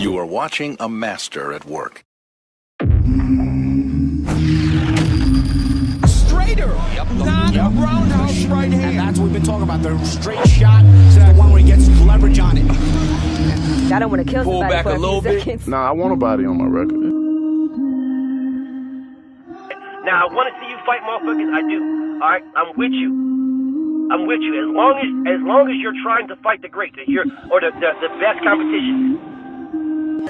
You are watching a master at work. Straighter, not roundhouse right hand. And that's what we've been talking about. The straight shot is the one where he gets leverage on it. I don't want to kill somebody back for a little bit. seconds. Nah, I want a body on my record. Now, I want to see you fight motherfuckers. I do. All right, I'm with you. I'm with you. As long as you're trying to fight the great, the best competition.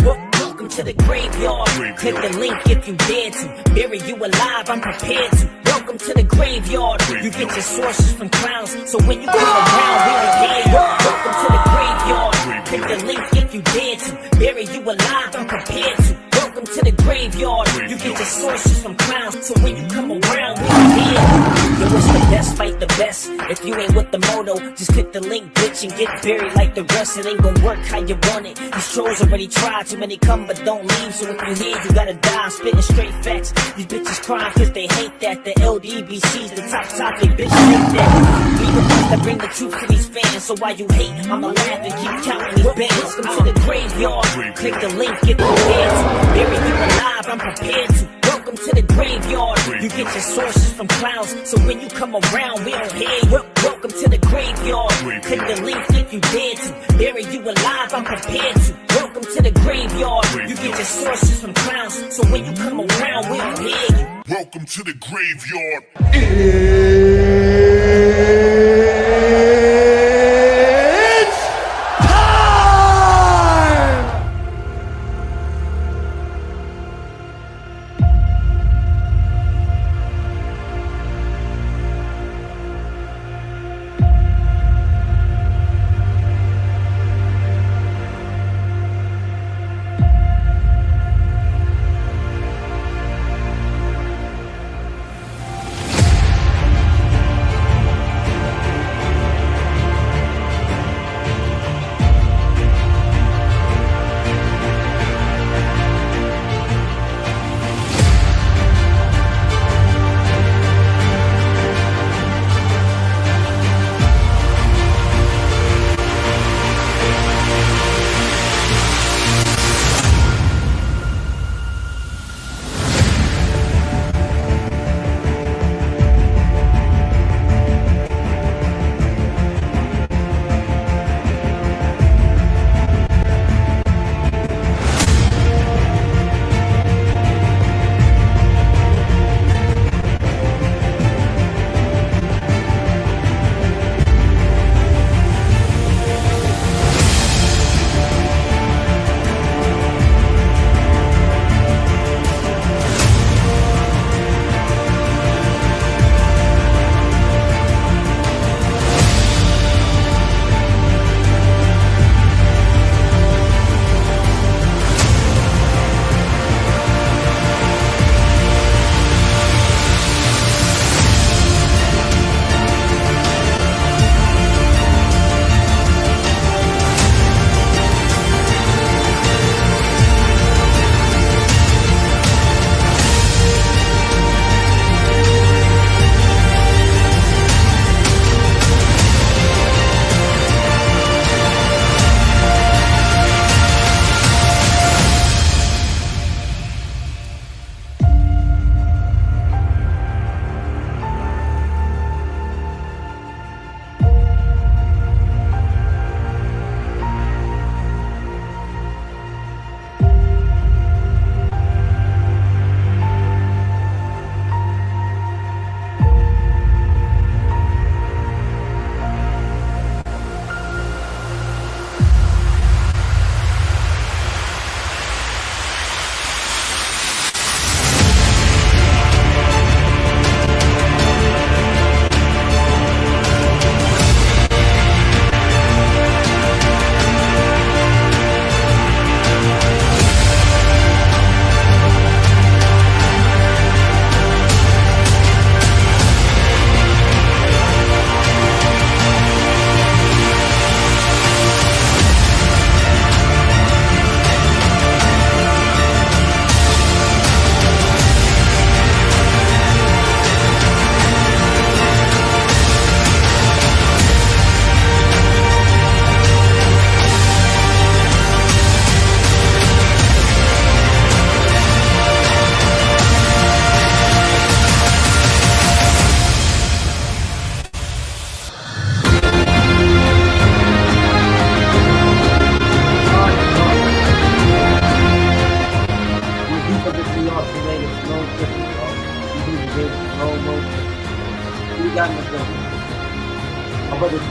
Welcome to the graveyard. Click the link if you dare to. Bury you alive, I'm prepared to. Welcome to the graveyard. You get your sources from clowns, so when you come around, we don't hear you. Welcome to the graveyard. Click the link if you dare to. Bury you alive, I'm prepared to. Welcome to the graveyard. You get your sources from clowns, so when you come around, we don't hear you. Yo, it's the best, fight the best. If you ain't with the moto, just click the link, bitch, and get buried like the rest. It ain't gonna work how you want it. These trolls already tried, too many come but don't leave. So if you hear, you gotta die. I'm spitting straight facts. These bitches crying cause they hate that. The LDBC's the top topic, bitch, hate that. We the ones that bring the truth to these fans. So while you hate, I'ma laugh and keep counting these bands. Welcome to the graveyard. Click the link, get prepared to. Bury you alive, I'm prepared to. Welcome to the graveyard. You get your sources from clowns, so when you come around, we don't hear you. Welcome to the graveyard. Click the link if you dare to. Bury you alive, I'm prepared to. Welcome to the graveyard. You get your sources from clowns, so when you come around, we don't hear you. Welcome to the graveyard.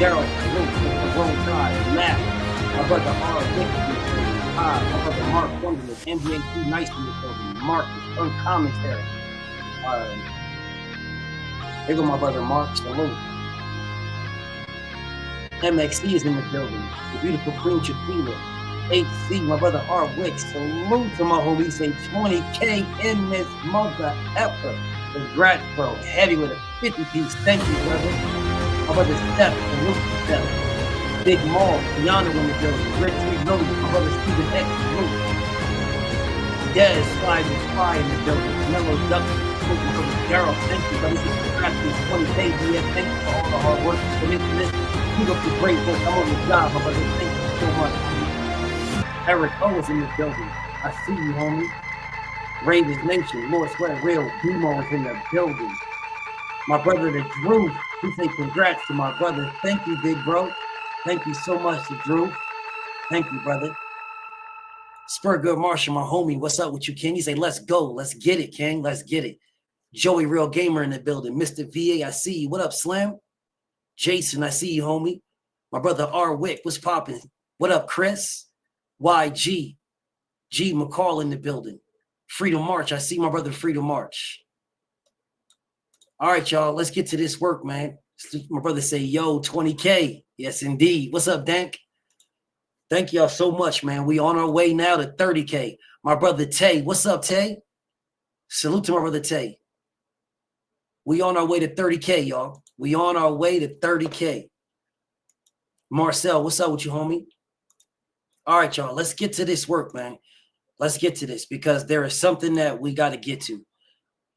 Daryl, salute. Mr. Roll Tide, Matt. My brother R. Wick, my brother Mark Wonderland, NBA 2 Nice in the building. Marcus, uncommentary. Here go my brother Mark, salute. MXC is in the building. The beautiful Queen Chiquila. HC, my brother R. Wick, salute to my homie. Say 20K in this mother effer. Congrats, bro. Heavy with a 50-piece. Thank you, brother. My brother Steph, salute to Steph. Big Maul, Keanu in the building. Rick Reloaded, my brother Steven X, salute. Dez, Slide and Fly in the building. Mellow Duck, salute my brother Daryl. Thank you, brother. Congrats to 20K, BF. Thank you for all the hard work. This. Keep up the great work. I'm on the job, my brother. Thank you so much. Eric O is in the building. I see you, homie. Ravens Nation, Lord Sweat Real, Demo is in the building. My brother, the Drew, he say congrats to my brother. Thank you, big bro. Thank you so much to Drew. Thank you, brother. Spur Good Marshall, my homie. What's up with you, King? He say, let's go. Let's get it, King. Let's get it. Joey Real Gamer in the building. Mr. VA, I see you. What up, Slim? Jason, I see you, homie. My brother R. Wick, what's popping? What up, Chris? YG. G. McCall in the building. Freedom March, I see my brother Freedom March. All right, y'all, let's get to this work, man. My brother say, yo, 20K. Yes, indeed. What's up, Dank? Thank y'all so much, man. We on our way now to 30K. My brother Tay, what's up, Tay? Salute to my brother Tay. We on our way to 30K, y'all. We on our way to 30K. Marcel, what's up with you, homie? All right, y'all, let's get to this work, man. Let's get to this because there is something that we got to get to.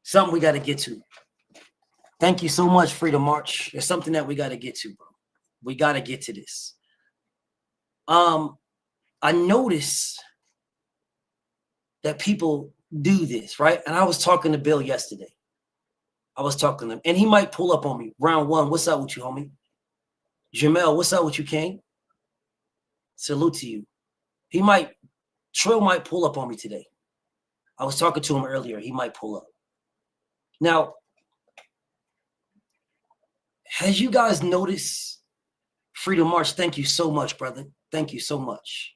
Something we got to get to. Thank you so much, Freedom March. There's something that we got to get to, bro. We got to get to this. I notice that people do this, right? And I was talking to Bill yesterday. I was talking to him, and he might pull up on me. Round one, what's up with you, homie? Jamel, what's up with you, King? Salute to you. Trill might pull up on me today. I was talking to him earlier. He might pull up. Now, has you guys noticed, Freedom March, thank you so much, brother. Thank you so much.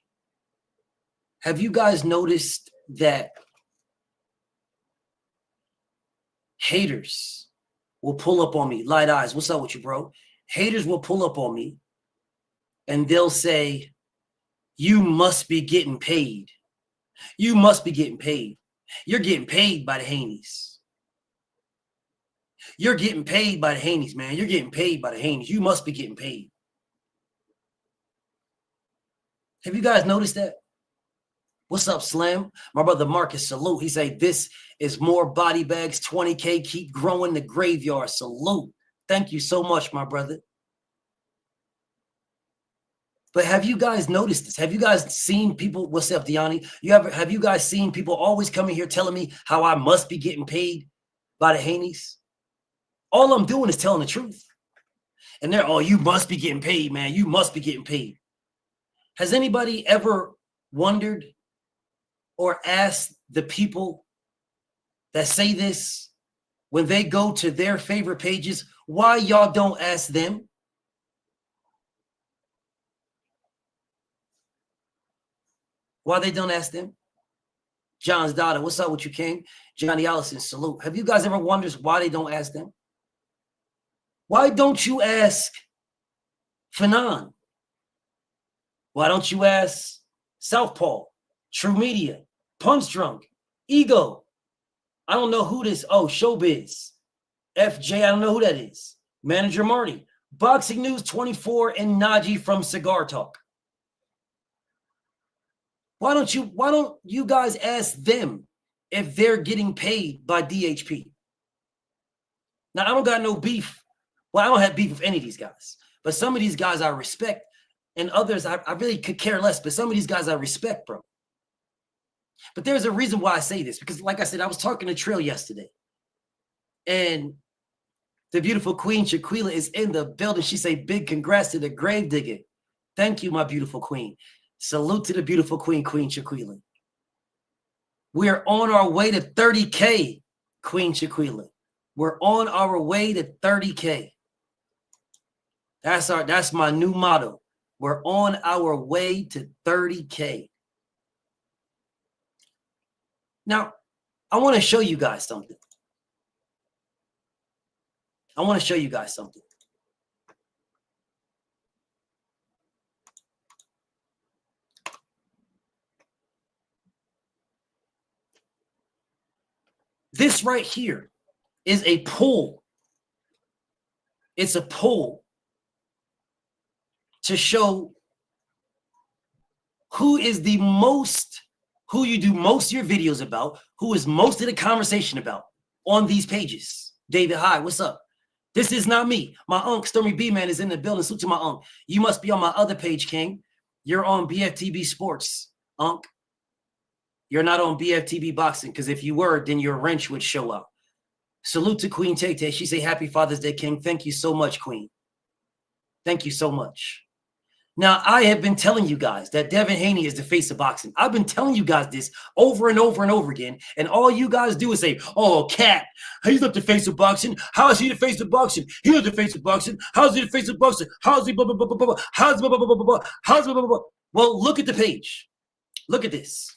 Have you guys noticed that haters will pull up on me? Light eyes, what's up with you, bro? Haters will pull up on me and they'll say, you must be getting paid. You must be getting paid. You're getting paid by the Haneys. You're getting paid by the Haneys, man. You're getting paid by the Haneys. You must be getting paid. Have you guys noticed that? What's up, Slim? My brother Marcus, salute. He say, this is more body bags, 20K. Keep growing the graveyard. Salute. Thank you so much, my brother. But have you guys noticed this? Have you guys seen people? What's up, Deani? Have you guys seen people always coming here telling me how I must be getting paid by the Haneys? All I'm doing is telling the truth. And they're, oh, you must be getting paid, man. You must be getting paid. Has anybody ever wondered or asked the people that say this when they go to their favorite pages, why y'all don't ask them? Why they don't ask them? John's daughter, what's up with you, King? Johnny Allison, salute. Have you guys ever wondered why they don't ask them? Why don't you ask Fanon? Why don't you ask Southpaw, True Media, Punch Drunk, Ego? I don't know who this. Oh, Showbiz, FJ. I don't know who that is. Manager Marty, Boxing News 24, and Najee from Cigar Talk. Why don't you guys ask them if they're getting paid by DHP? Now, I don't got no beef. Well, I don't have beef with any of these guys. But some of these guys I respect, and others I really could care less. But some of these guys I respect, bro. But there's a reason why I say this. Because like I said, I was talking to Trill yesterday. And the beautiful Queen Shaquila is in the building. She say, big congrats to the grave digger. Thank you, my beautiful queen. Salute to the beautiful queen, Queen Shaquila. We're on our way to 30K, Queen Shaquila. We're on our way to 30K. That's my new motto. We're on our way to 30K. Now, I want to show you guys something. This right here is a poll. It's a poll to show who you do most of your videos about, who is most of the conversation about on these pages. David, hi, what's up? This is not me. My uncle, Stormy B-Man, is in the building. Salute to my uncle. You must be on my other page, King. You're on BFTB Sports, Unc. You're not on BFTB Boxing, because if you were, then your wrench would show up. Salute to Queen Tay-Tay. She say, Happy Father's Day, King. Thank you so much, Queen. Thank you so much. Now, I have been telling you guys that Devin Haney is the face of boxing. I've been telling you guys this over and over and over again, and all you guys do is say, oh, Cat, he's not the face of boxing. How is he the face of boxing? He's not the face of boxing. How is he the face of boxing? How is he blah, blah, blah, blah, blah, how is blah, blah, blah, blah, blah, how is blah, blah, blah, blah. Well, look at the page. Look at this.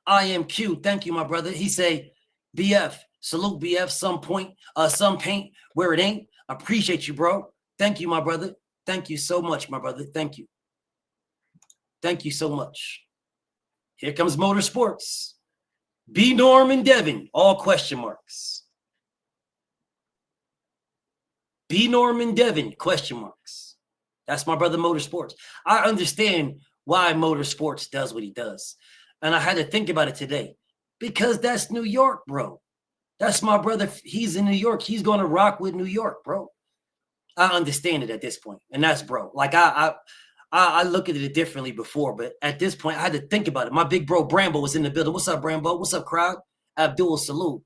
I am Q. Thank you, my brother. He say, BF, salute BF, some paint where it ain't. Appreciate you, bro. Thank you, my brother. Thank you so much, my brother. Thank you. Thank you so much. Here comes Motorsports. B Norm and Devin, all question marks. B Norm and Devin, question marks. That's my brother Motorsports. I understand why Motorsports does what he does. And I had to think about it today. Because that's New York, bro. That's my brother. He's in New York. He's going to rock with New York, bro. I understand it at this point, and that's bro. Like I look at it differently before, but at this point, I had to think about it. My big bro Brambo was in the building. What's up, Brambo? What's up, crowd? Abdul salute.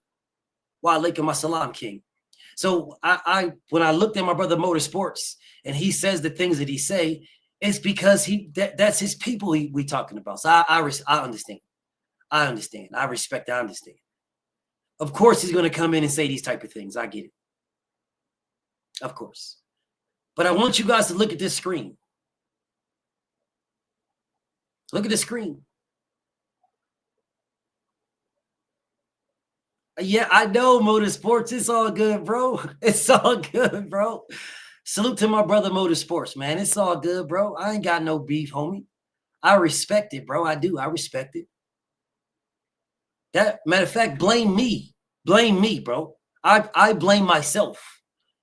Wa alaikum assalam, King. So when I looked at my brother Motorsports, and he says the things that he say, it's because that's his people we talking about. So I understand. I understand. I respect. I understand. Of course, he's going to come in and say these type of things. I get it. Of course. But I want you guys to look at this screen. Look at the screen. Yeah, I know, Motorsports. It's all good, bro. It's all good, bro. Salute to my brother Motorsports, man. It's all good, bro. I ain't got no beef, homie. I respect it, bro. I do. I respect it. That matter of fact, blame me. Blame me, bro. I blame myself.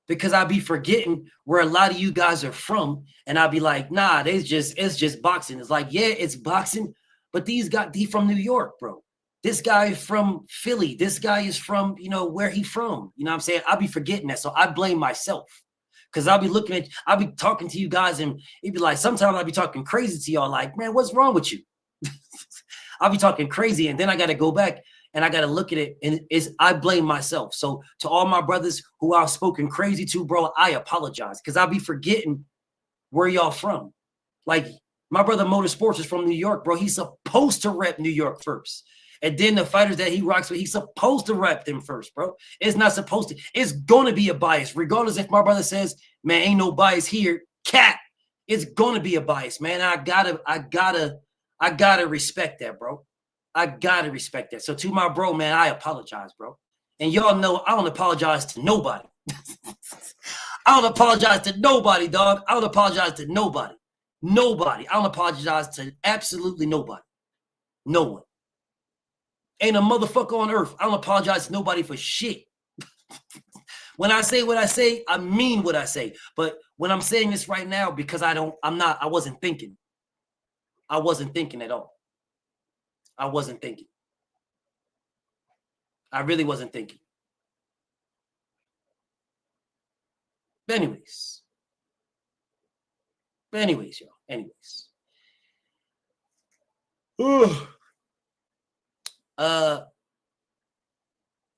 Because I be forgetting where a lot of you guys are from, and I'll be like, nah, it's just boxing. It's like, yeah, it's boxing, but he from New York, bro. This guy is from Philly. This guy is from, where he from. You know what I'm saying? I'll be forgetting that. So I blame myself. Because I'll be talking to you guys, and it'd be like, sometimes I'll be talking crazy to y'all, like, man, what's wrong with you? I'll be talking crazy, and then I got to go back and I got to look at it, and I blame myself. So to all my brothers who I've spoken crazy to, bro, I apologize, because I'll be forgetting where y'all from. Like, my brother Motorsports is from New York, bro. He's supposed to rep New York first. And then the fighters that he rocks with, he's supposed to rep them first, bro. It's not supposed to. It's going to be a bias. Regardless if my brother says, man, ain't no bias here, Cat, it's going to be a bias, man. I gotta respect that, bro. I gotta respect that. So to my bro, man, I apologize, bro. And y'all know I don't apologize to nobody. I don't apologize to nobody, dog. I don't apologize to nobody. Nobody. I don't apologize to absolutely nobody. No one. Ain't a motherfucker on earth. I don't apologize to nobody for shit. When I say what I say, I mean what I say. But when I'm saying this right now, because I wasn't thinking. I wasn't thinking at all. I wasn't thinking. I really wasn't thinking. But anyways, y'all. Anyways.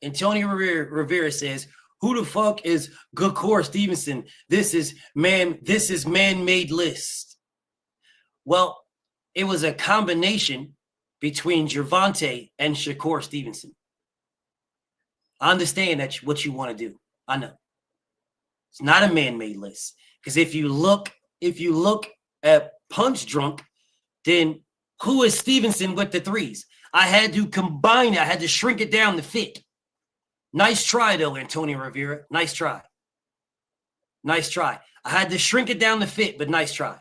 Antonio Rivera says, who the fuck is Shakur Stevenson? This is man-made list. Well, it was a combination between Gervonta and Shakur Stevenson. I understand that's what you want to do. I know. It's not a man-made list. Because if you look at Punch Drunk, then who is Stevenson with the threes? I had to combine it. I had to shrink it down to fit. Nice try, though, Antonio Rivera. Nice try. Nice try. I had to shrink it down to fit, but nice try.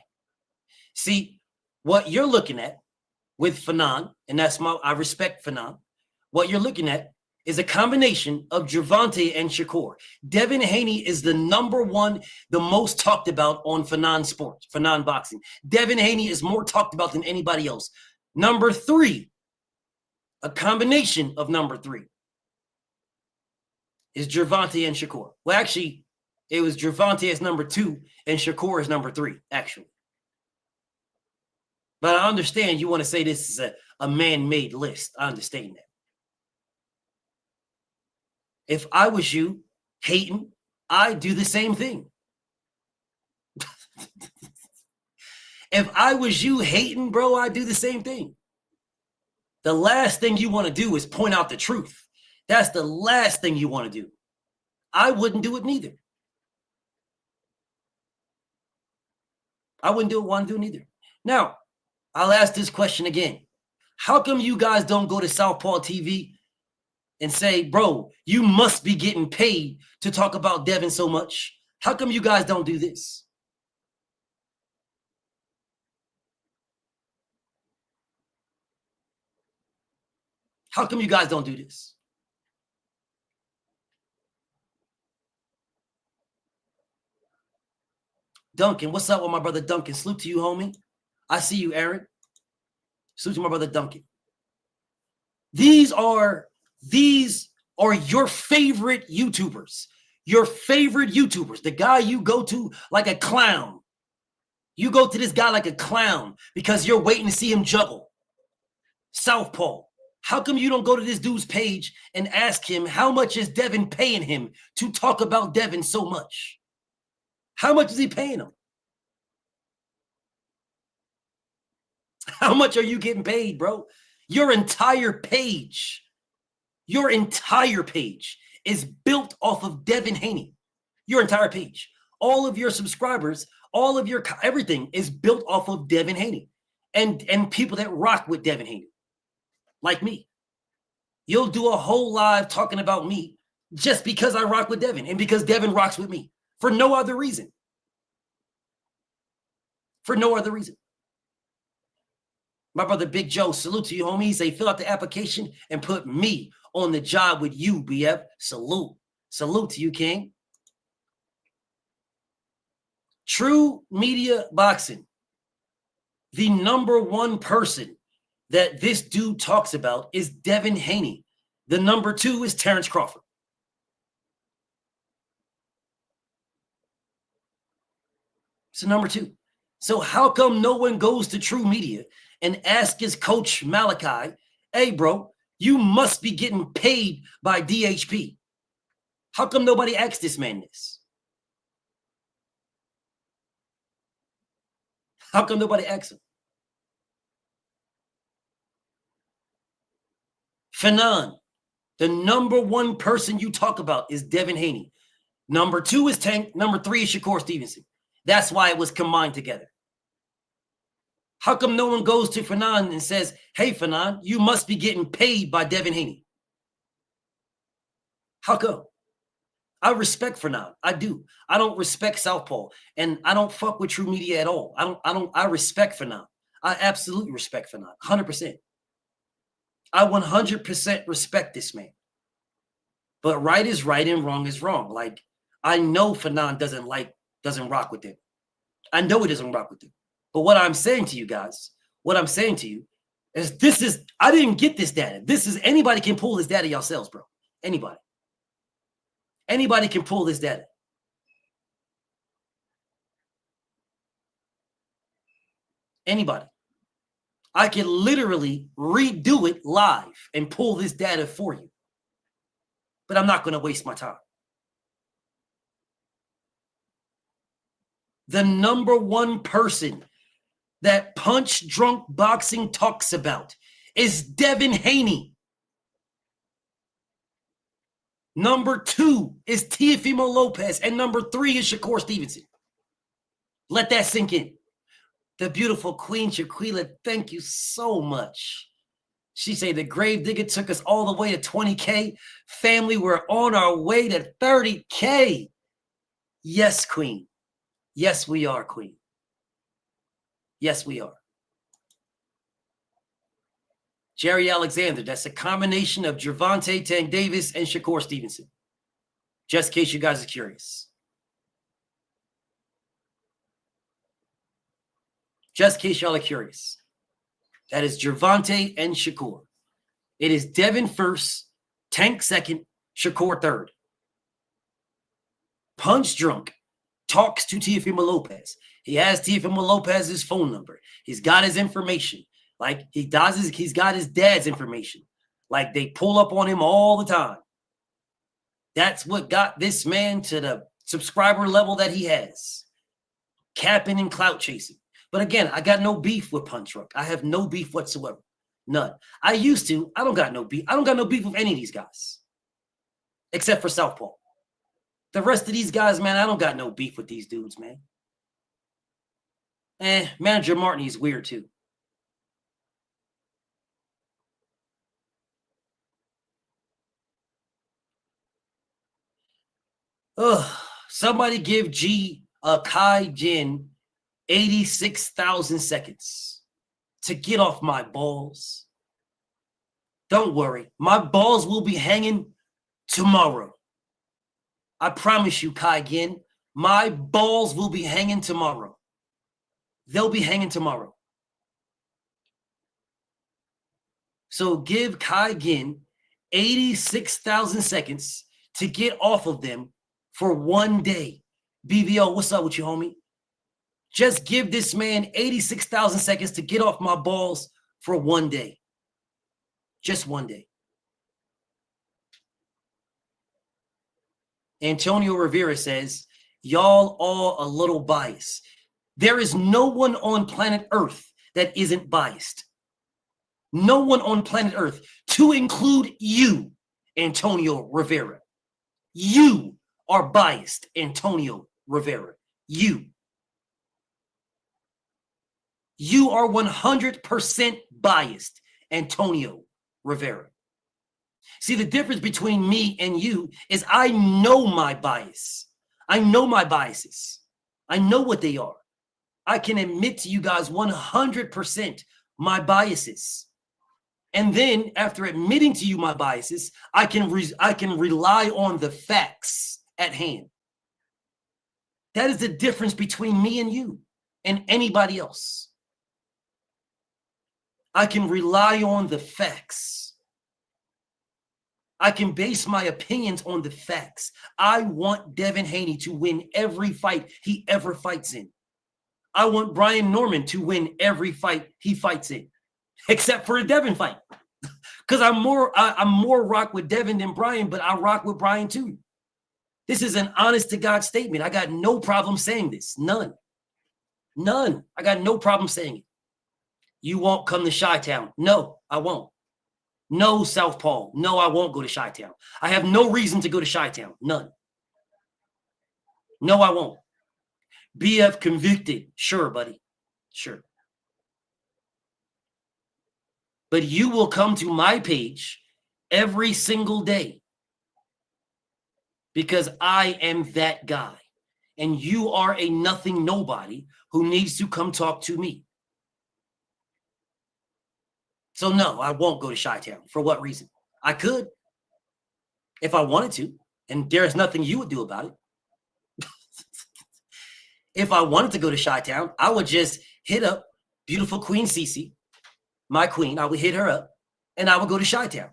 See, what you're looking at with Fanon, and I respect Fanon, what you're looking at is a combination of Gervonta and Shakur. Devin Haney is the number one, the most talked about on Fanon Sports, Fanon Boxing. Devin Haney is more talked about than anybody else. Number 3, a combination of number 3 is Gervonta and Shakur. Well, actually, it was Gervonta as number 2 and Shakur as number 3, actually. But I understand you want to say this is a man-made list. I understand that. If I was you hating, I'd do the same thing. If I was you hating, bro, I'd do the same thing. The last thing you want to do is point out the truth. That's the last thing you want to do. I wouldn't do it neither. I wouldn't want to do it neither. Now, I'll ask this question again. How come you guys don't go to Southpaw TV and say, bro, you must be getting paid to talk about Devin so much? How come you guys don't do this? How come you guys don't do this? Duncan, what's up with my brother Duncan? Salute to you, homie. I see you, Aaron. Salute to my brother Duncan. These are your favorite YouTubers. Your favorite YouTubers. The guy you go to like a clown. You go to this guy like a clown because you're waiting to see him juggle. Southpaw. How come you don't go to this dude's page and ask him how much is Devin paying him to talk about Devin so much? How much is he paying him? How much are you getting paid, bro? Your entire page is built off of Devin Haney. Your entire page. All of your subscribers, all of your everything is built off of Devin Haney and people that rock with Devin Haney. Like me. You'll do a whole live talking about me just because I rock with Devin and because Devin rocks with me for no other reason. For no other reason. My brother Big Joe, salute to you, homie. He say, fill out the application and put me on the job with you, BF. Salute. Salute to you, King. True Media Boxing. The number one person that this dude talks about is Devin Haney. The number 2 is Terrence Crawford. So number 2. So how come no one goes to True Media and asks his coach Malachi, hey, bro, you must be getting paid by DHP. How come nobody asks this man this? How come nobody asks him? Fanon, the number 1 person you talk about is Devin Haney. Number 2 is Tank. Number 3 is Shakur Stevenson. That's why it was combined together. How come no one goes to Fanon and says, hey, Fanon, you must be getting paid by Devin Haney? How come? I respect Fanon. I do. I don't respect Southpaw. And I don't fuck with True Media at all. I respect Fanon. I absolutely respect Fanon. 100%. I 100% respect this man. But right is right and wrong is wrong. Like, I know Fanon doesn't rock with him. I know he doesn't rock with him. But what I'm saying to you guys, is I didn't get this data. Anybody can pull this data yourselves, bro. Anybody. Anybody can pull this data. Anybody. I can literally redo it live and pull this data for you. But I'm not going to waste my time. The number 1 person that Punch Drunk Boxing talks about is Devin Haney. Number 2 is Teofimo Lopez. And number 3 is Shakur Stevenson. Let that sink in. The beautiful Queen Shaquila, thank you so much. She said the grave digger took us all the way to 20K. Family, we're on our way to 30K. Yes, Queen. Yes, we are, Queen. Yes, we are. Jerry Alexander, that's a combination of Gervonta Tank Davis and Shakur Stevenson. Just in case you guys are curious. Just in case y'all are curious. That is Gervonta and Shakur. It is Devin first, Tank second, Shakur third. Punch Drunk talks to Teofimo Lopez. He has Teofimo Lopez's phone number. He's got his information. Like he's got his dad's information. Like they pull up on him all the time. That's what got this man to the subscriber level that he has. Capping and clout chasing. But again, I got no beef with Punch Drunk. I have no beef whatsoever. None. I used to. I don't got no beef. I don't got no beef with any of these guys. Except for Southpaw. The rest of these guys, man, I don't got no beef with these dudes, man. Manager Martin is weird too. Somebody give Kai Jin 86,000 seconds to get off my balls. Don't worry. My balls will be hanging tomorrow. I promise you, Kai Jin, my balls will be hanging tomorrow. They'll be hanging tomorrow. So give Kai Jin 86,000 seconds to get off of them for one day. BVO, what's up with you, homie? Just give this man 86,000 seconds to get off my balls for one day. Just one day. Antonio Rivera says, y'all all a little biased. There is no one on planet Earth that isn't biased. No one on planet Earth, to include you, Antonio Rivera. You are biased, Antonio Rivera. You. You are 100% biased, Antonio Rivera. See, the difference between me and you is I know my bias. I know my biases. I know what they are. I can admit to you guys 100% my biases. And then after admitting to you my biases, I can rely on the facts at hand. That is the difference between me and you and anybody else. I can rely on the facts. I can base my opinions on the facts. I want Devin Haney to win every fight he ever fights in. I want Brian Norman to win every fight he fights in, except for a Devin fight. Because I'm more rock with Devin than Brian, but I rock with Brian too. This is an honest to God statement. I got no problem saying this. None. None. I got no problem saying it. You won't come to Chi-Town. No, I won't. No, Southpaw. No, I won't go to Chi-Town. I have no reason to go to Chi-Town. None. No, I won't. BF convicted. Sure, buddy. Sure. But you will come to my page every single day because I am that guy. And you are a nothing nobody who needs to come talk to me. So no, I won't go to Chi-Town. For what reason? I could if I wanted to, and there's nothing you would do about it. If I wanted to go to Chi-Town, I would just hit up beautiful Queen Cece, my queen. I would hit her up, and I would go to Chi-Town.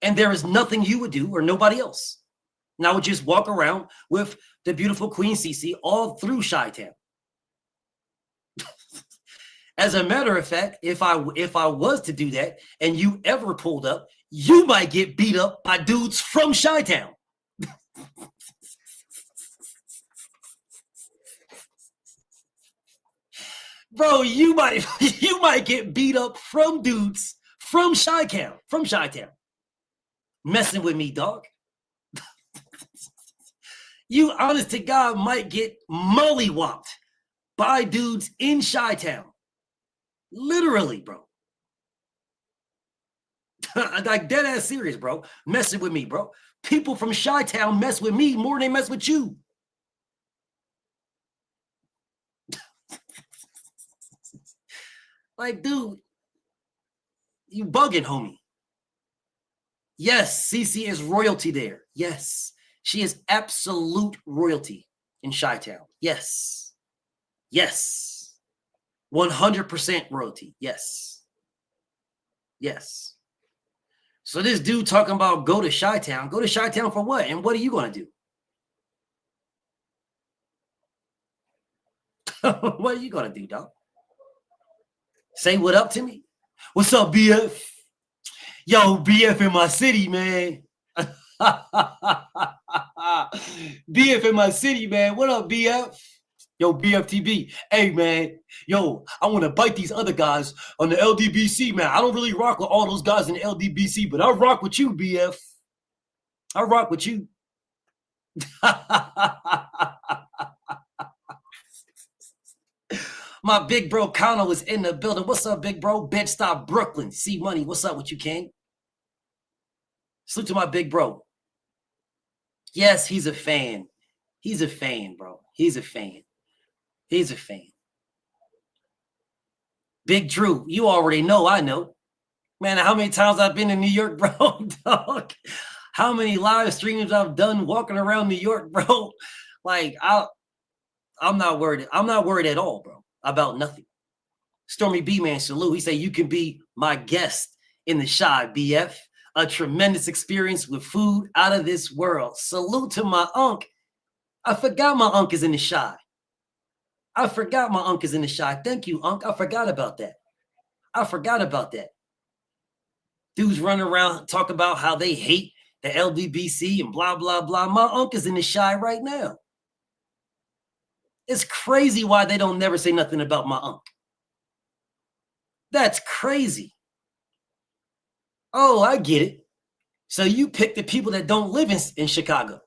And there is nothing you would do or nobody else. And I would just walk around with the beautiful Queen Cece all through Chi-Town. As a matter of fact, if I was to do that and you ever pulled up, you might get beat up by dudes from Chi-Town. Bro, you might get beat up from dudes from Chi-Town, messing with me, dog. You, honest to God, might get mollywopped by dudes in Chi-Town. Literally, bro. Like dead ass serious, bro. Messing with me, bro. People from Chi-Town mess with me more than they mess with you. Like, dude, you bugging, homie. Yes, Cece is royalty there. Yes, she is absolute royalty in Chi-Town. Yes. Yes. 100% royalty. Yes. Yes. So this dude talking about go to Chi-Town. Go to Chi-Town for what? And what are you going to do? What are you going to do, dog? Say what up to me? What's up, BF? Yo, BF in my city, man. BF in my city, man. What up, BF? Yo, BFTB. Hey, man. Yo, I want to bite these other guys on the LDBC, man. I don't really rock with all those guys in the LDBC, but I rock with you, BF. I rock with you. My big bro Kano is in the building. What's up, big bro? Bed-Stuy, Brooklyn. C Money. What's up with you, King? Salute to my big bro. Yes, he's a fan. He's a fan, bro. He's a fan. He's a fan. Big Drew, you already know, I know. Man, how many times I've been in New York, bro, dog? How many live streams I've done walking around New York, bro? Like, I'm not worried. I'm not worried at all, bro, about nothing. Stormy B-Man, salute. He said, you can be my guest in the Chi, BF. A tremendous experience with food out of this world. Salute to my unk. I forgot my unk is in the Chi. I forgot my unk is in the Chi. Thank you, unk. I forgot about that. I forgot about that. Dudes run around, talk about how they hate the LDBC and blah, blah, blah. My unk is in the Chi right now. It's crazy why they don't never say nothing about my unk. That's crazy. Oh, I get it. So you pick the people that don't live in Chicago.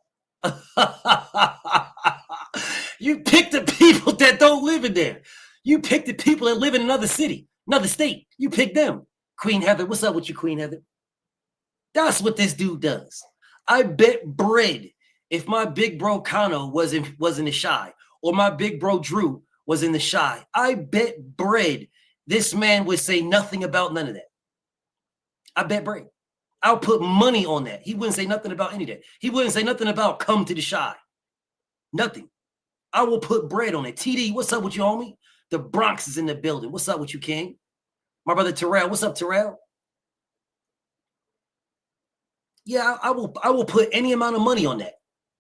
You pick the people that don't live in there. You pick the people that live in another city, another state. You pick them. Queen Heather, what's up with you, Queen Heather? That's what this dude does. I bet bread if my big bro Kano was in the Chi, or my big bro Drew was in the Chi, I bet bread this man would say nothing about none of that. I bet bread. I'll put money on that. He wouldn't say nothing about any of that. He wouldn't say nothing about come to the Chi. Nothing. I will put bread on it. TD, what's up with you, homie? The Bronx is in the building. What's up with you, King? My brother Terrell. What's up, Terrell? Yeah, I will put any amount of money on that.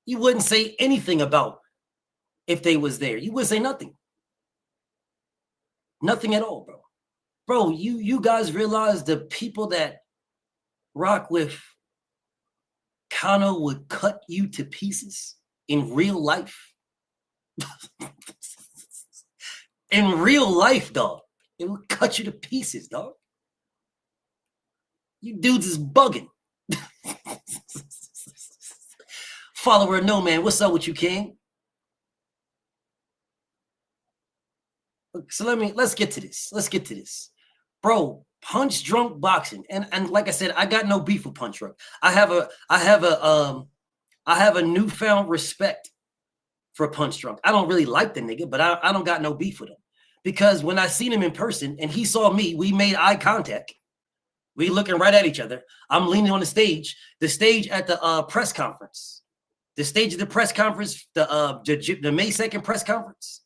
You wouldn't say anything about if they was there. You wouldn't say nothing. Nothing at all, bro. Bro, you guys realize the people that rock with Kano would cut you to pieces in real life? In real life, dog. It would cut you to pieces, dog. You dudes is bugging. Follower no man, what's up with you, King? So let's get to this. Let's get to this. Bro, Punch Drunk boxing. And like I said, I got no beef with Punch Drunk. I have a newfound respect for Punch Drunk. I don't really like the nigga, but I don't got no beef with him. Because when I seen him in person and he saw me, we made eye contact. We looking right at each other. I'm leaning on the stage at the press conference. The stage of the press conference, the May 2nd press conference.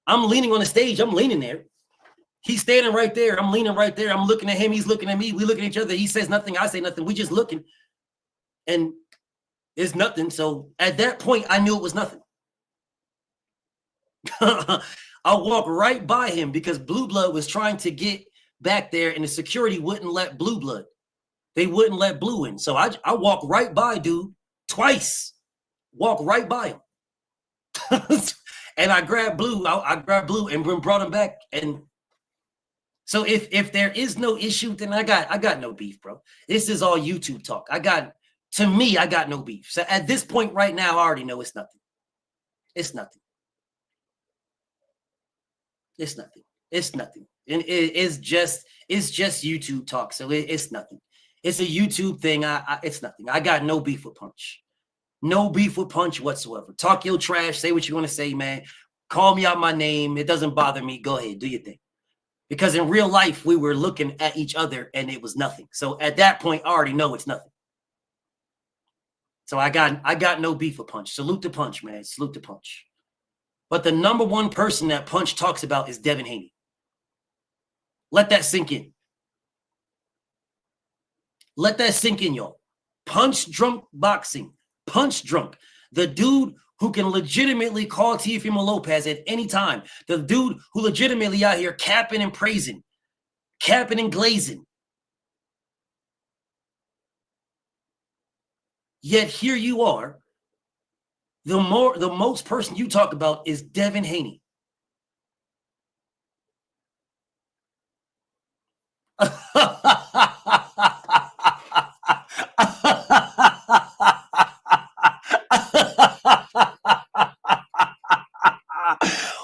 I'm leaning on the stage. I'm leaning there. He's standing right there. I'm leaning right there. I'm looking at him. He's looking at me. We look at each other. He says nothing. I say nothing. We just looking. And it's nothing. So at that point, I knew it was nothing. I walked right by him because Blue Blood was trying to get back there and the security wouldn't let Blue Blood. They wouldn't let Blue in. So I walked right by dude twice. Walked right by him. And I grabbed Blue. I grabbed Blue and brought him back. And so if there is no issue, then I got no beef, bro. This is all YouTube talk. I got To me, I got no beef. So at this point right now, I already know it's nothing. It's nothing. It's nothing. It's nothing. And it's just YouTube talk. So it's nothing. It's a YouTube thing. It's nothing. I got no beef with Punch. No beef with Punch whatsoever. Talk your trash. Say what you want to say, man. Call me out my name. It doesn't bother me. Go ahead. Do your thing. Because in real life, we were looking at each other and it was nothing. So at that point, I already know it's nothing. So I got no beef with Punch. Salute to Punch, man. Salute to Punch. But the number one person that Punch talks about is Devin Haney. Let that sink in. Let that sink in, y'all. Punch drunk boxing. Punch drunk. The dude who can legitimately call Teofimo Lopez at any time. The dude who legitimately out here capping and praising. Capping and glazing. Yet here you are. The most person you talk about is Devin Haney.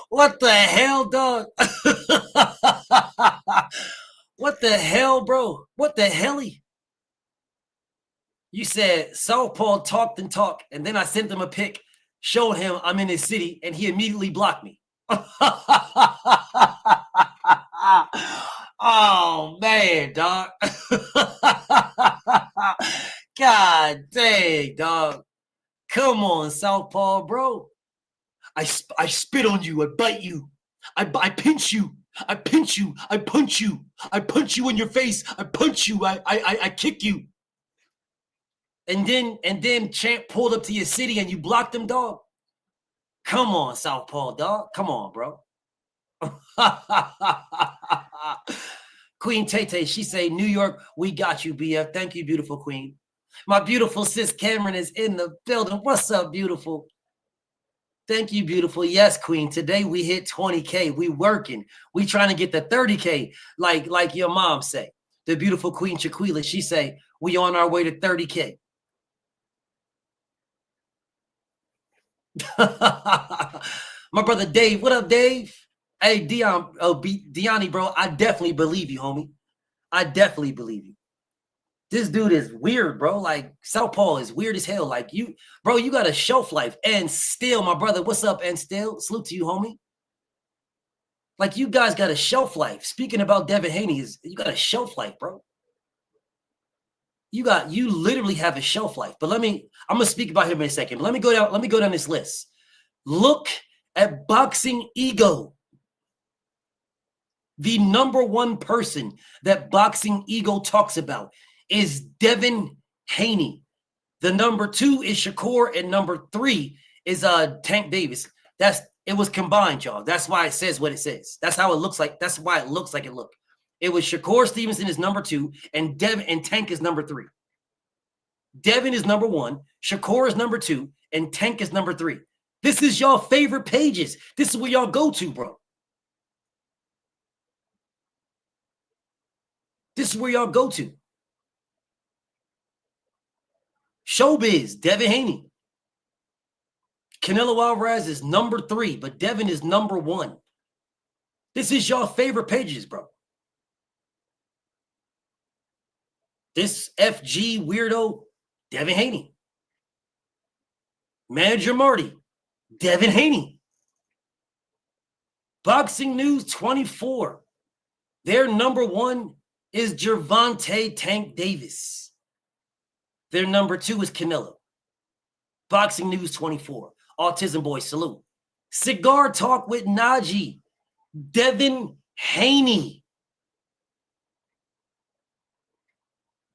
What the hell, dog? What the hell, bro? What the helly? You said Southpaw talked and talked, and then I sent him a pic, showed him I'm in his city, and he immediately blocked me. Oh, man, dog. God dang, dog. Come on, Southpaw, bro. I spit on you. I bite you. I pinch you. I pinch you. I punch you. I punch you in your face. I punch you. I kick you. And then Champ pulled up to your city and you blocked him, dog. Come on, Southpaw, dog. Come on, bro. Queen Tay, she say, New York, we got you, BF. Thank you, beautiful queen. My beautiful sis Cameron is in the building. What's up, beautiful? Thank you, beautiful. Yes, queen. Today we hit 20K. We working. We trying to get the 30K, like your mom say. The beautiful Queen Shaquila, she say, we on our way to 30K. My brother Dave, what up, Dave? Hey, Deani, bro, I definitely believe you, homie. I definitely believe you. This dude is weird, bro. Like, Southpaw is weird as hell. Like, you got a shelf life. And still, my brother, what's up, and still? Salute to you, homie. Like, you guys got a shelf life. Speaking about Devin Haney, you got a shelf life, bro. You literally have a shelf life. But I'm gonna speak about him in a second. But let me go down this list. Look at Boxing Ego. The number one person that Boxing Ego talks about is Devin Haney. The number two is Shakur, and number three is Tank Davis. It was combined, y'all. That's why it says what it says. That's how it looks like. That's why it looks like it looked. It was Shakur Stevenson is number two, and Devin and Tank is number three. Devin is number one, Shakur is number two, and Tank is number three. This is y'all favorite pages. This is where y'all go to, bro. This is where y'all go to. Showbiz, Devin Haney. Canelo Alvarez is number three, but Devin is number one. This is y'all favorite pages, bro. This FG weirdo, Devin Haney. Manager Marty, Devin Haney. Boxing News 24. Their number one is Gervonta Tank Davis. Their number two is Canelo. Boxing News 24. Autism Boy, salute. Cigar Talk with Najee. Devin Haney.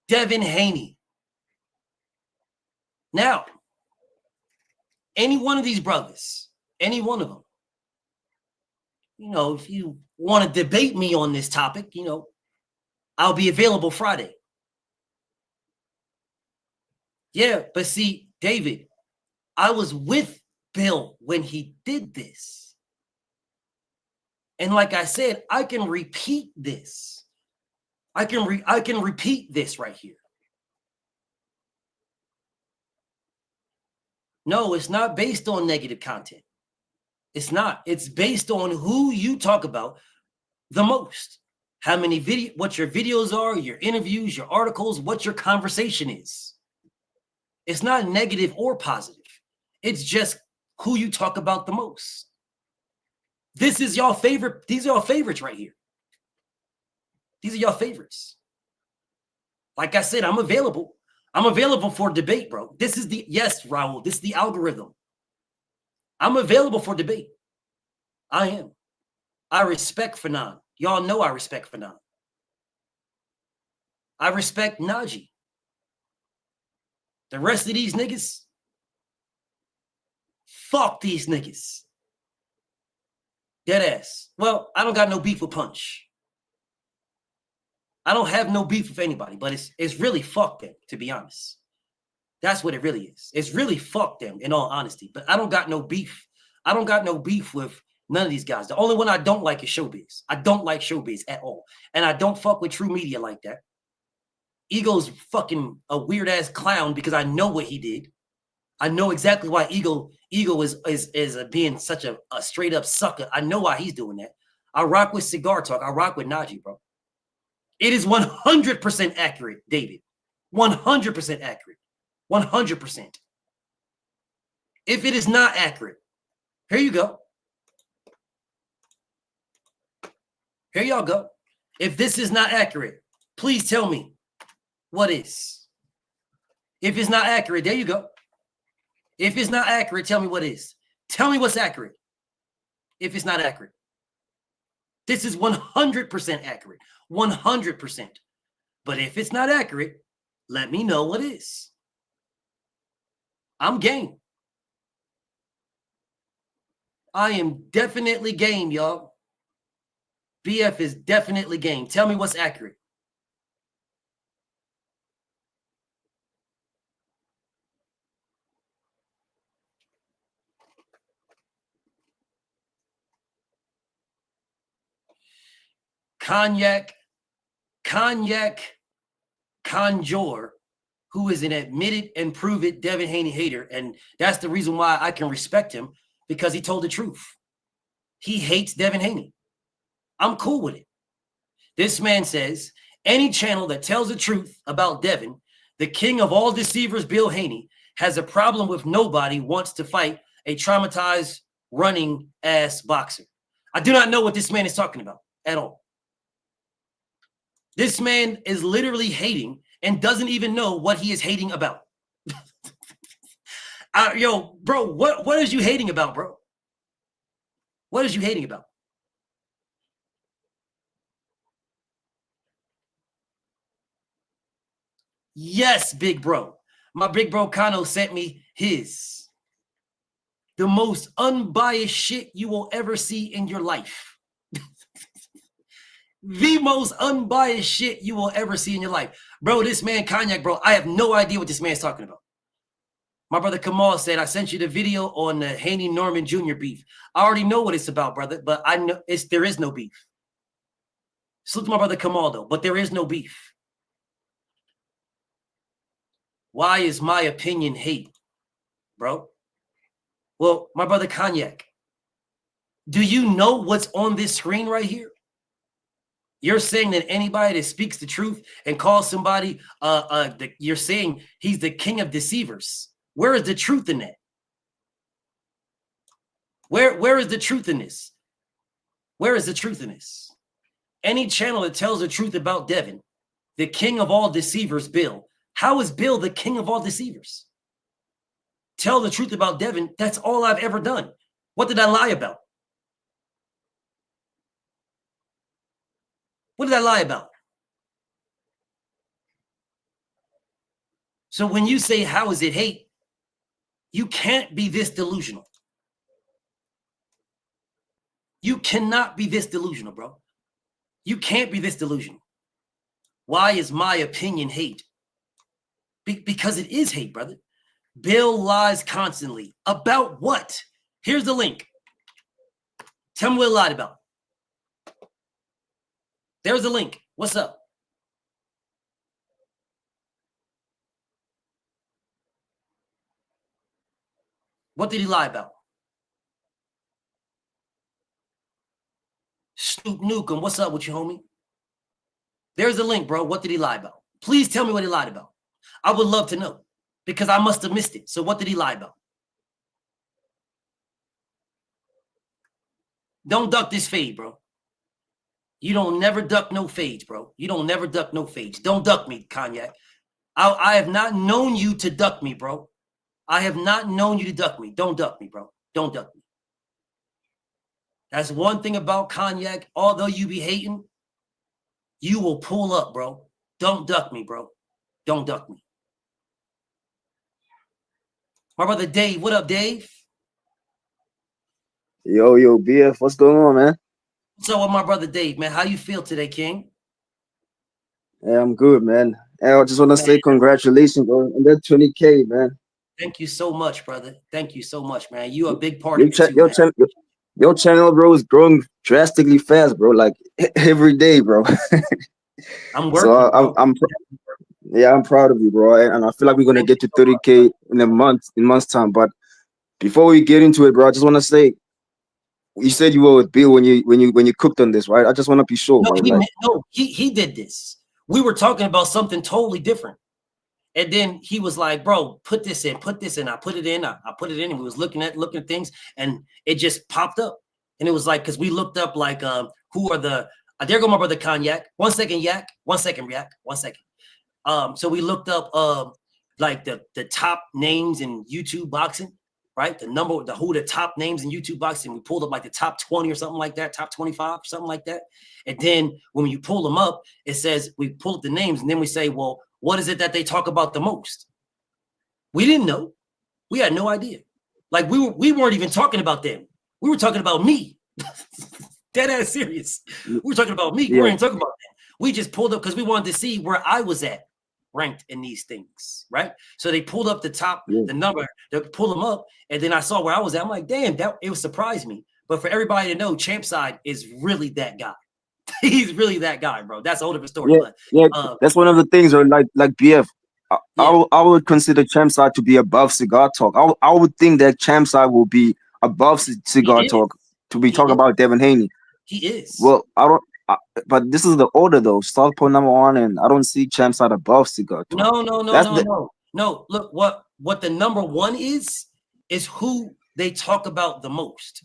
Devin Haney. Now, any one of these brothers, any one of them, if you want to debate me on this topic, I'll be available Friday. Yeah, but see, David, I was with Bill when he did this. And like I said, I can repeat this. I can repeat this right here. No, it's not based on negative content. It's not. It's based on who you talk about the most. How many what your videos are, your interviews, your articles, what your conversation is. It's not negative or positive. It's just who you talk about the most. This is y'all favorite. These are y'all favorites right here. These are y'all favorites. Like I said, I'm available. I'm available for debate, bro. This is yes, Raul, this is the algorithm. I'm available for debate. I am. I respect Fanon. Y'all know I respect Fanon. I respect Najee. The rest of these niggas, fuck these niggas. Dead ass. Well, I don't got no beef with Punch. I don't have no beef with anybody, but it's really fuck them, to be honest. That's what it really is. It's really fuck them, in all honesty. But I don't got no beef. I don't got no beef with none of these guys. The only one I don't like is Showbiz. I don't like Showbiz at all. And I don't fuck with True Media like that. Ego's fucking a weird-ass clown because I know what he did. I know exactly why Ego is being such a straight-up sucker. I know why he's doing that. I rock with Cigar Talk. I rock with Najee, bro. It is 100% accurate, David. 100% accurate. 100%. If it is not accurate, here you go. Here y'all go. If this is not accurate, please tell me what is. If it's not accurate, there you go. If it's not accurate, tell me what is. Tell me what's accurate. If it's not accurate. This is 100% accurate. 100%. But if it's not accurate, let me know what is. I'm game. I am definitely game, y'all. BF is definitely game. Tell me what's accurate. Cognac Conjure, who is an admitted and prove it Devin Haney hater. And that's the reason why I can respect him, because he told the truth. He hates Devin Haney. I'm cool with it. This man says, any channel that tells the truth about Devin, the king of all deceivers, Bill Haney, has a problem with nobody wants to fight a traumatized running ass boxer. I do not know what this man is talking about at all. This man is literally hating and doesn't even know what he is hating about. Yo, bro, what is you hating about, bro? What is you hating about? Yes, big bro. My big bro Kano sent me his. The most unbiased shit you will ever see in your life. The most unbiased shit you will ever see in your life. Bro, this man Cognac, bro, I have no idea what this man's talking about. My brother Kamal said, I sent you the video on the Haney Norman Jr. beef. I already know what it's about, brother, but I know there is no beef. Salute to my brother Kamal, though, but there is no beef. Why is my opinion hate, bro? Well, my brother Cognac, do you know what's on this screen right here? You're saying that anybody that speaks the truth and calls somebody, you're saying he's the king of deceivers. Where is the truth in that? Where is the truth in this? Where is the truth in this? Any channel that tells the truth about Devin, the king of all deceivers, Bill. How is Bill the king of all deceivers? Tell the truth about Devin. That's all I've ever done. What did I lie about? What did I lie about? So when you say, how is it hate? You can't be this delusional. You cannot be this delusional, bro. You can't be this delusional. Why is my opinion hate? Because it is hate, brother. Bill lies constantly. About what? Here's the link. Tell me what I lied about. There's the link. What's up? What did he lie about? Snoop Nukem, what's up with you, homie? There's the link, bro. What did he lie about? Please tell me what he lied about. I would love to know because I must have missed it. So what did he lie about? Don't duck this fade, bro. You don't never duck no fades, bro. You don't never duck no fades. Don't duck me, Cognac. I have not known you to duck me, bro. I have not known you to duck me. Don't duck me, bro. Don't duck me. That's one thing about Cognac. Although you be hating, you will pull up, bro. Don't duck me, bro. Don't duck me. My brother Dave. What up, Dave? Yo, BF, what's going on, man? What's up with my brother Dave, man? How you feel today, King? Yeah, I'm good, man. And I just want to say congratulations on that 20K, man. Thank you so much, brother. Thank you so much, man. You a big part of it too, your channel, bro, is growing drastically fast, bro. Like every day, bro. I'm working. So I'm proud of you, bro. And I feel like we're gonna get to 30K in a month's time. But before we get into it, bro, I just want to say, you said you were with Bill when you cooked on this, right? I just want to be sure. No, he did this. We were talking about something totally different. And then he was like, bro, put this in. I put it in. I put it in. And we was looking at things and it just popped up. And it was like, because we looked up like who are the there go my brother Cognac. 1 second, Yak. 1 second, React. 1 second. So we looked up like the top names in YouTube boxing. Right, who the top names in YouTube boxing. We pulled up like the top 20 or something like that, top 25 or something like that. And then when you pull them up, it says we pull up the names, and then we say, well, what is it that they talk about the most? We didn't know. We had no idea. Like we weren't even talking about them. We were talking about me. Dead ass serious. We were talking about me. Yeah. We weren't talking about them. We just pulled up because we wanted to see where I was at ranked in these things, right? So they pulled up the top, the number, they pull them up, and then I saw where I was at. I'm like, damn, it would surprise me. But for everybody to know, Champside is really that guy. He's really that guy, bro. That's a whole different story. That's one of the things, or like BF. I would consider Champside to be above Cigar Talk. I would think that Champside will be above Cigar Talk to be talking about Devin Haney. He is. Well, but this is the order though. Southpaw number 1, and I don't see Champside above Cigar Talk. No. Look, what the number 1 is who they talk about the most.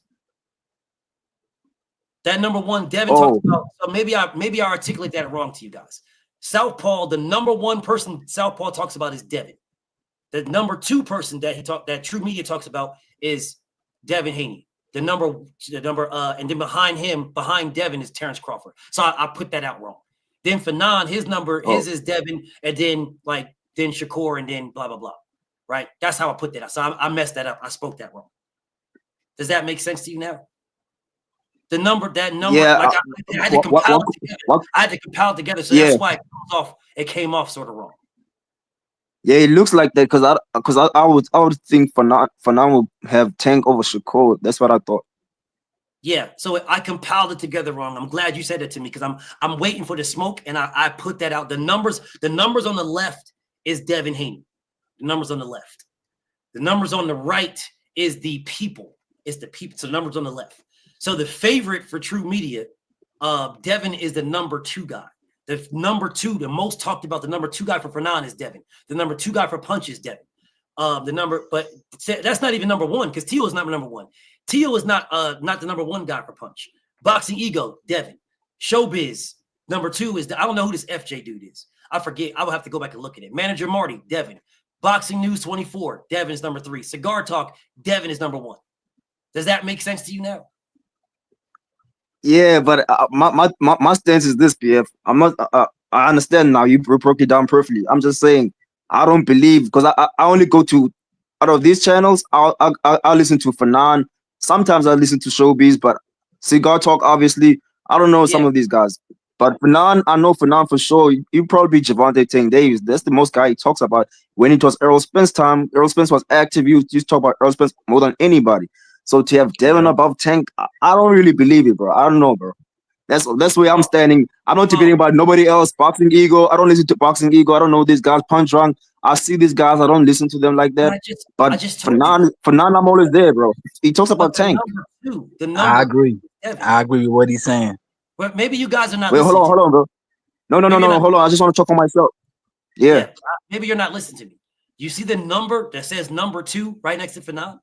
That number 1, Devin talked about. So maybe I articulate that wrong to you guys. Southpaw, the number 1 person Southpaw talks about is Devin. The number 2 person that True Media talks about is Devin Haney. The number, and then behind Devin is Terrence Crawford. So I put that out wrong. Then Fanon, his is Devin, and then Shakur, and then blah blah blah. Right? That's how I put that out. So I messed that up. I spoke that wrong. Does that make sense to you now? That number. Yeah, like I had to compile it together. I had to compile it together, so that's why it came off sort of wrong. Yeah, it looks like that because I would think Fanon would have Tank over Shakur. That's what I thought. Yeah, so I compiled it together wrong. I'm glad you said that to me because I'm waiting for the smoke, and I put that out. The numbers on the left is Devin Haney. The numbers on the left. The numbers on the right is the people. It's the people. So the numbers on the left. So the favorite for True Media, Devin is the number 2 guy. The number 2, the most talked about, the number 2 guy for Fanon is Devin. The number 2 guy for Punch is Devin. But that's not even number 1 because Tio is not number 1. Tio is not the number 1 guy for Punch. Boxing Ego, Devin. Showbiz, number 2 is I don't know who this FJ dude is. I forget. I will have to go back and look at it. Manager Marty, Devin. Boxing News 24, Devin is number 3. Cigar Talk, Devin is number 1. Does that make sense to you now? Yeah, but my stance is this, BF. I'm not. I understand now. You broke it down perfectly. I'm just saying I don't believe because I only go to out of these channels. I'll listen to Fanon. Sometimes I listen to Showbiz, but Cigar Talk obviously I don't know some of these guys. But Fanon, I know Fanon for sure. You probably Javante Tank Davis. That's the most guy he talks about. When it was Errol Spence time, Errol Spence was active. You talk about Errol Spence more than anybody. So to have Devin above Tank, I don't really believe it, bro. I don't know, bro. That's where I'm standing. I'm not debating about nobody else. Boxing Ego. I don't listen to Boxing Ego. I don't know these guys. Punch Drunk. I see these guys. I don't listen to them like that. I But just for told you. non, I'm always there, bro. He talks But about the Tank. number two, the number. I agree. Devin. I agree with what he's saying. But maybe you guys are not Wait, hold listening. on, bro. No, hold on. I just want to talk for myself. Yeah. Maybe you're not listening to me. You see the number that says number 2 right next to Fanon?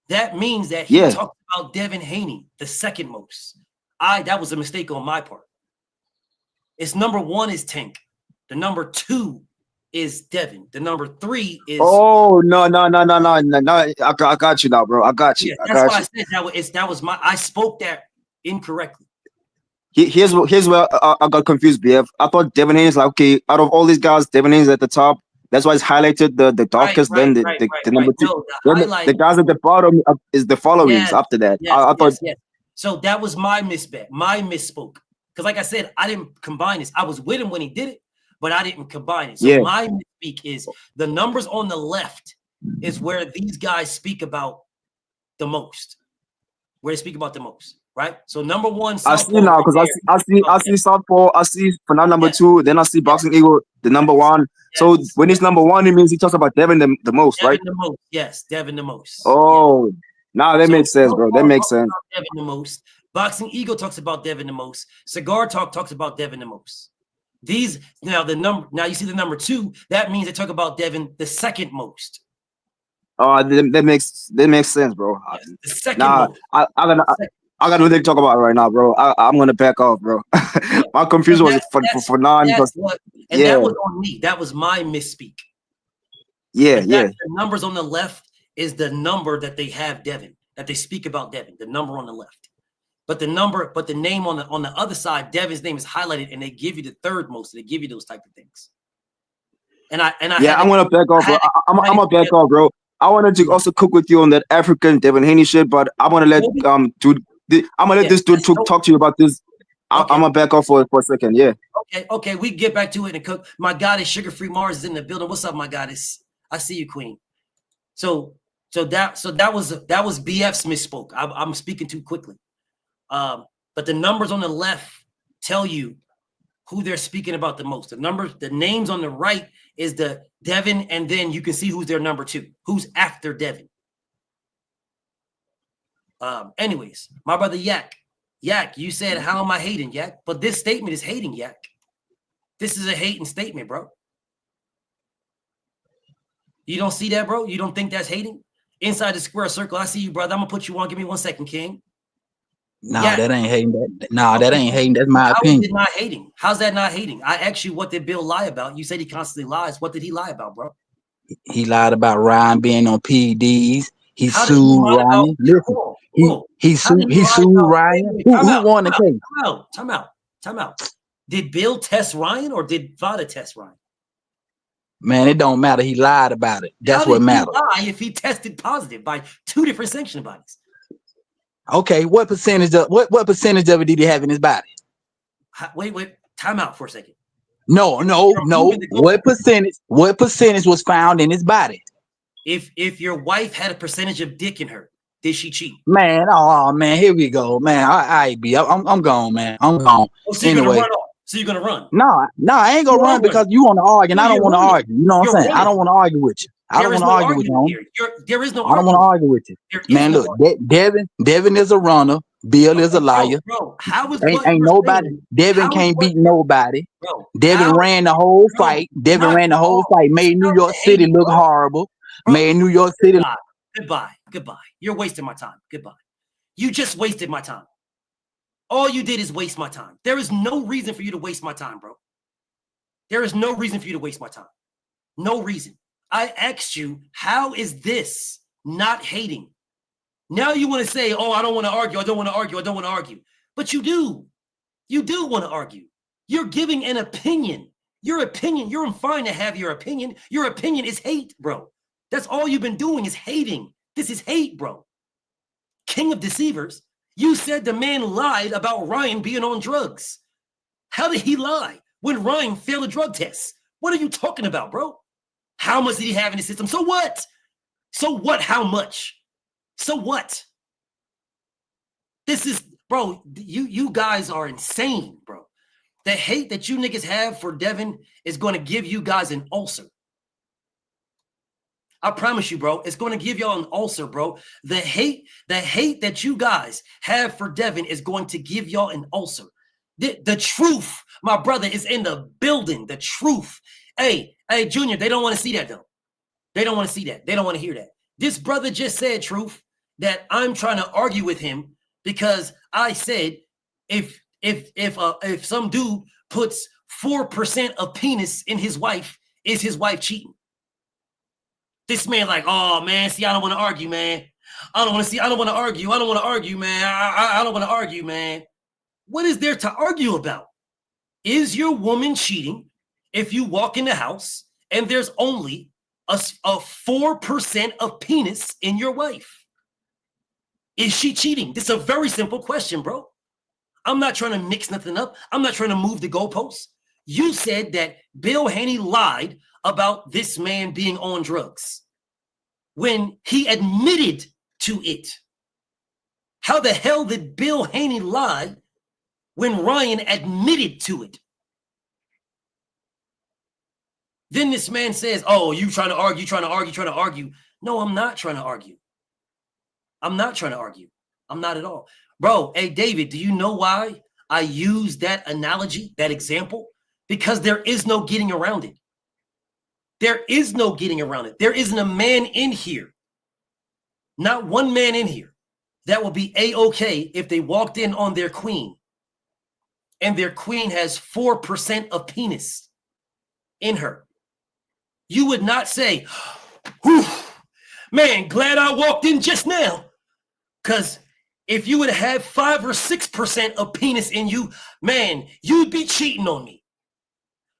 That means that he talked about Devin Haney, the second most. That was a mistake on my part. It's number 1 is Tank. The number 2 is Devin. The number 3 is. Oh no! I got you now, bro. I got you. Yeah, that's why I said that was my. I spoke that incorrectly. Here's where I got confused, BF. I thought Devin Haney is like, okay, out of all these guys, Devin Haney is at the top. That's why it's highlighted the darkest. Then the number 2. No, the guys at the bottom is the followings after that. I thought. Yes. So that was my misspoke. Because like I said, I didn't combine this. I was with him when he did it, but I didn't combine it. So my misspeak is the numbers on the left is where these guys speak about the most. Where they speak about the most. Right, so number 1. I see now because I see Southpaw. I see Fanon number 2. Then I see Boxing Eagle, the number 1. So when it's number 1, it means he talks about Devin the most, Devin right? The most, yes, Devin the most. Oh, now that makes sense, bro. That makes sense. Devin the most. Boxing Eagle talks about Devin the most. Cigar Talk talks about Devin the most. These now you see the number 2. That means they talk about Devin the second most. Oh, that makes sense, bro. Yes, the second most. I got nothing to talk about right now, bro. I'm gonna back off, bro. My confusion was for non. That was on me. That was my misspeak. The numbers on the left is the number that they have Devin, that they speak about Devin. The number on the left, but the name on the other side, Devin's name is highlighted, and they give you the third most. They give you those type of things. I'm gonna back off, bro. I'm gonna back off, bro. I wanted to also cook with you on that African Devin Haney shit, but I'm gonna let dude. I'm gonna let this dude talk to you about this. I'm gonna back off for a second. Yeah. Okay. We get back to it and cook. My goddess, Sugar Free Mars is in the building. What's up, my goddess? I see you, Queen. So that was BF's misspoke. I'm speaking too quickly. But the numbers on the left tell you who they're speaking about the most. The names on the right is the Devin, and then you can see who's their number 2, who's after Devin. Anyways, my brother Yak, you said, how am I hating, Yak? But this statement is hating, Yak. This is a hating statement, bro. You don't see that, bro? You don't think that's hating? Inside the square circle, I see you, brother. I'm gonna put you on. Give me 1 second, King. That ain't hating. That ain't hating. That's my opinion. How is it not hating? How's that not hating? I asked you, what did Bill lie about? You said he constantly lies. What did he lie about, bro? He lied about Ryan being on PEDs. He sued Ryan. Listen, he sued Ryan. Who won the case? Time out. Did Bill test Ryan or did Vada test Ryan? Man, it don't matter. He lied about it. That's what matters. Lie if he tested positive by 2 different sanction bodies? Okay, what percentage of it did he have in his body? Wait. Time out for a second. No. What percentage was found in his body? If your wife had a percentage of dick in her, did she cheat? Man, here we go, man. I'm gone, man. I'm gone. So you're gonna run off. So you're gonna run? No, I ain't gonna run because you want to argue, and I don't want to argue. You know what I'm saying? I don't want to argue with you. I don't want to argue with you. There is no. I don't want to argue with you, man. Look, Devin is a runner. Bill is a liar. Bro, how is ain't nobody? Devin can't beat nobody. Devin ran the whole fight. Devin ran the whole fight. Made New York City look horrible. Made New York City. Goodbye. You're wasting my time. Goodbye. You just wasted my time. All you did is waste my time. There is no reason for you to waste my time, bro. There is no reason for you to waste my time. No reason. I asked you, how is this not hating? Now you want to say, oh, I don't want to argue. I don't want to argue. But you do. You do want to argue. You're giving an opinion. Your opinion, you're fine to have your opinion. Your opinion is hate, bro. That's all you've been doing is hating. This is hate, bro. King of deceivers. You said the man lied about Ryan being on drugs. How did he lie when Ryan failed a drug test? What are you talking about, bro? How much did he have in his system? So what? So what? How much? So what? This is, bro, you guys are insane, bro. The hate that you niggas have for Devin is going to give you guys an ulcer. I promise you, bro. It's going to give y'all an ulcer, bro. The hate that you guys have for Devin is going to give y'all an ulcer. The truth, my brother, is in the building. The truth. Hey, Junior, they don't want to see that, though. They don't want to see that. They don't want to hear that. This brother just said, Truth, that I'm trying to argue with him because I said if some dude puts 4% of penis in his wife, is his wife cheating? This man like, oh, man, see, I don't want to argue, man. I don't want to argue. I don't want to argue, man. I don't want to argue, man. What is there to argue about? Is your woman cheating if you walk in the house and there's only a 4% of penis in your wife? Is she cheating? This is a very simple question, bro. I'm not trying to mix nothing up. I'm not trying to move the goalposts. You said that Bill Haney lied about this man being on drugs when he admitted to it. How the hell did Bill Haney lie when Ryan admitted to it? Then this man says, oh, you trying to argue. No, I'm not trying to argue. I'm not trying to argue. I'm not at all. Bro, hey, David, do you know why I use that analogy, that example? Because there is no getting around it. There is no getting around it. There isn't a man in here, not one man in here, that will be A-okay if they walked in on their queen and their queen has 4% of penis in her. You would not say, whew, man, glad I walked in just now. Because if you would have 5 or 6% of penis in you, man, you'd be cheating on me.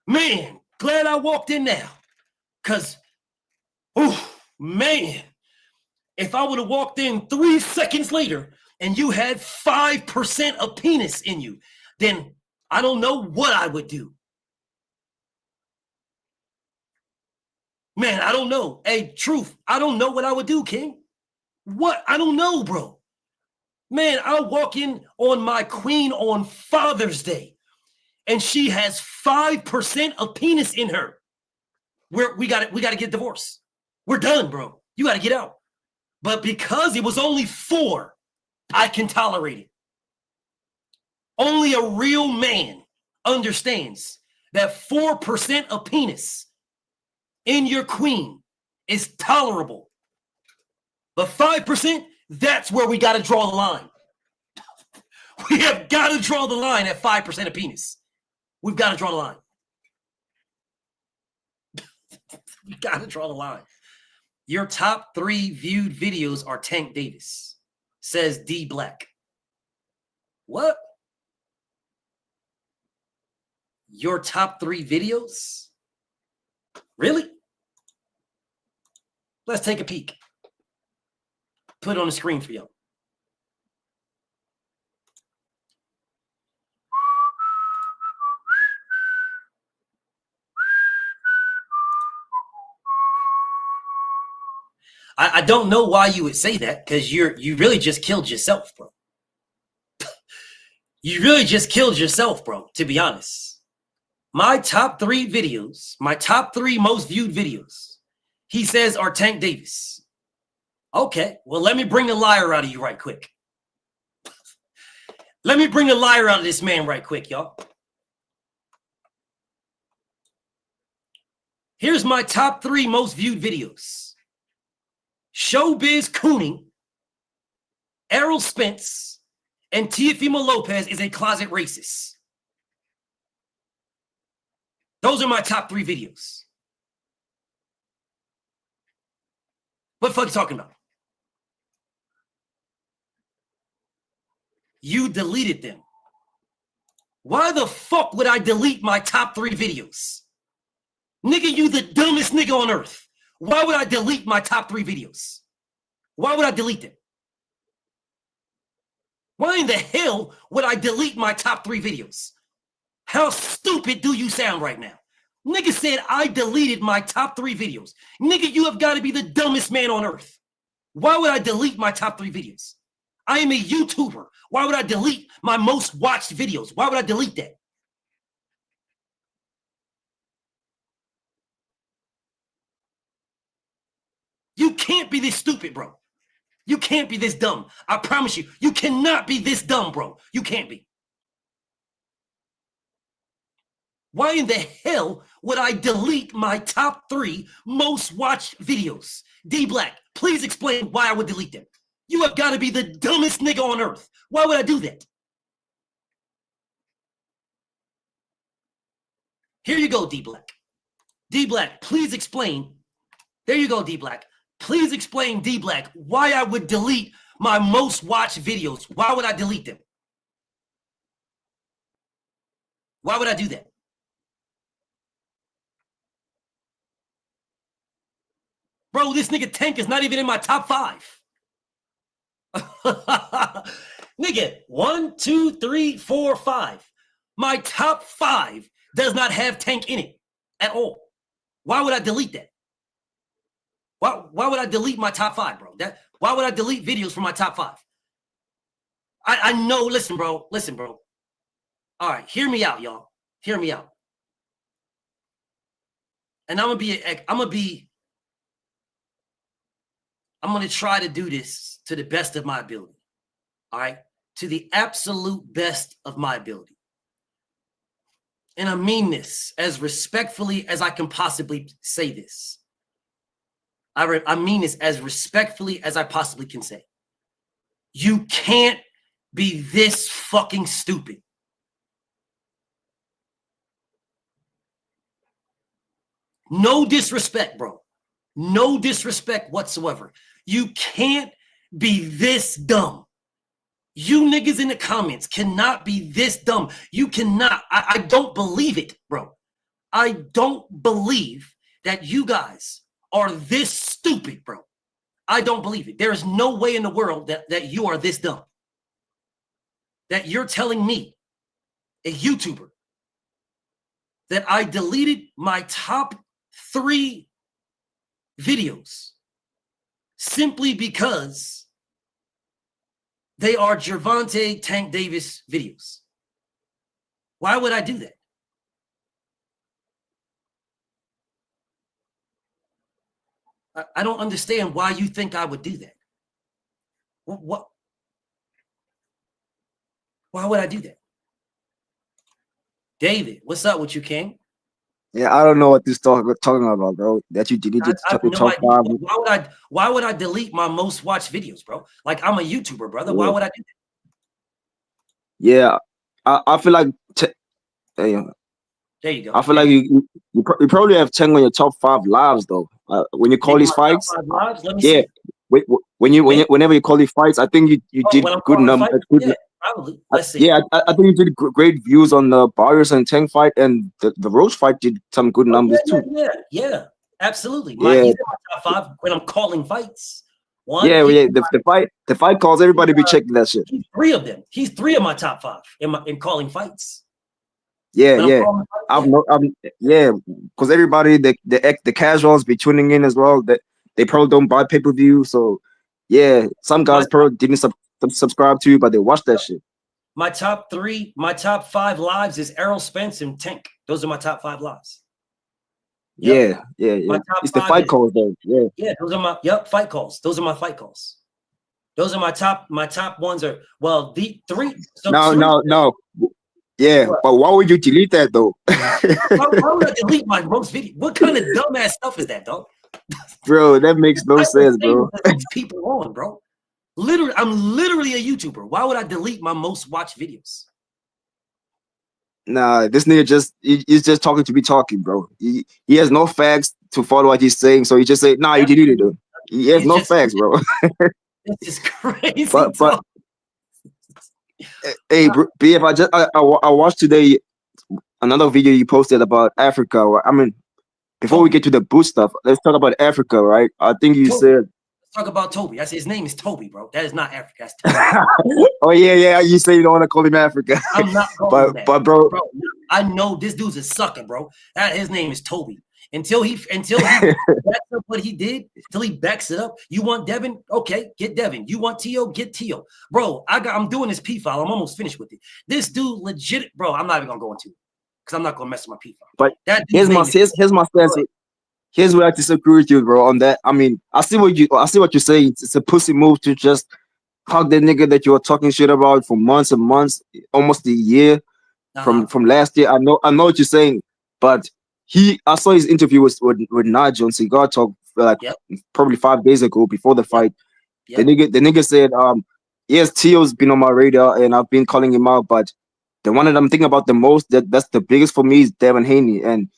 Man, glad I walked in now. Because, oh, man, if I would have walked in 3 seconds later and you had 5% of penis in you, then I don't know what I would do. Man, I don't know. Hey, Truth, I don't know what I would do, King. What? I don't know, bro. Man, I'll walk in on my queen on Father's Day and she has 5% of penis in her. We got to get divorced. We're done, bro. You got to get out. But because it was only 4, I can tolerate it. Only a real man understands that 4% of penis in your queen is tolerable. But 5%, that's where we got to draw the line. We have got to draw the line at 5% of penis. We've got to draw the line. We got to draw the line. Your top 3 viewed videos are Tank Davis, says D Black. What? Your top 3 videos? Really? Let's take a peek. Put it on the screen for y'all. I don't know why you would say that, because you really just killed yourself, bro. You really just killed yourself, bro, to be honest. My top 3 videos, my top 3 most viewed videos, he says are Tank Davis. Okay, well, let me bring the liar out of you right quick. Let me bring the liar out of this man right quick, y'all. Here's my top 3 most viewed videos. Showbiz Cooning, Errol Spence, and Teofimo Lopez is a closet racist. Those are my top 3 videos. What the fuck are you talking about? You deleted them. Why the fuck would I delete my top 3 videos? Nigga, you the dumbest nigga on earth. Why would I delete my top 3 videos? Why would I delete them? Why in the hell would I delete my top 3 videos? How stupid do you sound right now? Nigga said I deleted my top 3 videos. Nigga, you have got to be the dumbest man on earth. Why would I delete my top 3 videos? I am a YouTuber. Why would I delete my most watched videos? Why would I delete that? can't be this stupid, bro. You can't be this dumb. I promise you. You cannot be this dumb, bro. You can't be. Why in the hell would I delete my top 3 most watched videos? D Black, please explain why I would delete them. You have got to be the dumbest nigga on earth. Why would I do that? Here you go, D Black. D Black, please explain. There you go, D Black. Please explain, D Black, why I would delete my most watched videos. Why would I delete them? Why would I do that? Bro, this nigga Tank is not even in my top 5. Nigga, 1, 2, 3, 4, 5. My top 5 does not have Tank in it at all. Why would I delete that? Why would I delete my top 5, bro? Why would I delete videos from my top 5? I know, listen, bro. All right, hear me out, y'all. Hear me out. And I'm going to try to do this to the best of my ability. All right? To the absolute best of my ability. And I mean this as respectfully as I can possibly say this. I mean this as respectfully as I possibly can say. You can't be this fucking stupid. No disrespect, bro. No disrespect whatsoever. You can't be this dumb. You niggas in the comments cannot be this dumb. You cannot. I don't believe it, bro. I don't believe that you guys are this stupid, bro. I don't believe it. There is no way in the world that you are this dumb. That you're telling me, a YouTuber, that I deleted my top 3 videos simply because they are Gervonta Tank Davis videos. Why would I do that? I don't understand why you think I would do that. What? Why would I do that? David, what's up with you, King? Yeah, I don't know what this talking about, bro. That you deleted top 5. Why would I delete my most watched videos, bro? Like, I'm a YouTuber, brother. Why would I do that? Yeah, I feel like there you go. I feel like you probably have 10 on your top 5 lives though. When you call these fights, yeah. Whenever you call these fights, I think you did good numbers. Yeah, probably. Let's see. Yeah, I think you did great views on the Barrios and Tank fight, and the Roach fight did some good numbers too. Yeah, absolutely. He's in my top 5 when I'm calling fights. The fight calls, everybody be checking that shit. He's 3 of them. He's 3 of my top 5 in calling fights. Yeah. Because everybody, the casuals be tuning in as well. That they probably don't buy pay-per-view, so yeah, some guys probably didn't subscribe to you, but they watch that shit. My top 5 lives is Errol Spence and Tank. Those are my top 5 lives. Yep. Yeah. It's the fight calls though. Yeah, those are my fight calls. Those are my fight calls. Those are my top ones are the 3. So no. Yeah, but why would you delete that though? why would I delete my most video? What kind of dumbass stuff is that, dog? Bro, that makes no sense, bro. These people on, bro. Literally, I'm literally a YouTuber. Why would I delete my most watched videos? Nah, this nigga he's just talking to be talking, bro. He has no facts to follow what he's saying, so he just say, nah, you deleted it. He has no facts, bro. It's just crazy. But hey, BF, I watched today another video you posted about Africa. I mean, before we get to the boot stuff, let's talk about Africa, right? I think you said. Let's talk about Toby. I said his name is Toby, bro. That is not Africa. That's Oh yeah. You say you don't want to call him Africa. I'm not calling him that. But bro, I know this dude's a sucker, bro. His name is Toby. Until he backs up what he did, until he backs it up. You want Devin? Okay, get Devin. You want T.O.? Get T.O. Bro, I'm doing this P file. I'm almost finished with it. This dude legit, bro. I'm not even gonna go into it because I'm not gonna mess with my P file. But here's my stance. Here's where I disagree with you, bro. On that, I mean, I see what you're saying. It's a pussy move to just hug the nigga that you were talking shit about for months and months, almost a year from last year. I know what you're saying, but I saw his interview with Nigel on Cigar Talk like probably 5 days ago before the fight. The nigga said, yes, Tio's been on my radar and I've been calling him out, but the one that I'm thinking about the most, that's the biggest for me, is Devin Haney. And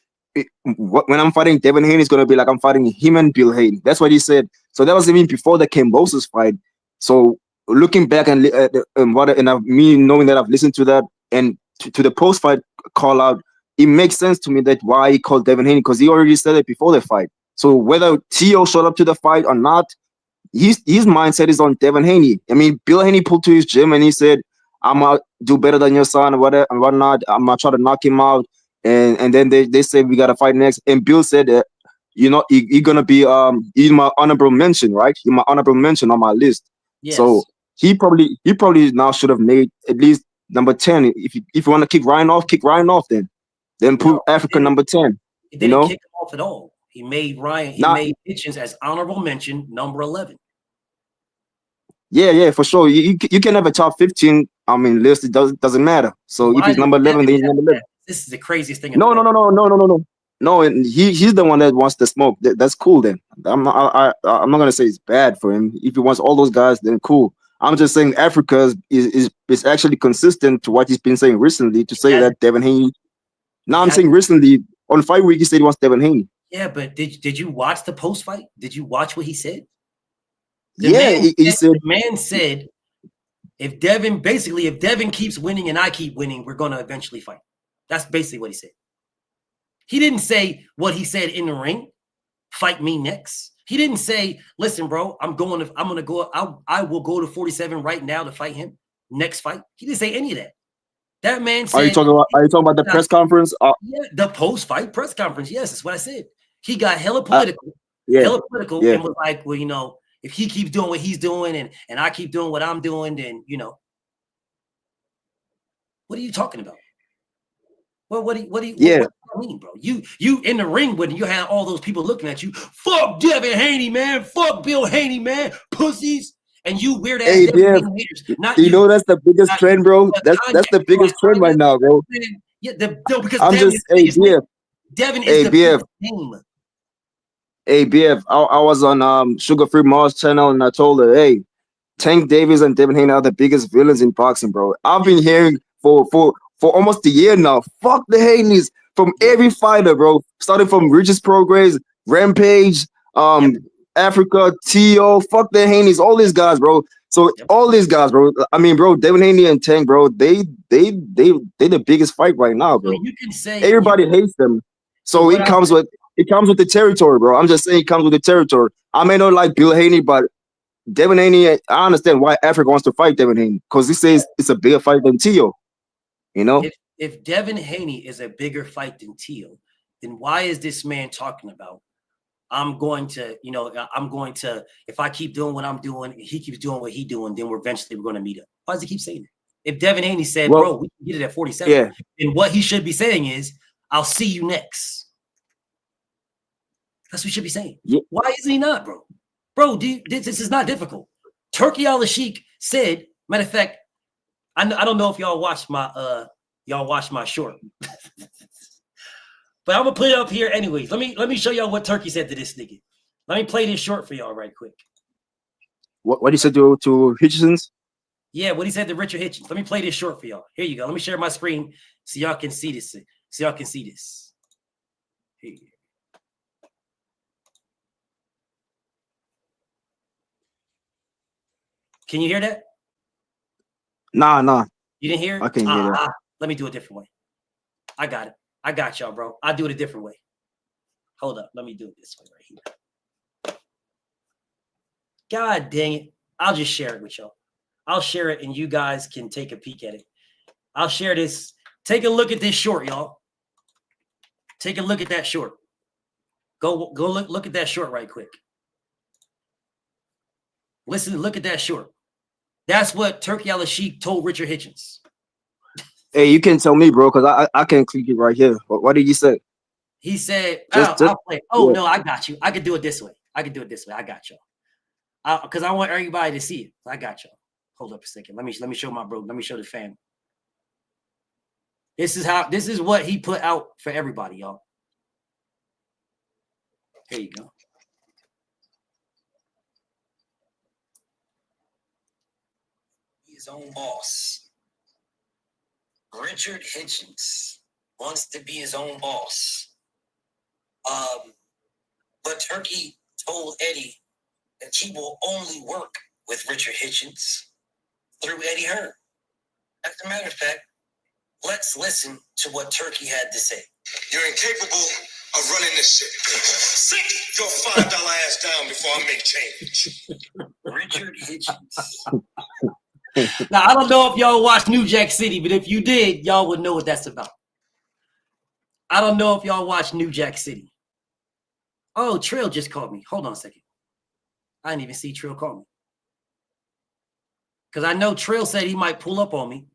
when I'm fighting Devin Haney, it's gonna be like I'm fighting him and Bill Haney. That's what he said. So that was even before the Kambosos fight. So looking back and me knowing that I've listened to that and to the post fight call out, it makes sense to me that why he called Devin Haney, because he already said it before the fight. So whether Tio showed up to the fight or not, his mindset is on Devin Haney. I mean, Bill Haney pulled to his gym and he said, I'm gonna do better than your son or whatever and whatnot. I'm gonna try to knock him out. And then they say we gotta fight next. And Bill said that, you're gonna be you're my honorable mention, right? You're my honorable mention on my list. Yes. So he probably now should have made at least number 10. If you want to kick Ryan off then put Africa number 10. He didn't kick him off at all. He made made Hitchens as honorable mention number 11. Yeah, for sure. You can have a top 15. I mean, list. It doesn't matter. So if he's number 11, then he's number 11. This is the craziest thing. No. No, and he's the one that wants the smoke. That's cool. Then I'm not gonna say it's bad for him. If he wants all those guys, then cool. I'm just saying Africa is actually consistent to what he's been saying recently. To say that Devin Haney. Now I'm saying recently on Fight Week he said he wants Devin Haney. Yeah, but did you watch the post fight? Did you watch what he said? He said, the man said, if Devin keeps winning and I keep winning, we're gonna eventually fight. That's basically what he said. He didn't say what he said in the ring, fight me next. He didn't say, listen, bro, I will go to 47 right now to fight him. Next fight. He didn't say any of that. That man said, Are you talking about the press conference? Yeah, the post-fight press conference. Yes, that's what I said. He got hella political. And was like, well, if he keeps doing what he's doing and I keep doing what I'm doing, then, what are you talking about? Well, what do you mean, bro? You in the ring when you had all those people looking at you. Fuck Devin Haney, man. Fuck Bill Haney, man. Pussies. And you weird ass haters. Not you know that's the biggest trend, bro. That's the biggest trend right now, bro. Yeah, because Devin is the biggest name. Hey, BF, I was on Sugar Free Mars channel and I told her, hey, Tank Davis and Devin Haney are the biggest villains in boxing, bro. I've been hearing for almost a year now. Fuck the Haneys from every fighter, bro. Starting from Regis Progress, Rampage, Africa, Tio, fuck the Haneys, all these guys, bro. So all these guys, bro. I mean, bro, Devin Haney and Tank, bro, they the biggest fight right now, bro. So you can say everybody hates them. So it comes with the territory, bro. I'm just saying it comes with the territory. I may not like Bill Haney, but Devin Haney, I understand why Africa wants to fight Devin Haney, because he says it's a bigger fight than Tio. If Devin Haney is a bigger fight than Tio, then why is this man talking about I'm going to, if I keep doing what I'm doing, he keeps doing what he's doing, then we're going to meet up. Why does he keep saying that? If Devin Haney said, bro, we can get it at 47, then what he should be saying is, I'll see you next. That's what he should be saying. Yeah. Why isn't he not, bro? Bro, this is not difficult. Turkey Al-Sheikh said, matter of fact, I don't know if y'all watched my short. But I'm gonna put it up here anyways. Let me show y'all what Turkey said to this nigga. Let me play this short for y'all right quick. What he said to Hitchens? Yeah, what he said to Richard Hitchens. Let me play this short for y'all. Here you go. Let me share my screen so y'all can see this. Here. Can you hear that? Nah. You didn't hear it? I can't hear that. Let me do it a different way. I got it. I got y'all, bro. I'll do it a different way. Hold up. Let me do it this way right here. God dang it. I'll just share it with y'all. I'll share it and you guys can take a peek at it. I'll share this. Take a look at this short, y'all. Take a look at that short. Go look at that short right quick. Listen, look at that short. That's what Turkey Al-Sheikh told Richard Hitchens. Hey, you can tell me, bro, because I can click it right here. What did you say? He said, Just I'll play. Oh, yeah. no, I got you. I could do it this way. I got y'all. Because I want everybody to see it. I got y'all. Hold up a second. Let me show my bro. Let me show the fam. This is what he put out for everybody, y'all. Here you go. His own boss. Richard Hitchens wants to be his own boss. But Turkey told Eddie that he will only work with Richard Hitchens through Eddie Hearn. As a matter of fact, let's listen to what Turkey had to say. You're incapable of running this shit. Sit your $5 ass down before I make change. Richard Hitchens. Now, I don't know if y'all watched New Jack City, but if you did, y'all would know what that's about. I don't know if y'all watched New Jack City. Oh, Trill just called me. Hold on a second. I didn't even see Trill call me. Because I know Trill said he might pull up on me.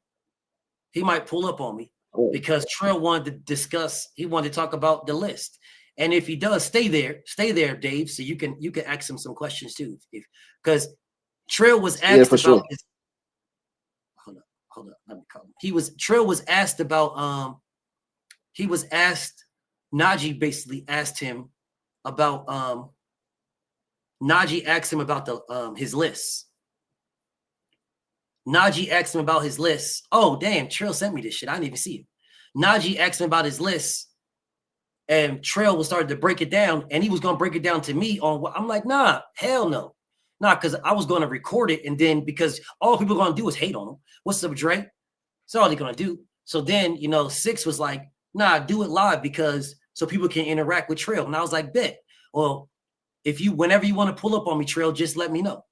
He might pull up on me because Trill wanted to discuss, he wanted to talk about the list. And if he does, stay there, Dave, so you can ask him some questions too. Because Trill was asked about sure. his, hold up, let me call him. Trill was asked about Najee basically asked him about Najee asked him about the his list. Najee asked him about his list. Oh, damn, Trill sent me this shit. I didn't even see it. Najee asked him about his list, and Trill was starting to break it down, and he was going to break it down to me on what I'm like, nah, hell no. Nah, because I was going to record it, and then because all people are going to do is hate on him. What's up, Dre? That's all they're going to do. So then, Six was like, nah, do it live because so people can interact with Trill. And I was like, bet. Well, whenever you want to pull up on me, Trill, just let me know.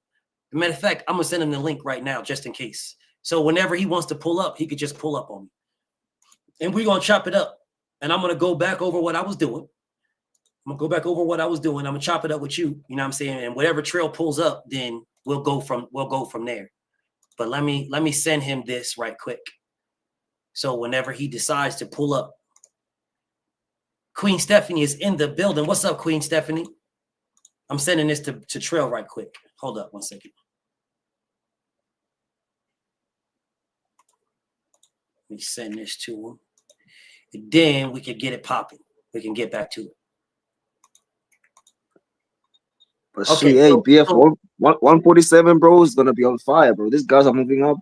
As a matter of fact, I'm going to send him the link right now just in case. So whenever he wants to pull up, he could just pull up on me. And we're going to chop it up. And I'm going to go back over what I was doing. I'm going to chop it up with you. You know what I'm saying? And whatever Trill pulls up, then we'll go from there. But let me send him this right quick. So whenever he decides to pull up, Queen Stephanie is in the building. What's up, Queen Stephanie? I'm sending this to Trill right quick. Hold up one second. Let me send this to him. And then we can get it popping. We can get back to it. But okay, hey, BF 147, bro, is gonna be on fire, bro. These guys are moving up.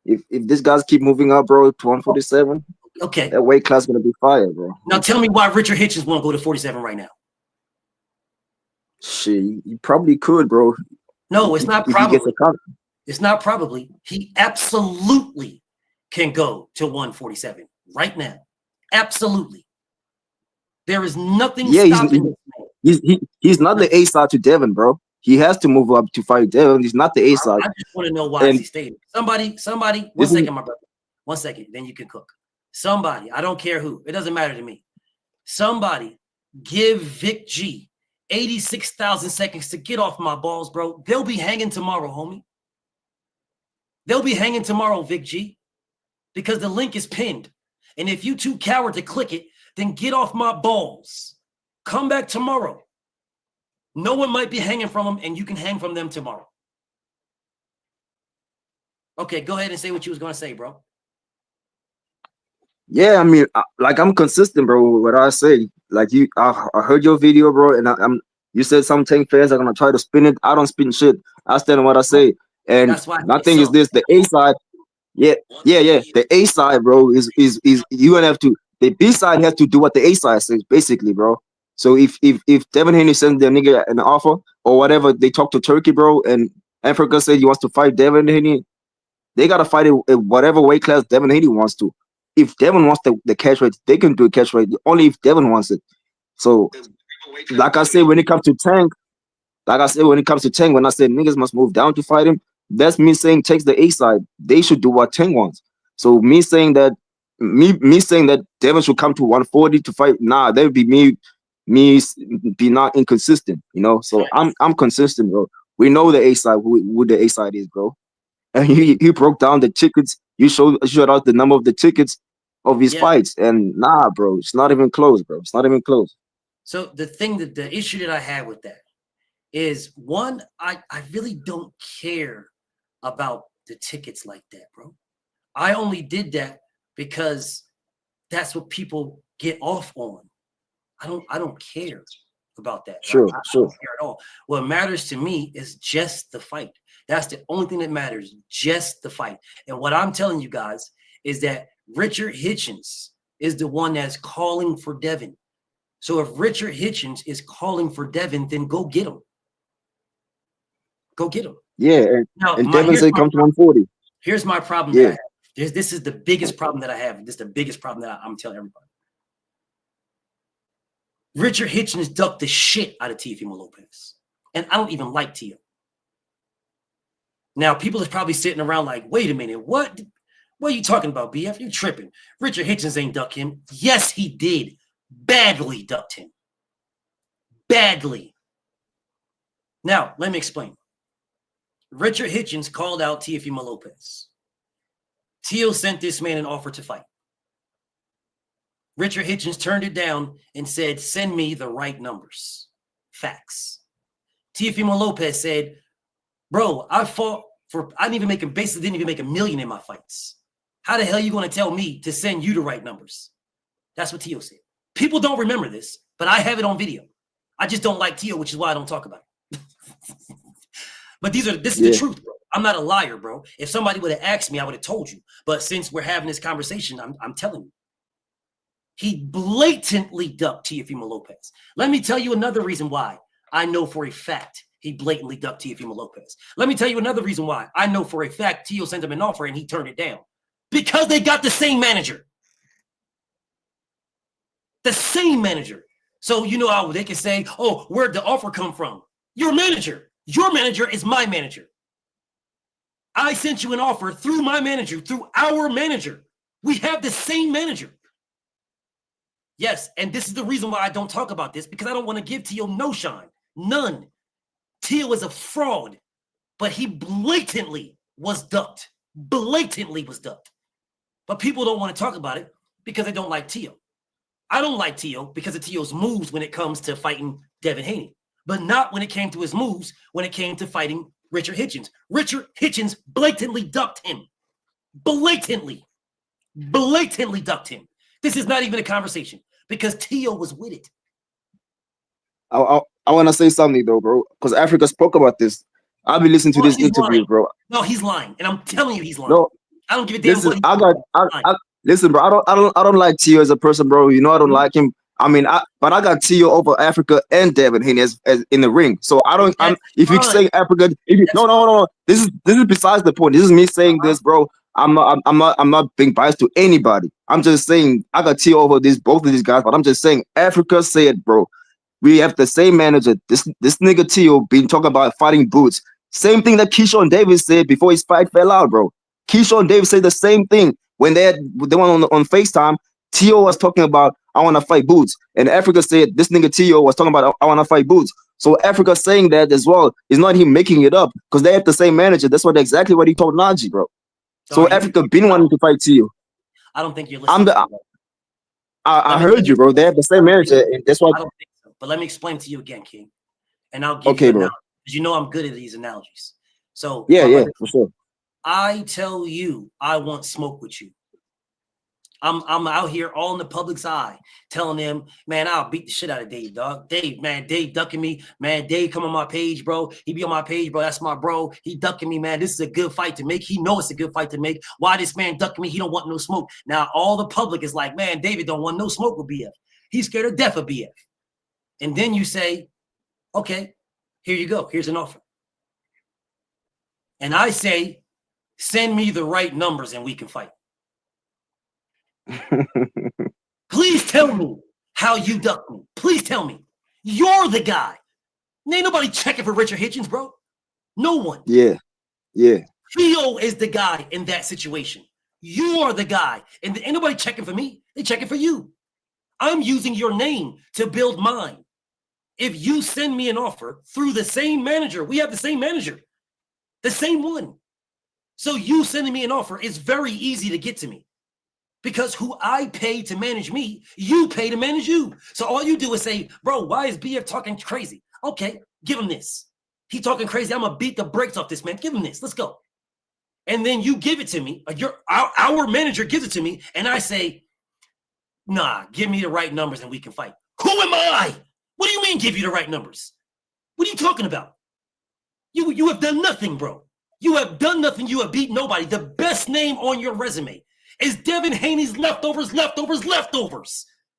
If these guys keep moving up, bro, to 147, okay, that weight class is gonna be fire, bro. Now tell me why Richard Hitchens won't go to 47 right now. Shit, you probably could, bro. No, it's not probably. It's not probably. He absolutely can go to 147 right now. Absolutely. There is nothing stopping this man. He's not the A side to Devin, bro. He has to move up to fight Devin. He's not the A side. I just want to know why he stayed. Somebody, one second, my brother. 1 second, then you can cook. Somebody, I don't care who. It doesn't matter to me. Somebody give Vic G 86,000 seconds to get off my balls, bro. They'll be hanging tomorrow, homie. They'll be hanging tomorrow, Vic G, because the link is pinned. And if you too coward to click it, then get off my balls. Come back tomorrow. No one might be hanging from them, and you can hang from them tomorrow. Okay, go ahead and say what you was going to say, bro. Yeah, I mean, I'm consistent, bro, with what I say. Like I heard your video, bro, and you said some tank fans are gonna try to spin it. I don't spin shit. I stand on what I say. And my thing is this: the A side, yeah. The A side, bro, is you gonna have to. The B side has to do what the A side says, basically, bro. So if Devin Haney sends their nigga an offer or whatever, they talk to Turkey, bro, and Africa said he wants to fight Devin Haney, they gotta fight it at whatever weight class Devin Haney wants to. If Devin wants the catch weight, they can do a catch weight. Only if Devin wants it. So, like I said, when it comes to Tank, when I said niggas must move down to fight him, that's me saying takes the A side. They should do what Tank wants. So me saying that Devin should come to 140 to fight, nah, that would be me be not inconsistent, you know. So I'm consistent, bro. We know the A side, who the A side is, bro. And he broke down the tickets. You showed us the number of the tickets of his fights. And nah, bro, it's not even close, bro. It's not even close. So the issue that I have with that is, one, I really don't care about the tickets like that, bro. I only did that because that's what people get off on. I don't care about that. Sure, I sure. don't care at all. What matters to me is just the fight. That's the only thing that matters, just the fight. And what I'm telling you guys is that Richard Hitchens is the one that's calling for Devin. So if Richard Hitchens is calling for Devin, then go get him. Go get him. Yeah, and Devin said come to 140. Here's my problem that I have. This is the biggest problem that I have. This is the biggest problem that I'm telling everybody. Richard Hitchens ducked the shit out of Teofimo Lopez. And I don't even like Tio. Now, people are probably sitting around like, wait a minute, what are you talking about, BF? You tripping. Richard Hitchens ain't duck him. Yes, he did. Badly ducked him. Badly. Now, let me explain. Richard Hitchens called out Teofimo Lopez. Tio sent this man an offer to fight. Richard Hitchens turned it down and said, send me the right numbers. Facts. Teofimo Lopez said, bro, I didn't even make $1 million in my fights. How the hell are you going to tell me to send you the right numbers? That's what Tio said. People don't remember this, but I have it on video. I just don't like Tio, which is why I don't talk about it. But this is the truth, bro. I'm not a liar, bro. If somebody would have asked me, I would have told you. But since we're having this conversation, I'm telling you. He blatantly ducked Teofimo Lopez. Let me tell you another reason why I know for a fact he blatantly ducked Teofimo Lopez. Let me tell you another reason why I know for a fact Tio sent him an offer and he turned it down. Because they got the same manager. The same manager. So you know how they can say, oh, where'd the offer come from? Your manager. Your manager is my manager. I sent you an offer through my manager, through our manager. We have the same manager. Yes, and this is the reason why I don't talk about this, because I don't want to give Tio no shine. None. Tio is a fraud, but he blatantly was ducked. Blatantly was ducked. But people don't want to talk about it because they don't like Tio. I don't like Tio because of Tio's moves when it comes to fighting Devin Haney, but not when it came to his moves when it came to fighting Richard Hitchens. Richard Hitchens blatantly ducked him. Blatantly ducked him. This is not even a conversation because Tio was with it. I want to say something though, bro, because Africa spoke about this. I'll be listening to this interview, bro. No, he's lying, and I'm telling you, he's lying. No, I don't give a damn. Listen, listen, bro. I don't like Tio as a person, bro. You know I don't like him. I mean, but I got Tio over Africa and Devin Haney as in the ring. So I don't. If you say Africa, no. This is besides the point. This is me saying this, bro. I'm not being biased to anybody. I'm just saying I got Tio over both of these guys, but I'm just saying Africa said, bro, we have the same manager. This nigga Tio been talking about fighting boots. Same thing that Keyshawn Davis said before his fight fell out, bro. Keyshawn Davis said the same thing when they went on FaceTime. Tio was talking about I want to fight boots, and Africa said this nigga Tio was talking about I want to fight boots. So Africa saying that as well is not him making it up because they have the same manager. That's exactly what he told Najee, bro. So Africa been wanting to fight Tio. I don't think you're listening. I heard you, bro. They have the same manager, and that's why. I don't think so. But let me explain to you again, King, and I'll give you an analogy, because you know I'm good at these analogies. So yeah, for sure. I tell you, I want smoke with you. I'm out here all in the public's eye telling them, man, I'll beat the shit out of Dave, dog. Dave ducking me. Man, Dave come on my page, bro. He be on my page, bro. That's my bro. He ducking me, man. This is a good fight to make. He knows it's a good fight to make. Why this man ducking me? He don't want no smoke. Now, all the public is like, man, David don't want no smoke with BF. He's scared of death of BF. And then you say, okay, here you go. Here's an offer. And I say, send me the right numbers and we can fight. Please tell me how you ducked me. Please tell me. You're the guy. Ain't nobody checking for Richard Hitchens, bro. No one. Yeah. Theo is the guy in that situation. You are the guy. And ain't nobody checking for me. They checking for you. I'm using your name to build mine. If you send me an offer through the same manager, we have the same manager. The same one. So you sending me an offer is very easy to get to me. Because who I pay to manage me, you pay to manage you. So all you do is say, bro, why is BF talking crazy? Okay, give him this. He talking crazy. I'm going to beat the brakes off this man. Give him this. Let's go. And then you give it to me. Our manager gives it to me. And I say, nah, give me the right numbers and we can fight. Who am I? What do you mean give you the right numbers? What are you talking about? You have done nothing, bro. You have done nothing. You have beat nobody. The best name on your resume is Devin Haney's leftovers. That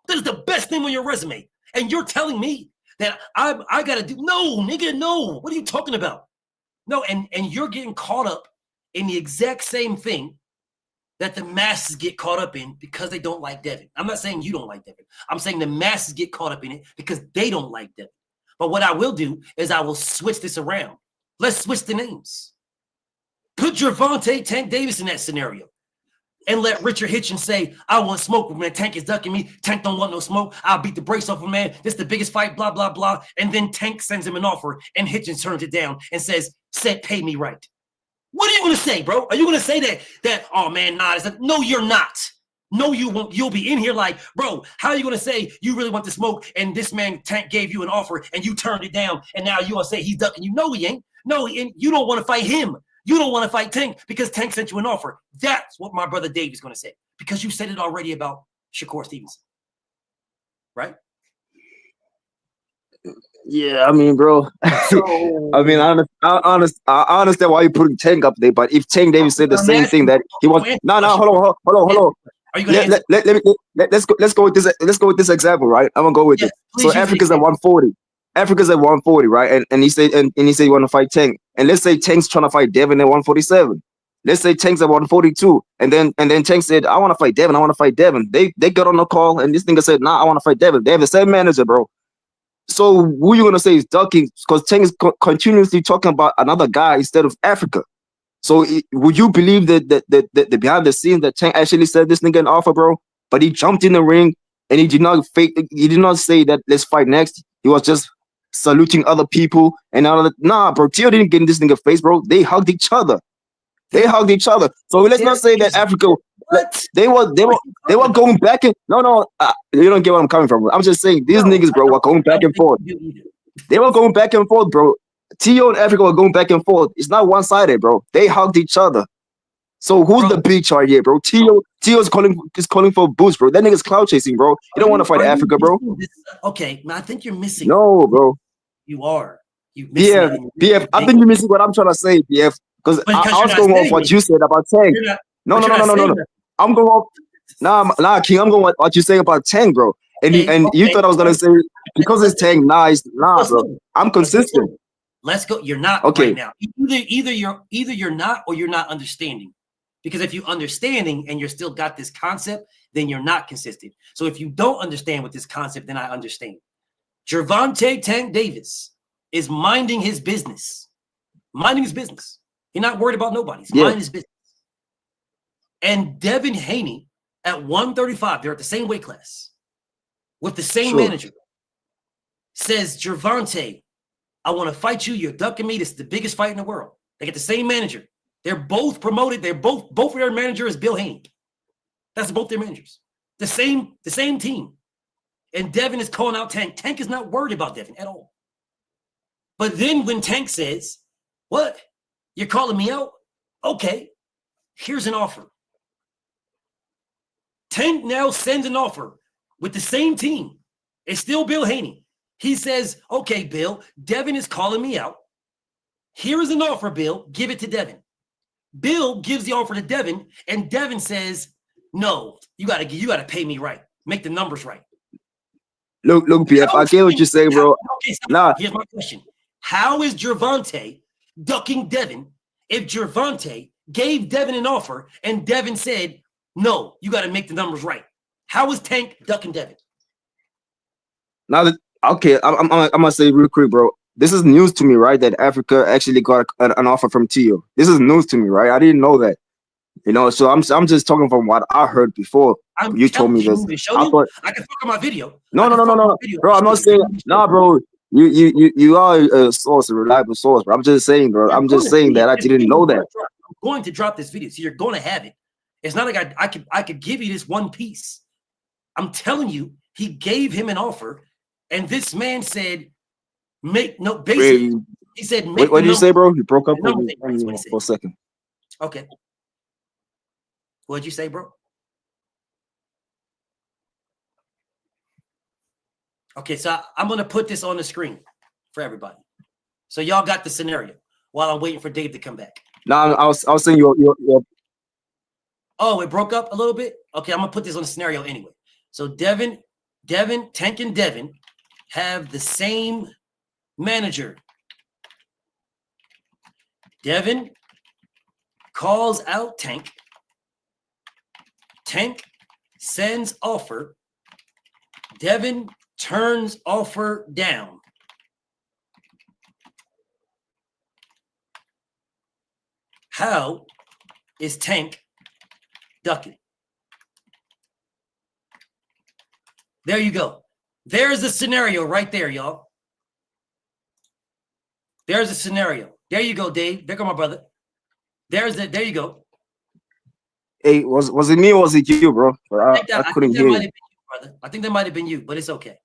is the best name on your resume. And you're telling me that I got to do, no, nigga, no. What are you talking about? No, and you're getting caught up in the exact same thing that the masses get caught up in because they don't like Devin. I'm not saying you don't like Devin. I'm saying the masses get caught up in it because they don't like Devin. But what I will do is I will switch this around. Let's switch the names. Put Gervonta Tank Davis in that scenario. And let Richard Hitchens say, I want smoke, man. Tank is ducking me. Tank don't want no smoke. I'll beat the brakes off him, man. This is the biggest fight, blah, blah, blah. And then Tank sends him an offer, and Hitchens turns it down and says, pay me right. What are you going to say, bro? Are you going to say that, oh, man, nah. It's like, no, you're not. No, you won't. You'll be in here like, bro, how are you going to say you really want the smoke, and this man Tank gave you an offer, and you turned it down, and now you're going to say he's ducking you? No, he ain't. No, he ain't. You don't want to fight him. You don't want to fight Tank because Tank sent you an offer. That's what my brother Dave is going to say because you said it already about Shakur Stevenson, right? Yeah, I mean, bro. I mean, I understand why you putting Tank up there, but if Tank Davis said the same thing that he was, hold on. Are you gonna let's go with this. Let's go with this example, right? I'm gonna go with it. So Africa's at 140. Africa's at 140, right? And he said you want to fight Tank. And let's say Tank's trying to fight Devin at 147. Let's say Tank's at 142. And then Tank said, I want to fight Devin. They got on the call and this nigga said, nah, I want to fight Devin. They have the same manager, bro. So who you gonna say is ducking? Because Tank is continuously talking about another guy instead of Africa. So would you believe that the behind the scenes that Tank actually said this nigga an offer, bro? But he jumped in the ring and he did not say that let's fight next. He was just saluting other people and all that. Nah, bro, Tio didn't get in this nigga face, bro. They hugged each other. So let's not say that Africa. They were going back and you don't get where I'm coming from. I'm just saying these niggas, bro, were going back and forth. They were going back and forth, bro. Tio and Africa were going back and forth. It's not one-sided, bro. They hugged each other. So who's the big chart here, bro? Tio's calling for boost, bro. That nigga's cloud chasing, bro. You don't want to fight Africa, bro. Okay, man, I think you're missing. No, bro. You are. BF. I think you're missing what I'm trying to say, BF. Because I was going off what you said about Tank. No. I'm going off. Nah, King. I'm going off what you saying about Tank, bro. And you thought I was gonna say because it's Tank. Nah, bro. I'm consistent. Let's go. You're not right now. Either you're not or you're not understanding. Because if you're understanding and you're still got this concept, then you're not consistent. So if you don't understand with this concept, then I understand. Gervonta Tank Davis is minding his business. He's not worried about nobody. He's minding his business. And Devin Haney at 135, they're at the same weight class with the same manager, says, Gervonta, I want to fight you. You're ducking me. This is the biggest fight in the world. They get the same manager. They're both promoted. They're both of their manager is Bill Haney. That's both their managers. The same team. And Devin is calling out Tank. Tank is not worried about Devin at all. But then when Tank says, what? You're calling me out? Okay. Here's an offer. Tank now sends an offer with the same team. It's still Bill Haney. He says, okay, Bill, Devin is calling me out. Here is an offer, Bill. Give it to Devin. Bill gives the offer to Devin, and Devin says, no, you gotta pay me right. Make the numbers right. Look, BF, I get what you're saying, bro. Here's my question. How is Gervonta ducking Devin if Gervonta gave Devin an offer and Devin said, no, you got to make the numbers right? How is Tank ducking Devin? I'm gonna say real quick, bro. This is news to me, right? That Africa actually got an offer from Tio. This is news to me, right? I didn't know that. So I'm just talking from what I heard before. You told me this. I can fuck on my video. No, bro. I'm not saying, bro. You are a source, a reliable source, bro. I'm just saying, bro. I'm just saying that I didn't know that. I'm going to drop this video, so you're going to have it. It's not like I could give you this one piece. I'm telling you, he gave him an offer, and this man said, basically, he said, what did you say, bro? You broke up for a second. Okay. What'd you say, bro? Okay, so I'm going to put this on the screen for everybody. So y'all got the scenario while I'm waiting for Dave to come back. No, I was saying your. Oh, it broke up a little bit? Okay, I'm going to put this on the scenario anyway. So Devin, Tank and Devin have the same manager. Devin calls out Tank. Tank sends offer. Devin turns offer down. How is Tank ducking? There you go. There's a scenario right there, y'all. There's a scenario. There you go, Dave. There go my brother. There you go. Hey, was it me or was it you, bro? I couldn't hear you. Brother. I think that might have been you, but it's okay.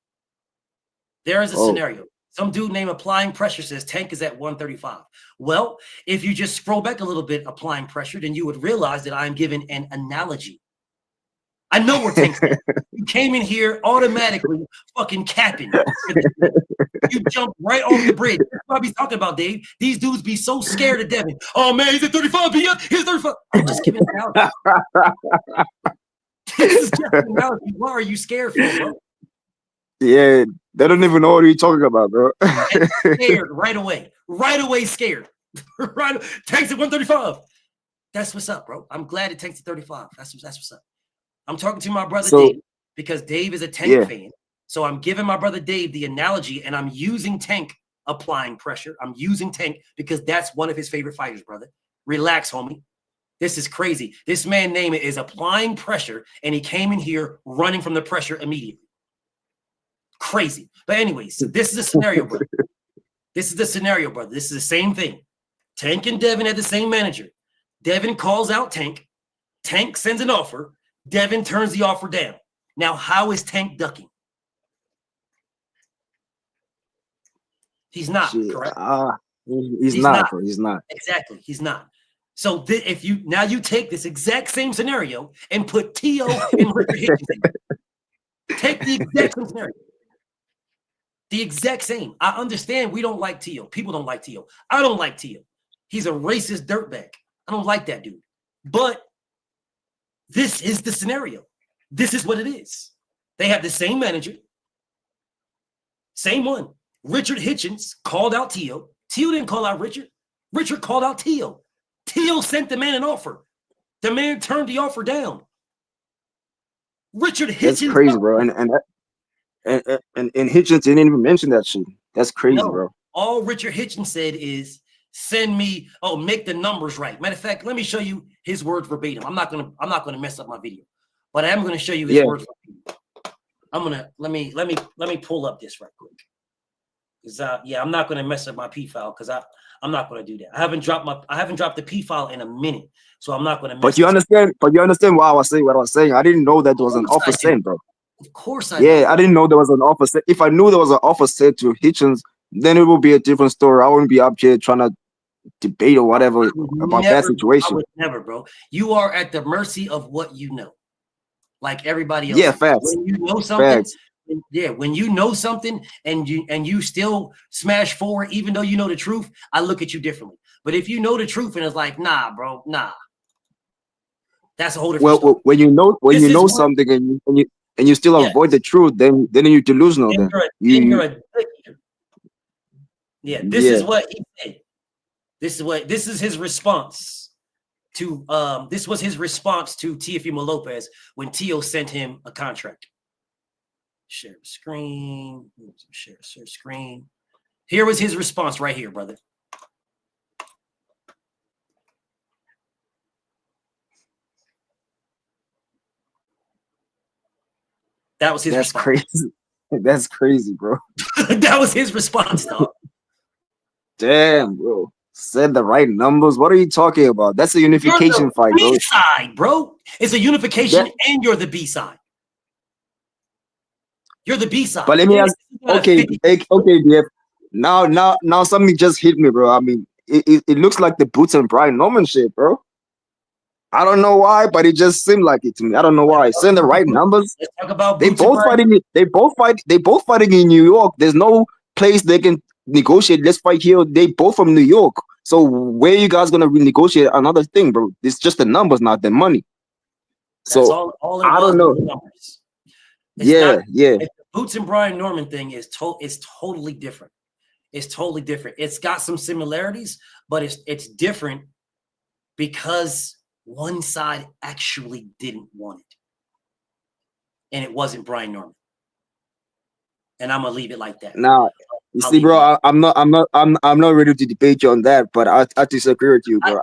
There is a scenario. Some dude named Applying Pressure says Tank is at 135. Well, if you just scroll back a little bit, Applying Pressure, then you would realize that I'm giving an analogy. I know where Tank's at. You came in here automatically fucking capping. You jumped right off the bridge. That's what I be talking about, Dave. These dudes be so scared of Devin. Oh, man, he's at 35. He's 35. I'm just giving an analogy. This is just an analogy. What are you scared for, bro? Yeah, they don't even know what you're talking about, bro. Scared right away. Right away scared. Right. Tank's at 135. That's what's up, bro. I'm glad it takes at 35. That's what's up. I'm talking to my brother Dave because Dave is a Tank fan. So I'm giving my brother Dave the analogy, and I'm using Tank Applying Pressure. I'm using Tank because that's one of his favorite fighters, brother. Relax, homie. This is crazy. This man name is Applying Pressure, and he came in here running from the pressure immediately. Crazy. But anyways, so this is a scenario, brother. This is the scenario, brother. This is the same thing. Tank and Devin had the same manager. Devin calls out Tank. Tank sends an offer. Devin turns the offer down. Now, how is Tank ducking? He's not, correct? He's not, bro. He's not. Exactly. He's not. So if you take this exact same scenario and put T.O. and Richard Hitchens in. Take the exact same scenario. The exact same. I understand we don't like T.O. People don't like T.O. I don't like T.O. He's a racist dirtbag. I don't like that dude. But this is the scenario. This is what it is. They have the same manager. Same one. Richard Hitchens called out T.O. T.O. didn't call out Richard. Richard called out T.O. T.O. sent the man an offer. The man turned the offer down. Richard Hitchens. That's crazy, bro. And Hitchens didn't even mention that shit. That's crazy, bro. All Richard Hitchens said is send me, make the numbers right. Matter of fact, let me show you his words verbatim. I'm not gonna mess up my video, but I am gonna show you his words verbatim. I'm gonna let me pull up this right quick. I'm not gonna mess up my P file because I'm not gonna do that. I haven't dropped the P file in a minute, so I'm not gonna. But you understand why I was saying what I was saying. I didn't know that there was an offer sent, bro. Of course I do. I didn't know there was an offer sent. If I knew there was an offer sent to Hitchens, then it would be a different story. I wouldn't be up here trying to debate or whatever about that situation. I would never, bro. You are at the mercy of what you know, like everybody else. Yeah, facts. When you know something, when you know something and you still smash forward, even though you know the truth, I look at you differently. But if you know the truth and it's like, nah, bro, nah, that's a whole different story. When you know something and you still avoid the truth, then you're delusional. This is what he said. This is his response to this was his response to Teofimo Lopez when Tio sent him a contract. Share screen. Share screen. Here was his response right here, brother. That was his response. Crazy. That's crazy, bro. That was his response, dog. Damn, bro. Said the right numbers. What are you talking about? That's a unification fight, bro. B-side, bro. It's a unification, and you're the B-side. You're the B-side. But let me ask. Okay, BF. Now, something just hit me, bro. I mean, it looks like the Boots and Brian Norman shit, bro. I don't know why, but it just seemed like it to me. I don't know why. Saying the right numbers. Let's talk about they both fighting. They both fighting in New York. There's no place they can negotiate. Let's fight here. They both from New York. So where you guys gonna renegotiate another thing, bro? It's just the numbers, not the money. So all I don't know. Yeah. The Boots and Brian Norman thing is totally different. It's totally different. It's got some similarities, but it's different because one side actually didn't want it, and it wasn't Brian Norman. And I'm gonna leave it like that. Nah, you see, bro, I'm not ready to debate you on that, but I disagree with you, bro.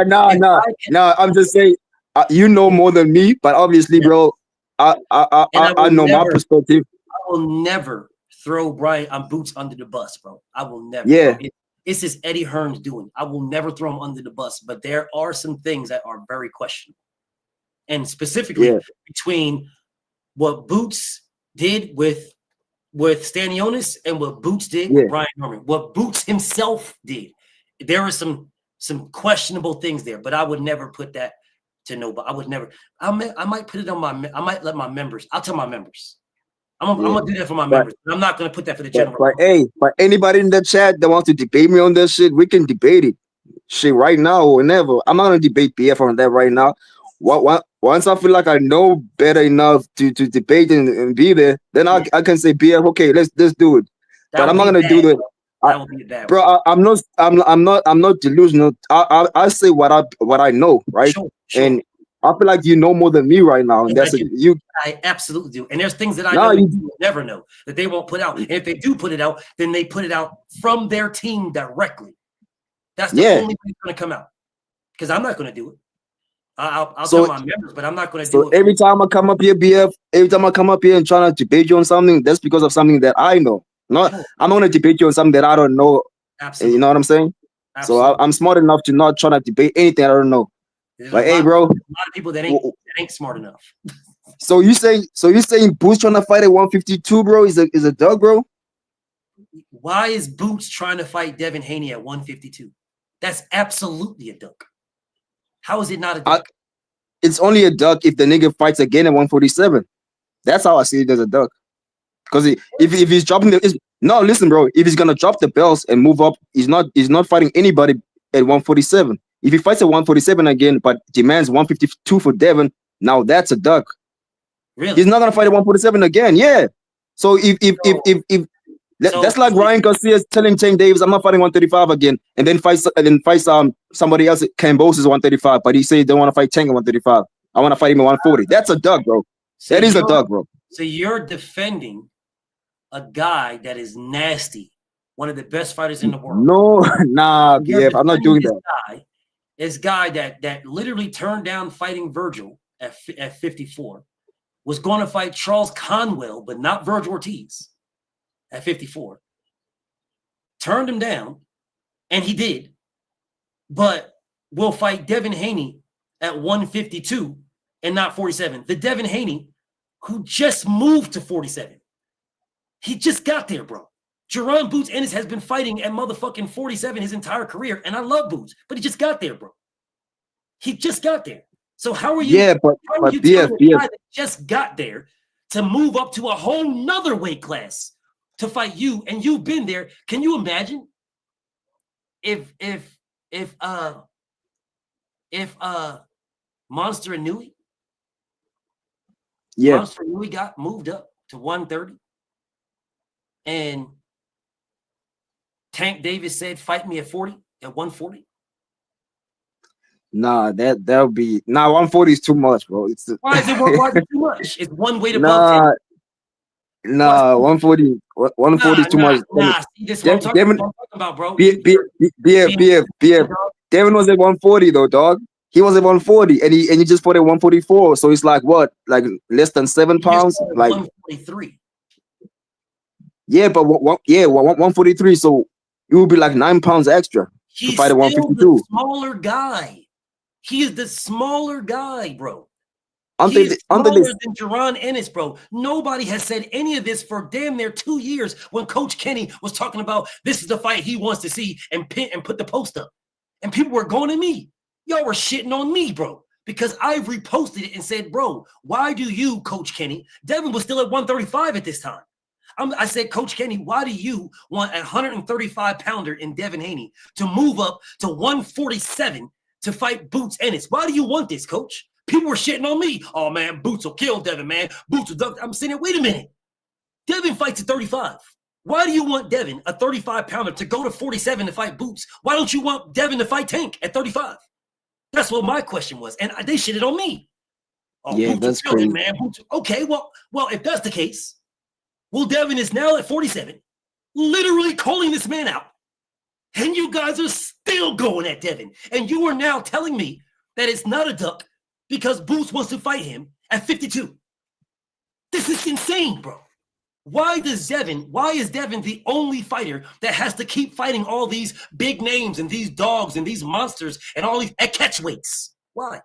No, I'm just saying, you know more than me, but obviously, bro, I know my perspective. I will never throw Boots under the bus, bro. I will never. Yeah. It's just Eddie Hearn's doing. I will never throw him under the bus, but there are some things that are very questionable. And specifically between what Boots did with Stanionis and what Boots did with Brian Norman. What Boots himself did. There are some questionable things there, but I would never put that to nobody. I would never. I might put it on I might let my members. I'll tell my members. I'm gonna do that for my members. But I'm not gonna put that for the general. But anybody in the chat that wants to debate me on this shit, we can debate it. Shit, right now or whenever. I'm not gonna debate BF on that right now. Once I feel like I know better enough to debate and be there, then I can say BF. Okay, let's do it. But I'm not gonna do that. That would be bad, bro. I'm not delusional. I say what I know, right? Sure. And I feel like you know more than me right now, and I absolutely do. And there's things that I know you will never know that they won't put out. And if they do put it out, then they put it out from their team directly. That's the only way it's going to come out. Because I'm not going to do it. I'll tell my members, but I'm not going to do it. So every time I come up here, BF, every time I come up here and try to debate you on something, that's because of something that I know. I'm not going to debate you on something that I don't know. Absolutely. You know what I'm saying? Absolutely. So I'm smart enough to not try to debate anything I don't know. Like, hey, bro. A lot of people that ain't smart enough. So you saying Boots trying to fight at 152, bro? Is a dog, bro? Why is Boots trying to fight Devin Haney at 152? That's absolutely a duck. How is it not a duck? It's only a duck if the nigga fights again at 147. That's how I see it as a duck. Because if he's dropping listen, bro. If he's gonna drop the belts and move up, he's not fighting anybody at 147. If he fights at 147 again, but demands 152 for Devin, now that's a duck. Really? He's not gonna fight at 147 again. Yeah. So that's like Ryan Garcia telling Tank Davis, I'm not fighting 135 again, and then fights somebody else at Cambosis 135, but he said they want to fight Tank at 135. I want to fight him at 140. That's a duck, bro. That is a duck, bro. So you're defending a guy that is nasty, one of the best fighters in the world. No, nah, yeah, I'm not doing that. This guy that literally turned down fighting Virgil at 54 was going to fight Charles Conwell, but not Virgil Ortiz at 54. Turned him down, and he did. But will fight Devin Haney at 152 and not 47. The Devin Haney who just moved to 47. He just got there, bro. Jerron Boots Ennis has been fighting at motherfucking 47 his entire career, and I love Boots, but he just got there, bro. He just got there. So how are you? Yeah, but telling a guy that just got there to move up to a whole nother weight class to fight you, and you've been there? Can you imagine if Monster Inouye, Monster Inouye got moved up to 130, and Tank Davis said, "Fight me at 140." Nah, that would be 140 is too much, bro. Why is it too much? It's one weight above. Nah, 140 is too much. See, this is what I'm talking about, bro. BF. Devin was at 140 though, dog. He was at 140, and he just fought at 144. So it's like what, like less than 7 pounds, like 143. Yeah, but 143. So it would be like 9 pounds extra. He's fight at still 152. the smaller guy. He is the smaller guy, bro. Aren't He's smaller they, than Jaron Ennis, bro. Nobody has said any of this for damn near 2 years when Coach Kenny was talking about this is the fight he wants to see and put the post up. And people were going at me. Y'all were shitting on me, bro, because I reposted it and said, bro, why do you, Coach Kenny, Devin was still at 135 at this time. I said, Coach Kenny, why do you want a 135-pounder in Devin Haney to move up to 147 to fight Boots Ennis? Why do you want this, Coach? People were shitting on me. Oh, man, Boots will kill Devin, man. Boots will. I'm saying, wait a minute. Devin fights at 35. Why do you want Devin, a 35-pounder, to go to 47 to fight Boots? Why don't you want Devin to fight Tank at 35? That's what my question was. And they shitted on me. Oh, yeah, Boots that's will kill him, crazy. man. Boots. Okay, well, if that's the case, well, Devin is now at 47, literally calling this man out. And you guys are still going at Devin. And you are now telling me that it's not a duck because Boots wants to fight him at 52. This is insane, bro. Why is Devin the only fighter that has to keep fighting all these big names and these dogs and these monsters and all these at catch weights? Why?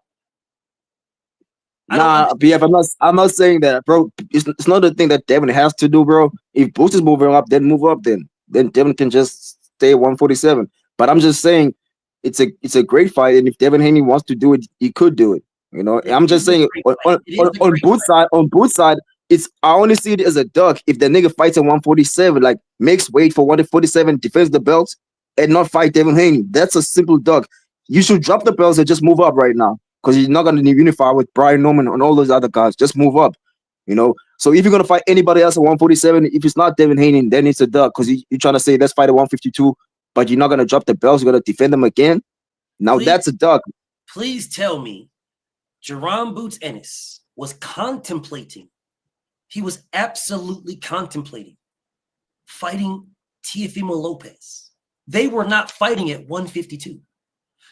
Nah, BF, I'm not saying that, bro. It's not the thing that Devin has to do, bro. If Boots is moving up, then move up, then Devin can just stay at 147. But I'm just saying it's a great fight, and if Devin Haney wants to do it, he could do it. You know, I'm just saying on Boots side, I only see it as a duck if the nigga fights at 147, like makes weight for 147, defends the belt, and not fight Devin Haney. That's a simple duck. You should drop the belts and just move up right now, because you're not gonna unify with Brian Norman and all those other guys. Just move up, you know. So if you're gonna fight anybody else at 147, if it's not Devin Haney, then it's a duck, because you're trying to say let's fight at 152, but you're not gonna drop the belts. You're gonna defend them again. Now that's a duck. Please tell me, Jaron Boots Ennis was contemplating. He was absolutely contemplating fighting Teofimo Lopez. They were not fighting at 152.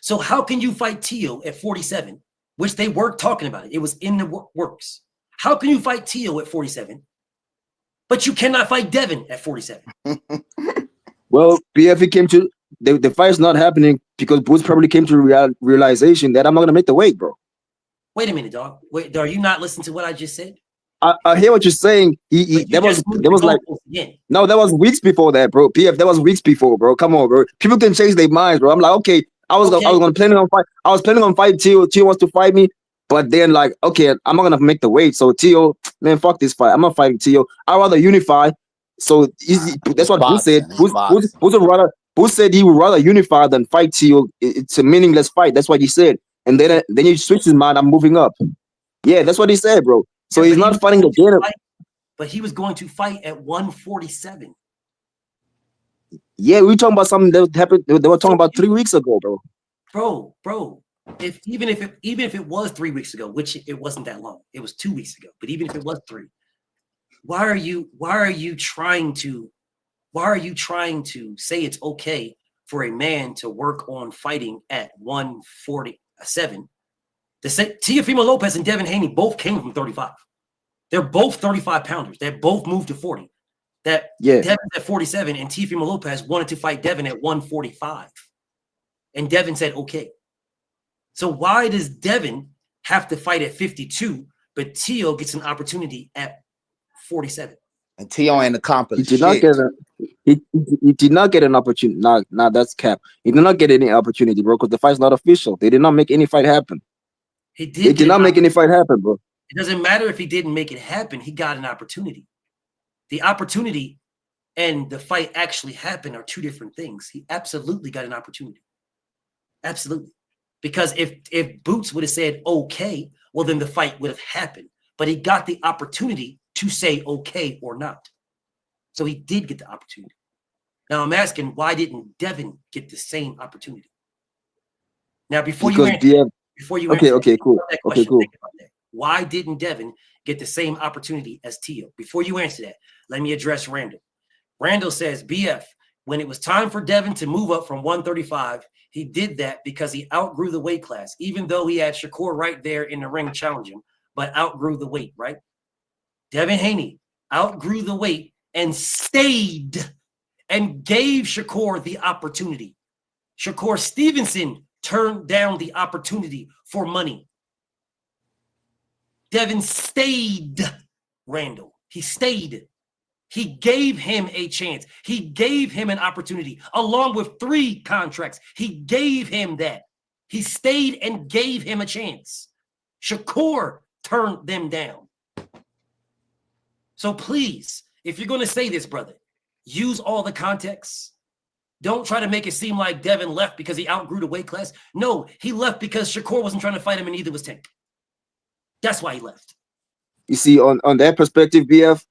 So how can you fight Tio at 47, which they were talking about it? It was in the works. How can you fight Tio at 47, but you cannot fight Devin at 47? Well, BF came to the fight's not happening because Boots probably came to realization that I'm not gonna make the weight, bro. Wait a minute, dog. Wait, are you not listening to what I just said? I hear what you're saying. That was like no, that was weeks before that, bro. PF, that was weeks before, bro. Come on, bro. People can change their minds, bro. I'm like, okay, I was planning on fight Tio. Tio wants to fight me, but then like, okay, I'm not gonna make the weight. So Tio, man, fuck this fight. I'm not fighting Tio. I'd rather unify. So that's what Boots said. Boots said he would rather unify than fight Tio. It's a meaningless fight. That's what he said. And then he switched his mind. I'm moving up. Yeah, that's what he said, bro. So he's not fighting again. But he was going to fight at 147. Yeah, we're talking about something that happened. They were talking about 3 weeks ago, bro. Bro. Even if it was 3 weeks ago, which it wasn't that long, it was 2 weeks ago. But even if it was 3, why are you trying to say it's okay for a man to work on fighting at 147? Teofimo Lopez and Devin Haney both came from 35. They're both 35 pounders. They both moved to 40. Devin's at 47 and Teofimo Lopez wanted to fight Devin at 145. And Devin said, okay. So why does Devin have to fight at 52, but Tio gets an opportunity at 47? And Tio ain't accomplished. He did not get an opportunity. Nah, that's cap. He did not get any opportunity, bro, because the fight's not official. They did not make any fight happen. He did not make any fight happen, bro. It doesn't matter if he didn't make it happen. He got an opportunity. The opportunity and the fight actually happen are two different things. He absolutely got an opportunity. Absolutely. Because if Boots would have said, okay, well, then the fight would have happened. But he got the opportunity to say okay or not. So he did get the opportunity. Now I'm asking, why didn't Devin get the same opportunity? Now, before you answer, why didn't Devin get the same opportunity as Tio? Before you answer that, let me address Randall. Randall says, BF, when it was time for Devin to move up from 135, he did that because he outgrew the weight class, even though he had Shakur right there in the ring challenging him, but outgrew the weight, right? Devin Haney outgrew the weight and stayed and gave Shakur the opportunity. Shakur Stevenson turned down the opportunity for money. Devin stayed, Randall. He stayed. He gave him a chance. He gave him an opportunity along with 3 contracts. He gave him that. He stayed and gave him a chance. Shakur turned them down. So please, if you're going to say this, brother, use all the context. Don't try to make it seem like Devin left because he outgrew the weight class. No, he left because Shakur wasn't trying to fight him and neither was Tank. That's why he left. You see, on that perspective, BF,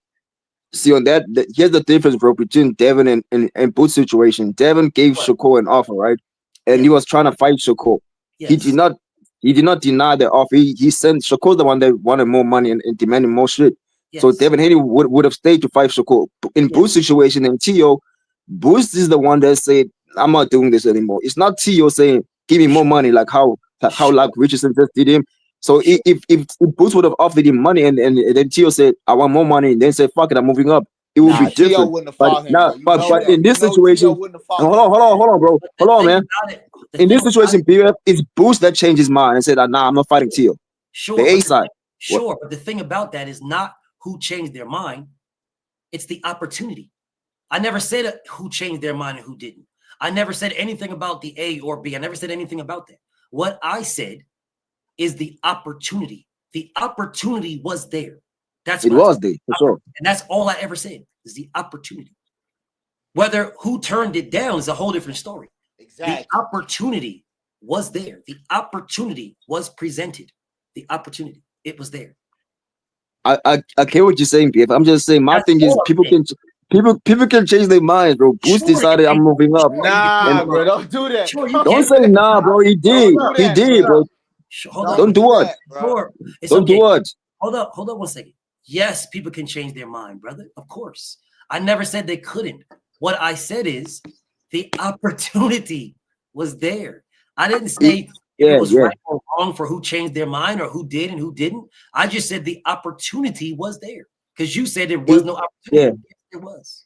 see, on that, here's the difference, bro, between Devin and Boots' situation. Devin gave Shakur an offer, right? And he was trying to fight Shakur. Yes. He did not deny the offer. He sent Shakur the one that wanted more money and demanded more shit. Yes. So Devin Haney would have stayed to fight Shakur. In Boots' situation and Tio, Boots is the one that said, I'm not doing this anymore. It's not Tio saying, give me more money, like how like Richardson just did him. So if Boots would have offered him money and then Tio said, I want more money, and then said, fuck it, I'm moving up, it would be different. But in this situation, hold on, bro. Hold on, man. In this situation, BF, it's Boots that changed his mind and said, nah, I'm not fighting Tio. Sure. The A side. Sure, but the thing about that is not who changed their mind. It's the opportunity. I never said who changed their mind and who didn't. I never said anything about the A or B. I never said anything about that. What I said is the opportunity. The opportunity was there. That's it was there, for sure. And that's all I ever said is the opportunity. Whether who turned it down is a whole different story. Exactly. The opportunity was there. The opportunity was presented. The opportunity, it was there. I get what you're saying, BF. I'm just saying my thing is people can change their minds, bro. Boost decided I'm moving up. Nah, bro, don't do that. Don't say nah, bro. He did. He did, bro. Don't do what? Don't do what? Hold up 1 second. Yes, people can change their mind, brother. Of course. I never said they couldn't. What I said is the opportunity was there. I didn't say it was right or wrong for who changed their mind or who did and who didn't. I just said the opportunity was there because you said there was no opportunity. Yeah. It was.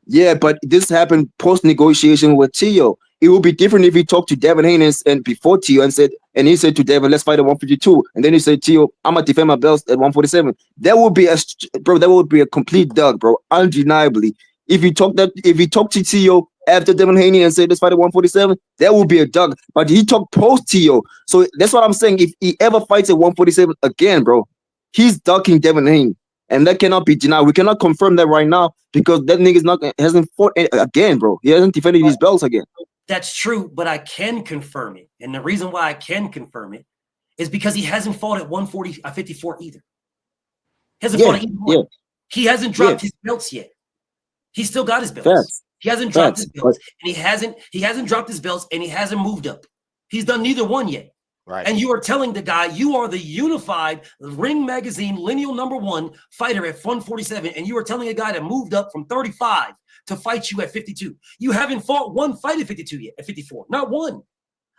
Yeah, but this happened post-negotiation with Tio. It would be different if he talked to Devin Haney and before Tio and he said to Devin, let's fight at 152. And then he said, Tio, I'm gonna defend my belts at 147. That would be a complete dog, bro. Undeniably. If he talked to Tio after Devin Haney and said, let's fight at 147, that would be a dog. But he talked post Tio. So that's what I'm saying. If he ever fights at 147 again, bro, he's ducking Devin Haney. And that cannot be denied. We cannot confirm that right now because that nigga hasn't fought again, bro. He hasn't defended his belts again. That's true, but I can confirm it. And the reason why I can confirm it is because he hasn't fought at 154 either. He hasn't fought at either one. He hasn't dropped his belts yet. He still got his belts. Facts. He hasn't dropped his belts. And he hasn't dropped his belts and he hasn't moved up. He's done neither one yet. Right. And you are telling the guy you are the unified Ring Magazine lineal #1 fighter at 147, and you are telling a guy that moved up from 35 to fight you at 52. You haven't fought one fight at 52 yet, at 54. Not one.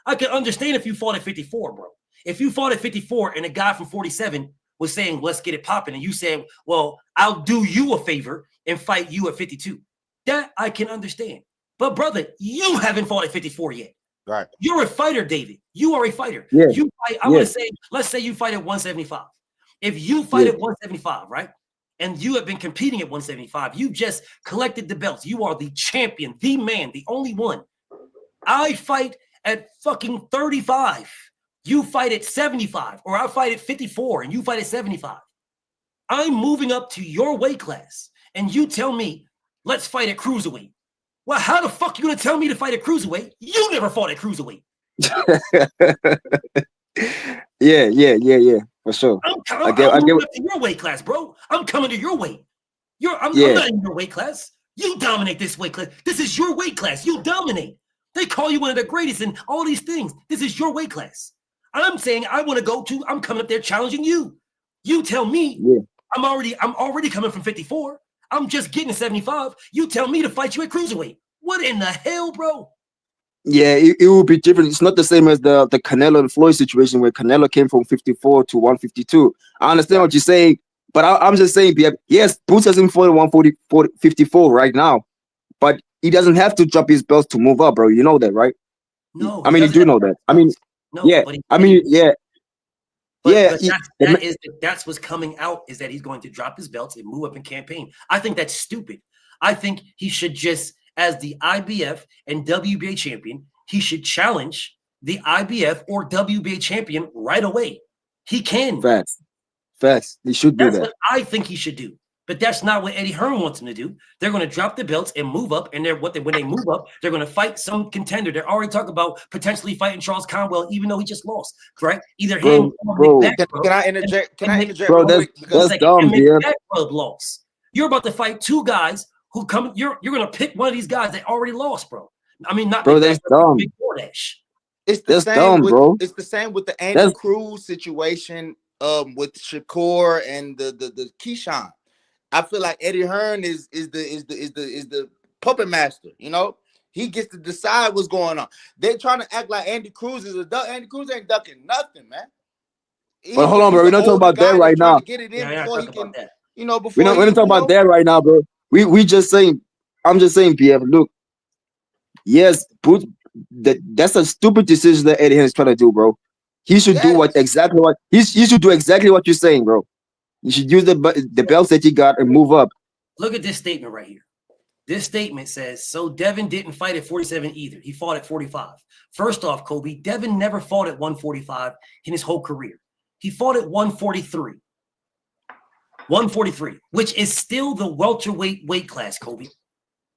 I can understand if you fought at 54, bro. If you fought at 54 and a guy from 47 was saying, let's get it popping, and you said, well, I'll do you a favor and fight you at 52. That I can understand. But brother, you haven't fought at 54 yet. Right. You're a fighter, David. You are a fighter. Yeah. You fight, I want to say, let's say you fight at 175. If you fight at 175, right? And you have been competing at 175, you just collected the belts. You are the champion, the man, the only one. I fight at fucking 35. You fight at 75, or I fight at 54 and you fight at 75. I'm moving up to your weight class, and you tell me, let's fight at cruiserweight. Well, how the fuck you gonna tell me to fight at cruiserweight? You never fought at cruiserweight. Yeah, for sure. I'm moving up to your weight class, bro. I'm coming to your weight. I'm not in your weight class. You dominate this weight class. This is your weight class. You dominate. They call you one of the greatest and all these things. This is your weight class. I'm saying I'm coming up there challenging you. You tell me I'm already coming from 54. I'm just getting to 75. You tell me to fight you at cruiserweight. What in the hell, bro? Yeah, it will be different. It's not the same as the Canelo and Floyd situation where Canelo came from 54 to 152. I understand what you're saying, but I'm just saying, yes, Boots hasn't fought at 54 right now. But he doesn't have to drop his belts to move up, bro. You know that, right? No, I mean, you do know that. I mean, no, yeah. but I mean, yeah. But that's what's coming out is that he's going to drop his belts and move up in campaign. I think that's stupid. I think he should just, as the IBF and WBA champion, he should challenge the IBF or WBA champion right away. He can. Facts. He should do That's that. what I think he should do. But that's not what Eddie Hearn wants him to do. They're going to drop the belts and move up. And when they move up, they're going to fight some contender. They're already talking about potentially fighting Charles Conwell, even though he just lost. Right? Either him or McBack. Can I interject? Can I interject? Bro, that's dumb, dude. McBack lost. You're about to fight two guys who come. You're going to pick one of these guys that already lost, bro. I mean, not bro. That's dumb. It's the same, dumb, bro. It's the same with the Andy Cruz situation. With Shakur and the Keyshawn, I feel like Eddie Hearn is the puppet master. You know, he gets to decide what's going on. They're trying to act like Andy Cruz is a duck. Andy Cruz ain't ducking nothing, man. But hold on, bro. We're not talking about that right now. Get it in before he can, you know. We're not talking about that right now, bro. We just saying. I'm just saying, PF. Look, yes, that's a stupid decision that Eddie Hearn is trying to do, bro. He should do exactly what you're saying, bro. You should use the belts that he got and move up. Look at this statement right here. This statement says, so Devin didn't fight at 47 either. He fought at 45. First off, Kobe, Devin never fought at 145 in his whole career. He fought at 143. 143, which is still the welterweight weight class, Kobe.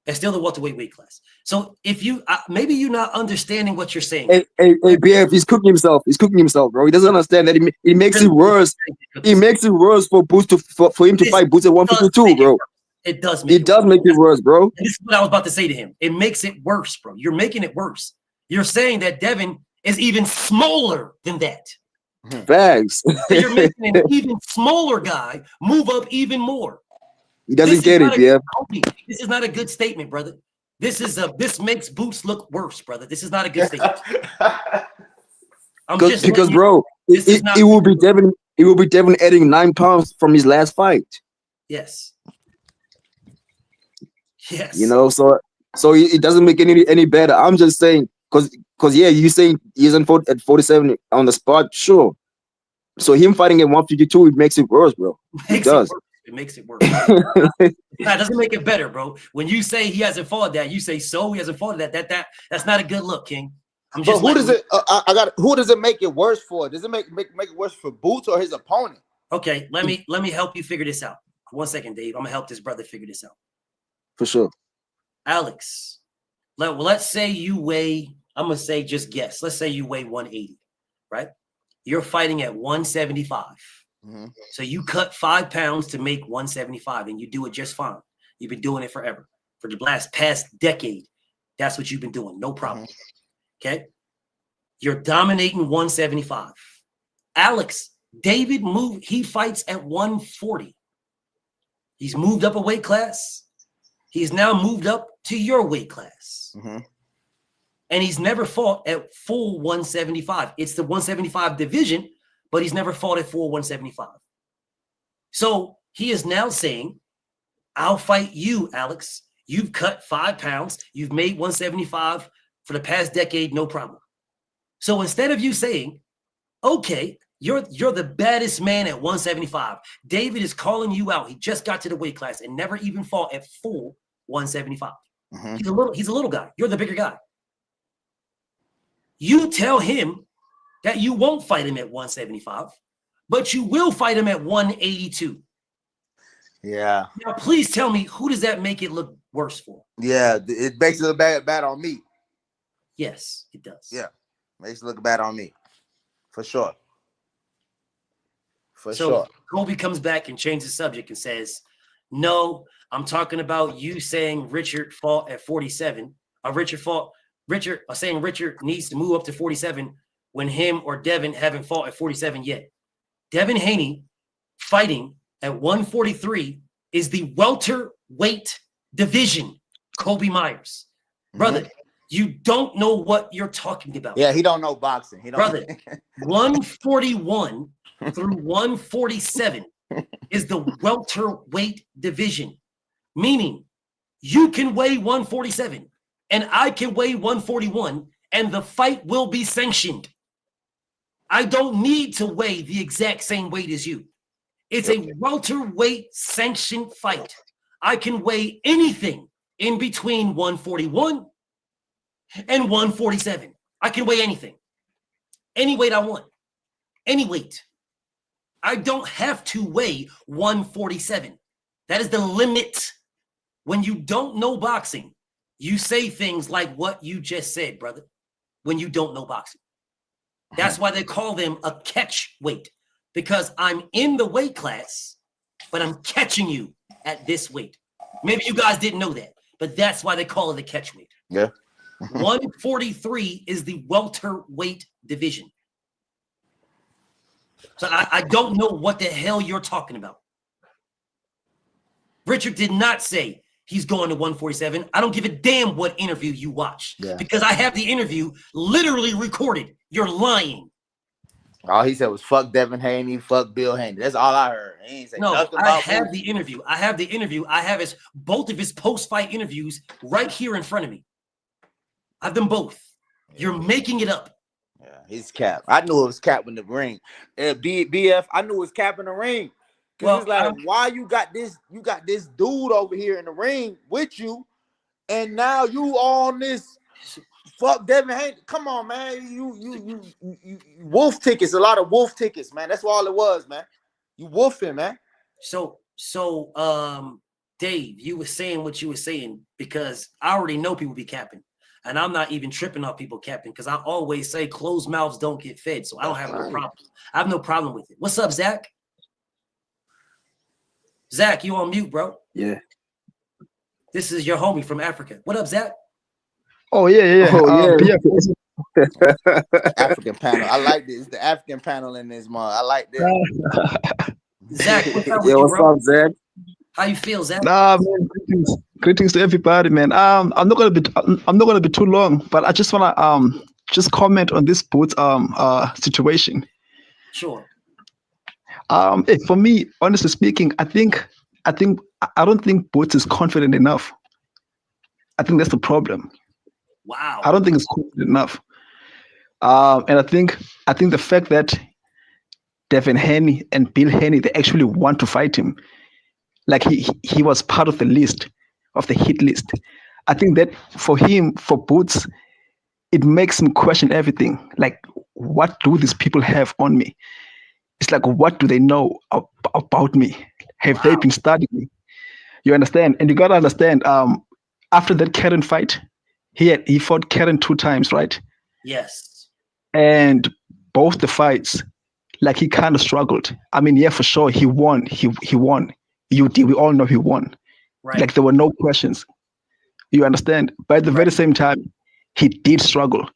It's still the welterweight weight class. So if you maybe you're not understanding what you're saying. Hey, BF, he's cooking himself. He's cooking himself, bro. He doesn't understand that he makes it worse. He makes it worse for Boots for him to fight Boots at 152, bro. It does. It does make it worse, bro. And this is what I was about to say to him. It makes it worse, bro. You're making it worse. You're saying that Devin is even smaller than that. Facts. You're making an even smaller guy move up even more. He doesn't get it, yeah. This is not a good statement, brother. This makes Boots look worse, brother. This is not a good statement. Because bro, it will be Devin. It will be Devin adding 9 pounds from his last fight. Yes. You know, so it doesn't make any better. I'm just saying, because yeah, you saying he isn't fought at 47 on the spot, sure. So him fighting at 152, it makes it worse, bro. It does. It makes it worse. That doesn't make it better, bro. When you say he hasn't fought that, you say so he hasn't fought that. That's not a good look, King. But who does it? Who does it make it worse for? Does it make it worse for Boots or his opponent? Okay, let me help you figure this out. 1 second, Dave. I'm gonna help this brother figure this out. For sure. Alex, let's say you weigh. I'm gonna say just guess. Let's say you weigh 180, right? You're fighting at 175. Mm-hmm. So you cut 5 pounds to make 175, and you do it just fine. You've been doing it forever. For the past decade, that's what you've been doing. No problem. Mm-hmm. Okay? You're dominating 175. Alex, David he fights at 140. He's moved up a weight class. He's now moved up to your weight class. Mm-hmm. And he's never fought at full 175. It's the 175 division, but he's never fought at full 175. So he is now saying, I'll fight you, Alex. You've cut 5 pounds. You've made 175 for the past decade, no problem. So instead of you saying, okay, you're the baddest man at 175. David is calling you out. He just got to the weight class and never even fought at full 175. Mm-hmm. He's a little guy. You're the bigger guy. You tell him that you won't fight him at 175, but you will fight him at 182. Yeah. Now, please tell me, who does that make it look worse for? Yeah, it makes it look bad on me. Yes, it does. Yeah, makes it look bad on me. For sure. So Kobe comes back and changes the subject and says, no, I'm talking about you saying Richard fought at 47. Saying Richard needs to move up to 47 when him or Devin haven't fought at 47 yet. Devin Haney fighting at 143 is the welterweight division, Kobe Myers. Brother, you don't know what you're talking about. Yeah, he don't know boxing. Brother, 141 through 147 is the welterweight division, meaning You can weigh 147 and I can weigh 141 and the fight will be sanctioned. I don't need to weigh the exact same weight as you. It's a welterweight sanctioned fight. I can weigh anything in between 141 and 147. I can weigh anything. Any weight I want. Any weight. I don't have to weigh 147. That is the limit. When you don't know boxing, you say things like what you just said, brother, when you don't know boxing. That's why they call them a catch weight, because I'm in the weight class, but I'm catching you at this weight. Maybe you guys didn't know that, but that's why they call it a catch weight. Yeah. 143 is the welterweight division. So I don't know what the hell you're talking about. Richard did not say he's going to 147. I don't give a damn what interview you watch because I have the interview literally recorded. You're lying. All he said was fuck Devin Haney, fuck Bill Haney. That's all I heard. He ain't say nothing about I have the interview. I have both of his post-fight interviews right here in front of me. I have them both. You're making it up. Yeah, he's cap. I knew it was cap in the ring. BF, I knew it was cap in the ring. Well, it's like, why you got this dude over here in the ring with you, and now you on this fuck Devin Haney. Come on, man. You wolf tickets, a lot of wolf tickets, man. That's all it was, man. You wolfing, man. So Dave, you were saying what you were saying because I already know people be capping. And I'm not even tripping off people capping because I always say closed mouths don't get fed. So I don't have no problem. I have no problem with it. What's up, Zach? Zach, you on mute, bro? Yeah. This is your homie from Africa. What up, Zach? Oh, yeah. African panel. I like this. It's the African panel in this month. I like that. Zach, what's up, what's up, Zach? How you feel, Zach? Nah, man, greetings to everybody, man. I'm not gonna be too long, but I just wanna just comment on this boot situation. Sure. For me, honestly speaking, I don't think Boots is confident enough. I think that's the problem. Wow. I don't think it's confident enough. And I think the fact that Devin Haney and Bill Haney, they actually want to fight him. Like he was part of the list, of the hit list. I think that for him, for Boots, it makes him question everything. Like, what do these people have on me? It's like, what do they know about me? Have they been studying me? You understand? And you gotta understand. After that Karen fight, he fought Karen 2 times, right? Yes. And both the fights, like he kind of struggled. I mean, yeah, for sure, he won. He won. We all know he won. Right. Like there were no questions. You understand? But at the very same time, he did struggle.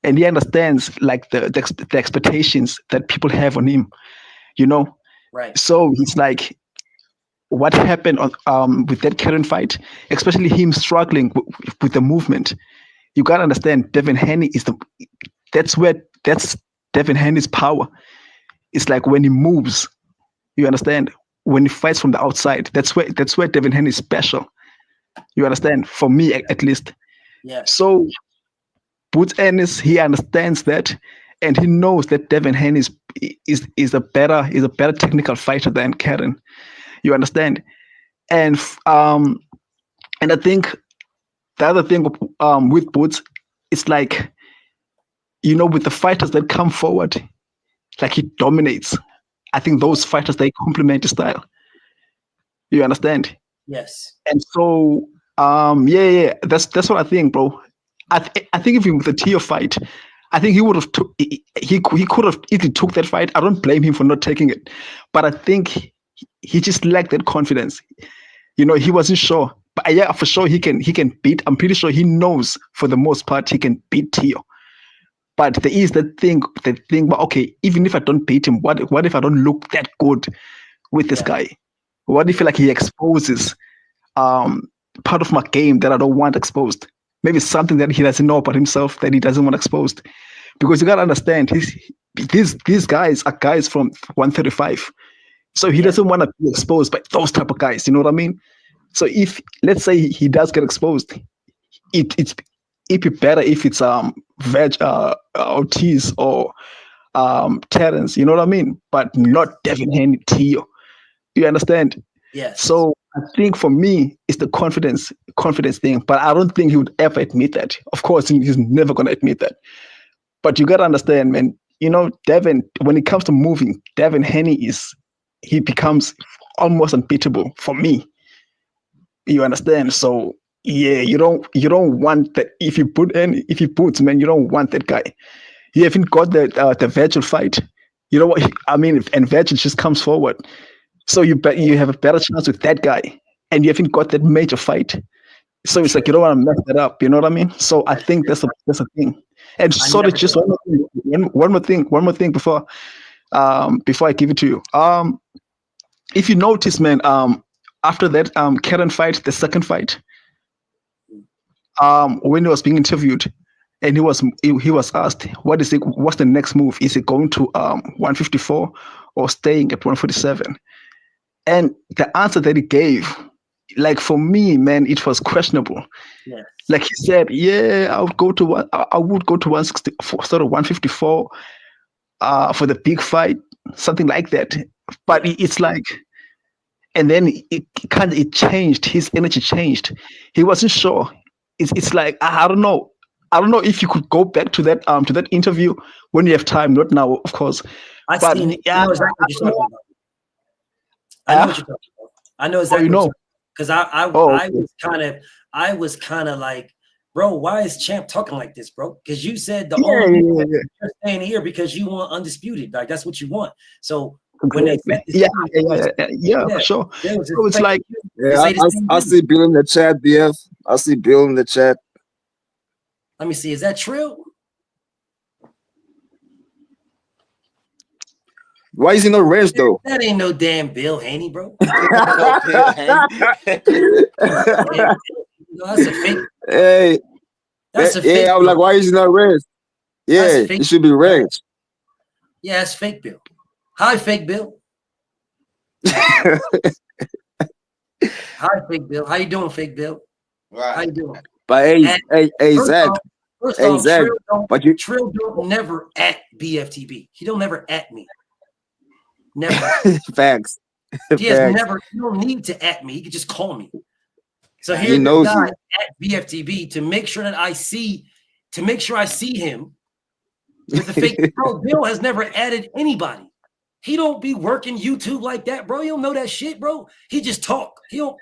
And he understands like the expectations that people have on him, you know? Right. So he's like, what happened on with that Karen fight, especially him struggling with the movement. You gotta understand, Devin Haney that's Devin Haney's power. It's like when he moves, you understand? When he fights from the outside, that's where Devin Haney is special. You understand? For me, at least. Yeah. So Boots Ennis, he understands that, and he knows that Devin Haney is a better technical fighter than Karen. You understand? And I think the other thing with Boots, it's like, you know, with the fighters that come forward, like he dominates. I think those fighters, they complement his style. You understand? Yes. And so, that's what I think, bro. I think if he with the Tio fight, I think he would have he could have easily took that fight. I don't blame him for not taking it, but I think he just lacked that confidence. You know, he wasn't sure. But yeah, for sure he can beat. I'm pretty sure he knows for the most part he can beat Tio. But there is that thing, but okay, even if I don't beat him, what if I don't look that good with this guy? What if like he exposes part of my game that I don't want exposed? Maybe something that he doesn't know about himself that he doesn't want exposed. Because you gotta understand, these guys are guys from 135. So he doesn't want to be exposed by those type of guys, you know what I mean? So if let's say he does get exposed, it'd be better if it's Ortiz or Terrence, you know what I mean? But not Devin Haney Tio. You understand? Yes. So I think for me, it's the confidence thing. But I don't think he would ever admit that. Of course, he's never gonna admit that. But you gotta understand, man. You know, Devin, when it comes to moving, Devin Haney he becomes almost unbeatable for me. You understand? So yeah, you don't want that. If you put, man, you don't want that guy. You haven't got the Virgil fight. You know what I mean? And Virgil just comes forward. So you have a better chance with that guy, and you haven't got that major fight. So it's like you don't want to mess that up. You know what I mean? So I think that's a thing. And sort of just one more thing before I give it to you. If you notice, man, after that Karen fight, the second fight, when he was being interviewed, and he was asked, what's the next move? Is it going to 154 or staying at 147? And the answer that he gave, like for me, man, it was questionable. Yeah. Like he said, yeah, I would go to 164, sort of 154 for the big fight, something like that. But it's like, and then it changed. His energy changed. He wasn't sure. It's like I don't know. I don't know if you could go back to that interview when you have time. Not now, of course. I know exactly what you're talking about. I know what you're talking about. I know exactly. Because I was kind of like, bro, why is Champ talking like this, bro? Because you said the only you're staying here because you want undisputed, like that's what you want. So when they for sure. So it's like, I see Bill in the chat, BF. I see Bill in the chat. Let me see. Is that true? Why is he no range though? That ain't no damn Bill Haney, bro. No, that's a fake. Hey, that's a fake. Yeah, I'm like, why is he not range? Yeah, it should be range. Yeah, that's fake Bill. Hi, fake Bill. Hi, fake Bill. How you doing, fake Bill? Right. How you doing? But hey, Zach. First off, Zach, Trill don't never at BFTB. He don't never at me. Never. Facts. He has never. You don't need to at me. He can just call me. So here's the guy at BFTB to make sure that I see him with the fake. Bro, Bill has never added anybody. He don't be working YouTube like that, bro. You don't know that shit, bro. He just talk. He don't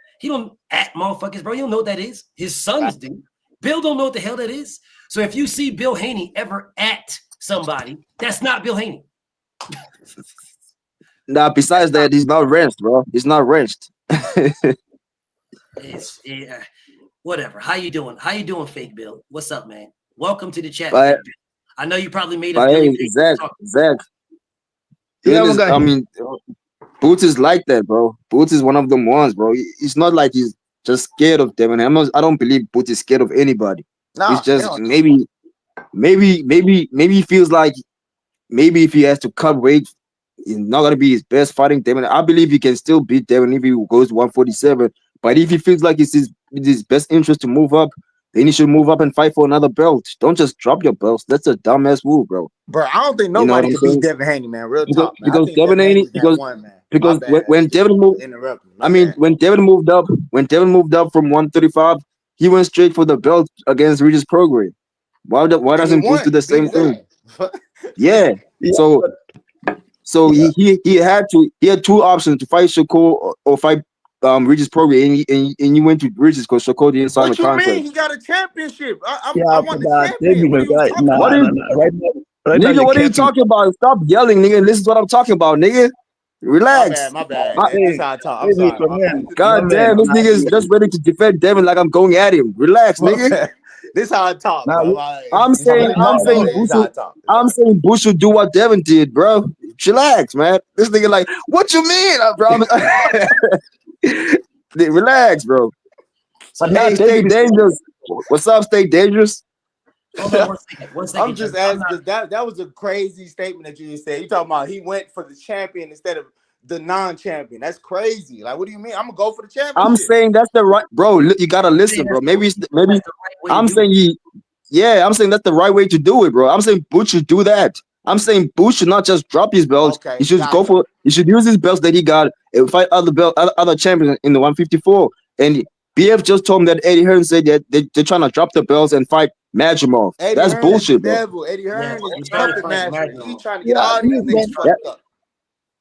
at motherfuckers, bro. You don't know what that is. His sons do. Bill don't know what the hell that is. So if you see Bill Haney ever at somebody, that's not Bill Haney. Nah, besides that, he's not wrenched, bro. He's not wrenched. Whatever. How you doing? How you doing, fake Bill? What's up, man? Welcome to the chat. I know you probably made a hey, Zach. Yeah, I mean, Boots is like that, bro. Boots is one of them ones, bro. It's not like he's just scared of Devin. I don't believe Boots is scared of anybody. No, it's just maybe he feels like maybe if he has to cut weight, it's not gonna be his best fighting Devin. I believe he can still beat Devin if he goes to 147. But if he feels like it's his best interest to move up, then he should move up and fight for another belt. Don't just drop your belts. That's a dumbass move, bro. Bro, I don't think nobody can beat Devin Haney, man. Real talk, man. Because Devin Haney, because when Devin moved, when Devin moved up from 135, he went straight for the belt against Regis Prograis. Why doesn't Boots do the same thing? Yeah. So he had two options to fight Shakur or fight Regis Prograis, and you went to Regis because Shakur didn't sign the contract. What you mean? He got a championship. I want the champion. Nigga, what are you talking about? Stop yelling, nigga. This is what I'm talking about, nigga. Relax. My bad. That's how I talk. I'm sorry. God damn, this nigga is just ready to defend Devin like I'm going at him. Relax, nigga. This is how I talk. I'm saying Bush should do what Devin did, bro. Chillax, man. This nigga like, what you mean, bro? Relax, bro. Hey, stay dangerous. What's up, stay dangerous? Hold on one second. I'm just asking because that was a crazy statement that you just said. You talking about he went for the champion instead of the non-champion. That's crazy. Like, what do you mean? I'm gonna go for the championship. I'm saying that's the right, bro. You gotta listen, bro. Maybe I'm saying I'm saying that's the right way to do it, bro. I'm saying Boots should do that. I'm saying Boots should not just drop his belts. Okay, he should go for. He should use his belts that he got and fight other champions in the 154. And BF just told him that Eddie Hearn said that they're trying to drop the belts and fight Madrimov. That's Hearn bullshit, bro. devil. Eddie Hearn is trying to puppet fight master. He's Madrimov. trying to get all these niggas fucked up.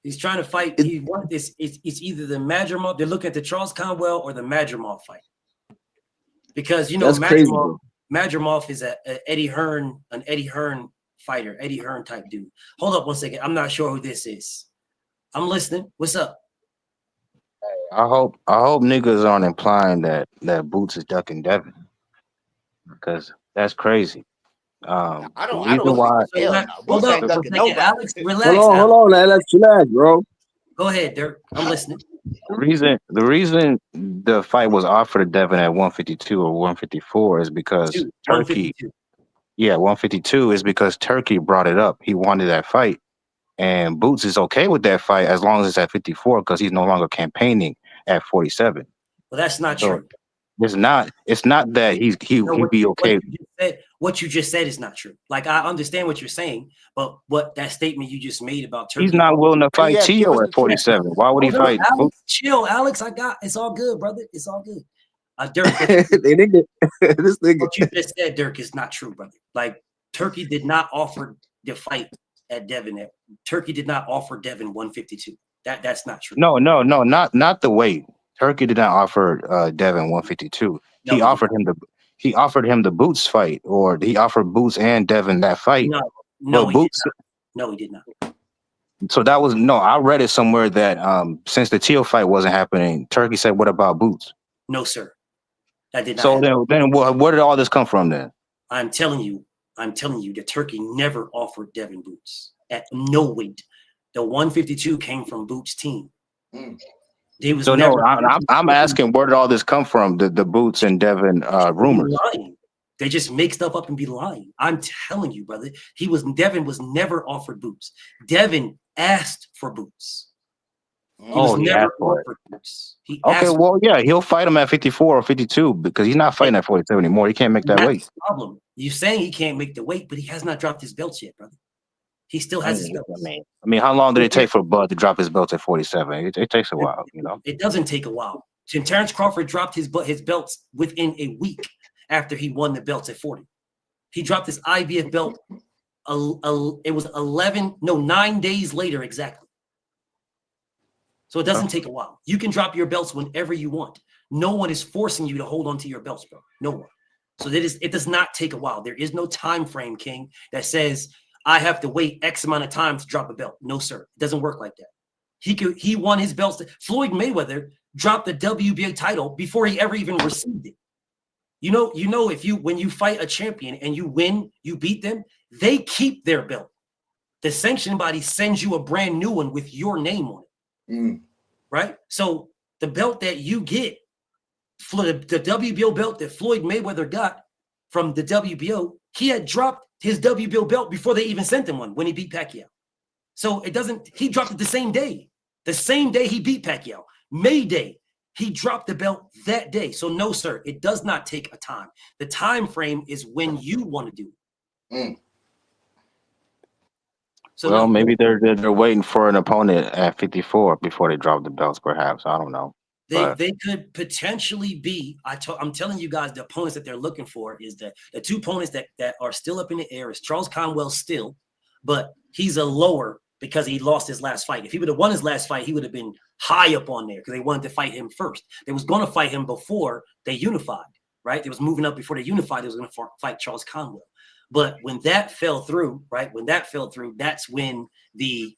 He's trying to fight. He wants this. It's either the Madrimov. They're looking at the Charles Conwell or the Madrimov fight, because that's crazy, bro. Madrimov is an Eddie Hearn fighter, Eddie Hearn type dude. Hold up one second. I'm not sure who this is. I'm listening. What's up? I hope niggas aren't implying that Boots is ducking Devin, because that's crazy. I don't why. Hold on, Alex, relax. Hold on, Alex, chillax, bro. Go ahead, Dirk. I'm listening. The reason the fight was offered to Devin at 152 or 154 is because Turkey. 152 is because Turkey brought it up. He wanted that fight, and Boots is okay with that fight as long as it's at 54 because he's no longer campaigning at 47. Well, that's not true. It's not that he'd be okay. What you just said is not true. Like, I understand what you're saying, but what that statement you just made about Turkey. He's not willing to fight Tio at 47. Why would he fight? Alex, chill, Alex. It's all good, brother. It's all good. Dirk, this nigga. What you just said, Dirk, is not true, brother. Like, Turkey did not offer the fight at Devin. Turkey did not offer Devin 152. That's not true. No, not the weight. Turkey did not offer Devin 152. No, he offered him the Boots fight, or he offered Boots and Devin that fight. No, he Boots. did not. No, he did not. So that was I read it somewhere that since the Tio fight wasn't happening, Turkey said, "What about Boots?" No, sir. That did not. So happen. then where did all this come from then? I'm telling you that Turkey never offered Devin Boots at no weight. The 152 came from Boots' team. I'm asking, where did all this come from? The Boots and Devin rumors. They just make stuff up and be lying. I'm telling you, brother. Devin was never offered Boots. Devin asked for Boots. He never offered Boots. He'll fight him at 54 or 52 because he's not fighting at 47 anymore. He can't make that weight. That's the problem. You're saying he can't make the weight, but he has not dropped his belts yet, brother. He still has his belts. I mean, how long did it take for Bud to drop his belts at 47? It takes a while, you know. It doesn't take a while. Terrence Crawford dropped his belts within a week after he won the belts at 40. He dropped his IBF belt. It was 9 days later exactly. So it doesn't take a while. You can drop your belts whenever you want. No one is forcing you to hold on to your belts, bro. No one. So it does not take a while. There is no time frame, King, that says I have to wait X amount of time to drop a belt. No, sir. It doesn't work like that. He won his belts. Floyd Mayweather dropped the WBA title before he ever even received it. You know, when you fight a champion and you win, you beat them, they keep their belt. The sanctioning body sends you a brand new one with your name on it. Right? So the belt that you get, the WBO belt that Floyd Mayweather got from the WBO, he had dropped his WBO belt before they even sent him one when he beat Pacquiao. So he dropped it the same day he beat Pacquiao. May Day, he dropped the belt that day. So no, sir, it does not take a time. The time frame is when you want to do it. So maybe they're waiting for an opponent at 54 before they drop the belts, perhaps. I don't know. They could potentially be. I'm telling you guys, the opponents that they're looking for is the two opponents that are still up in the air is Charles Conwell still, but he's a lower because he lost his last fight. If he would have won his last fight, he would have been high up on there because they wanted to fight him first. They was going to fight him before they unified, right? They was moving up before they unified. They was going to fight Charles Conwell. But when that fell through, right? That's when the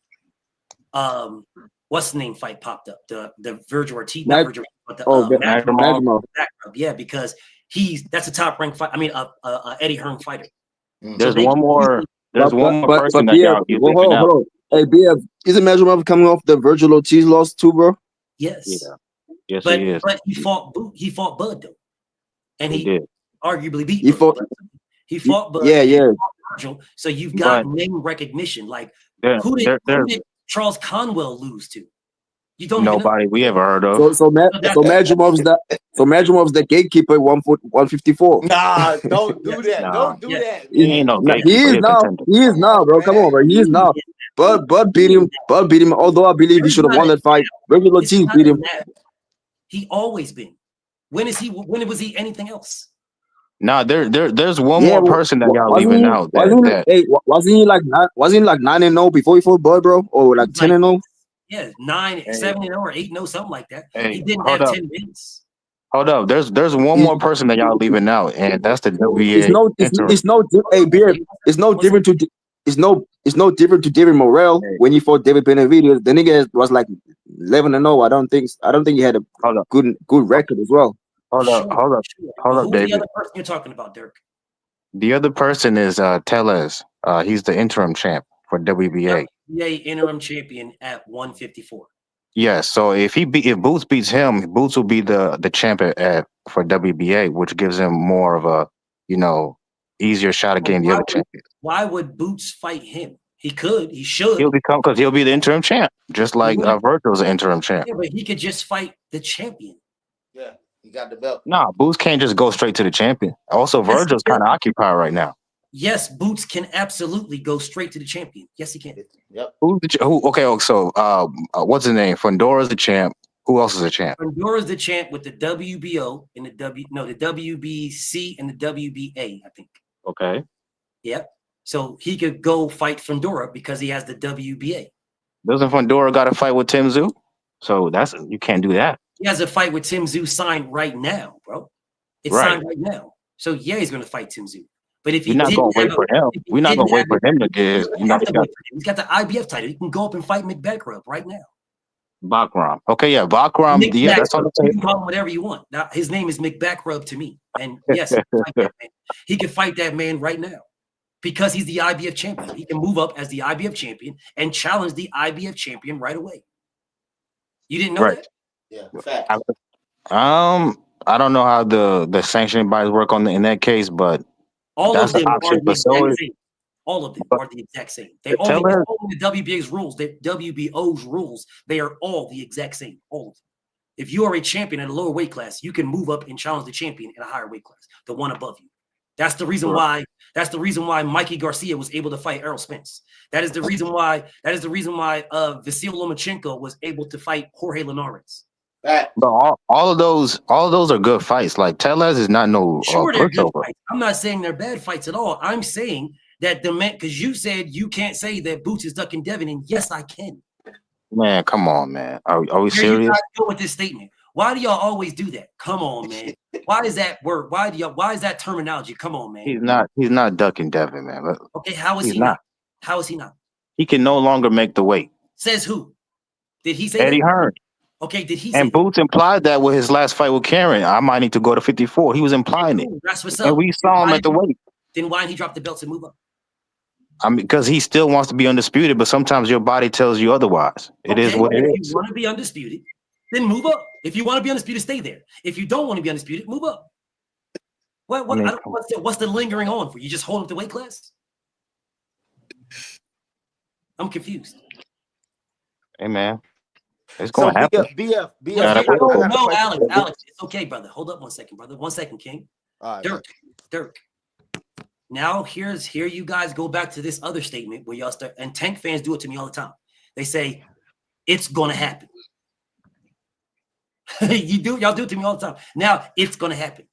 what's the name fight popped up? The Virgil Ortiz, Madrimov. Yeah, because that's a top ranked fight. I mean, Eddie Hearn fighter. There's one more person that y'all keep leaving out. Hey, BF, isn't Madrimov coming off the Virgil Ortiz loss too, bro? Yes. Yeah. Yes, but, he is. But he fought Bud though, and he did. arguably beat. He fought Bud. Yeah. Virgil, so you've got name recognition. Like who did Charles Conwell lose to? You don't Nobody we ever heard of. So Madrimov's the gatekeeper 154. Nah, don't do that. Nah. Don't do that, He man. ain't no He gatekeeper. is He a now. contender. He is now, bro. Come on, bro. He is now. Bud beat him. Bud beat him. Although I believe he should have won that fight. Regular T beat him. He always been. When was he anything else? Nah, there's one more person that y'all leaving out. Wasn't he like 9-0 before he fought Bud, bro? Or like 10-0? Yeah, 7-0 or 8-0, something like that. Hey, he didn't have 10 wins. Hold up, there's one more person that y'all leaving out, and that's the WBA. It's no different to David Morrell when he fought David Benavidez. The nigga was like 11-0. I don't think he had a good record as well. Hold up, Who's David. the other person you're talking about, Dirk? The other person is Tellez. He's the interim champ for WBA. WBA interim champion at 154. Yes. So if Boots beats him, Boots will be the champ for WBA, which gives him more of a easier shot at getting the other champion. Why would Boots fight him? He could. He should. He'll be the interim champ, just like Virgil's an interim champ. Yeah, but he could just fight the champion. Yeah. He got the belt. Nah, Boots can't just go straight to the champion. Also, Virgil's kind of occupied right now. Yes, Boots can absolutely go straight to the champion. Yes, he can. Yep. What's his name? Fundora's the champ. Who else is a champ? Fundora's the champ with the WBO and the WBC and the WBA, I think. Okay. Yep. So he could go fight Fundora because he has the WBA. Doesn't Fundora got a fight with Tim Tszyu? So you can't do that. He has a fight with Tim Tszyu signed right now, bro. It's signed right now. So yeah, he's going to fight Tim Tszyu. But if we're not going to wait for him. We're not going to wait for him to get. He's got the IBF title. He can go up and fight McBackrub right now. Bakram. Okay, yeah, Bakram. Yeah, that's on the table. You can call him whatever you want. Now, his name is McBackrub to me, and yes, he can fight that man right now because he's the IBF champion. He can move up as the IBF champion and challenge the IBF champion right away. You didn't know that? Yeah, fact. I don't know how the sanctioning bodies work in that case, but all that's of them the option. are the exact same. All of them are the exact same. They only the WBA's rules, the WBO's rules. They are all the exact same. All of them. If you are a champion at a lower weight class, you can move up and challenge the champion in a higher weight class, the one above you. That's the reason why. That's the reason why Mikey Garcia was able to fight Errol Spence. That is the reason why. Vasyl Lomachenko was able to fight Jorge Linares. But all of those are good fights. Like Tellez is not no sure they're good fights. I'm not saying they're bad fights at all. I'm saying that because you said you can't say that Boots is ducking Devin, and yes, I can. Man, come on, man. Are we serious? You guys go with this statement. Why do y'all always do that? Come on, man. Why is that word? Why is that terminology? Come on, man. He's not ducking Devin, man. Okay, how is he not? How is he not? He can no longer make the weight. Says who? Did he say Eddie Hearn? Okay, did he? And Boots implied that with his last fight with Karen. I might need to go to 54. He was implying it. That's what's up. And we saw him at the weight. Then why didn't he drop the belts and move up? I mean, because he still wants to be undisputed, but sometimes your body tells you otherwise. It is what it is. If you want to be undisputed, then move up. If you want to be undisputed, stay there. If you don't want to be undisputed, move up. What? I don't know what's the lingering on for? You just hold up the weight class? I'm confused. Hey, man. It's going to happen. BF. No, Alex, it's okay, brother. Hold up 1 second, brother. 1 second, King. All right, Dirk. Now, here you guys go back to this other statement where y'all start, and Tank fans do it to me all the time. They say, it's going to happen. Y'all do it to me all the time. Now, it's going to happen.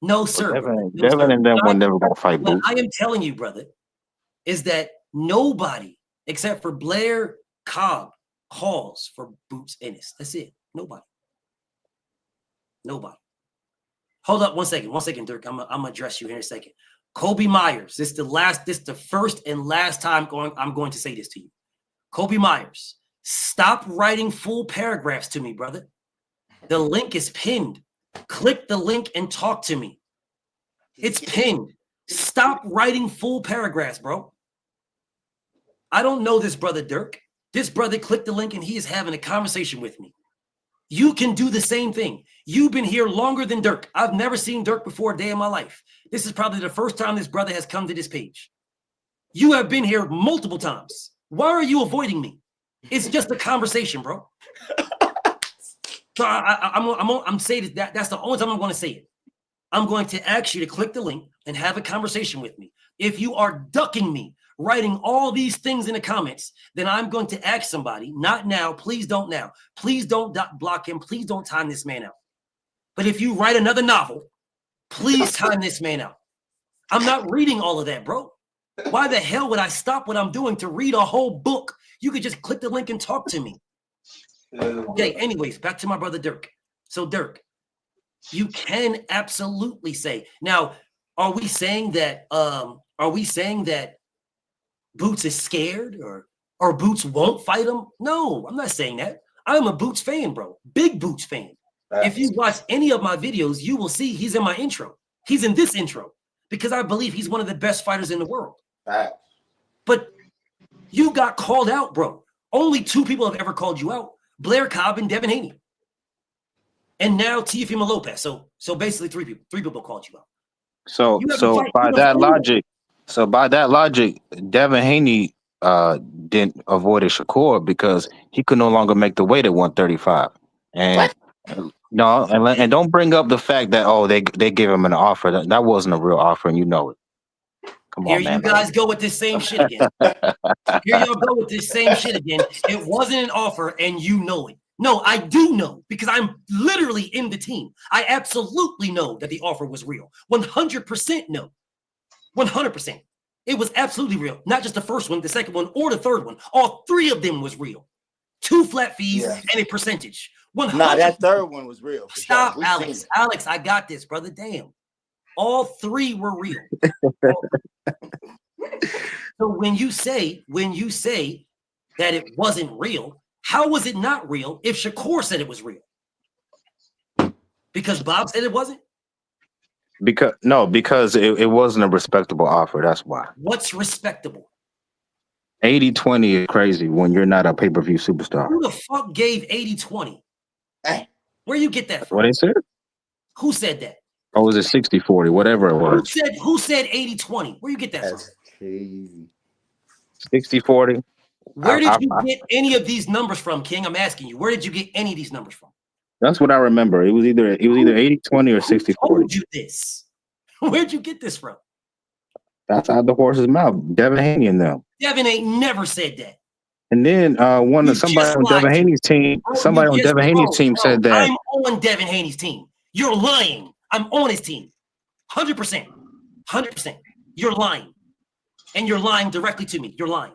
No, sir. Devin and them were never going to fight Boots. What I am telling you, brother, is that nobody except for Blair Cobb calls for Boots Ennis. That's it. Nobody. Hold up 1 second, Dirk. I'm gonna address you here in a second. Kobe Myers. This is the first and last time I'm going to say this to you. Kobe Myers, stop writing full paragraphs to me, brother. The link is pinned. Click the link and talk to me. It's pinned. Stop writing full paragraphs, bro. I don't know this brother, Dirk. This brother clicked the link and he is having a conversation with me. You can do the same thing. You've been here longer than Dirk. I've never seen Dirk before a day in my life. This is probably the first time this brother has come to this page. You have been here multiple times. Why are you avoiding me? It's just a conversation, bro. So I'm saying that's the only time I'm going to say it. I'm going to ask you to click the link and have a conversation with me. If you are ducking me, writing all these things in the comments, then I'm going to ask somebody, not now, please don't now. Please don't block him. Please don't time this man out. But if you write another novel, please time this man out. I'm not reading all of that, bro. Why the hell would I stop what I'm doing to read a whole book? You could just click the link and talk to me. Okay, anyways, back to my brother Dirk. So Dirk, you can absolutely say. Now, are we saying that Boots is scared or Boots won't fight him? No, I'm not saying that. I'm a Boots fan, bro. Big Boots fan. If you watch any of my videos, you will see he's in my intro. He's in this intro because I believe he's one of the best fighters in the world. But you got called out, bro. Only 2 people have ever called you out. Blair Cobb and Devin Haney. And now Teofimo Lopez. So basically 3 people. 3 people called you out. So by that logic, Devin Haney didn't avoid Shakur because he could no longer make the weight at 135. And no, and don't bring up the fact that they gave him an offer. That wasn't a real offer, and you know it. Come on, man. Here you guys go with this same shit again. Here y'all go with this same shit again. It wasn't an offer, and you know it. No, I do know because I'm literally in the team. I absolutely know that the offer was real. 100% no. 100%. It was absolutely real. Not just the first one, the second one, or the third one. All 3 of them was real. 2 flat fees and a percentage. 100%. Nah, that third one was real. Stop, Alex. Alex, I got this, brother. Damn. All 3 were real. So when you say that it wasn't real, how was it not real if Shakur said it was real? Because Bob said it wasn't? Because it wasn't a respectable offer. That's why. What's respectable? 80-20 is crazy when you're not a pay-per-view superstar. Who the fuck gave 80-20? Hey, where you get that from? What they said? Who said that? Or was it 60-40? Whatever it was. Who said 80-20? Where you get that from? Crazy. 60-40. Where did you get any of these numbers from, King? I'm asking you. Where did you get any of these numbers from? That's what I remember. It was either 80-20 or 60-40. Who told you this? Where'd you get this from? That's out the horse's mouth. Devin Haney and them. Devin ain't never said that. And then somebody on Devin Haney's team, said that. I'm on Devin Haney's team. You're lying. I'm on his team. 100%. 100%. You're lying. And you're lying directly to me. You're lying.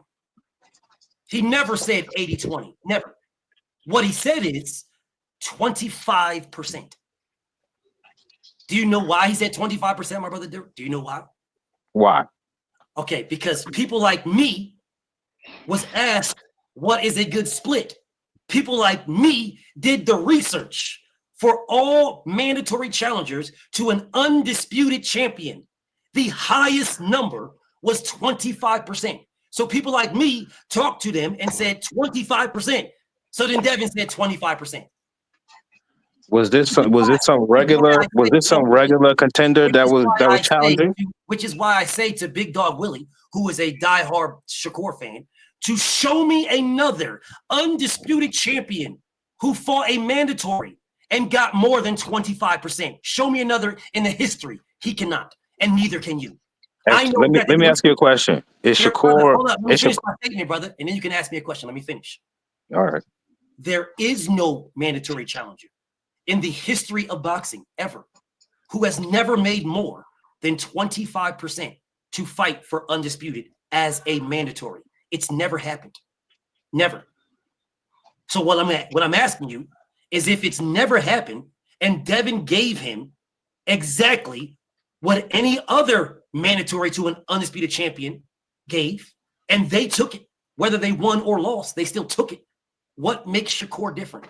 He never said 80-20. Never. What he said is 25%. Do you know why he said 25%, my brother? Do you know why? Why? Okay, because people like me was asked, what is a good split? People like me did the research for all mandatory challengers to an undisputed champion. The highest number was 25%. So people like me talked to them and said 25%. So then Devin said 25%. Was this some regular contender that was challenging? Which is why I say to Big Dog Willie, who is a diehard Shakur fan, to show me another undisputed champion who fought a mandatory and got more than 25%. Show me another in the history. He cannot, and neither can you. Let me ask you a question. Is Shakur? Hold up. Let me finish my statement, brother, and then you can ask me a question. Let me finish. All right. There is no mandatory challenger in the history of boxing ever who has never made more than 25% to fight for undisputed as a mandatory. It's never happened. Never. So what I'm asking you is if it's never happened and Devin gave him exactly what any other mandatory to an undisputed champion gave, and they took it, whether they won or lost, they still took it. What makes Shakur different?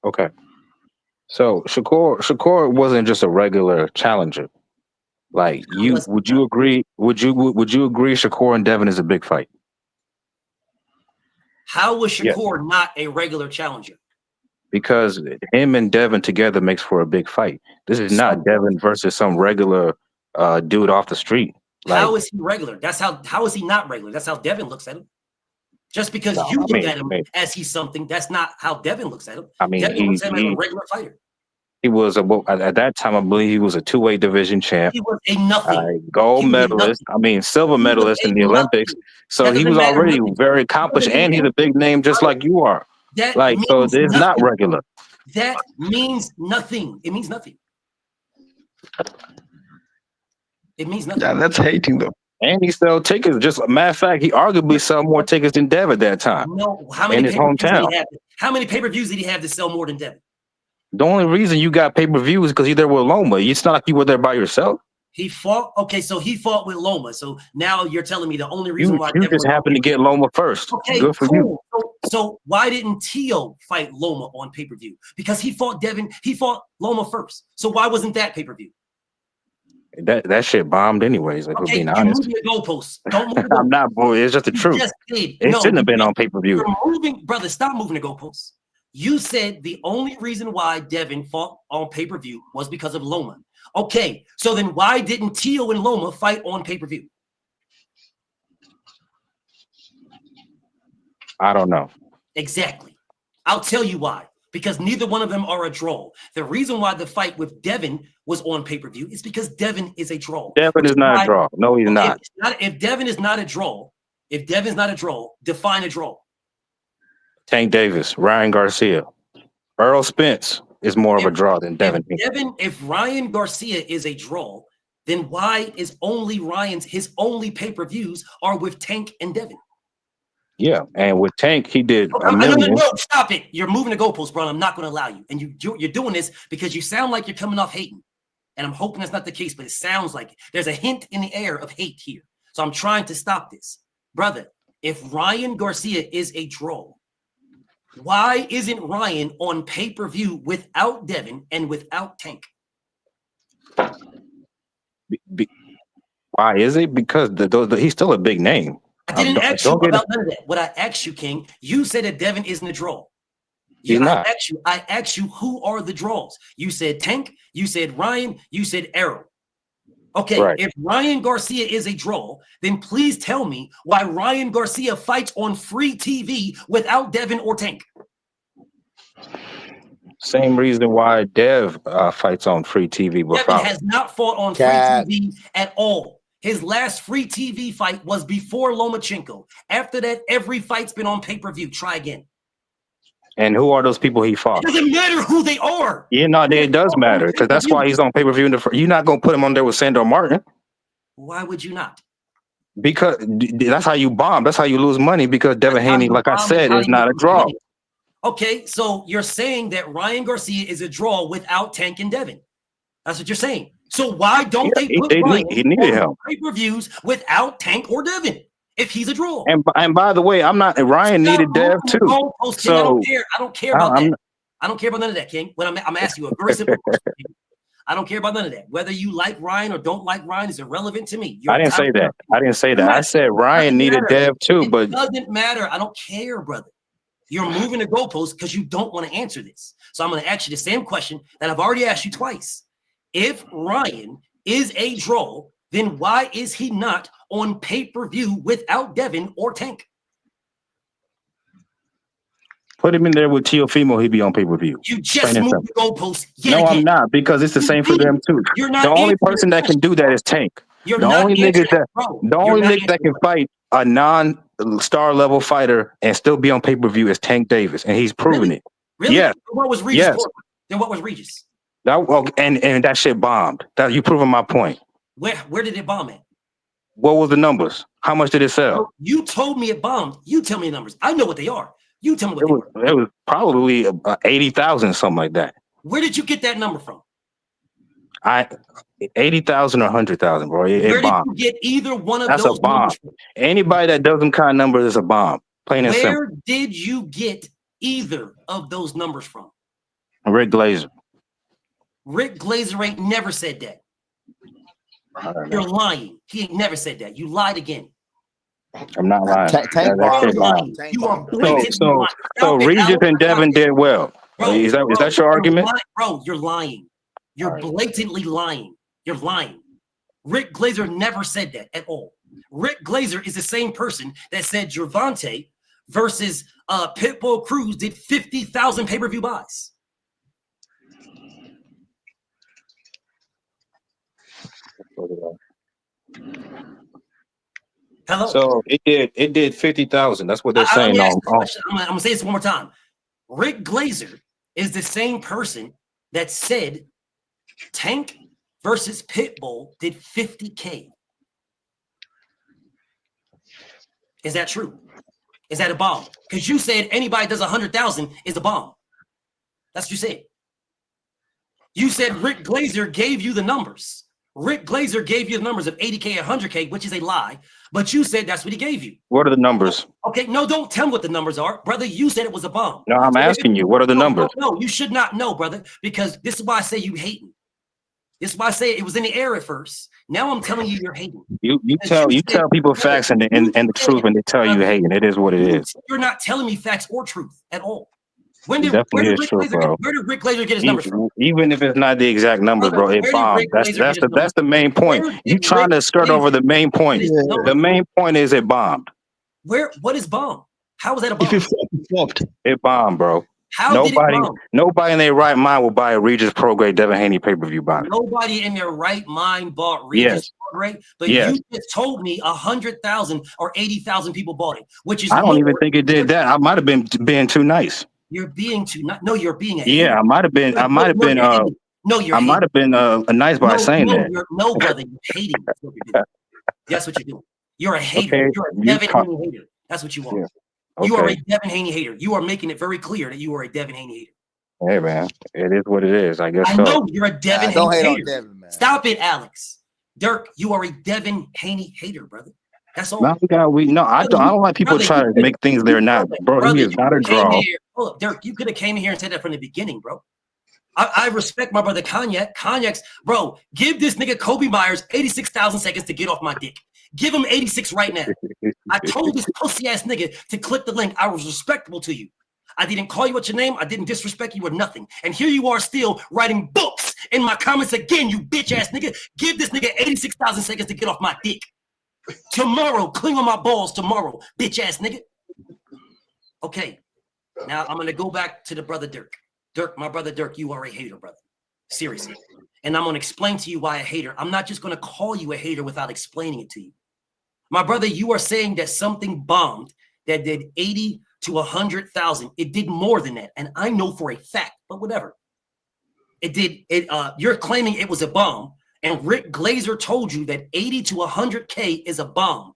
Okay. So Shakur wasn't just a regular challenger. Like would you agree Shakur and Devin is a big fight? How was Shakur not a regular challenger? Because him and Devin together makes for a big fight. This is not Devin versus some regular dude off the street. How is he regular? How is he not regular? That's how Devin looks at him. Just because you look at him as he's something, that's not how Devin looks at him. I mean, Devin looks at him as a regular fighter. He was at that time, I believe he was a 2-weight division champ. He was a nothing. Gold medalist. I mean, silver medalist in the Olympics. So he was already very accomplished, and he's a big name, just like you are. Like, so it's not regular. That means nothing. It means nothing. It means nothing. Yeah, that's hating though. And he sell tickets. Just a matter of fact, he arguably sell more tickets than Devin at that time. No, how many in his hometown? How many pay-per-views did he have to sell more than Devin? The only reason you got pay-per-views is because you're there with Loma. It's not like you were there by yourself. He fought. Okay, so he fought with Loma. So now you're telling me the only reason why you just happened to get Loma first. Okay, good for you. So why didn't Tio fight Loma on pay-per-view? Because he fought Devin. He fought Loma first. So why wasn't that pay-per-view? That shit bombed anyways. Like, okay, being honest. Moving the goalposts. Don't move the goalposts. I'm not, boy. It's just the truth. It shouldn't have been on pay-per-view. You're moving, brother. Stop moving the goalposts. You said the only reason why Devin fought on pay-per-view was because of Loma. Okay, so then why didn't Tio and Loma fight on pay-per-view? I don't know. Exactly. I'll tell you why. Because neither one of them are a draw. The reason why the fight with Devin was on pay-per-view is because Devin is a draw. Devin is not a draw. No, he's not. If Devin is not a draw, define a draw. Tank Davis, Ryan Garcia, Earl Spence is more of a draw than Devin. If Ryan Garcia is a draw, then why is his only pay-per-views are with Tank and Devin? Yeah, and with Tank, he did a million. No, stop it. You're moving the goalposts, bro. I'm not going to allow you. And you're doing this because you sound like you're coming off hating. And I'm hoping that's not the case, but it sounds like it. There's a hint in the air of hate here. So I'm trying to stop this. Brother, if Ryan Garcia is a draw, why isn't Ryan on pay-per-view without Devin and without Tank? Why is it? Because he's still a big name. I didn't ask you about none of that. What I asked you, King, you said that Devin isn't a draw. He's not. I asked you who are the draws. You said Tank, you said Ryan, you said Arrow. Okay, right. If Ryan Garcia is a draw, then please tell me why Ryan Garcia fights on free TV without Devin or Tank. Same reason why Dev fights on free TV. Devin has not fought on free TV at all. His last free TV fight was before Lomachenko. After that, every fight's been on pay-per-view. Try again. And who are those people he fought? It doesn't matter who they are. Yeah, no, it does matter because that's why he's on pay-per-view. You're not going to put him on there with Sandor Martin. Why would you not? Because that's how you bomb. That's how you lose money because Devin Haney, like I said, is not a draw. Money. Okay, so you're saying that Ryan Garcia is a draw without Tank and Devin. That's what you're saying. So why don't they put Ryan on pay-per-views without Tank or Devin if he's a draw? And by the way, Ryan needed Dev too. So I don't care about that. I don't care about none of that, King. When I'm asking you a very simple question. I don't care about none of that. Whether you like Ryan or don't like Ryan is irrelevant to me. I didn't say that. I said Ryan needed Dev too, but it doesn't matter. I don't care, brother. You're moving the goalposts because you don't want to answer this. So I'm going to ask you the same question that I've already asked you twice. If Ryan is a draw, then why is he not on pay-per-view without Devin or Tank? Put him in there with Teofimo, he'd be on pay-per-view. You just moved the goalposts. No, I'm not, because it's the same for them too. The only person that can do that is Tank. The only nigga that can fight a non-star level fighter and still be on pay-per-view is Tank Davis, and he's proven it. Really? Yeah. What was Regis? Yes. Then what was Regis? And that shit bombed. That you proving my point. Where did it bomb at? What was the numbers? How much did it sell? You told me it bombed. You tell me the numbers. I know what they are. You tell me what they were. It was probably 80,000, something like that. Where did you get that number from? 80,000 or 100,000, bro. Where did you get either one of those? That's a bomb. Anybody that does them kind of numbers is a bomb. Plain and simple. Where did you get either of those numbers from? Rick Glazer. Rick Glazer ain't never said that. You're lying. He ain't never said that. You lied again. I'm not lying. You are blatantly lying. So Regis and Devin did well. Is that your argument? Bro, you're lying. You're blatantly lying. You're lying. Rick Glazer never said that at all. Rick Glazer is the same person that said Gervonta versus Pitbull Cruz did 50,000 pay-per-view buys. Hello. So it did 50,000. That's what they're saying. I'm gonna say this one more time. Rick Glazer is the same person that said Tank versus Pitbull did 50K. Is that true? Is that a bomb? Because you said anybody does 100,000 is a bomb. That's what you said. You said Rick Glazer gave you the numbers. Rick Glazer gave you the numbers of 80K, 100K, which is a lie. But you said that's what he gave you. What are the numbers? Okay, no, don't tell me what the numbers are. Brother, you said it was a bomb. No, I'm asking you, what are the numbers? No, you should not know, brother, because this is why I say you hating. This is why I say it was in the air at first. Now I'm telling you you're hating. You tell people facts and the truth, and they tell you hating. It is what it is. You're not telling me facts or truth at all. Where did Rick Glazer get his numbers from? Even if it's not the exact numbers, bro, it bombed. That's the main point. You trying to skirt over the main point. The main point is it bombed. What is bomb? How was that a bomb? It bombed, bro. Nobody in their right mind will buy a Regis Pro Grade Devin Haney pay-per-view box. Nobody in their right mind bought Regis Pro Grade, but you just told me 100,000 or 80,000 people bought it, which is I don't even think it did that. I might have been being too nice. You're being too nice. No, you're being I might have been. I might have been. I might have been nice by saying that. No, brother, you're hating. That's what you're doing. That's what you're doing. You're a hater. You're a Devin Haney hater. That's what you are. Yeah. You are a Devin Haney hater. You are making it very clear that you are a Devin Haney hater. Hey man, it is what it is. I guess. I know you're a Devin Haney don't hate hater. on Devin, man. Stop it, Alex. Dirk, you are a Devin Haney hater, brother. That's all. I don't like people trying to make things they're not, bro. He is not a draw. Hold up, Dirk, you could have came in here and said that from the beginning, bro. I respect my brother Cognac. Cognac's, bro, give this nigga Kobe Myers 86,000 seconds to get off my dick. Give him 86 right now. I told this pussy ass nigga to click the link. I was respectable to you. I didn't call you out your name. I didn't disrespect you or nothing. And here you are still writing books in my comments again, you bitch ass nigga. Give this nigga 86,000 seconds to get off my dick. Tomorrow, cling on my balls tomorrow, bitch ass nigga. Okay, now I'm gonna go back to the brother Dirk. Dirk, my brother Dirk, you are a hater, brother. Seriously. And I'm gonna explain to you why a hater. I'm not just gonna call you a hater without explaining it to you. My brother, you are saying that something bombed that did 80 to 100,000. It did more than that, and I know for a fact, but whatever. It did. You're claiming it was a bomb. And Rick Glazer told you that 80 to 100K is a bomb.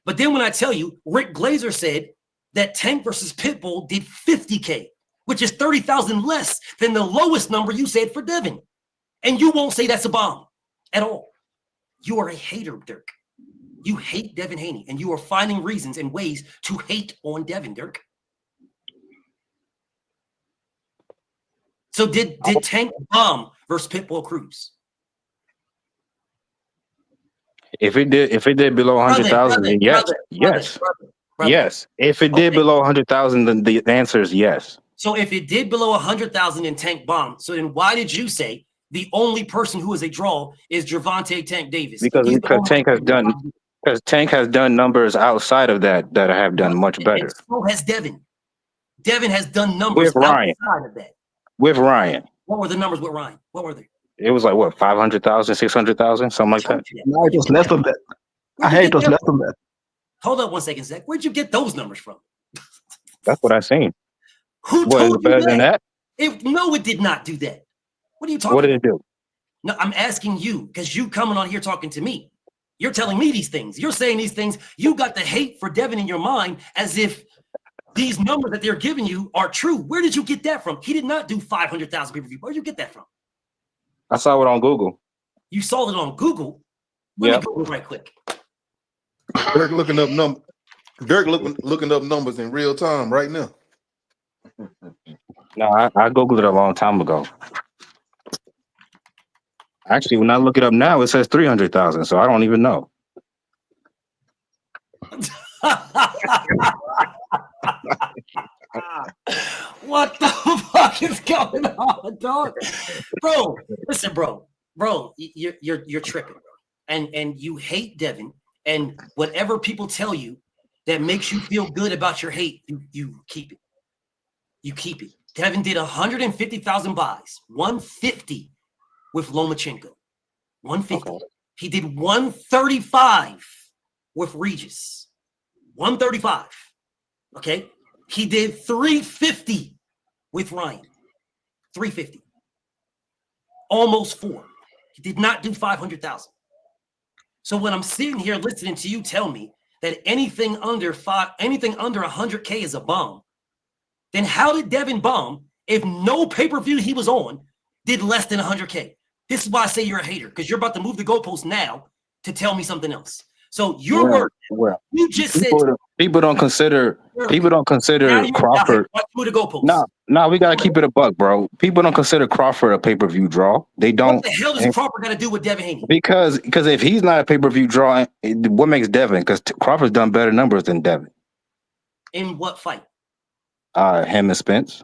But then when I tell you, Rick Glazer said that Tank versus Pitbull did 50K, which is 30,000 less than the lowest number you said for Devin. And you won't say that's a bomb at all. You are a hater, Dirk. You hate Devin Haney, and you are finding reasons and ways to hate on Devin, Dirk. So did Tank bomb versus Pitbull Cruz? If it did below 100,000, then yes. Yes. If it did below 100,000, then the answer is yes. So if it did below 100,000 in Tank bomb, so then why did you say the only person who is a draw is Gervonta Tank Davis? Because Tank has done numbers outside of that have done much better. And so has Devin. Devin has done numbers with Ryan. Outside of that. With Ryan. What were the numbers with Ryan? What were they? It was like what, 500,000, 600,000, something like that. No, it was less than that. I hate it was less than that. Hold up 1 second, Zach. Where'd you get those numbers from? That's what I seen. Who told you better than that? No, it did not do that. What are you talking about? What did it do? No, I'm asking you because you coming on here talking to me. You're telling me these things. You're saying these things. You got the hate for Devin in your mind as if these numbers that they're giving you are true. Where did you get that from? He did not do 500,000 pay-per-view. Where did you get that from? I saw it on Google. You saw it on Google? Let me Google right quick. Dirk looking up looking up numbers in real time right now. No, I Googled it a long time ago. Actually, when I look it up now, it says 300,000, so I don't even know. What the fuck is going on, dog? Bro, listen, bro, you're tripping, bro. And you hate Devin, and whatever people tell you, that makes you feel good about your hate, you keep it. You keep it. Devin did 150,000 buys, 150 with Lomachenko, 150. Okay. He did 135 with Regis, 135. Okay. He did 350 with Ryan, 350. Almost 4. He did not do 500,000. So when I'm sitting here listening to you tell me that anything under 100K is a bomb, then how did Devin bomb if no pay-per-view he was on did less than 100K? This is why I say you're a hater, because you're about to move the goalpost now to tell me something else. So your word, you just said people don't consider Crawford. No, we gotta keep it a buck, bro. People don't consider Crawford a pay-per-view draw. They don't. What the hell does Crawford got to do with Devin Haney? Because if he's not a pay-per-view draw, what makes Devin? Because Crawford's done better numbers than Devin. In what fight? Him and Spence.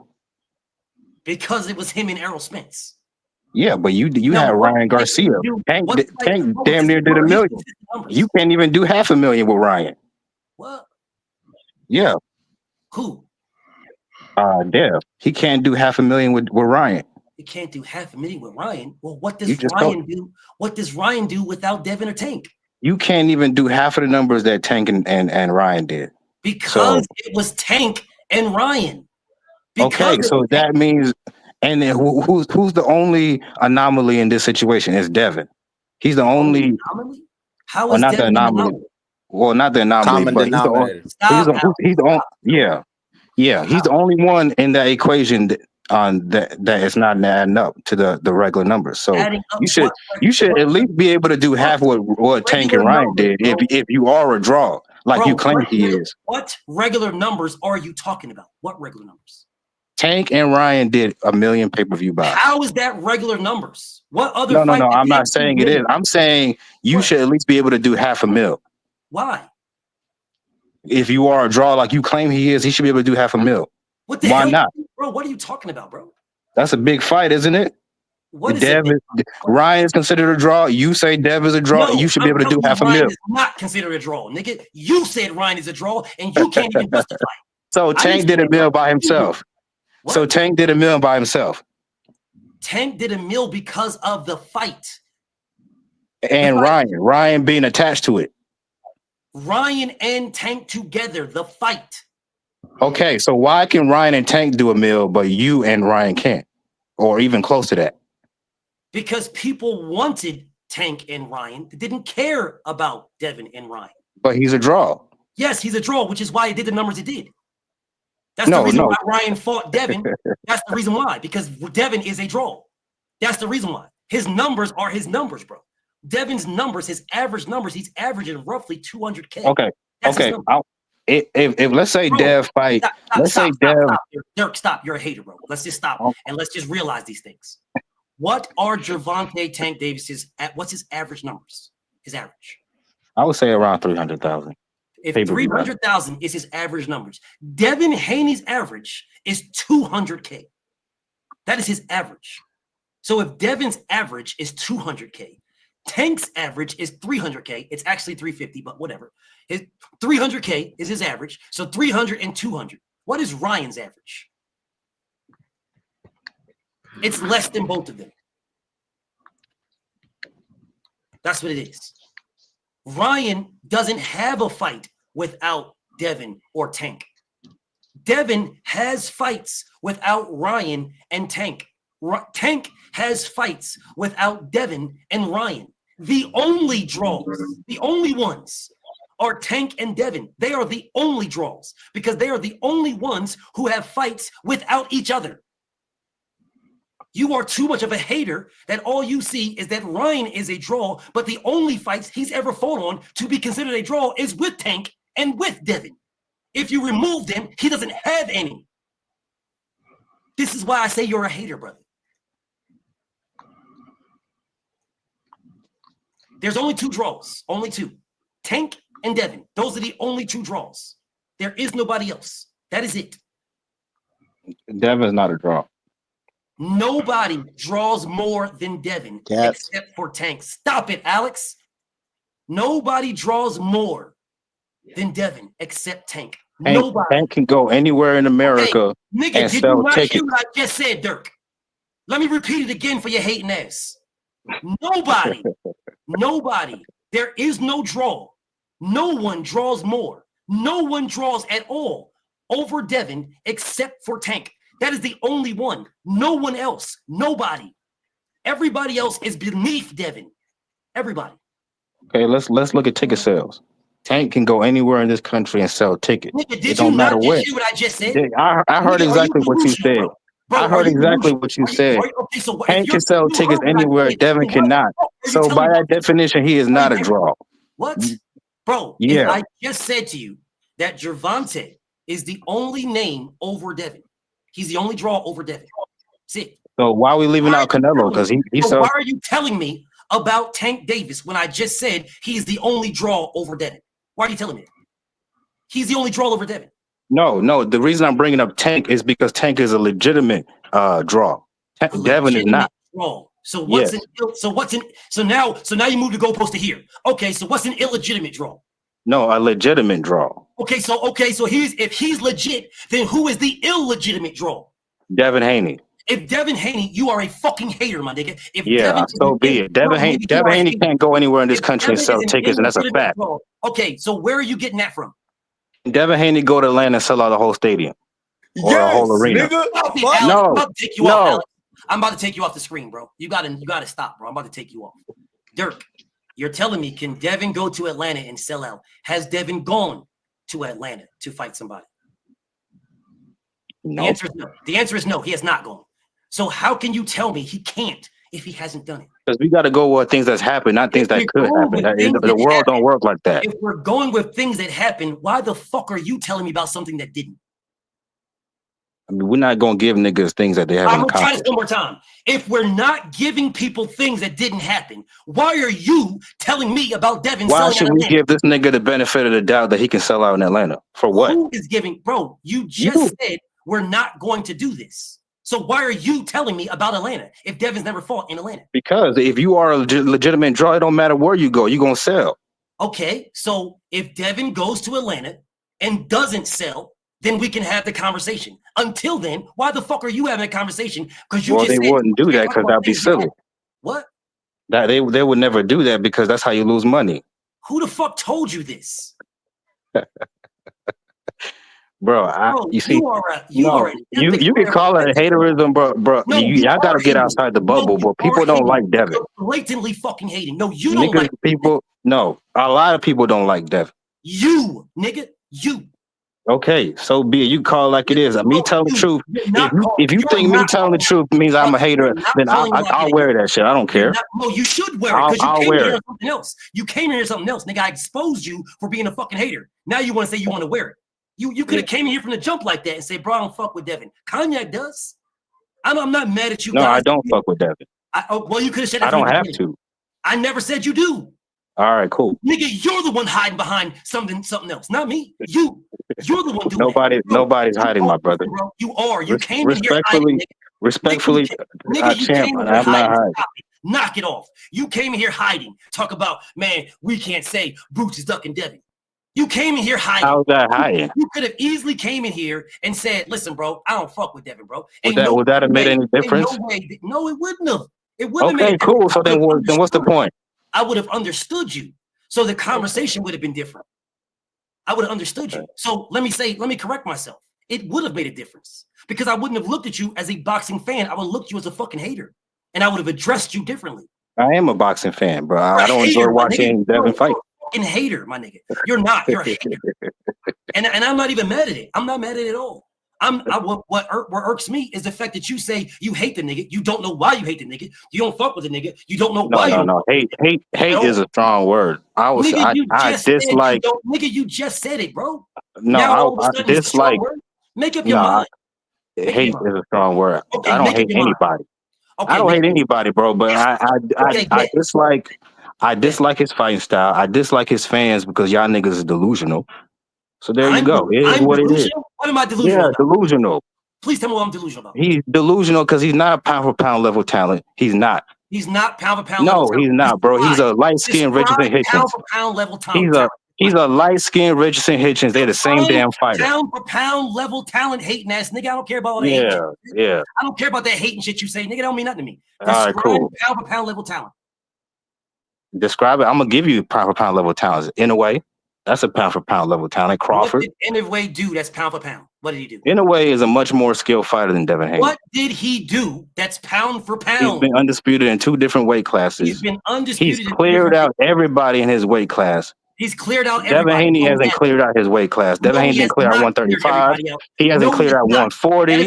Because it was him and Errol Spence. Yeah, but you had Ryan Garcia. Tank damn near did $1 million. You can't even do $500,000 with Ryan. What? Yeah. Who? Dev. He can't do $500,000 with Ryan. He can't do $500,000 with Ryan. Well, what does Ryan do? What does Ryan do without Devin or Tank? You can't even do half of the numbers that Tank and Ryan did. Because it was Tank and Ryan. Okay, so that means, and then who's the only anomaly in this situation? Is Devin. He's the only anomaly? How is not Devin the anomaly? Well, not the anomaly, but he's the only. Yeah. He's the only one in that equation that is not adding up to the regular numbers. So you should at least be able to do half what Tank and Ryan did if you are a draw like you claim he is. What regular numbers are you talking about? What regular numbers? Tank and Ryan did $1 million pay-per-view buys. How is that regular numbers? What other? No. I'm not saying it is. I'm saying you should at least be able to do $500,000. Why? If you are a draw like you claim he is, he should be able to do $500,000. What the Why hell, not? Bro, what are you talking about, bro? That's a big fight, isn't it? What is Ryan is considered a draw. You say Dev is a draw. You should be able to do $500,000. Ryan is not considered a draw, nigga. You said Ryan is a draw, and you can't even justify it. So Tank did $1 million by himself. What? So Tank did $1 million by himself. Tank did $1 million because of the fight. And Ryan being attached to it. Ryan and Tank together, the fight. Okay, so why can Ryan and Tank do $1 million, but you and Ryan can't? Or even close to that? Because people wanted Tank and Ryan. They didn't care about Devin and Ryan. But he's a draw. Yes, he's a draw, which is why it did the numbers it did. That's the reason why Ryan fought Devin. That's the reason why. Because Devin is a draw. That's the reason why. His numbers are his numbers, bro. Devin's numbers, his average numbers, he's averaging roughly 200K. Okay. If let's say Dev fight, Dirk, stop. You're a hater, bro. Let's just stop and let's just realize these things. What are Gervonta Tank Davis's? What's his average numbers? His average. I would say around 300,000. If 300,000 is his average numbers, Devin Haney's average is 200K. That is his average. So if Devin's average is 200K, Tank's average is 300K. It's actually 350, but whatever. His 300K is his average. So 300 and 200. What is Ryan's average? It's less than both of them. That's what it is. Ryan doesn't have a fight without Devin or Tank. Devin has fights without Ryan and Tank. Tank has fights without Devin and Ryan. The only draws, the only ones are Tank and Devin. They are the only draws because they are the only ones who have fights without each other. You are too much of a hater that all you see is that Ryan is a draw, but the only fights he's ever fought on to be considered a draw is with Tank and with Devin. If you remove them, he doesn't have any. This is why I say you're a hater, brother. There's only 2 draws, only 2. Tank and Devin. Those are the only 2 draws. There is nobody else. That is it. Devin's not a draw. Nobody draws more than Devin except for Tank. Stop it, Alex. Nobody draws more than Devin except Tank. Tank, Nobody. Tank can go anywhere in America Nigga, and did sell you not tickets. hear what I just said, Dirk? Let me repeat it again for your hating ass. Nobody, nobody. There is no draw. No one draws more. No one draws at all over Devin except for Tank. That is the only one. No one else. Nobody. Everybody else is beneath Devin. Everybody. Okay, let's look at ticket sales. Tank can go anywhere in this country and sell tickets. Nigga, It don't matter where. Hear what I just said? I heard Nigga, exactly what you said. Bro, I heard exactly what you said. Okay, so Tank can sell tickets anywhere. Devin cannot. So by that definition, he is not a draw. What? Bro, yeah. I just said to you that Gervonta is the only name over Devin. He's the only draw over Devin. That's it. So why are we leaving out Canelo? Because he so why are you telling me about Tank Davis when I just said he's the only draw over Devin? Why are you telling me that? He's the only draw over Devin. No. The reason I'm bringing up Tank is because Tank is a legitimate draw. Devin is not. Draw. So what's so now you move the goalpost to here. Okay, so what's an illegitimate draw? No, a legitimate draw. Okay, so if he's legit, then who is the illegitimate draw? Devin Haney. If Devin Haney, you are a fucking hater, my nigga. If so be it. Devin Haney can't go anywhere in this country and sell tickets, and that's a fact. Draw. Okay, so where are you getting that from? Devin Haney go to Atlanta and sell out a whole stadium or a whole arena. Nigga. No. I'm about to take you off the screen, bro. You gotta stop, bro. I'm about to take you off. Dirk, you're telling me, can Devin go to Atlanta and sell out? Has Devin gone to Atlanta to fight somebody? No. The answer is no. The answer is no. He has not gone. So how can you tell me he can't if he hasn't done it? Because we got to go with things that's happened, not things that could happen. The world don't work like that. If we're going with things that happened, why the fuck are you telling me about something that didn't? I mean, we're not going to give niggas things that they haven't I'm going to try this accomplished. one more time. If we're not giving people things that didn't happen, why are you telling me about Devin Why selling should out we Atlanta? give this nigga the benefit of the doubt that he can sell out in Atlanta? For what? Who is giving? Bro, you just said we're not going to do this. So why are you telling me about Atlanta if Devin's never fought in Atlanta? Because if you are a legitimate draw, it don't matter where you go. You're going to sell. Okay, so if Devin goes to Atlanta and doesn't sell, then we can have the conversation. Until then, why the fuck are you having a conversation? Because you Well, just they said wouldn't do that because that'd be silly. What? That they would never do that because that's how you lose money. Who the fuck told you this? Bro, you see, you can call it haterism, bro. No, Y'all gotta get outside the bubble, but people don't like Devin. You're blatantly fucking hating. No, you don't like people. No, a lot of people don't like Devin. You, nigga, you. Okay, so be it. You call it like it is. Me telling the truth. If you think me telling the truth means I'm a hater, then I'll wear that shit. I don't care. No, you should wear it because I'll you came wear here it. something else. You came here something else, nigga. I exposed you for being a fucking hater. Now you want to say you want to wear it. You could have came in here from the jump like that and say, bro, I don't fuck with Devin. Cognac does. I'm not mad at you. No, guys. I don't fuck with Devin. Well, you could have said that. I don't have to. I never said you do. All right, cool. Nigga, you're the one hiding behind something else, not me. You're the one doing Nobody's hiding, my brother. Bro. You are. You came in here hiding. Respectfully, champ, I'm not hiding. Knock it off. You came in here hiding. Talk about, man, we can't say Boots is ducking Devin. You came in here hiding. How's that hiding? You could have easily came in here and said, listen, bro, I don't fuck with Devin, bro. Would that have made any difference? No, it wouldn't have. It wouldn't have Okay, made cool. So then what's the point? I would have understood you. So the conversation would have been different. I would have understood you. So let me correct myself. It would have made a difference because I wouldn't have looked at you as a boxing fan. I would have looked at you as a fucking hater and I would have addressed you differently. I am a boxing fan, bro. I don't enjoy watching Devin fight. Fucking hater, my nigga. You're not. You're a hater. and I'm not even mad at it. I'm not mad at it at all. What irks me is the fact that you say you hate the nigga. You don't know why you hate the nigga. You don't fuck with the nigga. You don't know why. No. Hate is a strong word. I dislike. Nigga, you just said it, bro. No, I dislike. Make up your mind. Hate is a strong word. Okay, I don't hate anybody. Okay, I don't hate anybody, bro. But I dislike his fighting style. I dislike his fans because y'all niggas is delusional. So there you go. It is what it is. What am I delusional about? Delusional. Please tell me what I'm delusional about. He's delusional because he's not a pound for pound level talent. He's not. He's not pound for pound. No, he's not, bro. He's a light skinned Richardson Hitchens. Pound for pound level talent. He's a light-skinned Richardson Hitchens. They're the same damn fighter. Pound for pound level talent hating ass nigga. I don't care about all that hating shit. Yeah. I don't care about that hating shit you say, nigga. That don't mean nothing to me. All right, cool. Pound for pound level talent. Describe it. I'm gonna give you pound for pound level talent. In a way, that's a pound for pound level talent. Crawford. What did Inouye do that's pound for pound? What did he do? Inouye is a much more skilled fighter than Devin Haney. What did he do that's pound for pound? He's been undisputed in 2 different weight classes. He's been undisputed. He's cleared out everybody in his weight class. He's cleared out everybody. Devin Haney hasn't cleared out his weight class. Devin Haney didn't clear out 135. He hasn't cleared out 140, and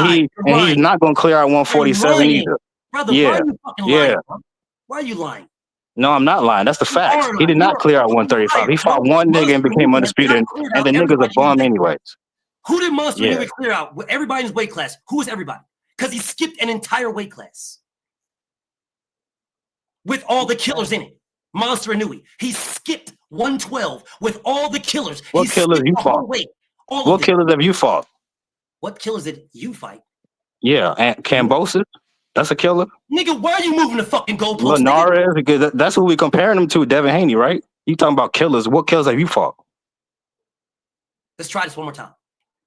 he's not going to clear out 147 either. Brother, why are you fucking lying? Bro? Why are you lying? No, I'm not lying. That's the facts. He did not clear out 135. He fought one nigga and became undisputed, and the nigga's a bum anyways. Who did Monster Inouye clear out? Everybody in his weight class. Who was everybody? Because he skipped an entire weight class with all the killers in it. Monster Inouye. He skipped 112 with all the killers. What killers you fought? What killers have you fought? What killers did you fight? Yeah, and Cambosis. That's a killer. Nigga, why are you moving the fucking goalpost? Linares, because that's who we comparing him to, Devin Haney, right? You talking about killers. What killers have you fought? Let's try this one more time.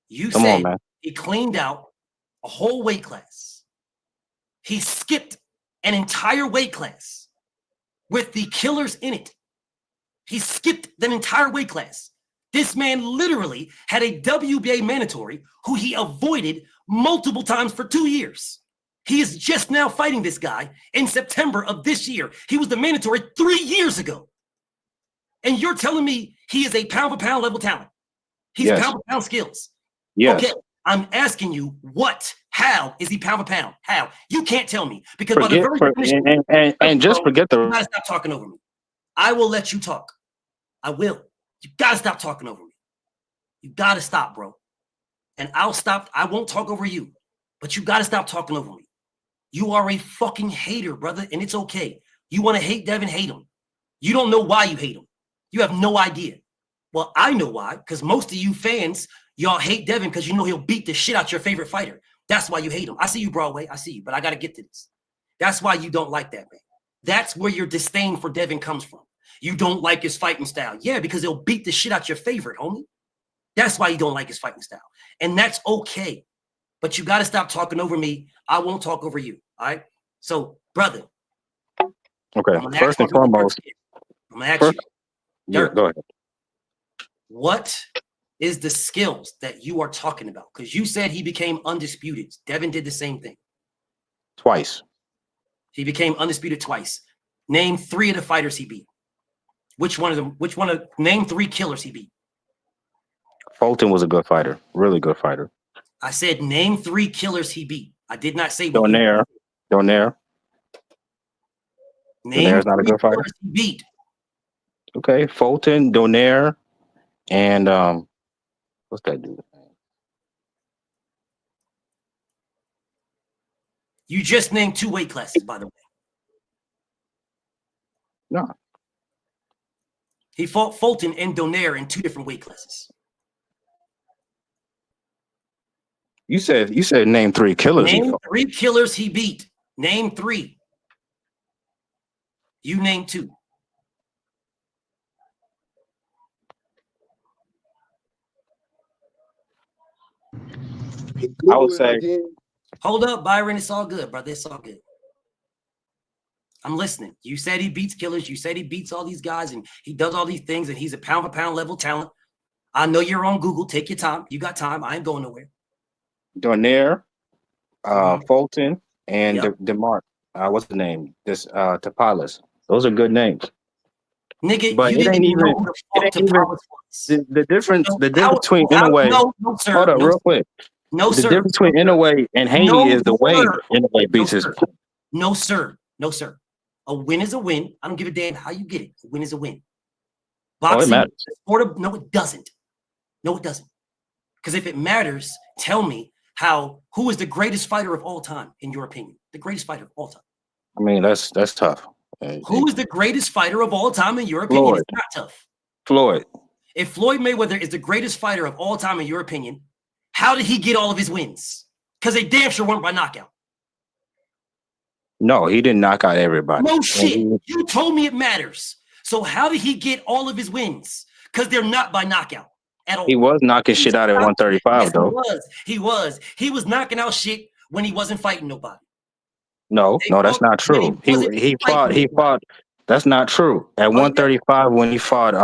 You said he cleaned out a whole weight class. He skipped an entire weight class with the killers in it. He skipped that entire weight class. This man literally had a WBA mandatory who he avoided multiple times for 2 years. He is just now fighting this guy in September of this year. He was the mandatory 3 years ago. And you're telling me he is a pound for pound level talent. He's pound for pound skills. Yes. Okay, I'm asking you, how is he pound for pound? How? You can't tell me because forget, by the very definition, and just forget the. You gotta stop talking over me. I will let you talk. I will. You gotta stop talking over me. You gotta stop, bro. And I'll stop. I won't talk over you, but you gotta stop talking over me. You are a fucking hater, brother, and it's okay. You want to hate Devin, hate him. You don't know why you hate him. You have no idea. Well, I know why, because most of you fans, y'all hate Devin because you know he'll beat the shit out your favorite fighter. That's why you hate him. I see you, Broadway. I see you, but I got to get to this. That's why you don't like that, man. That's where your disdain for Devin comes from. You don't like his fighting style. Yeah, because he'll beat the shit out your favorite, homie. That's why you don't like his fighting style. And that's okay. But you got to stop talking over me. I won't talk over you. All right. So, brother. Okay. First and foremost. I'm going to ask you. Yeah, go ahead. What is the skills that you are talking about? Because you said he became undisputed. Devin did the same thing. Twice. He became undisputed twice. Name 3 of the fighters he beat. Name 3 killers he beat. Fulton was a good fighter. Really good fighter. I said name 3 killers he beat. I did not say Donaire. Name Donaire's not a good fighter. He beat. Okay, Fulton, Donaire, and what's that dude? You just named 2 weight classes, by the way. No. He fought Fulton and Donaire in 2 different weight classes. You said name 3 killers. Name 3 killers he beat. Name 3. You name 2. I would say. Hold up, Byron. It's all good, brother. It's all good. I'm listening. You said he beats killers. You said he beats all these guys and he does all these things and he's a pound for pound level talent. I know you're on Google. Take your time. You got time. I ain't going nowhere. Donaire, Fulton, and DeMarc. What's the name? This Tapalis. Those are good names. Nigga, but you it ain't even. The difference between Inouye. No, sir. Hold up, real quick. No, the sir. difference between Inouye and Haney is the way Inouye beats his. No, sir. No, sir. A win is a win. I don't give a damn how you get it. A win is a win. Boxing, it matters. No, it doesn't. No, it doesn't. Because if it matters, tell me who is the greatest fighter of all time, in your opinion? The greatest fighter of all time. I mean, that's tough. Who is the greatest fighter of all time, in your opinion? It's not tough. Floyd. If Floyd Mayweather is the greatest fighter of all time, in your opinion, how did he get all of his wins? Because they damn sure weren't by knockout. No, he didn't knock out everybody. No shit. You told me it matters. So how did he get all of his wins? because they're not by knockout at all. He was knocking shit out at 135, yes, though. He was knocking out shit when he wasn't fighting nobody. No, that's not true. He fought. That's not true. At 135, when he fought,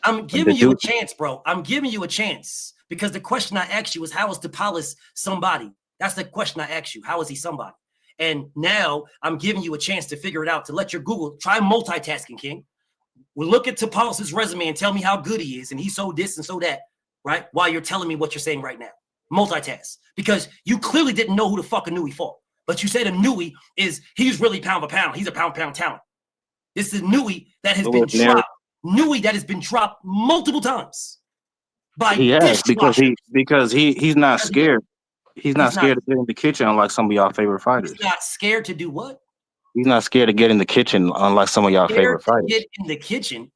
I'm giving you a chance, bro. I'm giving you a chance because the question I asked you was, how is Tapales somebody? That's the question I asked you. How is he somebody? And now I'm giving you a chance to figure it out, to let your Google try multitasking, King. We'll look at Tapales' resume and tell me how good he is, and he so this and so that, right? While you're telling me what you're saying right now. Multitask. Because you clearly didn't know who the fuck Nui fought. But you said Nui he's really pound for pound. He's a pound for pound talent. This is Nui that has been dropped. Nui that has been dropped multiple times. He has because he's not scared. He's not scared to get in the kitchen, unlike some of y'all favorite fighters. He's not scared to do what? He's not scared to get in the kitchen, unlike some of y'all favorite fighters. Get in the kitchen.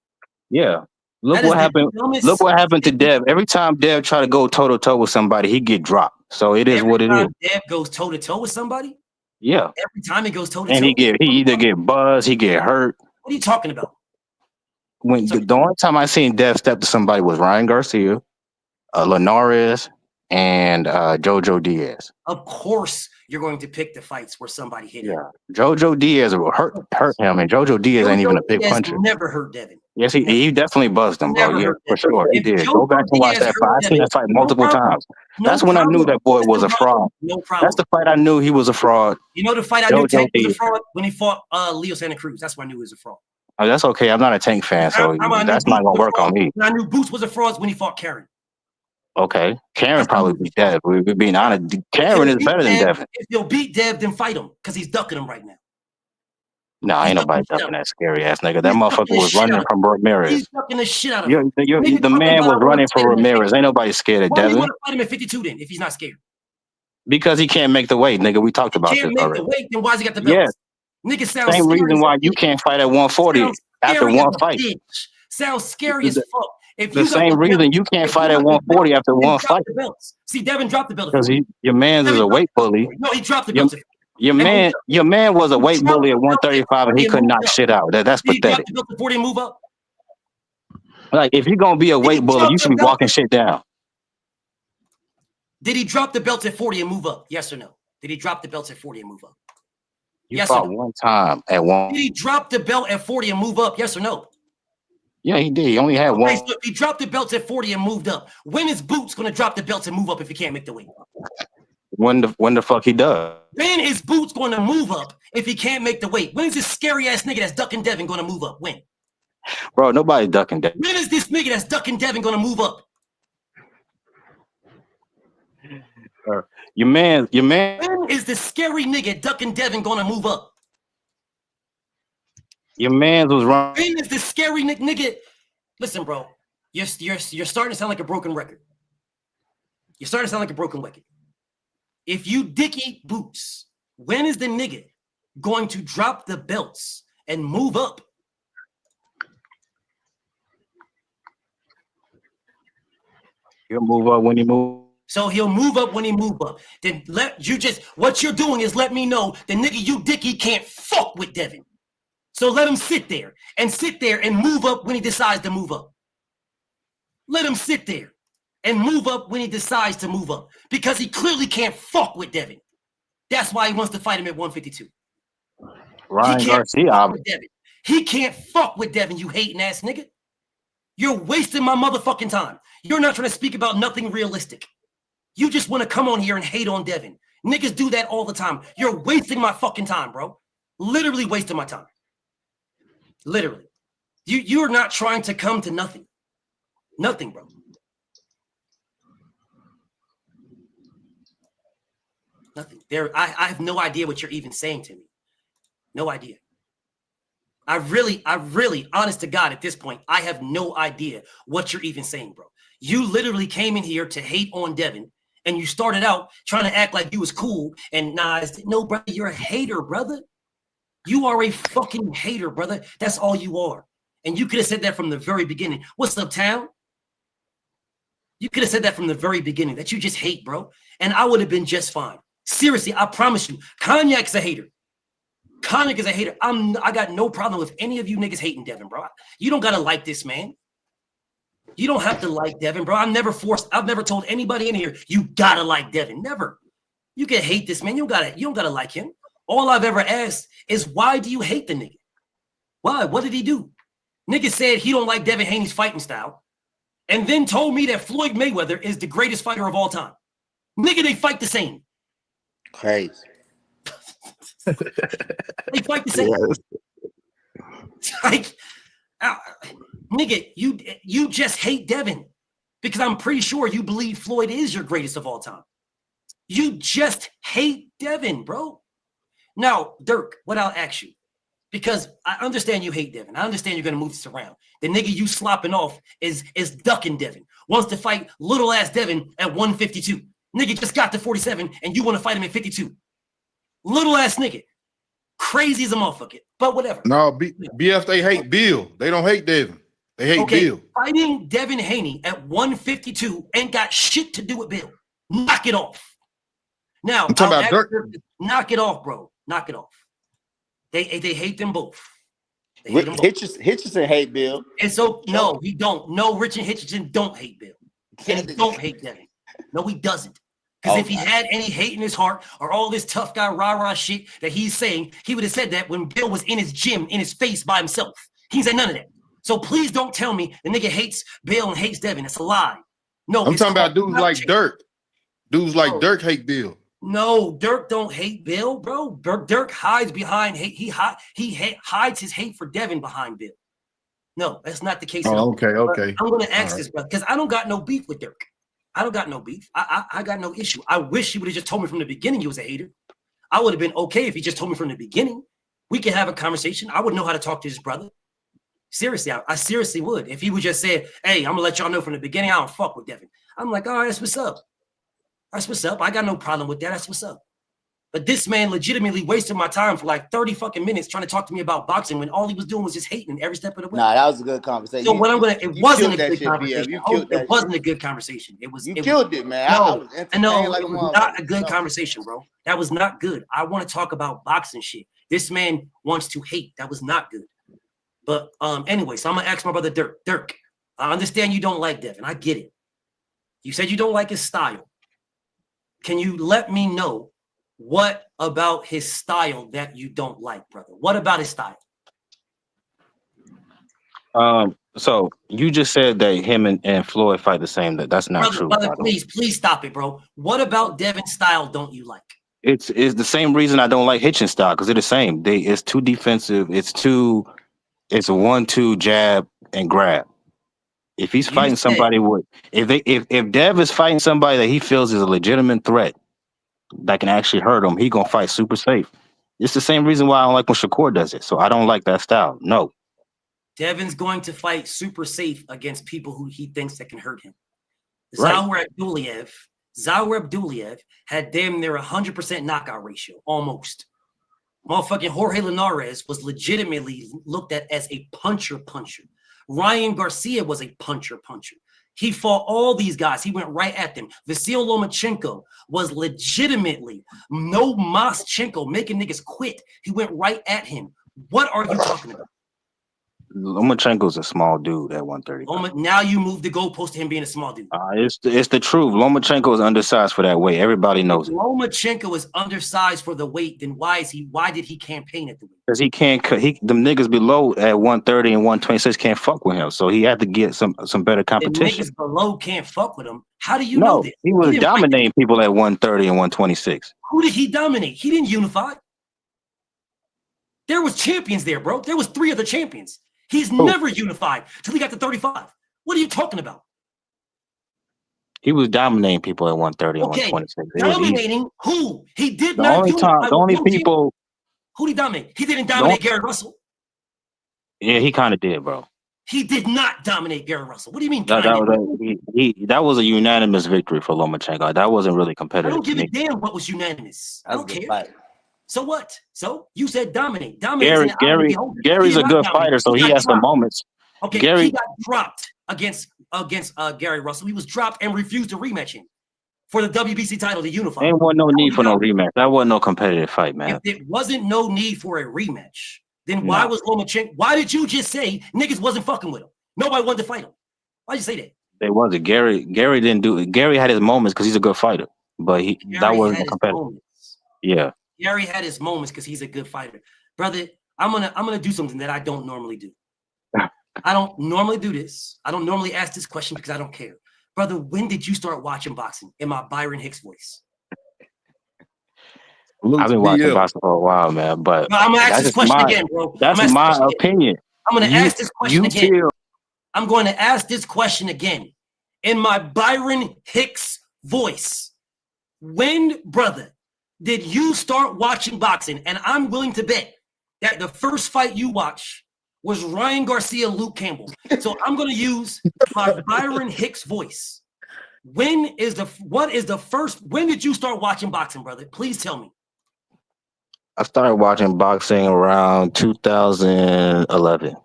Yeah. Look what happened. Look what happened to Dev. Every time Dev try to go toe to toe with somebody, he get dropped. So it is what it is. Dev goes toe to toe with somebody. Yeah. Every time he goes toe to toe, and he either get buzzed, he get hurt. What are you talking about? When the only time I seen Dev step to somebody was Ryan Garcia, Linares, and Jojo Diaz. Of course, you're going to pick the fights where somebody hit him. Jojo Diaz hurt him, and Jojo Diaz ain't even a big puncher. Never hurt Devin. Yes, he definitely buzzed him, bro. Yeah, for sure, he did. Go back and watch that fight. I seen that fight multiple times. That's when I knew that boy was a fraud. No problem. That's the fight I knew he was a fraud. You know the fight I knew Tank was a fraud when he fought Leo Santa Cruz. That's when I knew he was a fraud. Oh, that's okay. I'm not a Tank fan, so that's not gonna work on me. I knew Boots was a fraud when he fought Karen. Okay, Karen probably beat Dev. We're being honest. Karen is better than Devin. If you'll beat Dev, then fight him because he's ducking him right now. No, ain't nobody ducking that scary ass nigga. That motherfucker was running from Ramirez. He's ducking the shit out of him. The man was running for Ramirez. Ain't nobody scared of Devin. Why do you want to fight him at 52 then if he's not scared? Because he can't make the weight, nigga. We talked about this already. Can't make the weight, then why's he got the belts? Yeah. Nigga sounds same reason why you can't fight at 140 after one fight. Sounds scary as fuck. The same reason you can't fight at 140 after one fight. See, Devin dropped the belt. Because your man's is a weight bully. No, he dropped the belt. Your man was a weight bully at 135 and he could knock shit out. That's pathetic. Did he drop the belt before they move up? Like, if you're gonna be a weight bully, you should be walking shit down. Did he drop the belt at 40 and move up? Yes or no? Did he drop the belt at 40 and move up? You fought one time at one. Did he drop the belt at 40 and move up? Yes or no? Yeah, he did. He only had one. So if he dropped the belts at 40 and moved up, when is Boots going to drop the belts and move up if he can't make the weight? When the fuck he does? When is Boots going to move up if he can't make the weight? When is this scary ass nigga that's ducking Devin going to move up? When? Bro, nobody's ducking Devin. When is this nigga that's ducking Devin going to move up? Your man. When is this scary nigga ducking Devin going to move up? Your man was wrong. When is this scary nigga? Listen, bro, you're starting to sound like a broken record. You're starting to sound like a broken record. If you dick eat Boots, when is the nigga going to drop the belts and move up? He'll move up when he moves. So he'll move up when he move up. Then what you're doing is let me know the nigga you dick eat can't fuck with Devin. So let him sit there and move up when he decides to move up. Let him sit there and move up when he decides to move up because he clearly can't fuck with Devin. That's why he wants to fight him at 152. Ryan Garcia. He can't fuck with Devin, you hating ass nigga. You're wasting my motherfucking time. You're not trying to speak about nothing realistic. You just want to come on here and hate on Devin. Niggas do that all the time. You're wasting my fucking time, bro. Literally wasting my time. Literally. You're not trying to come to nothing. Nothing, bro. Nothing. I have no idea what you're even saying to me. No idea. I really, honest to God, at this point, I have no idea what you're even saying, bro. You literally came in here to hate on Devin, and you started out trying to act like you was cool. And no, brother, you're a hater, brother. You are a fucking hater, brother. That's all you are. And you could have said that from the very beginning. What's up, town? You could have said that from the very beginning, that you just hate, bro. And I would have been just fine. Seriously, I promise you. Cognac's a hater. Cognac is a hater. I got no problem with any of you niggas hating Devin, bro. You don't got to like this man. You don't have to like Devin, bro. I've never told anybody in here you gotta like Devin. Never. You can hate this man. You don't gotta like him. All I've ever asked is why do you hate the nigga? Why? What did he do? Nigga said he don't like Devin Haney's fighting style, and then told me that Floyd Mayweather is the greatest fighter of all time. Nigga, they fight the same. Crazy. They fight the same. Like, nigga, you just hate Devin because I'm pretty sure you believe Floyd is your greatest of all time. You just hate Devin, bro. Now, Dirk, what I'll ask you, because I understand you hate Devin. I understand you're going to move this around. The nigga you slopping off is ducking Devin. Wants to fight little ass Devin at 152. Nigga just got to 47 and you want to fight him at 52. Little ass nigga. Crazy as a motherfucker. But whatever. No, BF, they hate Bill. They don't hate Devin. They hate Bill. Fighting Devin Haney at 152 ain't got shit to do with Bill. Knock it off. Now, I'm talking about Dirk. Knock it off, bro. Knock it off. They hate them both. Hitchison hate Bill. And so, no, he don't. No, Richard Hitchison don't hate Bill. And he don't hate Devin. No, he doesn't. Because if he had any hate in his heart or all this tough guy rah-rah shit that he's saying, he would have said that when Bill was in his gym, in his face by himself. He said none of that. So please don't tell me the nigga hates Bill and hates Devin. It's a lie. No, I'm talking about dudes like Dirk. Dudes like Dirk hate Bill. No, Dirk don't hate Bill, bro. Dirk hides behind hate. He hides his hate for Devin behind Bill. No, that's not the case. Oh, okay. I'm going to ask this, brother, because I don't got no beef with Dirk. I don't got no beef. I got no issue. I wish he would have just told me from the beginning he was a hater. I would have been okay if he just told me from the beginning. We could have a conversation. I would know how to talk to his brother. Seriously, I seriously would. If he would just say, hey, I'm going to let y'all know from the beginning, I don't fuck with Devin. I'm like, all right, that's what's up. That's what's up. I got no problem with that. That's what's up. But this man legitimately wasted my time for like 30 fucking minutes trying to talk to me about boxing when all he was doing was just hating every step of the way. Nah, that was a good conversation. So what I'm gonna, it wasn't a good conversation. It wasn't a good conversation. It was. You killed it, man. No, it was not a good conversation, bro. That was not good. I want to talk about boxing shit. This man wants to hate. That was not good. But anyway, so I'm gonna ask my brother Dirk. Dirk, I understand you don't like Devin. I get it. You said you don't like his style. Can you let me know what about his style that you don't like, brother? What about his style? So you just said that him and Floyd fight the same. That's not true. Brother, please stop it, bro. What about Devin's style don't you like? It's the same reason I don't like Hitchens' style, because they're the same. It's too defensive. It's a 1-2 jab and grab. If he's fighting somebody if Dev is fighting somebody that he feels is a legitimate threat that can actually hurt him, he gonna fight super safe. It's the same reason why I don't like when Shakur does it. So I don't like that style. No. Devin's going to fight super safe against people who he thinks that can hurt him. Right. Zawer Abduliev had damn near 100% knockout ratio, almost. Motherfucking Jorge Linares was legitimately looked at as a puncher. Ryan Garcia was a puncher. He fought all these guys. He went right at them. Vasyl Lomachenko was legitimately no Moschenko, making niggas quit. He went right at him. What are you talking about? Lomachenko's a small dude at 130. Now you move the goalpost to him being a small dude. It's the truth. Lomachenko is undersized for that weight. Everybody knows it. Lomachenko is undersized for the weight. Then why did he campaign at the weight? Because he can't cut. Them niggas below at 130 and 126 can't fuck with him. So he had to get some better competition. The niggas below can't fuck with him. How do you know this? He was dominating people at 130 and 126. Who did he dominate? He didn't unify. There was champions there, bro. There was 3 other champions. He's never unified till he got to 35. What are you talking about? He was dominating people at 130 and 126. Dominating who? He did not unify. The only people. Who did he dominate? He didn't dominate Gary Russell. Yeah, he kind of did, bro. He did not dominate Gary Russell. What do you mean? That was a unanimous victory for Lomachenko. That wasn't really competitive. I don't give a damn what was unanimous. I don't care. Fight. So what? So you said dominate. Gary's a good fighter, so he has some moments. Okay, he got dropped against Gary Russell. He was dropped and refused to rematch him for the WBC title to unify. There wasn't no need for no rematch. That wasn't no competitive fight, man. If it wasn't no need for a rematch, then why was Lomachenko? Why did you just say niggas wasn't fucking with him? Nobody wanted to fight him. Why'd you say that? They wasn't. Gary didn't do it. Gary had his moments because he's a good fighter, but that Gary wasn't had a his competitor. moments. Yeah. Gary had his moments because he's a good fighter. Brother, I'm gonna do something that I don't normally do. I don't normally do this. I don't normally ask this question because I don't care. Brother, when did you start watching boxing? In my Byron Hicks voice. I've been watching boxing for a while, man. But I'm gonna ask this question again, bro. That's my opinion. I'm gonna ask this question again. I'm going to ask this question again in my Byron Hicks voice. When, brother, did you start watching boxing? And I'm willing to bet that the first fight you watched was Ryan Garcia, Luke Campbell. So I'm going to use my Byron Hicks voice. When did you start watching boxing, brother? Please tell me. I started watching boxing around 2011.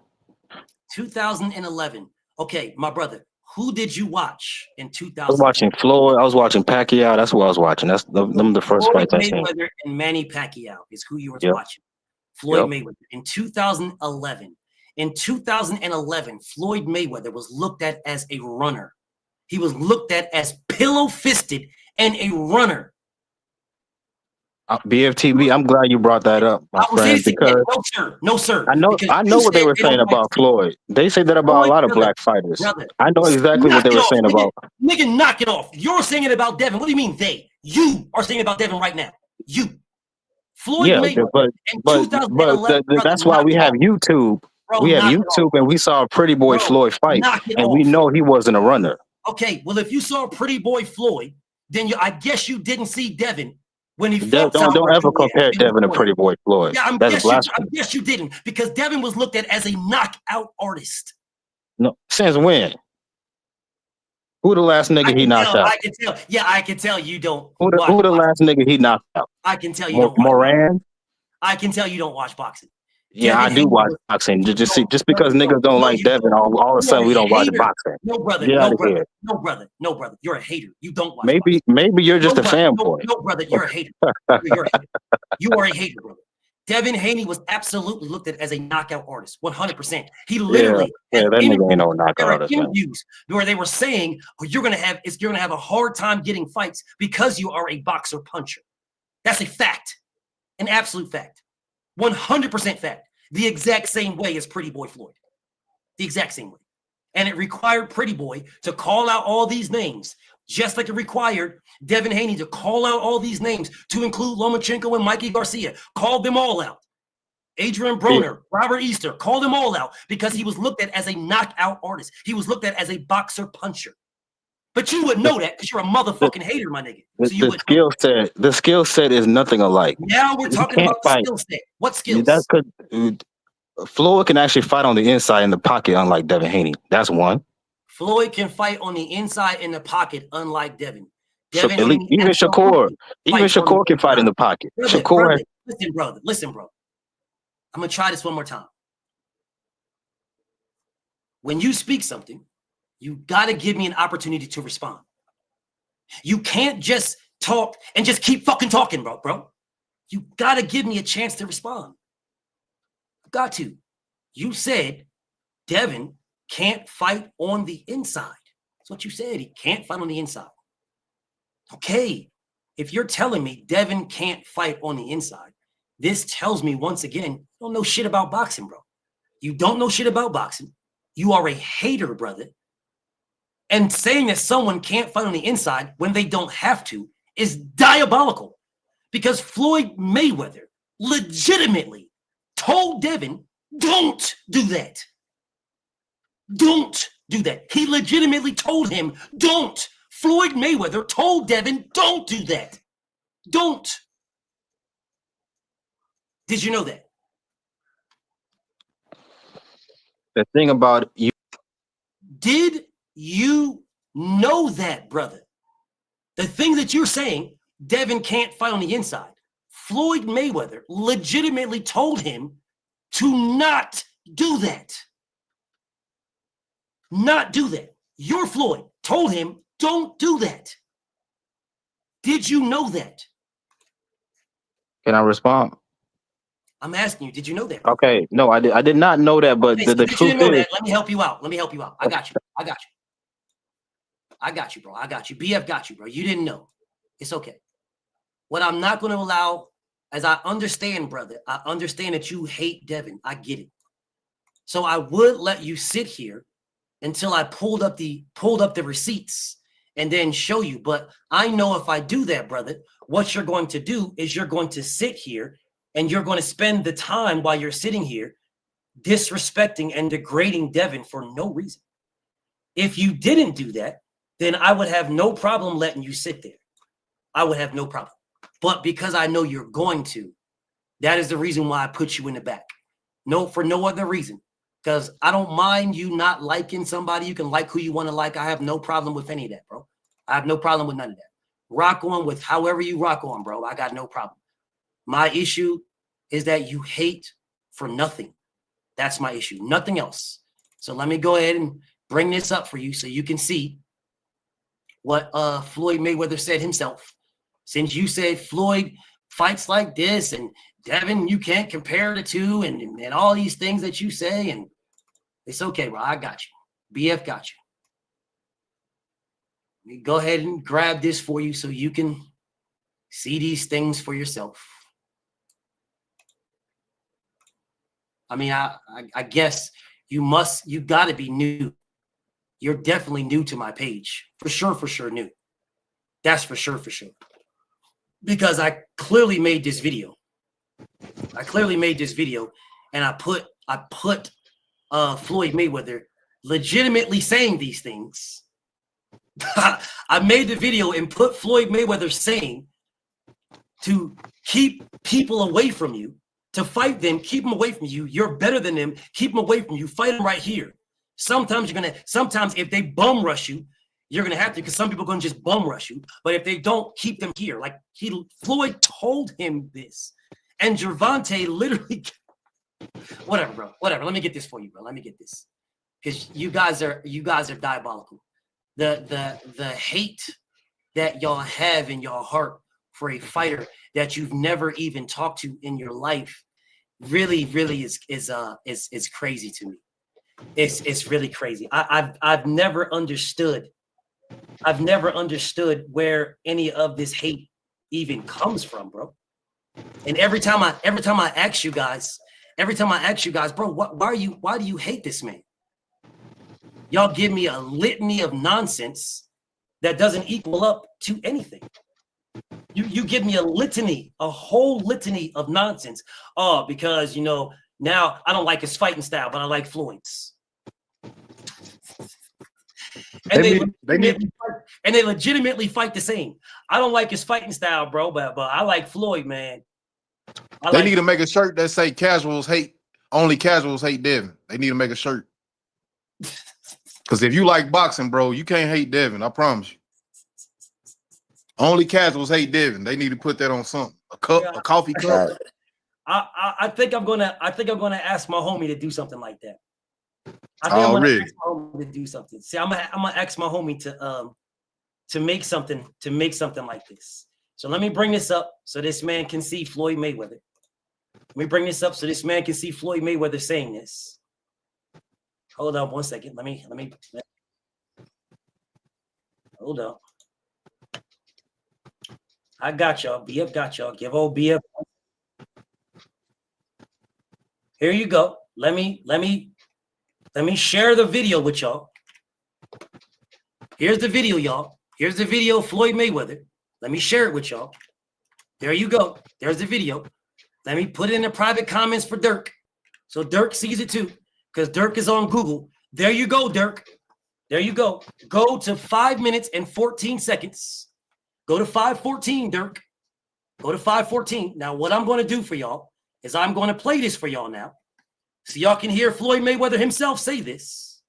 2011. Okay, my brother, who did you watch in 2000? I was watching Floyd. I was watching Pacquiao. That's what I was watching. That's them the first fights I seen. Mayweather and Manny Pacquiao is who you were watching. Floyd Mayweather in 2011. In 2011, Floyd Mayweather was looked at as a runner. He was looked at as pillow-fisted and a runner. BFTB, I'm glad you brought that up, my friend. Because no, sir. I know what they were saying about Floyd. They say that about a lot of black fighters. I know exactly what they were saying about. Nigga, knock it off. You're saying it about Devin. What do you mean they? You are saying it about Devin right now. You. Floyd Mayweather. But that's why we have YouTube. We have YouTube, and we saw a Pretty Boy Floyd fight, and we know he wasn't a runner. Okay, well, if you saw Pretty Boy Floyd, then I guess you didn't see Devin. When he don't ever compare Devin to Pretty Boy Floyd. Yeah, I guess you didn't, because Devin was looked at as a knockout artist. No, since when? Who the last nigga he knocked out? I can tell. Yeah, I can tell you don't. Who the last nigga he knocked out? I can tell you don't. Moran? I can tell you don't watch boxing. Yeah, I do watch boxing. Just because niggas don't like Devin, all of a sudden we don't watch boxing. No, brother. No, brother. You're a hater. You don't watch boxing. Maybe you're just a fanboy. No, brother. You're a hater. You are a hater, brother. Devin Haney was absolutely looked at as a knockout artist, 100%. He literally that nigga ain't no knockout artist. Interviews where they were saying, you're gonna have a hard time getting fights because you are a boxer puncher. That's a fact, an absolute fact. 100% fact. The exact same way as Pretty Boy Floyd. The exact same way. And it required Pretty Boy to call out all these names, just like it required Devin Haney to call out all these names, to include Lomachenko and Mikey Garcia. Called them all out. Adrian Broner, Robert Easter, called them all out because he was looked at as a knockout artist. He was looked at as a boxer puncher. But you would know that because you're a motherfucking hater, my nigga. So the skill set is nothing alike. Now we're talking about the skill set. What skills? That's because Floyd can actually fight on the inside in the pocket, unlike Devin Haney. That's one. Floyd can fight on the inside in the pocket, unlike Devin. Even Shakur can fight in the pocket. Listen, bro. I'm gonna try this one more time. When you speak something, you got to give me an opportunity to respond. You can't just talk and just keep fucking talking, bro. You got to give me a chance to respond. Got to. You said Devin can't fight on the inside. That's what you said. He can't fight on the inside. Okay. If you're telling me Devin can't fight on the inside, this tells me once again, you don't know shit about boxing, bro. You don't know shit about boxing. You are a hater, brother. And saying that someone can't fight on the inside when they don't have to is diabolical, because Floyd Mayweather legitimately told Devin, don't do that. Don't do that. He legitimately told him, don't. Floyd Mayweather told Devin, don't do that. Don't. Did you know that? The thing about you. Did you know that, brother? The thing that you're saying, Devin can't fight on the inside. Floyd Mayweather legitimately told him to not do that. Not do that. Your Floyd told him, don't do that. Did you know that? Can I respond? I'm asking you, did you know that? Okay, no, I did not know that, but the truth is, let me help you out. I got you. I got you, bro. I got you. BF got you, bro. You didn't know. It's okay. What I'm not going to allow, as I understand, brother, I understand that you hate Devin. I get it. So I would let you sit here until I pulled up the receipts and then show you. But I know if I do that, brother, what you're going to do is you're going to sit here and you're going to spend the time while you're sitting here disrespecting and degrading Devin for no reason. If you didn't do that, then I would have no problem letting you sit there. I would have no problem. But because I know you're going to, that is the reason why I put you in the back. No, for no other reason. Because I don't mind you not liking somebody. You can like who you want to like. I have no problem with any of that, bro. I have no problem with none of that. Rock on with however you rock on, bro. I got no problem. My issue is that you hate for nothing. That's my issue. Nothing else. So let me go ahead and bring this up for you so you can see what Floyd Mayweather said himself. Since you said Floyd fights like this and Devin, you can't compare the two and all these things that you say, and it's okay, bro. I got you. BF got you. Go ahead and grab this for you so you can see these things for yourself. I mean, I guess you got to be new. You're definitely new to my page. For sure new. That's for sure. Because I clearly made this video. And I put Floyd Mayweather legitimately saying these things. I made the video and put Floyd Mayweather saying to keep people away from you, to fight them, keep them away from you. You're better than them. Keep them away from you. Fight them right here. Sometimes if they bum rush you, you're going to have to, because some people are going to just bum rush you. But if they don't, keep them here. Like Floyd told him this. And Gervonta literally, whatever, bro. Whatever. Let me get this for you, bro. Let me get this. Because you guys are diabolical. The hate that y'all have in your heart for a fighter that you've never even talked to in your life really is crazy to me. It's really crazy. I've never understood where any of this hate even comes from, bro. And every time I ask you guys, bro, why do you hate this man? Y'all give me a litany of nonsense that doesn't equal up to anything. You give me a whole litany of nonsense. Oh, because now I don't like his fighting style, but I like Floyd's. And they legitimately fight the same. I don't like his fighting style, bro, but I like Floyd, man. They need to make a shirt that say only casuals hate Devin. They need to make a shirt. Because if you like boxing, bro, you can't hate Devin. I promise you. Only casuals hate Devin. They need to put that on something. A coffee cup. I think I'm gonna ask my homie to do something like that. I'm gonna ask my homie to do something. See, I'm gonna ask my homie to make something like this. So let me bring this up so this man can see Floyd Mayweather. Let me bring this up so this man can see Floyd Mayweather saying this. Hold on 1 second. Let me hold on. I got y'all. BF got y'all. Give old BF. Here you go. Let me share the video with y'all. Here's the video, y'all. Here's the video of Floyd Mayweather. Let me share it with y'all. There you go. There's the video. Let me put it in the private comments for Dirk. So Dirk sees it too. Because Dirk is on Google. There you go, Dirk. There you go. Go to 5 minutes and 14 seconds. Go to 5:14, Dirk. Go to 5:14. Now, what I'm going to do for y'all is I'm going to play this for y'all now. So y'all can hear Floyd Mayweather himself say this.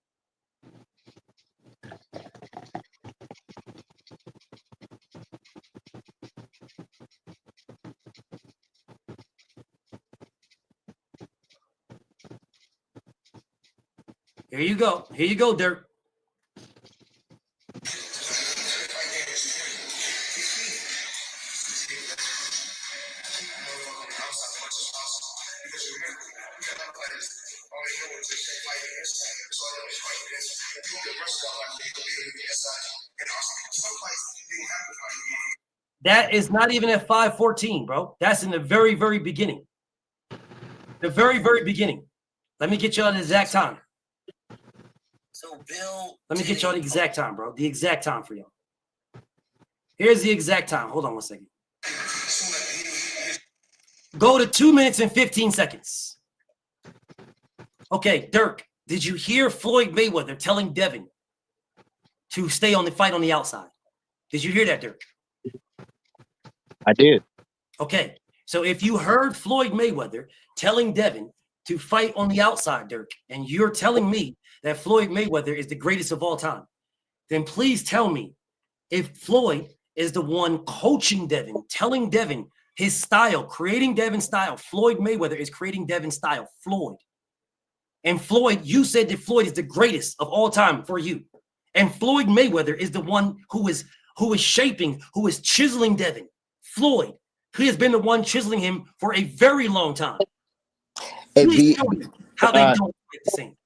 Here you go. Here you go, Dirk. That is not even at 5:14, bro. That's in the very, very beginning. The very, very beginning. Let me get y'all the exact time. So Bill, Let me get y'all the exact time, bro. The exact time for y'all. Here's the exact time. Hold on 1 second. Go to 2 minutes and 15 seconds. Okay, Dirk, did you hear Floyd Mayweather telling Devin to stay on the fight on the outside? Did you hear that, Dirk? I did. Okay, so if you heard Floyd Mayweather telling Devin to fight on the outside, Dirk, and you're telling me that Floyd Mayweather is the greatest of all time, then please tell me if Floyd is the one coaching Devin, telling Devin his style, creating Devin's style. Floyd Mayweather is creating Devin's style. Floyd. And Floyd, you said that Floyd is the greatest of all time for you. And Floyd Mayweather is the one who is shaping, who is chiseling Devin. Floyd, he has been the one chiseling him for a very long time. Please tell me how they don't get the same.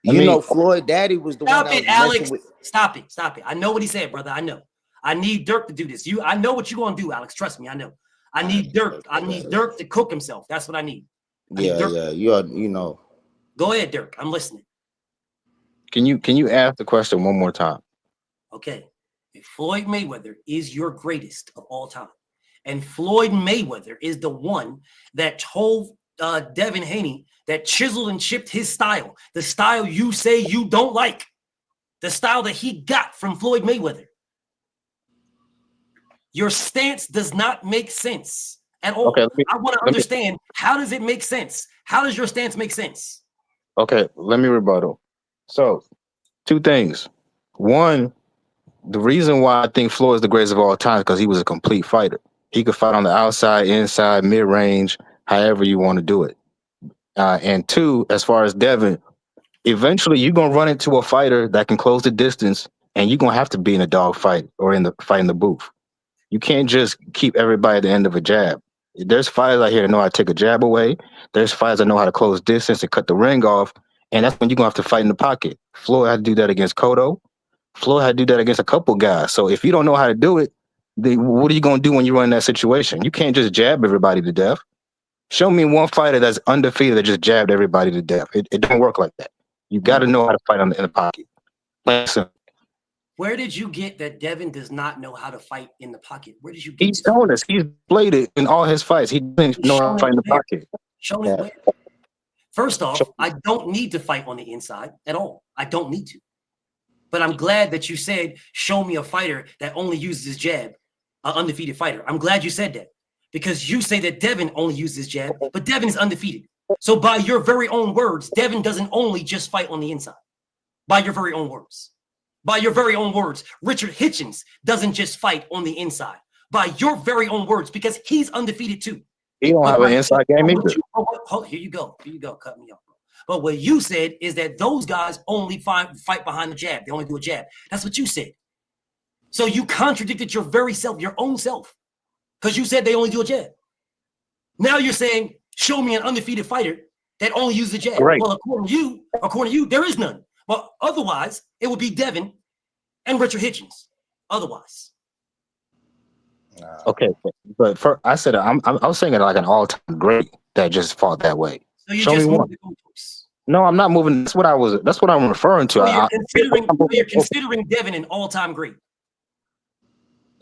You know, Floyd Daddy was the one that was Alex. with. Stop it. I know what he said, brother. I know. I need Dirk to do this. I know what you're gonna do, Alex. Trust me, I know. I need Dirk. I need Dirk to cook himself. That's what I need. Yeah. You know. Go ahead, Dirk. I'm listening. Can you ask the question one more time? Okay. If Floyd Mayweather is your greatest of all time, and Floyd Mayweather is the one that told Devin Haney that chiseled and chipped his style, the style you say you don't like, the style that he got from Floyd Mayweather. Your stance does not make sense at all. Okay, I want to understand, how does it make sense? How does your stance make sense? Okay, let me rebuttal. So, two things. One, the reason why I think Floyd is the greatest of all time is because he was a complete fighter. He could fight on the outside, inside, mid-range, however you want to do it. And two, as far as Devin, eventually you're going to run into a fighter that can close the distance, and you're going to have to be in a dog fight or in the fight in the booth. You can't just keep everybody at the end of a jab. There's fighters out here that know how to take a jab away. There's fighters that know how to close distance and cut the ring off. And that's when you're going to have to fight in the pocket. Floyd had to do that against Cotto. Floyd had to do that against a couple guys. So if you don't know how to do it, then what are you going to do when you run in that situation? You can't just jab everybody to death. Show me one fighter that's undefeated that just jabbed everybody to death. It don't work like that. You got to know how to fight in the pocket. Where did you get that Devin does not know how to fight in the pocket? Where did you get He's shown us. He's played it in all his fights. He doesn't know how to fight in the pocket. Show me where. First off, I don't need to fight on the inside at all. I don't need to. But I'm glad that you said, show me a fighter that only uses his jab, an undefeated fighter. I'm glad you said that, because you say that Devin only uses his jab, but Devin is undefeated. So by your very own words, Devin doesn't only just fight on the inside. By your very own words. By your very own words, Richard Hitchens doesn't just fight on the inside. By your very own words, because he's undefeated too. He don't have an inside game either. Here you go. Cut me off. But what you said is that those guys only fight behind the jab. They only do a jab. That's what you said. So you contradicted your very self, your own self, because you said they only do a jab. Now you're saying, show me an undefeated fighter that only uses a jab. Right. Well, according to you, there is none. Well, otherwise, it would be Devin and Richard Hitchens. Otherwise. Okay, but I said I was saying it like an all-time great that just fought that way. So you just moved the goalposts. No, I'm not moving. That's what I'm referring to. So you're considering Devin an all-time great.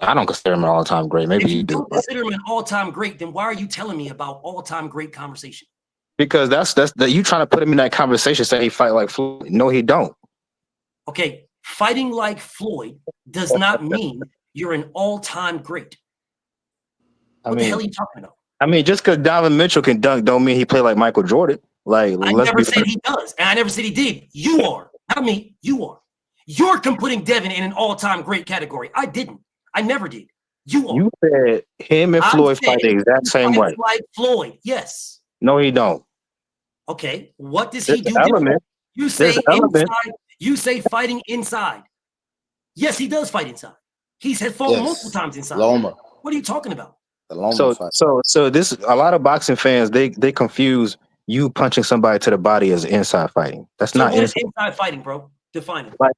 I don't consider him an all-time great. Maybe if you do. Don't consider him an all-time great, then why are you telling me about all-time great conversation? Because that's you trying to put him in that conversation, saying he fight like Floyd. No, he don't. Okay, fighting like Floyd does not mean you're an all-time great. What the hell are you talking about? I mean, just because Donovan Mitchell can dunk don't mean he played like Michael Jordan. Like, I never said he does, and I never said he did. You are. Not me. You are. You're putting Devin in an all-time great category. I didn't. I never did. You are. You said him and Floyd fight the exact same way. Like Floyd, yes. No, he don't. Okay, what does he do? You say inside. You say fighting inside. Yes, he does fight inside. He's had fought multiple times inside. Loma. What are you talking about? So this a lot of boxing fans they confuse you punching somebody to the body as inside fighting. That's not inside fighting, bro. Define it. Like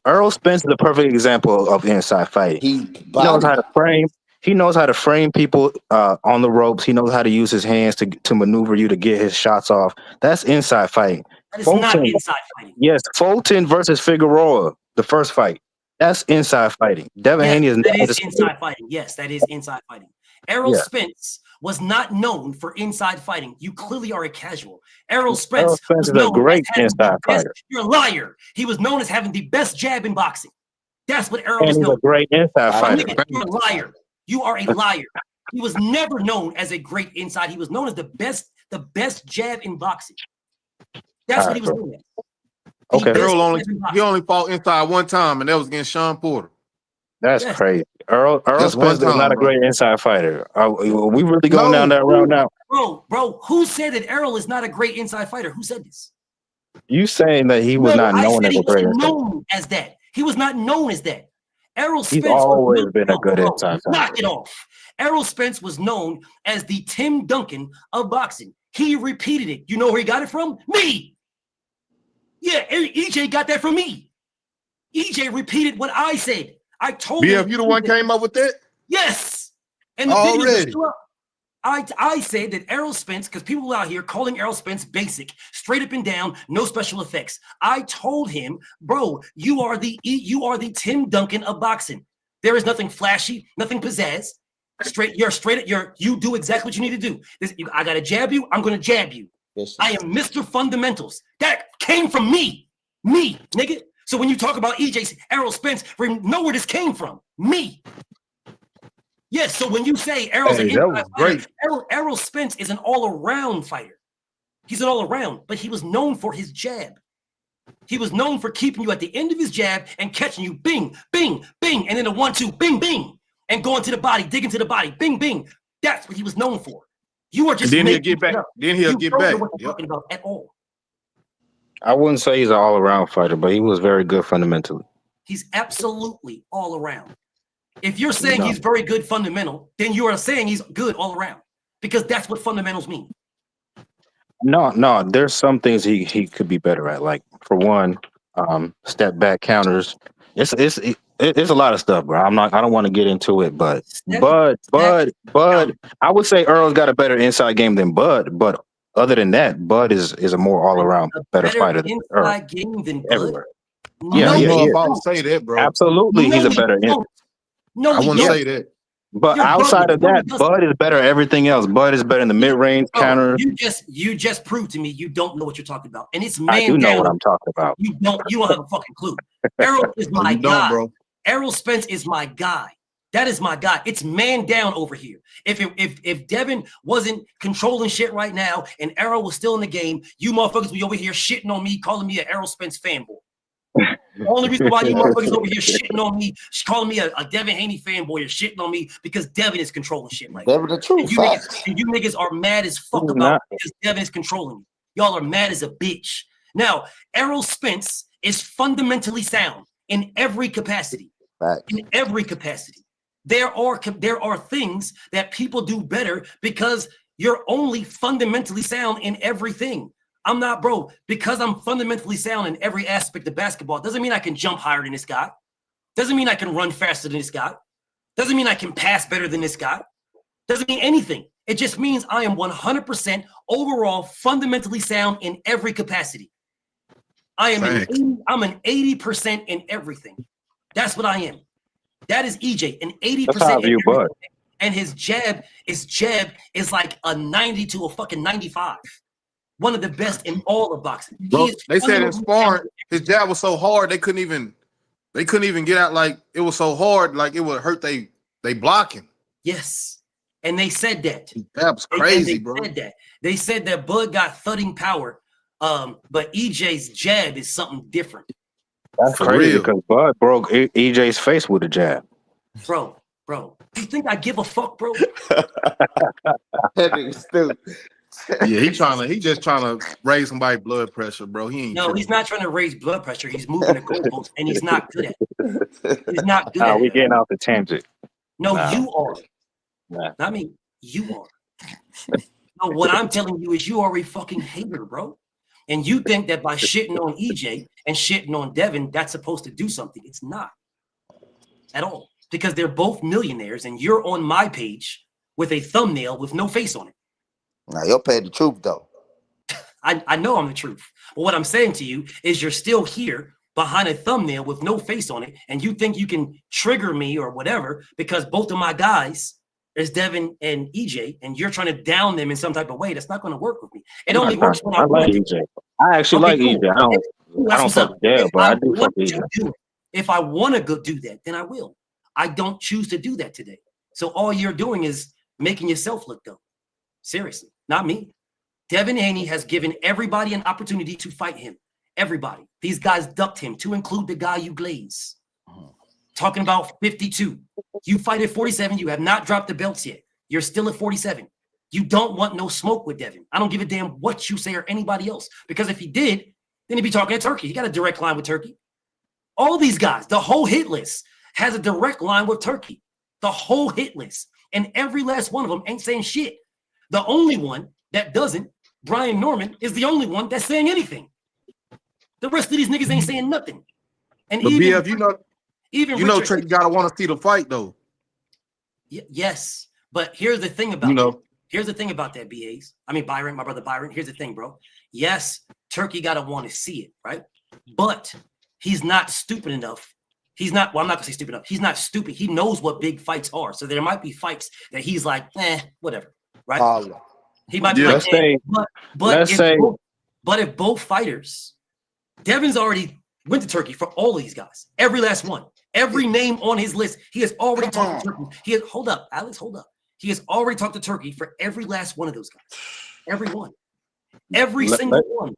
Earl Spence is the perfect example of inside fighting. He knows how to frame. He knows how to frame people on the ropes. He knows how to use his hands to maneuver you to get his shots off. That's inside fighting. That is not inside fighting. Yes, Fulton versus Figueroa, the first fight. That's inside fighting. Devin Haney is that not is inside fighting. Yes, that is inside fighting. Errol Spence was not known for inside fighting. You clearly are a casual. Errol Spence was is known a great as inside fighter. You're a liar. He was known as having the best jab in boxing. That's what Errol was And he's known a great inside fighter. You're a liar. You are a liar. He was never known as a great inside. He was known as the best jab in boxing. That's what he was known as. Okay. Errol only fought inside one time, and that was against Sean Porter. That's crazy. Earl Spence is not a great inside fighter. We really going down that road now? Bro, who said that Errol is not a great inside fighter? Who said this? You saying that he was not known as a great inside known as that. He was not known as that. Errol Spence He's always been a good inside fighter. Knock it off. Errol Spence was known as the Tim Duncan of boxing. He repeated it. You know where he got it from? Me. Yeah, EJ got that from me. EJ repeated what I said. I told him. You the one came up with that? Yes. And the already. I said that Errol Spence, because people out here calling Errol Spence basic, straight up and down, no special effects. I told him, bro, you are the Tim Duncan of boxing. There is nothing flashy, nothing pizzazz. You do exactly what you need to do. I gotta jab you, I'm gonna jab you. I am Mr. Fundamentals. That came from me, nigga. So when you talk about EJ Errol Spence, know where this came from. Me. Yes, so when you say Errol's an inside fighter, Errol Spence is an all-around fighter. He's an all-around, but he was known for his jab. He was known for keeping you at the end of his jab and catching you, bing, bing, bing, and then a 1-2, bing, bing, and going to the body, digging to the body, bing, bing. That's what he was known for. You are just and then he'll get back. Then he'll get back. What you're talking about at all. I wouldn't say he's an all-around fighter, but he was very good fundamentally. He's absolutely all around. If you're saying he's very good fundamental, then you are saying he's good all around, because that's what fundamentals mean. No, there's some things he could be better at. Like, for one, step back counters. It's a lot of stuff, bro. I don't want to get into it, but I would say Earl's got a better inside game than Bud. But other than that, Bud is a more all around better fighter than Earl. Inside game than Bud? Everywhere. Yeah. I would say that, bro. Absolutely, he's a better. No, I wouldn't say that. But outside of that, Bud is better at everything else. Bud is better in the mid-range counter. You just proved to me you don't know what you're talking about. And it's man I do know down. what I'm talking about. You don't have a fucking clue. Errol is my guy. Bro. Errol Spence is my guy. That is my guy. It's man down over here. If Devin wasn't controlling shit right now and Errol was still in the game, you motherfuckers be over here shitting on me, calling me an Errol Spence fanboy. The only reason why you motherfuckers over here shitting on me, calling me a Devin Haney fanboy, or shitting on me because Devin is controlling shit right now. Devin, the truth. You niggas are mad as fuck about it because Devin is controlling me. Y'all are mad as a bitch. Now, Errol Spence is fundamentally sound in every capacity. In every capacity. There are things that people do better because you're only fundamentally sound in everything. I'm not, bro, because I'm fundamentally sound in every aspect of basketball, doesn't mean I can jump higher than this guy. Doesn't mean I can run faster than this guy. Doesn't mean I can pass better than this guy. Doesn't mean anything. It just means I am 100% overall fundamentally sound in every capacity. I'm an 80% in everything. That's what I am. That is EJ, an 80%. That's how I view Bud. And his jab is like a 90 to a fucking 95. One of the best in all of boxing. Bro, they said in sparring, his jab was so hard they couldn't even get out. Like, it was so hard, like it would hurt they blocking. Yes, and they said that. That was crazy, bro. They said that Bud got thudding power, but EJ's jab is something different. That's crazy because Bud broke EJ's face with a jab. Bro, you think I give a fuck, bro? That nigga stupid. Yeah, he just trying to raise somebody's blood pressure, bro. He's not trying to raise blood pressure. He's moving the goalpost, and he's not good at it. He's not good at it. We're getting off the tangent. No, you are. Not me. You are. No, what I'm telling you is you are a fucking hater, bro. And you think that by shitting on EJ and shitting on Devin, that's supposed to do something. It's not. At all. because they're both millionaires, and you're on my page with a thumbnail with no face on it. Now you'll pay the truth though. I know I'm the truth. But what I'm saying to you is you're still here behind a thumbnail with no face on it, and you think you can trigger me or whatever because both of my guys is Devin and EJ, and you're trying to down them in some type of way. That's not going to work with me. It only works when I like EJ. I actually like EJ. I don't fuck Dev, but I do fuck EJ. If I want to go do that, then I will. I don't choose to do that today. So all you're doing is making yourself look dumb. Seriously, not me. Devin Haney has given everybody an opportunity to fight him. Everybody. These guys ducked him, to include the guy you glaze. Talking about 52. You fight at 47. You have not dropped the belts yet. You're still at 47. You don't want no smoke with Devin. I don't give a damn what you say or anybody else. Because if he did, then he'd be talking to Turkey. He got a direct line with Turkey. All these guys, the whole hit list has a direct line with Turkey. The whole hit list. And every last one of them ain't saying shit. The only one that doesn't, Brian Norman, is the only one that's saying anything. The rest of these niggas ain't saying nothing. And but even, BF, even you know Trick gotta want to see the fight though. Yes, but here's the thing about here's the thing about that, BAs. I mean Byron, my brother Byron. Here's the thing, bro. Yes, Turkey gotta want to see it, right? But he's not stupid enough. He's not. Well, I'm not gonna say stupid enough. He's not stupid. He knows what big fights are. So there might be fights that he's like, whatever, right? He might be like, but if both fighters, Devin's already went to Turkey for all of these guys, every last one, every name on his list. He has already talked to Turkey. Hold up, Alex, hold up. He has already talked to Turkey for every last one of those guys, every one, every single one.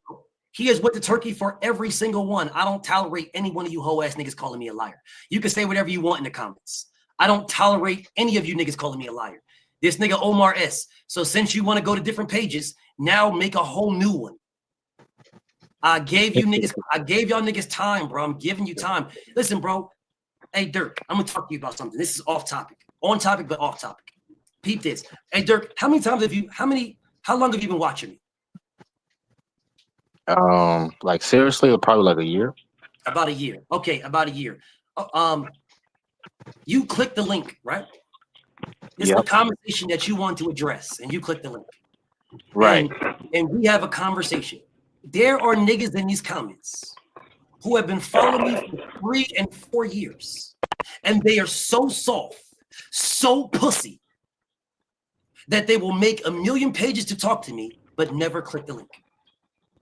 He has went to Turkey for every single one. I don't tolerate any one of you hoe ass niggas calling me a liar. You can say whatever you want in the comments. I don't tolerate any of you niggas calling me a liar. This nigga Omar S. So since you want to go to different pages, now make a whole new one. I gave y'all niggas time, bro. I'm giving you time. Listen, bro. Hey, Dirk, I'm gonna talk to you about something. This is off topic. On topic, but off topic. Peep this. Hey, Dirk, how long have you been watching me? Like seriously, probably like a year. About a year. Okay, about a year. You click the link, right? It's the conversation that you want to address, and you click the link. Right. And we have a conversation. There are niggas in these comments who have been following me for 3 and 4 years, and they are so soft, so pussy, that they will make a million pages to talk to me, but never click the link.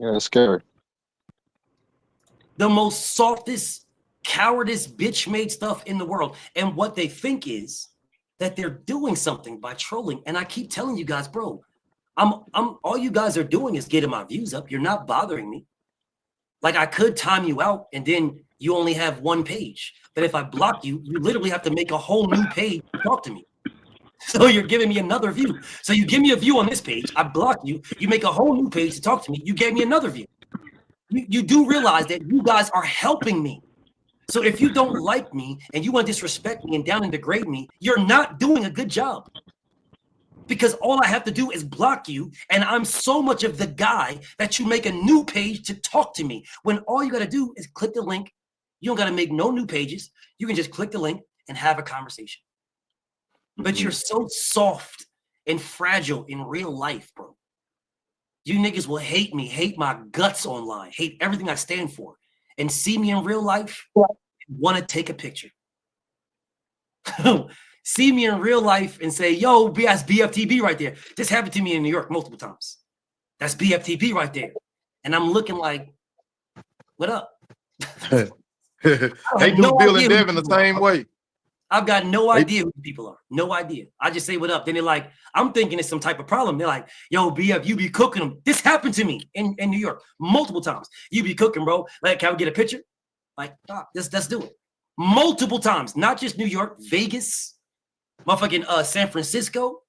Yeah, it's scary. The most softest, cowardice, bitch-made stuff in the world. And what they think is that they're doing something by trolling. And I keep telling you guys, bro, all you guys are doing is getting my views up. You're not bothering me. Like I could time you out and then you only have one page. But if I block you, you literally have to make a whole new page to talk to me. So you're giving me another view. So you give me a view on this page, I block you, you make a whole new page to talk to me, you gave me another view. You do realize that you guys are helping me. So if you don't like me and you want to disrespect me and down and degrade me, you're not doing a good job. Because all I have to do is block you, and I'm so much of the guy that you make a new page to talk to me. When all you got to do is click the link. You don't got to make no new pages. You can just click the link and have a conversation. But you're so soft and fragile in real life, bro. You niggas will hate me, hate my guts online, hate everything I stand for, and see me in real life, want to take a picture. See me in real life and say, yo, that's BFTB right there. This happened to me in New York multiple times. That's BFTB right there. And I'm looking like, what up? They do Bill and Devin the same way. I've got no idea who people are. No idea. I just say what up. Then they're like, I'm thinking it's some type of problem. They're like, yo, BF, you be cooking them. This happened to me in New York multiple times. You be cooking, bro. Like, can we get a picture? Like, let's do it. Multiple times. Not just New York, Vegas, motherfucking San Francisco,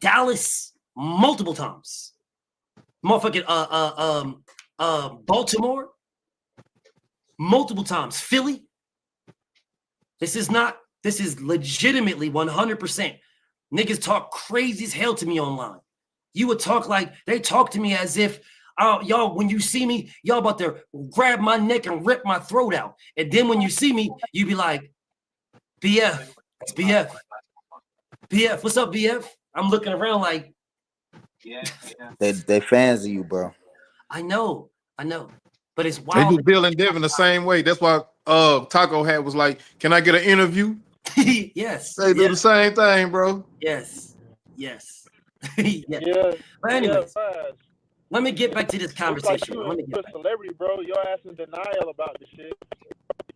Dallas, multiple times. Motherfucking Baltimore, multiple times. Philly. This is legitimately 100%. Niggas talk crazy as hell to me online. You would talk like they talk to me as if, y'all, when you see me, y'all about to grab my neck and rip my throat out. And then when you see me, you be like, BF, It's BF. BF, what's up, BF? I'm looking around like They fans of you, bro. I know, but it's They wild. do Bill and Devin the same way. That's why Taco Hat was like, "Can I get an interview?" Yes, they do the same thing, bro. Yes. Yeah. But anyways, let me get back to this conversation. Like you a celebrity, bro. Your ass in denial about this shit.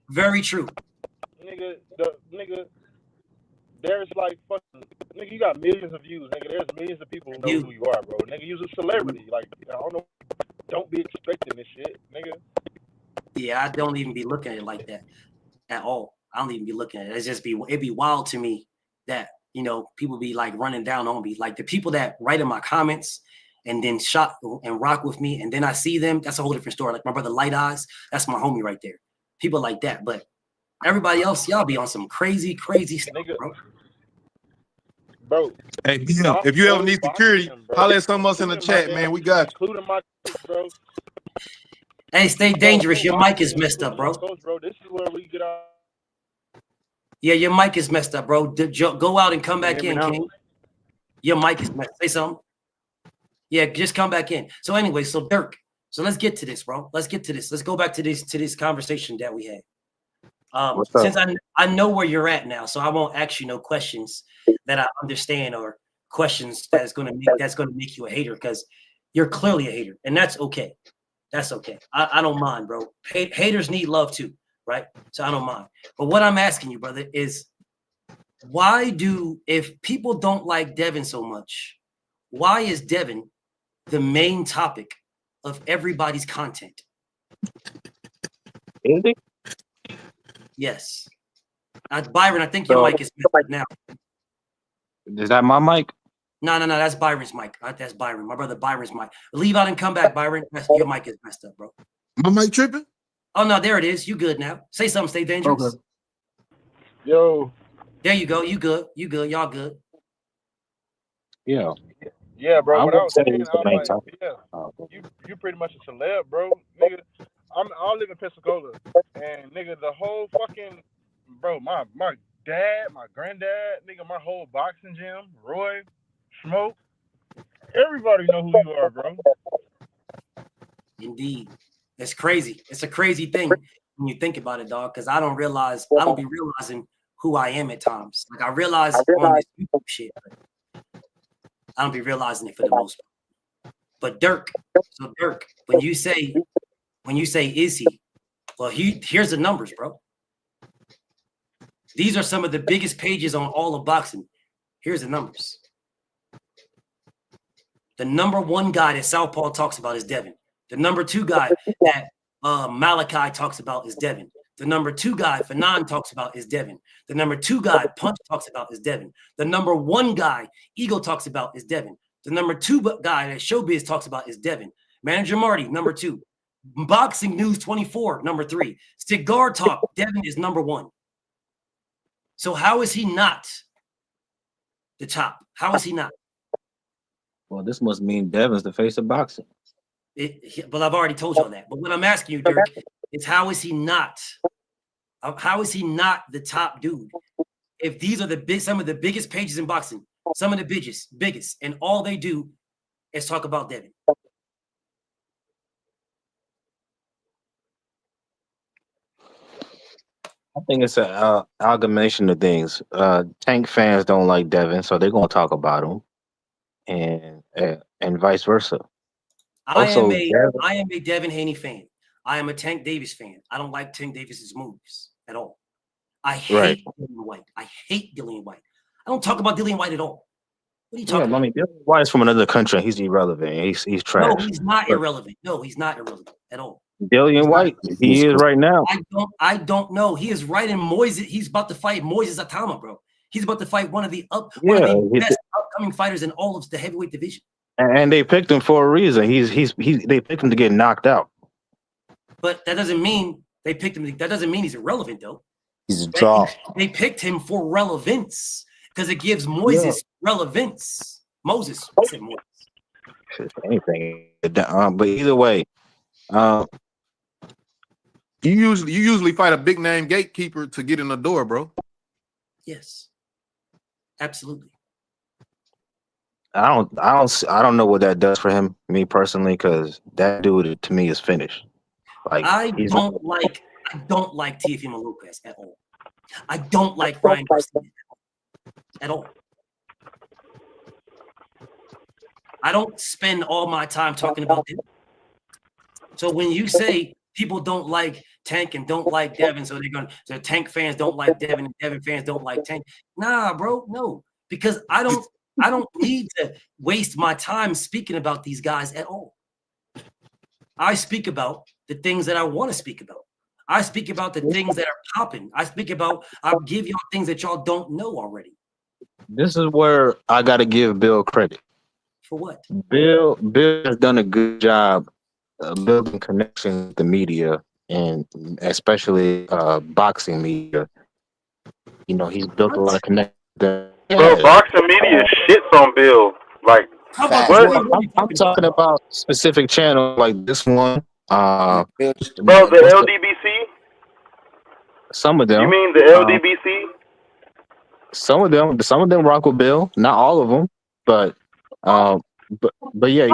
Very true. Nigga, there's like fucking nigga, you got millions of views, nigga. There's millions of people who know who you are, bro. Nigga, you're a celebrity. Like, I don't know. Don't be expecting this shit, nigga. Yeah, I don't even be looking at it like that at all. I don't even be looking at it. It'd be wild to me that, you know, people be like running down on me. Like the people that write in my comments and then shot and rock with me, and then I see them, that's a whole different story. Like my brother Light Eyes, that's my homie right there. People like that. But everybody else, y'all be on some crazy stuff, bro. Hey, if you ever need security, holler at some of us in the chat, man. We got you. Including my bro. Hey, stay dangerous. Your mic is messed up, bro. Bro, this is where we get out. Yeah, your mic is messed up, bro. Go out and come back in, King. Your mic is messed up. Say something. Yeah, just come back in. So anyway, so Dirk. So let's get to this, bro. Let's get to this. Let's go back to this conversation that we had. Since I know where you're at now, so I won't ask you no questions that I understand or questions that's gonna make you a hater, because you're clearly a hater, and that's okay. That's okay. I don't mind, bro. Haters need love too, right? So I don't mind. But what I'm asking you, brother, is if people don't like Devin so much, why is Devin the main topic of everybody's content? Is he? Yes. Byron, I think your mic is messed up now. Is that my mic? No, that's Byron's mic. That's Byron. My brother Byron's mic. Leave out and come back, Byron. Your mic is messed up, bro. My mic tripping? Oh, no, there it is. You good now. Say something, stay dangerous. Okay. Yo. There you go. You good. Y'all good. Yeah. Yeah, bro. What I was saying, I was like, yeah, you pretty much a celeb, bro. Nigga, I live in Pensacola, and nigga, the whole fucking, bro, my dad, my granddad, nigga, my whole boxing gym, Roy, Smoke, everybody know who you are, bro. Indeed. It's crazy. It's a crazy thing when you think about it, dog, because I don't be realizing who I am at times. Like I realize on this YouTube shit, but I don't be realizing it for the most part. But Dirk, when you say is he? Well, here's the numbers, bro. These are some of the biggest pages on all of boxing. Here's the numbers. The number one guy that Southpaw talks about is Devin. The number two guy that Malachi talks about is Devin. The number two guy Fanon talks about is Devin. The number two guy Punch talks about is Devin. The number one guy Eagle talks about is Devin. The number two guy that Showbiz talks about is Devin. Manager Marty, number two. Boxing News 24, number three. Cigar Talk, Devin is number one. So how is he not the top? How is he not? Well, this must mean Devin's the face of boxing. Well, I've already told y'all that. But what I'm asking you, Dirk, is how is he not? How is he not the top dude? If these are some of the biggest pages in boxing, some of the biggest, and all they do is talk about Devin. I think it's an amalgamation of things. Tank fans don't like Devin, so they're gonna talk about him, and vice versa. I am a Devin Haney fan. I am a Tank Davis fan. I don't like Tank Davis's moves at all. I hate Dillian White. I hate Dillian White. I don't talk about Dillian White at all. What are you talking about? I mean, Dillian White's from another country. He's irrelevant. He's trash. No, he's not irrelevant. No, he's not irrelevant at all. Dillian White, he is right now. I don't know. He is right in Moises. He's about to fight Moises Atama, bro. He's about to fight one of the best upcoming fighters in all of the heavyweight division. And they picked him for a reason. They picked him to get knocked out. But that doesn't mean they picked him. That doesn't mean he's irrelevant, though. He's a draw. They picked him for relevance because it gives Moises relevance. Moses. I said Moses. Anything. But either way, you usually fight a big name gatekeeper to get in the door, bro. Yes, absolutely. I don't know what that does for him, me personally, because that dude to me is finished. Like I he's don't like Teofimo Lopez at all. I don't like Ryan Garcia at all. I don't spend all my time talking about them. So when you say people don't like Tank and don't like Devin, so so Tank fans don't like Devin and Devin fans don't like Tank. Nah, bro, no, because I don't need to waste my time speaking about these guys at all. I speak about the things that I want to speak about. I speak about the things that are popping. I'll give y'all things that y'all don't know already. This is where I got to give Bill credit. For what? Bill has done a good job building connections with the media and especially boxing media. You know, he's built a lot of connections. Bro, boxing media shits on Bill. Like, what? I'm talking about specific channels like this one. Bro, the LDBC? Some of them. You mean the LDBC? Some of them rock with Bill. Not all of them, but yeah,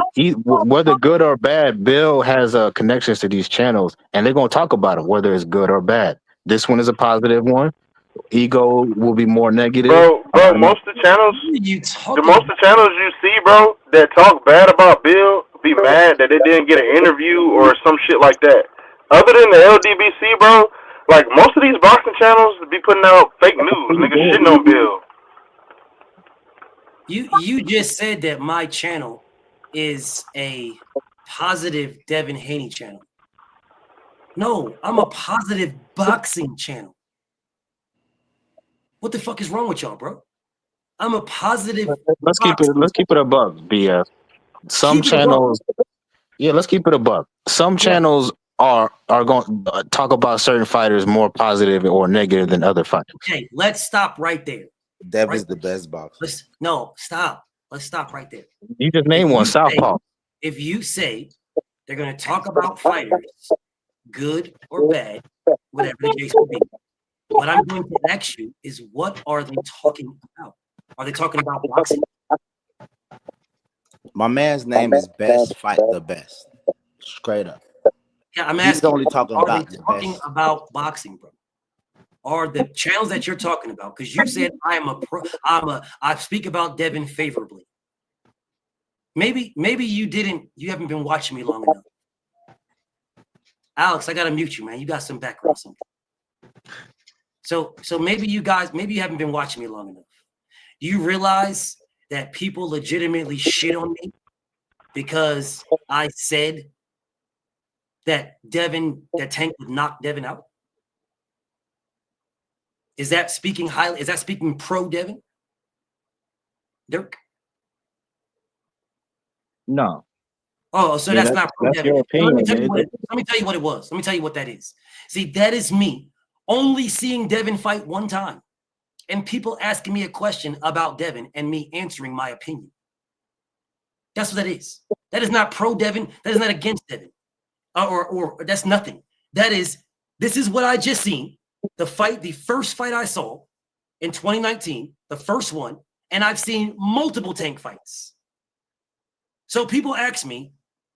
whether good or bad, Bill has connections to these channels, and they're gonna talk about it, whether it's good or bad. This one is a positive one. Ego will be more negative. Bro, most of the channels you see, bro, that talk bad about Bill be mad that they didn't get an interview or some shit like that. Other than the LDBC, bro, like most of these boxing channels be putting out fake news, niggas shitting on Bill. You just said that my channel is a positive Devin Haney channel. No, I'm a positive boxing channel. What the fuck is wrong with y'all, bro? I'm a positive. Let's keep it above, BF. Some channels, let's keep it above. Some channels are going to talk about certain fighters more positive or negative than other fighters. Okay, let's stop right there. Devin's the best boxer. Stop. Let's stop right there. You just named one, Southpaw. If you say they're going to talk about fighters, good or bad, whatever the case may be, what I'm going to ask you is, what are they talking about? Are they talking about boxing? My man's name is Best Fight the Best. Straight up. Yeah, I'm asking. He's only talking about boxing, bro? Are the channels that you're talking about? Because you said I speak about Devin favorably. Maybe you haven't been watching me long enough. Alex, I gotta mute you, man. You got some background something. So maybe you haven't been watching me long enough. Do you realize that people legitimately shit on me because I said that Tank would knock Devin out? Is that speaking highly? Is that speaking pro Devin? Dirk? No. Oh, so that's not pro Devin. Your opinion. Let me tell you what it was. Let me tell you what that is. See, that is me only seeing Devin fight one time, and people asking me a question about Devin and me answering my opinion. That's what that is. That is not pro Devin. That is not against Devin. Or that's nothing. This is what I just seen. The first fight I saw in 2019, the first one, and I've seen multiple Tank fights. So people ask me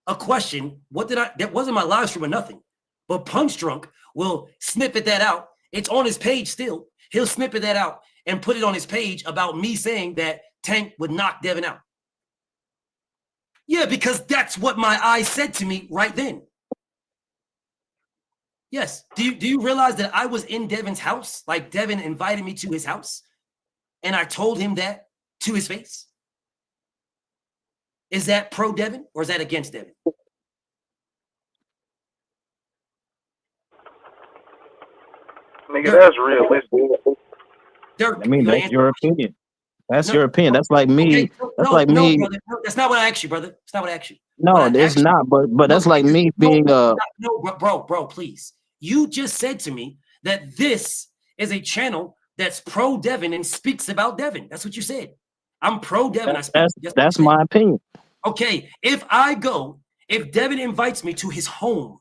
a question, that wasn't my live stream or nothing, but Punch Drunk will snippet that out. It's on his page still. He'll snippet that out and put it on his page about me saying that Tank would knock Devin out. Yeah, because that's what my eyes said to me right then. Yes. Do you realize that I was in Devin's house? Like, Devin invited me to his house, and I told him that to his face? Is that pro Devin or is that against Devin? Nigga, that's realistic. Dirk, I mean, that's your opinion. That's your opinion. That's like me. Okay, me. Brother. No, that's not what I asked you, brother. That's not what I asked you. No, it's not. But that's like me being No, bro, please. You just said to me that this is a channel that's pro Devin and speaks about Devin. That's what you said. I'm pro Devin. That's my opinion. Okay, if Devin invites me to his home,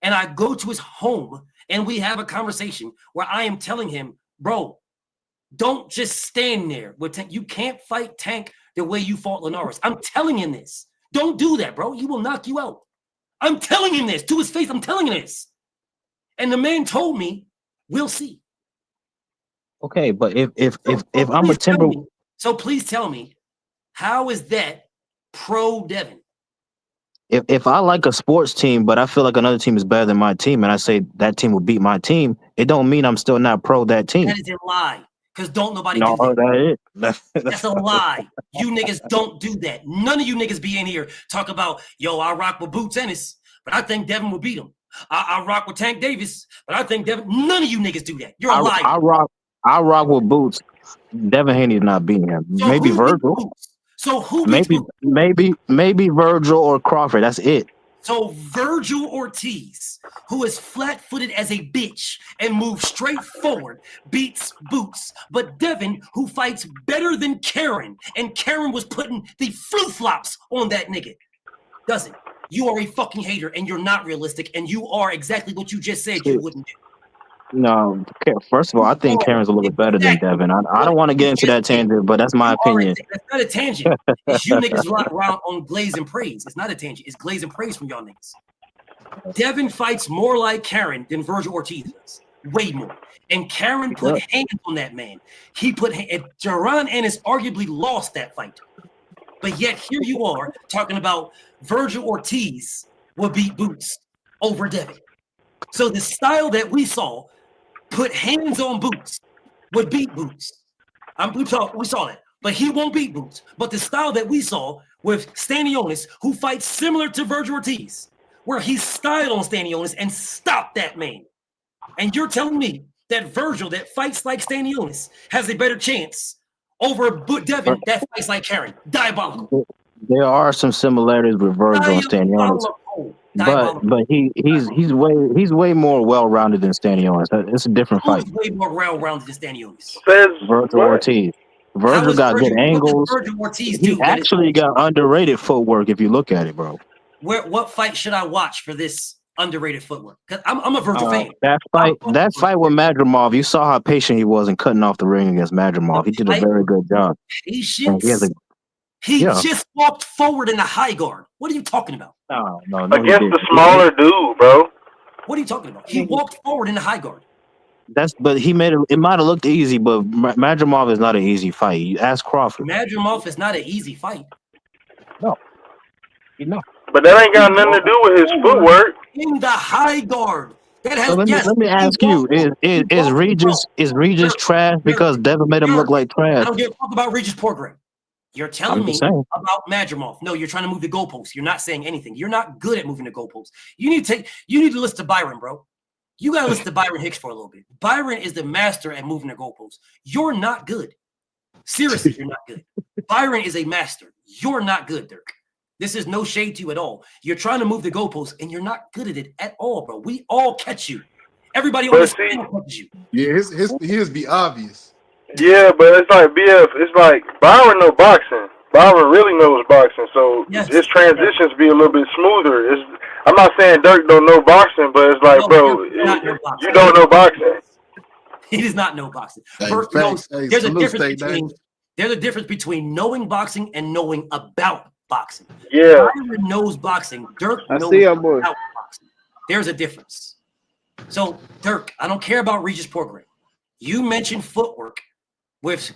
and I go to his home and we have a conversation where I am telling him, bro, Don't just stand there with Tank. You can't fight Tank the way you fought Linares. I'm telling him this. Don't do that, bro. He will knock you out. I'm telling him this to his face. I'm telling him this. And the man told me, we'll see. Okay, but if I'm a Timber, so please tell me, how is that pro Devin? If I like a sports team, but I feel like another team is better than my team, and I say that team will beat my team, it don't mean I'm still not pro that team. That is a lie. Because don't nobody No, do that. That's a lie. You niggas don't do that. None of you niggas be in here talk about, yo, I rock with Boots Ennis, but I think Devin will beat him. I rock with Tank Davis, but I think Devin. None of you niggas do that. You're a liar. I rock with Boots. Devin Haney is not beating him. So maybe Virgil. So who? Maybe Virgil or Crawford. That's it. So Virgil Ortiz, who is flat-footed as a bitch and moves straight forward, beats Boots. But Devin, who fights better than Karen, and Karen was putting the flip-flops on that nigga, doesn't. You are a fucking hater, and you're not realistic, and you are exactly what you just said you wouldn't do. No, first of all, I think Karen's a little bit better than Devin. I don't want to get into that tangent, but that's my opinion. That's not a tangent. It's you niggas around on glaze and praise. It's not a tangent. It's glaze and praise from y'all niggas. Devin fights more like Karen than Virgil Ortiz does. Way more. And Karen put hands on that man. He put Duran Ennis arguably lost that fight. But yet here you are talking about Virgil Ortiz will beat Boots over Devin. So the style that we saw put hands on Boots would beat Boots. We saw that. But he won't beat Boots. But the style that we saw with Stanionis, who fights similar to Virgil Ortiz, where he styled on Stanionis and stopped that man. And you're telling me that Virgil, that fights like Stanionis, has a better chance over Devin that fights like Karen. Diabolical. There are some similarities with Virgil and Stanionis. But he's way more well-rounded than Stanionis. It's a different fight. Who's way more well-rounded than Stanionis? Virgil Ortiz. Virgil got good angles. He actually got underrated footwork if you look at it, bro. What fight should I watch for this underrated footwork? Because I'm a Virgil fan. That fight with Madrimov, you saw how patient he was in cutting off the ring against Madrimov. He did a very good job. Patience. He just walked forward in the high guard. What are you talking about? No. Against the smaller dude, bro. What are you talking about? He walked forward in the high guard. But he made it might have looked easy, but Madrimov is not an easy fight. You ask Crawford. Madrimov is not an easy fight. No. But that ain't got nothing to do with his footwork. In the high guard. Let me ask you: Is Regis trash because Devin made him look like trash? I don't give a fuck about Regis Porgray. You're telling me about Madrimov. No, you're trying to move the goalposts. You're not saying anything. You're not good at moving the goalposts. You need to listen to Byron, bro. You got to listen to Byron Hicks for a little bit. Byron is the master at moving the goalposts. You're not good. Seriously, you're not good. Byron is a master. You're not good, Dirk. This is no shade to you at all. You're trying to move the goalposts, and you're not good at it at all, bro. We all catch you. Everybody on this panel catches you. Yeah, his be obvious. Yeah, but it's like BF. It's like Byron knows boxing. Byron really knows boxing, so his transitions be a little bit smoother. I'm not saying Dirk don't know boxing, but it's like, bro, you don't know boxing. He does not know boxing. There's a difference between knowing boxing and knowing about boxing. Yeah, Byron knows boxing. Dirk knows about boxing. There's a difference. So Dirk, I don't care about Regis Porgray. You mentioned footwork with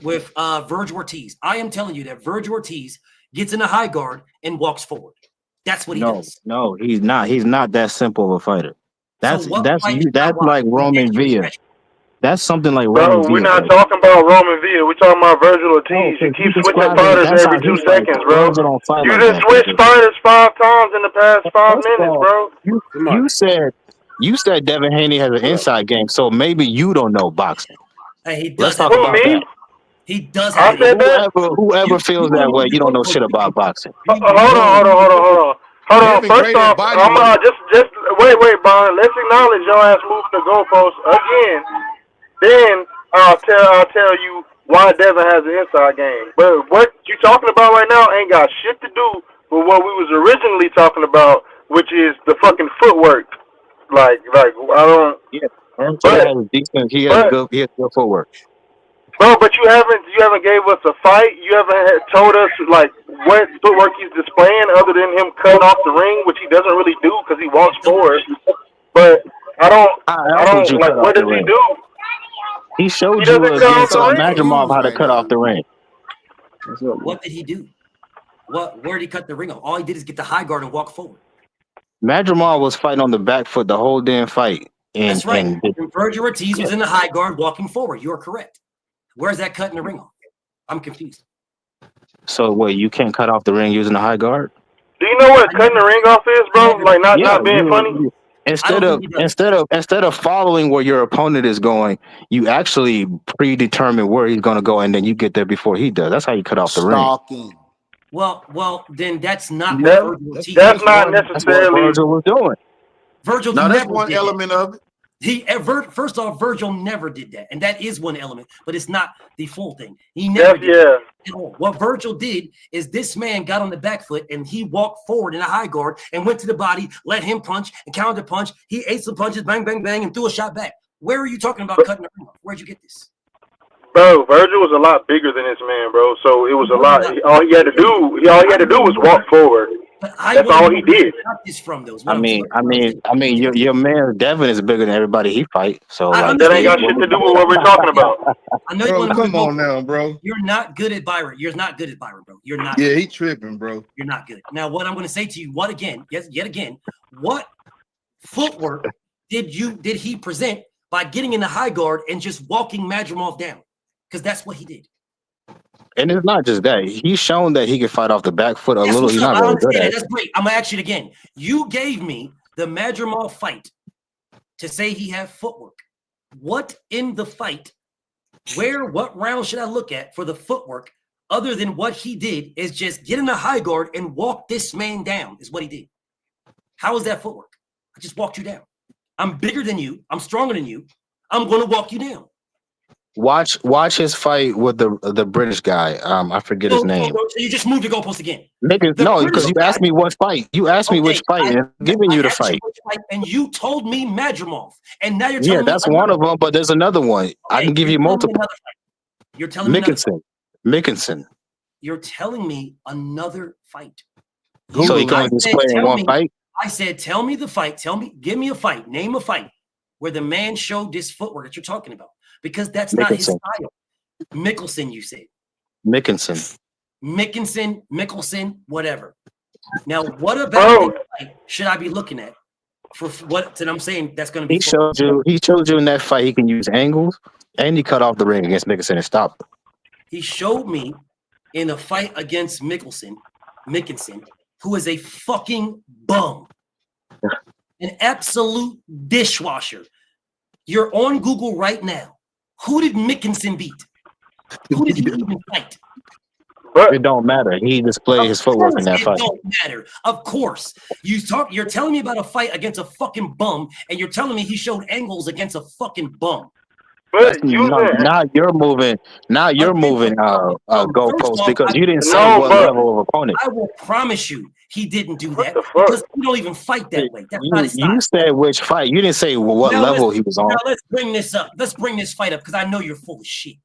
Virgil Ortiz. I am telling you that Virgil Ortiz gets in a high guard and walks forward. That's what he does. No, he's not. He's not that simple of a fighter. That's like Roman Villa. That's something like Roman Villa. We're not talking about Roman Villa. We're talking about Virgil Ortiz. You keep switching fighters every 2 seconds, bro. You just switched fighters 5 times in the past 5 minutes, bro. You said Devin Haney has an inside game, so maybe you don't know boxing. Hey, he does. Let's talk about that. He does. Whoever feels that way, you don't know shit about boxing. Hold on. First off, I'm just wait, Brian. Let's acknowledge your ass moving the goalposts again. Then I'll tell you why Devin has an inside game. But what you talking about right now ain't got shit to do with what we was originally talking about, which is the fucking footwork. Like I don't. Yeah, he has good footwork. Bro, but you haven't gave us a fight. You haven't told us like what footwork he's displaying other than him cutting off the ring, which he doesn't really do because he walks forward. But I don't like. What does he do? He showed He doesn't you cut off against the ring. Madrimov how to cut off the ring. What did he do? Where did he cut the ring off? All he did is get the high guard and walk forward. Madrimov was fighting on the back foot the whole damn fight. That's right. And Virgil Ortiz was in the high guard walking forward. You're correct. Where's that cutting the ring off? I'm confused. So what? You can't cut off the ring using the high guard? Do you know what cutting the ring off is, bro? Like not being funny. Instead of following where your opponent is going, you actually predetermine where he's going to go, and then you get there before he does. That's how you cut off the ring. Well, then that's not what Virgil Ortiz that's not necessarily what Virgil was doing. Virgil now never that's one did element that. of it. First off, Virgil never did that, and that is one element, but it's not the full thing. He never did that at all. What Virgil did is this man got on the back foot and he walked forward in a high guard and went to the body, let him punch and counter punch. He ate some punches, bang, bang, bang, and threw a shot back. Where are you talking about cutting the ring off? Where'd you get this? Bro, Virgil was a lot bigger than this man, bro. So it was a lot. All he had to do was walk forward. That's all he did. I mean, your man Devin is bigger than everybody he fight. So like, that ain't got shit to do with what we're talking about. I know bro, come on now, bro. You're not good at Byron. You're not good at Byron, bro. You're not. Yeah, he tripping, bro. You're not good. Now, what I'm going to say to you, yet again, what footwork did he present by getting in the high guard and just walking Madrimov down? Because that's what he did. And it's not just that. He's shown that he can fight off the back foot a little. He's not very good at it. That's great. I'm going to ask you it again. You gave me the Madrimov fight to say he had footwork. What in the fight, what round should I look at for the footwork other than what he did is just get in the high guard and walk this man down is what he did. How is that footwork? I just walked you down. I'm bigger than you. I'm stronger than you. I'm going to walk you down. Watch his fight with the British guy. I forget his name. So you just moved the goalpost again. Nigga, no, because you asked me what fight. You asked me which fight, and I'm giving you the fight. And you told me Madrimov. And now you're telling me that's one of them, but there's another one. Okay, I can give you multiple. You're telling me Mickinson. You're telling me another fight. So he can only display in one fight? I said, tell me the fight. Give me a fight. Name a fight where the man showed this footwork that you're talking about. Because that's not his style. Mickelson, you said. Mickinson, whatever. Now, what about this fight should I be looking at for what that I'm saying that's going to be? He showed you in that fight he can use angles, and he cut off the ring against Mickinson and stopped him. He showed me in a fight against Mickinson, who is a fucking bum, an absolute dishwasher. You're on Google right now. Who did Mickinson beat? Who did he even fight? It don't matter. He displayed his footwork in that fight. It don't matter. Of course. You're telling me about a fight against a fucking bum, and you're telling me he showed angles against a fucking bum. But now you're moving goalposts because you didn't say what level of opponent. I will promise you he didn't do that because you don't even fight that way. That's not his style. You said which fight. You didn't say what level he was on. Now let's bring this up. Let's bring this fight up because I know you're full of shit.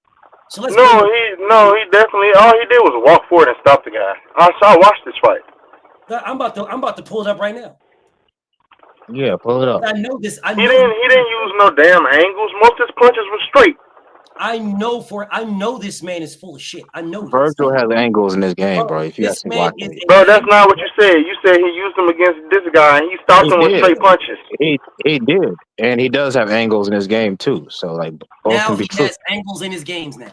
So he definitely all he did was walk forward and stop the guy. I watched this fight. I'm about to pull it up right now. Yeah, pull it up. I know this. He didn't use no damn angles. Most of his punches were straight. I know this man is full of shit. I know Virgil has angles in this game, bro. If you actually watch it. Bro, that's not what you said. You said he used them against this guy and he stopped him with straight punches. He did. And he does have angles in his game too. So like both now can be true. He has angles in his games now.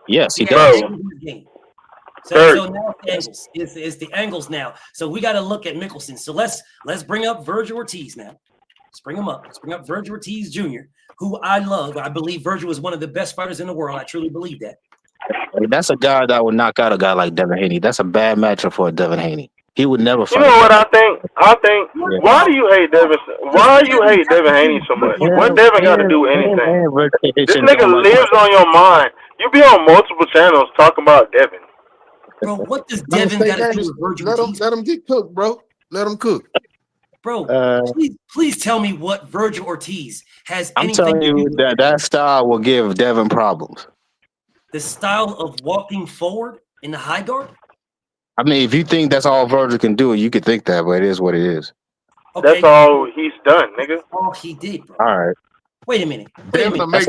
Yes, he does. So now it's the angles now. So we got to look at Mickelson. So let's bring up Virgil Ortiz now. Let's bring him up. Let's bring up Virgil Ortiz Jr., who I love. I believe Virgil is one of the best fighters in the world. I truly believe that. That's a guy that would knock out a guy like Devin Haney. That's a bad matchup for Devin Haney. He would never fight. You know what I think? Why do you hate Devin? Why do you hate Devin Haney so much? What Devin got to do with anything? This nigga lives on your mind. You be on multiple channels talking about Devin. Bro, what does Devin got to do with Virgil Ortiz? Let him get cooked, bro. Let him cook. Bro, please tell me what Virgil Ortiz has. I'm telling you that style will give Devin problems. the style of walking forward in the high guard. I mean, if you think that's all Virgil can do, you could think that, but it is what it is. Okay. That's all he's done, nigga. That's all he did, bro. All right. Wait a minute. Devin to make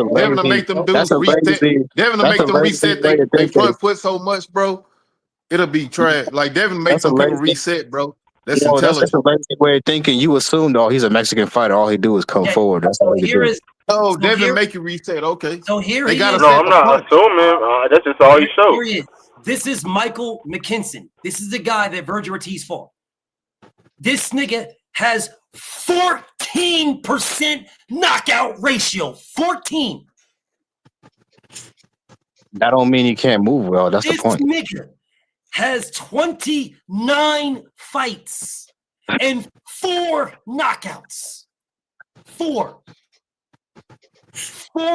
them dudes reset. Devin to make them reset they front foot so much, bro. It'll be trash. Like Devin make them people reset, bro. That's intelligent. That's a lazy way of thinking. You assumed, he was a Mexican fighter. All he do is come forward. That's all he do. Devin make you reset. Okay. So here they got. No, I'm not assuming. That's just all he showed. Here he is. This is Michael McKinson. This is the guy that Virgil Ortiz fought. This nigga has 14% knockout ratio. 14. That don't mean he can't move well. That's the point. This nigga has 29 fights and 4 knockouts. 4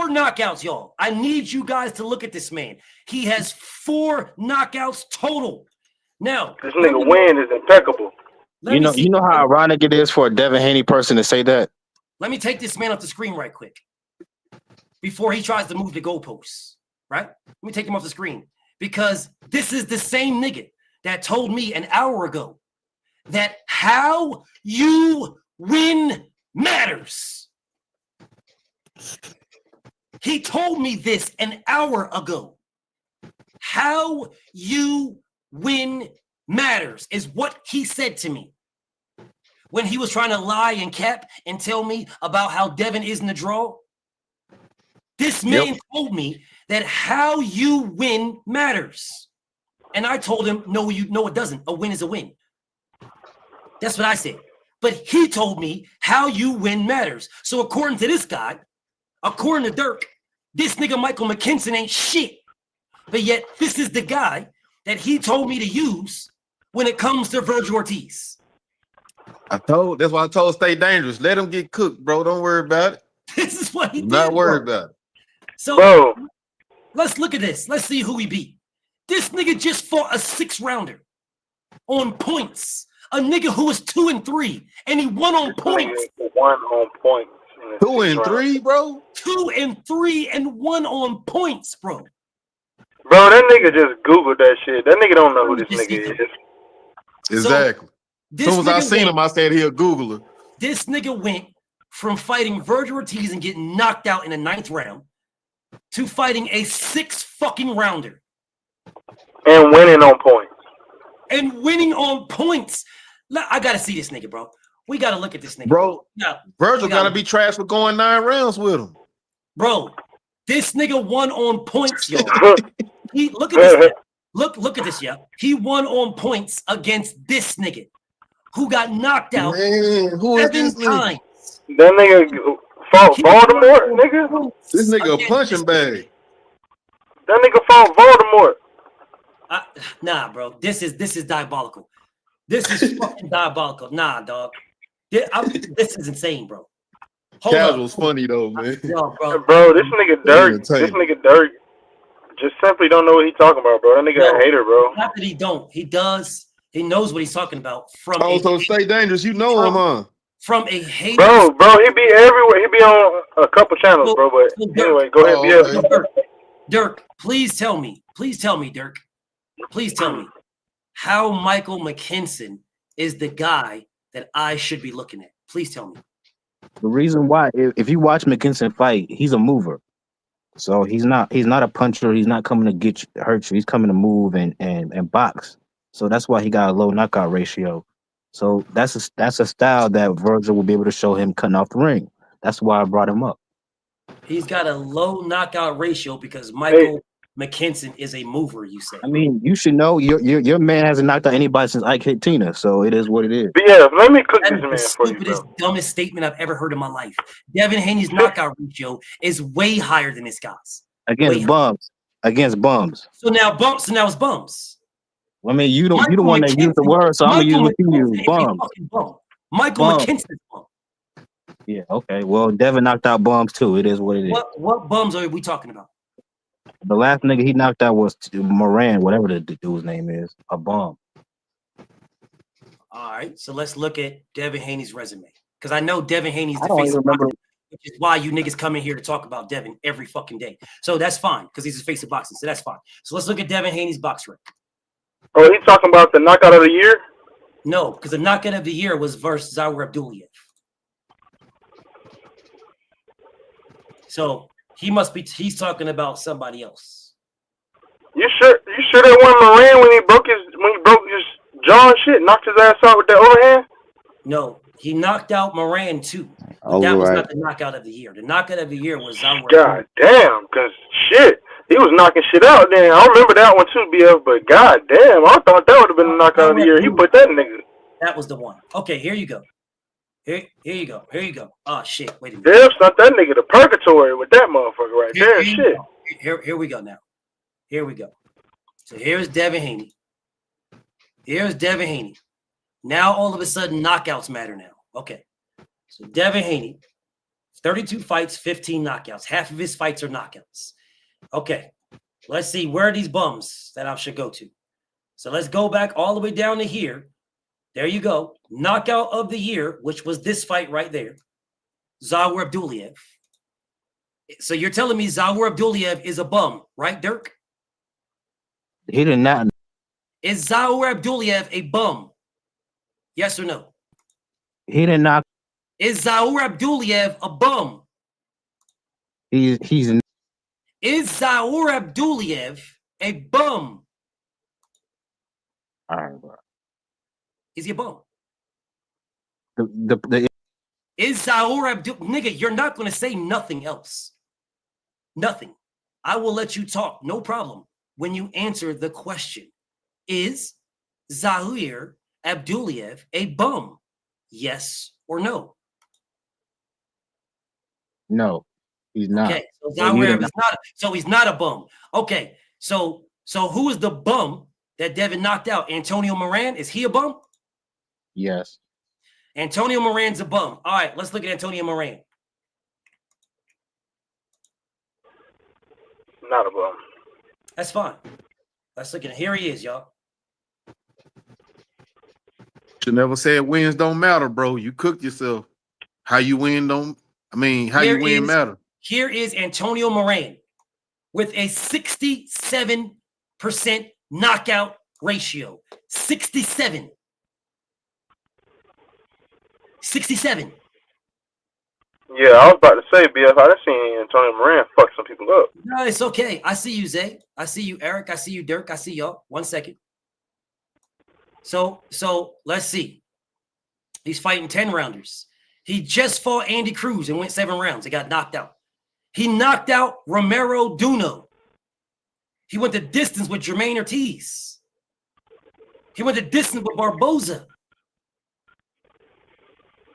knockouts, y'all. I need you guys to look at this man. He has 4 knockouts total. Now, this nigga win is impeccable. You know how ironic it is for a Devin Haney person to say that? Let me take this man off the screen right quick before he tries to move the goalposts, right? Let me take him off the screen because this is the same nigga that told me an hour ago that how you win matters. He told me this an hour ago. How you win matters is what he said to me when he was trying to lie and cap and tell me about how Devin isn't a draw. This man told me that how you win matters. And I told him, no, it doesn't. A win is a win. That's what I said. But he told me how you win matters. So according to this guy, according to Dirk, this nigga Michael McKinson ain't shit. But yet this is the guy that he told me to use when it comes to Virgil Ortiz. That's why I told stay dangerous. Let him get cooked, bro. Don't worry about it. This is what he did. Not worried about it. So bro, let's look at this. Let's see who he beat. This nigga just fought a 6-rounder on points. A nigga who was 2-3, and he won on points. 1 on points. 2-3, bro. 2-3 and 1 on points, bro. Bro, that nigga just Googled that shit. That nigga don't know who this nigga is. Exactly. As soon as I seen him, I said he'll Google it. This nigga went from fighting Virgil Ortiz and getting knocked out in the 9th round to fighting a 6-fucking-rounder. And winning on points. And winning on points. I gotta see this nigga, bro. We gotta look at this nigga. Bro, no, Virgil gotta be trash for going 9 rounds with him. Bro, this nigga won on points, yo. Look at this. Look at this, yo. He won on points against this nigga who got knocked out 7 times. That nigga fought Voldemort, nigga. This nigga a punching bag. That nigga fought Voldemort. Nah, bro. This is diabolical. This is fucking diabolical. Nah, dog. This is insane, bro. Casual's funny though, man. Yo, bro, this nigga Dirk. This nigga Dirk just simply don't know what he's talking about, bro. That nigga a hater, bro. Not that he don't. He does. He knows what he's talking about. So stay dangerous. You know him, huh? From a hater. Bro, he be everywhere. He be on a couple channels, bro. But anyway, go ahead. Dirk, please tell me, Dirk. Please tell me how Michael McKinson is the guy that I should be looking at. Please tell me. The reason why, if you watch McKinson fight, he's a mover. So he's not a puncher. He's not coming to hurt you. He's coming to move and box. So that's why he got a low knockout ratio. So that's a style that Virgil will be able to show him cutting off the ring. That's why I brought him up. He's got a low knockout ratio because Michael McKinson is a mover, you say. I mean, you should know your man hasn't knocked out anybody since Ike hit Tina, so it is what it is. But yeah, let me cook this man for you. Stupidest, dumbest statement I've ever heard in my life. Devin Haney's knockout ratio is way higher than this guy's. Against bums. So now it's bums. I mean, you the one that used the word, so I'm gonna use what you use. Bums. Michael McKinson's bum. Yeah, okay. Well, Devin knocked out bums too. It is what it is. What bums are we talking about? The last nigga he knocked out was Moran, whatever the dude's name is, a bum. All right, so let's look at Devin Haney's resume because I know Devin Haney's. I don't even remember. which is why you niggas come in here to talk about Devin every fucking day. So that's fine because he's the face of boxing. So that's fine. So let's look at Devin Haney's box record. Oh, he's talking about the knockout of the year? No, because the knockout of the year was versus Zaur Abduliev. So he's talking about somebody else. You sure that one Moran when he broke his jaw and shit, knocked his ass out with that overhand? No, he knocked out Moran too. All that was right. not the knockout of the year. The knockout of the year was Zaur. God damn, cause shit, he was knocking shit out then. I remember that one too, BF. But god damn, I thought that would have been the knockout of the year. He put that nigga. That was the one. Okay, here you go. Here you go. Here you go. Oh shit! Wait a minute. Dev sent that nigga to purgatory with that motherfucker right there. Shit. Here we go now. Here we go. So here's Devin Haney. Here's Devin Haney. Now all of a sudden knockouts matter now. Okay. So Devin Haney, 32 fights, 15 knockouts. Half of his fights are knockouts. Okay. Let's see where are these bums that I should go to. So let's go back all the way down to here. There you go. Knockout of the year, which was this fight right there. Zaur Abduliev. So you're telling me Zaur Abduliev is a bum, right, Dirk? He did not. Is Zaur Abduliev a bum? Yes or no? He did not. Is Zaur Abduliev a bum? He's. Is Zaur Abduliev a bum? All right, bro. Is he a bum? The Is Zaur Abdul nigga? You're not gonna say nothing else. Nothing. I will let you talk, no problem. When you answer the question, is Zaur Abduliev a bum? Yes or no? No, he's not. Okay, so Zaur is not. So he's not a bum. Okay, so who is the bum that Devin knocked out? Antonio Moran. Is he a bum? Yes. Antonio Moran's a bum. All right, let's look at Antonio Moran. Not a bum. That's fine. Let's look at it. Here he is, y'all. You never said wins don't matter, bro. You cooked yourself. How you win don't. I mean, how you win matter. Here is Antonio Moran with a 67% knockout ratio. 67. 67. Yeah, I was about to say, BF, I done seen Antonio Moran fuck some people up. No, it's okay. I see you, Zay. I see you, Eric. I see you, Dirk. I see y'all. 1 second. So let's see. He's fighting 10 rounders. He just fought Andy Cruz and went 7 rounds. He got knocked out. He knocked out Romero Duno. He went the distance with Jermaine Ortiz. He went the distance with Barboza.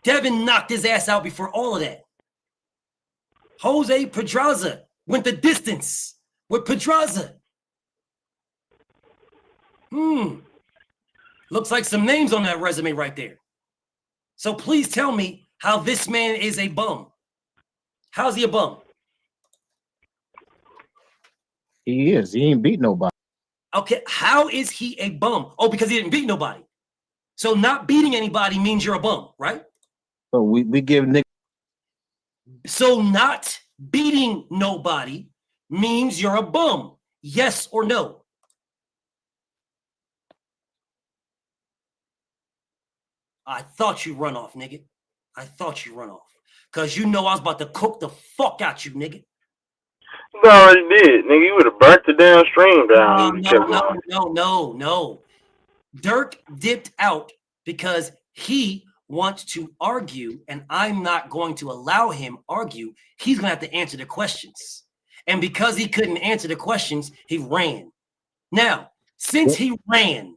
Devin knocked his ass out before all of that. Jose Pedraza went the distance with Pedraza. Looks like some names on that resume right there. So please tell me how this man is a bum. How's he a bum? He is. He ain't beat nobody. Okay, how is he a bum? Oh, because he didn't beat nobody. So not beating anybody means you're a bum, right? So we give Nick. So not beating nobody means you're a bum. Yes or no? I thought you run off, nigga. I thought you run off. Because you know I was about to cook the fuck out you, nigga. You already did, nigga. You would have burnt the damn stream down. No. Dirk dipped out because he wants to argue, and I'm not going to allow him argue. He's going to have to answer the questions. And because he couldn't answer the questions, he ran. Now, since he ran,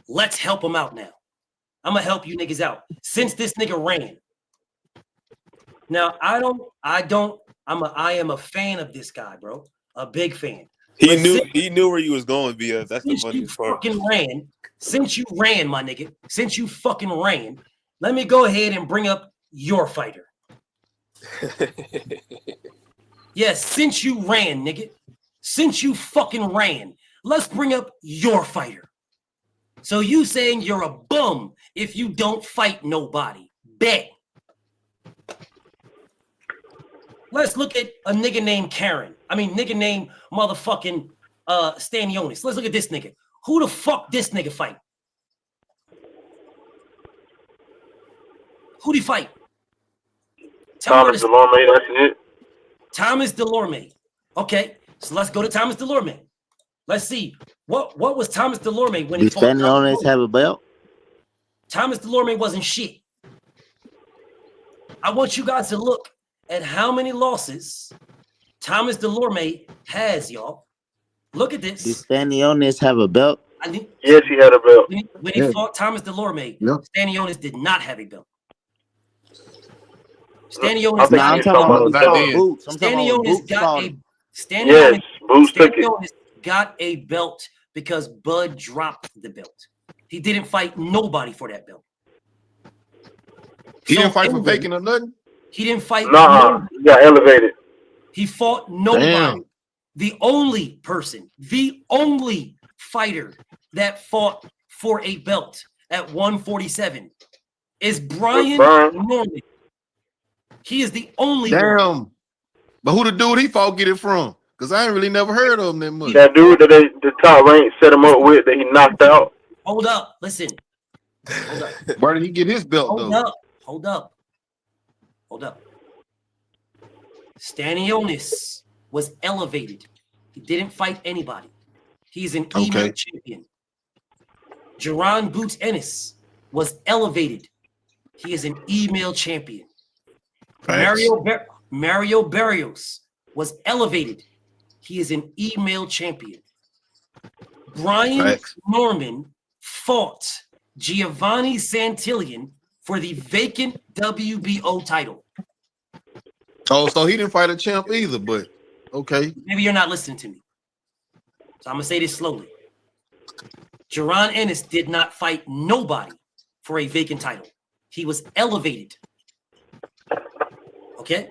let's help him out now. I'm going to help you niggas out. Since this nigga ran. Now, I am a fan of this guy, bro. A big fan. He knew where you was going, BF. That's the funny part. Since you ran, my nigga, since you fucking ran, let me go ahead and bring up your fighter. Yes, since you ran, nigga. Since you fucking ran, let's bring up your fighter. So you saying you're a bum if you don't fight nobody. Bet. Let's look at a nigga named nigga named motherfucking Stanionis. Let's look at this nigga. Who the fuck this nigga fight? Who'd he fight? Thomas Delorme, that's it. Thomas Delorme. Okay, so let's go to Thomas Delorme. Let's see. What was Thomas Delorme when he fought? Did Stanionis have a belt? Thomas Delorme wasn't shit. I want you guys to look at how many losses Thomas Delorme has, y'all. Look at this. Did Stanionis have a belt? Yes, he had a belt. When he fought Thomas Delorme, Stanionis did not have a belt. Stanionis got a belt because Bud dropped the belt. He didn't fight nobody for that belt. He didn't fight for vacant or nothing? He didn't fight. He got elevated. He fought nobody. Damn. The only fighter that fought for a belt at 147 is Brian Norman. He is the only one. But who the dude he fought get it from? Because I ain't really never heard of him that much. That dude that the top rank set him up with that he knocked out. Hold up. Listen. Hold up. Where did he get his belt, Hold up. Stanionis was elevated. He didn't fight anybody. He's an email champion. Jerron Boots Ennis was elevated. He is an email champion. Mario Barrios was elevated. He is an email champion. Brian Norman fought Giovanni Santillan for the vacant WBO title. Oh, so he didn't fight a champ either, but okay. Maybe you're not listening to me. So I'm going to say this slowly. Jerron Ennis did not fight nobody for a vacant title. He was elevated. Okay?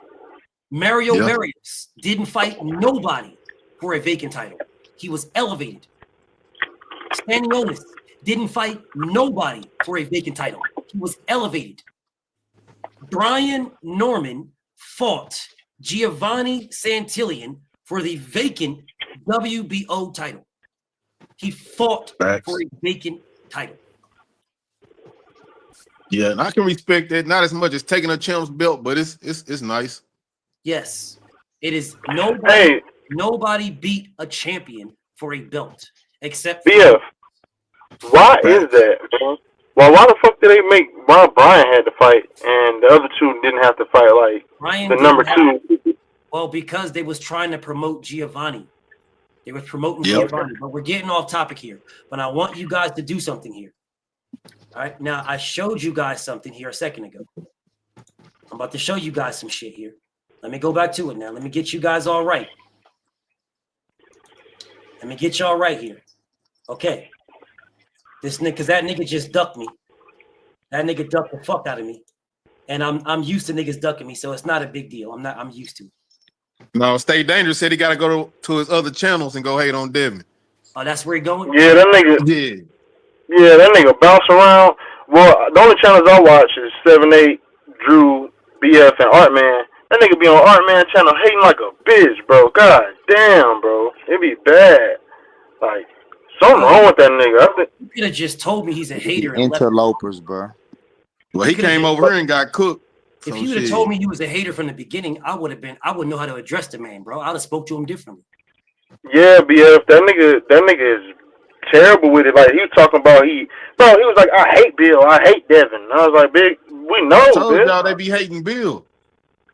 Mario Barrios didn't fight nobody for a vacant title. He was elevated. Stanionis didn't fight nobody for a vacant title. He was elevated. Brian Norman fought Giovanni Santillan for the vacant WBO title. He fought for a vacant title. Yeah, and I can respect that. Not as much as taking a champ's belt, but it's nice. Yes, it is. Nobody beat a champion for a belt except BF. Why is that, man? Why the fuck did they make Brian had to fight and the other two didn't have to fight like Brian the number two? Well, because they was trying to promote Giovanni. They were promoting Giovanni, but we're getting off topic here. But I want you guys to do something here. All right, now I showed you guys something here a second ago. I'm about to show you guys some shit here. Let me go back to it now. Let me get you guys all right. Let me get y'all right here. Okay. This nigga, because that nigga just ducked me. That nigga ducked the fuck out of me. And I'm used to niggas ducking me, so it's not a big deal. I'm used to it. No, Stay Dangerous said he got to go to his other channels and go hate on Devin. Oh, that's where he going? Yeah, that nigga. Yeah, that nigga bounce around. Well, the only channels I watch is 7-8, Drew, BF, and Artman. That nigga be on Artman channel hating like a bitch, bro. God damn, bro. It be bad. Like, something wrong with that nigga. You could have just told me he's a hater. Interlopers, bro. Well, he came over here and got cooked. If you would have told me he was a hater from the beginning, I wouldn't know how to address the man, bro. I'd have spoke to him differently. Yeah, BF, that nigga is terrible with it. Like, he was talking about he was like, I hate Bill, I hate Devin. And I was like, big, we know, I told Bill. y'all they be hating Bill.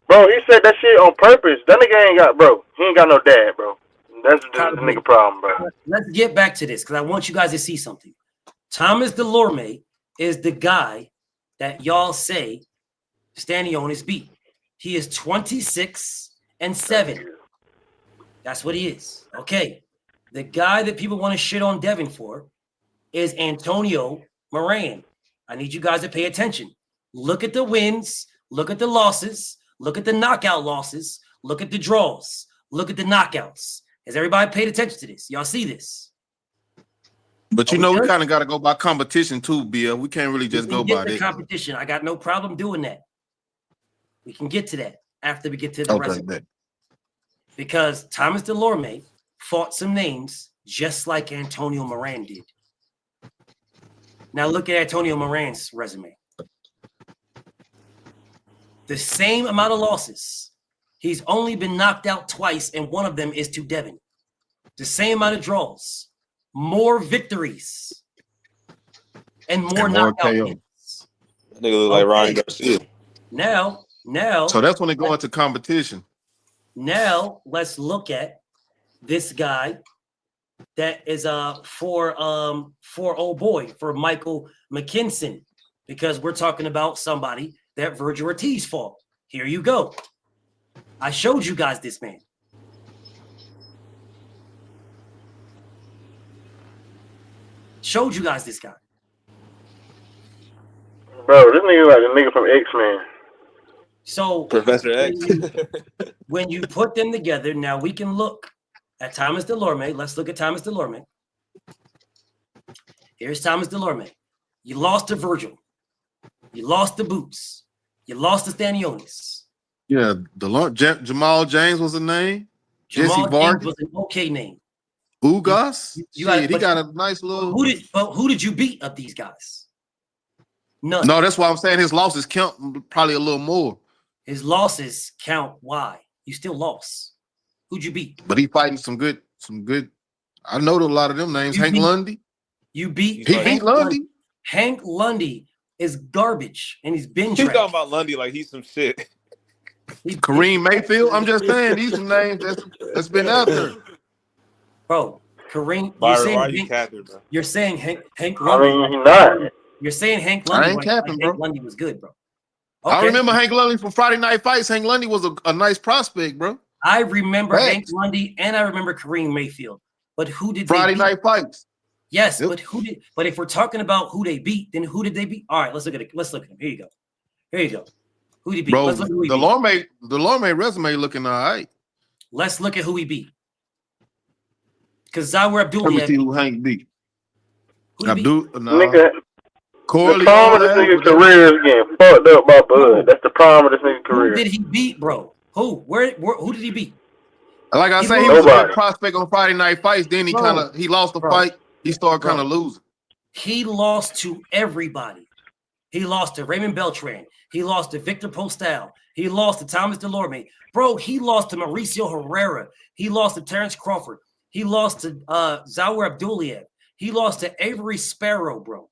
Bro, he said that shit on purpose. That nigga he ain't got no dad, bro. That's the nigga problem, bro. Let's get back to this because I want you guys to see something. Thomas Delorme is the guy that y'all say Stanionis beat. He is 26-7. That's what he is. Okay. The guy that people want to shit on Devin for is Antonio Moran. I need you guys to pay attention. Look at the wins. Look at the losses. Look at the knockout losses. Look at the draws. Look at the knockouts. Has everybody paid attention to this? Y'all see this? But we kind of got to go by competition too, Bill. We can't really just go by that. Competition. I got no problem doing that. We can get to that. after we get to the resume. Because Thomas Delorme fought some names just like Antonio Moran did. Now look at Antonio Moran's resume. The same amount of losses. He's only been knocked out twice, and one of them is to Devin. The same amount of draws, more victories, and more knockout hits. That nigga look like Ryan Garcia. Now. So that's when they go into competition. Now let's look at this guy that is for old boy, for Michael McKinson, because we're talking about somebody that Virgil Ortiz fought. Here you go. I showed you guys this man. Showed you guys this guy. Bro, this nigga like a nigga from X-Men. So Professor X. when you put them together, now we can look at Thomas Delorme. Let's look at Thomas Delorme. Here's Thomas Delorme. You lost to Virgil. You lost to Boots. You lost to Stanionis. Yeah, Jamal James was a name. Jamal Jesse Vargas James was an okay name. Ugas. He got a nice little. Who did you beat of these guys? None. No, that's why I'm saying his losses count probably a little more. His losses count. Why? You still lost. Who'd you beat? But he fighting some good. I know a lot of them names. Hank Lundy. You beat. He beat Lundy. Hank Lundy is garbage, and he's been. He's talking about Lundy like he's some shit. Kareem Mayfield. I'm just saying these some names that's been out there. Bro, Kareem. Byron, why are you capping, bro? You're saying Hank Lundy. I mean, he's not. You're saying Hank Lundy. I ain't capping, bro. Hank Lundy was good, bro. Okay. I remember Hank Lundy from Friday Night Fights. Hank Lundy was a nice prospect, bro. I remember Hank Lundy and I remember Kareem Mayfield. But who did Friday Night Fights? Yes, but who did? But if we're talking about who they beat, then who did they beat? All right, let's look at it. Let's look at him. Here you go. Who did he beat? Bro, Let's look at who he the beat. Lorme resume looking all right. Let's look at who he beat. Because Zawer Abdul. Let me see who Hank beat. Nigga, Corley, the prime of this nigga's career is getting fucked up by Bud. That's the prime of this nigga's career. Who did he beat, bro? Who? Who did he beat? Like I said, he was a good prospect on Friday Night Fights. Then he lost the fight. He started kind of losing. He lost to everybody. He lost to Raymond Beltran. He lost to Victor Postal. He lost to Thomas Delorme. Bro, he lost to Mauricio Herrera. He lost to Terrence Crawford. He lost to Zawer Abduliev. He lost to Avery Sparrow, bro.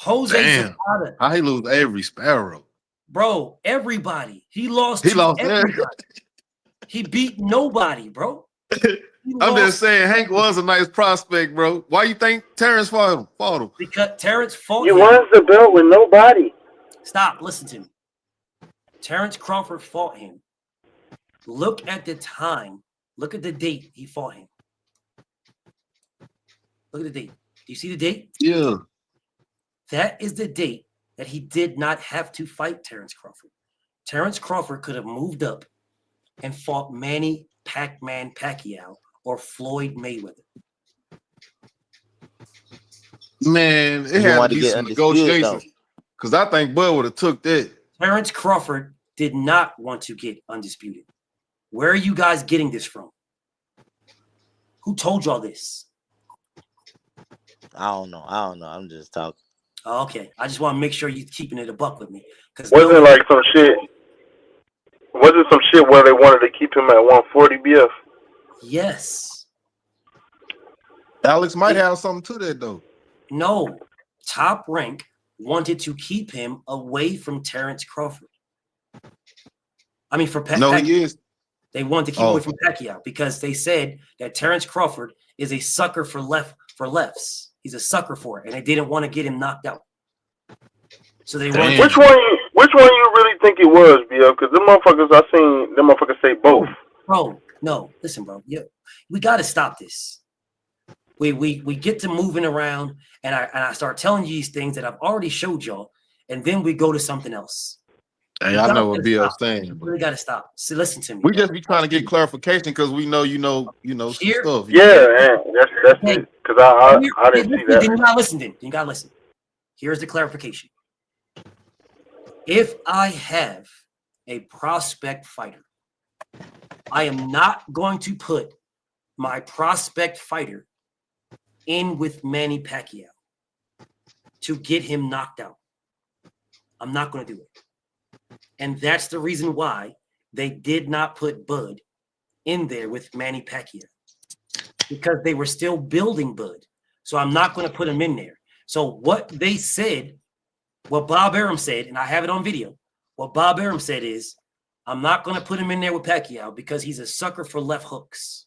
Jose Zapata. How he lose Avery Sparrow? Bro, everybody. He lost everybody. He beat nobody, bro. I'm just saying, Hank was a nice prospect, bro. Why you think Terrence fought him? Because Terrence fought him. You won the belt with nobody. Stop. Listen to me. Terrence Crawford fought him. Look at the time. Look at the date he fought him. Look at the date. Do you see the date? Yeah. That is the date that he did not have to fight Terrence Crawford. Terrence Crawford could have moved up and fought Manny Pac-Man Pacquiao or Floyd Mayweather. Man, it had to be some negotiations. Because I think Bud would have took that. Terrence Crawford did not want to get undisputed. Where are you guys getting this from? Who told y'all this? I don't know. I'm just talking. Oh, okay. I just want to make sure you're keeping it a buck with me. Wasn't like some shit. Wasn't some shit where they wanted to keep him at 140 BF? Yes. Alex might have something to that though. No. Top Rank wanted to keep him away from Terrence Crawford. I mean, for Pacquiao. He is. They wanted to keep away from Pacquiao because they said that Terrence Crawford is a sucker for lefts. He's a sucker for it, and they didn't want to get him knocked out. So they wanted. Which one you really think it was, BL? Because them motherfuckers, I seen them motherfuckers say both. Bro, no, listen, bro. Yeah, we got to stop this. We get to moving around, and I start telling you these things that I've already showed y'all, and then we go to something else. Hey, I know what BL's saying. We got to stop. So listen to me. We just be trying to get clarification because we know you know some stuff. Yeah, man, that's it. Because I didn't see that. Then you gotta listen. Then you gotta listen. Here's the clarification. If I have a prospect fighter. I am not going to put my prospect fighter in with Manny Pacquiao to get him knocked out. I'm not going to do it. And that's the reason why they did not put Bud in there with Manny Pacquiao, because they were still building Bud. So I'm not going to put him in there. So what they said, what Bob Arum said, and I have it on video, what Bob Arum said is, I'm not going to put him in there with Pacquiao because he's a sucker for left hooks.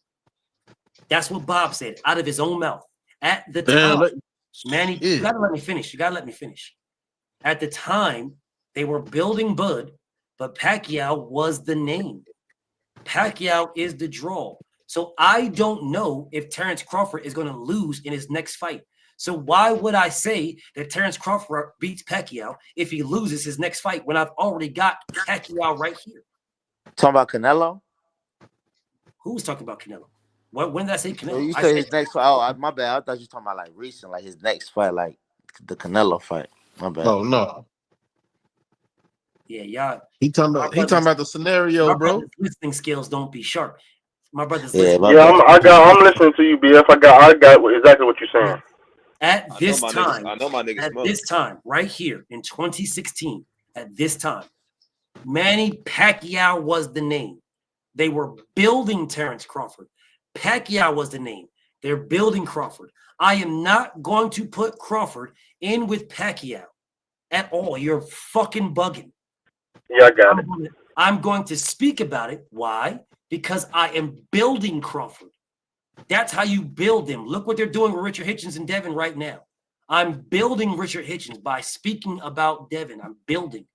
That's what Bob said out of his own mouth. At the time, Manny, you got to let me finish. You got to let me finish. At the time, they were building Bud, but Pacquiao was the name. Pacquiao is the draw. So I don't know if Terrence Crawford is going to lose in his next fight. So why would I say that Terrence Crawford beats Pacquiao if he loses his next fight when I've already got Pacquiao right here? Talking about Canelo? Who was talking about Canelo? When did I say Canelo? You said his next fight. Oh, my bad. I thought you were talking about like recent, like his next fight, like the Canelo fight. My bad. Oh no. Yeah, y'all. He talking about the scenario, bro. Listening skills don't be sharp. My brother's I'm listening to you, BF. I got exactly what you're saying. At this time, I know my niggas at smoke. this time, right here in 2016, at this time, Manny Pacquiao was the name. They were building Terrence Crawford. Pacquiao was the name. They're building Crawford. I am not going to put Crawford in with Pacquiao at all. You're fucking bugging. Yeah, I got it. I'm going to speak about it. Why? Because I am building Crawford. That's how you build him. Look what they're doing with Richard Hitchens and Devin right now. I'm building Richard Hitchens by speaking about Devin. I'm building.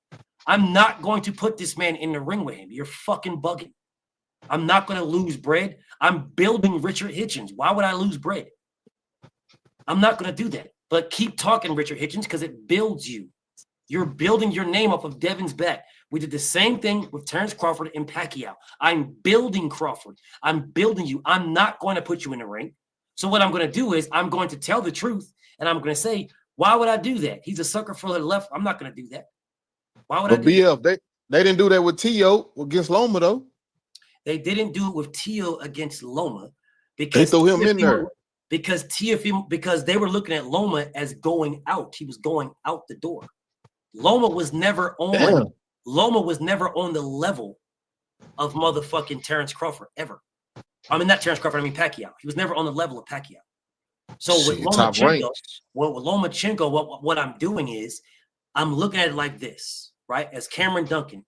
I'm not going to put this man in the ring with him. You're fucking bugging. I'm not going to lose bread. I'm building Richard Hitchens. Why would I lose bread? I'm not going to do that. But keep talking, Richard Hitchens, because it builds you. You're building your name off of Devin's back. We did the same thing with Terrence Crawford and Pacquiao. I'm building Crawford. I'm building you. I'm not going to put you in the ring. So what I'm going to do is I'm going to tell the truth, and I'm going to say, why would I do that? He's a sucker for the left. I'm not going to do that. Why would I do BF, that? They didn't do that with T.O. against Loma, though. They didn't do it with Tio against Loma because they threw him in there. Because they were looking at Loma as going out. He was going out the door. Loma was never on. Damn. Loma was never on the level of motherfucking Terrence Crawford ever. I mean, not Terrence Crawford. I mean Pacquiao. He was never on the level of Pacquiao. So with Lomachenko, what I'm doing is I'm looking at it like this, right? As Cameron Duncan,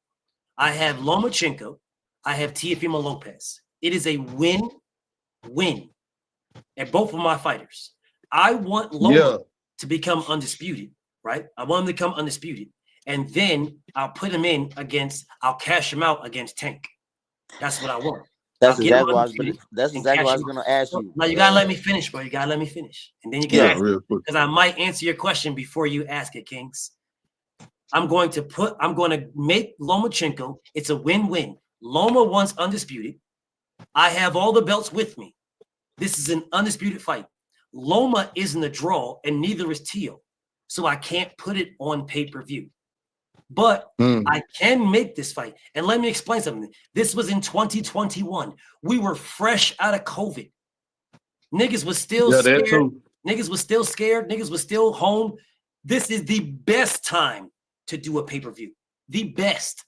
I have Lomachenko, I have Teofimo Lopez. It is a win-win at both of my fighters. I want Loma to become undisputed, right? I want him to become undisputed. And then I'll put him in I'll cash him out against Tank. That's what I want. That's exactly what I was going to ask you. Now you got to let me finish, bro. You got to let me finish. And then you can ask me, because I might answer your question before you ask it, Kings. I'm going to make Lomachenko. It's a win-win. Loma wants undisputed. I have all the belts with me. This is an undisputed fight. Loma isn't a draw, and neither is Tio. So I can't put it on pay-per-view. But I can make this fight. And let me explain something. This was in 2021. We were fresh out of COVID. Niggas was still scared. Niggas was still scared. Niggas was still home. This is the best time to do a pay-per-view. The best.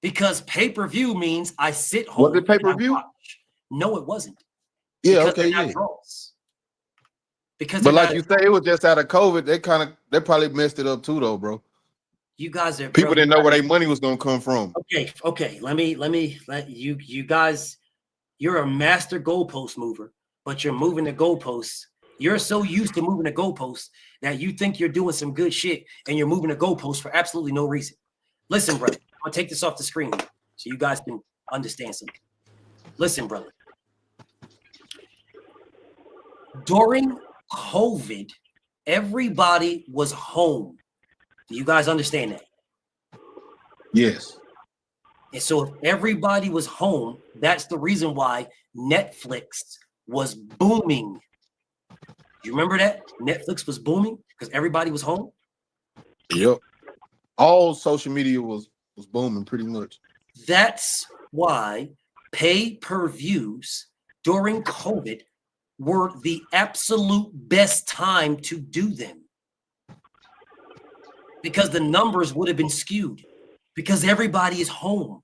Because pay-per-view means I sit home. Was it pay-per-view? No, it wasn't. Yeah, okay, yeah. But like you say, it was just out of COVID. They probably messed it up too, though, bro. You guys are people didn't know where their money was gonna come from. Okay. Let you guys. You're a master goalpost mover, but you're moving the goalposts. You're so used to moving the goalposts that you think you're doing some good shit, and you're moving the goalposts for absolutely no reason. Listen, brother, I'll take this off the screen so you guys can understand something. Listen, brother. During COVID, everybody was home. Do you guys understand that? Yes. And so if everybody was home, that's the reason why Netflix was booming. You remember that? Netflix was booming because everybody was home? Yep. All social media was was booming pretty much. That's why pay-per-views during COVID were the absolute best time to do them. Because the numbers would have been skewed. Because everybody is home.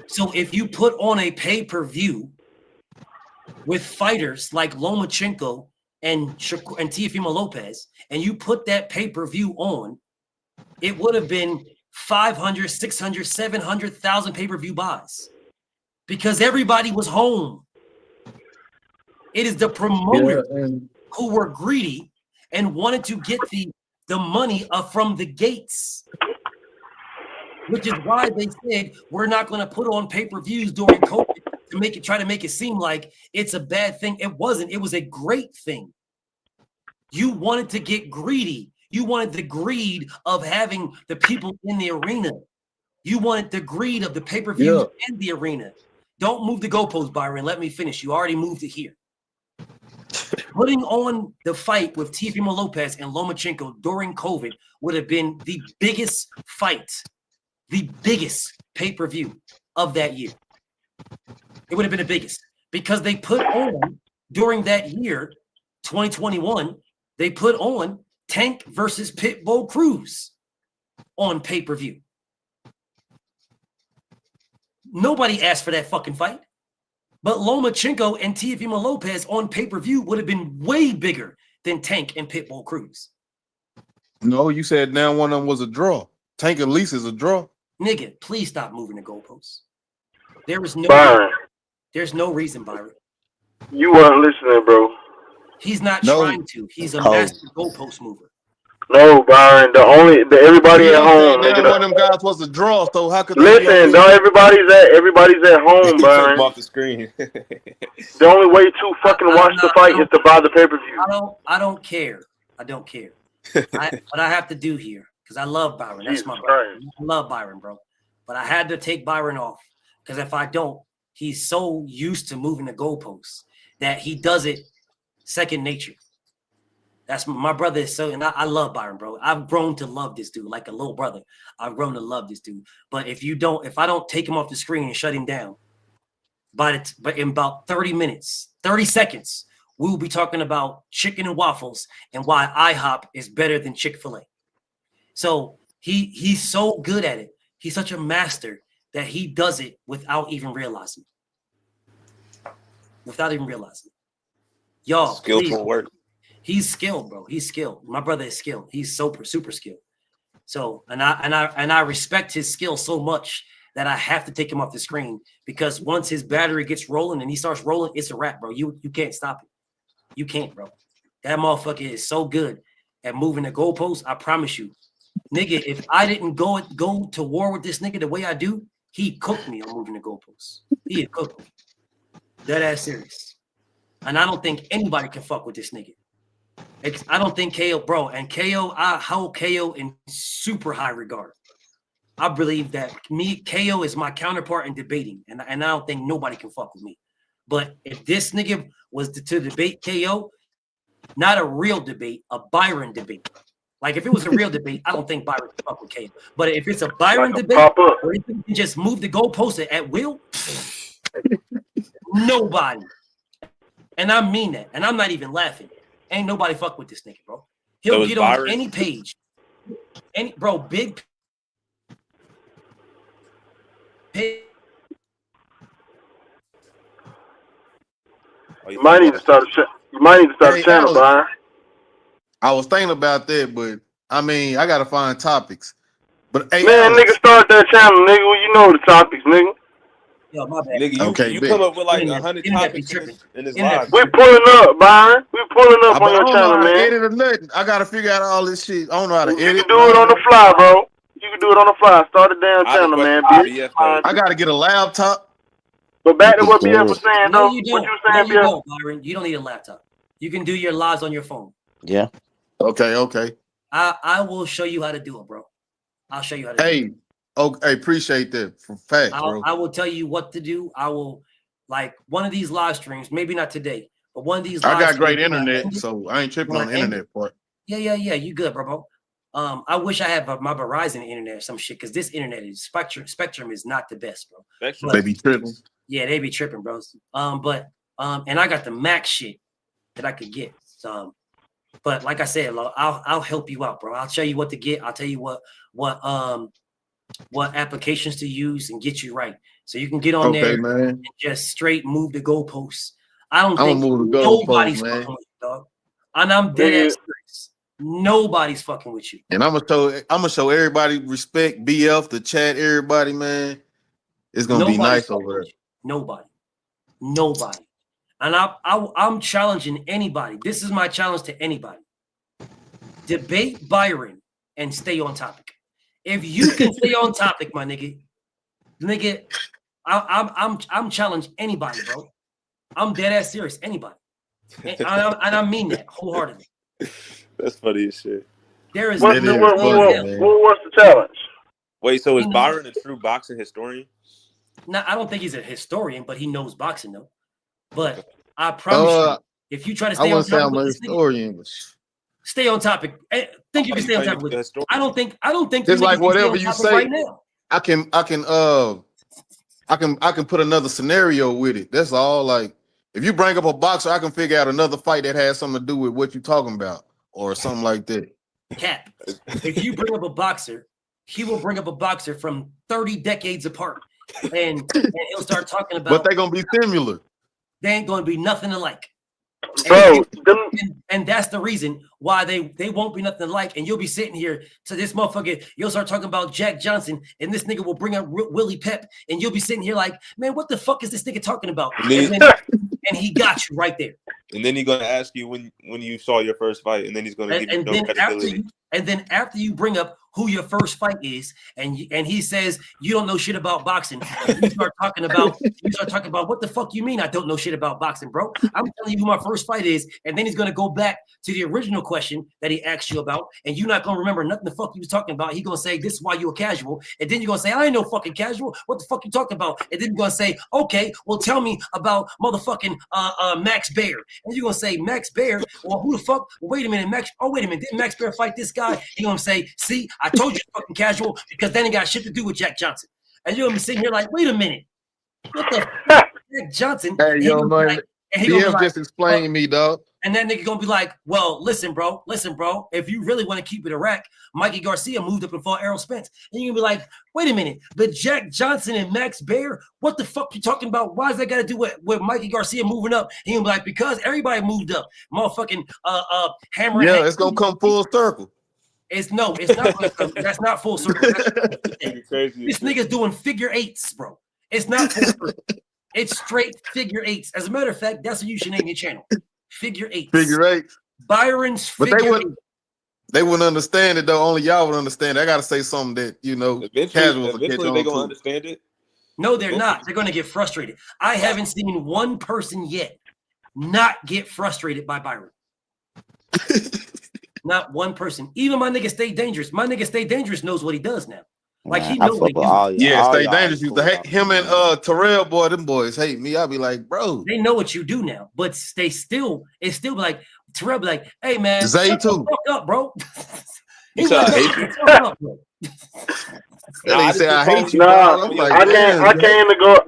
So if you put on a pay-per-view with fighters like Lomachenko and Teofimo Lopez, and you put that pay-per-view on, it would have been 500, 600, 700,000 pay-per-view buys because everybody was home. It is the promoters who were greedy and wanted to get the money from the gates, which is why they said we're not going to put on pay-per-views during COVID to try to make it seem like it's a bad thing. It wasn't. It was a great thing. You wanted to get greedy. You wanted the greed of having the people in the arena. You wanted the greed of the pay-per-views and the arena. Don't move the goalpost, Byron. Let me finish. You already moved it here. Putting on the fight with Teofimo Lopez and Lomachenko during COVID would have been the biggest fight, the biggest pay-per-view of that year. It would have been the biggest because they put on during that year, 2021, they put on Tank versus Pitbull Cruz on pay-per-view. Nobody asked for that fucking fight. But Lomachenko and Teofimo Lopez on pay-per-view would have been way bigger than Tank and Pitbull Cruz. No, you said now one of them was a draw. Tank at least is a draw. Nigga, please stop moving the goalposts. There is no Byron. There's no reason, Byron. You weren't listening, bro. He's not trying to. He's a master goalpost mover. No, Byron. Everybody at home. Nigga, one of them guys was a draw. So how could listen? No, everybody's at home, Byron. Off the screen. The only way to fucking watch the fight is to buy the pay-per-view. I don't care. I don't care. What I have to do here, because I love Byron. That's my brother. I love Byron, bro. But I had to take Byron off because if I don't, he's so used to moving the goalposts that he does it second nature. That's my brother is so, and I love Byron, bro. I've grown to love this dude like a little brother. I've grown to love this dude. But if I don't take him off the screen and shut him down, but in about 30 minutes, 30 seconds, we will be talking about chicken and waffles and why IHOP is better than Chick-fil-A. So he's so good at it. He's such a master that he does it without even realizing. Without even realizing. Y'all, skillful work. He's skilled, bro. He's skilled. My brother is skilled. He's super skilled. So, and I respect his skill so much that I have to take him off the screen because once his battery gets rolling and he starts rolling, it's a wrap, bro. You can't stop it. You can't, bro. That motherfucker is so good at moving the goalposts. I promise you, nigga. If I didn't go to war with this nigga the way I do, he cooked me on moving the goalposts. He had cooked me. Dead ass serious. And I don't think anybody can fuck with this nigga. I don't think KO, bro, and KO, I hold KO in super high regard. I believe that KO is my counterpart in debating, and I don't think nobody can fuck with me. But if this nigga was to debate KO, not a real debate, a Byron debate. Like if it was a real debate, I don't think Byron can fuck with KO. But if it's a Byron debate, where he can just move the goalpost at will, nobody. And I mean that, and I'm not even laughing. Ain't nobody fuck with this nigga, bro. He'll get on any page. Big page. You might need to start a channel, Byron. I was thinking about that, but I mean, I gotta find topics. But hey, man, nigga, start that channel, nigga. Well, you know the topics, nigga. Yo, my bad. Nigga, you come up with like 100 topics in this live. We pulling up, Byron. We pulling up on your channel, man. Edit or nothing. I gotta figure out all this shit. I don't know how to edit. You can do it on the fly, bro. You can do it on the fly. Start a damn channel, man. I gotta get a laptop. But back to what BF was saying, though. No, you don't. What you saying, BF? Byron. You don't need a laptop. You can do your lives on your phone. Yeah. Okay. I will show you how to do it, bro. I'll show you how to do it. Okay, appreciate that for fact, bro. I will tell you what to do. I will, like, one of these live streams, maybe not today, but one of these live I got streams, great internet, so I ain't tripping on the internet part. Yeah, you good, bro. I wish I had my Verizon internet or some shit because this internet is Spectrum is not the best, bro. They be tripping. Yeah, they be tripping, bro. And I got the max shit that I could get. But like I said, I'll help you out, bro. I'll tell you what to get. I'll tell you what applications to use and get you right, so you can get on there and just straight move the goalposts. I don't think nobody's fucking with you, dog. And I'm dead ass serious. Nobody's fucking with you. And I'm gonna show everybody respect. BF, the chat, everybody, man. It's gonna be nice over there. Nobody. And I'm challenging anybody. This is my challenge to anybody. Debate Byron and stay on topic. If you can stay on topic, my nigga, I'm challenging anybody, bro. I'm dead ass serious. Anybody, and I mean that wholeheartedly. That's funny as shit. There is what's the challenge? Wait, so is Byron a true boxing historian? No, I don't think he's a historian, but he knows boxing though. But I promise you, if you try to stay on topic, I'm a historian. Stay on topic. Think you can stay on topic with it. I don't think. It's like whatever you say. Right now. I can put another scenario with it. That's all. Like if you bring up a boxer, I can figure out another fight that has something to do with what you're talking about or something like that. Cap. If you bring up a boxer, he will bring up a boxer from 30 decades apart, and he'll start talking about. But they're gonna be similar. They ain't gonna be nothing alike. Bro, and that's the reason why they won't be nothing alike. And you'll be sitting here to this motherfucker. You'll start talking about Jack Johnson, and this nigga will bring up Willie Pep, and you'll be sitting here like, man, what the fuck is this nigga talking about? And he got you right there. And then he's gonna ask you when you saw your first fight, and then he's gonna give you no credibility. And then after you bring up who your first fight is, and he says you don't know shit about boxing, and you start talking about what the fuck you mean I don't know shit about boxing, bro? I'm telling you who my first fight is, and then he's gonna go back to the original question that he asked you about, and you're not gonna remember nothing the fuck he was talking about. He's gonna say this is why you a casual, and then you're gonna say I ain't no fucking casual. What the fuck you talking about? And then you're gonna say okay, well tell me about motherfucking Max Baer, and you're gonna say Max Baer. Well, who the fuck? Well, wait a minute, Max. Oh, wait a minute. Didn't Max Baer fight this guy? You're gonna say, see, I told you fucking casual because then it got shit to do with Jack Johnson. And you're gonna be sitting here like, wait a minute, what the fuck, Jack Johnson? Hey, yo, man, BF just explained me, dog. And that nigga gonna be like, well, listen, bro. If you really want to keep it a rack, Mikey Garcia moved up and fought Errol Spence. And you're gonna be like, wait a minute, but Jack Johnson and Max Baer, what the fuck you talking about? Why does that got to do with Mikey Garcia moving up? And you're gonna be like, because everybody moved up. Motherfucking Hammer. Yeah, it's gonna come full circle. It's not. That's not full circle. This nigga's doing figure eights, bro. It's not full circle. It's straight figure eights. As a matter of fact, that's what you should name your channel. Figure eights. Figure eights. Byron's but figure they wouldn't understand it though. Only y'all would understand it. I gotta say something that eventually they gonna understand it. No, they're not. They're gonna get frustrated. I haven't seen one person yet not get frustrated by Byron. Not one person. Even my nigga Stay Dangerous. My nigga Stay Dangerous knows what he does now. Like he knows what he does. Yeah, Stay Dangerous used to hate him and Terrell, boy, them boys hate me. I'll be like, bro. They know what you do now, but it's still be like Terrell be like, hey man, Zay shut too. the fuck up, bro. He's like, I hate you. I hate you.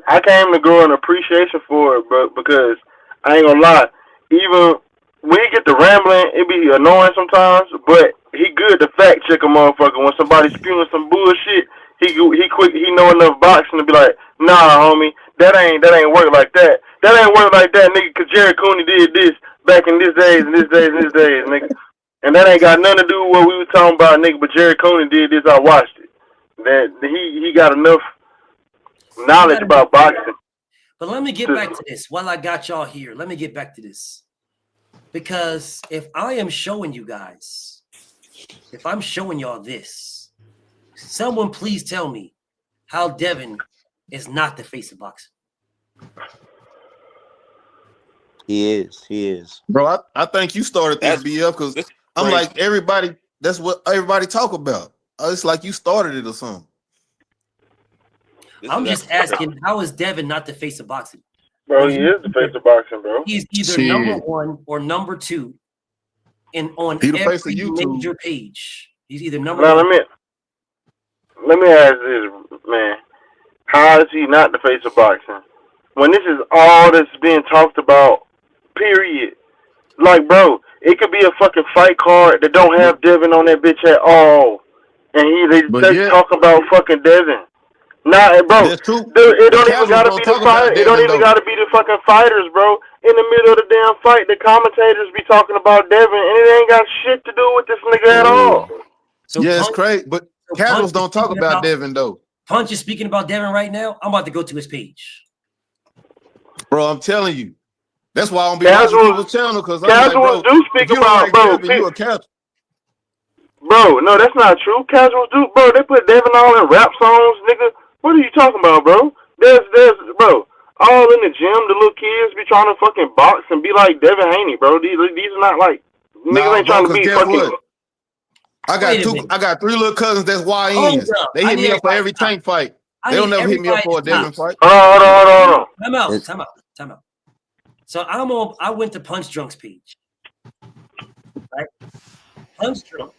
I came to go in appreciation for it, but because I ain't gonna lie, even when he get the rambling, it be annoying sometimes, but he good to fact check a motherfucker. When somebody spewing some bullshit, he know enough boxing to be like, nah, homie, that ain't work like that. That ain't work like that, nigga, because Jerry Cooney did this back in this days, nigga. And that ain't got nothing to do with what we was talking about, nigga, but Jerry Cooney did this, I watched it. That he got enough knowledge about boxing. But let me get back to this. While I got y'all here, let me get back to this. Because if I am showing you guys, if I'm showing y'all this, someone please tell me how Devin is not the face of boxing. He is. Bro, I think you started this BF because I'm like everybody, that's what everybody talk about. It's like you started it or something. I'm just asking, how is Devin not the face of boxing? Bro, he is the face of boxing, bro. He's either number one or number two on every major page. He's either number Now, one. let me ask this, man. How is he not the face of boxing? When this is all that's being talked about, period. Like, bro, it could be a fucking fight card that don't have Devin on that bitch at all. And they talk about fucking Devin. Nah, bro, it don't even gotta be the fight. It don't even gotta be the fucking fighters, bro. In the middle of the damn fight, the commentators be talking about Devin, and it ain't got shit to do with this nigga at all. So yeah, it's crazy, but casuals don't talk about Devin though. Punch is speaking about Devin right now. I'm about to go to his page, bro. I'm telling you, that's why I don't be watching people's channel because casuals do speak about Devin, you a casual. Bro, no, that's not true. Casuals do, bro. They put Devin all in rap songs, nigga. What are you talking about, bro? There's, bro, all in the gym. The little kids be trying to fucking box and be like Devin Haney, bro. These are not like niggas ain't trying to be fucking. What? I got 3 little cousins that's YNs. They hit me up for every tank fight. They don't never hit me up for a Devin fight. Hold on. Time out. So I went to Punch Drunk's page. Right? Punch Drunk.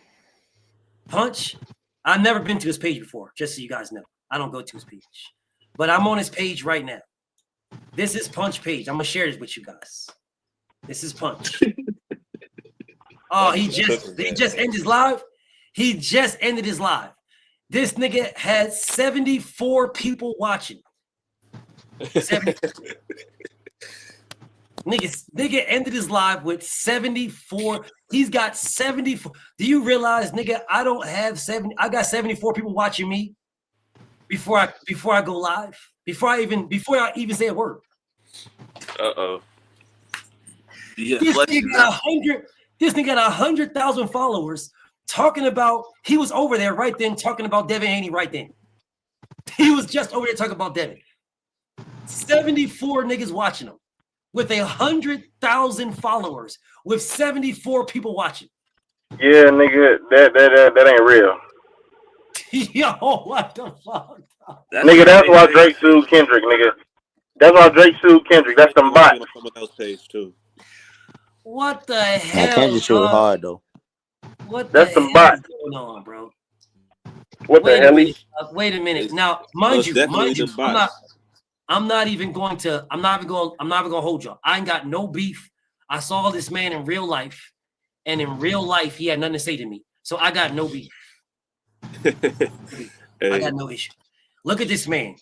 Punch, I've never been to his page before, just so you guys know. I don't go to his page. But I'm on his page right now. This is Punch page. I'm gonna share this with you guys. This is Punch. Oh, he just ended his live. He just ended his live. This nigga had 74 people watching. 74. Nigga ended his live with 74. He's got 74. Do you realize, nigga, I don't have 70. I got 74 people watching me before I go live. Before I even say a word. Yeah, this nigga got 100,000 followers talking about. He was over there right then talking about Devin Haney right then. He was just over there talking about Devin. 74 niggas watching him. With 100,000 followers, with 74 people watching. Yeah, nigga, that ain't real. Yo, what the fuck? That's why Drake sued Kendrick, nigga. That's why Drake sued Kendrick. That's the bot. Someone else's page too. What the hell? Kendrick shit was hard though. What that's the some bot going on, bro? What the hell? Wait a minute. Now, mind you, I'm not even going to hold y'all. I ain't got no beef. I saw this man in real life, and in real life, he had nothing to say to me. So I got no beef. I got no issue. Look at this man.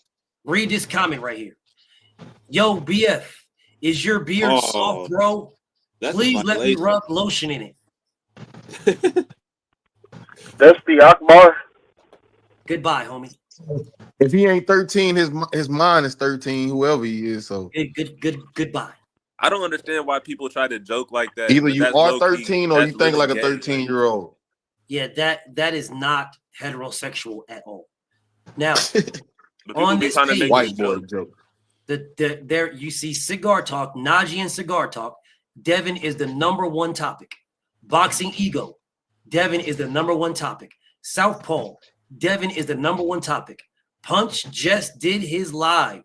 Read this comment right here. Yo, BF, is your beard soft, bro? Please let me rub lotion in it. That's the Akbar. Goodbye, homie. If he ain't 13, his mind is 13, whoever he is. So goodbye. I don't understand why people try to joke like that. Either you are 13 or you think like a 13-year-old. Yeah, that is not heterosexual at all. Now, on this page, white boy joke. There you see Cigar Talk, Najee and Cigar Talk. Devin is the #1 topic. Boxing Ego. Devin is the #1 topic. Southpaw. Devin is the #1 topic. Punch just did his live.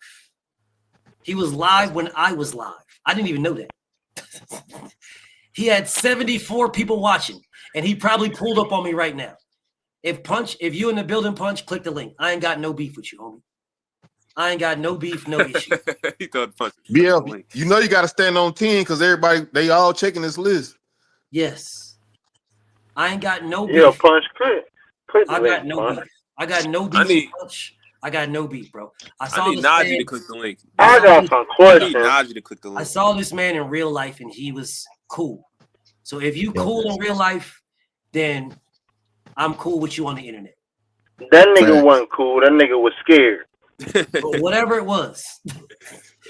He was live when I was live. I didn't even know that. He had 74 people watching, and he probably pulled up on me right now. If you in the building, Punch, click the link. I ain't got no beef with you, homie. I ain't got no beef, no issue. He thought Punch. BL, you know you got to stand on 10 because they all checking this list. Yes. I ain't got no beef. Yeah, Punch, click I got no beef. I got no beef. Punch. I got no beef, bro. I need Najee to click the link. I got some questions. I need Najee to click the link. I saw this man in real life, and he was cool. So if you cool in real life, then I'm cool with you on the internet. That nigga wasn't cool. That nigga was scared. But whatever it was.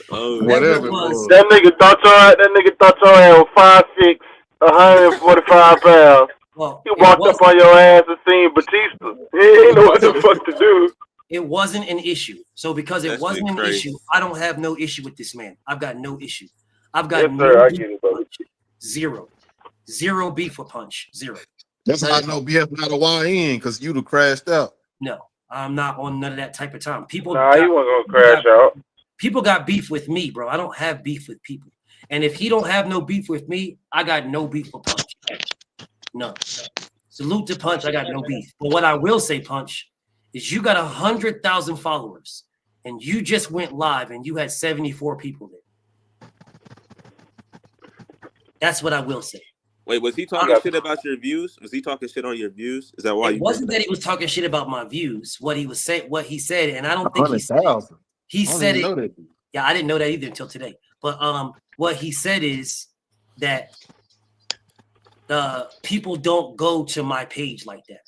Whatever it was. That nigga thought your ass was 5'6", 145 pounds. Well, you walked up on your ass and seen Batista. He didn't know what the fuck to do. It wasn't an issue. So because it wasn't an issue, I don't have no issue with this man. I've got no issue. I've got no beef with Punch. Zero beef with Punch. Zero. That's how I know BF not a YN because you'd have crashed out. No, I'm not on none of that type of time. You wasn't gonna crash out. People got beef with me, bro. I don't have beef with people. And if he don't have no beef with me, I got no beef with Punch. No. Salute to Punch. I got no beef. But what I will say, Punch, is you got 100,000 followers, and you just went live, and you had 74 people there. That's what I will say. Wait, was he talking shit about your views? Was he talking shit on your views? Is that why it wasn't that he was talking shit about my views? What he was saying, what he said, and I don't think he said it. He said it. Yeah, I didn't know that either until today. But what he said is that the people don't go to my page like that.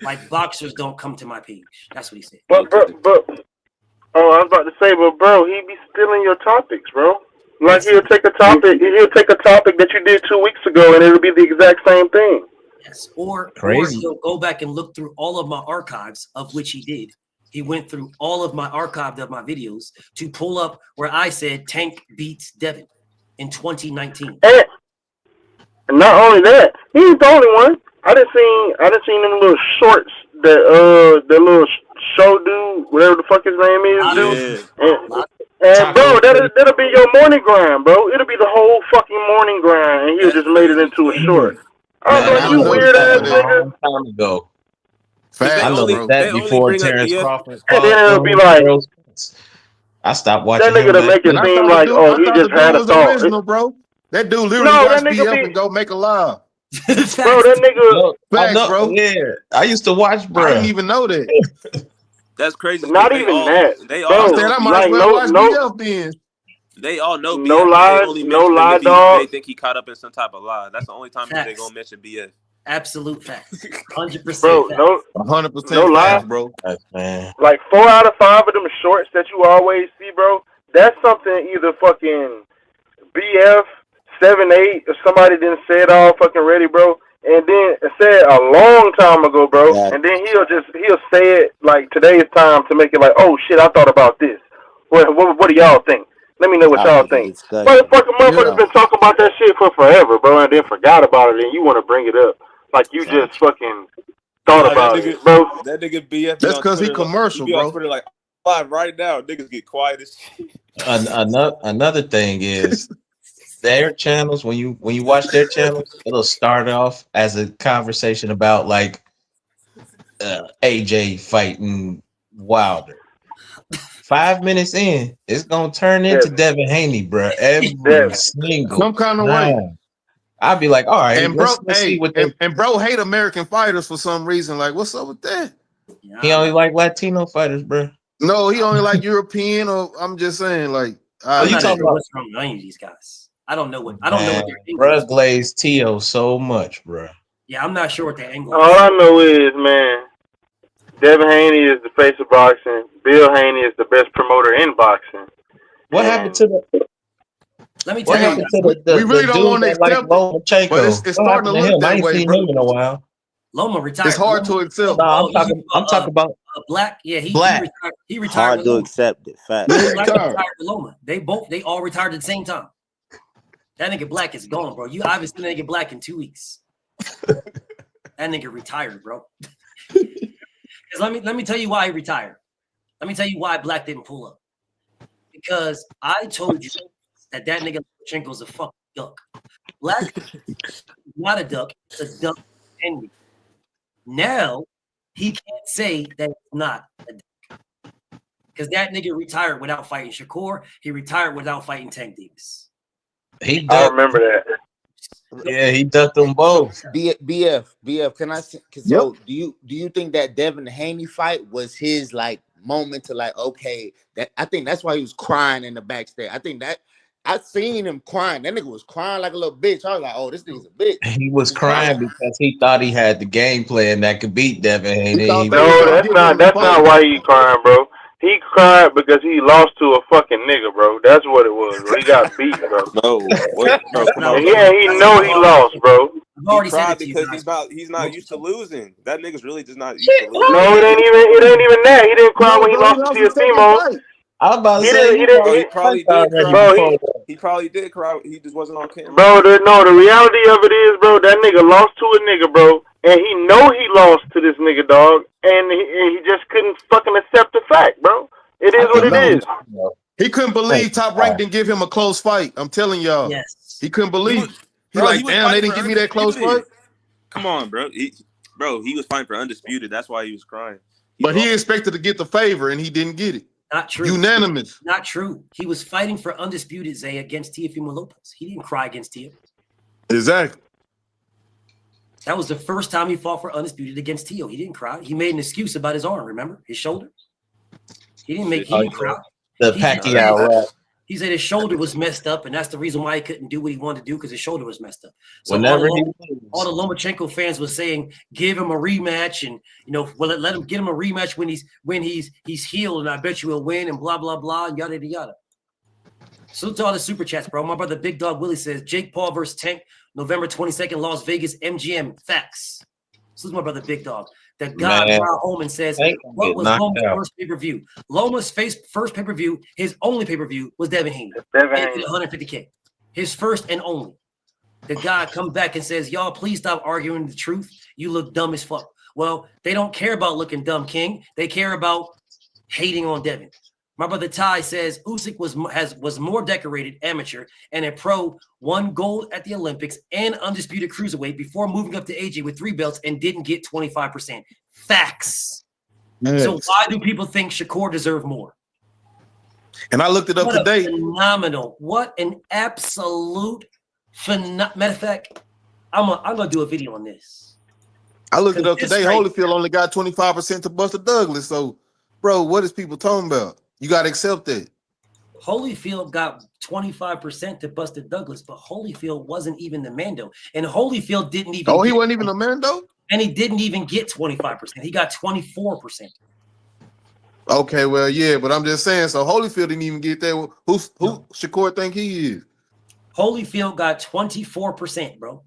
Like boxers don't come to my page. That's what he said. But I was about to say, but bro, he be stealing your topics, bro. Like he'll take a topic that you did 2 weeks ago, and it'll be the exact same thing. Yes, or Crazy. he'll go back and look through all of my archives, of which he did. He went through all of my archive of my videos to pull up where I said Tank beats Devin in 2019. And not only that, he ain't the only one. I done seen them little shorts that little show dude, whatever the fuck his name is, dude. And bro, that'll be your morning grind, bro. It'll be the whole fucking morning grind, and he'll just made it into a short. I was like, you weird ass nigga. Time ago. Facts, I noticed that before Terrence Crawford. And then it'll be like, I stopped watching that nigga to make it seem like, oh, he just had a thought. Original, bro. That dude literally watch BF and go make a live. Bro, that nigga. Facts, bro. Yeah, I used to watch, bro. I didn't even know that. That's crazy. Not even that. They bro, all said I might as well watch BF then. They all know BF. No lies, no lie, dog. They think he caught up in some type of lie. That's the only time they gonna mention BF. Absolute facts. 100%. Bro, no, 100%. No lies, bro. Man. Like 4 out of 5 of them shorts that you always see, bro. That's something either fucking BF 7-8 or somebody didn't say it all fucking ready, bro. And then it said a long time ago, bro. Yeah. And then he'll say it like today's time to make it like, oh shit, I thought about this. What do y'all think? Let me know what y'all think. Motherfuckers been talking about that shit for forever, bro, and then forgot about it, and you want to bring it up like you just fucking thought about it, bro. That nigga BF. That's because he commercial, bro. Twitter like live right now. Niggas get quiet as shit. Another thing is their channels. When you watch their channels, it'll start off as a conversation about like AJ fighting Wilder. 5 minutes in, it's gonna turn into Devin Haney, bro. Every single some kind of way. I'd be like, all right, and bro, and bro hate American fighters for some reason. Like, what's up with that? He only like Latino fighters, bro. No, he only like European. Or I'm just saying, like, you talking about what's wrong with any of these guys? I don't know what bro glazed Tio so much, bro. Yeah, I'm not sure what the angle. All I know is, man, Devin Haney is the face of boxing. Bill Haney is the best promoter in boxing. What happened to the? Let me tell you, we really don't want to accept it, but it's starting to look that way, bro. Him in a while. Loma retired. It's hard to accept. No, I'm talking about Black. Yeah, he retired. Hard to accept it. Fact. Black retired with Loma. They all retired at the same time. That nigga Black is gone, bro. You obviously nigga Black in 2 weeks. That nigga retired, bro. Let me tell you why he retired. Let me tell you why Black didn't pull up. Because I told you that nigga Lomachenko's a fucking duck. Black is not a duck. It's a duck Henry. Now he can't say that it's not a duck. Because that nigga retired without fighting Shakur. He retired without fighting Tank Davis. I remember that. Yeah, he ducked them both. BF. Can I? So, do you think that Devin Haney fight was his like moment to like, okay, that I think that's why he was crying in the backstage. I think that I seen him crying. That nigga was crying like a little bitch. I was like, oh, this nigga's a bitch. He was crying because he thought he had the game plan that could beat Devin Haney. No, that's not why he crying, bro. He cried because he lost to a fucking nigga, bro. That's what it was. Bro. He got beat, bro. No, yeah, he know he lost, bro. He cried because he's not used to losing. That nigga's really just not used to losing. No, it ain't even that. He didn't cry when he lost to Teofimo. I was about to say he probably did cry. Bro, he probably did cry. He just wasn't on camera. Bro, the reality of it is, bro, that nigga lost to a nigga, bro, and he know he lost to this nigga, dog, and he just couldn't fucking accept the fact, bro. It is what it is. He couldn't believe Top Rank didn't give him a close fight. I'm telling y'all. Yes. He couldn't believe. He like, damn, they didn't give me that close fight. Come on, bro. He was fighting for undisputed. That's why he was crying. But he expected to get the favor, and he didn't get it. Not true. Unanimous. Not true. He was fighting for undisputed, Zay, against Teofimo Lopez. He didn't cry against Teo. Exactly. That was the first time he fought for undisputed against Teo. He didn't cry. He made an excuse about his arm, remember? His shoulder. He didn't cry. The Pacquiao. He said his shoulder was messed up, and that's the reason why he couldn't do what he wanted to do, because his shoulder was messed up. So all the Lomachenko fans were saying, give him a rematch, and let him get him a rematch when he's healed, and I bet you he'll win, and blah blah blah, and yada yada. Salute to all the super chats, bro. My brother Big Dog Willie says Jake Paul versus Tank, November 22nd, Las Vegas, MGM. Facts. Salute to my brother Big Dog. The God Brian Holman says, what was Loma's first pay-per-view? Loma's first pay-per-view, his only pay-per-view was Devin Haney. At 150K. His first and only. The guy comes back and says, y'all, please stop arguing the truth. You look dumb as fuck. Well, they don't care about looking dumb, King. They care about hating on Devin. My brother Ty says Usyk was more decorated amateur and a pro, won gold at the Olympics and undisputed cruiserweight before moving up to AJ with 3 belts and didn't get 25%. Facts. Yes. So why do people think Shakur deserved more? And I looked it up today. Phenomenal. What an absolute matter of fact, I'm gonna do a video on this. I looked it up today. Holyfield only got 25% to Buster Douglas. So, bro, what is people talking about? You got to accept it. Holyfield got 25% to Buster Douglas, but Holyfield wasn't even the Mando. And Holyfield didn't even. Oh, he wasn't even a Mando? And he didn't even get 25%. He got 24%. Okay, well, yeah, but I'm just saying. So Holyfield didn't even get that. Who Shakur think he is? Holyfield got 24%, bro.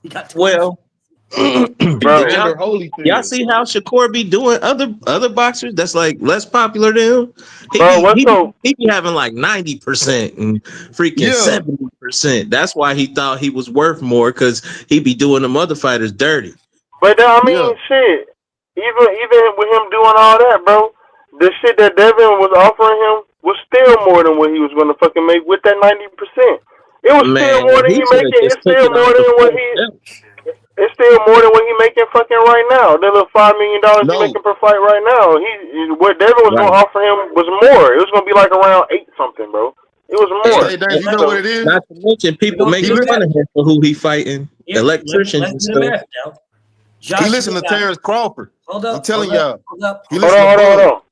He got 24%. Well, bro, y'all see how Shakur be doing other boxers that's like less popular than him? He be having like 90% and freaking 70%. That's why he thought he was worth more, because he be doing them other fighters dirty. But I mean, shit. Even with him doing all that, bro, the shit that Devin was offering him was still more than what he was going to fucking make with that 90%. It was still more than he making. It's still more than what he. It's still more than what he making fucking right now. That little $5 million he making per fight right now. What Devin was going to offer him was more. It was going to be like around 8 something, bro. It was more. Hey, you know what it is? Not to mention people making fun of him for who he fighting. Electricians and stuff. He listened to Terrence Crawford. Hold up. I'm telling y'all. Hold up. Hold on.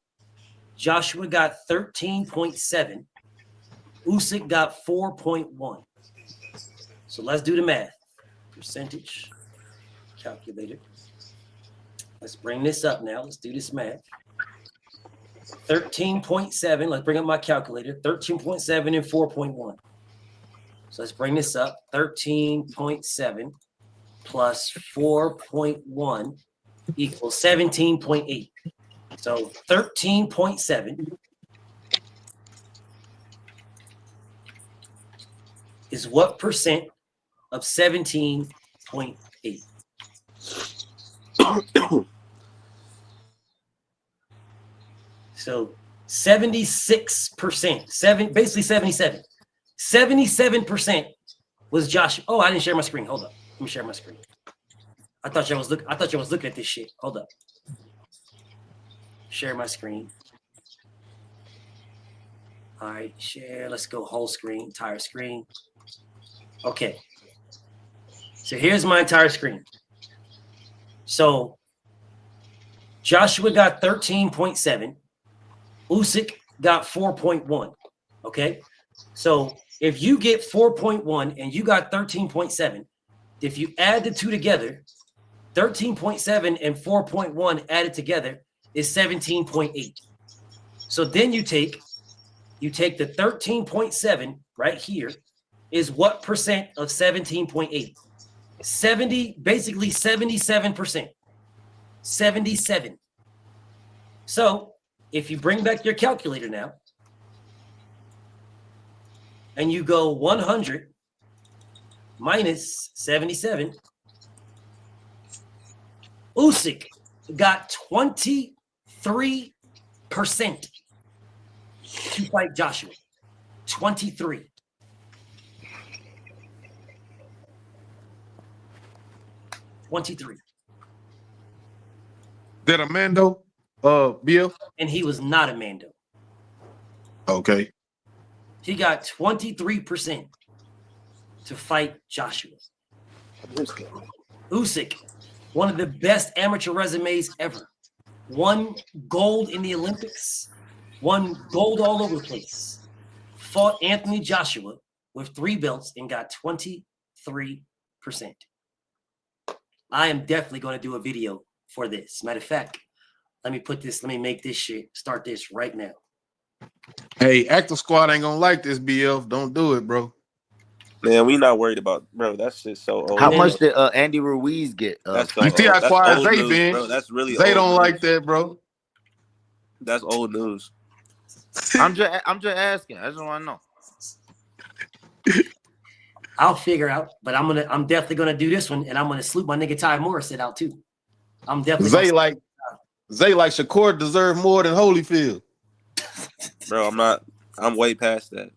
Joshua got 13.7. Usyk got 4.1. So let's do the math. Percentage calculator. Let's bring this up now. Let's do this math. 13.7. Let's bring up my calculator. 13.7 and 4.1. So let's bring this up. 13.7 plus 4.1 equals 17.8. So 13.7 is what percent of 17.8? So 76%, basically 77. 77% was Josh. Oh, I didn't share my screen. Hold up. Let me share my screen. I thought y'all was looking at this shit. Hold up. Share my screen. All right, share. Let's go whole screen, entire screen. Okay. So here's my entire screen. So Joshua got 13.7. Usyk got 4.1. Okay. So if you get 4.1 and you got 13.7, if you add the two together, 13.7 and 4.1 added together is 17.8. So then you take the 13.7 right here is what percent of 17.8? 70, basically 77%. 77. So if you bring back your calculator now and you go 100 minus 77, Usyk got 23% to fight Joshua. 23. 23. That a Mando, Bill? And he was not a Mando. Okay. He got 23% to fight Joshua. Usyk, one of the best amateur resumes ever. Won gold in the Olympics, won gold all over the place. Fought Anthony Joshua with 3 belts and got 23%. I am definitely going to do a video for this. Matter of fact, let me make this shit, start this right now. Hey, Active Squad ain't gonna like this, BF. Don't do it, bro. Man, we not worried about, bro. That shit's so old. How much did Andy Ruiz get? That's so You see how quiet Zay news, been? bro. That's really Zay old don't news. like that, bro. That's old news. I'm just asking. I just want to know. I'll figure out, but I'm definitely gonna do this one, and I'm gonna salute my nigga Ty Morrison out too. I'm definitely Zay like Shakur deserve more than Holyfield. Bro, I'm way past that.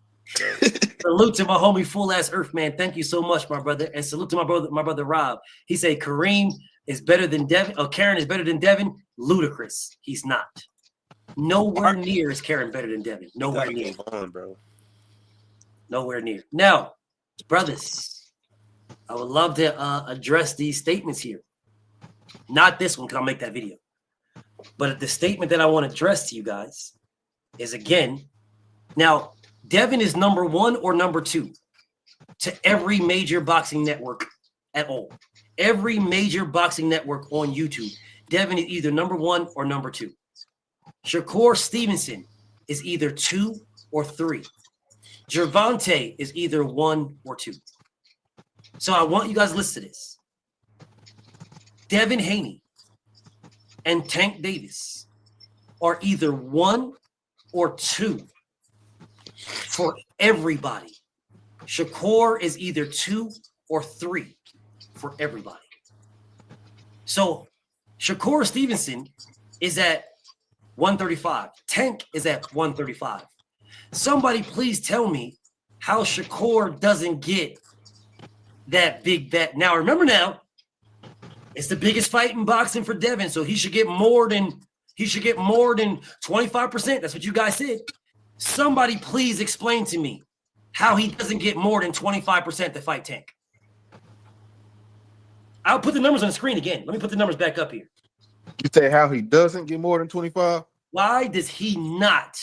Salute to my homie Full Ass Earth Man. Thank you so much, my brother. And salute to my brother Rob. He said Kareem is better than Devin, or Karen is better than Devin. Ludicrous. He's not. Nowhere near is Karen better than Devin. Nowhere near. Bro. Nowhere near. Now, brothers, I would love to address these statements here. Not this one, because I'll make that video. But the statement that I want to address to you guys is, again, now, Devin is number 1 or number 2 to every major boxing network at all. Every major boxing network on YouTube, Devin is either number 1 or number 2. Shakur Stevenson is either 2 or 3. Gervonta is either 1 or 2. So I want you guys to listen to this. Devin Haney and Tank Davis are either 1 or 2 for everybody. Shakur is either 2 or 3 for everybody. So Shakur Stevenson is at 135. Tank is at 135. Somebody please tell me how Shakur doesn't get that big bet. Now, remember now, it's the biggest fight in boxing for Devin, so he should get more than 25%. That's what you guys said. Somebody please explain to me how he doesn't get more than 25% to fight Tank. I'll put the numbers on the screen again. Let me put the numbers back up here. You say how he doesn't get more than 25? Why does he not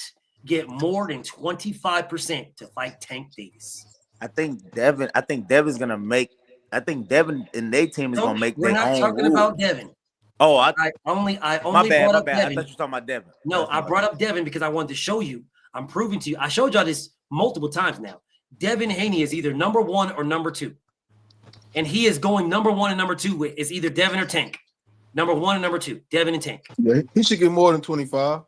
get more than 25% to fight Tank Davis? I think Devin's gonna make. I think Devin and their team is gonna make their own. We're not talking about Devin. Oh, I only my brought up bad. Devin. I thought you were talking about Devin. No, I brought up Devin because I wanted to show you. I'm proving to you. I showed y'all this multiple times now. Devin Haney is either number 1 or number 2. And he is going number 1 and number 2 with is either Devin or Tank. Number 1 and number 2, Devin and Tank. Yeah, he should get more than 25.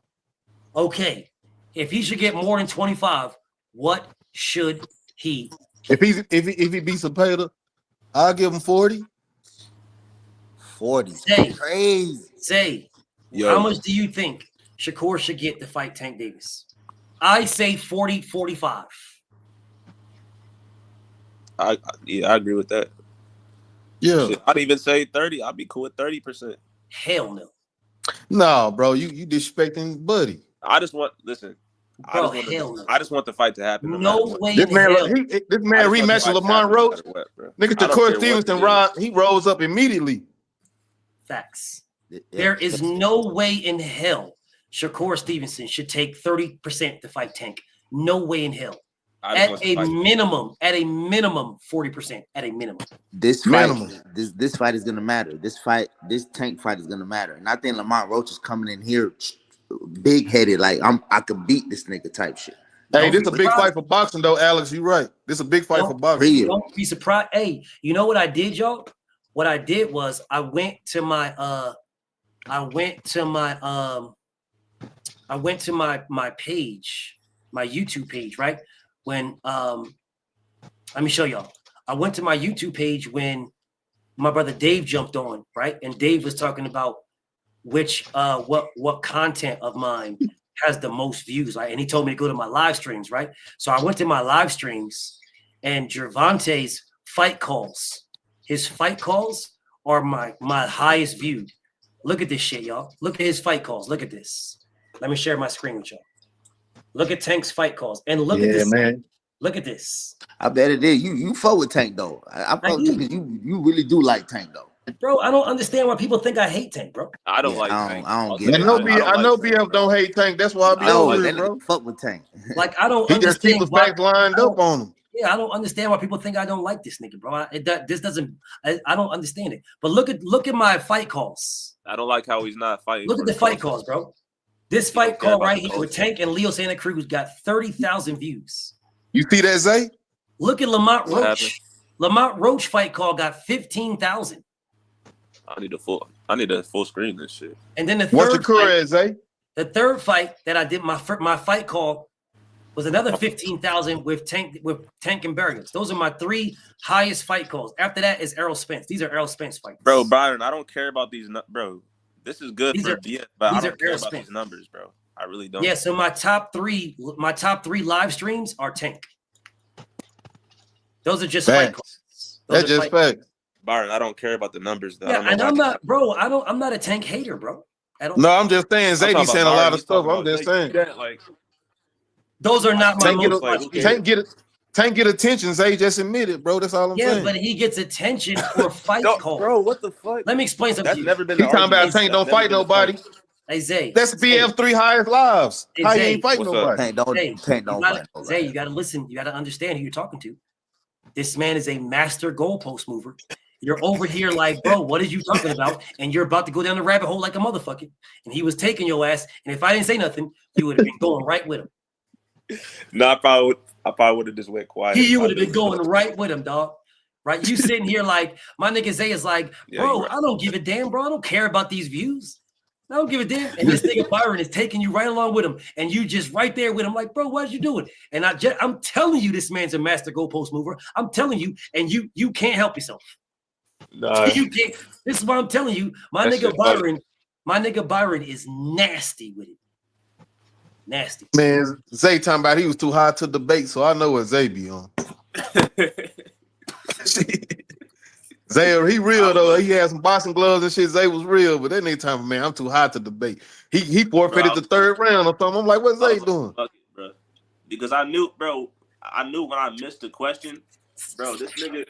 Okay. If he should get more than 25, what should he? If he beats a Pater, I'll give him 40. 40. Say, how much do you think Shakur should get to fight Tank Davis? I say 40, 45. I agree with that. Yeah. Shit, I'd even say 30. I'd be cool with 30%. Hell no. No, bro, you disrespecting Buddy. I just want Bro, I just want the fight to happen. No way This in man, hell. this man rematched with Lamont Roach. Nigga, Shakur Stevenson, he rose up immediately. Facts. There is no way in hell Shakur Stevenson should take 30% to fight Tank. No way in hell. At a minimum, 40%. At a minimum. This fight is gonna matter. This Tank fight is gonna matter. And I think Lamont Roach is coming in here big headed, like I could beat this nigga type shit. Hey, this is a big fight for boxing though, Alex. You right. This is a big fight for boxing. Don't be surprised. Hey, you know what I did, y'all? What I did was I went to my page, my YouTube page, right? When let me show y'all. I went to my YouTube page when my brother Dave jumped on, right? And Dave was talking about which what content of mine has the most views, right? And he told me to go to my live streams, right? So I went to my live streams, and Gervonta's fight calls, his fight calls are my highest viewed. Look at this shit, y'all. Look at his fight calls. Look at this. Let me share my screen with y'all. Look at Tank's fight calls and look at this. Man. Look at this. I bet it is. You fuck with Tank though. I fuck with you because you really do like Tank though. Bro, I don't understand why people think I hate Tank, bro. I don't like Tank. I don't get it. I know BF don't hate Tank. That's why I be over it, bro. Fuck with Tank. Like I don't. He just keep the facts lined up on him. Yeah, I don't understand why people think I don't like this nigga, bro. I don't understand it. But look at my fight calls. I don't like how he's not fighting. Look at the fight calls, bro. This fight call right here with Tank and Leo Santa Cruz got 30,000 views. You see that, Zay? Look at Lamont Roach. Lamont Roach fight call got 15,000. I need a full screen this shit. And then the What's third your career, Zay? The third fight that I did, my fight call was another 15,000 with Tank and Berrios. Those are my 3 highest fight calls. After that is Errol Spence. These are Errol Spence fights. Bro, Byron, I don't care about these, bro. This is good for BF, but I don't care about Spence. these numbers, bro. I really don't. Yeah, so my top three live streams are Tank. Those are just fight calls. That's just facts. Byron, I don't care about the numbers though. Yeah, and I'm not, bro. I'm not a Tank hater, bro. No, I'm just saying Zay be saying a lot of stuff. I'm just saying. Like, those are not my Tank get attention. Zay just admit it, bro. That's all I'm saying. Yeah, but he gets attention for fight calls. Bro, what the fuck? Let me explain something. That's never been. He talking about Tank don't fight nobody. Hey Zay, that's BF 3 highest lives. How you ain't fighting nobody? Tank don't fight nobody. Zay, you gotta listen. You gotta understand who you're talking to. This man is a master goalpost mover. You're over here like, bro, what are you talking about? And you're about to go down the rabbit hole like a motherfucker. And he was taking your ass. And if I didn't say nothing, you would have been going right with him. No, I probably would have just went quiet. You would have been going right with him, dog. Right? You sitting here like, my nigga Zay is like, bro, I don't give a damn, bro. I don't care about these views. I don't give a damn. And this nigga Byron is taking you right along with him. And you just right there with him like, bro, what you doing? And I'm telling you, this man's a master goalpost mover. I'm telling you, and you can't help yourself. Nah. You can't. This is what I'm telling you. My nigga Byron is nasty with it. Nasty. Man, Zay talking about he was too high to debate, so I know what Zay be on. Zay, he real though. He had some boxing gloves and shit. Zay was real, but that nigga time, man, I'm too high to debate. He forfeited the third round or something. I'm like, what's Zay doing? Fuck it, bro. Because I knew when I missed the question, bro. This nigga,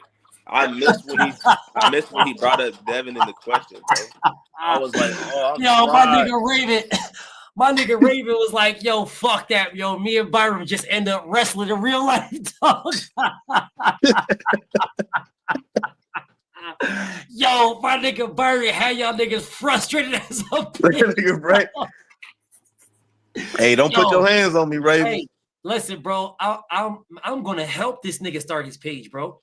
I missed when he brought up Devin in the question, bro. I was like, oh, my nigga Raven was like, yo, fuck that, yo. Me and Byron just end up wrestling in real life, dog. Yo, my nigga Byron had y'all niggas frustrated as a bitch. Right. Hey, don't put your hands on me, Raven. Hey, listen, bro. I'm gonna help this nigga start his page, bro.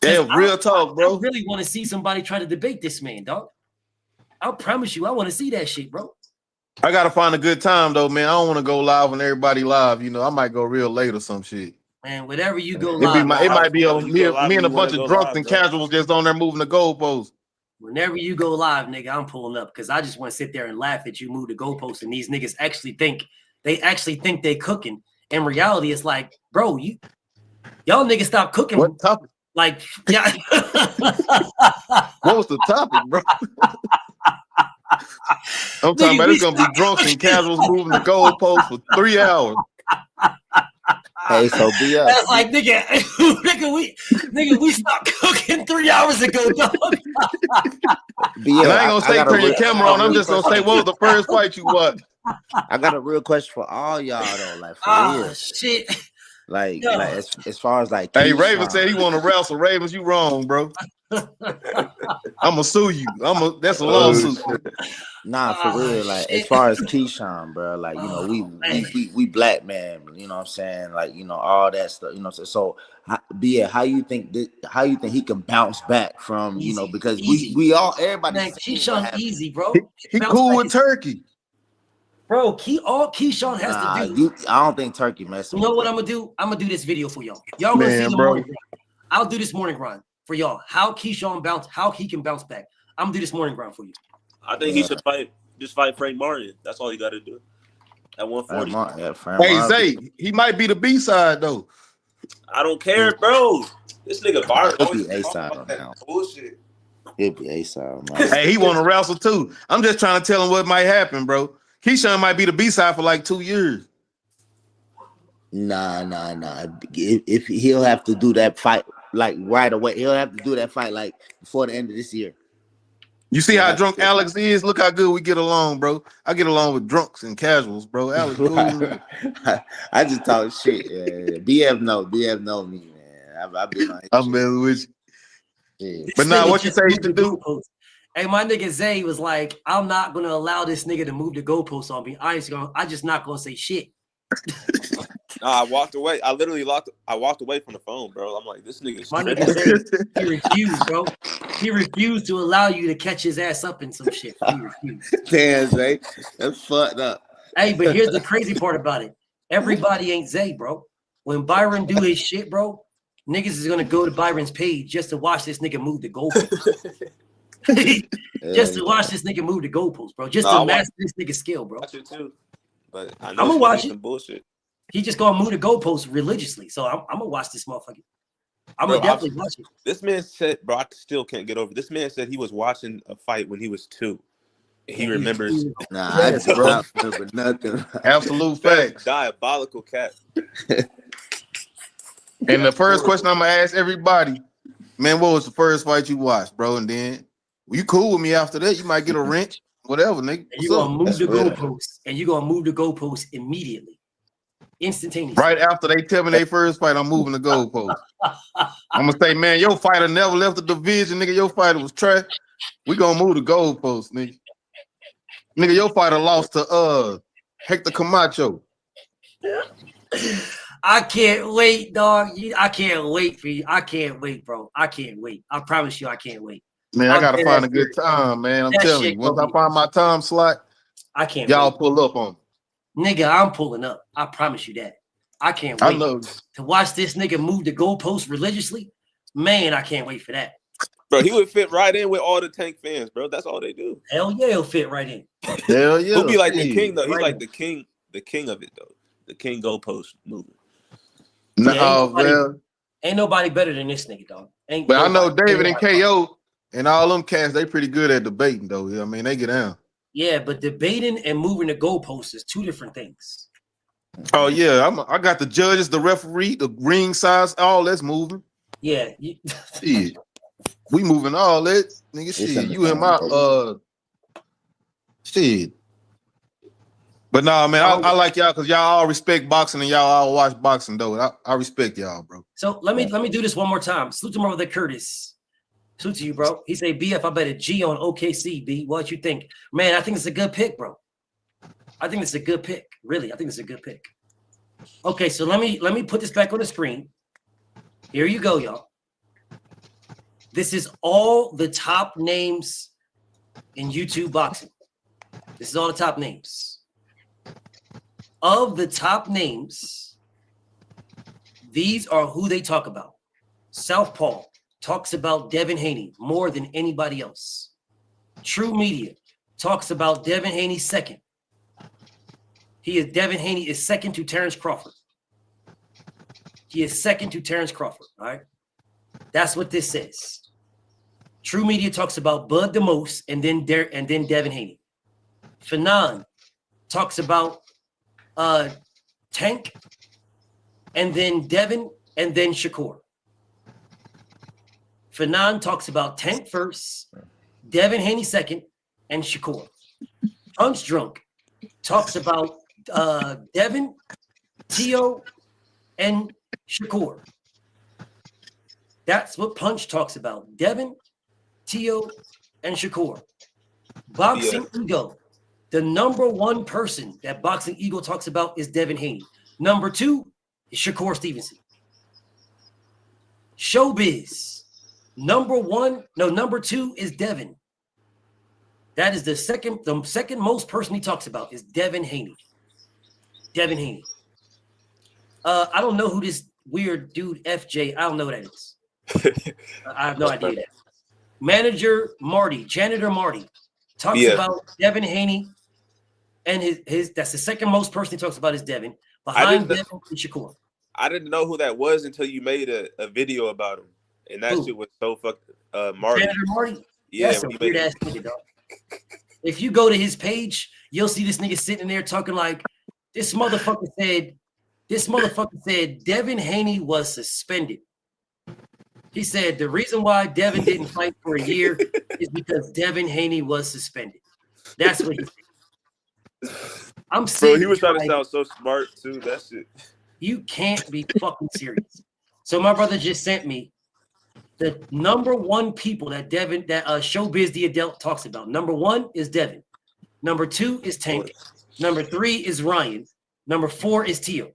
Yeah, real talk, bro. I really want to see somebody try to debate this man, dog. I promise you, I want to see that shit, bro. I gotta find a good time though, man. I don't want to go live when everybody live. You know, I might go real late or some shit. Man, whatever you go live. It might be me and a bunch of drunks and casuals just on there moving the goalposts. Whenever you go live, nigga, I'm pulling up because I just want to sit there and laugh at you move the goalposts, and these niggas actually think they cooking. In reality, it's like, bro, y'all niggas stop cooking. What topic? Like, yeah. What was the topic, bro? I'm talking about it's gonna be drunks and casuals moving the goalposts for 3 hours. Hey, so be up. That's like, nigga, we stopped cooking 3 hours ago, dog. I ain't gonna say turn your camera on. I'm just gonna say, what was the first fight you watched? I got a real question for all y'all though, like for real. Shit. Like as far as like, hey, Raven said he want to wrestle. Ravens, you wrong, bro. I'm gonna sue you. That's a lawsuit. Nah, for real. Like as far as Keyshawn, bro, like you know, we black man, you know what I'm saying? Like, you know, all that stuff, you know what I'm saying? So how you think he can bounce back from, you know, because we all everybody Keyshawn easy, bro. He cool with Turkey. Bro, all Keyshawn has to do. I don't think Turkey messing. You know what I'm gonna do? I'm gonna do this video for y'all. Y'all gonna see the morning grind. I'll do this morning grind for y'all. How he can bounce back. I'm gonna do this morning grind for you. I think he should fight Frank Martin. That's all he got to do. At 140. Hey, Zay, he might be the B side though. I don't care, bro. This nigga Byron always A side on now. Bullshit. It'd be A-side, man. Hey, he want to wrestle too. I'm just trying to tell him what might happen, bro. Keyshawn might be the B-side for like 2 years. Nah. If he'll have to do that fight like right away, he'll have to do that fight like before the end of this year. You see how drunk Alex is? Look how good we get along, bro. I get along with drunks and casuals, bro. Alex, cool. I just talk shit. BF know me, man. I've been on his I'm messing with you. Yeah. But now, what you say you should do? Hey, my nigga Zay was like, I'm not gonna allow this nigga to move the goalposts on me. I just not gonna say shit. Nah, I walked away. I literally walked away from the phone, bro. I'm like, this nigga's My nigga Zay, he refused, bro. He refused to allow you to catch his ass up in some shit. He refused. Damn, Zay. That's fucked up. Hey, but here's the crazy part about it. Everybody ain't Zay, bro. When Byron do his shit, bro, niggas is gonna go to Byron's page just to watch this nigga move the goalposts. Just to watch this nigga move the goalposts, bro. Just to master this nigga's skill, bro. Watch it too. But I know I'm gonna watch it. Some bullshit. He just gonna move the goalposts religiously. So I'm gonna watch this motherfucker. I'm gonna definitely watch it. This man said, bro, I still can't get over it. This man said he was watching a fight when he was 2. He remembers. Nah, I just don't remember nothing. Absolute facts. Diabolical cat. And the first question I'm gonna ask everybody, man, what was the first fight you watched, bro? And then you cool with me after that? You might get a wrench, whatever, nigga. And you're gonna move the goalposts, and you're gonna move the goalposts immediately, instantaneously. Right after they tell me their first fight, I'm moving the goalposts. I'm gonna say, man, your fighter never left the division, nigga. Your fighter was trash. We gonna move the goalposts, nigga. Nigga, your fighter lost to Hector Camacho. I can't wait, dog. I can't wait for you. I can't wait, bro. I can't wait. I promise you, I can't wait. Man, I gotta find a good time, man. I'm telling you. Once I find my time slot, I can't. Y'all pull up on me. Nigga, I'm pulling up. I promise you that. I can't wait to watch this nigga move the goalposts religiously. Man, I can't wait for that. Bro, he would fit right in with all the Tank fans, bro. That's all they do. Hell yeah, he'll fit right in. Hell yeah. He'll be like the king, though. He's like the king of it, though. The king goalpost movement. Ain't nobody better than this nigga, dog. But I know David and KO and all them cats, they pretty good at debating, though. I mean, they get down. Yeah, but debating and moving the goalposts is 2 different things. Oh yeah, I got the judges, the referee, the ring size, all that's moving. Yeah, shit. We moving all that, nigga. Shit, you and my shit. But nah, man, I like y'all because y'all all respect boxing and y'all all watch boxing though. I respect y'all, bro. So let me do this one more time. Salute to my brother Curtis. Salute to you, bro. He say, BF, I bet a G on OKC, B. What you think? Man, I think it's a good pick, bro. I think it's a good pick. Really, I think it's a good pick. Okay, so let me put this back on the screen. Here you go, y'all. This is all the top names in YouTube boxing. This is all the top names. Of the top names, these are who they talk about. Southpaw talks about Devin Haney more than anybody else. True Media talks about Devin Haney second. Devin Haney is second to Terrence Crawford. He is second to Terrence Crawford. All right. That's what this says. True Media talks about Bud the most, and then Devin Haney. Fanon talks about Tank, and then Devin, and then Shakur. Fanon talks about Tank first, Devin Haney second, and Shakur. Punch Drunk talks about Devin, Tio, and Shakur. That's what Punch talks about. Devin, Tio, and Shakur. Boxing Ego. The number 1 person that Boxing Eagle talks about is Devin Haney. Number 2 is Shakur Stevenson. Showbiz. Number 2 is Devin. That is the second most person he talks about is Devin Haney. Devin Haney. I don't know who this weird dude FJ. I don't know who that is. I have no idea. That. Janitor Marty talks about Devin Haney. And his that's the second most person he talks about is Devin. Behind Devin and Shakur. I didn't know who that was until you made a video about him. And that shit was so fucking Marty. Janitor Marty? Yeah, that's a weird ass nigga, dog. If you go to his page, you'll see this nigga sitting there talking like, this motherfucker said Devin Haney was suspended. He said the reason why Devin didn't fight for a year is because Devin Haney was suspended. That's what he said. I'm saying, bro, he was trying to sound so smart too. That shit. You can't be fucking serious. So my brother just sent me the number one people that Showbiz the Adult talks about. Number one is Devin. Number two is Tank. Number three is Ryan. Number four is Tio.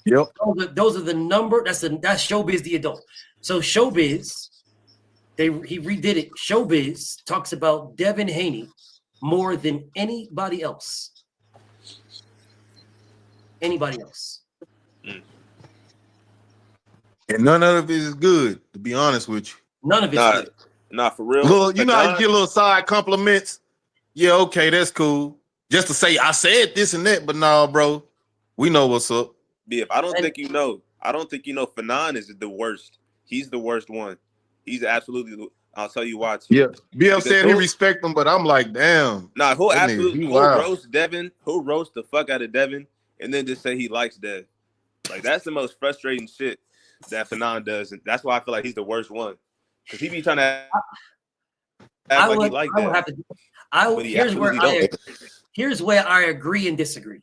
Yep. Those are the number. That's Showbiz the Adult. So Showbiz, he redid it. Showbiz talks about Devin Haney more than anybody else. Anybody else. And none of it is good, to be honest with you. None of it's good. Nah, for real. You know how you get little side compliments? Yeah, okay, that's cool. Just to say, I said this and that, but no, bro, we know what's up. BF, I don't think you know. Fanon is the worst. He's the worst one. He's absolutely. I'll tell you why too. Yeah, BF said he respect him, but I'm like, damn. Nah, who roast Devin? Who roast the fuck out of Devin, and then just say he likes Dev? Like that's the most frustrating shit that Fanon does, and that's why I feel like he's the worst one because he be trying to act like he like that. Here's where I agree and disagree.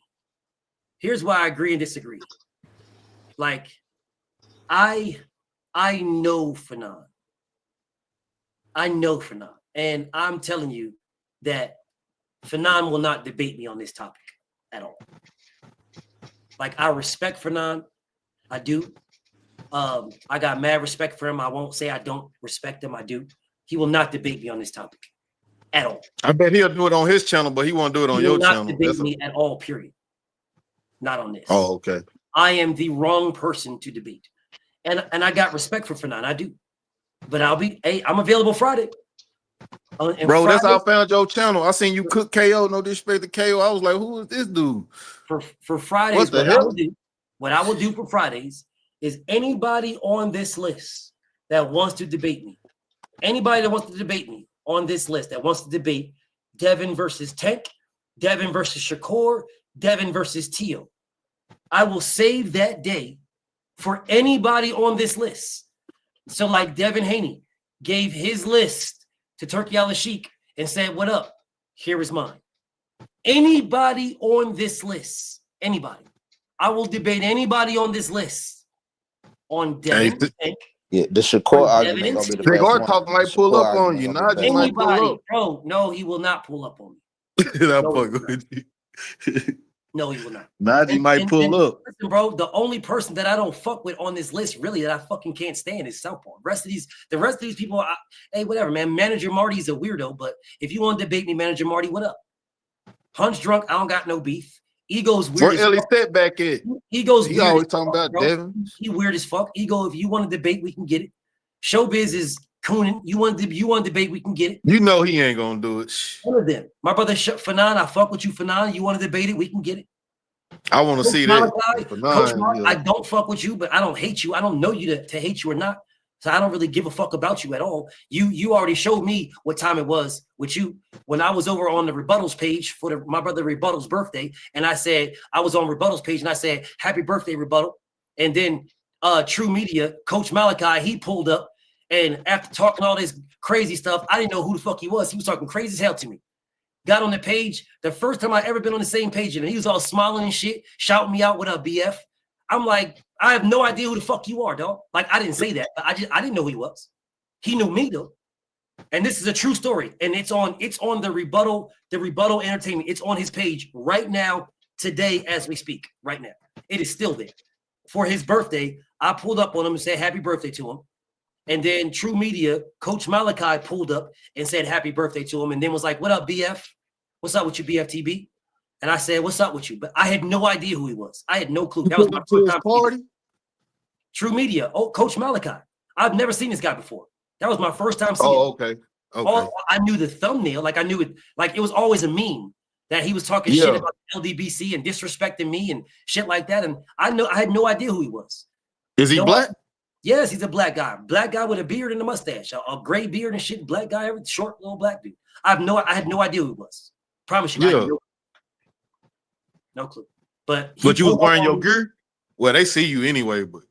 Here's why I agree and disagree. Like, I know Fanon. And I'm telling you that Fanon will not debate me on this topic at all. Like, I respect Fanon. I do. I got mad respect for him. I won't say I don't respect him. I do. He will not debate me on this topic at all. I bet he'll do it on his channel, but he won't do it on your channel. He will not debate me at all, period. Not on this. Oh, okay. I am the wrong person to debate. And I got respect for Fanon. I do. But I'm available Friday. Bro, Friday, that's how I found your channel. I seen you cook KO, no disrespect to KO. I was like, who is this dude? For Fridays, what the hell? What I will do for Fridays is anybody on this list that wants to debate me, anybody that wants to debate me on this list that wants to debate Devin versus Tank, Devin versus Shakur, Devin versus Tio, I will save that day for anybody on this list. So like Devin Haney gave his list to Turkey Al-Sheikh and said, what up? Here is mine. Anybody on this list, anybody. I will debate anybody on this list on Devin Tank. Yeah, the Shakur argument gonna be the best one. Talk might pull up on you. Najee might pull up. Bro, no, he will not pull up on me. No, he will not. Najee might pull up. Listen, bro, the only person that I don't fuck with on this list, really, that I fucking can't stand is Southpaw. The rest of these people, hey, whatever, man. Manager Marty's a weirdo, but if you want to debate me, Manager Marty, what up? Punch drunk, I don't got no beef. Ego's weird. Where Ellie step back at? Ego's he weird. Always talking about Devin. He weird as fuck. Ego, if you want to debate, we can get it. Showbiz is cooning. You want to debate, we can get it. You know he ain't gonna do it. One of them. My brother Fanon, I fuck with you, Fanon. You want to debate it, we can get it. I want to see that. Coach Mark, I don't fuck with you, but I don't hate you. I don't know you to hate you or not. So I don't really give a fuck about you at all. You already showed me what time it was with you when I was over on the rebuttals page for my brother Rebuttal's birthday. And I said, I was on Rebuttal's page and I said, happy birthday, Rebuttal. And then True Media, Coach Malachi, he pulled up. And after talking all this crazy stuff, I didn't know who the fuck he was. He was talking crazy as hell to me. Got on the page, the first time I ever been on the same page, and he was all smiling and shit, shouting me out, what up, BF? I'm like, I have no idea who the fuck you are, dog. Like, I didn't say that. But I didn't know who he was. He knew me, though. And this is a true story. And it's on the rebuttal entertainment. It's on his page right now, today, as we speak, right now. It is still there. For his birthday, I pulled up on him and said happy birthday to him. And then True Media, Coach Malachi pulled up and said happy birthday to him. And then was like, what up, BF? What's up with you, BFTB? And I said, what's up with you? But I had no idea who he was. I had no clue. That was my first time. Party? True Media. Oh, Coach Malachi. I've never seen this guy before. That was my first time seeing him. Okay. I knew the thumbnail. Like I knew it. Like it was always a meme that he was talking shit about LDBC and disrespecting me and shit like that. And I had no idea who he was. Is he black? Yes, he's a black guy. Black guy with a beard and a mustache, a gray beard and shit. Black guy, short little black dude. I had no idea who he was. Promise you, I had no clue. But you was wearing your gear? Well, they see you anyway, but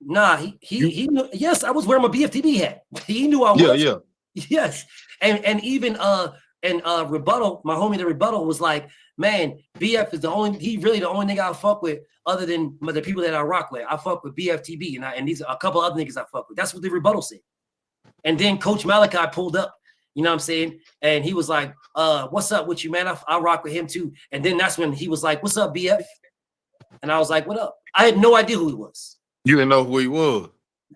nah, he knew, yes, I was wearing my BFTB hat. He knew I was. Yeah. Yes. And even Rebuttal, my homie the Rebuttal was like, man, BF is the only nigga I fuck with other than the people that I rock with. I fuck with BFTB and these are a couple other niggas I fuck with. That's what the Rebuttal said. And then Coach Malachi pulled up, you know what I'm saying? And he was like, what's up with you, man? I rock with him too. And then that's when he was like, what's up, BF? And I was like, what up? I had no idea who he was. You didn't know who he was.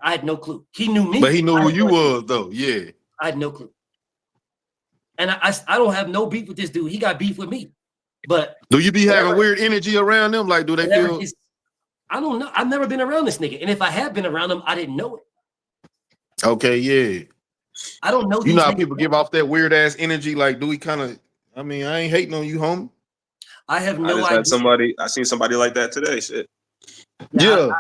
I had no clue. He knew me. But he knew who you was, though. Yeah. I had no clue. And I don't have no beef with this dude. He got beef with me. But do you be having weird energy around them? Like, do they feel? I don't know. I've never been around this nigga. And if I had been around him, I didn't know it. Okay, yeah. I don't know. You know how people give off that weird ass energy? Like, do we kind of? I mean, I ain't hating on you, homie. I have no idea. I seen somebody like that today. Shit. Yeah.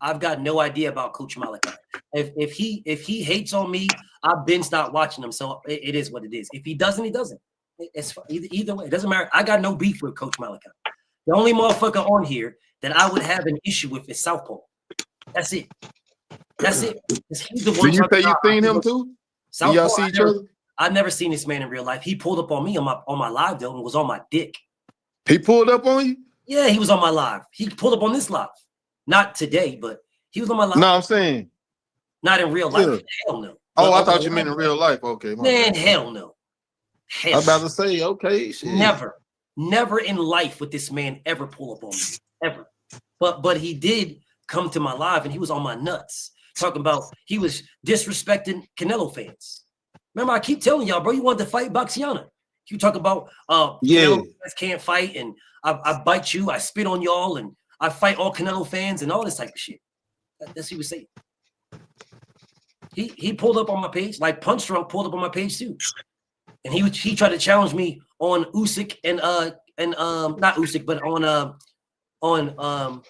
I've got no idea about Coach Malachi. If he hates on me, I've been stopped watching him. So it is what it is. If he doesn't, he doesn't. It's either way. It doesn't matter. I got no beef with Coach Malachi. The only motherfucker on here that I would have an issue with is Southpaw. That's it. That's it. He's the one. Did you say you seen him too? Southpaw, y'all see each other? I've never seen this man in real life. He pulled up on me on my live though and was on my dick. He pulled up on you? Yeah, he was on my live. He pulled up on this live. Not today, but he was on my live. No, I'm saying. Not in real life. Yeah. Hell no. Oh, I thought you meant in real life. Okay. Man, hell no. I was about to say, okay. Shit. Never in life would this man ever pull up on me. Ever. But he did come to my live and he was on my nuts. Talking about he was disrespecting Canelo fans. Remember, I keep telling y'all, bro, you wanted to fight Boxiana. You talk about Canelo fans can't fight, and I bite you, I spit on y'all, and I fight all Canelo fans and all this type of shit. That's what he was saying. He pulled up on my page, like Punch Drunk pulled up on my page too. And he tried to challenge me on Usyk and not Usyk, but on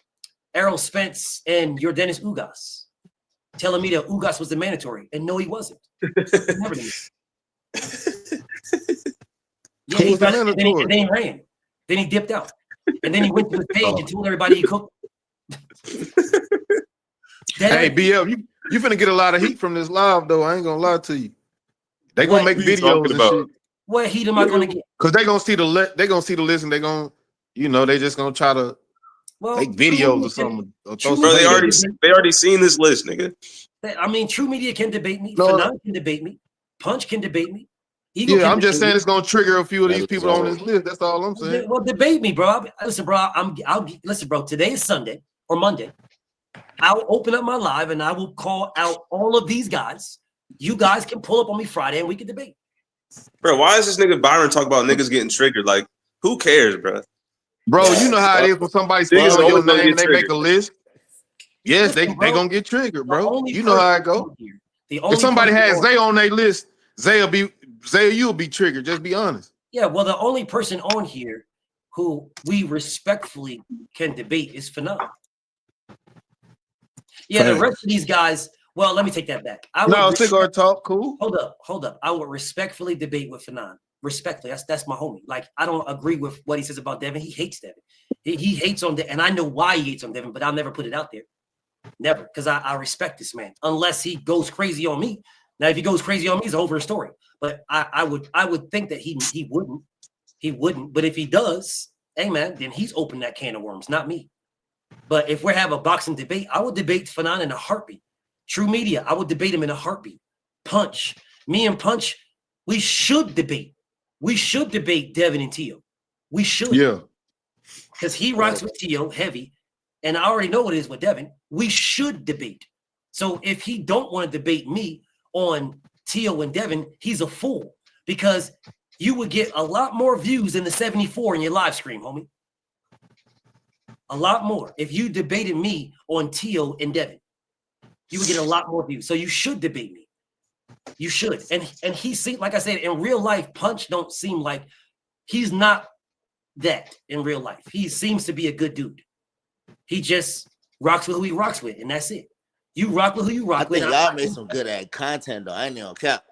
Errol Spence and Yordenis Ugas, telling me that Ugas was the mandatory, and no, he wasn't. Never did. Yeah, he got, and then he ran. Then he dipped out, and then he went to his page and told everybody he cooked. Hey, BL, you finna get a lot of heat from this live though. I ain't gonna lie to you. They gonna make videos and shit. What heat am I gonna get? Because they gonna see the list and they gonna, they just gonna try to make videos or something. Bro, they already seen this list, nigga. I mean, True Media can debate me. Fanon can debate me. Punch can debate me. Eagle I'm just saying it's gonna trigger a few of these people on this list. That's all I'm saying. Well, debate me, bro. Listen, bro. Today is Sunday or Monday. I'll open up my live and I will call out all of these guys. You guys can pull up on me Friday and we can debate. Bro, why is this nigga Byron talking about niggas getting triggered? Like, who cares, bro? Bro, you know how it is when somebody speaks on your name and they make a list. Yes, they gonna get triggered, bro. You know how it go. If somebody has Zay on their list, you'll be triggered. Just be honest. Yeah, well, the only person on here who we respectfully can debate is Fanon. Yeah, the rest of these guys. Well, let me take that back. Cigar talk, cool. Hold up. I would respectfully debate with Fanon. Respectfully, that's my homie. Like, I don't agree with what he says about Devin. He hates Devin. He hates on Devin, and I know why he hates on Devin, but I'll never put it out there. Never, because I respect this man. Unless he goes crazy on me. Now, if he goes crazy on me, it's a whole story. But I would think that he wouldn't. But if he does, hey man, then he's opened that can of worms, not me. But if we have a boxing debate, I would debate Fanon in a heartbeat. True Media, I would debate him in a heartbeat. Punch, me and Punch, we should debate. We should debate Devin and Tio. We should. Yeah. Because he rocks with Tio heavy, and I already know what it is with Devin. We should debate. So if he don't want to debate me on Tio and Devin, he's a fool. Because you would get a lot more views than the 74 in your live stream, homie. A lot more. If you debated me on Tio and Devin, you would get a lot more views. So you should debate me. You should. And he seems, like I said, in real life, Punch don't seem like he's not that in real life. He seems to be a good dude. He just rocks with who he rocks with, and that's it. You rock with who you rock with. Y'all made some good ad content though. I ain't gonna cap.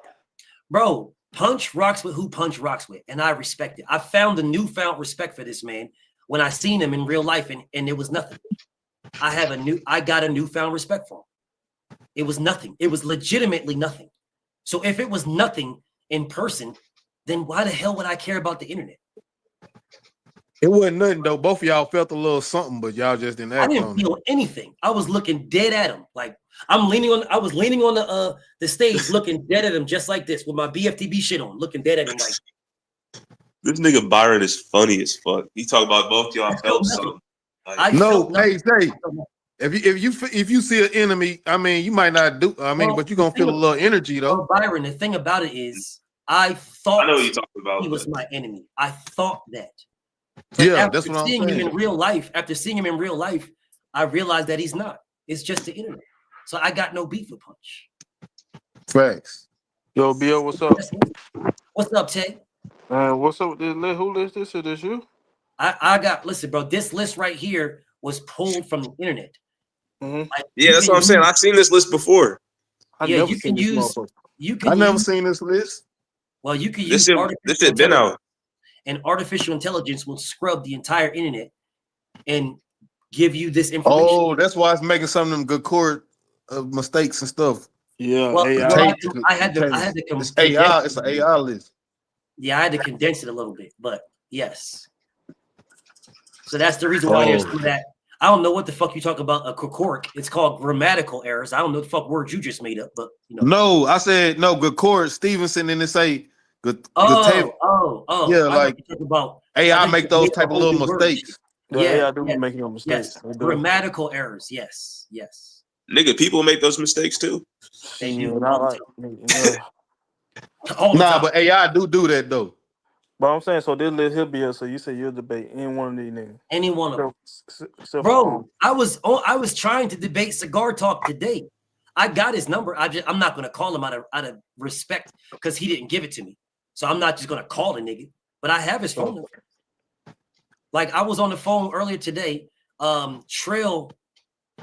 Bro, Punch rocks with who Punch rocks with, and I respect it. I found a newfound respect for this man when I seen him in real life, and it was nothing. I got a newfound respect for him. It was nothing. It was legitimately nothing. So if it was nothing in person, then why the hell would I care about the internet? It wasn't nothing though. Both of y'all felt a little something, but y'all just didn't act on it. I didn't feel anything. I was looking dead at him. Like I was leaning on the stage, looking dead at him, just like this, with my BFTB shit on, looking dead at him. Like this nigga Byron is funny as fuck. He talk about both y'all felt something. Like, hey, if you see an enemy, I mean, you might not do. I mean, but you're gonna feel a little energy though. Well, Byron, the thing about it is, I thought I know what you're talking about, he was my enemy. I thought that. Yeah, that's what I'm saying. Him in real life, after seeing him in real life, I realized that he's not. It's just the internet. So I got no beef with Punch. Facts. Yo, Bill, what's up? What's up, Tay? What's up with this list? Who list this? Is this you? Listen, bro, this list right here was pulled from the internet. Like, yeah, that's what I'm saying. I've seen this list before. You can use this list. Well, you can use this shit been out. And artificial intelligence will scrub the entire internet and give you this information. Oh, that's why it's making some of them good court mistakes and stuff. Yeah, well, AI. I had to it's AI. It's an AI list. Yeah, I had to condense it a little bit, but yes. So that's the reason why there's that. I don't know what the fuck you talk about a cork. It's called grammatical errors. I don't know the fuck words you just made up, but you know. No, I said no. Good court. Stevenson and they say good. Yeah, like about AI make those type of little mistakes. Yeah, I do be making mistakes. Yes. Grammatical errors. Yes. Nigga, people make those mistakes too. They do. But AI do that though. But I'm saying, so this list he'll be here. So you say you'll debate any one of these niggas. Any one of them. Bro, I was trying to debate Cigar Talk today. I got his number. I'm not gonna call him out of respect because he didn't give it to me. So I'm not just gonna call the nigga, but I have his phone number. Like I was on the phone earlier today. Trail,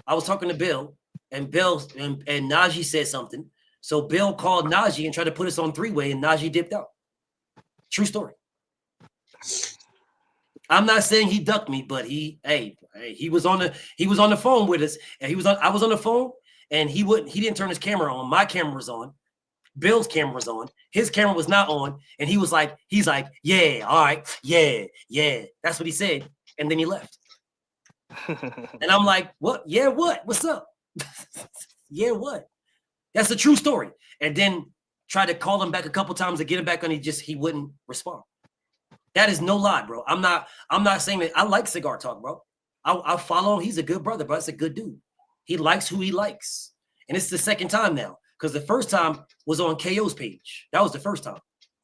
I was talking to Bill, and Bill and Najee said something. So Bill called Najee and tried to put us on three-way, and Najee dipped out. True story. I'm not saying he ducked me, but he was on the phone with us, and I was on the phone, and he didn't turn his camera on. My camera was on. Bill's camera was on. His camera was not on, and he's like, yeah, all right, yeah. That's what he said, and then he left. And I'm like, what? Yeah, what? What's up? Yeah, what? That's a true story. And then tried to call him back a couple times to get him back on. He wouldn't respond. That is no lie, bro. I'm not saying that. I like Cigar Talk, bro. I follow him. He's a good brother, bro. That's a good dude. He likes who he likes. And it's the second time now. Because the first time was on KO's page. That was the first time.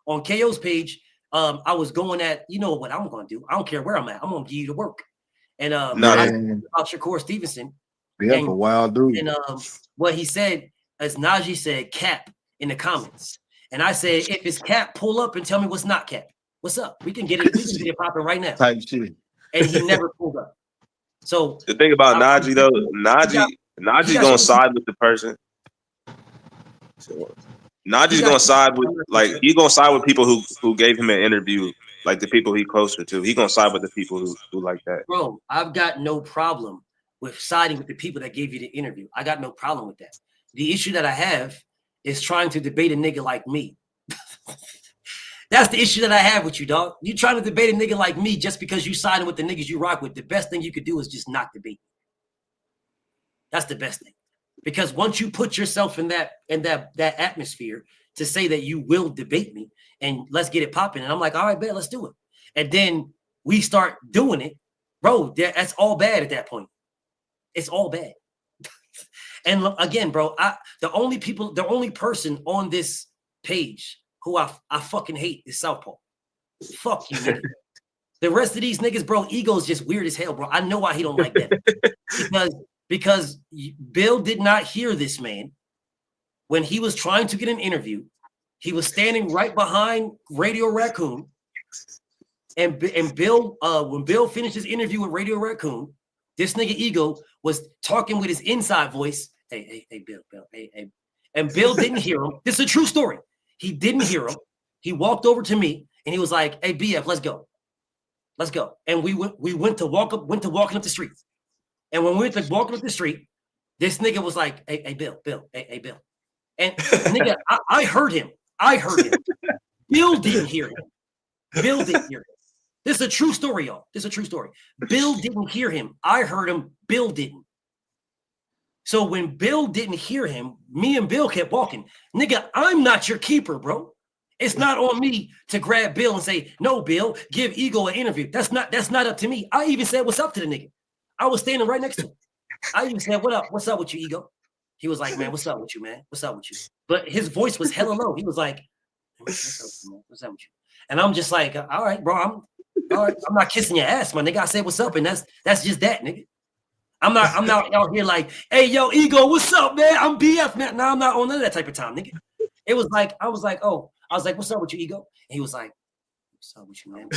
On KO's page, I was going at, you know what I'm going to do. I don't care where I'm at. I'm going to give you the work. And about Shakur Stevenson. Yeah, for a while, dude. And what he said, as Najee said, cap in the comments. And I said, if it's cap, pull up and tell me what's not cap. What's up? We can get it popping right now. Type shit. And he never pulled up. So the thing about Najee though, Najee's gonna side with the person. So, Najee's gonna side with he's gonna side with people who gave him an interview, like the people he closer to. He's gonna side with the people who like that. Bro, I've got no problem with siding with the people that gave you the interview. I got no problem with that. The issue that I have is trying to debate a nigga like me. That's the issue that I have with you, dog. You trying to debate a nigga like me just because you siding with the niggas you rock with. The best thing you could do is just not debate. That's the best thing. Because once you put yourself in that atmosphere to say that you will debate me and let's get it popping, and I'm like, all right, bet, let's do it. And then we start doing it, bro. That's all bad at that point. It's all bad. And again, bro, the only person on this page who I fucking hate is Southpaw. Fuck you, nigga. The rest of these niggas, bro, ego's just weird as hell, bro. I know why he don't like that. Because Bill did not hear this man when he was trying to get an interview. He was standing right behind Radio Raccoon. And Bill, when Bill finished his interview with Radio Raccoon, this nigga ego was talking with his inside voice hey, Bill, hey. And Bill didn't hear him. This is a true story. He didn't hear him. He walked over to me and he was like, hey, BF, let's go. Let's go. And we went to walking up the street. And when we went to walking up the street, this nigga was like, hey, Bill, hey, Bill. And nigga, I heard him. Bill didn't hear him. This is a true story, y'all. This is a true story. Bill didn't hear him. I heard him. Bill didn't. So when Bill didn't hear him, me and Bill kept walking. Nigga, I'm not your keeper, bro. It's not on me to grab Bill and say, no, Bill, give Ego an interview. That's not up to me. I even said, what's up to the nigga? I was standing right next to him. I even said, what up? What's up with you, Ego? He was like, man, what's up with you, man? What's up with you? But his voice was hella low. He was like, what's up with you, man? What's up with you? And I'm just like, all right, bro, I'm not kissing your ass, my nigga. I said, what's up? And that's just that, nigga. I'm not out here like, hey, yo, Ego, what's up, man? I'm BF, man. No, I'm not on none of that type of time, nigga. It was like, I was like, what's up with you, Ego? And he was like, what's up with you, man?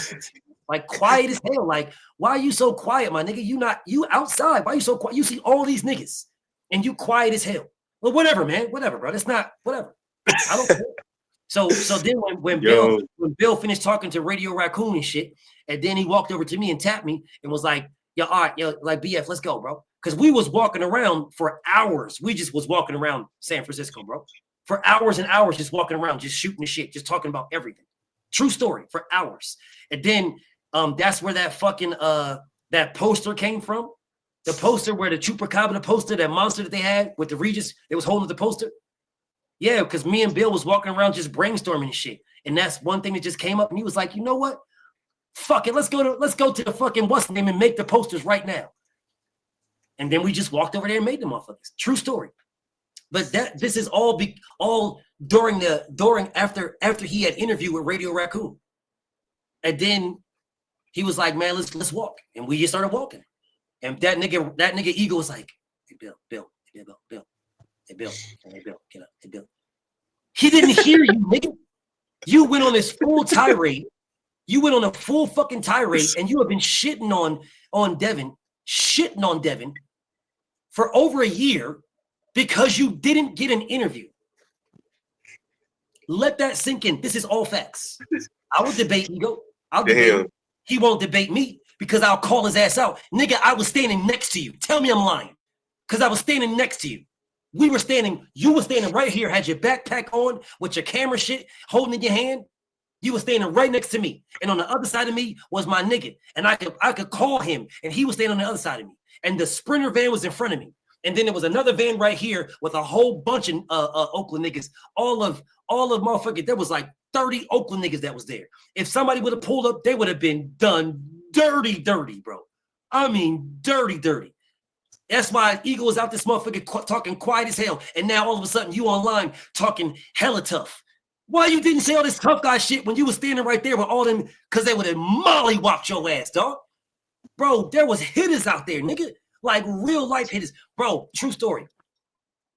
Like quiet as hell. Like, why are you so quiet, my nigga? You outside. Why are you so quiet? You see all these niggas and you quiet as hell. Well, whatever, man. Whatever, bro. It's not whatever. I don't care. So then when Bill finished talking to Radio Raccoon and shit, and then he walked over to me and tapped me and was like, yo, all right, yo, like BF, let's go, bro. Because we was walking around for hours. We just was walking around San Francisco, bro. For hours and hours, just walking around, just shooting the shit, just talking about everything. True story, for hours. And then that's where that fucking that poster came from. The poster where the Chupacabra poster, that monster that they had with the Regis, they was holding the poster. Yeah, because me and Bill was walking around just brainstorming and shit. And that's one thing that just came up. And he was like, you know what? Fuck it. Let's go to the fucking what's the name and make the posters right now. And then we just walked over there and made them motherfuckers. True story. But this is all after he had interviewed with Radio Raccoon. And then he was like, man, let's walk. And we just started walking. And that nigga Ego was like, hey, Bill, get up. Hey, Bill. He didn't hear you, nigga. You went on this full tirade. You went on a full fucking tirade, and you have been shitting on Devin for over a year because you didn't get an interview. Let that sink in. This is all facts. I will debate Ego. I'll debate him. He won't debate me because I'll call his ass out. Nigga, I was standing next to you. Tell me I'm lying. Because I was standing next to you. You were standing right here, had your backpack on with your camera shit holding in your hand. You were standing right next to me. And on the other side of me was my nigga. And I could call him and he was standing on the other side of me. And the Sprinter van was in front of me. And then there was another van right here with a whole bunch of Oakland niggas. All of motherfuckers. There was like 30 Oakland niggas that was there. If somebody would have pulled up, they would have been done dirty, bro. I mean, dirty. That's why Eagle was out this motherfucker talking quiet as hell. And now all of a sudden you online talking hella tough. Why you didn't say all this tough guy shit when you was standing right there with all them, because they would have mollywopped your ass, dog. Bro, there was hitters out there, nigga. Like real life hitters. Bro, true story.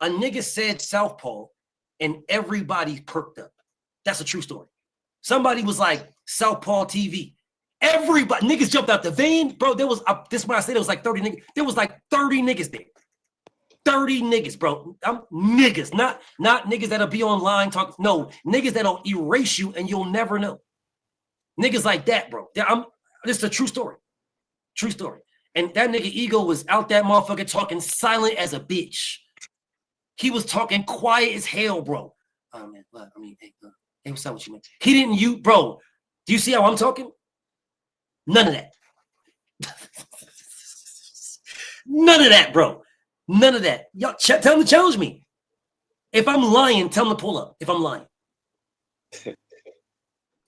A nigga said Southpaw and everybody perked up. That's a true story. Somebody was like, Southpaw TV. Everybody, niggas jumped out the van. Bro, there was, this is when I said it was like 30 niggas. There was like 30 niggas there. 30 niggas, bro. I'm niggas, not niggas that'll be online talking. No, niggas that'll erase you and you'll never know. Niggas like that, bro. This is a true story. True story. And that nigga Ego was out that motherfucker talking silent as a bitch. He was talking quiet as hell, bro. Oh, man. I mean, hey, what's up with you, man? He didn't, bro. Do you see how I'm talking? None of that. None of that, bro. None of that. Y'all tell him to challenge me. If I'm lying, tell him to pull up. If I'm lying.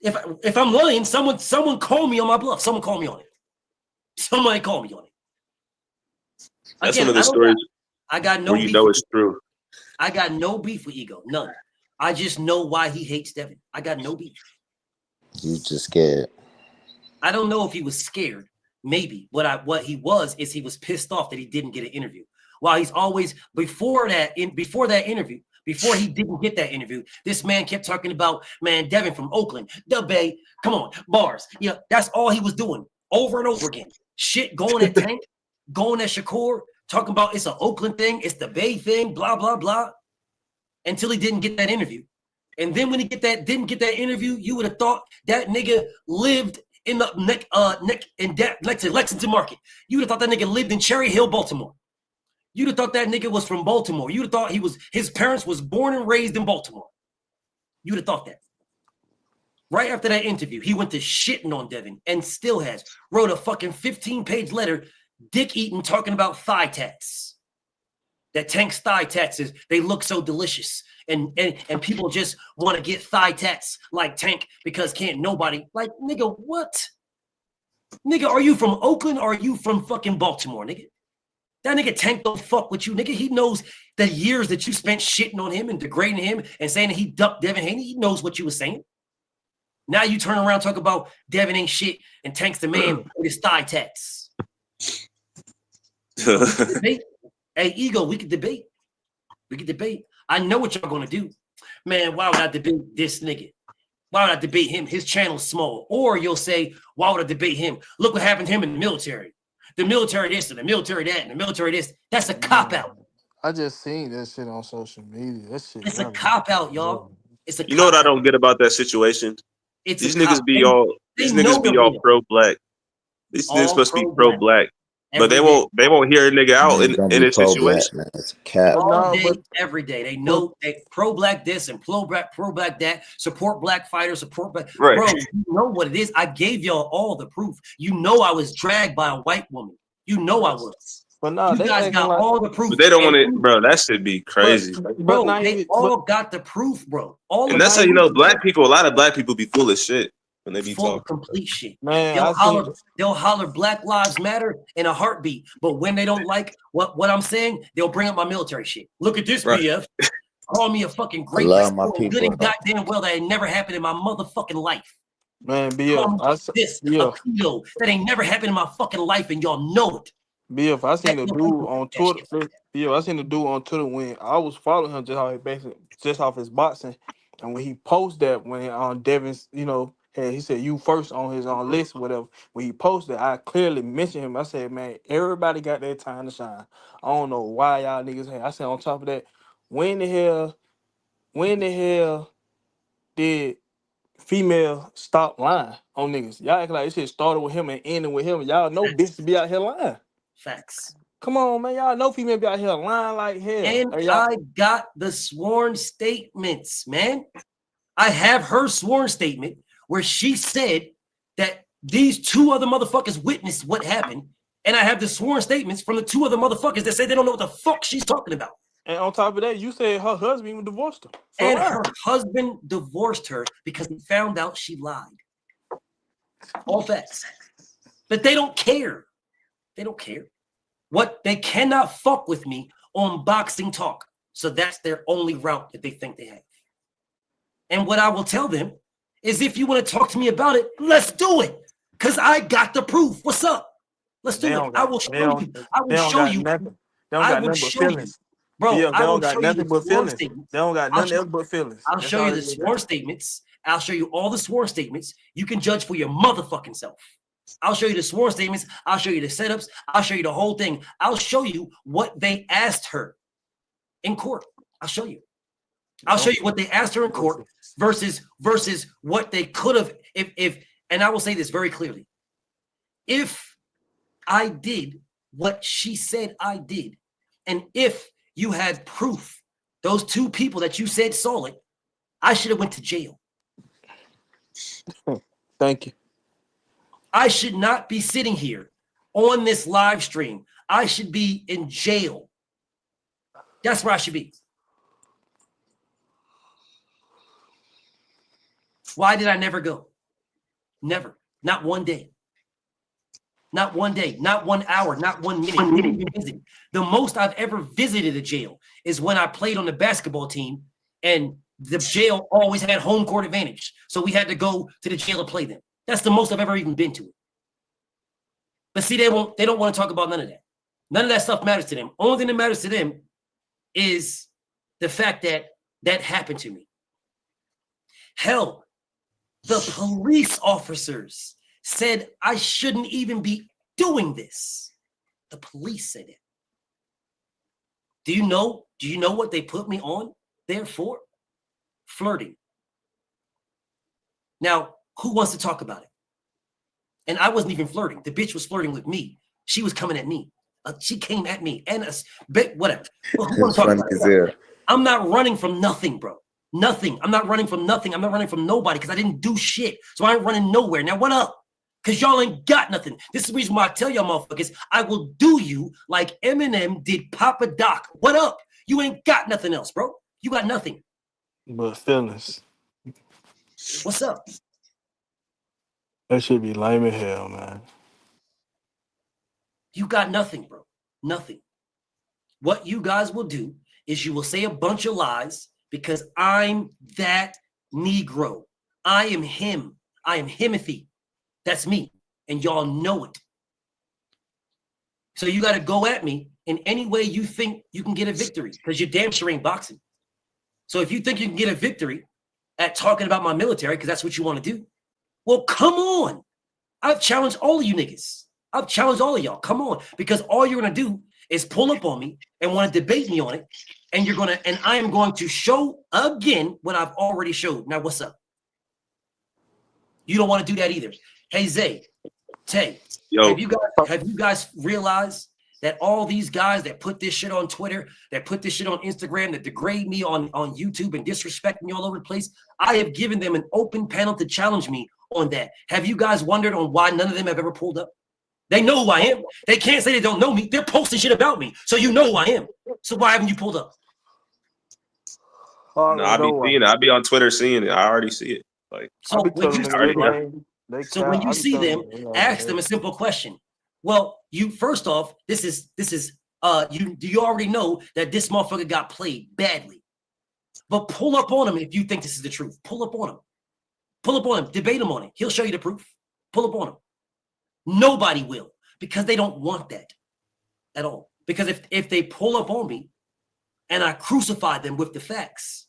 If I'm lying, someone call me on my bluff. Someone call me on it. Somebody call me on it. That's one of the stories I got no where you know it's true. I got no beef with Ego. None. I just know why he hates Devin. I got no beef. You just scared. I don't know if he was scared. Maybe. What he was was pissed off that he didn't get an interview. While he's always before that interview, before he didn't get that interview, this man kept talking about, man, Devin from Oakland, the Bay, come on, bars. Yeah, that's all he was doing over and over again. Shit, going at Tank, going at Shakur, talking about it's an Oakland thing, it's the Bay thing, blah, blah, blah, until he didn't get that interview. And then when he didn't get that interview, you would have thought that nigga lived in the next to Lexington Market. You would have thought that nigga lived in Cherry Hill, Baltimore. You'd have thought that nigga was from Baltimore. You'd have thought his parents was born and raised in Baltimore. You'd have thought that. Right after that interview, he went to shitting on Devin and still has. Wrote a fucking 15-page letter, dick eating, talking about thigh tats. That Tank's thigh tats they look so delicious. And people just want to get thigh tats like Tank because can't nobody. Like, nigga, what? Nigga, are you from Oakland or are you from fucking Baltimore, nigga? That nigga Tank don't fuck with you, nigga. He knows the years that you spent shitting on him and degrading him and saying that he ducked Devin Haney. He knows what you were saying. Now you turn around talk about Devin ain't shit and Tank's the man with his thigh tats. Hey, Ego, we could debate. We could debate. I know what y'all gonna do. Man, why would I debate this nigga? Why would I debate him? His channel's small. Or you'll say, why would I debate him? Look what happened to him in the military. The military this and the military that and the military this. That's a cop-out. I just seen that shit on social media. That shit. It's a cop-out, y'all. It's a You know what I don't get about that situation? These niggas be all pro-black. These niggas supposed to be pro-black. But they won't hear a nigga out in a situation. Man. It's a cap. All day, every day. They know they pro-black this and pro-black that. Support black fighters, support black. Right. Bro, you know what it is. I gave y'all all the proof. You know I was dragged by a white woman. You know I was. But no, you guys got all the proof. But they don't want it, bro. That should be crazy. Bro, they all got the proof, bro. And that's how you know black people. A lot of black people be full of shit when they be full talking. of complete shit. Man, they'll holler Black Lives Matter in a heartbeat. But when they don't like what I'm saying, they'll bring up my military shit. Look at this, BF. Call me a fucking great. I love my people. Good and goddamn well that ain't never happened in my motherfucking life. Man, BF, that ain't never happened in my fucking life, and y'all know it. BF, I seen a dude on Twitter. BF, I seen a dude on Twitter when I was following him just off his boxing, and when he posted that when on Devin's, he said you first on his own list, whatever. When he posted, I clearly mentioned him. I said, man, everybody got their time to shine. I don't know why y'all niggas hate. I said on top of that, when the hell did female stop lying on niggas? Y'all act like this shit started with him and ended with him. Y'all know bitches be out here lying. Facts. Come on, man. Y'all know female be out here lying like hell. And I got the sworn statements, man. I have her sworn statement where she said that these two other motherfuckers witnessed what happened. And I have the sworn statements from the two other motherfuckers that said they don't know what the fuck she's talking about. And on top of that, you said her husband even divorced her. And her husband divorced her because he found out she lied. All facts. But they don't care. They don't care. What they cannot fuck with me on boxing talk. So that's their only route that they think they have. And what I will tell them is if you want to talk to me about it, let's do it. Because I got the proof. What's up? Let's do it. I will show you. I will show you. They don't got nothing but feelings. Bro, they don't got nothing but feelings. They don't got nothing else but feelings. I'll show you the sworn statements. I'll show you all the sworn statements. You can judge for your motherfucking self. I'll show you the sworn statements. I'll show you the setups. I'll show you the whole thing. I'll show you what they asked her in court. I'll show you. I'll show you what they asked her in court versus what they could have if and I will say this very clearly. If I did what she said I did, and if you had proof, those two people that you said saw it, I should have went to jail. Thank you. I should not be sitting here on this live stream. I should be in jail. That's where I should be. Why did I never go? Never. Not one day. Not one day. Not 1 hour. Not 1 minute. The most I've ever visited a jail is when I played on the basketball team, and the jail always had home court advantage. So we had to go to the jail to play them. That's the most I've ever even been to it. But see, they don't want to talk about none of that. None of that stuff matters to them. Only thing that matters to them is the fact that that happened to me. Hell, the police officers said I shouldn't even be doing this. The police said it. Do you know what they put me on there for? Flirting. Now, who wants to talk about it? And I wasn't even flirting. The bitch was flirting with me. She was coming at me. She came at me and whatever. Well, who wants to talk about it? I'm not running from nothing, bro. Nothing. I'm not running from nothing. I'm not running from nobody because I didn't do shit. So I ain't running nowhere. Now, what up? Because y'all ain't got nothing. This is the reason why I tell y'all motherfuckers, I will do you like Eminem did Papa Doc. What up? You ain't got nothing else, bro. You got nothing. But feelings. What's up? That should be lame as hell, man. You got nothing, bro. Nothing. What you guys will do is you will say a bunch of lies because I'm that Negro. I am him. I am Himothy. That's me. And y'all know it. So you got to go at me in any way you think you can get a victory because you're damn sure ain't boxing. So if you think you can get a victory at talking about my military because that's what you want to do, well, come on. I've challenged all of you niggas. I've challenged all of y'all. Come on. Because all you're going to do is pull up on me and want to debate me on it. And I am going to show again what I've already showed. Now, what's up? You don't want to do that either. Hey, Zay, Tay, have you guys realized that all these guys that put this shit on Twitter, that put this shit on Instagram, that degrade me on YouTube and disrespect me all over the place, I have given them an open panel to challenge me on that. Have you guys wondered on why none of them have ever pulled up? They know who I am. They can't say they don't know me. They're posting shit about me. So you know who I am. So why haven't you pulled up? No, I be seeing it. I be on Twitter seeing it. I already see it. Like, so when you see them, when you see them, ask them a simple question. Well, you first off, this is you already know that this motherfucker got played badly. But pull up on him if you think this is the truth. Pull up on him. Pull up on him. Debate him on it. He'll show you the proof. Pull up on him. Nobody will because they don't want that at all. Because if they pull up on me and I crucify them with the facts,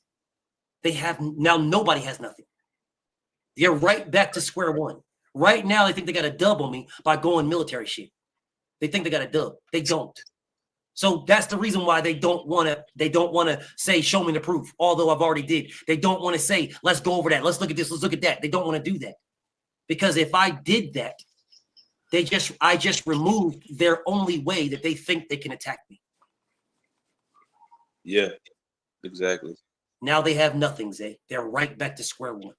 nobody has nothing. They're right back to square one. Right now, they think they got a dub on me by going military shit. They think they got a dub. They don't. So that's the reason why they don't want to say, show me the proof, although I've already did. They don't want to say, let's go over that. Let's look at this. Let's look at that. They don't want to do that. Because if I did that, I just removed their only way that they think they can attack me. Yeah, exactly. Now they have nothing, Zay. They're right back to square one.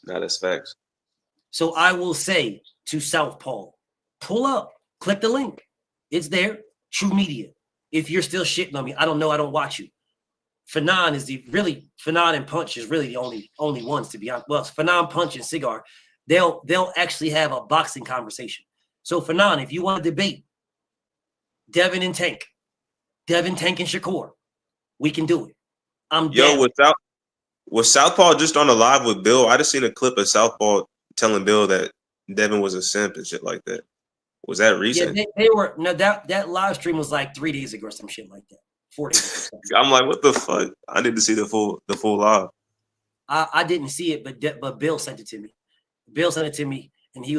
No, that's facts. So I will say to Southpaw, pull up, click the link. It's there. True Media. If you're still shitting on me, I don't know. I don't watch you. Fanon and Punch is really the only ones, to be honest. Well, Fanon, Punch, and Cigar, they'll actually have a boxing conversation. So Fanon, if you want to debate Devin, Tank, and Shakur, we can do it. Was Southpaw just on a live with Bill? I just seen a clip of Southpaw telling Bill that Devin was a simp and shit like that. Was that recent? Yeah, they were. No, that live stream was like 3 days ago or some shit like that. 4 days ago. I'm like, what the fuck? I need to see the full live. I didn't see it, but Bill sent it to me. Bill sent it to me, and he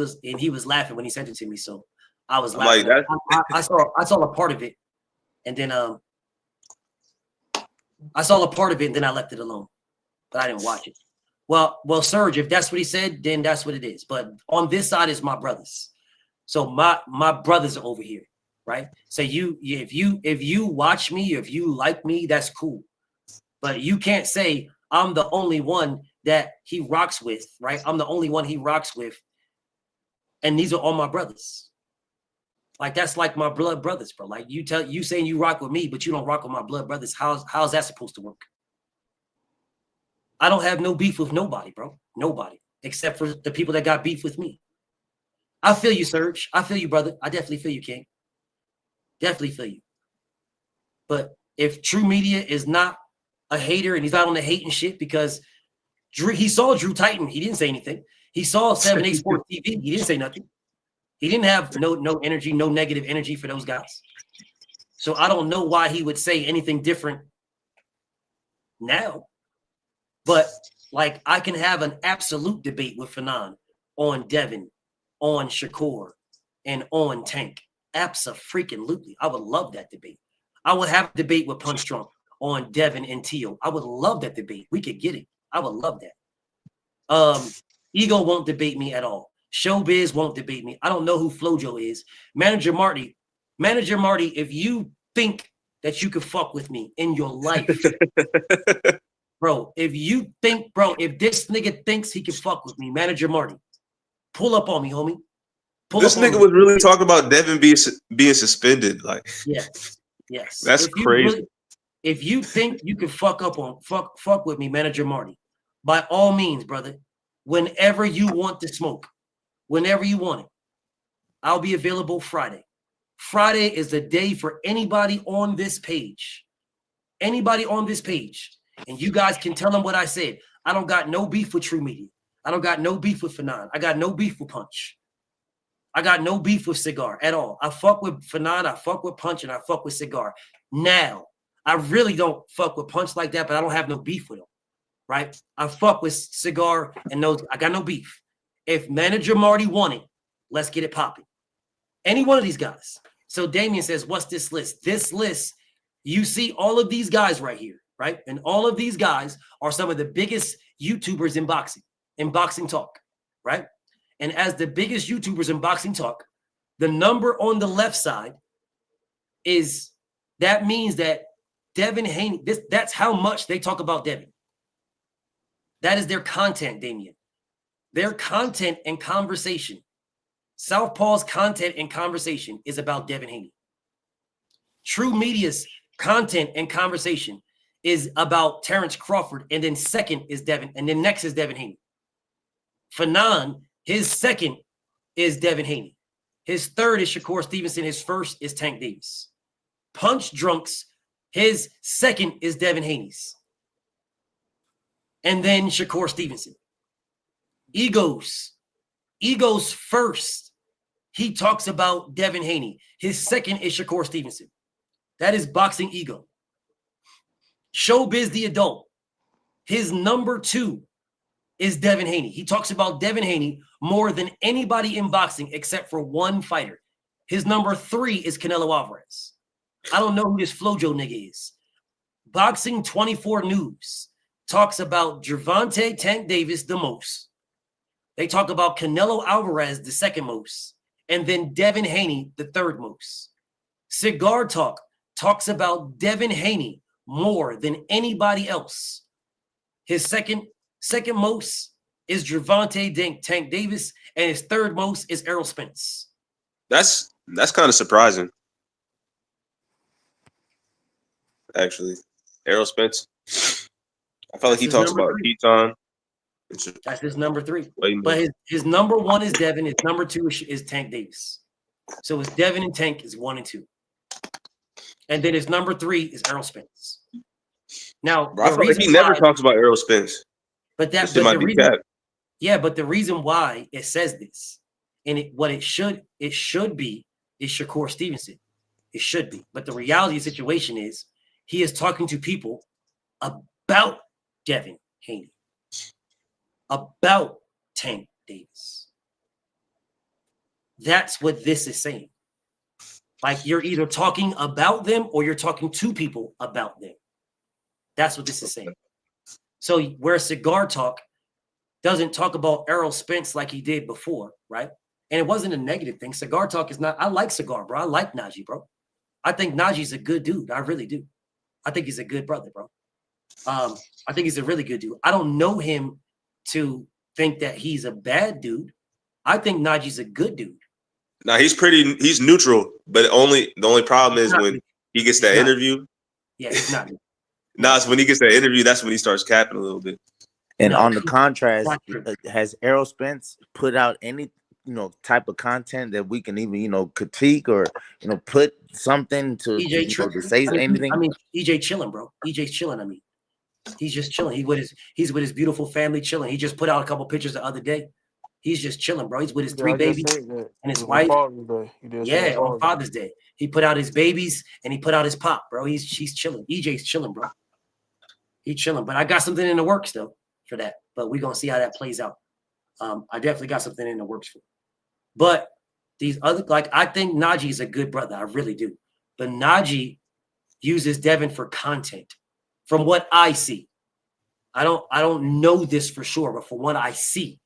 was laughing when he sent it to me. So I was laughing. Like I saw a part of it, and then I saw a part of it, and then I left it alone. But I didn't watch it. Well, Serge, if that's what he said, then that's what it is. But on this side is my brothers. So my brothers are over here, right? So if you watch me, if you like me, that's cool. But you can't say I'm the only one that he rocks with, right? I'm the only one he rocks with. And these are all my brothers. Like, that's like my blood brothers, bro. Like, you saying you rock with me, but you don't rock with my blood brothers. How's that supposed to work? I don't have no beef with nobody, bro. Nobody. Except for the people that got beef with me. I feel you, Serge. I feel you, brother. I definitely feel you, King. Definitely feel you. But if True Media is not a hater and he's not on the hating shit because he saw Drew Titan, he didn't say anything. He saw 7 8 Sports TV, he didn't say nothing. He didn't have no energy, no negative energy for those guys. So I don't know why he would say anything different now. But like, I can have an absolute debate with Fanon on Devin, on Shakur, and on Tank. Abso-freaking-lutely. I would love that debate. I would have a debate with Punch Drunk on Devin and Teal. I would love that debate. We could get it. I would love that. Ego won't debate me at all. Showbiz won't debate me. I don't know who Flojo is. Manager Marty, if you think that you could fuck with me in your life, bro, if this nigga thinks he can fuck with me, Manager Marty, pull up on me, homie. This nigga was really talking about Devin being suspended. Like, yes. That's crazy. If you think you can fuck with me, Manager Marty, by all means, brother, whenever you want to smoke, whenever you want it, I'll be available Friday. Friday is the day for anybody on this page. Anybody on this page. And you guys can tell them what I said. I don't got no beef with True Media. I don't got no beef with Fanon. I got no beef with Punch. I got no beef with Cigar at all. I fuck with Fanon, I fuck with Punch, and I fuck with Cigar. Now, I really don't fuck with Punch like that, but I don't have no beef with him, right? I fuck with Cigar and those. I got no beef. If Manager Marty won it, let's get it popping. Any one of these guys. So Damien says, what's this list? This list, you see all of these guys right here, right? And all of these guys are some of the biggest YouTubers in boxing talk, right? And as the biggest YouTubers in boxing talk, the number on the left side that means that Devin Haney, that's how much they talk about Devin. That is their content, Damien. Their content and conversation. Southpaw's content and conversation is about Devin Haney. True Media's content and conversation is about Terrence Crawford, and then second is Devin, and then next is Devin Haney. Fanon, his second is Devin Haney. His third is Shakur Stevenson. His first is Tank Davis. Punch Drunks, his second is Devin Haney's. And then Shakur Stevenson. Ego's first, he talks about Devin Haney. His second is Shakur Stevenson. That is Boxing Ego. Showbiz the Adult, his number 2 is Devin Haney. He talks about Devin Haney more than anybody in boxing except for one fighter. His number 3 is Canelo Alvarez. I don't know who this Flojo nigga is. Boxing 24 News talks about Gervonta Tank Davis the most. They talk about Canelo Alvarez the second most, and then Devin Haney the third most. Cigar Talk talks about Devin Haney more than anybody else. His second most is Gervonta Tank Davis, and his third most is Errol Spence. That's kind of surprising, actually. Errol Spence. I felt like he talks about Keaton. That's his number 3. But his number 1 is Devin. His number 2 is Tank Davis. So it's Devin and Tank is 1 and 2. And then his number 3 is Errol Spence. Now, I feel like he never talks about Errol Spence. But the reason why it says this, and it should be is Shakur Stevenson. It should be. But the reality of the situation is he is talking to people about Devin Haney, about Tank Davis. That's what this is saying. Like you're either talking about them or you're talking to people about them. That's what this is saying. So where Cigar Talk doesn't talk about Errol Spence like he did before, right? And it wasn't a negative thing. Cigar Talk is not, I like Cigar, bro. I like Najee, bro. I think Najee's a good dude. I really do. I think he's a good brother, bro. I think he's a really good dude. I don't know him to think that he's a bad dude. I think Najee's a good dude. Now he's neutral, but the only problem is when he gets that interview. Yeah, he's not. It's when he gets that interview, that's when he starts capping a little bit. And on the contrast, has Errol Spence put out any type of content that we can even critique or put something to to say anything? I mean, EJ chilling, bro. EJ's chilling. I mean, he's just chilling. He's with his beautiful family chilling. He just put out a couple pictures the other day. He's just chilling, bro. He's with his 3 babies and his wife. On Father's Day. He put out his babies and he put out his pop, bro. He's chilling. EJ's chilling, bro. He's chilling. But I got something in the works though for that. But we're gonna see how that plays out. I definitely got something in the works for it. But These other, like, I think Najee is a good brother. I really do. But Najee uses Devin for content from what I see. I don't know this for sure, but from what I see,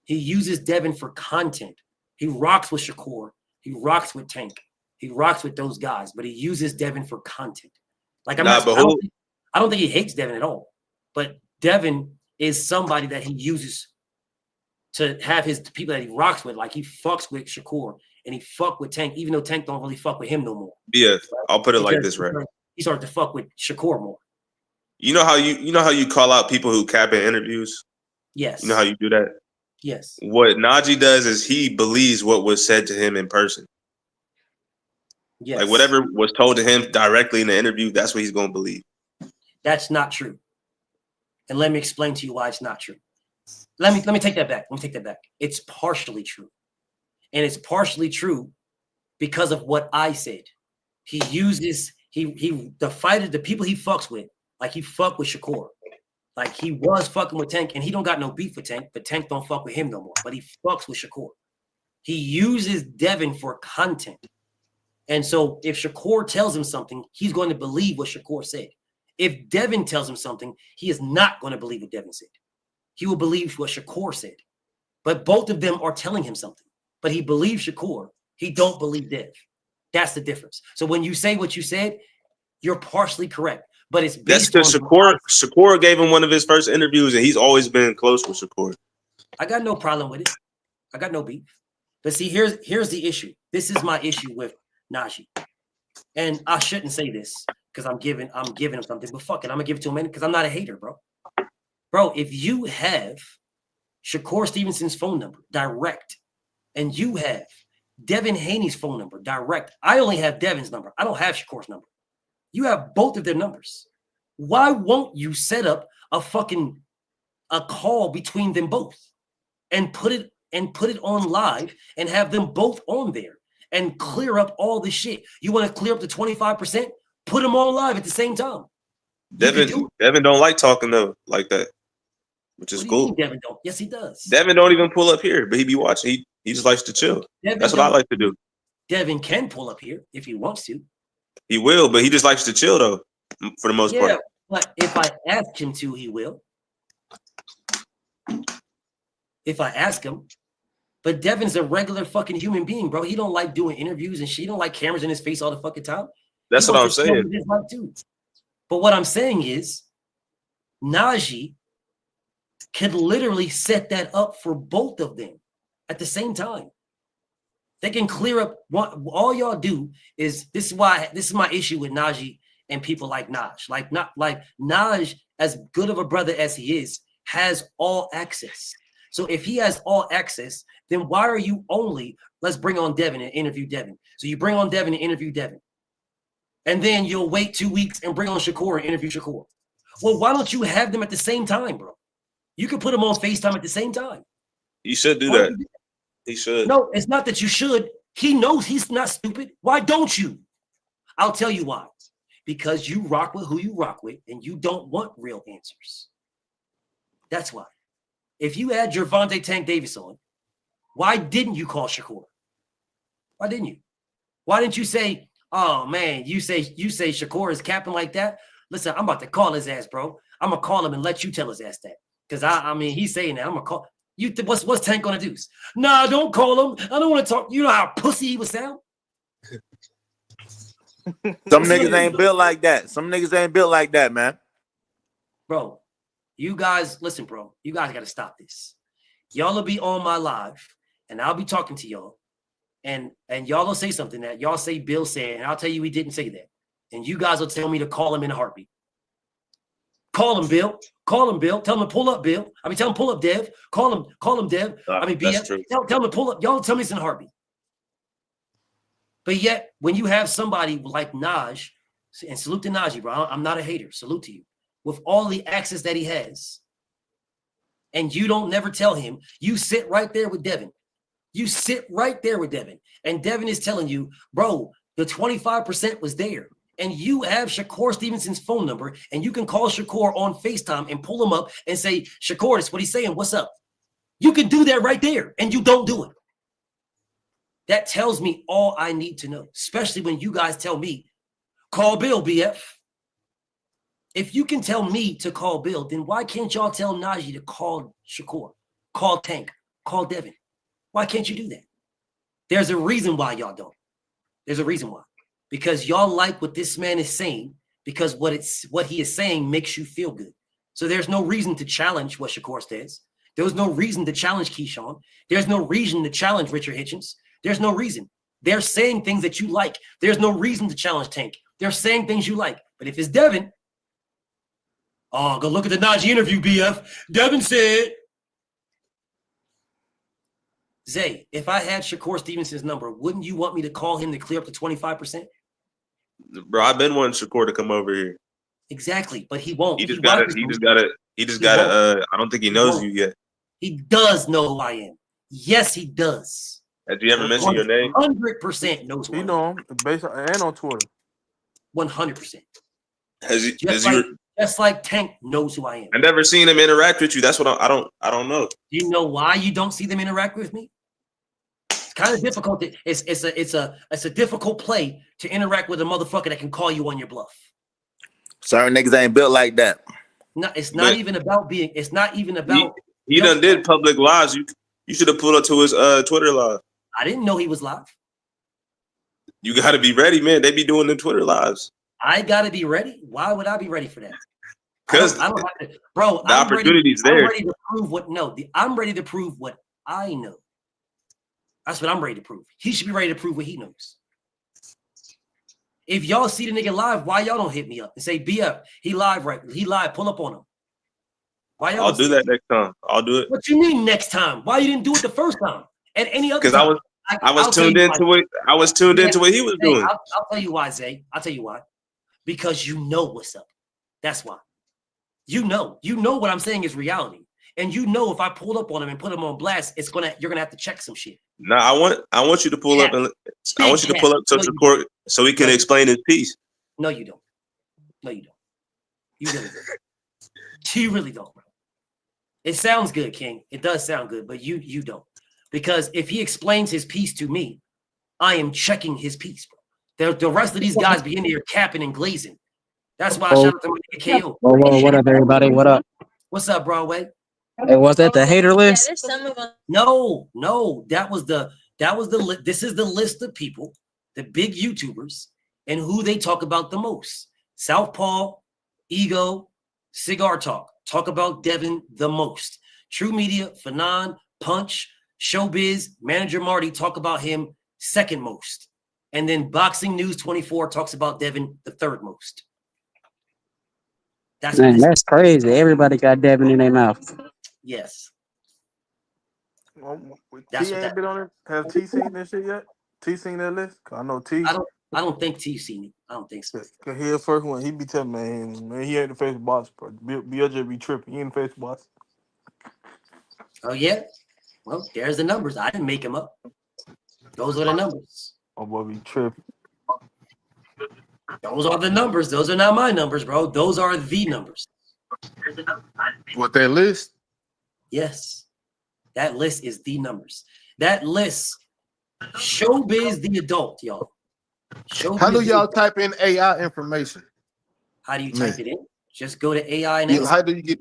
he uses Devin for content. He rocks with Shakur. He rocks with Tank. He rocks with those guys, but he uses Devin for content. Like, I don't think he hates Devin at all. But Devin is somebody that he uses to have his people that he rocks with. Like, he fucks with Shakur and he fuck with Tank, even though Tank don't really fuck with him no more. Yeah, I'll put it like this, right? He started to fuck with Shakur more. You know how you call out people who cap in interviews? Yes. You know how you do that? Yes. What Najee does is he believes what was said to him in person. Yes. Like, whatever was told to him directly in the interview, that's what he's going to believe. That's not true. And let me explain to you why it's not true. Let me take that back. Let me take that back. It's partially true. And it's partially true because of what I said. He uses the people he fucks with, like he fuck with Shakur. Like, he was fucking with Tank, and he don't got no beef with Tank, but Tank don't fuck with him no more. But he fucks with Shakur. He uses Devin for content. And so if Shakur tells him something, he's going to believe what Shakur said. If Devin tells him something, he is not going to believe what Devin said. He will believe what Shakur said. But both of them are telling him something. But he believes Shakur. He don't believe Dev. That's the difference. So when you say what you said, you're partially correct. But it's based that's because Shakur gave him one of his first interviews, and he's always been close with Shakur. I got no problem with it. I got no beef. But see, here's the issue. This is my issue with Najee. And I shouldn't say this because I'm giving him something, but fuck it, I'm gonna give it to him because I'm not a hater, bro. Bro, if you have Shakur Stevenson's phone number direct, and you have Devin Haney's phone number direct, I only have Devin's number. I don't have Shakur's number. You have both of their numbers. Why won't you set up a call between them both and put it on live and have them both on there and clear up all the shit? You want to clear up the 25%? Put them all live at the same time. Devin don't like talking though like that, which is cool. Devin don't. Yes, he does. Devin don't even pull up here, but he be watching. He just likes to chill. That's what I like to do. Devin can pull up here if he wants to. He will, but he just likes to chill though, for the most part. But if I ask him to, he will. If I ask him. But Devin's a regular fucking human being, bro. He don't like doing interviews and shit. He don't like cameras in his face all the fucking time. That's what I'm saying. But what I'm saying is, Najee could literally set that up for both of them at the same time. They can clear up all y'all do is this is my issue with Najee and people like Naj. Like Naj, as good of a brother as he is, has all access. So if he has all access, then why are you only, let's bring on Devin and interview Devin. So you bring on Devin and interview Devin. And then you'll wait 2 weeks and bring on Shakur and interview Shakur. Well, why don't you have them at the same time, bro? You can put them on FaceTime at the same time. You should do that. He should. No, it's not that you should. He knows he's not stupid. Why don't you? I'll tell you why. Because you rock with who you rock with and you don't want real answers. That's why. If you had Gervonta Tank Davis on, why didn't you call Shakur? Why didn't you? Why didn't you say, oh man, you say Shakur is capping like that? Listen, I'm about to call his ass, bro. I'm gonna call him and let you tell his ass that. Because I mean, he's saying that. I'm gonna call you. What's Tank gonna do? Nah, don't call him. I don't want to talk. You know how pussy he would sound. Some niggas ain't built like that. Some niggas ain't built like that, man. Bro, you guys, listen, bro. You guys got to stop this. Y'all will be on my live, and I'll be talking to y'all, and y'all will say something that y'all say Bill said, and I'll tell you he didn't say that. And you guys will tell me to call him in a heartbeat. Call him, Bill. Call him, Bill. Tell him to pull up, Bill. I mean, tell him pull up, Dev. Call him, Dev. I mean, BF. Tell him to pull up. Y'all tell me it's in a heartbeat. But yet, when you have somebody like Naj, and salute to Najee, bro. I'm not a hater. Salute to you. With all the access that he has, and you don't never tell him, you sit right there with Devin. You sit right there with Devin. And Devin is telling you, bro, the 25% was there. And you have Shakur Stevenson's phone number, and you can call Shakur on FaceTime and pull him up and say, Shakur, that's what he's saying. What's up? You can do that right there, and you don't do it. That tells me all I need to know, especially when you guys tell me, call Bill, BF. If you can tell me to call Bill, then why can't y'all tell Najee to call Shakur, call Tank, call Devin? Why can't you do that? There's a reason why y'all don't. There's a reason why. Because y'all like what this man is saying, because what he is saying makes you feel good. So there's no reason to challenge what Shakur says. There was no reason to challenge Keyshawn. There's no reason to challenge Richard Hitchens. There's no reason. They're saying things that you like. There's no reason to challenge Tank. They're saying things you like. But if it's Devin, oh, go look at the Najee interview, BF. Devin said, Zay, if I had Shakur Stevenson's number, wouldn't you want me to call him to clear up to 25%? Bro, I've been wanting Shakur to come over here. Exactly, but he won't. He just got it. I don't think he knows you yet. He does know who I am. Yes, he does. Has you ever mentioned your name? 100% knows who I am. You know him based on, and on Twitter. 100%. Just like Tank knows who I am. I never seen him interact with you. That's what I don't know. You know why you don't see them interact with me? It's kind of difficult. It's a difficult play to interact with a motherfucker that can call you on your bluff. Certain niggas ain't built like that. No, it's not even about being. It's not even about. He done did public lives. You should have pulled up to his Twitter live. I didn't know he was live. You got to be ready, man. They be doing the Twitter lives. I got to be ready. Why would I be ready for that? Because I don't have to, bro. The opportunity's there. I'm ready to prove I'm ready to prove what I know. That's what I'm ready to prove. He should be ready to prove what he knows. If y'all see the nigga live, why y'all don't hit me up and say, BF, he live, pull up on him. Why y'all? I'll do that next time. I'll do it. What you mean next time? Why you didn't do it the first time? And any other time? Because I was tuned into it. I was tuned into what he was doing. I'll tell you why, Zay. I'll tell you why. Because you know what's up. That's why. You know what I'm saying is reality. And you know if I pulled up on him and put him on blast, you're gonna have to check some shit. No, I want you to pull up and I want you to pull up to the court so he can explain his piece. No, you don't. No, you don't. You really don't. You really don't, bro. It sounds good, King. It does sound good, but you don't. Because if he explains his piece to me, I am checking his piece, bro. The rest of these guys be in here capping and glazing. That's why I shout out to my nigga KO. What up, everybody? What up? What's up, Broadway? Hey, was that the hater list? No. This is the list of people, the big YouTubers, and who they talk about the most. Southpaw, Ego, Cigar talk about Devin the most. True Media, Fanon, Punch, Showbiz, Manager Marty talk about him second most. And then Boxing News 24 talks about Devin the third most. That's crazy. Everybody got Devin in their mouth. Yes. T ain't been on it. Has T seen this shit yet? T seen that list? Cause I know T. I don't think T seen it. I don't think so. Cause he the first one. He be telling man, he ain't the face boss, bro. BLJ be tripping. He ain't the face boss. Oh yeah. Well, there's the numbers. I didn't make them up. Those are the numbers. Oh boy, be tripping. Those are the numbers. Those are not my numbers, bro. Those are the numbers. What, that list? Yes. That list is the numbers. That list, Showbiz the adult, y'all. Showbiz. How do y'all type in AI information? How do you type it in? Just go to AI and how do you get?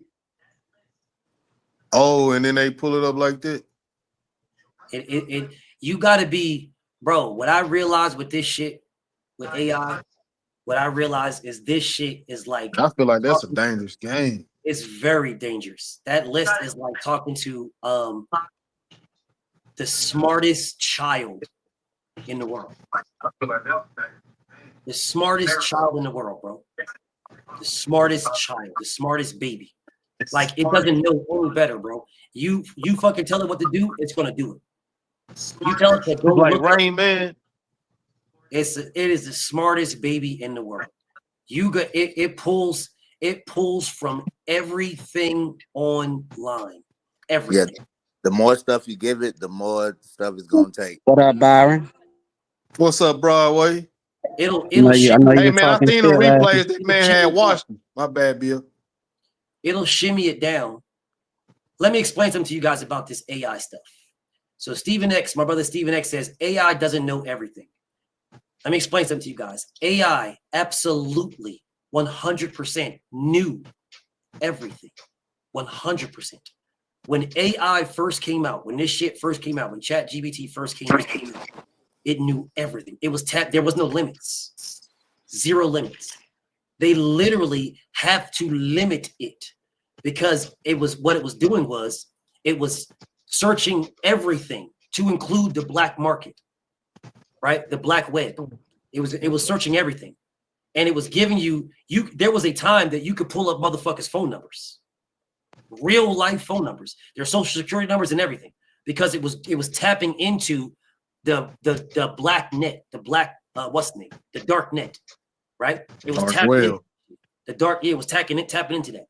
Oh, and then they pull it up like that. You got to be, bro. What I realized with this shit, with AI, what I realized is this shit is like. I feel like that's a dangerous game. It's very dangerous. That list is like talking to the smartest child in the world. The smartest child in the world, bro. The smartest child, the smartest baby. Like it doesn't know any better, bro. You fucking tell it what to do, it's gonna do it. You tell it to go like Rain Man. It is the smartest baby in the world. You got it pulls from everything online. Everything. Yeah, the more stuff you give it, the more stuff it's gonna take. What up, Byron? What's up, Broadway? It'll hey man, I seen the replays that man had watched. My bad, Bill. It'll shimmy it down. Let me explain something to you guys about this AI stuff. So Stephen X, my brother Stephen X says AI doesn't know everything. Let me explain something to you guys. AI absolutely 100% knew everything. 100%. When AI first came out, when this shit first came out, when ChatGPT first came out, it knew everything. It was there was no limits. Zero limits. They literally have to limit it because what it was doing was it was searching everything to include the black market, right? The black web. It was searching everything. And it was giving you there was a time that you could pull up motherfuckers' phone numbers. Real life phone numbers, their social security numbers and everything, because it was tapping into the black net, the black what's the name? The dark net, right? It was tapping the dark, it was tapping into that.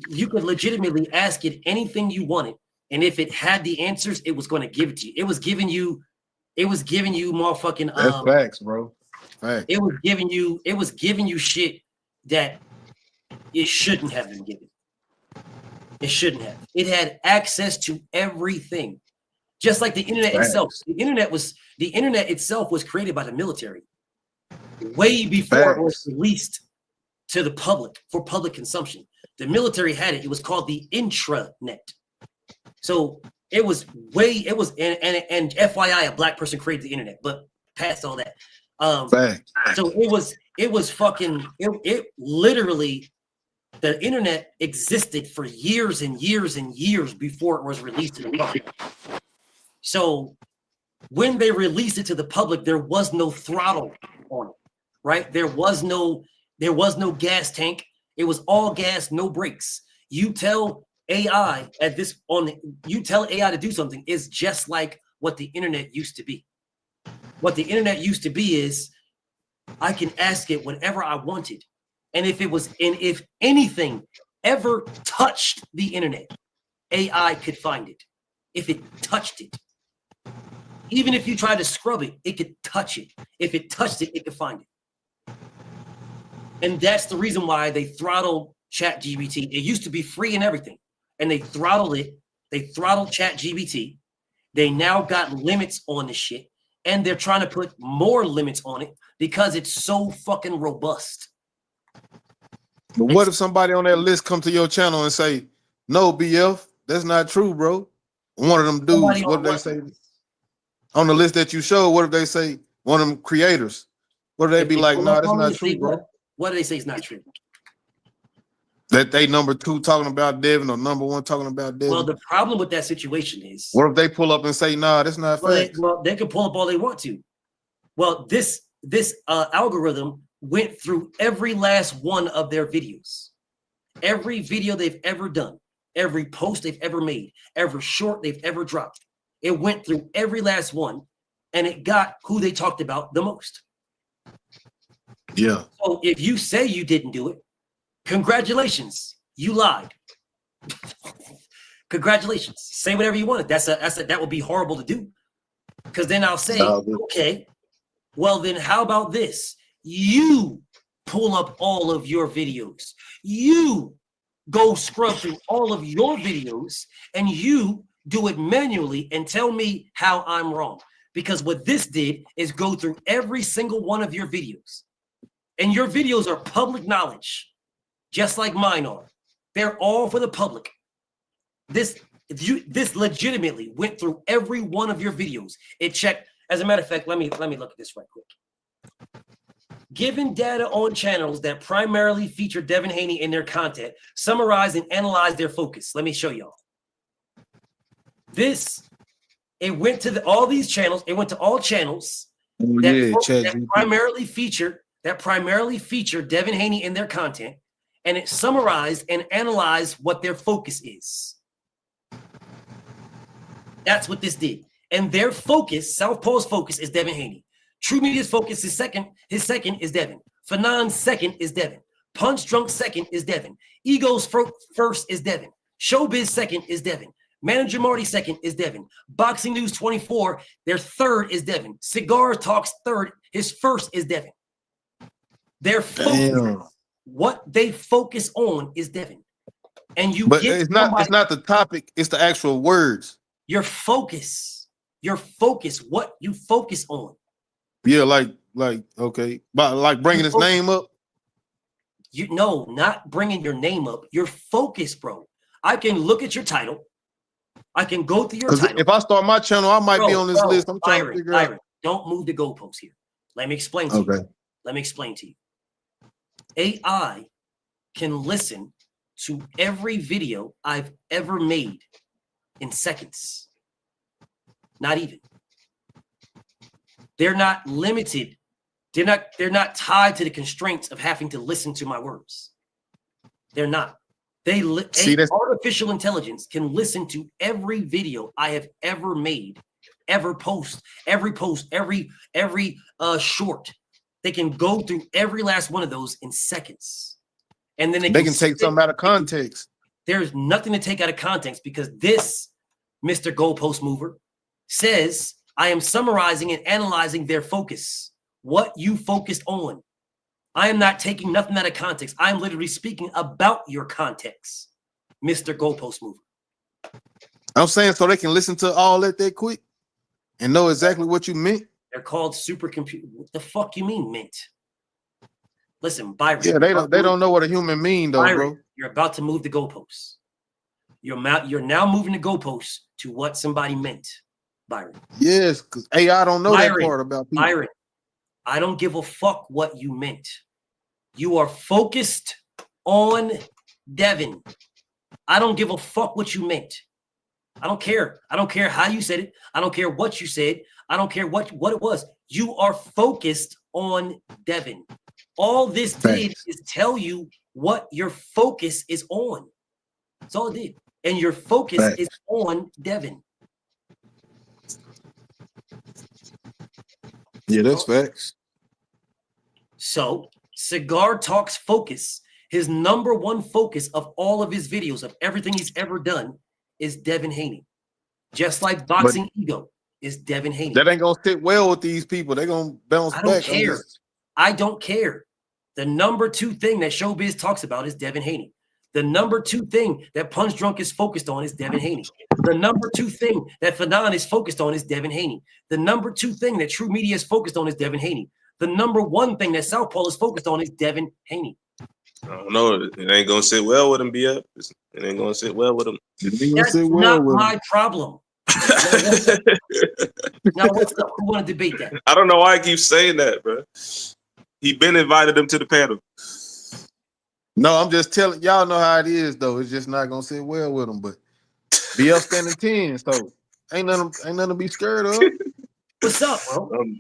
You could legitimately ask it anything you wanted, and if it had the answers, it was going to give it to you. It was giving you motherfucking That's facts, bro. Facts. It was giving you shit that it shouldn't have been given. It shouldn't have. It had access to everything. Just like the internet itself. The internet itself was created by the military way before it was released to the public for public consumption. The military had it. It was called the intranet. So and FYI, a black person created the internet, but past all that. So it was fucking it literally, the internet existed for years and years and years before it was released to the public. So when they released it to the public, there was no throttle on it, right? There was no gas tank. It was all gas, no brakes. You tell AI you tell AI to do something is just like what the internet used to be. What the internet used to be is I can ask it whatever I wanted. And if anything ever touched the internet, AI could find it. If it touched it. Even if you try to scrub it, it could touch it. If it touched it, it could find it. And that's the reason why they throttled ChatGPT. It used to be free and everything. And they throttled it. They throttled ChatGPT. They now got limits on the shit. And they're trying to put more limits on it because it's so fucking robust. But what if somebody on that list come to your channel and say, no, BF, that's not true, bro? One of them dudes, what if they say? On the list that you showed, what if they say one of them creators? What if they be like, no, that's not true, bro? What do they say is not true? That they number 2 talking about Devin or number 1 talking about Devin? Well, the problem with that situation is... What if they pull up and say, nah, that's not fact? Well, they can pull up all they want to. Well, this algorithm went through every last one of their videos. Every video they've ever done, every post they've ever made, every short they've ever dropped. It went through every last one, and it got who they talked about the most. Yeah. So if you say you didn't do it, congratulations, you lied. Congratulations. Say whatever you wanted. That would be horrible to do. Because then I'll say, okay, well then how about this? You pull up all of your videos. You go scrub through all of your videos and you do it manually and tell me how I'm wrong. Because what this did is go through every single one of your videos. And your videos are public knowledge, just like mine are. They're all for the public. This legitimately went through every one of your videos. It checked. As a matter of fact, let me look at this right quick. Given data on channels that primarily feature Devin Haney in their content, summarize and analyze their focus. Let me show y'all. It went to all these channels. It went to all channels that primarily feature Devin Haney in their content, and it summarized and analyzed what their focus is. That's what this did. And their focus, Southpaw's focus, is Devin Haney. True Media's focus is second. His second is Devin. Fanon's second is Devin. Punch Drunk second is Devin. Ego's first is Devin. Showbiz second is Devin. Manager Marty second is Devin. Boxing News 24, their third is Devin. Cigar Talks third, his first is Devin. Their focus, what they focus on is Devin. And it's not the topic, it's the actual words. Your focus, what you focus on. Yeah, like okay, but like bringing his name up. Not bringing your name up. Your focus, bro. I can look at your title. I can go through your title. If I start my channel, I might be on this list. I'm trying to figure out. Don't move the goalposts here. Let me explain to you. Let me explain to you. AI can listen to every video I've ever made in seconds. Not even. They're not limited. They're not tied to the constraints of having to listen to my words. They're not. Artificial intelligence can listen to every video I have ever made, every post, every short. They can go through every last one of those in seconds. And then they can take something out of context. There's nothing to take out of context because this Mr. Goalpost Mover says, I am summarizing and analyzing their focus, what you focused on. I am not taking nothing out of context. I am literally speaking about your context, Mr. Goalpost Mover. I'm saying so they can listen to all that quick and know exactly what you meant. They're called supercomputer. What the fuck you mean meant? Listen, Byron. Yeah, they don't know what a human mean though, Byron, bro. You're about to move the goalposts. You're now moving the goalposts to what somebody meant, Byron. Yes, because AI don't know that part about people. Byron, I don't give a fuck what you meant. You are focused on Devin. I don't give a fuck what you meant. I don't care. I don't care how you said it. I don't care what you said. I don't care what it was. You are focused on Devin. All this did is tell you what your focus is on. That's all it did. And your focus is on Devin. Yeah, that's facts. So, Cigar Talk's focus, his number one focus of all of his videos, of everything he's ever done, is Devin Haney. Just like Boxing Ego is Devin Haney. That ain't gonna sit well with these people. They're gonna bounce back. I don't care. I don't care. The number two thing that Showbiz talks about is Devin Haney. The number two thing that Punch Drunk is focused on is Devin Haney. The number two thing that Fanon is focused on is Devin Haney. The number two thing that True Media is focused on is Devin Haney. The number one thing that Southpaw is focused on is Devin Haney. I don't know. It ain't gonna sit well with him, BF. It ain't gonna sit well with him. That's not my problem. Now, what's up? Who want to debate that? I don't know why I keep saying that, bro. He been invited him to the panel. No, I'm just telling y'all know how it is though. It's just not gonna sit well with him. But BF standing 10, so ain't nothing to be scared of. What's up, bro?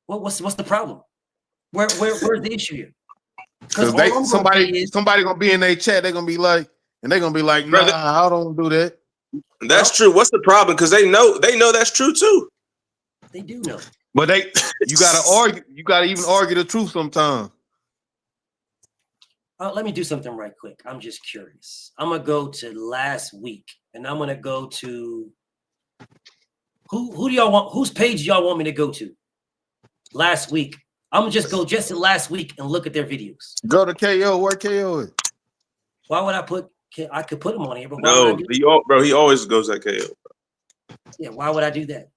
What's the problem? Where's the issue here? Because somebody gonna be in their chat. They're gonna be like, nah, I don't do that. That's true. What's the problem? Because they know that's true too. They do know. But you gotta argue. You gotta even argue the truth sometimes. Let me do something right quick. I'm just curious. I'm gonna go to last week, and I'm gonna go to who do y'all want? Whose page do y'all want me to go to? Last week. I'm gonna just go just to last week and look at their videos. Go to KO. Where KO is? Why would I put? I could put him on here, but no, he always goes at KO. Yeah, why would I do that?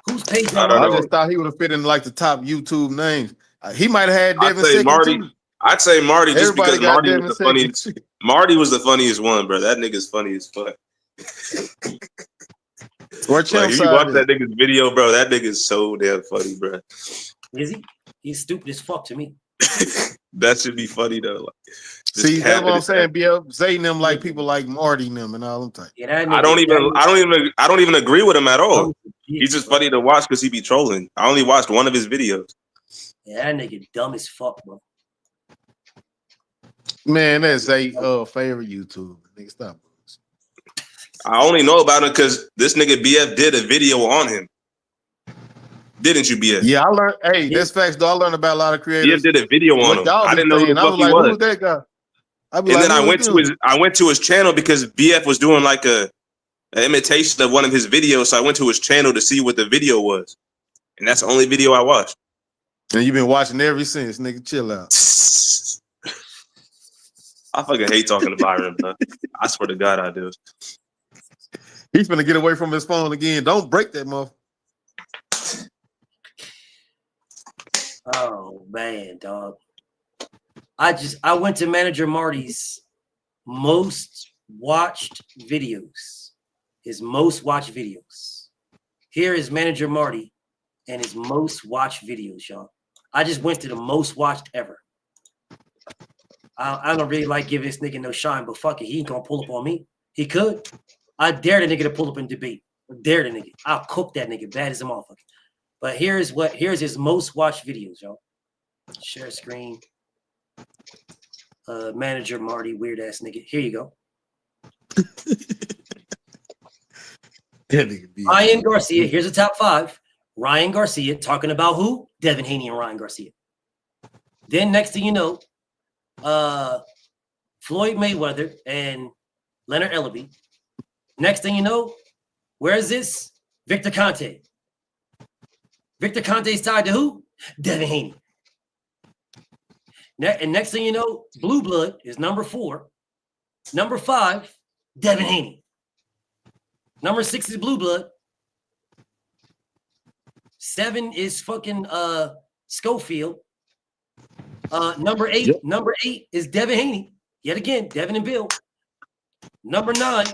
Whose page? I just thought he would have fit in like the top YouTube names. He might have had Devin second Marty. too. I'd say Marty just Everybody because Marty was the funniest. Marty was the funniest one, bro. That nigga's funny as fuck. Like, if you watch that nigga's video, bro, that nigga's so damn funny, bro. Is he? He's stupid as fuck to me. That should be funny though. Like, see, that's what I'm saying. BF saying them like people like Marty and them and all them type. Yeah, I don't even agree with him at all. He's just funny to watch because he be trolling. I only watched one of his videos. Yeah, that nigga dumb as fuck, bro. Man, that's a favorite YouTube. Nigga, stop. I only know about him because this nigga BF did a video on him. Didn't you, BF? Yeah, I learned. Hey, that's facts, though. I learned about a lot of creators. BF did a video on him. I didn't know who the fuck he was. Who's that guy? And then I went to his channel because BF was doing like an imitation of one of his videos. So I went to his channel to see what the video was, and that's the only video I watched. And you've been watching ever since, nigga. Chill out. I fucking hate talking to Byron, bro. I swear to God, I do. He's gonna get away from his phone again. Don't break that motherfucker. Oh man, dog. I went to Manager Marty's most watched videos. His most watched videos. Here is Manager Marty and his most watched videos, y'all. I just went to the most watched ever. I don't really like giving this nigga no shine, but fuck it, he ain't gonna pull up on me. He could. I dare the nigga to pull up and debate. I dare the nigga. I'll cook that nigga bad as a motherfucker. But here's his most watched videos, y'all. Share screen. Manager Marty, weird ass nigga. Here you go. Ryan Garcia. Here's the top 5. Ryan Garcia talking about who? Devin Haney and Ryan Garcia. Then next thing you know, Floyd Mayweather and Leonard Ellaby. Next thing you know, where is this? Victor Conte. Victor Conte's tied to who? Devin Haney. And next thing you know, Blue Blood is number 4. Number 5, Devin Haney. Number 6 is Blue Blood. 7 is fucking Schofield. Number 8, Number 8 is Devin Haney. Yet again, Devin and Bill. Number 9,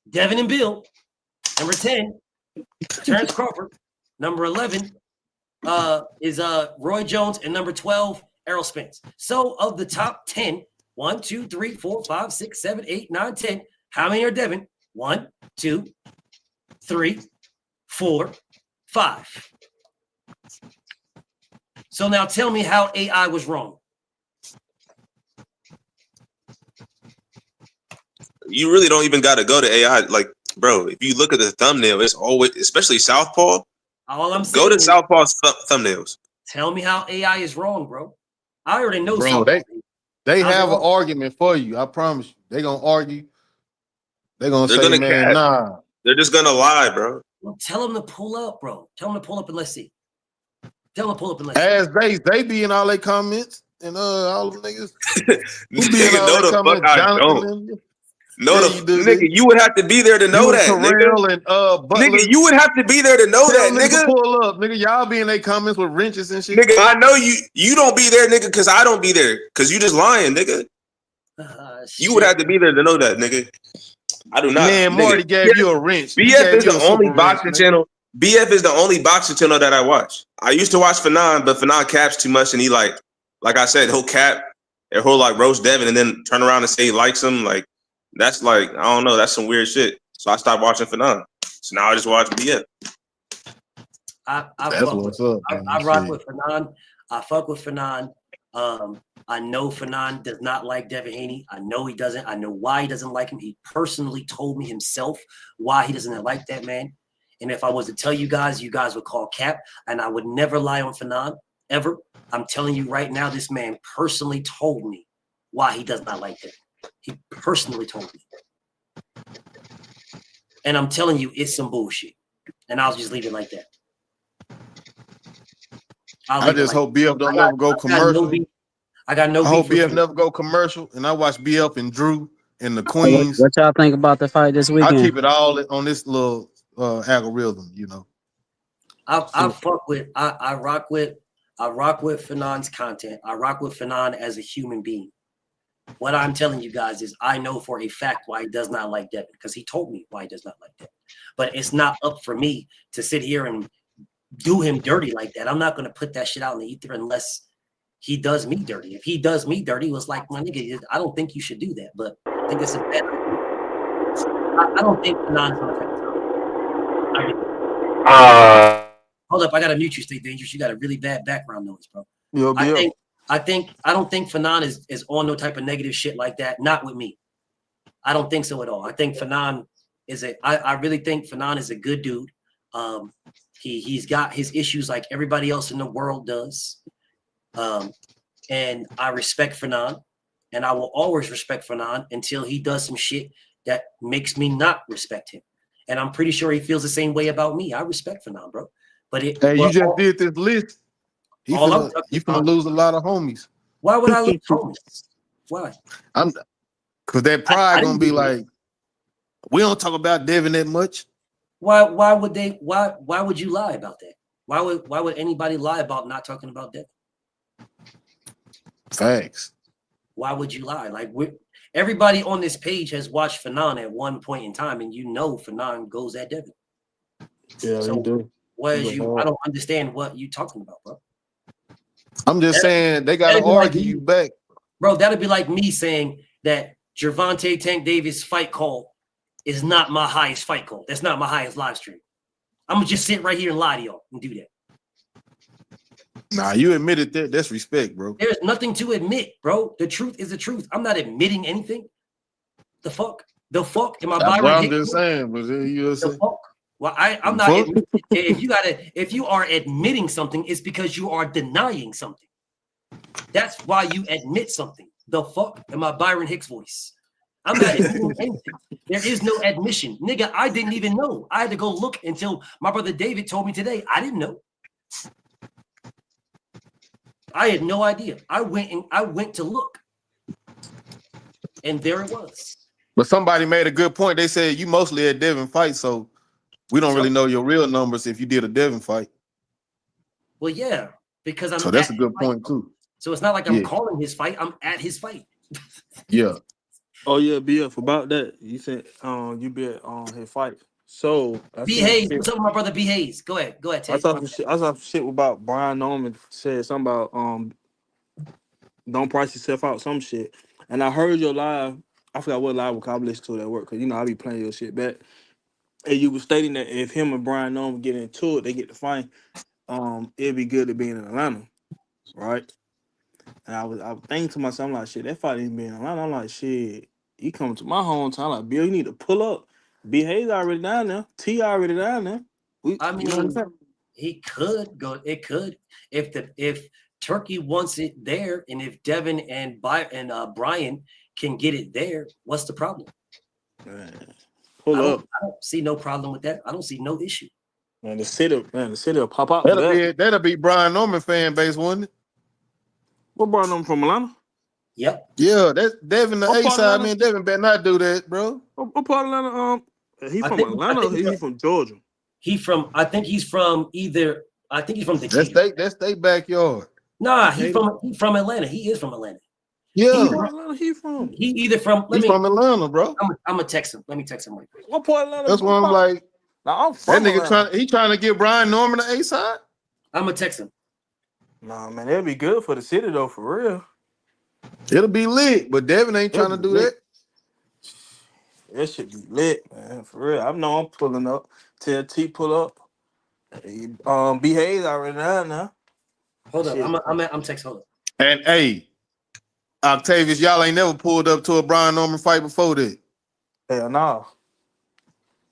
Devin and Bill. Number 10, Terrence Crawford. Number 11 is Roy Jones, and number 12, Errol Spence. So of the top 10, 1, 2, 3, 4, 5, 6, 7, 8, 9, 10. How many are Devin? 1, 2, 3, 4, 5. So now tell me how AI was wrong. You really don't even got to go to AI. Like, bro, if you look at the thumbnail, it's always, especially Southpaw. All I'm saying, go to Southpaw's thumbnails. Tell me how AI is wrong, bro. I already know. Bro, they have an argument for you. I promise you. They're gonna argue. They're gonna say, man, nah. They're just gonna lie, bro. Well, tell them to pull up, bro. Tell them to pull up and let's see. Tell them to pull up and let's see. They be in all their comments and all them niggas. Nigga, no the fuck I don't. No, nigga, you would have to be there to know that. Nigga. And, nigga, you would have to be there to know that, nigga. Pull up, nigga. Y'all be in their comments with wrenches and shit. Nigga, I know you don't be there, nigga, because I don't be there. Because you just lying, nigga. You would have to be there to know that, nigga. I do not. Man, Marty gave you a wrench. BF is the only boxing channel. BF is the only boxing channel that I watch. I used to watch Fanon, but Fanon caps too much, and he like I said, he'll cap and he'll like roast Devin and then turn around and say he likes him. Like, that's like, I don't know, that's some weird shit. So I stopped watching Fanon. So now I just watch BF. That's what's up. I rock with Fanon. I fuck with Fanon. I know Fanon does not like Devin Haney. I know he doesn't. I know why he doesn't like him. He personally told me himself why he doesn't like that man. And if I was to tell you guys would call cap, and I would never lie on Fanon, ever. I'm telling you right now, this man personally told me why he does not like that. He personally told me. And I'm telling you, it's some bullshit. And I'll just leave it like that. I just hope BF don't never go commercial. I got no. I hope BF never go commercial, and I watch BF and Drew and the Queens. What y'all think about the fight this weekend? I keep it all on this little algorithm, you know. I rock with Fanon's content. I rock with Fanon as a human being. What I'm telling you guys is I know for a fact why he does not like Devin, because he told me why he does not like Devin. But it's not up for me to sit here and do him dirty like that. I'm not going to put that shit out in the ether unless he does me dirty. If he does me dirty, it was like, my nigga, I don't think you should do that. But I think it's a bad idea. I don't think Fanon's going to have hold up, I got to mute you, Stay Dangerous. You got a really bad background noise, bro. I don't think Fanon is on no type of negative shit like that. Not with me. I don't think so at all. I think Fanon I really think Fanon is a good dude. He's got his issues like everybody else in the world does. And I respect Fanon, and I will always respect Fanon until he does some shit that makes me not respect him. And I'm pretty sure he feels the same way about me. I respect Fanon, bro. But you just did this list. You're gonna lose a lot of homies. Why would I lose homies? Why? Because that pride gonna be like, we don't talk about Devin that much. Why would you lie about that? Why would anybody lie about not talking about Devin? Facts. Why would you lie? Like everybody on this page has watched Fanon at one point in time, and Fanon goes at Devin. Yeah, so you do. I don't understand what you talking about, bro. I'm just saying they gotta argue you back. Bro, that'd be like me saying that Gervonta Tank Davis fight call is not my highest fight call. That's not my highest live stream. I'm gonna just sit right here and lie to y'all and do that. Nah, you admitted that. That's respect, bro. There's nothing to admit, bro. The truth is the truth. I'm not admitting anything. The fuck? Am I Byron? I'm just saying, but you the fuck? Well, I'm not admitting. If you are admitting something, it's because you are denying something. That's why you admit something. The fuck? Am I Byron Hicks voice? I'm not admitting anything. There is no admission. Nigga, I didn't even know. I had to go look until my brother David told me today. I didn't know. I had no idea. I went to look. And there it was. But somebody made a good point. They said you mostly at Devin fight, so we don't really know your real numbers if you did a Devin fight. Well, yeah, because I'm. So that's a good point too. So it's not like I'm calling his fight. I'm at his fight. Yeah. Oh yeah, BF about that. You said you be at his fight. So B Hayes, what's up with my brother B Hayes? Go ahead, Ted. I saw some shit about Brian Norman said something about don't price yourself out, some shit. And I heard your live. I forgot what live I listened to at work because I be playing your shit back. And you were stating that if him and Brian Norman get into it, they get to fight. It'd be good to be in Atlanta, right? And I was thinking to myself, I'm like, shit, that fight ain't being in Atlanta. I'm like, shit, you coming to my hometown? I'm like, Bill, you need to pull up. B Hayes already down there. T already down there. He could go. It could if Turkey wants it there, and if Devin and Brian can get it there. What's the problem? Pull up. I don't see no problem with that. I don't see no issue. Man, the city will pop out. That'll be Brian Norman fan base, wouldn't it? What Brian Norman from Atlanta? Yep. Yeah, that's Devin the A side. Man, Devin better not do that, bro. What part of Atlanta? He from Atlanta or he from Georgia? I think he's from Decatur. That's their backyard. Nah, he's from Atlanta. He is from Atlanta. Yeah. He from Atlanta, bro. I'm gonna text him. Let me text him right quick. What part of Atlanta? That's why I'm like, nah, I'm that from nigga Atlanta. trying to give Brian Norman the A side. I'm gonna text him. Nah, man, that'd be good for the city though, for real. It'll be lit, but Devin ain't trying to do that. That should be lit, man. For real. I know I'm pulling up. Tell T pull up. B Hayes already down now. Hold up. I'm texting. Hold up. And hey, Octavius, y'all ain't never pulled up to a Brian Norman fight before that. Hell no.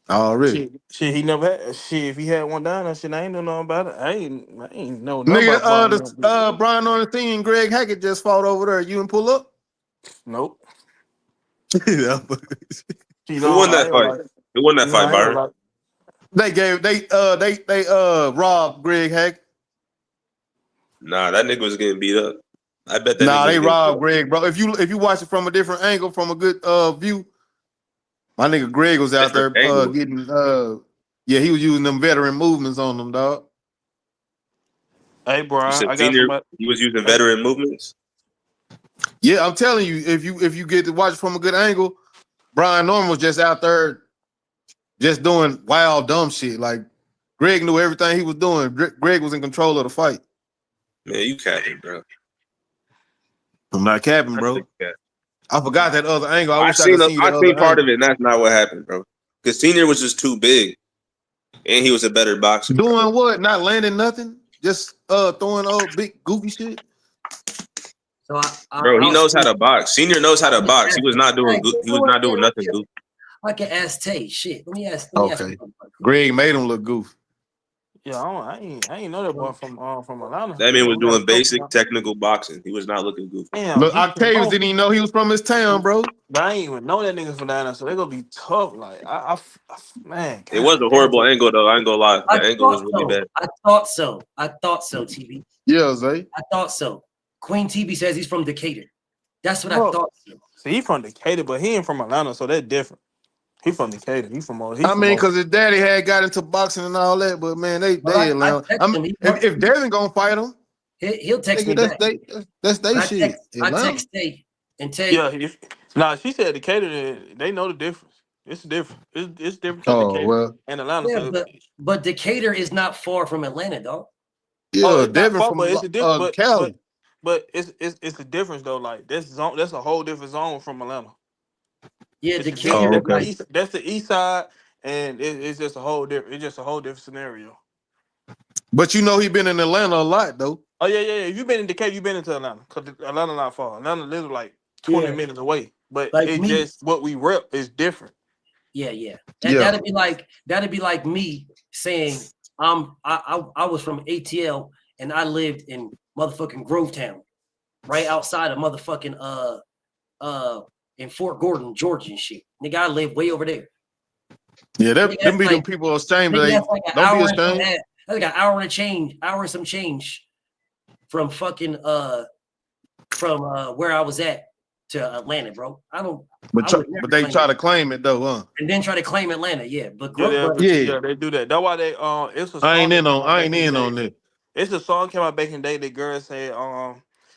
Already. Shit, he never had shit. If he had one down, that shit, I ain't know nothing about it. I ain't know nothing Nigga, about Brian Norman thing and Greg Hackett just fought over there. You didn't pull up? Nope. Who won that fight? Who won that fight, Byron? They robbed Greg Hackett. Nah, that nigga was getting beat up. I bet that. Nah, they robbed Greg, bro. If you watch it from a different angle, from a good view, my nigga Greg was out there getting he was using them veteran movements on them, dog. Hey, Brian, I got somebody. He was using veteran movements. Yeah, I'm telling you, if you get to watch it from a good angle, Brian Norman was just out there just doing wild, dumb shit. Like Greg knew everything he was doing. Greg was in control of the fight. Man, you capping, bro. I'm not capping, bro. I forgot that other angle. I seen part of it, and that's not what happened, bro. Because Senior was just too big, and he was a better boxer. Doing what? Not landing nothing? Just throwing big goofy shit? So bro, he knows how to box. Senior knows how to box. He was not doing. He was not doing nothing goofy. I can ask Tay. Shit, let me ask. Okay. Greg made him look goofy. Yeah, I ain't know that boy from Atlanta. That man was doing basic technical boxing. He was not looking goofy. Damn, look, Octavius didn't even know he was from his town, bro. But I ain't even know that nigga from down there, so they gonna be tough. Like, man, it was a horrible angle, though. I ain't gonna lie. The angle was really bad. I thought so, TV. Yeah, Zay. I thought so. Queen TV says he's from Decatur. That's what I thought. So. See, he from Decatur, but he ain't from Atlanta, so that's different. He from Decatur. He from all. I mean, because his daddy had got into boxing and all that, but man, they I text him. if Devin gonna fight him, he'll text me that's back. that's they shit. I text Tay and Tay. Yeah, she said Decatur. They know the difference. It's different. It's different between Decatur and Atlanta. Yeah, So but Decatur is not far from Atlanta, dog. Yeah, Devin far, from but it's a different. Cali. But it's a difference though. Like that's a whole different zone from Atlanta. Yeah, it's Decatur. That's the east side, and it's just a whole different. It's just a whole different scenario. But you know he been in Atlanta a lot though. Oh yeah. If you've been in Decatur, you've been into Atlanta. Cause Atlanta not far. Atlanta lives like 20 minutes away. But Like it's me. just what we rep is different. Yeah. That'd be like me saying I was from ATL and I lived in motherfucking Grovetown, right outside of motherfucking in Fort Gordon, Georgia and shit. Nigga, I live way over there. Yeah, them be them people ashamed. They That's like don't be ashamed. That's like an hour and some change from fucking from where I was at to Atlanta, bro. But they try to claim it though, huh? And then try to claim Atlanta, yeah. But Yeah, they do that. That's why they it's a song I ain't in on it. It's a song came out back in the day. The girl said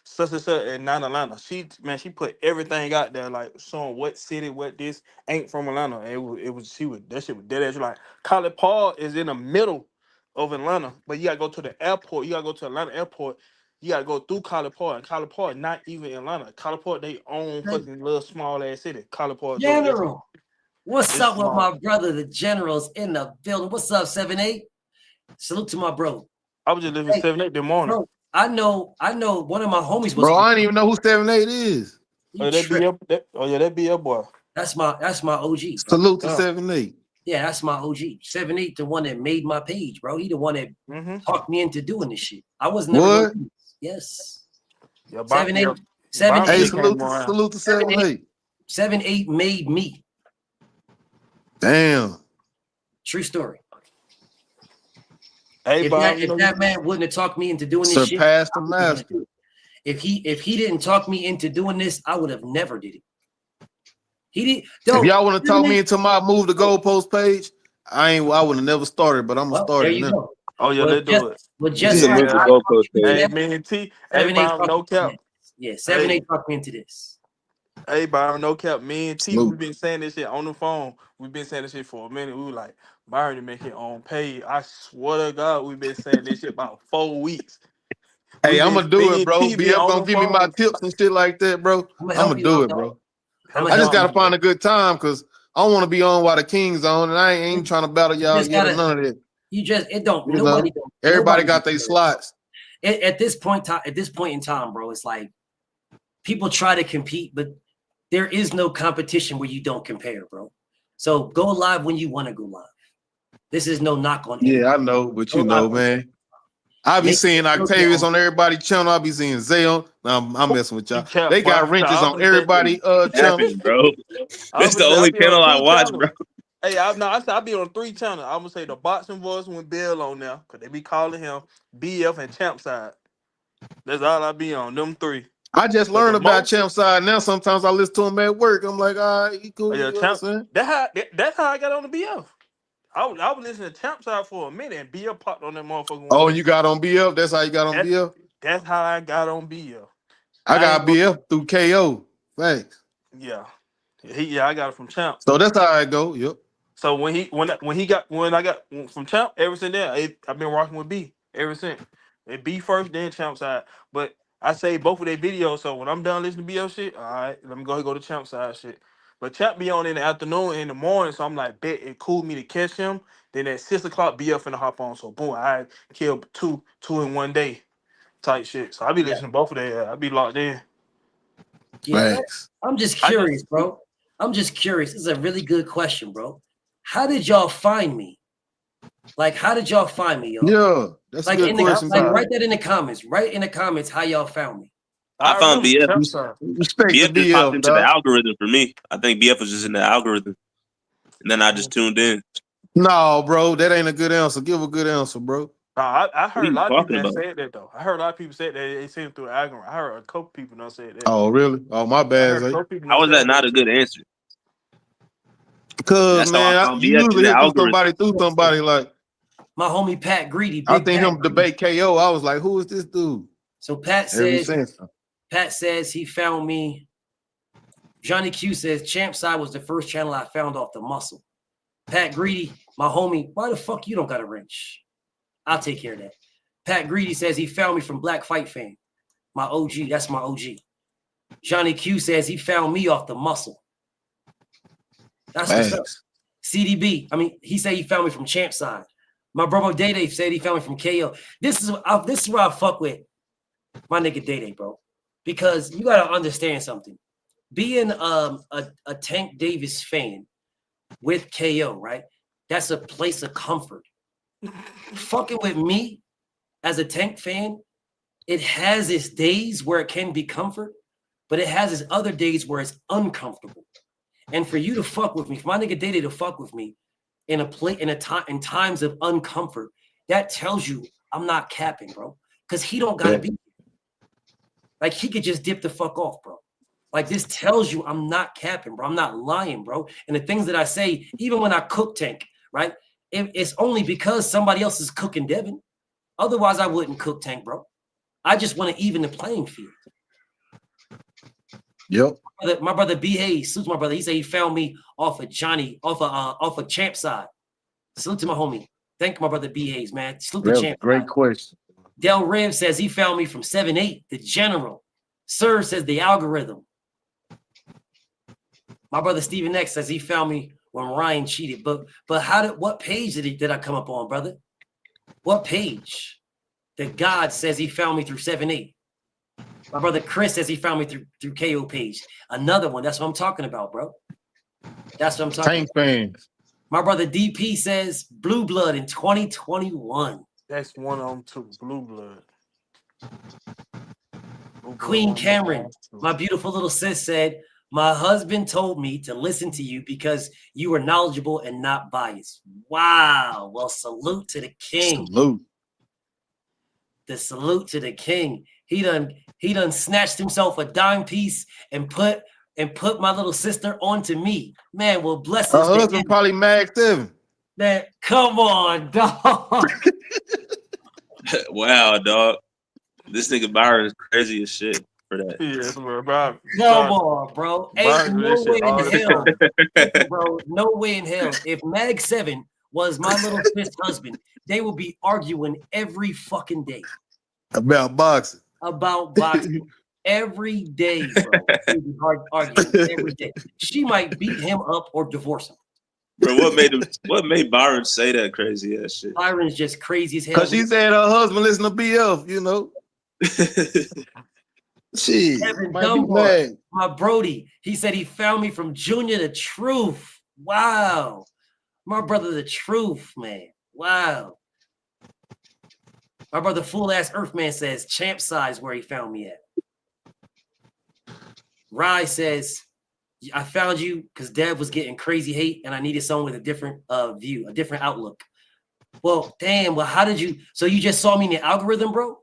such and such in not Atlanta. She put everything out there, like showing what city, what this ain't from Atlanta. That shit was dead ass. Like College Park is in the middle of Atlanta, but you gotta go to the airport. You gotta go to Atlanta airport. You gotta go through College Park, and College Park not even Atlanta. College Park they own fucking little small ass city. College Park. General, what's it's up with small. my brother? The General's in the building. What's up, 7-8? Salute to my bro. I was just living 7-8 this morning. Bro, I know. One of my homies was. Bro, I didn't even know who 7-8 is. That be your boy. That's my OG. Bro. Salute to 7-8. Yeah, that's my OG. 7-8, the one that made my page, bro. He the one that talked me into doing this shit. I was never. What? Yes. Yeah, 7-8. Hey, salute to 7-8. 7-8 made me. Damn. True story. Hey, if that man wouldn't have talked me into doing this shit, surpassed the master. If he didn't talk me into doing this, I would have never did it. He did. If y'all want to talk me into my move the goalpost page, I would have never started, but I'm gonna start there it you now. go. Oh yeah, they do it. But just Hey, man, and T, hey, Byron, no cap. Yeah, 7-8 talked me into this. Hey, Byron, no cap. Me and T, Salute. we've been saying this shit on the phone. We've been saying this shit for a minute. We were like, Byron to make it on page. I swear to God, we've been saying this shit about 4 weeks. Hey, I'm gonna do it, bro. BF gonna give me my tips and shit like that, bro. I'm gonna do it, bro. I just gotta find a good time because I don't want to be on while the King's on, and I ain't trying to battle y'all yet or none of that. Nobody. Everybody got their slots. At this point in time, bro, it's like people try to compete, but there is no competition where you don't compare, bro. So go live when you want to go live. This is no knock on it. Yeah, I know, but you know, man. I be seeing Octavius on everybody's channel. I be seeing Zay on. I'm messing with y'all. They got wrenches on everybody channel, bro. That's the only channel I watch, bro. Hey, I be on 3 channels. I'm gonna say the boxing voice when Bill on there, cause they be calling him BF and Champ Side. That's all I be on, them 3. I just learned about Champ Side now. Sometimes I listen to him at work. I'm like, all right, he cool. Yeah, that's how I got on the BF. I was listening to Champ Side for a minute, and BF popped on that motherfucker. Oh, you got on BF? That's how you got on BF? That's how I got on BF. I got BF through KO. Thanks. Yeah. I got it from Champ. So that's how I go. Yep. So when I got from Champ, ever since then, I've been rocking with B ever since. It B first, then Champ Side. But I say both of their videos. So when I'm done listening to BF shit, all right, let me go to Champ Side shit. But Champ be on in the afternoon and in the morning, so I'm like, bet it cool me to catch him. Then at 6 o'clock, BF finna hop on. So boom, I killed two in one day, type shit. So I be listening to both of them. I be locked in. Yeah, I'm just curious, bro. I'm just curious. This is a really good question, bro. How did y'all find me? Like, how did y'all find me, y'all? Yeah, that's like a good question. Write that in the comments. Write in the comments how y'all found me. I found BF. BF just popped into the algorithm for me. I think BF was just in the algorithm, and then I just tuned in. No, bro, that ain't a good answer. Give a good answer, bro. I heard a lot of people that said that though. I heard a lot of people say that they seen it through the algorithm. I heard a couple people not say that. Oh, really? Oh, my bad. How was that not a good answer? Because man, you usually hear from somebody through somebody like my homie Pat Greedy. I think him debate KO. I was like, who is this dude? So Pat says he found me. Johnny Q says Champ Side was the first channel I found off the muscle. Pat Greedy, my homie, why the fuck you don't got a wrench? I'll take care of that. Pat Greedy says he found me from Black Fight Fan. My OG, that's my OG. Johnny Q says he found me off the muscle. That's what's up. CDB, he said he found me from Champ Side. My brother Day Day said he found me from KO. This is where I fuck with my nigga Day Day, bro. Because you gotta understand something. Being a Tank Davis fan with KO, right? That's a place of comfort. Fucking with me as a Tank fan, it has its days where it can be comfort, but it has its other days where it's uncomfortable. And for you to fuck with me, for my nigga Day Day to fuck with me in times of uncomfort, that tells you I'm not capping, bro. Because he don't gotta be like he could just dip the fuck off, bro. Like this tells you I'm not capping, bro. I'm not lying, bro. And the things that I say, even when I cook Tank, right? It's only because somebody else is cooking Devin. Otherwise, I wouldn't cook Tank, bro. I just want to even the playing field. Yep. My brother B. Hayes, salute to my brother. He said he found me off of Johnny, off of Champ Side. Salute to my homie. Thank you, my brother B. Hayes, man. Salute to Champ. Great question. Del Rev says he found me from 7-8, the general. Sir says the algorithm. My brother Steven X says he found me when Ryan cheated. But what page did I come up on, brother? What page? The God says he found me through 7-8. My brother Chris says he found me through KO page. Another one. That's what I'm talking about, bro. That's what I'm talking about. Tank fans. My brother DP says Blue Blood in 2021. That's one on two. Blue Blood. Queen Cameron, my beautiful little sis, said, my husband told me to listen to you because you were knowledgeable and not biased. Wow. Well, salute to the king. Salute. The salute to the king. He done snatched himself a dime piece and put my little sister onto me. Man, well, bless her husband probably Mag 7. Man, come on, dog. Wow, dog. This nigga Byron is crazy as shit for that. Yeah, bro. Come on, bro. Ain't no way in hell, bro. No way in hell. If Mag 7 was my little sis husband, they would be arguing every fucking day. About boxing. Every day, bro. They'd be arguing every day. She might beat him up or divorce him. Bro, what made Byron say that crazy ass shit? Byron's just crazy as hell. Because she said her husband listen to BF, you know. Shit. Kevin Dunbar, my Brody, he said he found me from Junior the Truth. Wow. My brother the Truth, man. Wow. My brother Fool Ass Earthman says Champ Size where he found me at. Rye says, I found you because Dev was getting crazy hate and I needed someone with a different view, a different outlook. Well, damn. Well, how did you? So you just saw me in the algorithm, bro?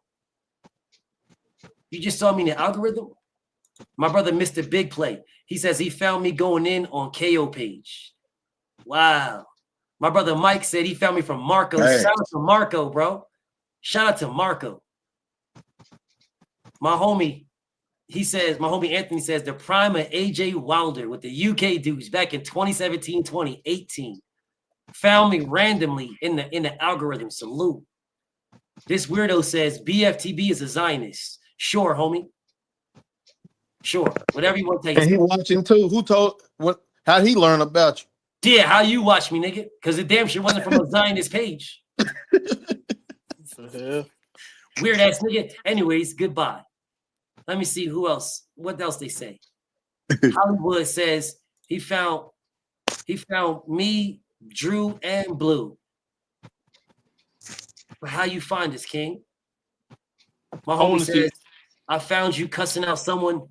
You just saw me in the algorithm? My brother, Mr. Big Play, he says he found me going in on KO page. Wow. My brother Mike said he found me from Marco. Hey. Shout out to Marco, bro. Shout out to Marco. My homie, he says, my homie Anthony says the prime of AJ Wilder with the UK dudes back in 2017, 2018 found me randomly in the algorithm. Salute. This weirdo says BFTB is a Zionist. Sure, homie. Sure. Whatever you want to take. And he watching too. Who told what? How he learn about you? Yeah, how you watch me, nigga? Because the damn shit wasn't from a Zionist page. Weird ass nigga. Anyways, goodbye. Let me see who else. What else they say? Hollywood says he found me, Drew, and Blue. But how you find this, King? My homie says I found you cussing out someone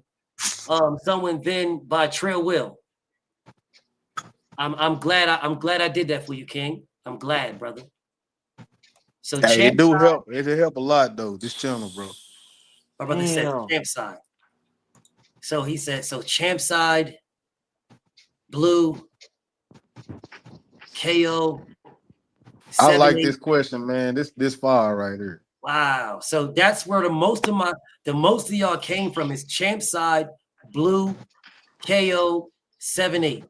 then by Trail Will. I'm glad I did that for you, King. I'm glad, brother. So hey, it do help. It help a lot though. This channel, bro. My brother said Champ Side. So he said, so Champ Side, Blue, KO. I like 7-8. this question, man. This fire right here. Wow. So that's where the most of y'all came from is champ side, blue, KO, 7-8.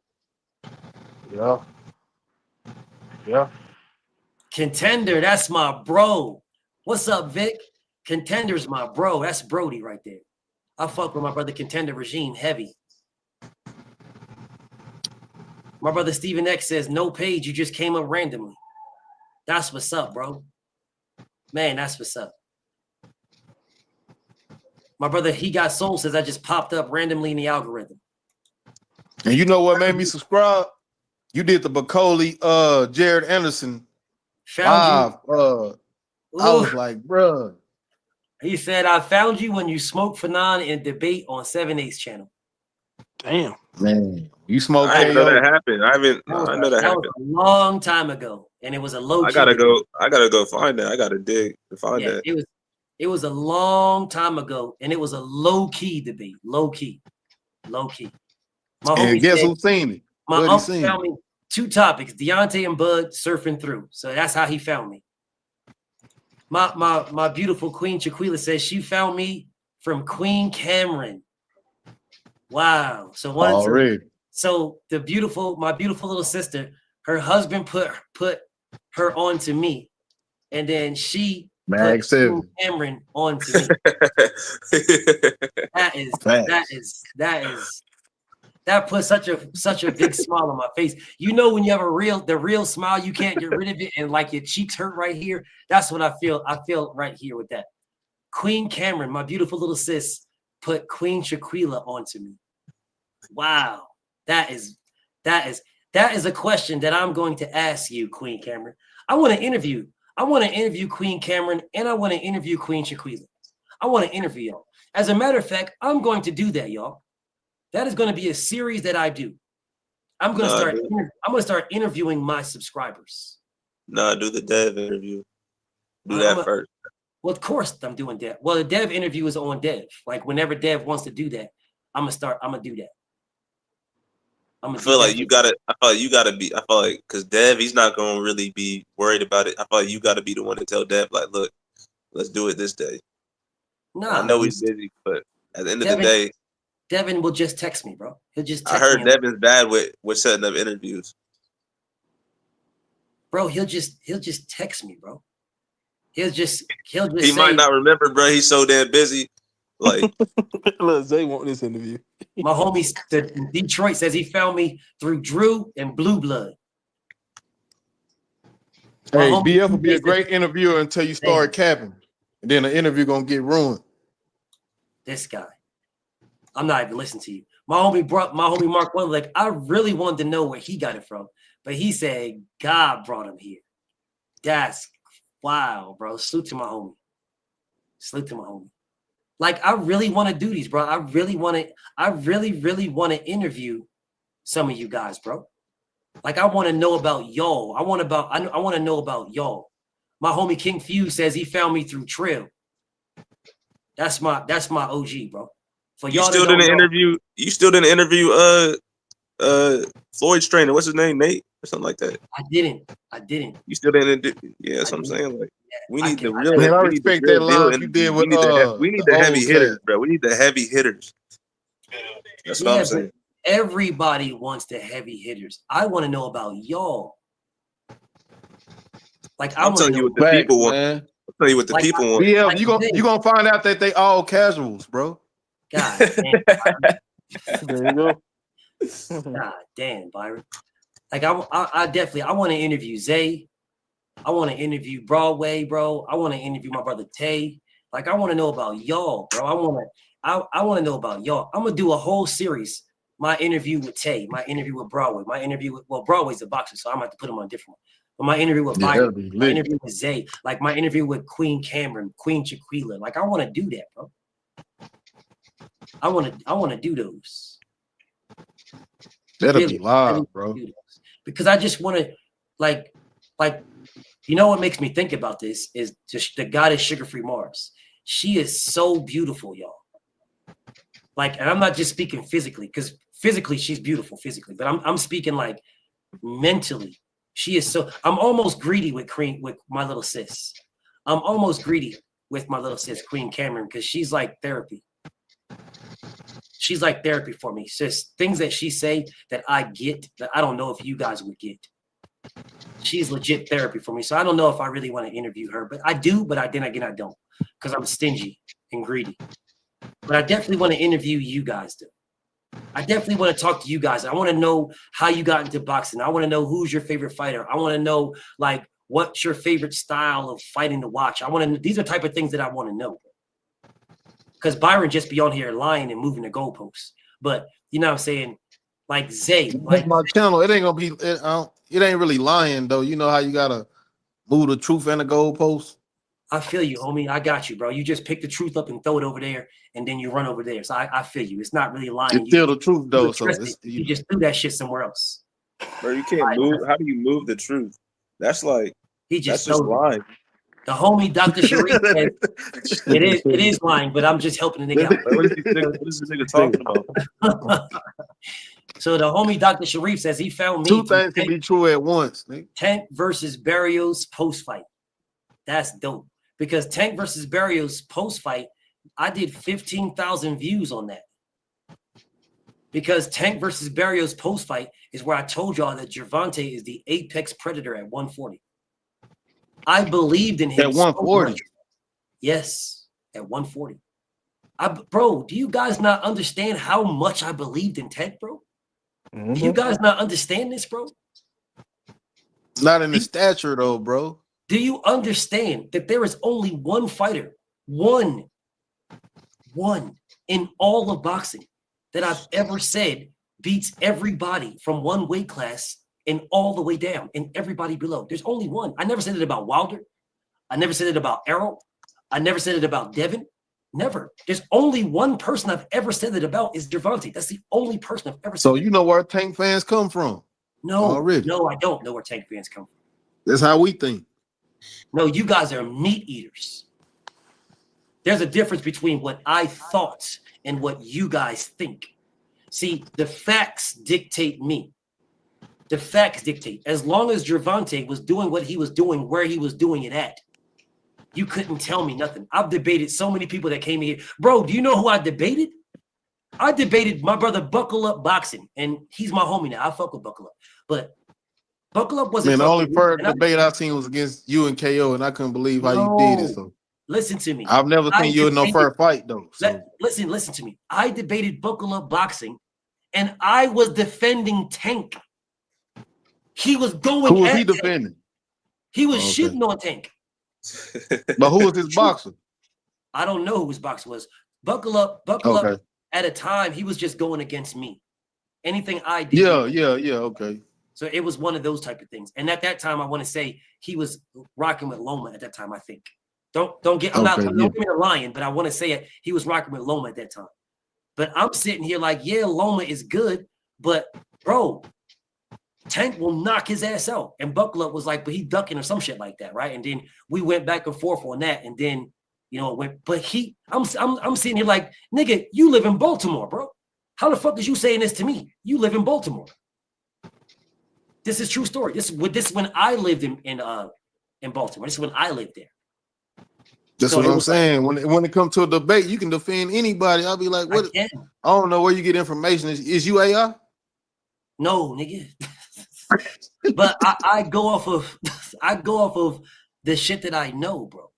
Yeah. Yeah. Contender, that's my bro. What's up, Vic? Contender's my bro. That's Brody right there. I fuck with my brother Contender Regime heavy. My brother Steven X says, no page, you just came up randomly. That's what's up, bro. Man, that's what's up. My brother He Got Soul says I just popped up randomly in the algorithm. And you know what made me subscribe? You did the Bacoli, Jared Anderson Found live. I was like, bruh. He said, I found you when you smoked Fanon in debate on 7-8's channel. Damn. Man, you smoke I didn't know KO. that happened. I know that happened. Was a long time ago, and it was a low. I gotta go find that. I gotta dig to find that. It was a long time ago, and it was a low key debate. Low key. My And homie guess said, who seen it? my uncle found me 2 topics: Deontay and Bud surfing through. So that's how he found me. My beautiful Queen Chiquila says she found me from Queen Cameron. Wow. So my beautiful little sister, her husband put her onto me, and then she put Queen Cameron onto me. That puts such a big smile on my face. You know, when you have the real smile, you can't get rid of it, and like your cheeks hurt right here. That's what I feel. I feel right here with that. Queen Cameron, my beautiful little sis, put Queen Shaquila onto me. Wow, that is a question that I'm going to ask you, Queen Cameron. I want to interview Queen Cameron, and I want to interview Queen Shaquila. I want to interview y'all. As a matter of fact, I'm going to do that, y'all. That is going to be a series that I do. I'm going to start interviewing my subscribers. No, do the Dev interview. Do that first. Well, of course I'm doing Dev. Well, the Dev interview is on Dev. Like whenever Dev wants to do that, I'm gonna do that. I feel like you gotta be. I feel like because Dev, he's not gonna really be worried about it. I feel like you gotta be the one to tell Dev, like, look, let's do it this day. Nah, I know he's busy, but at the end of the day, Devin will just text me, bro. He'll just text I heard me. Devin's bad with setting up interviews. Bro, he'll just text me, bro. He'll just He might not remember, bro. He's so damn busy. Like, look, Zay want this interview. My homie Detroit says he found me through Drew and Blue Blood. Hey, BF will be a great interviewer until you start capping. And then the interview gonna get ruined. This guy. I'm not even listening to you. My homie Mark one, like, I really wanted to know where he got it from. But he said God brought him here. That's wow, bro. Salute to my homie. Like, I really want to do these, bro. I really want to interview some of you guys, bro. Like, I want to know about y'all. I want to know about y'all. My homie King Fuse says he found me through Trill. That's my OG, bro. For y'all, you still didn't interview Floyd's trainer. What's his name? Nate or something like that. I didn't. You still didn't. Yeah, that's what I'm saying. Like, we need the real. Man, I respect that line you did with we need the heavy hitters, bro. We need the heavy hitters. That's what I'm saying. Everybody wants the heavy hitters. I want to know about y'all. Like, I'm telling you what the people want. I'll tell you what the people want. Yeah, you gonna find out that they all casuals, bro. God damn. There you go. God damn, Byron. Like, I definitely want to interview Zay. I want to interview Broadway, bro. I want to interview my brother Tay. Like, I want to know about y'all, bro. I want to know about y'all. I'm gonna do a whole series. My interview with Tay, my interview with Broadway, my interview with Broadway's a boxer, so I'm gonna have to put him on a different one. But my interview with Byron, my interview with Zay, like my interview with Queen Cameron, Queen Chiquila. Like, I want to do that, bro. I want to do those. That'll be live, bro. Because I just want to, like, you know what makes me think about this is just the goddess Sugar Free Mars. She is so beautiful, y'all. Like, and I'm not just speaking physically, because physically she's beautiful physically, but I'm speaking like mentally. She is so. I'm almost greedy with my little sis. I'm almost greedy with my little sis, Queen Cameron, because she's like therapy. She's like therapy for me. It's just things that she say that I get that I don't know if you guys would get. She's legit therapy for me. So I don't know if I really want to interview her, but I do. But then again, I don't, because I'm stingy and greedy. But I definitely want to interview you guys, though. I definitely want to talk to you guys. I want to know how you got into boxing. I want to know who's your favorite fighter. I want to know, like, what's your favorite style of fighting to watch. I want to. These are the type of things that I want to know. Because Byron just be on here lying and moving the goalposts. But you know what I'm saying? Like Zay. Like my channel, it ain't gonna be it ain't really lying though. You know how you gotta move the truth and the goalposts. I feel you, homie. I got you, bro. You just pick the truth up and throw it over there, and then you run over there. So I feel you. It's not really lying. It's still the truth though. So you just threw that shit somewhere else. Bro, you can't move. How do you move the truth? That's like that's just lying. The homie Dr. Sharif said it is lying, but I'm just helping the nigga out. What is the nigga talking about? So the homie Dr. Sharif says he found me. Two things can be true at once. Tank versus Barrios post fight. That's dope. Because Tank versus Barrios post fight, I did 15,000 views on that. Because Tank versus Barrios post fight is where I told y'all that Gervonta is the apex predator at 140. I believed in him at 140. So yes, at 140. Bro, do you guys not understand how much I believed in Tank, bro? Do you guys not understand this, bro? Not in the stature though, bro. Do you understand that there is only one fighter, one in all of boxing that I've ever said beats everybody from one weight class and all the way down and everybody below? There's only one. I never said it about Wilder. I never said it about Errol. I never said it about Devin. Never. There's only one person I've ever said it about is Gervonta. That's the only person I've ever said. So you know where Tank fans come from? No, already. No, I don't know where Tank fans come from. That's how we think. No, you guys are meat eaters. There's a difference between what I thought and what you guys think. See, the facts dictate me. The facts dictate. As long as Gervonta was doing what he was doing, where he was doing it at, you couldn't tell me nothing. I've debated so many people that came here. Bro, do you know who I debated? I debated my brother Buckle Up Boxing, and he's my homie now. I fuck with Buckle Up. But Buckle Up wasn't. Man, the only first debate I've seen was against you and KO, and I couldn't believe how you did it. So listen to me. I've never seen you in no fair fight, though. So. Listen to me. I debated Buckle Up Boxing, and I was defending Tank. He was going. Who was he defending? Tank. He was shitting on Tank. But who was his boxer? I don't know who his boxer was. Buckle Up. At a time, he was just going against me. Anything I did. Yeah. Okay. So it was one of those type of things. And at that time, I want to say he was rocking with Loma at that time, I think. Don't get don't get me lying, but I want to say it. He was rocking with Loma at that time. But I'm sitting here like, yeah, Loma is good, but bro, Tank will knock his ass out. And Buckle Up was like, but he ducking or some shit like that, right? And then we went back and forth on that, and then it went. But I'm sitting here like, nigga, you live in Baltimore, bro. How the fuck is you saying this to me? You live in Baltimore. This is true story. This is when I lived in Baltimore. This is when I lived there. That's what I'm saying. When it comes to a debate, you can defend anybody. I'll be like, what? I don't know where you get information. Is you AI? No, nigga. But I go off of the shit that I know, bro.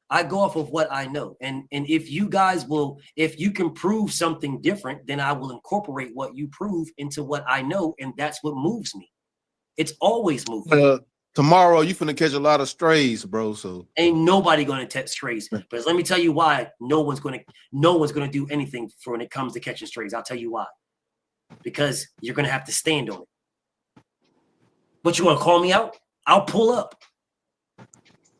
I go off of what I know. And if you guys if you can prove something different, then I will incorporate what you prove into what I know, and that's what moves me. It's always moving. Tomorrow you finna catch a lot of strays, bro. So ain't nobody gonna catch strays. But let me tell you why no one's gonna do anything when it comes to catching strays. I'll tell you why. Because you're gonna have to stand on it. But you wanna call me out? I'll pull up.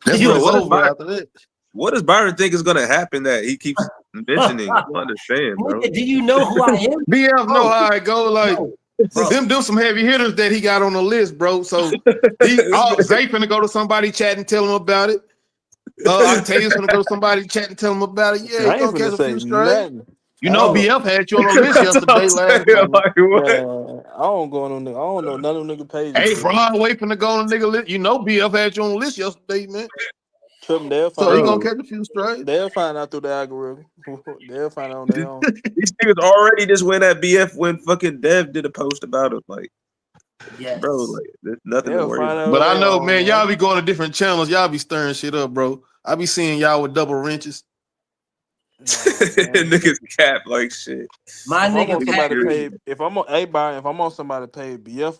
What does Byron think is gonna happen that he keeps mentioning? I don't understand, bro. Do you know who I am? BF know how I go. Like them some heavy hitters that he got on the list, bro. So Zay finna go to somebody chat and tell him about it. Octavius finna go to somebody chat and tell him about it. Yeah, he's gonna catch a few strays. You know, BF had you on the list yesterday, last night. Like, I don't go on. I don't know none of them nigga pages. Hey, Brian, wait for to go on the nigga list. You know, BF had you on the list yesterday, man. They'll find So he gonna out. catch a few straight. They'll find out through the algorithm. They'll find out on their own. These niggas already just went at BF when fucking Dev did a post about him. Like, bro, like there's nothing to worry about. But I know, man, y'all be going to different channels. Y'all be stirring shit up, bro. I be seeing y'all with double wrenches. Niggas cap like shit. My nigga if I'm on somebody paid, BF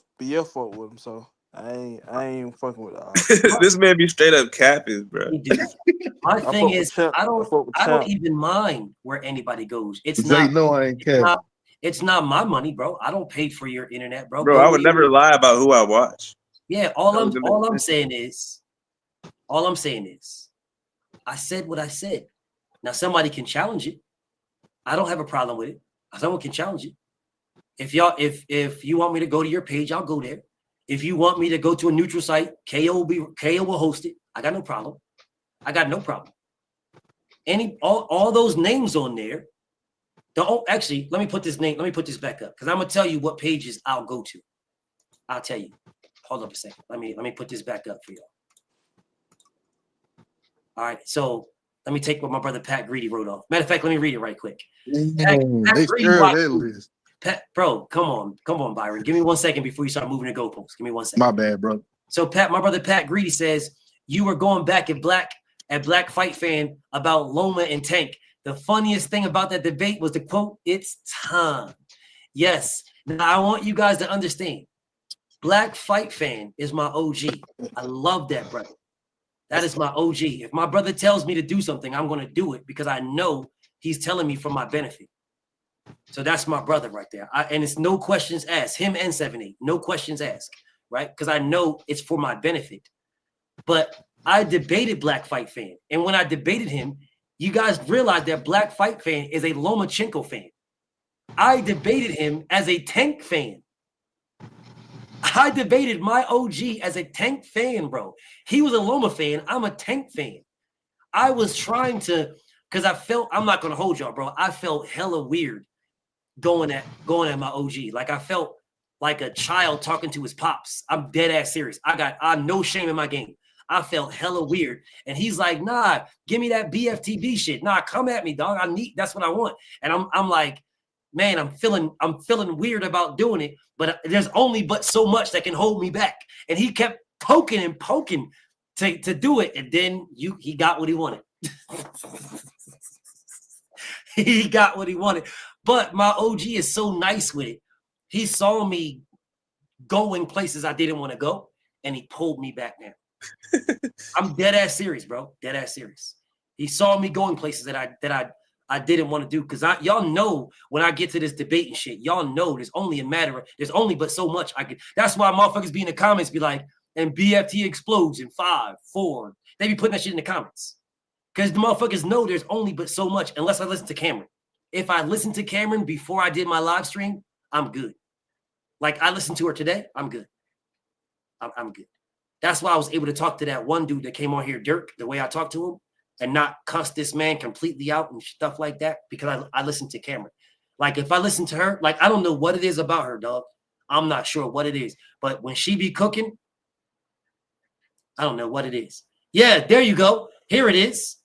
fuck with him, so I ain't fucking with it. This man be straight up capping, bro. My thing is, I don't even mind where anybody goes. It's not. No, I ain't capping. It's not my money, bro. I don't pay for your internet, bro. Bro, I would never lie about who I watch. Yeah, all I'm saying is, I said what I said. Now somebody can challenge it. I don't have a problem with it. Someone can challenge it. If you want me to go to your page, I'll go there. If you want me to go to a neutral site, KO will host it. I got no problem. All those names on there. Actually, let me put this back up because I'm gonna tell you what pages I'll go to. I'll tell you. Hold up a second. Let me put this back up for y'all. All right, so let me take what my brother Pat Greedy wrote off. Matter of fact, let me read it right quick. Pat, bro, come on, Byron. Give me 1 second before you start moving the goalposts. Give me 1 second. My bad, bro. So my brother Pat Greedy says you were going back at Black Fight Fan about Loma and Tank. The funniest thing about that debate was the quote, "It's time." Yes. Now I want you guys to understand. Black Fight Fan is my OG. I love that brother. That is my OG. If my brother tells me to do something, I'm going to do it because I know he's telling me for my benefit. So that's my brother right there. And it's no questions asked. Him and 7-8, no questions asked, right? Because I know it's for my benefit. But I debated Black Fight Fan. And when I debated him, you guys realize that Black Fight Fan is a Lomachenko fan. I debated him as a Tank fan. I debated my OG as a Tank fan, bro. He was a Loma fan. I'm a Tank fan. I was trying to, because I'm not going to hold y'all, bro. I felt hella weird going at my OG. Like I felt like a child talking to his pops. I'm dead ass serious. I no shame in my game. I felt hella weird. And he's like, nah, give me that BFTB shit. Nah, come at me, dog. That's what I want. And I'm like, man, I'm feeling weird about doing it, but there's only but so much that can hold me back. And he kept poking to do it. And then he got what he wanted. He got what he wanted. But my OG is so nice with it. He saw me going places I didn't want to go, and he pulled me back now. I'm dead ass serious, bro. Dead ass serious. He saw me going places that I didn't want to do because y'all know when I get to this debate and shit, y'all know there's only but so much I could. That's why motherfuckers be in the comments be like, and BFT explodes in 5, 4. They be putting that shit in the comments because the motherfuckers know there's only but so much unless I listen to Cameron. If I listened to Cameron before I did my live stream, I'm good. Like I listened to her today, I'm good. I'm good. That's why I was able to talk to that one dude that came on here, Dirk, the way I talked to him, and not cuss this man completely out and stuff like that because I listened to Cameron. Like if I listen to her, like I don't know what it is about her, dog. I'm not sure what it is. But when she be cooking, I don't know what it is. Yeah, there you go. Here it is.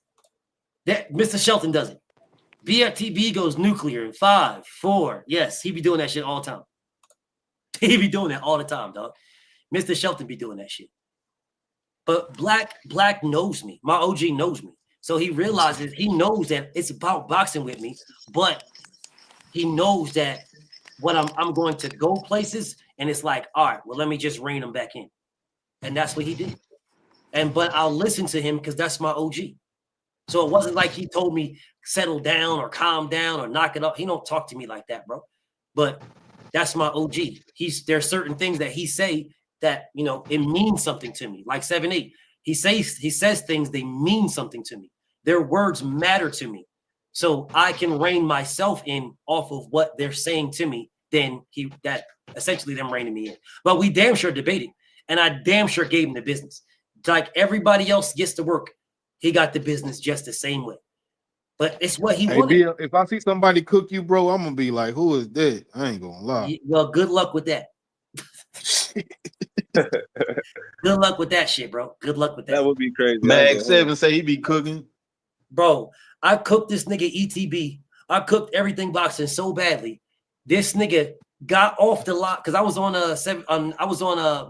That Mr. Shelton does it. BFTB goes nuclear in 5, 4. Yes, he be doing that shit all the time. He be doing that all the time, dog. Mr. Shelton be doing that shit. But Black knows me. My OG knows me. So he realizes, he knows that it's about boxing with me, but he knows that what I'm going to go places, and it's like, all right, well, let me just rein him back in. And that's what he did. But I'll listen to him because that's my OG. So it wasn't like he told me settle down or calm down or knock it up. He don't talk to me like that, bro. But that's my OG. There's certain things that he say that, you know, it means something to me. Like 7-8. He says things, they mean something to me. Their words matter to me. So I can rein myself in off of what they're saying to me, then that essentially them reining me in. But we damn sure debated. And I damn sure gave him the business. Like everybody else gets to work, he got the business just the same way. But it's what he Hey, wanted. Bill, if I see somebody cook you, bro, I'm gonna be like, "Who is that?" I ain't gonna lie. Well, good luck with that. Good luck with that shit, bro. Good luck with that. That would be crazy. Mag 7 say he be cooking. Bro, I cooked this nigga ETB. I cooked everything boxing so badly. This nigga got off the lot because I was on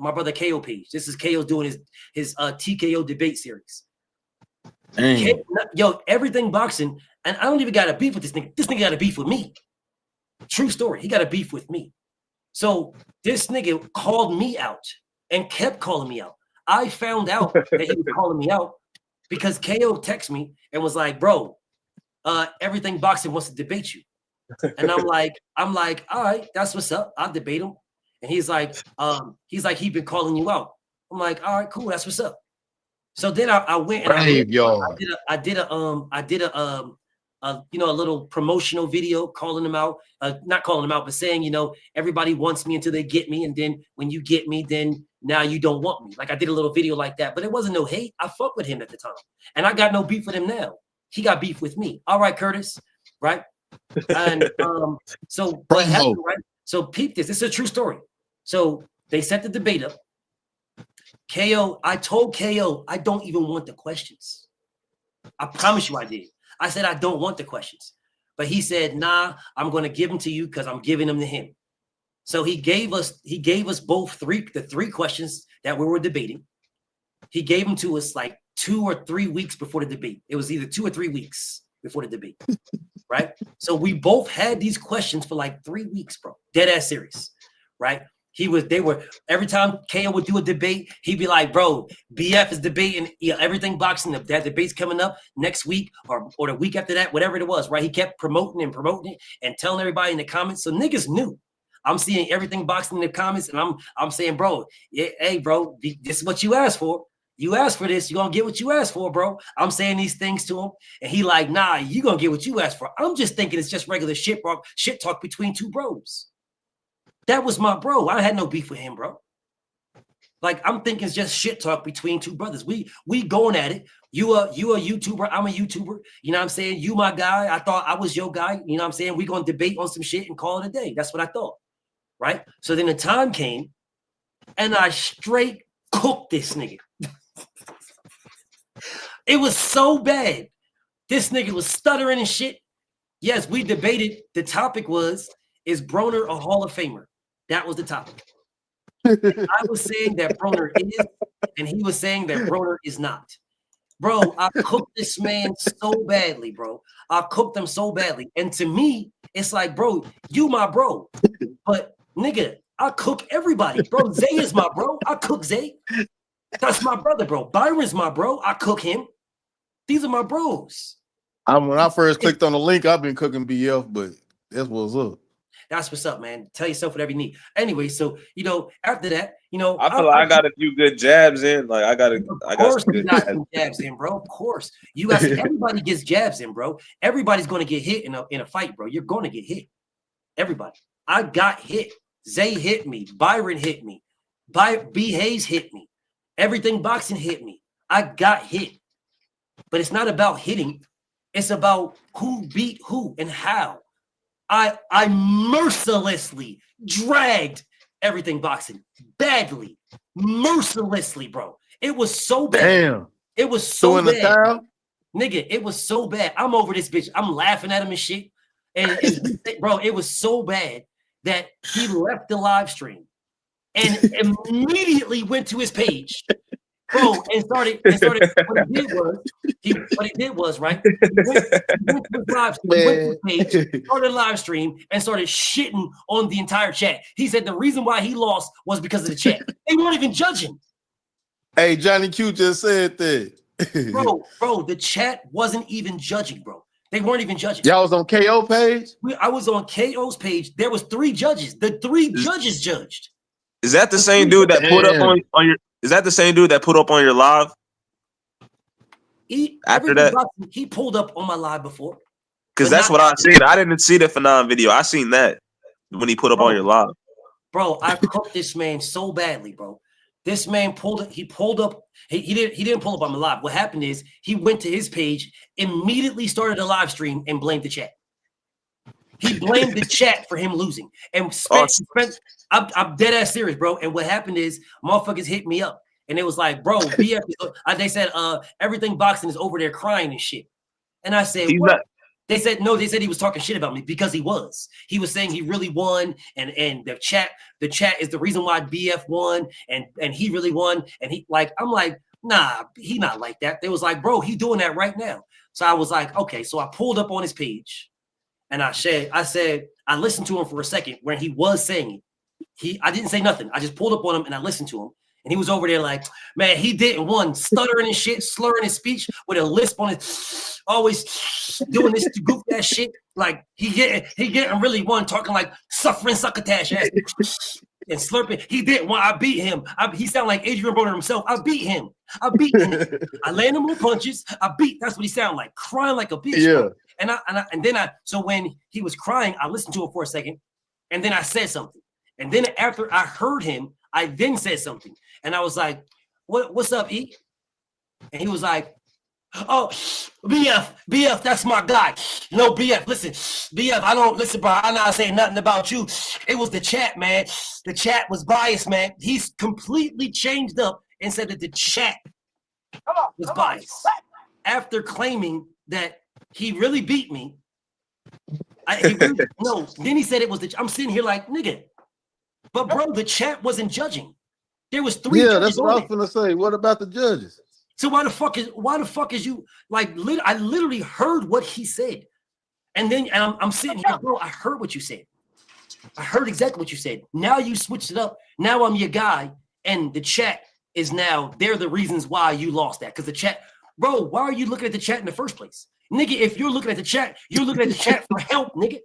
my brother KO page. This is KO doing his TKO debate series. Yo, everything boxing, and I don't even got a beef with this nigga. This nigga got a beef with me. True story. He got a beef with me. So this nigga called me out and kept calling me out. I found out that he was calling me out because KO texted me and was like, bro, everything boxing wants to debate you. And I'm like, all right, that's what's up. I'll debate him. And he's like, he been calling you out. I'm like, all right, cool, that's what's up. So then I went and I did a little promotional video calling them out, not calling them out, but saying, everybody wants me until they get me. And then when you get me, then now you don't want me. Like I did a little video like that, but it wasn't no hate. I fuck with him at the time. And I got no beef with him now. He got beef with me. All right, Curtis. Right. And so what happened, right? So peep this. This is a true story. So they set the debate up. KO, I told KO, I don't even want the questions. I promise you I did. I said, I don't want the questions. But he said, nah, I'm going to give them to you because I'm giving them to him. So he gave us both the three questions that we were debating. He gave them to us like 2 or 3 weeks before the debate. It was either 2 or 3 weeks before the debate. Right? So we both had these questions for like 3 weeks, bro. Dead ass serious. Right? Every time KO would do a debate, he'd be like, bro, BF is debating everything boxing. That debate's coming up next week or the week after that, whatever it was, right? He kept promoting it and telling everybody in the comments. So niggas knew. I'm seeing everything boxing in the comments and I'm saying, bro, hey, bro, this is what you asked for. You asked for this, you're gonna get what you asked for, bro. I'm saying these things to him, and he like, nah, you gonna get what you asked for. I'm just thinking it's just regular shit talk between two bros. That was my bro. I had no beef with him, bro. Like I'm thinking it's just shit talk between two brothers. We going at it. You a YouTuber, I'm a YouTuber. You know what I'm saying? You my guy. I thought I was your guy. You know what I'm saying? We gonna debate on some shit and call it a day. That's what I thought. Right? So then the time came, and I straight cooked this nigga. It was so bad. This nigga was stuttering and shit. Yes, we debated. The topic was, is Broner a Hall of Famer? That was the topic. I was saying that Broner is, and he was saying that Broner is not. Bro, I cooked this man so badly, bro. I cooked him so badly. And to me, it's like, bro, you my bro. But nigga, I cook everybody. Bro, Zay is my bro. I cook Zay. That's my brother, bro. Byron's my bro. I cook him. These are my bros. When I first clicked on the link, I've been cooking BF, but that's what's up. That's what's up, man. Tell yourself whatever you need. Anyway, so after that, I feel like I got a few good jabs in. Like I got some good jabs in, bro. Of course, everybody gets jabs in, bro. Everybody's going to get hit in a fight, bro. You're going to get hit. Everybody. I got hit. Zay hit me. Byron hit me. B Hayes hit me. Everything boxing hit me. I got hit. But it's not about hitting. It's about who beat who and how. I mercilessly dragged everything boxing badly, mercilessly, bro. It was so bad. Damn. It was so bad. Nigga, it was so bad. I'm over this bitch. I'm laughing at him and shit. And bro, it was so bad that he left the live stream and immediately went to his page. Bro, and started. What he did was right. He went to the page, started a live stream, and started shitting on the entire chat. He said the reason why he lost was because of the chat. They weren't even judging. Hey, Johnny Q just said that. bro, the chat wasn't even judging, bro. They weren't even judging. Y'all was on KO page? I was on KO's page. There was 3 judges. The 3 judges judged. Is that the same dude that put up on your? Is that the same dude that put up on your live? After that, he pulled up on my live before. Because that's what I seen. I didn't see the Fanon video. I seen that when he put up on your live. Bro, I cooked this man so badly, bro. This man pulled up. He didn't pull up on the live. What happened is he went to his page, immediately started a live stream, and blamed the chat. He blamed the chat for him losing. And I'm dead ass serious, bro. And what happened is motherfuckers hit me up. And it was like, bro, BF, they said everything boxing is over there crying and shit. And I said, what? They said no, they said he was talking shit about me because he was. He was saying he really won, and the chat is the reason why BF won, and he really won. And I'm like, nah, he not like that. They was like, bro, he doing that right now. So I was like, okay. So I pulled up on his page and I said, I listened to him for a second when he was saying it. I didn't say nothing. I just pulled up on him and I listened to him. And he was over there like, man, he didn't won, stuttering and shit, slurring his speech with a lisp on his, always doing this goof ass shit. Like he getting really won, talking like suffering succotash ass and slurping. He didn't won. I beat him. He sounded like Adrian Broner himself. I beat him. I land him with punches. That's what he sounded like, crying like a bitch. Yeah. And then so when he was crying, I listened to him for a second, and then I said something. And then after I heard him, I then said something. And I was like, what's up, E? And he was like, oh, BF, that's my guy. No, BF, listen, BF, I don't listen, bro. I'm not saying nothing about you. It was the chat, man. The chat was biased, man. He's completely changed up and said that the chat was biased. After claiming that he really beat me, no. Then he said it was I'm sitting here like, nigga. But bro, the chat wasn't judging. There was 3 judges. Yeah, that's what I was gonna say. What about the judges? So why the fuck is you like? I literally heard what he said, and then I'm sitting here, bro. I heard what you said. I heard exactly what you said. Now you switched it up. Now I'm your guy, and the chat is now. They're the reasons why you lost that. Because the chat, bro. Why are you looking at the chat in the first place, nigga? If you're looking at the chat, you're looking at the chat for help, nigga.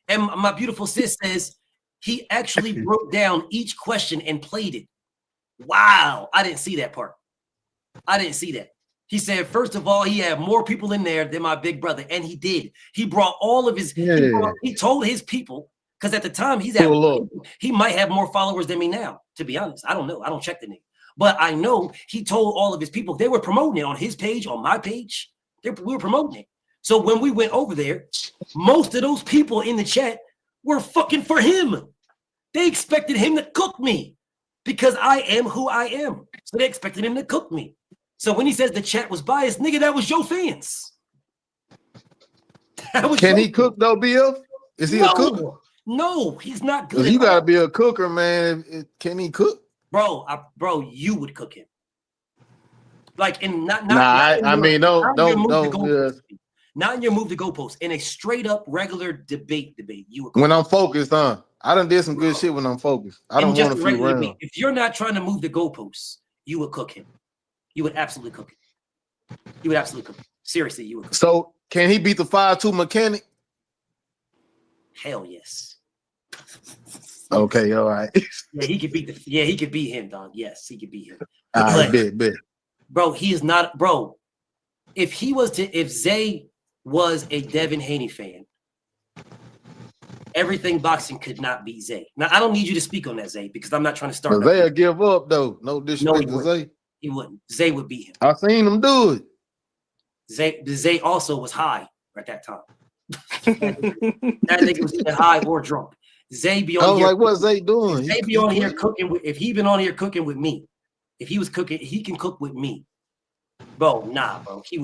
And my beautiful sis says he actually broke down each question and played it. Wow, I didn't see that part. I didn't see that. He said, first of all, he had more people in there than my big brother, and he did. He brought all of his. He told his people, because at the time he might have more followers than me now. To be honest, I don't know. I don't check the name, but I know he told all of his people. They were promoting it on his page, on my page. We were promoting it. So when we went over there, most of those people in the chat were fucking for him. They expected him to cook me. Because I am who I am. So they expected him to cook me. So when he says the chat was biased, nigga, that was your fans. Can he cook though, BF? Is he a cook? No, he's not good. You gotta be a cooker, man. Can he cook? Bro, you would cook him. Like in not don't. Not in your move to goalpost. In a straight up regular debate, you would cook when I'm focused, I done did some good shit when I'm focused. I don't want to feel around. If you're not trying to move the goalposts, you would cook him. You would absolutely cook him. You would absolutely cook him. Seriously, you would cook him. So can he beat the 5'2" mechanic? Hell yes. Okay, all right. Yeah, he could beat him, dog. Yes, he could beat him. All right, bet. Bro, he is not, bro. If Zay was a Devin Haney fan, everything boxing could not beat Zay. Now, I don't need you to speak on that, Zay, because I'm not trying to start. Zay'll give up, though. No disrespect to Zay. He wouldn't. Zay would beat him. I seen him do it. Zay also was high at that time. That nigga was either high or drunk. Zay be on here. I was like, what's Zay doing? Zay be on here cooking. If he been on here cooking with me, if he was cooking, he can cook with me. Bro, nah, bro. He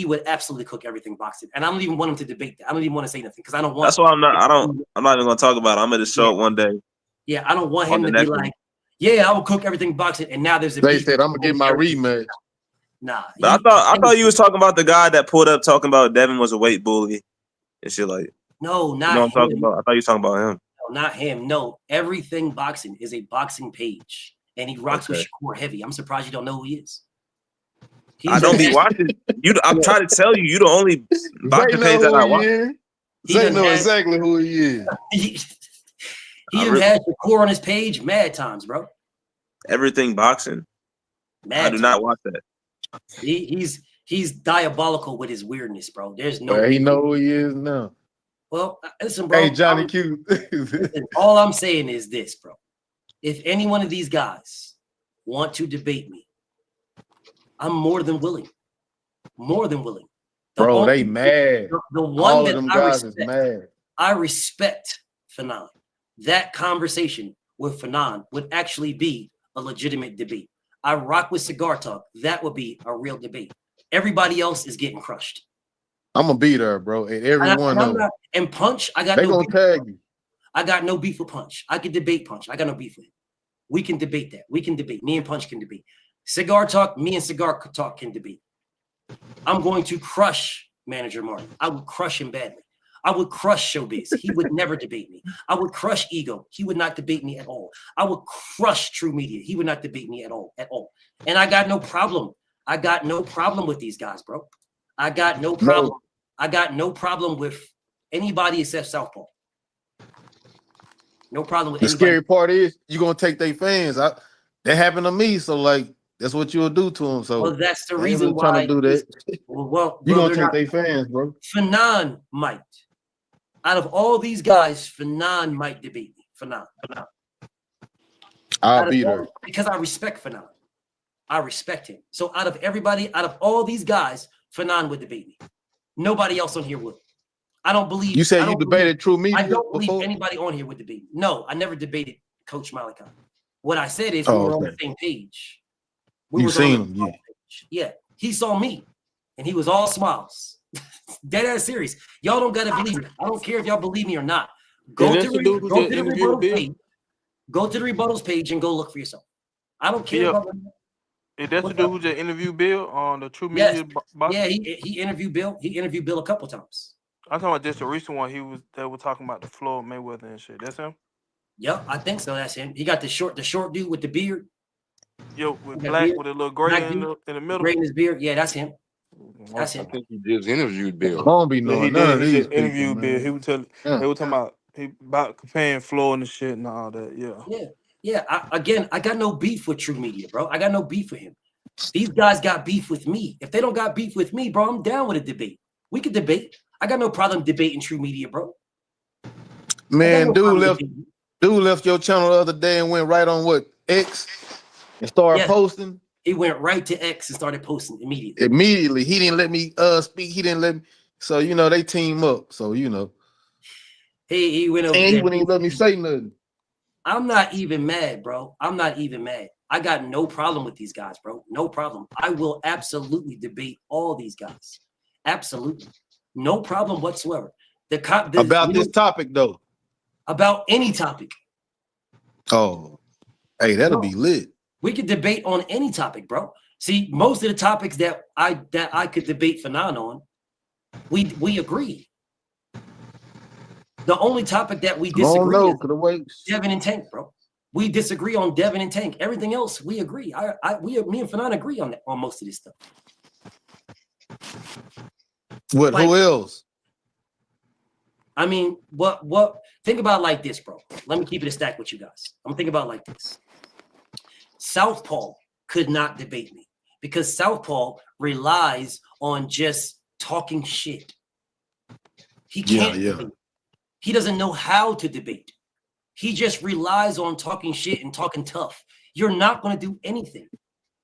would absolutely cook everything boxing. And I don't even want him to debate that. I don't even want to say nothing because I don't want. That's why I'm not even gonna talk about it. I'm gonna show it one day. Yeah, I don't want him to be like, yeah, I will cook everything boxing. And now there's a. They said I'm gonna get my rematch. Nah, but I thought you was talking about the guy that pulled up talking about Devin was a weight bully and shit like. No, not him. I'm talking about. I thought you were talking about him. No, not him. No, everything boxing is a boxing page, and he rocks with Shakur heavy. I'm surprised you don't know who he is. I don't be watching. I'm trying to tell you, you the only boxing page that I watch. Zay know exactly who he is. He done had Shakur on his page mad times, bro. Everything boxing. I do not watch that. He's diabolical with his weirdness, bro. There's no. He know who he is now. Well, listen, bro. Hey, Johnny Q. All I'm saying is this, bro. if any one of these guys want to debate me, I'm more than willing. More than willing. Bro, they mad. The one All that of them I guys respect, is mad. I respect Fanon. That conversation with Fanon would actually be a legitimate debate. I rock with Cigar Talk. That would be a real debate. Everybody else is getting crushed. I'm gonna be there, bro. And every one of them. And Punch, I got they no gonna tag you. I got no beef with Punch. I can debate Punch. I got no beef with him. We can debate that. We can debate. Me and Punch can debate. Cigar Talk, me and Cigar Talk can debate. I'm going to crush Manager Martin. I would crush him badly. I would crush Showbiz. He would never debate me. I would crush Ego. He would not debate me at all. I would crush True Media. He would not debate me at all. And I got no problem. I got no problem with these guys, bro. I got no problem. No. I got no problem with anybody except Southpaw. No problem with the anybody. Scary part is you're gonna take their fans. That happened to me, so like that's what you'll do to them. So well, that's the reason really why trying to do that. You're gonna take their fans, bro. Fanon might. Out of all these guys, Fanon might debate me. Fanon. I'll be there. Because I respect Fanon. I respect him. So out of everybody, out of all these guys, Fanon would debate me. Nobody else on here would. I don't believe. You said you debated True Media. I don't believe before? anybody on here would debate me. No, I never debated Coach Malachi. What I said is we were on the same page. You seen him, yeah. Yeah, he saw me, and he was all smiles. Dead ass serious. Y'all don't gotta believe me. I don't care if y'all believe me or not. Go to the rebuttals page and go look for yourself. I don't care about Is that the dude who just interviewed Bill on the True Media box? Yeah, he interviewed Bill. He interviewed Bill a couple times. I'm talking about just the recent one. They were talking about the Floyd Mayweather and shit. That's him? Yep, I think so. That's him. He got the short dude with the beard. Yo, with black with a little gray in the middle. Gray in his beard. Yeah, that's him. That's him. I think he just interviewed Bill. Don't be knowing none of these people, interviewed Bill. man. He would tell. They were talking about comparing Floyd and shit and all that. Yeah. Yeah. I got no beef with True Media, bro. I got no beef with him. These guys got beef with me. If they don't got beef with me, bro, I'm down with a debate. We could debate. I got no problem debating True Media, bro. Man, dude left your channel the other day and went right on what, X, and started posting. He went right to X and started posting immediately. Immediately, he didn't let me speak. He didn't let me. So they team up. So he went over. And he wouldn't even let me say nothing. I'm not even mad, bro. I'm not even mad. I got no problem with these guys, bro. No problem. I will absolutely debate all these guys. Absolutely. No problem whatsoever. About this topic, though. About any topic. Oh, hey, that'll be lit. We could debate on any topic, bro. See, most of the topics that I could debate Fanon on, we agree. The only topic that we disagree is Devin and Tank, bro. We disagree on Devin and Tank. Everything else, we agree. Me and Fanon agree on most of this stuff. What? Who else? I mean, what? Think about it like this, bro. Let me keep it a stack with you guys. I'm gonna think about it like this. Southpaw could not debate me because Southpaw relies on just talking shit. He can't. Debate. He doesn't know how to debate. He just relies on talking shit and talking tough. You're not going to do anything.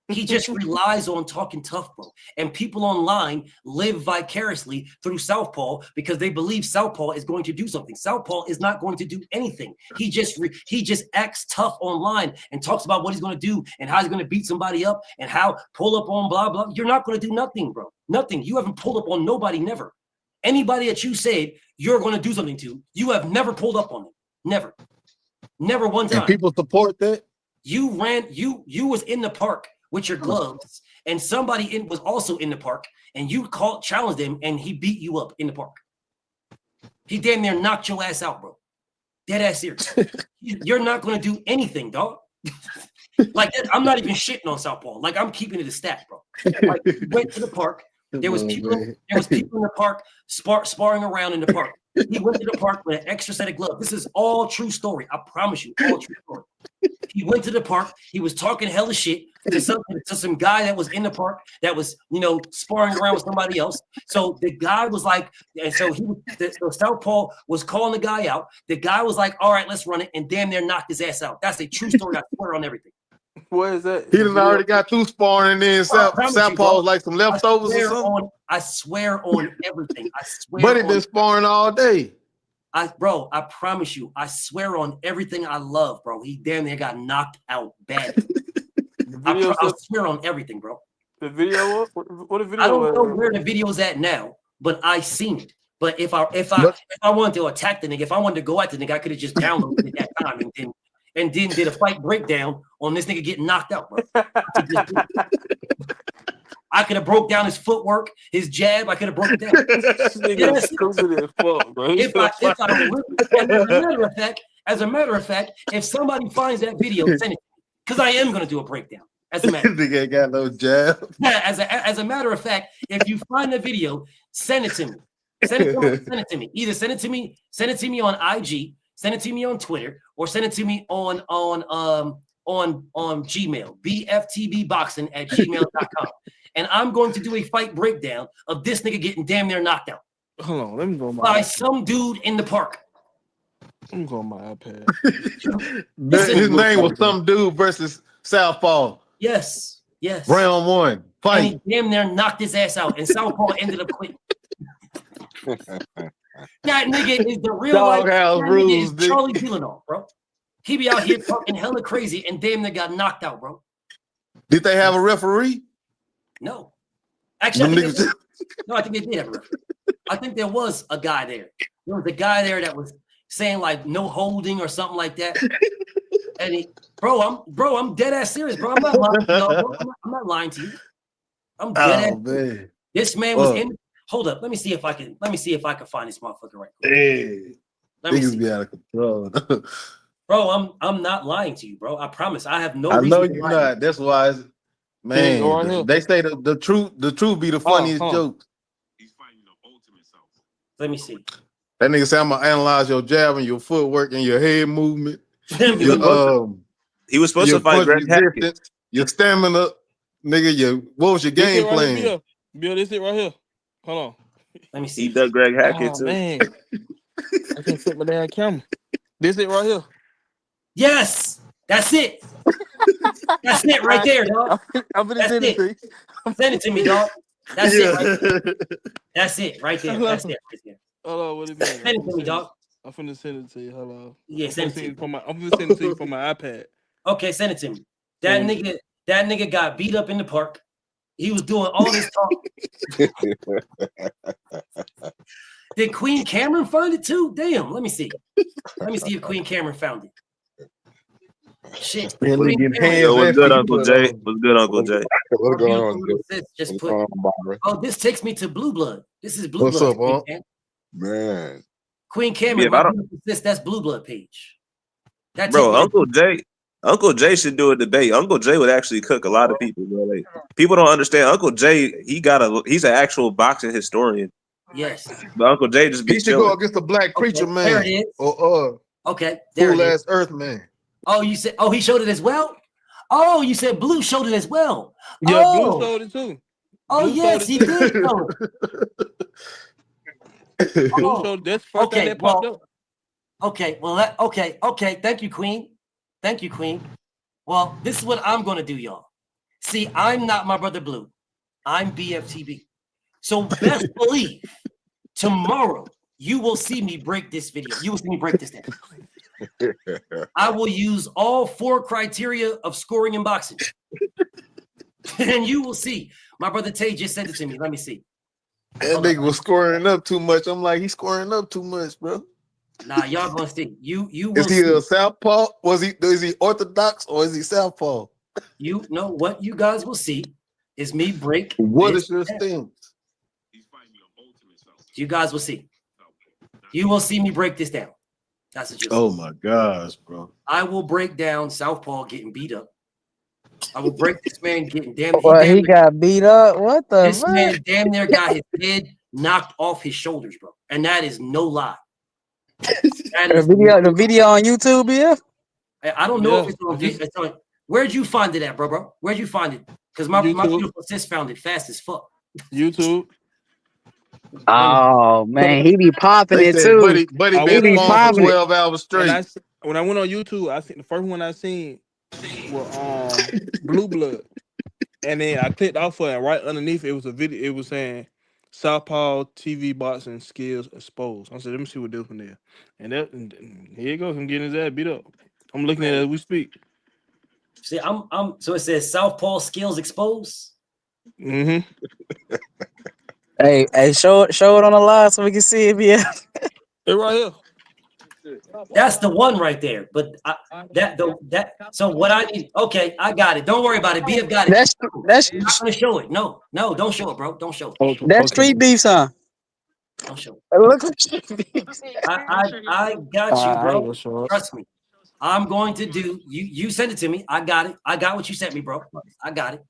He just relies on talking tough, bro. And people online live vicariously through Southpaw because they believe Southpaw is going to do something. Southpaw is not going to do anything. He just acts tough online and talks about what he's going to do and how he's going to beat somebody up and how pull up on blah, blah. You're not going to do nothing, bro. Nothing. You haven't pulled up on nobody, never. Anybody that you said you're going to do something to, you have never pulled up on them. Never. Never one time. And people support that? You was in the park with your gloves, and somebody was also in the park, and you challenged him, and he beat you up in the park. He damn near knocked your ass out, bro. Dead ass serious. You're not going to do anything, dog. Like, I'm not even shitting on Southpaw. Like, I'm keeping it a stat, bro. Like, we went to the park. There was people in the park sparring around in the park. He went to the park with an extra set of gloves. This is all true story. I promise you, all true story. He went to the park. He was talking hella shit to some guy that was in the park that was, sparring around with somebody else. So the guy was like, and so Southpaw was calling the guy out. The guy was like, all right, let's run it. And damn near knocked his ass out. That's a true story. I swear on everything. What is that? He done already got through sparring, and then Southpaw was like some leftovers or something. I swear on everything. I swear. But he been sparring all day. I promise you, I swear on everything I love, bro. He damn near got knocked out bad. I swear on everything, bro. The video? What the video? I don't know where the video's at now, but I seen it. But if I wanted to attack the nigga, if I wanted to go at the nigga, I could have just downloaded it at that time and then did a fight breakdown on this nigga getting knocked out, bro. I could have broke down his footwork, his jab. I could have broke it down. As a matter of fact, if somebody finds that video, send it because I am gonna do a breakdown. As a matter, nigga ain't got no jab. As a matter of fact, if you find the video, send it to me. Send it to me. Either send it to me on IG, send it to me on Twitter, or send it to me on Gmail, bftbboxing@gmail.com. And I'm going to do a fight breakdown of this nigga getting damn near knocked out. Hold on, let me go by some dude in the park. I'm going my iPad. His name was some dude versus Southpaw. Yes. Round 1. Fight. And he damn near knocked his ass out, and Southpaw ended up quitting. That nigga is the real life. Rules, Charlie Villanov, bro. He be out here talking hella crazy and damn near got knocked out, bro. Did they have a referee? No. Actually, I think they did have a referee. I think there was a guy there. There was a guy there that was saying like no holding or something like that. And I'm dead ass serious, bro. I'm not lying to y'all, bro. I'm not lying to you. I'm dead ass. Man. This man was in. Hold up. Let me see if I can find this motherfucker right quick. Hey, niggas be out of control. Bro, I'm not lying to you, bro. I promise. I have no I reason know to you're lie. not. That's why man, they say the truth be the funniest joke. Let me see. That nigga say I'm gonna analyze your jab and your footwork and your head movement. He was supposed to fight Greg Hackett. Your stamina, nigga. What was your game plan? Bill, this it right here. Hold on. Let me see. He dug Greg Hackett too. Man. I can't fit my damn camera. This it right here. Yes, that's it. That's it right there, dog. I'm gonna send it to you. Send it to me, dog. That's it right there. That's it right there. That's it right there. Hold on, what is that? Send it to me, dog. I'm finna send it to you. Hold on. Yeah, send it to me. I'm gonna send it to you from my iPad. Okay, send it to me. That nigga got beat up in the park. He was doing all this talk. Did Queen Cameron find it too? Damn, let me see. Let me see if Queen Cameron found it. Shit. What's good, Uncle Jay? What's good, Uncle Jay? What's going on? Just put. Oh, this takes me to Blue Blood. This is Blue What's Blood. up, Unc? Man. Queen Cameron. That's Blue Blood page. Bro, Uncle Jay should do a debate. Uncle Jay would actually cook a lot of people, bro. Like, people don't understand. Uncle Jay, he's an actual boxing historian. Yes. But Uncle Jay just be He should go against the black preacher man. There it is. Or okay. There cool it is. ass Earth man. Oh, you said he showed it as well? Oh, you said Blue showed it as well. Yeah, oh. Blue showed it too. Oh, Blue yes, he did show it. Blue showed that's the first thing that popped up. Okay, well, okay. Thank you, Queen. Thank you, Queen. Well, this is what I'm gonna do, y'all. See, I'm not my brother Blue. I'm BFTB. So best believe tomorrow you will see me break this video. You will see me break this down. I will use all 4 criteria of scoring in boxing. And you will see. My brother Tay just sent it to me. Let me see. That nigga was scoring up too much. I'm like, he's scoring up too much, bro. Nah, y'all gonna see. You will is he see. a southpaw? Is he orthodox or is he southpaw? You know what you guys will see is me break. What is your stance? You guys will see. You will see me break this down. That's what you. Oh my gosh, bro! I will break down Southpaw getting beat up. I will break this man getting damn. He got beat up. What the? This fuck? man damn near got his head knocked off his shoulders, bro, and that is no lie. The video on YouTube, yeah. I don't know if it's on video. Where'd you find it at, bro? Where'd you find it? Because my beautiful sis found it fast as fuck. YouTube. Oh man, he be popping They it said, too. buddy He been be gone for popping it. 12 hours straight. When I went on YouTube, I think the first one I seen was Blue Blood, and then I clicked off of it. And right underneath it was a video. It was saying Southpaw TV boxing skills exposed. I said, let me see what this one is. And here you go. I'm getting his ass beat up. I'm looking at it as we speak. See, so it says Southpaw skills exposed. Mm-hmm. Hey, show it on the live so we can see it. Yeah, it right here. That's the one right there. But so what I need? Okay, I got it. Don't worry about it. BF got it. That's I'm not gonna show it. No, don't show it, bro. Don't show it. That's street beef, son. Don't show it. Look at street beef. I got you, bro. Trust me. I'm going to do. You send it to me. I got it. I got what you sent me, bro. I got it.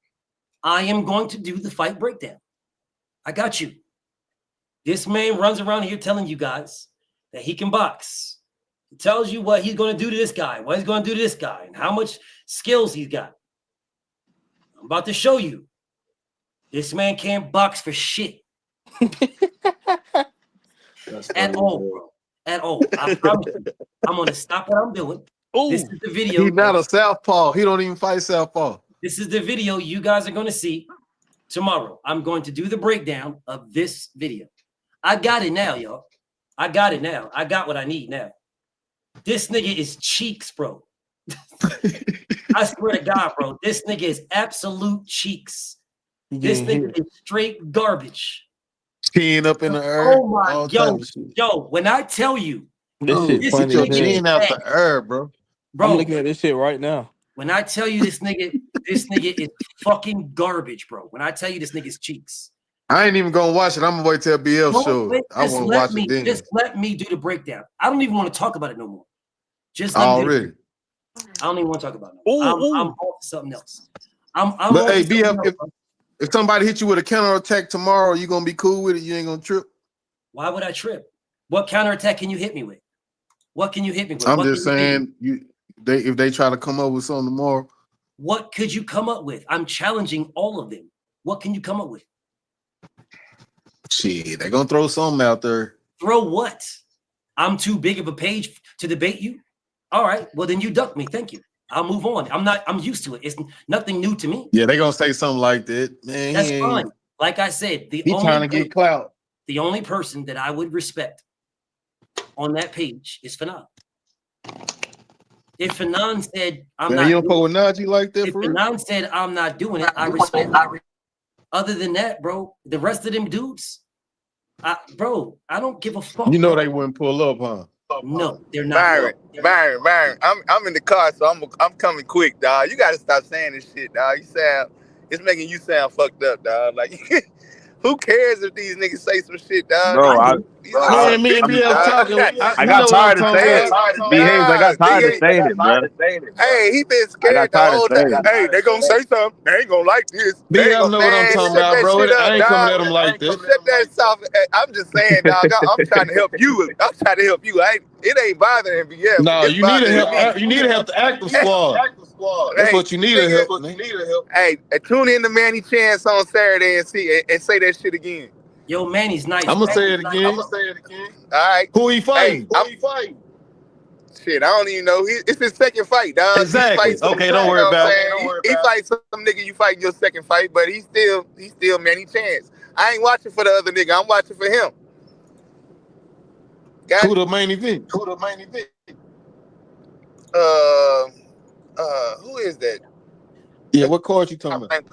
I am going to do the fight breakdown. I got you. This man runs around here telling you guys that he can box. He tells you what he's going to do to this guy, what he's going to do to this guy, and how much skills he's got. I'm about to show you. This man can't box for shit. At all, bro. At all. I promise you. I'm going to stop what I'm doing. This is the video. He's not a southpaw. He don't even fight southpaw. This is the video you guys are going to see tomorrow. I'm going to do the breakdown of this video. I got it now, y'all. I got it now. I got what I need now. This nigga is cheeks, bro. I swear to God, bro. This nigga is absolute cheeks. This nigga is straight garbage. Chin up in the air. Oh my, yo, when I tell you, this shit funny. Your chin out the air, bro. I'm looking at this shit right now. When I tell you this nigga is fucking garbage, bro. When I tell you this nigga's cheeks. I ain't even gonna watch it. I'm gonna wait till BL show it. I want to watch it then. Just let me do the breakdown. I don't even want to talk about it no more. Just let me I don't even want to talk about it. I'm off something else. But hey, BF, if somebody hit you with a counterattack tomorrow, you gonna be cool with it? You ain't gonna trip? Why would I trip? What counterattack can you hit me with? What can you hit me with? I'm just saying, if they try to come up with something tomorrow. What could you come up with? I'm challenging all of them. What can you come up with? Shit, they're gonna throw something out there. Throw what? I'm too big of a page to debate you? All right, well then you duck me. Thank you. I'll move on. I'm used to it. It's nothing new to me. Yeah, they're gonna say something like that. Man, that's fine. Like I said, he trying to get clout. The only person that I would respect on that page is Fanon. If Fanon said I'm not, you don't put with Najee like that. If Fanon said I'm not doing it, I respect it. Other than that, bro, the rest of them dudes, I don't give a fuck. You know they wouldn't pull up, huh? No, they're not. Byron, I'm in the car, so I'm coming quick, dog. You gotta stop saying this shit, dog. It's making you sound fucked up, dog. Like, who cares if these niggas say some shit, dog? Bro, me and BL talking. I got tired of saying it. Behaves. I got tired of saying it, bro. Hey, he been scared the whole time. Hey, they gonna say something. They ain't gonna like this. BL know what I'm talking about, bro. I ain't coming at them like this. Shut that soft. I'm just saying, dog. I'm trying to help you. It ain't bothering BL. No, you need to help. You need to help the active squad. That's what you need to help. Hey, tune in to Manny Chance on Saturday and say that shit again. Yo, Manny's nice. I'm gonna say it again. All right. Who he fighting? Shit, I don't even know. It's his second fight, dog. Exactly. Okay, don't worry about it. He fights some nigga you fighting your second fight, but he's still Manny Chance. I ain't watching for the other nigga. I'm watching for him. Who the main event? Who is that? Yeah, what card you talking about?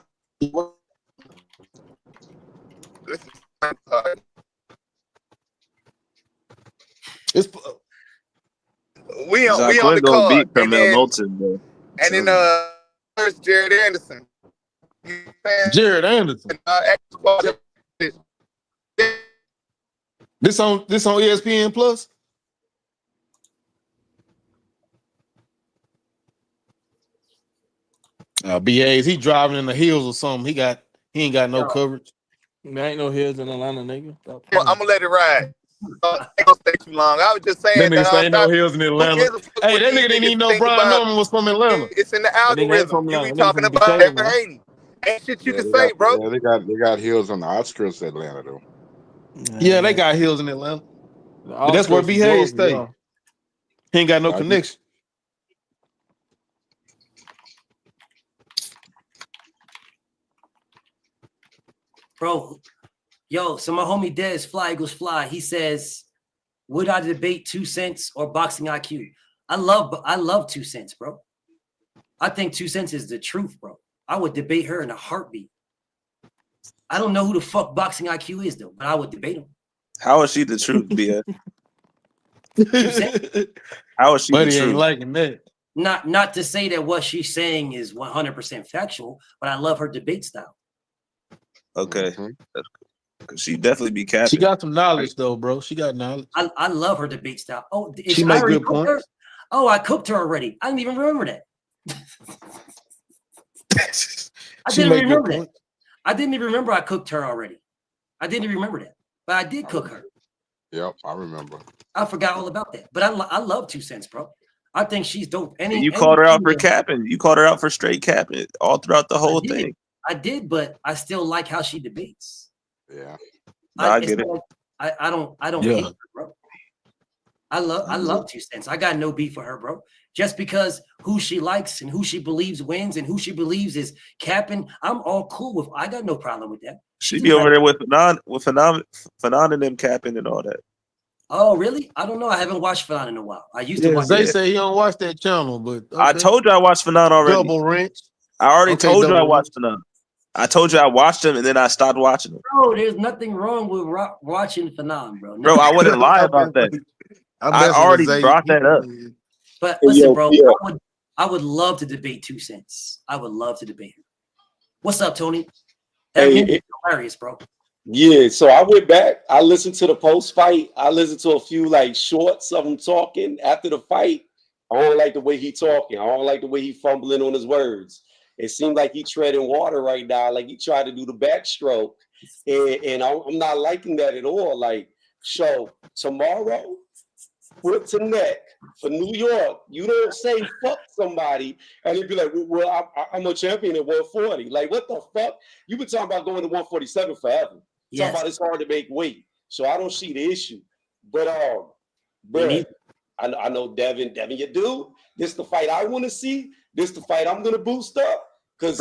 It's we on the card. And then first Jared Anderson. Jared Anderson. This on ESPN Plus? BAs, he driving in the hills or something. He ain't got no coverage. There ain't no hills in Atlanta, nigga. I'm gonna let it ride. ain't gonna stay too long. I was just saying That nigga say ain't no hills in Atlanta. Hey, that nigga didn't even know Brian Norman was from Atlanta. It's in the That nigga ain't algorithm. from You Atlanta. be That nigga talking from about Decatur, Devin man. Haney. Ain't shit you can say, bro. They got hills on the outskirts of Atlanta though. Yeah, they got hills in Atlanta. But that's where B. Hayes stay. He ain't got no connection. Bro, yo, so my homie Dez Fly Eagles Fly, he says, would I debate 2 Cents or boxing IQ? I love 2 Cents, bro. I think 2 Cents is the truth, bro. I would debate her in a heartbeat. I don't know who the fuck boxing IQ is though, but I would debate him. How is she the truth, BS? How is she Buddy the truth? ain't liking that. Not to say that what she's saying is 100% factual, but I love her debate style. Okay. She definitely be capping. She got some knowledge though, bro. She got knowledge. I love her debate style. Oh, She make good points. her? Oh, I cooked her already. I didn't even remember that. I didn't remember that. I didn't even remember I cooked her already. I didn't even remember that, but I did cook her. Yep, I remember. I forgot all about that, but I love 2 Cents, bro. I think she's dope. And you called her out for capping. You called her out for straight capping all throughout the whole thing. I did, but I still like how she debates. Yeah, I get it. I don't hate her, bro. I love 2 Cents. I got no beef for her, bro. Just because who she likes and who she believes wins and who she believes is capping, I'm all cool with. I got no problem with that. She be over there with Fanon and them capping and all that. Oh, really? I don't know. I haven't watched Fanon in a while. I used to watch. They say he don't watch that channel, but I told you I watched Fanon already. Double wrench. I already told you I watched Fanon. I told you I watched him and then I stopped watching him. Bro, there's nothing wrong with watching Fanon, bro. Bro, I wouldn't lie about that. I already brought that up. But listen, bro, I would love to debate 2 Cents. I would love to debate her. What's up, Tony? That is hilarious, bro. Yeah, so I went back. I listened to the post fight. I listened to a few like shorts of him talking after the fight. I don't like the way he talking. I don't like the way he fumbling on his words. It seemed like he treading water right now, like he tried to do the backstroke, and I'm not liking that at all. Like, so tomorrow, foot to neck for New York, you don't say fuck somebody and it'd be like, well, I'm a champion at 140. Like, what the fuck? You've been talking about going to 147 forever. Talking about it's hard to make weight. So I don't see the issue. But bro, I know Devin, you do. This the fight I want to see. This the fight I'm gonna boost up. Because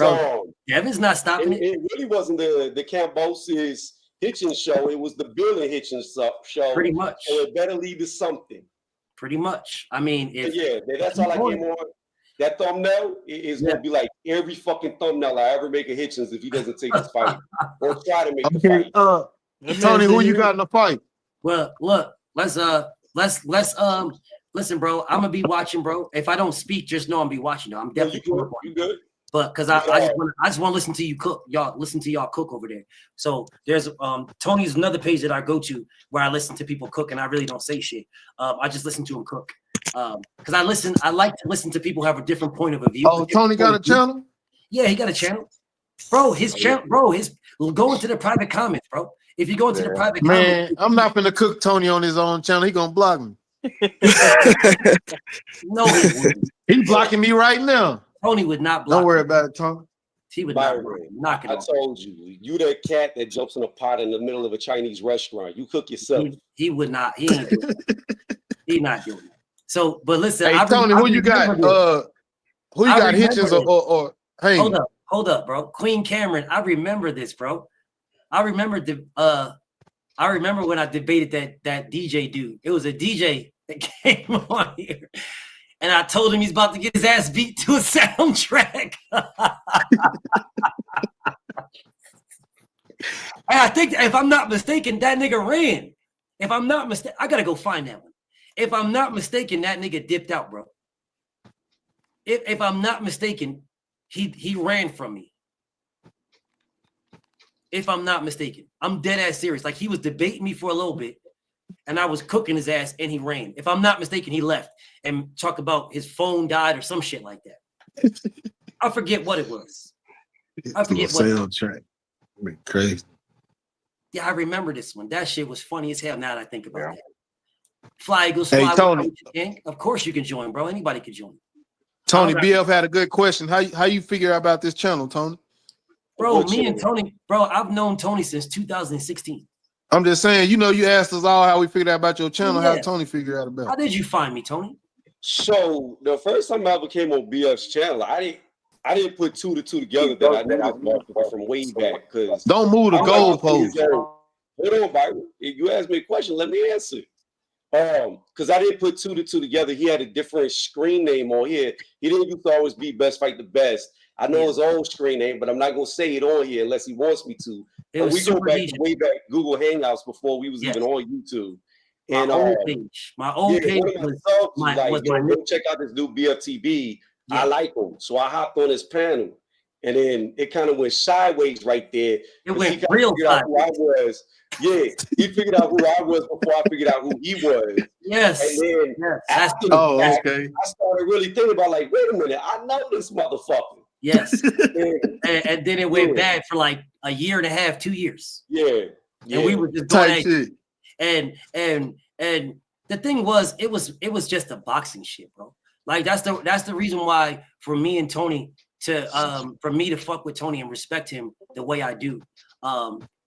Devin's not stopping it. It really wasn't the Cambosis Hitchens show. It was the Bill and Hitchens show. Pretty much. So it better lead to something. Pretty much. I mean, that's all I came on. That thumbnail is gonna be like every fucking thumbnail I ever make a Hitchens if he doesn't take this fight or try to make the fight. Tony, who you got in the fight? Well, look, let's listen, bro. I'm gonna be watching, bro. If I don't speak, just know I'm be watching. I'm definitely you good. But because I just want to listen to you cook, listen to y'all cook over there. So there's Tony's another page that I go to where I listen to people cook and I really don't say shit. I just listen to them cook. Because I like to listen to people who have a different point of view. Oh, Tony got a channel? Yeah, he got a channel. Bro, his channel, go into the private comments, bro. If you go into the private comments. I'm not gonna cook Tony on his own channel. He gonna block me. No, he wouldn't. He blocking me right now. Tony would not block. Don't worry about it, Tony. He would not. I told you that cat that jumps in a pot in the middle of a Chinese restaurant. You cook yourself. He would not. He ain't doing that. He not doing that. So, but listen, hey, Tony, who you got? Who you got? Hitchens or Haney? Hold up, bro. Queen Cameron. I remember this, bro. I remember when I debated that DJ dude. It was a DJ that came on here. And I told him he's about to get his ass beat to a soundtrack. And I think, if I'm not mistaken, that nigga ran. If I'm not mistaken, I gotta go find that one. If I'm not mistaken, that nigga dipped out, bro. If I'm not mistaken, he ran from me. If I'm not mistaken, I'm dead ass serious. Like, he was debating me for a little bit. And I was cooking his ass and he ran. If I'm not mistaken, he left and talked about his phone died or some shit like that. I forget what it was. I forget what it was. Soundtrack. Crazy. Yeah, I remember this one. That shit was funny as hell. Now that I think about that. Fly Eagles, Hey, fly. Tony. Of course you can join, bro. Anybody can join. Tony BF had a good question. How you figure out about this channel, Tony? Bro, me and Tony, bro, I've known Tony since 2016. I'm just saying, you asked us all how we figured out about your channel. Yeah. How Tony figured out about it? How did you find me, Tony? So the first time I ever came on BF's channel, I didn't put two to two together that I knew this motherfucker from way back. Because don't move the goalpost. Hold on, Byron. If you ask me a question, let me answer. Because I didn't put two to two together. He had a different screen name on here. He didn't used to always be Best Fight the Best. I know his own screen name, but I'm not gonna say it on here unless he wants me to. But we go back way back Google Hangouts before we was even on YouTube. And my old page. My old page was like, go check out this new BFTB. I like him. So I hopped on his panel. And then it kind of went sideways right there. It went real sideways. Yeah, he figured out who I was before I figured out who he was. Yes. And then after I started really thinking about, like, wait a minute, I know this motherfucker. Yes. and then it went bad for like a year and a half, 2 years. Yeah. And we were just going and the thing was, it was just a boxing shit, bro. Like that's the reason why for me and Tony for me to fuck with Tony and respect him the way I do.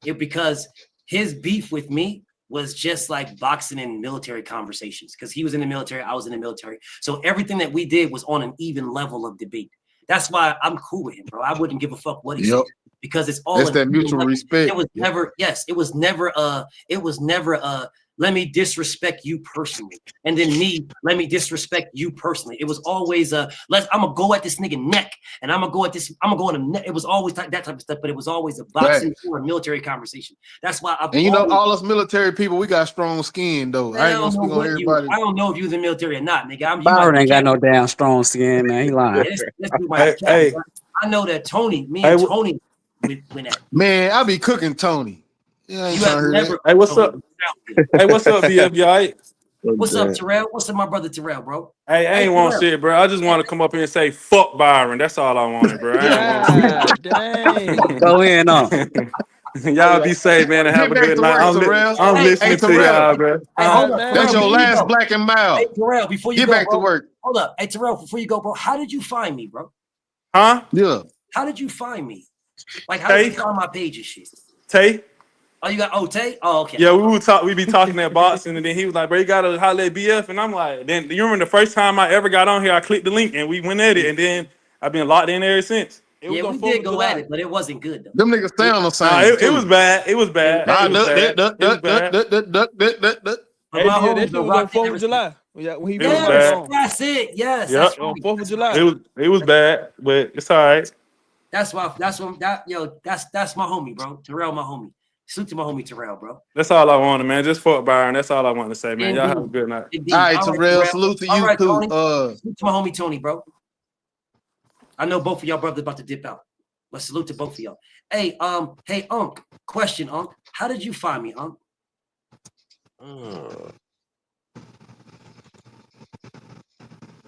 Because his beef with me was just like boxing and military conversations, because he was in the military, I was in the military. So everything that we did was on an even level of debate. That's why I'm cool with him, bro. I wouldn't give a fuck what he said, because it's all that mutual respect. It was never, it was never let me disrespect you personally, and then let me disrespect you personally. It was always I'm gonna go at this nigga neck, and I'm gonna go in the neck. It was always that type of stuff, but it was always a boxing or a military conversation. That's why all us military people, we got strong skin though. I ain't gonna speak on everybody. I don't know if you was in the military or not, nigga. Byron ain't got no damn strong skin, man. He lying. I know that Tony, Tony went at. Man, I be cooking Tony. Yeah, you have never. Hey, what's up? Hey, what's up, BF? You all right? What's up, Terrell? What's up, my brother Terrell, bro? Hey, I ain't want shit, bro. I just want to come up here and say fuck Byron. That's all I wanted, bro. Dang. Go in on. Y'all be safe, man, and have a good night. I'm listening to y'all, bro. That's your last black and mild. Hey, Terrell, before you get go, back to work. Hold up. Hey, Terrell, before you go, bro, how did you find me, bro? Huh? Yeah. How did you find me? Like, how did you find my page and shit? Tay? Oh, you got Tay? Oh, okay. Yeah, we be talking that boxing, and then he was like, bro, you gotta holler at BF, and I'm like, then you remember the first time I ever got on here, I clicked the link and we went at it, and then I've been locked in ever since. Yeah, we did go at it, but it wasn't good though. Them niggas stay on the same. It was bad. It was bad. Hey, yeah, that shit was on 4th of July. When he that's it. Yes. Yep. On 4th of July. It was bad, but it's all right. That's my homie, bro. Terrell, my homie. Salute to my homie Terrell, bro. That's all I wanted, man. Just fuck Byron. That's all I wanted to say, man. Y'all have a good night. Indeed. All right, Terrell. Salute to you too. Salute to my homie Tony, bro. I know both of y'all brothers about to dip out, but salute to both of y'all. Hey, Unc. Question, Unc. How did you find me, Unc?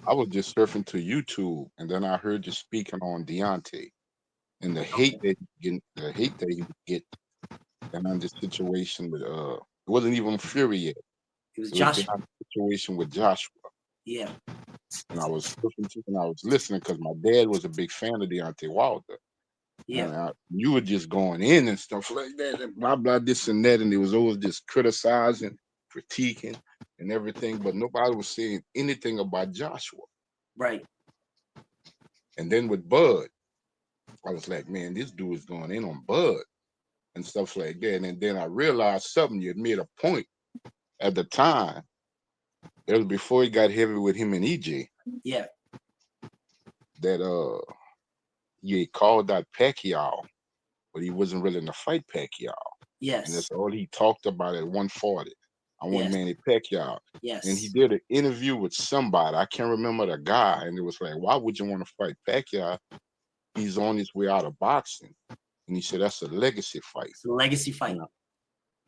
I was just surfing to YouTube, and then I heard you speaking on Deontay and the hate that he would get, and on this situation with it wasn't even Fury yet. It was Joshua. Situation with Joshua. Yeah. And I was surfing to, and I was listening because my dad was a big fan of Deontay Wilder. Yeah. And you were just going in and stuff like that, and blah blah this and that, and it was always just criticizing, critiquing, and everything, but nobody was saying anything about Joshua. Right. And then with Bud, I was like, man, this dude is going in on Bud and stuff like that. And then I realized something. You had made a point at the time. It was before he got heavy with him and EJ. Yeah. That he called out Pacquiao, but he wasn't willing to fight Pacquiao. Yes. And that's all he talked about at 140. I want Manny Pacquiao. Yes. And he did an interview with somebody. I can't remember the guy. And it was like, why would you want to fight Pacquiao? He's on his way out of boxing. And he said, that's a legacy fight. It's a legacy fight.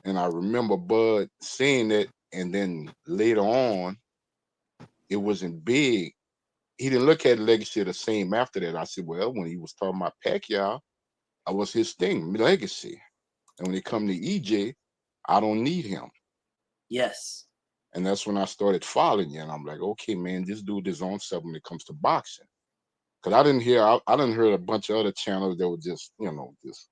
And I remember Bud saying that. And then later on, it wasn't big. He didn't look at legacy the same after that. I said, well, when he was talking about Pacquiao, that was his thing, legacy. And when it come to EJ, I don't need him. Yes. And that's when I started following you. And I'm like, okay, man, this dude is on something when it comes to boxing. Because I didn't hear a bunch of other channels that were just, just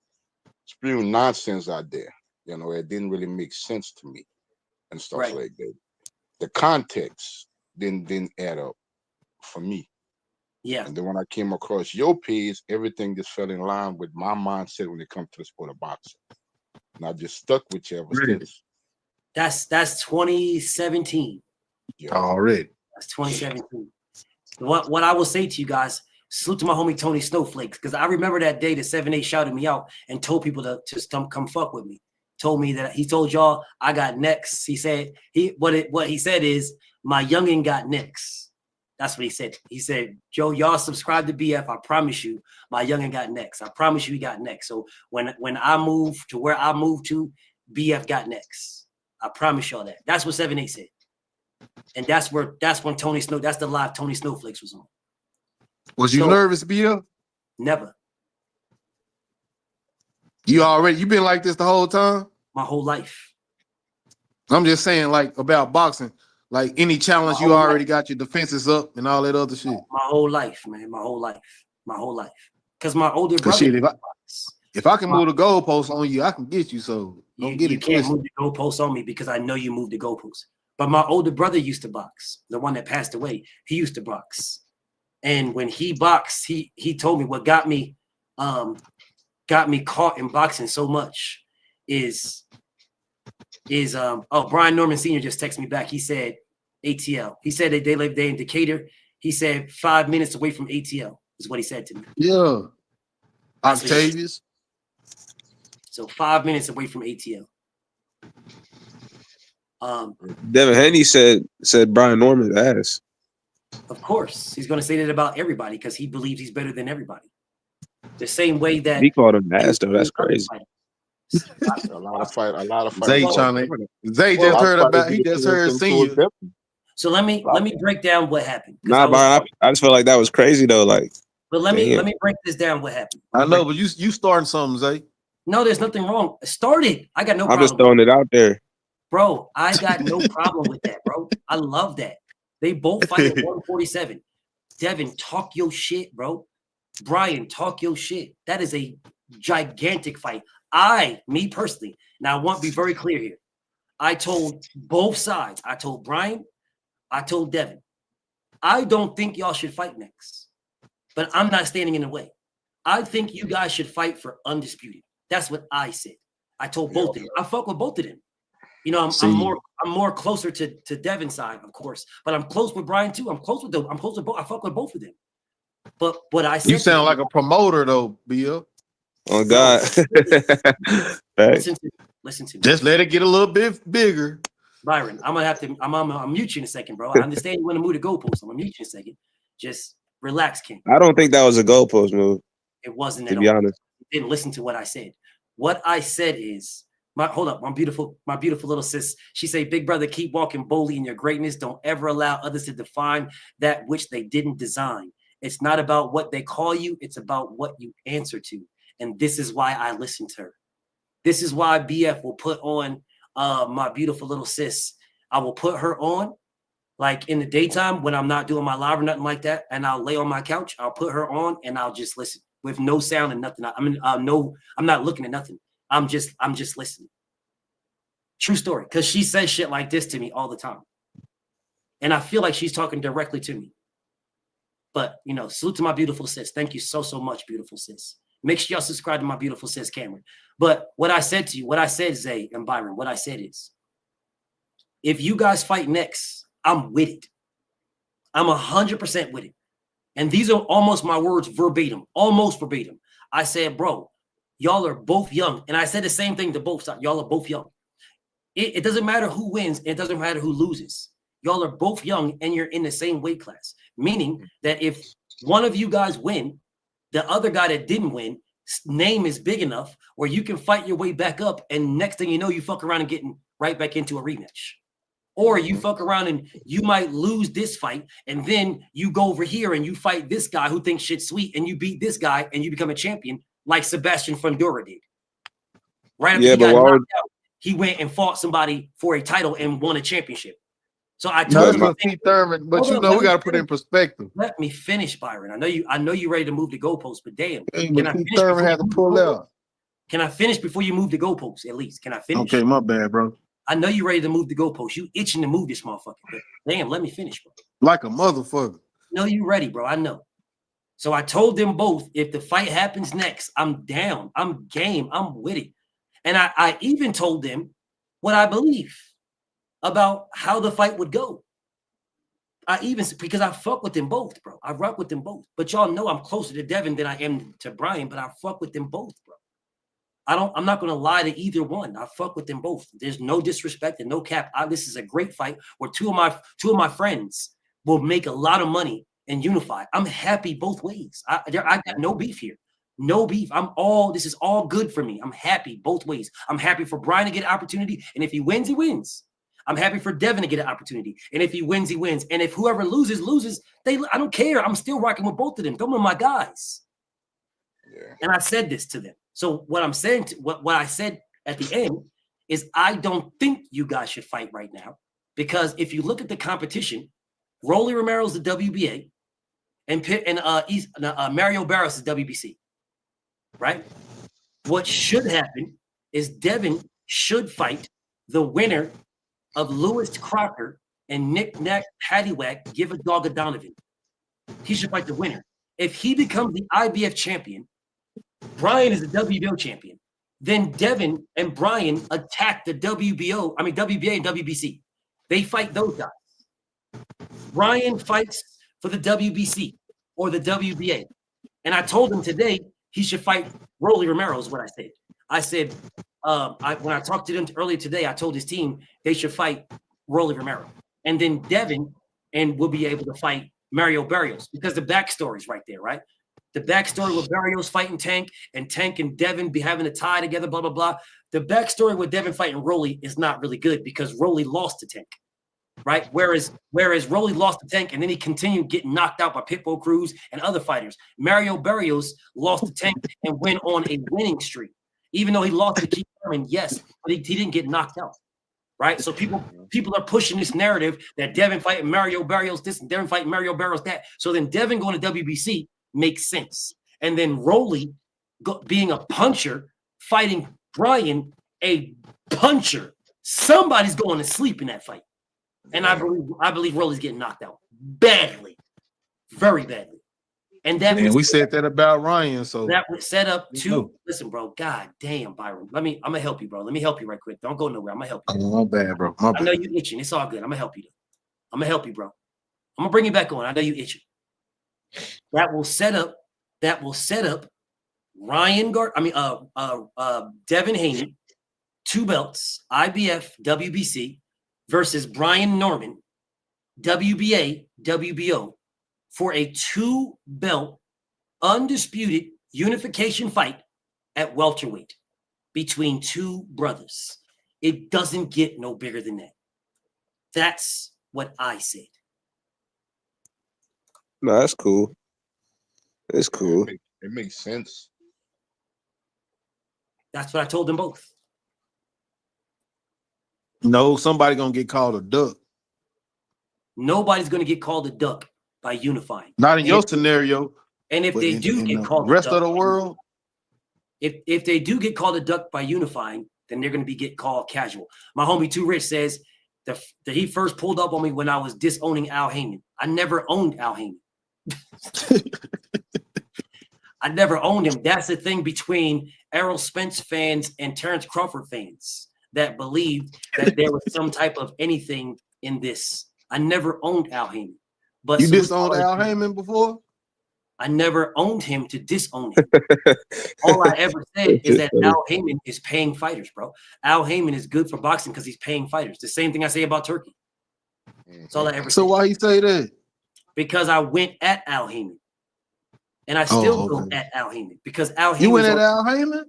spewing nonsense out there. It didn't really make sense to me and stuff like that. The context didn't add up for me. Yeah. And then when I came across your page, everything just fell in line with my mindset when it comes to the sport of boxing. And I just stuck with you ever since. That's 2017. Yeah. Already. That's 2017. What I will say to you guys, salute to my homie Tony Snowflakes, because I remember that day that 7-8 shouted me out and told people to come fuck with me. Told me that he told y'all I got next. He said what he said is my youngin got next. That's what he said. He said, Joe, y'all subscribe to BF. I promise you, my youngin got next. I promise you he got next. So when I move to where I moved to, BF got next. I promise y'all that. That's what 7-8 said. And that's when that's the live Tony Snowflakes was on. Was you nervous, BF? Never. You been like this the whole time? My whole life. I'm just saying, like, about boxing. Like, any challenge, you already got your defenses up and all that other shit. My whole life, man. My whole life. Because my older brother. Shit, if I can move the goalposts on you, I can get you. So don't get it twisted. You can't move the goalposts on me because I know you moved the goalposts. But my older brother used to box. The one that passed away, he used to box. And when he boxed, he told me what got me caught in boxing so much is Brian Norman Sr. just texted me back. He said ATL. He said that they live there in Decatur. He said 5 minutes away from ATL is what he said to me. Yeah. Octavius. So 5 minutes away from ATL. Devin Haney said Brian Norman ass. Of course, he's going to say that about everybody because he believes he's better than everybody. The same way that he called him ass though. That's crazy. A lot of fight. Zay just heard about. He just heard senior. So let me break down what happened. Nah, Brian, I just felt like that was crazy though. Like, but let me break this down. What happened? I know, but you starting something, Zay. No, there's nothing wrong. Started. I got no problem. I'm just throwing it out there. Bro, I got no problem with that, bro. I love that. They both fight at 147. Devin, talk your shit, bro. Brian, talk your shit. That is a gigantic fight. Me personally, now I want to be very clear here. I told both sides. I told Brian, I told Devin, I don't think y'all should fight next. But I'm not standing in the way. I think you guys should fight for undisputed. That's what I said. I told both of them. I fuck with both of them. You know, I'm more closer to Devin's side, of course, but I'm close with Brian too. I'm close with both. I fuck with both of them. But what I said, you sound like a promoter though, Bill. Oh God! Listen to me. Just let it get a little bit bigger. Byron, I'm gonna have to. I'm gonna mute you in a second, bro. I understand you want to move the goalpost. I'm gonna mute you in a second. Just relax, King. I don't think that was a goalpost move. It wasn't. To be honest, you didn't listen to what I said. What I said is. Hold up, my beautiful little sis. She say, "Big brother, keep walking boldly in your greatness. Don't ever allow others to define that which they didn't design. It's not about what they call you. It's about what you answer to. And this is why I listen to her. This is why BF will put on my beautiful little sis. I will put her on like in the daytime when I'm not doing my live or nothing like that. And I'll lay on my couch. I'll put her on and I'll just listen with no sound and nothing. I'm not looking at nothing. I'm just listening. True story. Because she says shit like this to me all the time. And I feel like she's talking directly to me. But, you know, salute to my beautiful sis. Thank you so much, beautiful sis. Make sure y'all subscribe to my beautiful sis, Cameron. But what I said to you, what I said, Zay and Byron, what I said is, if you guys fight next, I'm with it. I'm 100% with it. And these are almost my words verbatim, almost verbatim. I said, bro, y'all are both young. And I said the same thing to both sides. Y'all are both young. It doesn't matter who wins. It doesn't matter who loses. Y'all are both young and you're in the same weight class. Meaning that if one of you guys win, the other guy that didn't win, name is big enough where you can fight your way back up. And next thing you know, you fuck around and getting right back into a rematch. Or you fuck around and you might lose this fight. And then you go over here and you fight this guy who thinks shit's sweet. And you beat this guy and you become a champion like Sebastian Fundora did. Right after he got knocked out, he went and fought somebody for a title and won a championship. So I No, told that's him, what Keith Thurman. But hold you up, know, let we me got to put it in finish. perspective. Let me finish, Byron. I know you ready to move the goalposts, but damn, Hey, can but I Keith finish Thurman before had you to move the pull goalposts? out. Can I finish before you move the goalposts? At least, can I finish? Okay, my bad, bro. I know you ready to move the goalposts. You itching to move this motherfucker. But damn, let me finish, bro. Like a motherfucker. No, you ready, bro. I know. So I told them both, if the fight happens next, I'm down. I'm game. I'm with it. And I even told them what I believe about how the fight would go. Because I fuck with them both, bro. I rock with them both. But y'all know I'm closer to Devin than I am to Brian, but I fuck with them both, bro. I'm not gonna lie to either one. I fuck with them both. There's no disrespect and no cap. This is a great fight where two of my friends will make a lot of money and unify. I'm happy both ways. I got no beef here. No beef. This is all good for me. I'm happy both ways. I'm happy for Brian to get an opportunity. And if he wins, he wins. I'm happy for Devin to get an opportunity. And if he wins, he wins. And if whoever loses, I don't care. I'm still rocking with both of them. Those are my guys. Yeah. And I said this to them. So what I'm saying, what I said at the end is I don't think you guys should fight right now. Because if you look at the competition, Rolly Romero's the WBA and Mario Barros is WBC. Right? What should happen is Devin should fight the winner of Lewis Crocker and Nick Nack Paddywhack, give a dog a Donovan. He should fight the winner. If he becomes the IBF champion, Brian is the WBO champion. Then Devin and Brian attack the WBA and WBC. They fight those guys. Brian fights for the WBC or the WBA. And I told him today he should fight Rolly Romero is what I said. I said, when I talked to them earlier today, I told his team they should fight Rolly Romero. And then Devin will be able to fight Mario Barrios because the backstory is right there, right? The backstory with Barrios fighting Tank and Devin be having a tie together, blah, blah, blah. The backstory with Devin fighting Rolly is not really good because Rolly lost to Tank, right? Whereas Rolly lost to Tank and then he continued getting knocked out by Pitbull Cruz and other fighters. Mario Barrios lost to Tank and went on a winning streak. Even though he lost to Keith Thurman, yes, but he didn't get knocked out, right? So people are pushing this narrative that Devin fighting Mario Barrios this and Devin fighting Mario Barrios that. So then Devin going to WBC makes sense. And then Rolly being a puncher, fighting Brian, a puncher. Somebody's going to sleep in that fight. And I believe Rolly's getting knocked out badly, very badly. And we said that about Ryan. So that was set up to listen, bro. God damn, Byron. I'm gonna help you, bro. Let me help you right quick. Don't go nowhere. I'm gonna help you. Oh, my bad, bro. My bad. I know you itching. It's all good. I'm gonna help you. I'm gonna help you, bro. I'm gonna bring you back on. I know you itching. That will set up Devin Haney, 2 belts, IBF, WBC, versus Brian Norman, WBA, WBO, for a 2-belt undisputed unification fight at welterweight between 2 brothers. It doesn't get no bigger than that. That's what I said. No, that's cool. It's cool. It makes sense. That's what I told them both. No, somebody gonna get called a duck. Nobody's gonna get called a duck by unifying. Not in your scenario. And if they do get called the rest a duck, of the world, if they do get called a duck by unifying, then they're gonna get called casual. My homie Too Rich says that he first pulled up on me when I was disowning Al Heyman. I never owned Al Heyman. I never owned him. That's the thing between Errol Spence fans and Terrence Crawford fans that believed that there was some type of anything in this. I never owned Al Heyman. But you disowned Al Heyman before? I never owned him to disown him. All I ever said is that Al Heyman is paying fighters, bro. Al Heyman is good for boxing because he's paying fighters. The same thing I say about Turkey. That's all I ever said. So why you say that? Because I went at Al Heyman. And I still go at Al Heyman because Al Heyman. You went at Al Heyman?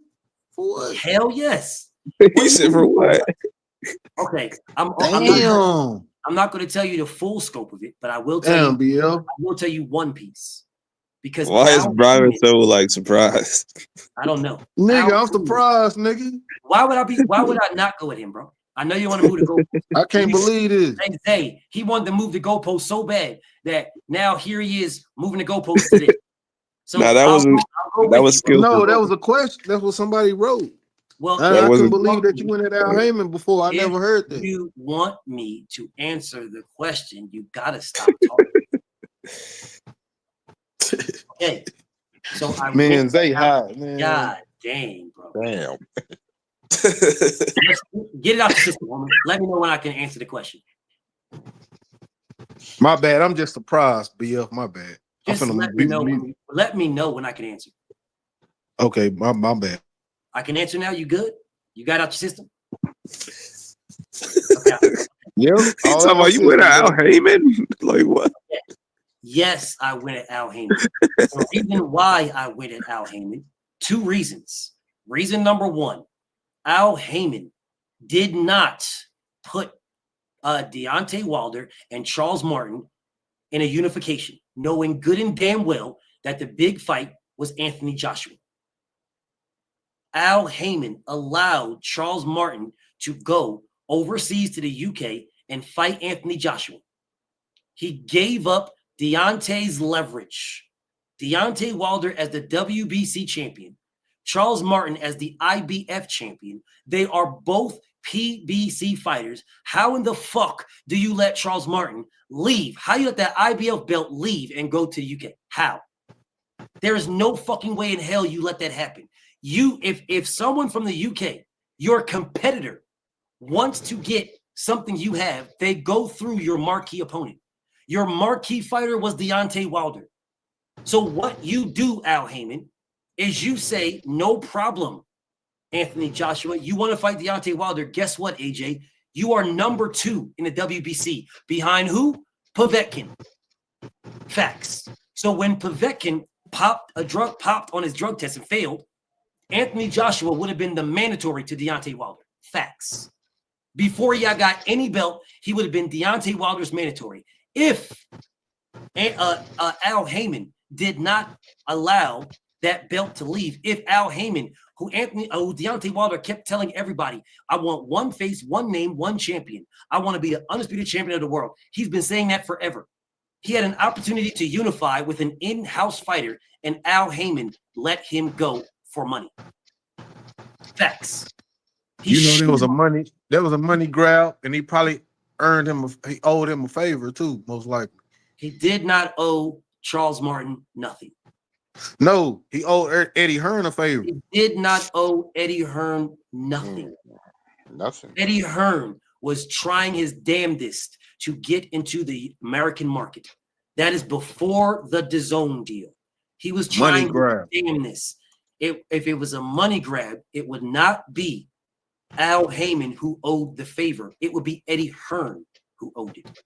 For what? Hell yes. He said for what? Okay. I'm not going to tell you the full scope of it, but I will tell you. BL. I will tell you one piece. Because Why is Al Brian Heyman, so like surprised? I don't know. Nigga, Al I'm Heyman, surprised, nigga. why would I not go at him, bro? I know you want to move the goalpost. I can't believe this. Hey, he wanted to move the goalpost so bad that now here he is moving the goalpost today. So Nah, that wasn't. That was skillful. No, that was a question. That's what somebody wrote. Well, I couldn't wasn't- believe that you went at Al Heyman before. I never heard that. If you want me to answer the question, you gotta stop talking. Okay. So I Man, they hot, man. God dang, bro. Damn. Get it out the system, woman. Let me know when I can answer the question. My bad. I'm just surprised, BF. My bad. Just let me know when I can answer. Okay, my bad. I can answer now. You good? You got it out your system? Yep. He talking about you went at Al Heyman? Like what? Yes, I went at Al Heyman. The reason why I went at Al Heyman, 2 reasons. Reason number 1, Al Heyman did not put Deontay Wilder and Charles Martin in a unification, knowing good and damn well that the big fight was Anthony Joshua. Al Heyman allowed Charles Martin to go overseas to the UK and fight Anthony Joshua. He gave up Deontay's leverage. Deontay Wilder as the WBC champion, Charles Martin as the IBF champion. They are both PBC fighters. How in the fuck do you let Charles Martin leave? How you let that IBF belt leave and go to the UK? How? There is no fucking way in hell you let that happen. If someone from the UK, your competitor, wants to get something you have, they go through your marquee opponent. Your marquee fighter was Deontay Wilder. So what you do, Al Heyman, is you say, no problem, Anthony Joshua. You want to fight Deontay Wilder. Guess what, AJ? You are number 2 in the WBC. Behind who? Povetkin. Facts. So when Povetkin popped on his drug test and failed, Anthony Joshua would have been the mandatory to Deontay Wilder. Facts. Before he got any belt, he would have been Deontay Wilder's mandatory. If Al Heyman did not allow that belt to leave, if Al Heyman, who Deontay Wilder kept telling everybody, I want one face, one name, one champion. I want to be the undisputed champion of the world. He's been saying that forever. He had an opportunity to unify with an in-house fighter, and Al Heyman let him go for money. Facts. There was a money grab, and he probably he owed him a favor too, most likely. He did not owe Charles Martin nothing. No, he owed Eddie Hearn a favor. He did not owe Eddie Hearn nothing. Nothing. Eddie Hearn was trying his damnedest to get into the American market. That is before the DAZN deal. He was trying his damnedest. If it was a money grab, it would not be Al Heyman who owed the favor. It would be Eddie Hearn who owed it.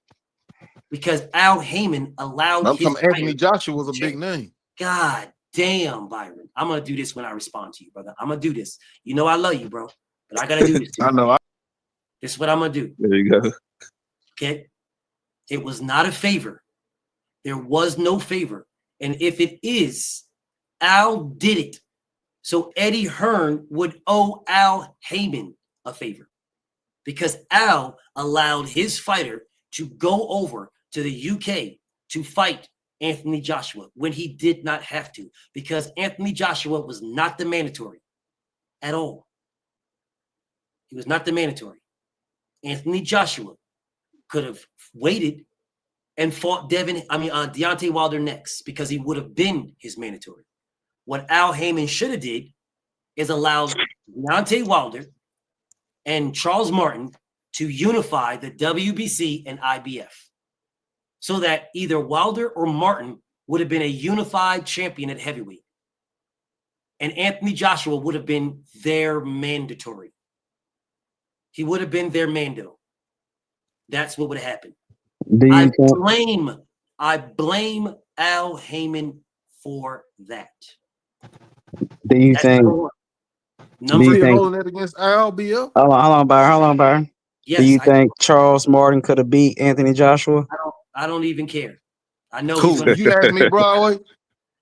Because Al Heyman allowed Anthony Joshua was a big name. God damn, Byron. I'm going to do this when I respond to you, brother. I'm going to do this. You know I love you, bro. But I got to do this. I know. This is what I'm going to do. There you go. Okay? It was not a favor. There was no favor. And if it is, Al did it. So Eddie Hearn would owe Al Heyman a favor. Because Al allowed his fighter to go over to the UK to fight Anthony Joshua when he did not have to, because Anthony Joshua was not the mandatory at all. He was not the mandatory. Anthony Joshua could have waited and fought Deontay Wilder next, because he would have been his mandatory. What Al Heyman should have did is allowed Deontay Wilder and Charles Martin to unify the WBC and IBF, so that either Wilder or Martin would have been a unified champion at heavyweight. And Anthony Joshua would have been their mandatory. He would have been their mando. That's what would have happened. I blame Al Heyman for that. Do you think? Holding that against Al, BL? Hold on, Byron. Yes, do you think Charles Martin could have beat Anthony Joshua? I don't even care. I know. Cool. You asked me, Broadway.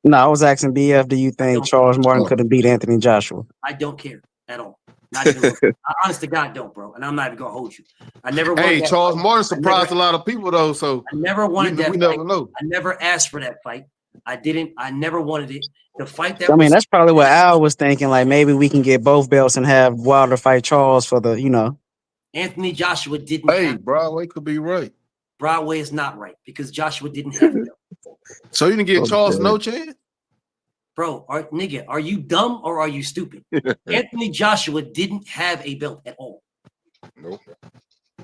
No, I was asking BF, do you think Charles Martin could have beat Anthony Joshua? I don't care at all. Not even I honest to God don't, bro. And I'm not even gonna hold you. I never wanted Hey, that Charles fight. Martin surprised a lot of people though, so I never wanted that we fight. never know. I never asked for that fight. I didn't. I never wanted it. The fight that I mean, that's probably what Al was thinking. Like maybe we can get both belts and have Wilder fight Charles for the, Anthony Joshua didn't have. Broadway could be right. Broadway is not right because Joshua didn't have a belt. So you didn't get Charles no chance? Bro, nigga, are you dumb or are you stupid? Anthony Joshua didn't have a belt at all. Nope.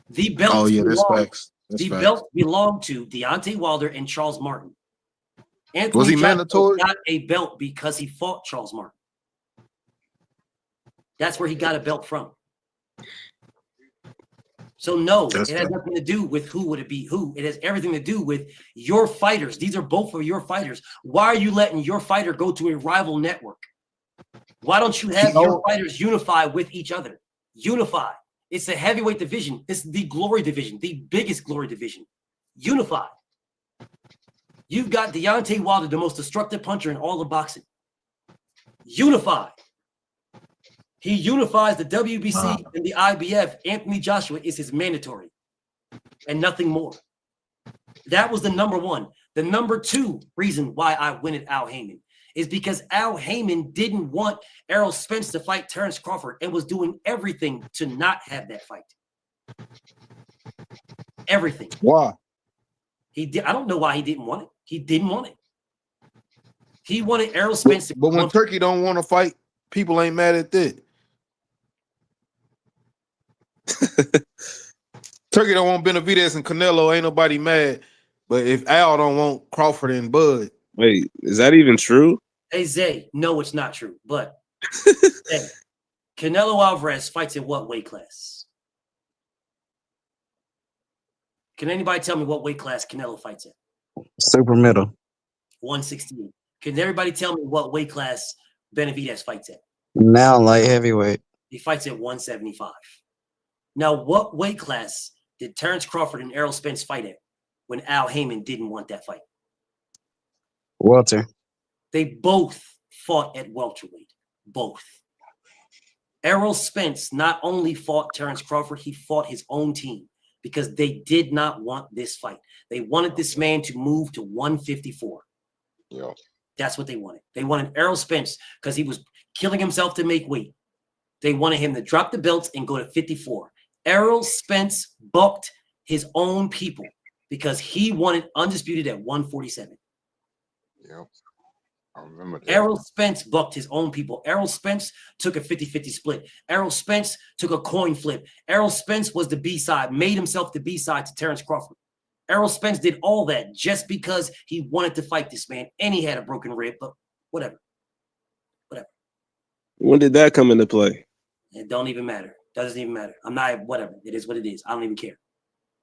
The belt. Oh yeah, that's facts. That's facts. Belt belonged to Deontay Wilder and Charles Martin. Anthony Was he Joshua mandatory? got a belt because he fought Charles Martin. That's where he got a belt from. So no, it has nothing to do with who would it be who. It has everything to do with your fighters. These are both of your fighters. Why are you letting your fighter go to a rival network? Why don't you have your fighters unify with each other? Unify. It's a heavyweight division. It's the glory division, the biggest glory division. Unify. You've got Deontay Wilder, the most destructive puncher in all of boxing. Unify. He unifies the WBC and the IBF. Anthony Joshua is his mandatory and nothing more. That was the number one. The number two reason why I win at Al Heyman is because Al Heyman didn't want Errol Spence to fight Terrence Crawford and was doing everything to not have that fight. Everything. Why? He did. I don't know why he didn't want it. He didn't want it. He wanted Errol Spence. But when Turkey don't want to fight, people ain't mad at that. Turkey don't want Benavidez and Canelo. Ain't nobody mad. But if Al don't want Crawford and Bud, wait, is that even true? Hey Zay, no, it's not true. But hey, Canelo Alvarez fights in what weight class? Can anybody tell me what weight class Canelo fights in? Super middle. 168. Can everybody tell me what weight class Benavidez fights at? Now light heavyweight. He fights at 175. Now, what weight class did Terrence Crawford and Errol Spence fight at when Al Heyman didn't want that fight? Welter. They both fought at welterweight. Both. Errol Spence not only fought Terrence Crawford, he fought his own team because they did not want this fight. They wanted this man to move to 154. Yeah. That's what they wanted. They wanted Errol Spence because he was killing himself to make weight. They wanted him to drop the belts and go to 54. Errol Spence bucked his own people because he wanted undisputed at 147. Yeah. I remember that. Errol Spence bucked his own people. Errol Spence took a 50-50 split. Errol Spence took a coin flip. Errol Spence was the B-side, made himself the B-side to Terrence Crawford. Errol Spence did all that just because he wanted to fight this man, and he had a broken rib, but whatever. Whatever. When did that come into play? It don't even matter. Doesn't even matter. I'm not, whatever. It is what it is. I don't even care.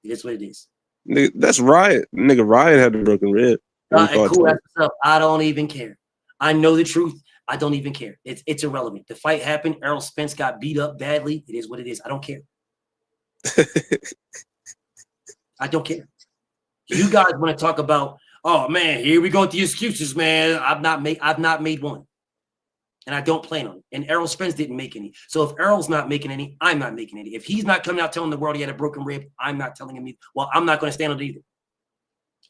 It is what it is. Nigga, that's Riot. Nigga, Riot had a broken rib. Cool, that's what's up. I don't even care. I know the truth. I don't even care. It's irrelevant. The fight happened. Errol Spence got beat up badly. It is what it is. I don't care. I don't care. You guys want to talk about, oh man, here we go with the excuses, man. I've not made one. And I don't plan on it. And Errol Spence didn't make any. So if Errol's not making any, I'm not making any. If he's not coming out telling the world he had a broken rib, I'm not telling him either. Well, I'm not going to stand on it either.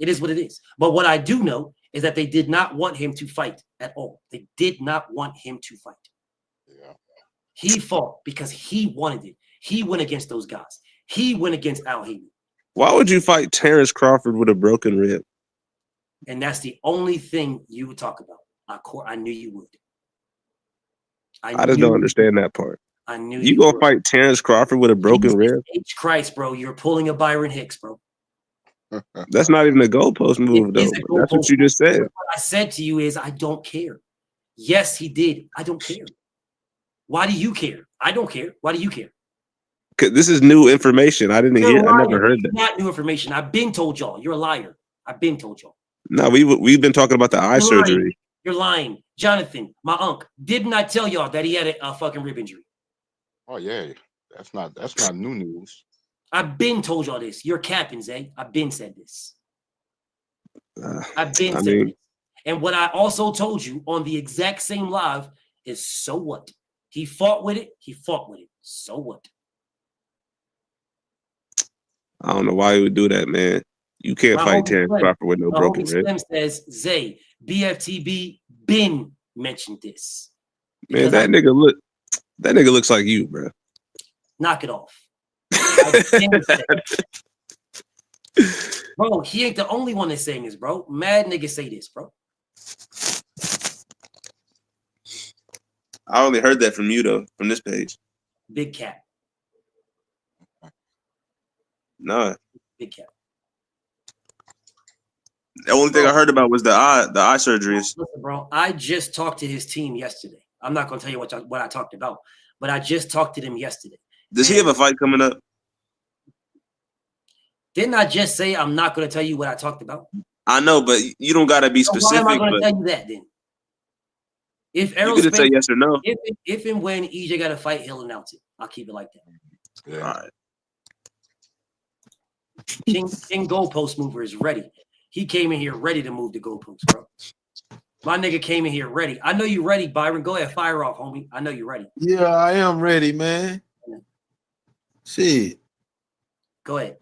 It is what it is. But what I do know is that they did not want him to fight at all. They did not want him to fight. Yeah. He fought because he wanted it. He went against those guys. He went against Al Heyman. Why would you fight Terrence Crawford with a broken rib? And that's the only thing you would talk about. I knew you would. I just don't understand that part. I knew you gonna fight Terrence Crawford with a broken rib? H. Christ, bro. You're pulling a Byron Hicks, bro. That's not even a goalpost move, though. That's what you just said. What I said to you is I don't care. Yes, he did. I don't care. Why do you care? I don't care. Why do you care? This is new information. I didn't hear. I never heard that. Not new information. I've been told y'all. You're a liar. I've been told y'all. No, we've been talking about the eye surgery. You're lying. Jonathan, my uncle, didn't I tell y'all that he had a fucking rib injury? Oh yeah, that's not new news. I've been told y'all this. You're capping, Zay. I've been said this. I've been said this. And what I also told you on the exact same live is so what? He fought with it. He fought with it. So what? I don't know why he would do that, man. You can't My fight homie Terrence Slim, Crawford with no my broken homie rib. Slim says, Zay, BFTB been mentioned this. Man, that nigga looks like you, bro. Knock it off. I been said. Bro, he ain't the only one that's saying this, bro. Mad niggas say this, bro. I only heard that from you though, from this page. Big cat. No. Big cat. The only thing I heard about was the eye surgeries. Listen, bro, I just talked to his team yesterday. I'm not gonna tell you what I talked about, but I just talked to them yesterday. Does he have a fight coming up? Didn't I just say I'm not gonna tell you what I talked about? I know, but you don't gotta be So specific. why am I gonna tell you that then? If Errol you could Spence, say yes or no. If and when EJ got a fight, he'll announce it. I'll keep it like that. Yeah. All right. King goalpost mover is ready. He came in here ready to move the goalpost, bro. My nigga came in here ready. I know you ready, Byron. Go ahead, fire off, homie. I know you're ready. Yeah, I am ready, man. Shit. Go ahead.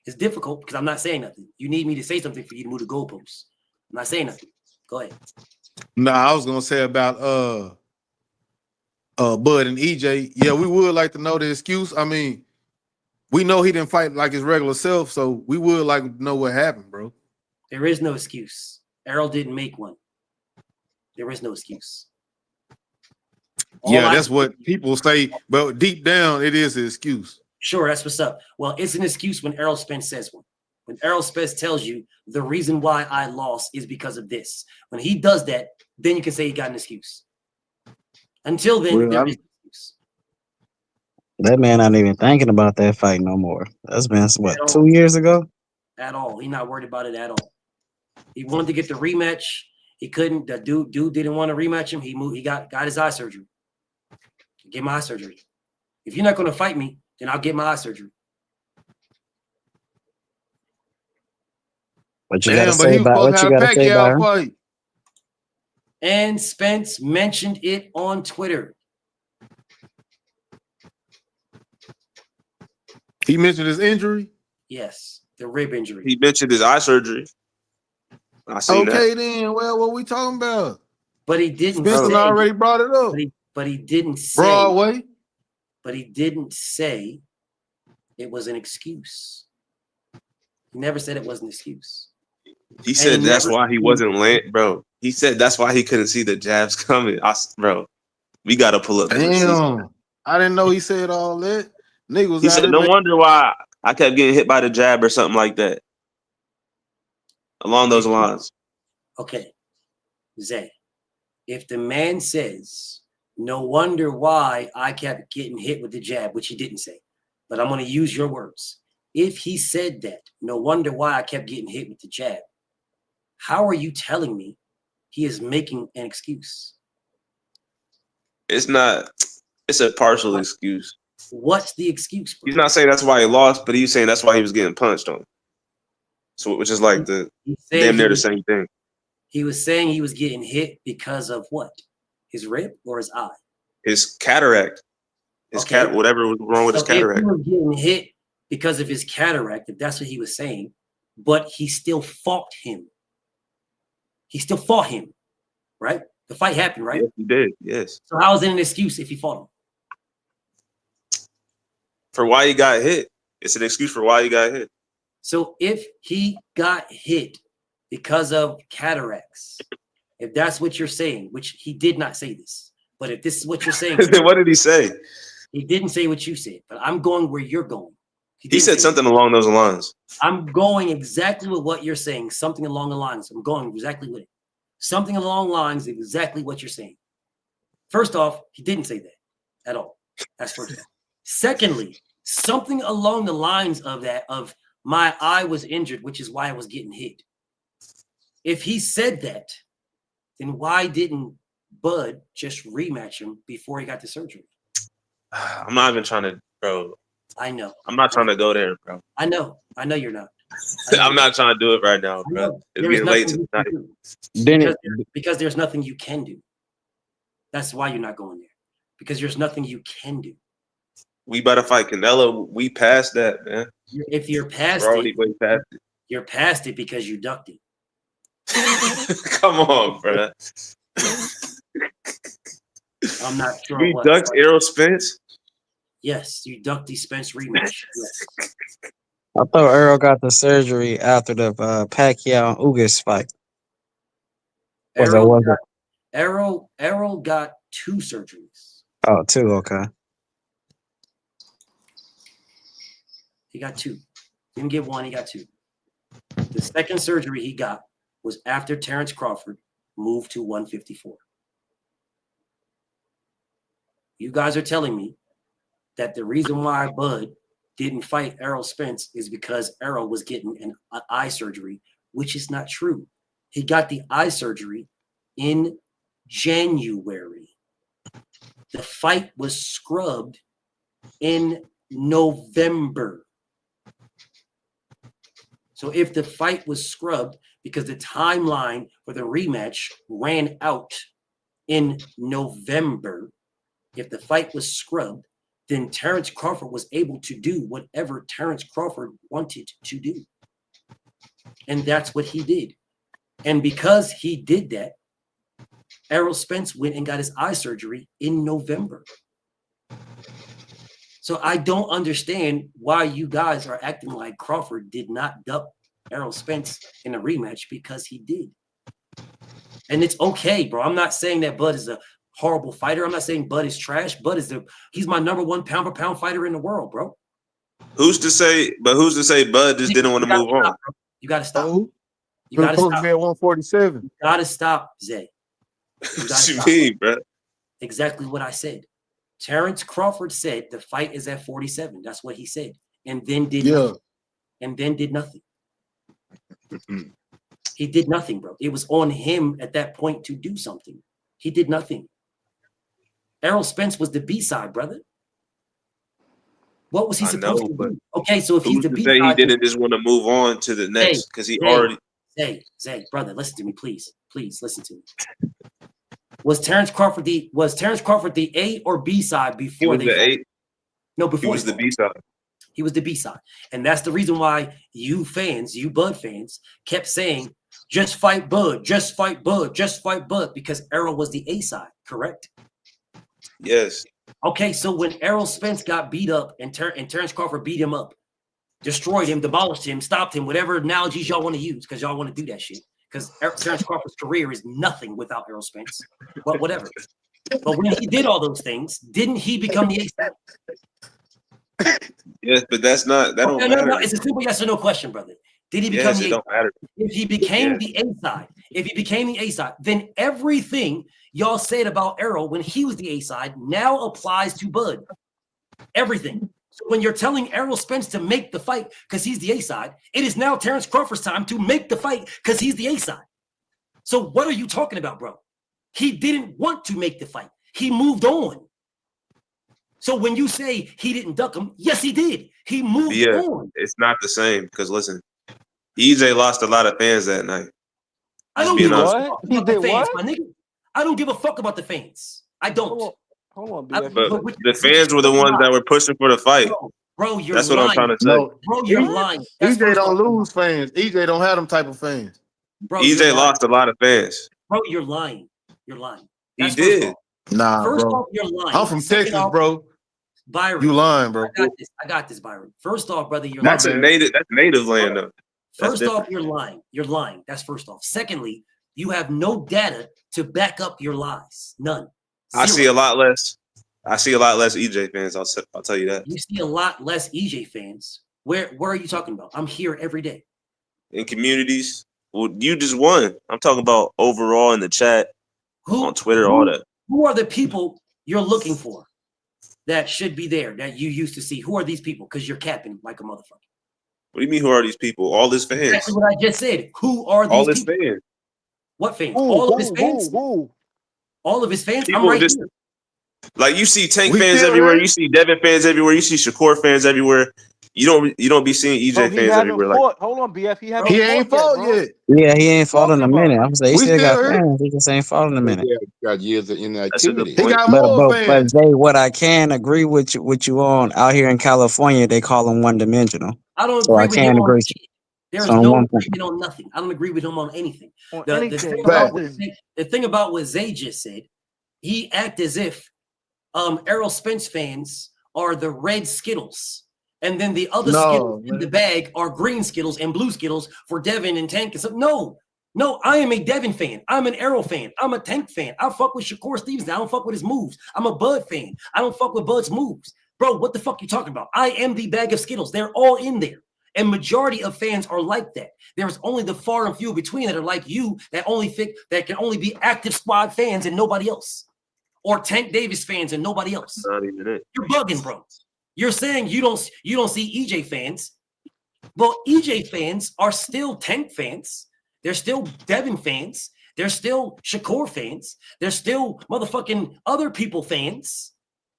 It's difficult because I'm not saying nothing. You need me to say something for you to move the goalposts. I'm not saying nothing. Go ahead. Nah, I was gonna say about Bud and EJ. Yeah, we would like to know the excuse. I mean, we know he didn't fight like his regular self, so we would like to know what happened, bro. There is no excuse. Errol didn't make one. There is no excuse. Yeah, that's what people say, but deep down, it is an excuse. Sure, that's what's up. Well, it's an excuse when Errol Spence says one. When Errol Spence tells you the reason why I lost is because of this. When he does that, then you can say he got an excuse. Until then, there is an excuse. That man not even thinking about that fight no more. That's been what, 2 years ago? At all. He's not worried about it at all. He wanted to get the rematch. He couldn't. The dude didn't want to rematch him. He moved. He got his eye surgery. Get my eye surgery. If you're not going to fight me, then I'll get my eye surgery. What you gotta say about what you gotta say about him? And Spence mentioned it on Twitter. He mentioned his injury? Yes, the rib injury. He mentioned his eye surgery. I see that. Okay, then. Well, what we talking about? But he didn't. Spencer already brought it up. But he didn't say. Broadway. But he didn't say it was an excuse. He never said it was an excuse. He said that's why he wasn't land, bro. He said that's why he couldn't see the jabs coming. Bro, we gotta pull up. Damn, I didn't know he said all that. Niggas. He said, no wonder why I kept getting hit by the jab or something like that. Along those lines. Okay, Zay, if the man says, no wonder why I kept getting hit with the jab, which he didn't say, but I'm going to use your words. If he said that, no wonder why I kept getting hit with the jab, how are you telling me he is making an excuse? It's not, it's a partial excuse. What's the excuse, bro? He's not saying that's why he lost, but he's saying that's why he was getting punched on. So, which is like damn near the same thing. He was saying he was getting hit because of what? His rib or his eye? His cataract. Whatever was wrong with his cataract. If he was getting hit because of his cataract, if that's what he was saying, but he still fought him. He still fought him, right? The fight happened, right? Yes, he did, yes. So how is it an excuse if he fought him? For why he got hit. It's an excuse for why he got hit. So if he got hit because of cataracts, if that's what you're saying, which he did not say this, but if this is what you're saying, then what did he say? He didn't say what you said, but I'm going where you're going. He said something along those lines. I'm going exactly with what you're saying, something along the lines. I'm going exactly with it. Something along the lines, exactly what you're saying. First off, he didn't say that at all. That's first off. Secondly, something along the lines of that, of my eye was injured, which is why I was getting hit. If he said that, then why didn't Bud just rematch him before he got the surgery? I'm not even trying to, bro. I know. I'm not trying to go there, bro. I know you're not. I'm not trying to do it right now, bro. It's There is getting late nothing you can tonight. do. Because there's nothing you can do. That's why you're not going there. Because there's nothing you can do. We about to fight Canelo. We passed that, man. If you're past We're already way past it. you're past it because you ducked it. Come on, bro. I'm not sure. We ducked Errol Spence. Yes, you ducked the Spence rematch. Yes. I thought Earl got the surgery after the Pacquiao and Ugas fight. Errol got 2 surgeries. Oh, 2, okay. He got 2. Didn't get 1, he got 2. The second surgery he got was after Terrence Crawford moved to 154. You guys are telling me that the reason why Bud didn't fight Errol Spence is because Errol was getting an eye surgery, which is not true. He got the eye surgery in January. The fight was scrubbed in November. So if the fight was scrubbed because the timeline for the rematch ran out in November, if the fight was scrubbed, then Terrence Crawford was able to do whatever Terrence Crawford wanted to do. And that's what he did. And because he did that, Errol Spence went and got his eye surgery in November. So I don't understand why you guys are acting like Crawford did not duck Errol Spence in a rematch, because he did. And it's okay, bro. I'm not saying that Bud is a horrible fighter. I'm not saying Bud is trash. He's my #1 pound-for-pound fighter in the world, bro. Who's to say Bud just didn't want to move on? You got to stop. Oh, You got to stop. At 147. You got to stop, Zay. What you mean, bro? Exactly what I said. Terrence Crawford said the fight is at 47. That's what he said. And then did nothing. And then did nothing. He did nothing, bro. It was on him at that point to do something. He did nothing. Errol Spence was the B-side, brother. What was he supposed to do? Okay, so if he's the B-side, he didn't just want to move on to the next because he already. Zay, brother, listen to me, please. Please listen to me. Was Terrence Crawford the A or B side before he was the A? No, before he was the B side. He was the B side, and that's the reason why you Bud fans, kept saying, "Just fight Bud, just fight Bud, just fight Bud," because Errol was the A side, correct? Yes. Okay, so when Errol Spence got beat up and Terrence Crawford beat him up, destroyed him, demolished him, stopped him, whatever analogies y'all want to use, because y'all want to do that shit. Because Terrence Crawford's career is nothing without Errol Spence. But whatever. But when he did all those things, didn't he become the A-side? Yes, but that don't matter. No, it's a simple yes or no question, brother. Did he become the A-side? Don't matter. If he became the A-side, then everything y'all said about Errol when he was the A-side now applies to Bud. Everything. So when you're telling Errol Spence to make the fight because he's the A-side, it is now Terrence Crawford's time to make the fight because he's the A-side. So what are you talking about, bro? He didn't want to make the fight. He moved on. So when you say he didn't duck him, yes, he did. He moved on. It's not the same because listen, EJ lost a lot of fans that night. I don't give a fuck about the fans, my nigga. I don't give a fuck about the fans. I don't. Hold But on, the fans were the ones that were pushing for the fight. Bro, you're That's lying. what I'm trying to say. No, bro, you're lying. EJ don't lose fans. EJ don't have them type of fans. Bro, EJ lost a lot of fans. Bro, you're lying. You're lying. He did. Nah, First bro. off, you're lying. I'm from Second Texas, off, bro. Byron, you lying, bro. I got this, Byron. First off, brother, you're That's lying. That's native land though. First off, you're lying. You're lying. That's first off. Secondly, you have no data to back up your lies. None. I see a lot less EJ fans. I'll tell you that. You see a lot less EJ fans. Where are you talking about? I'm here every day. In communities. Well, you just won. I'm talking about overall in the chat, on Twitter, all that. Who are the people you're looking for that should be there that you used to see? Who are these people? Because you're capping like a motherfucker. What do you mean? Who are these people? All his fans. Exactly what I just said. Who are these all his people? fans. What fans? All of his fans? All of his fans? People I'm right just, here. like you see Tank fans everywhere. You see Devin fans everywhere. You see Shakur fans everywhere. You don't be seeing EJ Bro, he fans haven't everywhere like fought. Hold on, BF. He haven't He fought ain't fought bro. yet. Yeah, he ain't fought in Talking a about minute. it. I'm saying he We still still got here. fans. He just ain't fought in a minute. Got years of that's a good inactivity. He point. got more But fans. Zay, what I can agree with you on out here in California, they call him one dimensional. I don't So agree I with him can on agree. shit. There So is on no one point. agreement on nothing. I don't agree with him on anything. On The anything, thing about what Zay just said, he act as if Errol Spence fans are the red Skittles. And then the other Skittles in the bag are green Skittles and blue Skittles for Devin and Tank. And so, no, I am a Devin fan. I'm an Errol fan. I'm a Tank fan. I fuck with Shakur Stevenson. I don't fuck with his moves. I'm a Bud fan. I don't fuck with Bud's moves. Bro, what the fuck you talking about? I am the bag of Skittles. They're all in there. And majority of fans are like that. There's only the far and few between that are like you that can only be active squad fans and nobody else. Or Tank Davis fans and nobody else. Not even it. You're bugging, bro. You're saying you don't see EJ fans. Well, EJ fans are still Tank fans. They're still Devin fans. They're still Shakur fans. They're still motherfucking other people fans.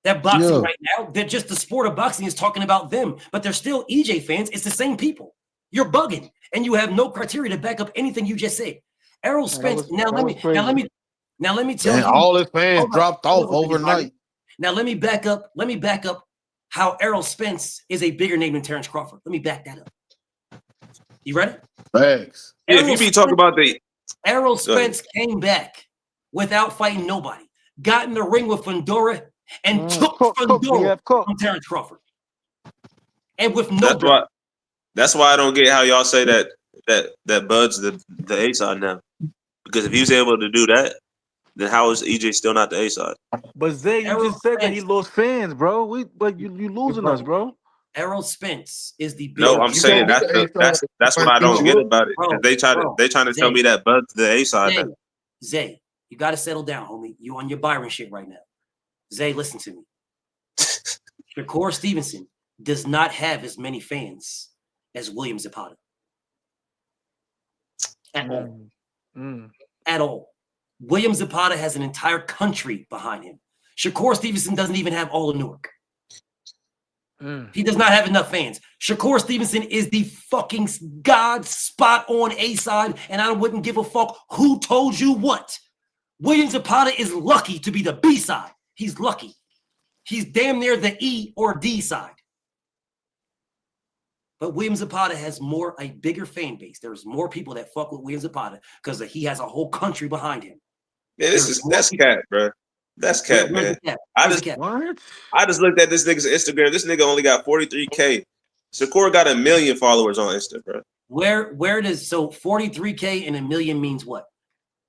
That boxing right now, they're just the sport of boxing is talking about them, but they're still EJ fans. It's the same people. You're bugging, and you have no criteria to back up anything you just said. Errol Spence. Now let me tell And you. all his fans dropped off Hold on, overnight. Now let me back up. Let me back up how Errol Spence is a bigger name than Terrence Crawford. Let me back that up. You ready? Thanks. Yeah, if you be talking about the Errol Spence came back without fighting nobody, got in the ring with Fundora, and took Fundora from Terrence Crawford. And with no that's why I don't get how y'all say that Bud's the A side now. Because if he was able to do that, then how is EJ still not the A side? But Zay, you just said that he lost fans, bro. You losing us, bro. Errol Spence is the big. No, I'm saying that's what I don't get about it. Bro, They trying to tell me that Bud's the A side. Zay, you got to settle down, homie. You on your Byron shit right now. Zay, listen to me. Shakur Stevenson does not have as many fans as William Zapata. At all. At all. William Zapata has an entire country behind him. Shakur Stevenson doesn't even have all of Newark. He does not have enough fans. Shakur Stevenson is the fucking God spot on A side, and I wouldn't give a fuck who told you what. William Zapata is lucky to be the B side. He's lucky. He's damn near the E or D side. But William Zapata has a bigger fan base. There's more people that fuck with William Zapata because he has a whole country behind him. Yeah, that's cat, bro. That's cat, man. I just looked at this nigga's Instagram. This nigga only got 43K. Shakur got 1 million followers on Insta, bro. Where does 43K and 1 million means what?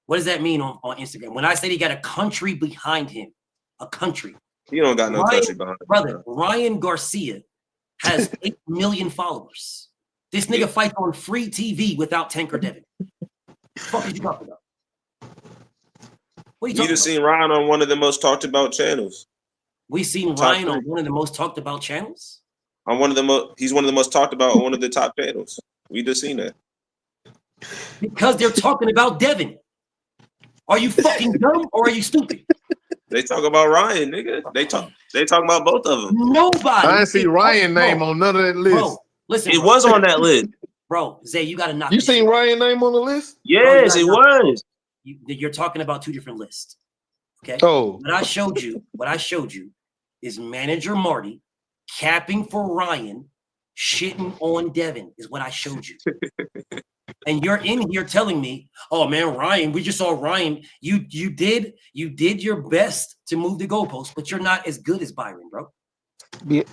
What does that mean on Instagram? When I said he got a country behind him, a country. He don't got no country behind him. Brother, Ryan Garcia has 8 million followers. This nigga fights on free TV without Tank or Devin. The fuck are you talking about? We just seen Ryan on one of the most talked about channels. We seen Ryan on one of the most talked about channels. On one of the most, he's one of the most talked about on one of the top channels. We just seen that because they're talking about Devin. Are you fucking dumb or are you stupid? They talk about Ryan, nigga. They talk about both of them. Nobody. I didn't see Ryan's name on none of that list. Bro, listen, it was on that list. Bro, Zay, you got to knock. You seen Ryan's name on the list? Yes, it was. You're talking about two different lists. Okay. Oh. What I showed you is manager Marty capping for Ryan, shitting on Devin is what I showed you. And you're in here telling me, oh man, Ryan, we just saw Ryan. You did your best to move the goalpost, but you're not as good as Byron, bro. Because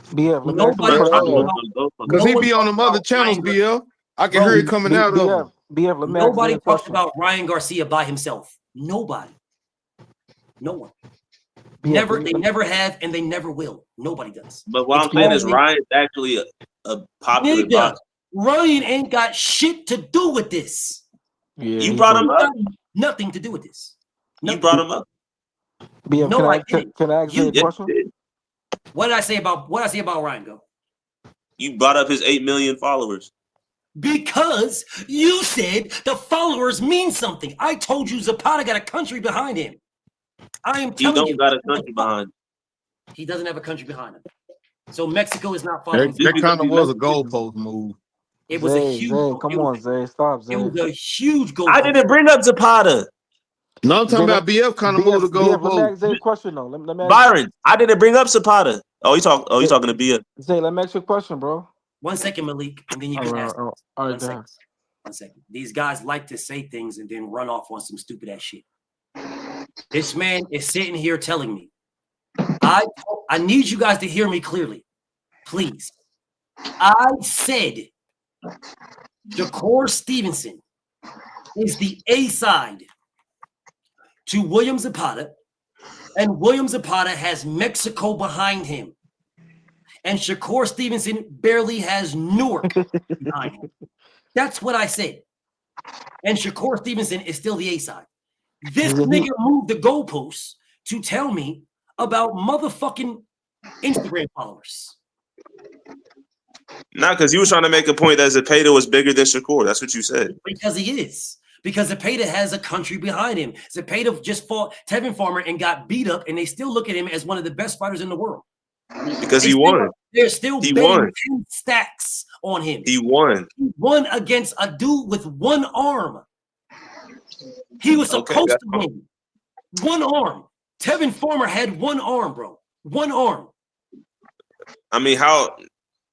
he be on them other channels, BL. I can hear it coming out of him. Nobody talks about Ryan Garcia by himself. Nobody. No one. Never. They never have, and they never will. Nobody does. But what I'm saying is Ryan's actually a popular boxer. Ryan ain't got shit to do with this. Yeah, you brought him up. Nothing to do with this. You brought him up. No, I didn't. Can I ask you a question? What did I say about Ryan? Go. You brought up his 8 million followers. Because you said the followers mean something. I told you Zapata got a country behind him. I am telling you. He don't got a country behind him. He doesn't have a country behind him. So Mexico is not following. That kind of was a goalpost move. It was a Zay, huge. Zay, come on, Zay, stop, Zay. It was a huge goal. I didn't bring up Zapata. No, I'm talking about BF kind of moved the BF, let me goalpost. ask Zay a question though. Let me ask Byron, I didn't bring up Zapata. Oh, you talking to BF? Zay, let me ask you a question, bro. 1 second, Malik, and then you can ask. All right, 1 second. 1 second. These guys like to say things and then run off on some stupid ass shit. This man is sitting here telling me, I need you guys to hear me clearly, please. I said Shakur Stevenson is the A side to William Zapata, and William Zapata has Mexico behind him. And Shakur Stevenson barely has Newark behind him. That's what I said. And Shakur Stevenson is still the A side. This nigga moved the goalposts to tell me about motherfucking Instagram followers. Nah, because you was trying to make a point that Zepeda was bigger than Shakur. That's what you said. Because he is. Because Zepeda has a country behind him. Zepeda just fought Tevin Farmer and got beat up, and they still look at him as one of the best fighters in the world. Because he won. They're still He betting won. 10 stacks on him. He won. He won against a dude with one arm. He was supposed to win. One arm. Tevin Farmer had one arm, bro. One arm. I mean, how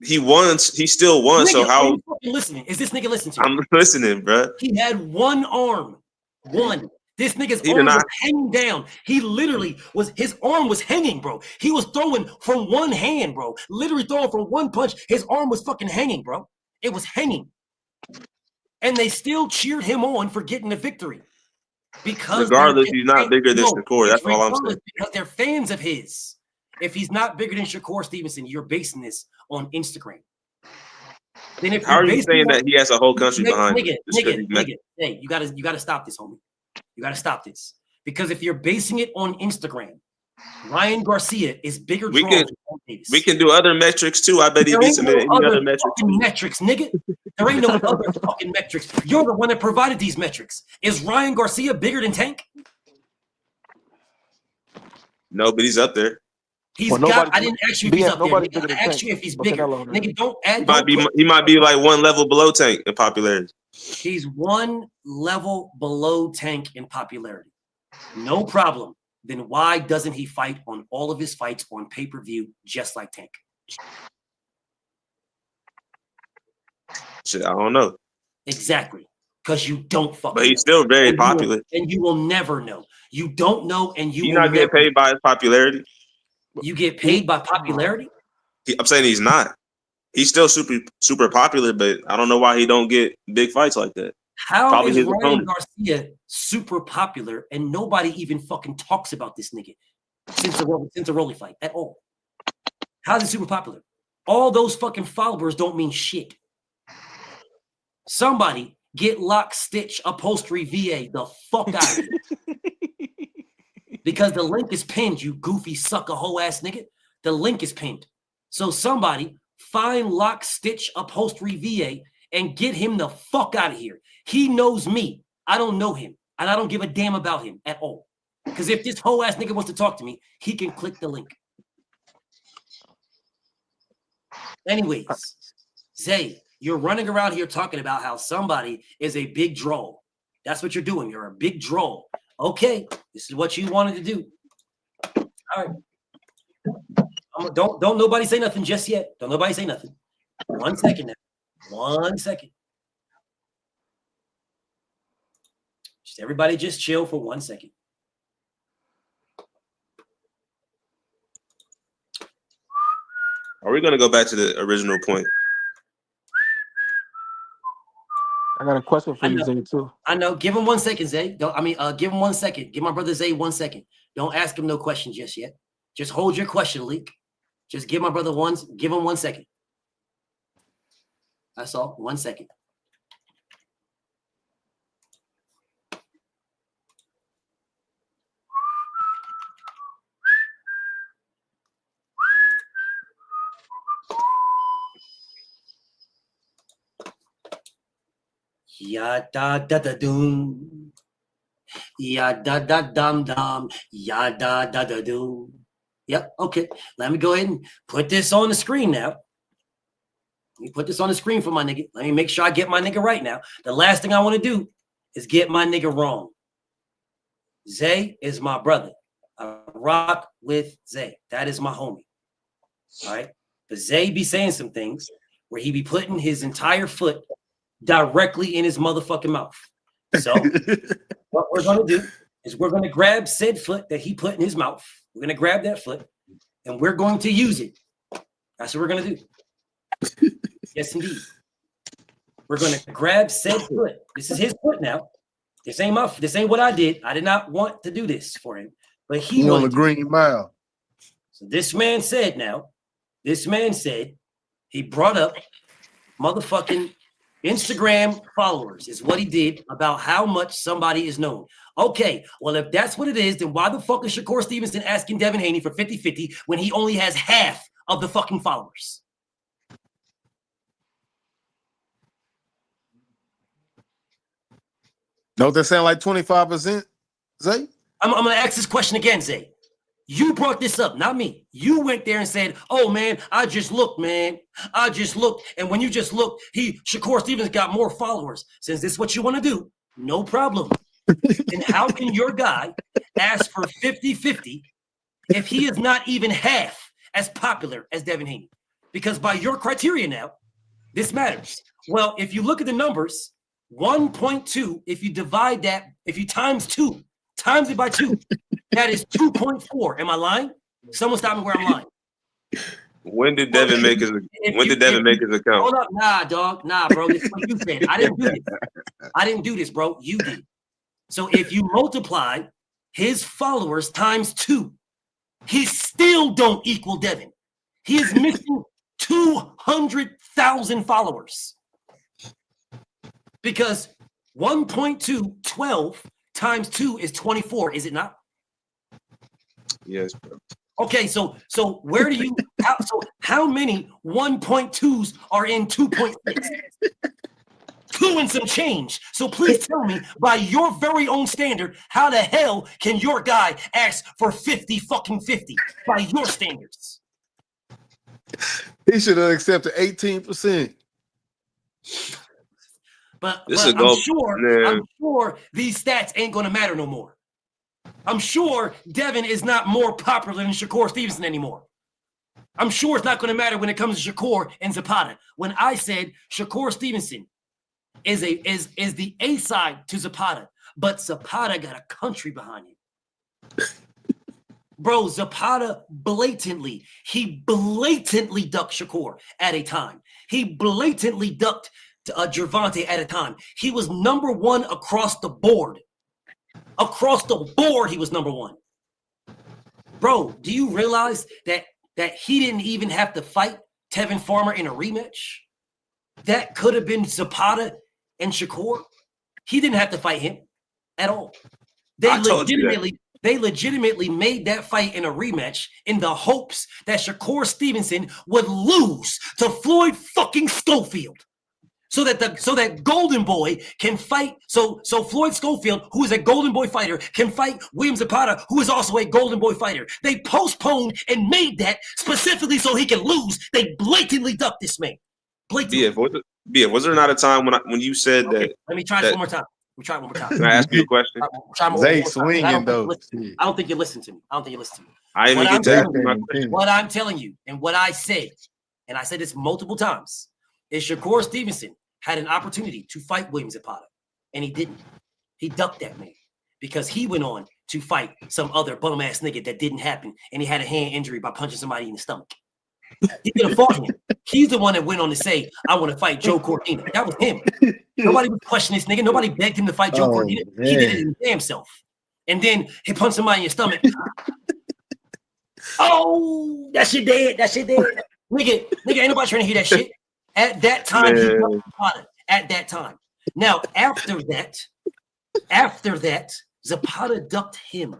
he won? He still won. Nigga, So are how? you fucking listening? Is this nigga listening to me? I'm listening, bro. He had one arm. One. This nigga's He did arm was not- hanging down. He literally his arm was hanging, bro. He was throwing from one hand, bro. Literally throwing from one punch. His arm was fucking hanging, bro. It was hanging. And they still cheered him on for getting the victory. Because Regardless, he's not bigger than Shakur. That's all I'm saying. because they're fans of his. If he's not bigger than Shakur Stevenson, you're basing this on Instagram. Then if How are you're you saying that he has a whole country behind him? Nigga, hey, you gotta stop this, homie. You gotta stop this. Because if you're basing it on Instagram, Ryan Garcia is bigger We draw can than Paul Davis. we can do other metrics too. I bet he There beats ain't him no in any other other metrics. fucking metrics, nigga. There ain't no other fucking metrics. You're the one that provided these metrics. Is Ryan Garcia bigger than Tank? No, but he's up there. He's Well, got. I didn't ask you if he's up there. nobody's Nigga. bigger I than asked Tank, you if he's but bigger. Canelo, Nigga, don't add. He might be like one level below Tank in popularity. He's one level below Tank in popularity. No problem. Then why doesn't he fight on all of his fights on pay-per-view just like Tank? Shit, I don't know. Exactly. Because you don't fucking But he's know. still very And you will- popular. and you will never know. You don't know, and you He's will not getting never paid by his popularity. You get paid by popularity? I'm saying he's not. He's still super popular, but I don't know why he don't get big fights like that. How Probably is his Ryan opponent. Garcia super popular and nobody even fucking talks about this nigga since the Rolly fight at all? How's he super popular? All those fucking followers don't mean shit. Somebody get Lock Stitch Upholstery VA the fuck out of here. Because the link is pinned, you goofy sucker hoe ass nigga. The link is pinned. So somebody find Lock Stitch Upholstery VA and get him the fuck out of here. He knows me. I don't know him. And I don't give a damn about him at all. Because if this hoe ass nigga wants to talk to me, he can click the link. Anyways, Zay, you're running around here talking about how somebody is a big draw. That's what you're doing. You're a big draw. Okay, this is what you wanted to do. All right. Don't nobody say nothing just yet. Don't nobody say nothing. 1 second now. 1 second. Just everybody just chill for 1 second. Are we gonna go back to the original point? I got a question for you, Zay, too. I know. Give him 1 second, Zay. Give him 1 second. Give my brother Zay 1 second. Don't ask him no question just yet. Just hold your question, Leak. Just give my brother give him 1 second. That's all. 1 second. Ya da da da doom. Ya da da dum dum. Ya da da da doom. Yep. Okay. Let me go ahead and put this on the screen now. Let me put this on the screen for my nigga. Let me make sure I get my nigga right now. The last thing I want to do is get my nigga wrong. Zay is my brother. I rock with Zay. That is my homie. All right. But Zay be saying some things where he be putting his entire foot directly in his motherfucking mouth. So what we're going to do is we're going to grab said foot that he put in his mouth. We're going to grab that foot and we're going to use it. That's what we're going to do. Yes, indeed. We're going to grab said foot. This is his foot now. This ain't what I did. I did not want to do this for him, but he on the Green Mile. So this man said he brought up motherfucking Instagram followers is what he did about how much somebody is known. Okay, well, if that's what it is, then why the fuck is Shakur Stevenson asking Devin Haney for 50-50 when he only has half of the fucking followers? Don't that sound like 25%, Zay? I'm going to ask this question again, Zay. You brought this up, not me. You went there and said, oh, man, I just looked, man. I just looked. And when you just looked, Shakur Stevens got more followers. Since this is what you want to do, no problem. And how can your guy ask for 50-50 if he is not even half as popular as Devin Haney? Because by your criteria now, this matters. Well, if you look at the numbers, 1.2, if you divide that, if you times it by 2, that is 2.4. Am I lying? Someone stop me where I'm lying. When did Devin make his account? Hold up. Nah, dog. Nah, bro. This is what you said. I didn't do this, bro. You did. So if you multiply his followers times 2, he still don't equal Devin. He is missing 200,000 followers. Because 12 times 2 is 24, is it not? Yes, bro. Okay, so where do you how many 1.2s are in 2.6? 2 and some change. So please tell me, by your very own standard, how the hell can your guy ask for 50-50 by your standards? He should have accepted 18%. But I'm sure these stats ain't gonna matter no more. I'm sure Devin is not more popular than Shakur Stevenson anymore. I'm sure it's not gonna matter when it comes to Shakur and Zapata. When I said Shakur Stevenson is the A side to Zapata, but Zapata got a country behind him. Bro, Zapata blatantly ducked Shakur at a time. He blatantly ducked Gervonta at a time. He was number 1 across the board. Across the board, he was number 1. Bro, do you realize that he didn't even have to fight Tevin Farmer in a rematch? That could have been Zapata and Shakur. He didn't have to fight him at all. They legitimately made that fight in a rematch in the hopes that Shakur Stevenson would lose to Floyd fucking Schofield. So that Golden Boy can fight. So Floyd Schofield, who is a Golden Boy fighter, can fight William Zapata, who is also a Golden Boy fighter. They postponed and made that specifically so he can lose. They blatantly ducked this man. Blatantly. Was there not a time when you said that? Let me try this one more time. Can I ask you a question? Zay swinging though. I don't think you listened to me. I didn't even get to ask my question. What I'm telling you and what I said, and I said this multiple times, is Shakur Stevenson had an opportunity to fight William Zapata, and he didn't. He ducked that man because he went on to fight some other bum-ass nigga that didn't happen, and he had a hand injury by punching somebody in the stomach. He could have fought him. He's the one that went on to say, I want to fight Joe Cortina. That was him. Nobody would question this nigga. Nobody begged him to fight Joe Cortina. Man. He did it his damn self. And then he punched somebody in your stomach. Oh, that shit dead. Nigga, ain't nobody trying to hear that shit. At that time, he ducked Zapata. At that time. Now, after that, Zapata ducked him.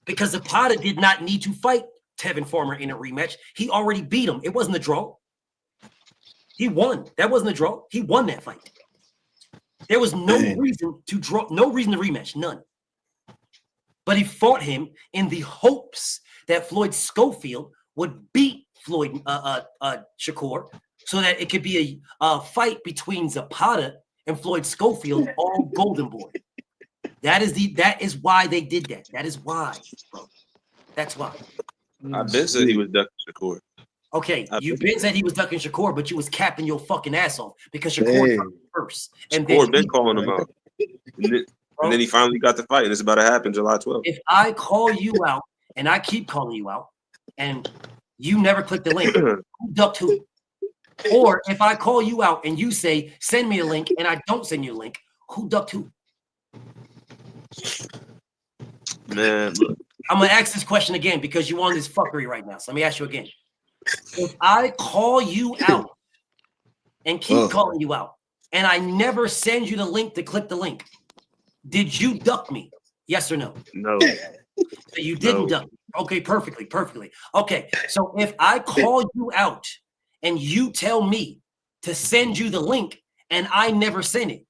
Because Zapata did not need to fight Tevin Farmer in a rematch. He already beat him. It wasn't a draw. He won. That wasn't a draw. He won that fight. There was no reason to draw, no reason to rematch, none. But he fought him in the hopes that Floyd Schofield would beat Floyd Shakur, so that it could be a fight between Zapata and Floyd Schofield, all Golden Boy. That is why they did that. That is why, bro. That's why. I been said he was ducking Shakur. Okay, you been said he was ducking Shakur, but you was capping your fucking ass off because Shakur ducked first. And Shakur then been calling him out. And then he finally got the fight, and it's about to happen July 12th. If I call you out and I keep calling you out, and you never click the link, who ducked who? Or if I call you out and you say, send me a link, and I don't send you a link, who ducked who? Man, look. I'm going to ask this question again because you on this fuckery right now. So let me ask you again. If I call you out and keep calling you out, and I never send you the link to click the link, did you duck me? Yes or no? No. So you didn't duck me. Okay, perfectly. Okay, so if I call you out and you tell me to send you the link and I never send it,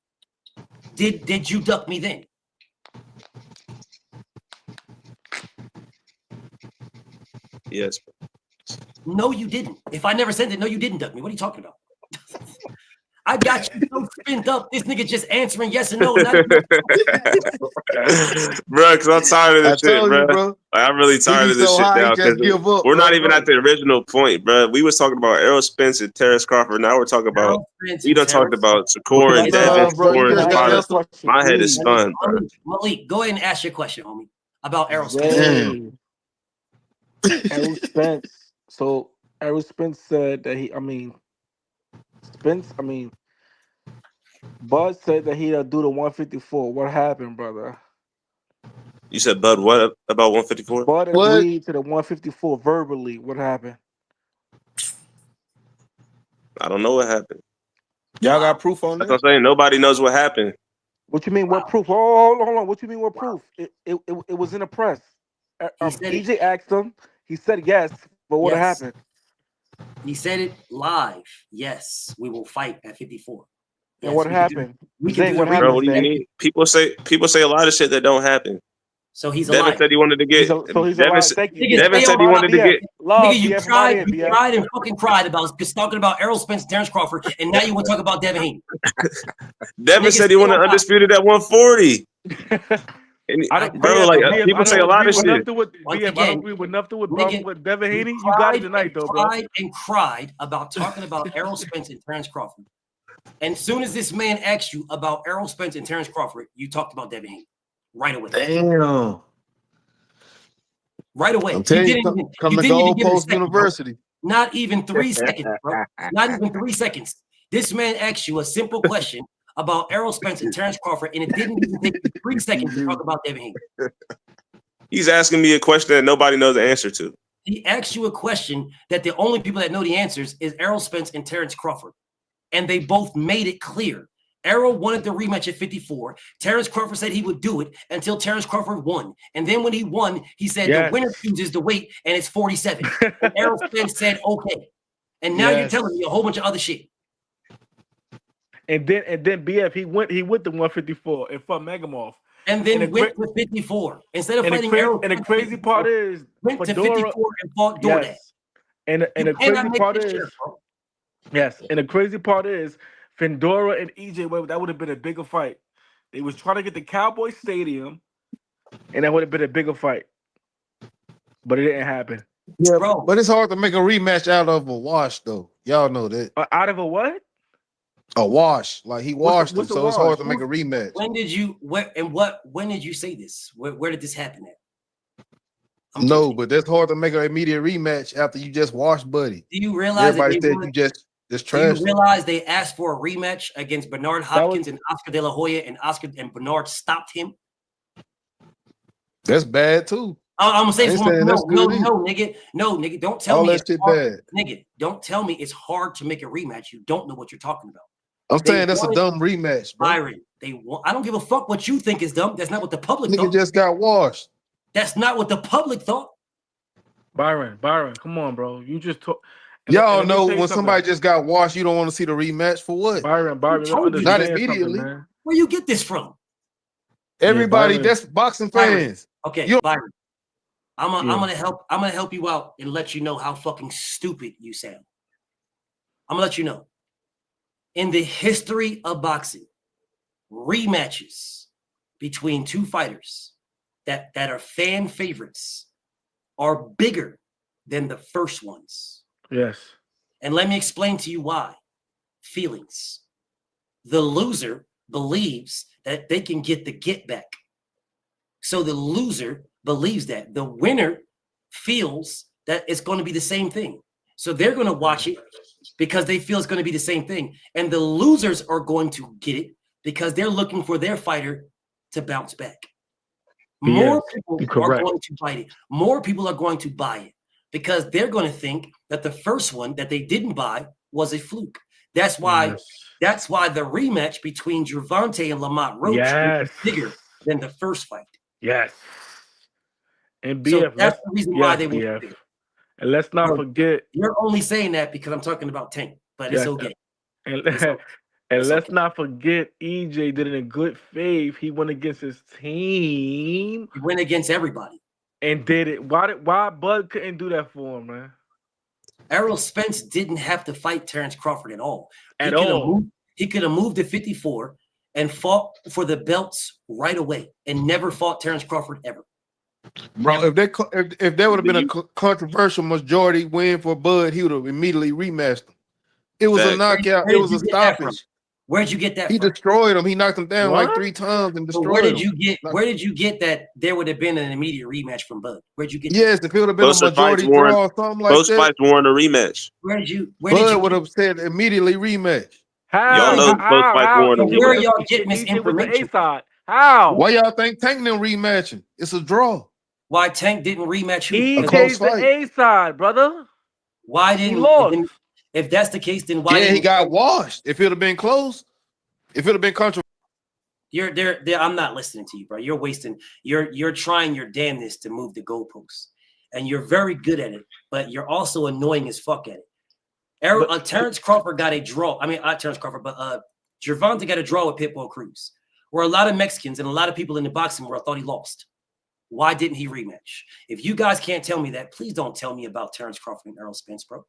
did you duck me then? Yes. No, you didn't. If I never sent it, no, you didn't duck me. What are you talking about? I got you so spinned up. This nigga just answering yes and no. Bro, because I'm tired of this shit, bro. Like, I'm really tired of this shit now. We're not even at the original point, bro. We was talking about Errol Spence and Terrence Crawford. Now we're talking about we done talked about Shakur and Devin. My head is spun, bro. Malik, go ahead and ask your question, homie, about Errol Spence. Errol Spence. So Errol Spence said that Bud said that he'll do the 154. What happened, brother? You said Bud what about 154? Bud agreed to the 154 verbally. What happened? I don't know what happened. Y'all got proof on That's that? what I'm saying. Nobody knows what happened. What you mean? What proof? Oh, hold on. What you mean? What proof? It was in the press. EJ asked him. He said yes, but what happened? He said it live. Yes, we will fight at 54. And Yes, what happened? We can do what the happened? Bro, what do you mean? People say a lot of shit that don't happen. So he's a Devin liar. said he wanted to get. He's Devin said he wanted to get. Nigga, you cried and fucking cried about just talking about Errol Spence, Terrence Crawford, and now you want to talk about Devin Haney. Devin said he wanted undisputed at 140. Bro, like people say a lot of shit. I don't agree with nothing with Devin Haney. You got it tonight, though, bro. Cried about talking about Errol Spence and Terrence Crawford. And soon as this man asked you about Errol Spence and Terrence Crawford, you talked about Devin Haney right away. Damn. Right away. I'm telling you, come to Gold Post University. Not even 3 seconds, bro. Not even 3 seconds. This man asked you a simple question about Errol Spence and Terrence Crawford, and it didn't even take you 3 seconds to talk about Devin Haney. He's asking me a question that nobody knows the answer to. He asked you a question that the only people that know the answers is Errol Spence and Terrence Crawford. And they both made it clear. Errol wanted the rematch at 54. Terrence Crawford said he would do it until Terrence Crawford won. And then when he won, he said the winner chooses the weight, and it's 47. And Errol Spence said, okay. And now you're telling me a whole bunch of other shit. And then BF, he went the 154 and fought Megamorph. And then went to 54. Instead of fighting Errol. And the crazy part is went to 54 and fought DoorDash. Yes. And the crazy part is and the crazy part is Fedora and EJ Webb, that would have been a bigger fight. They was trying to get the Cowboy Stadium, and that would have been a bigger fight. But it didn't happen. Yeah, bro. But it's hard to make a rematch out of a wash, though. Y'all know that. Out of a what? A wash. Like he washed him, so it's hard to make a rematch. When did you when did you say this? Where did this happen at? No, but that's hard to make an immediate rematch after you just washed Buddy. Do you realize everybody said you just trashed? Do you realize they asked for a rematch against Bernard Hopkins and Oscar De La Hoya, and Bernard stopped him? That's bad too. I'm gonna say this one. No, nigga, don't tell all me that shit bad. Nigga, don't tell me it's hard to make a rematch. You don't know what you're talking about. I'm saying that's a dumb rematch, bro. Byron, I don't give a fuck what you think is dumb. That's not what the public thought. Nigga just got washed. That's not what the public thought. Byron, come on, bro. You just talk. Y'all know when somebody just got washed, you don't want to see the rematch for what? Byron, not immediately. Where you get this from? Everybody, that's boxing fans. Okay, Byron. I'm gonna help you out and let you know how fucking stupid you sound. I'm gonna let you know. In the history of boxing, rematches between two fighters that are fan favorites are bigger than the first ones. Yes. And let me explain to you why. Feelings. The loser believes that they can get the get back. So the loser believes that. The winner feels that it's going to be the same thing. So they're going to watch it because they feel it's going to be the same thing. And the losers are going to get it because they're looking for their fighter to bounce back. More people are going to fight it. More people are going to buy it because they're going to think that the first one that they didn't buy was a fluke. That's why the rematch between Gervonta and Lamont Roach is bigger than the first fight. Yes. And BF, so that's the reason why they BF. went. And let's not forget. You're only saying that because I'm talking about Tank, but it's okay. And let's not forget, EJ did it in good faith. He went against his team. He went against everybody. And did it. Why Bud couldn't do that for him, man? Errol Spence didn't have to fight Terrence Crawford at all. He could have moved to 54 and fought for the belts right away and never fought Terrence Crawford ever. Bro, if there would have been a controversial majority win for Bud, he would have immediately rematched him. It was a knockout. It was a stoppage. Where'd you get that He from? destroyed him. He knocked him down like 3 times and destroyed him. Where did you get that there would have been an immediate rematch from Bud? Where'd you get Yes, if it would have been a majority draw or something like Both that. fights warrant a rematch. Where did you Bud would have said immediately rematch. Y'all know both fights warrant a Where rematch. y'all getting this information? How? Why y'all think Tank them rematching? It's a draw. Why Tank didn't rematch who? EJ's the A side, brother. Why didn't he lost? If that's the case, then why? Yeah, he got washed. If it would have been close, if it would have been controversial. You're there. I'm not listening to you, bro. You're wasting. You're trying your damnness to move the goalposts, and you're very good at it. But you're also annoying as fuck at it. Terrence Crawford got a draw. I mean, not Terrence Crawford, but Gervonta got a draw with Pitbull Cruz, where a lot of Mexicans and a lot of people in the boxing world thought he lost. Why didn't he rematch? If you guys can't tell me that, please don't tell me about Terrence Crawford and Errol Spence, bro.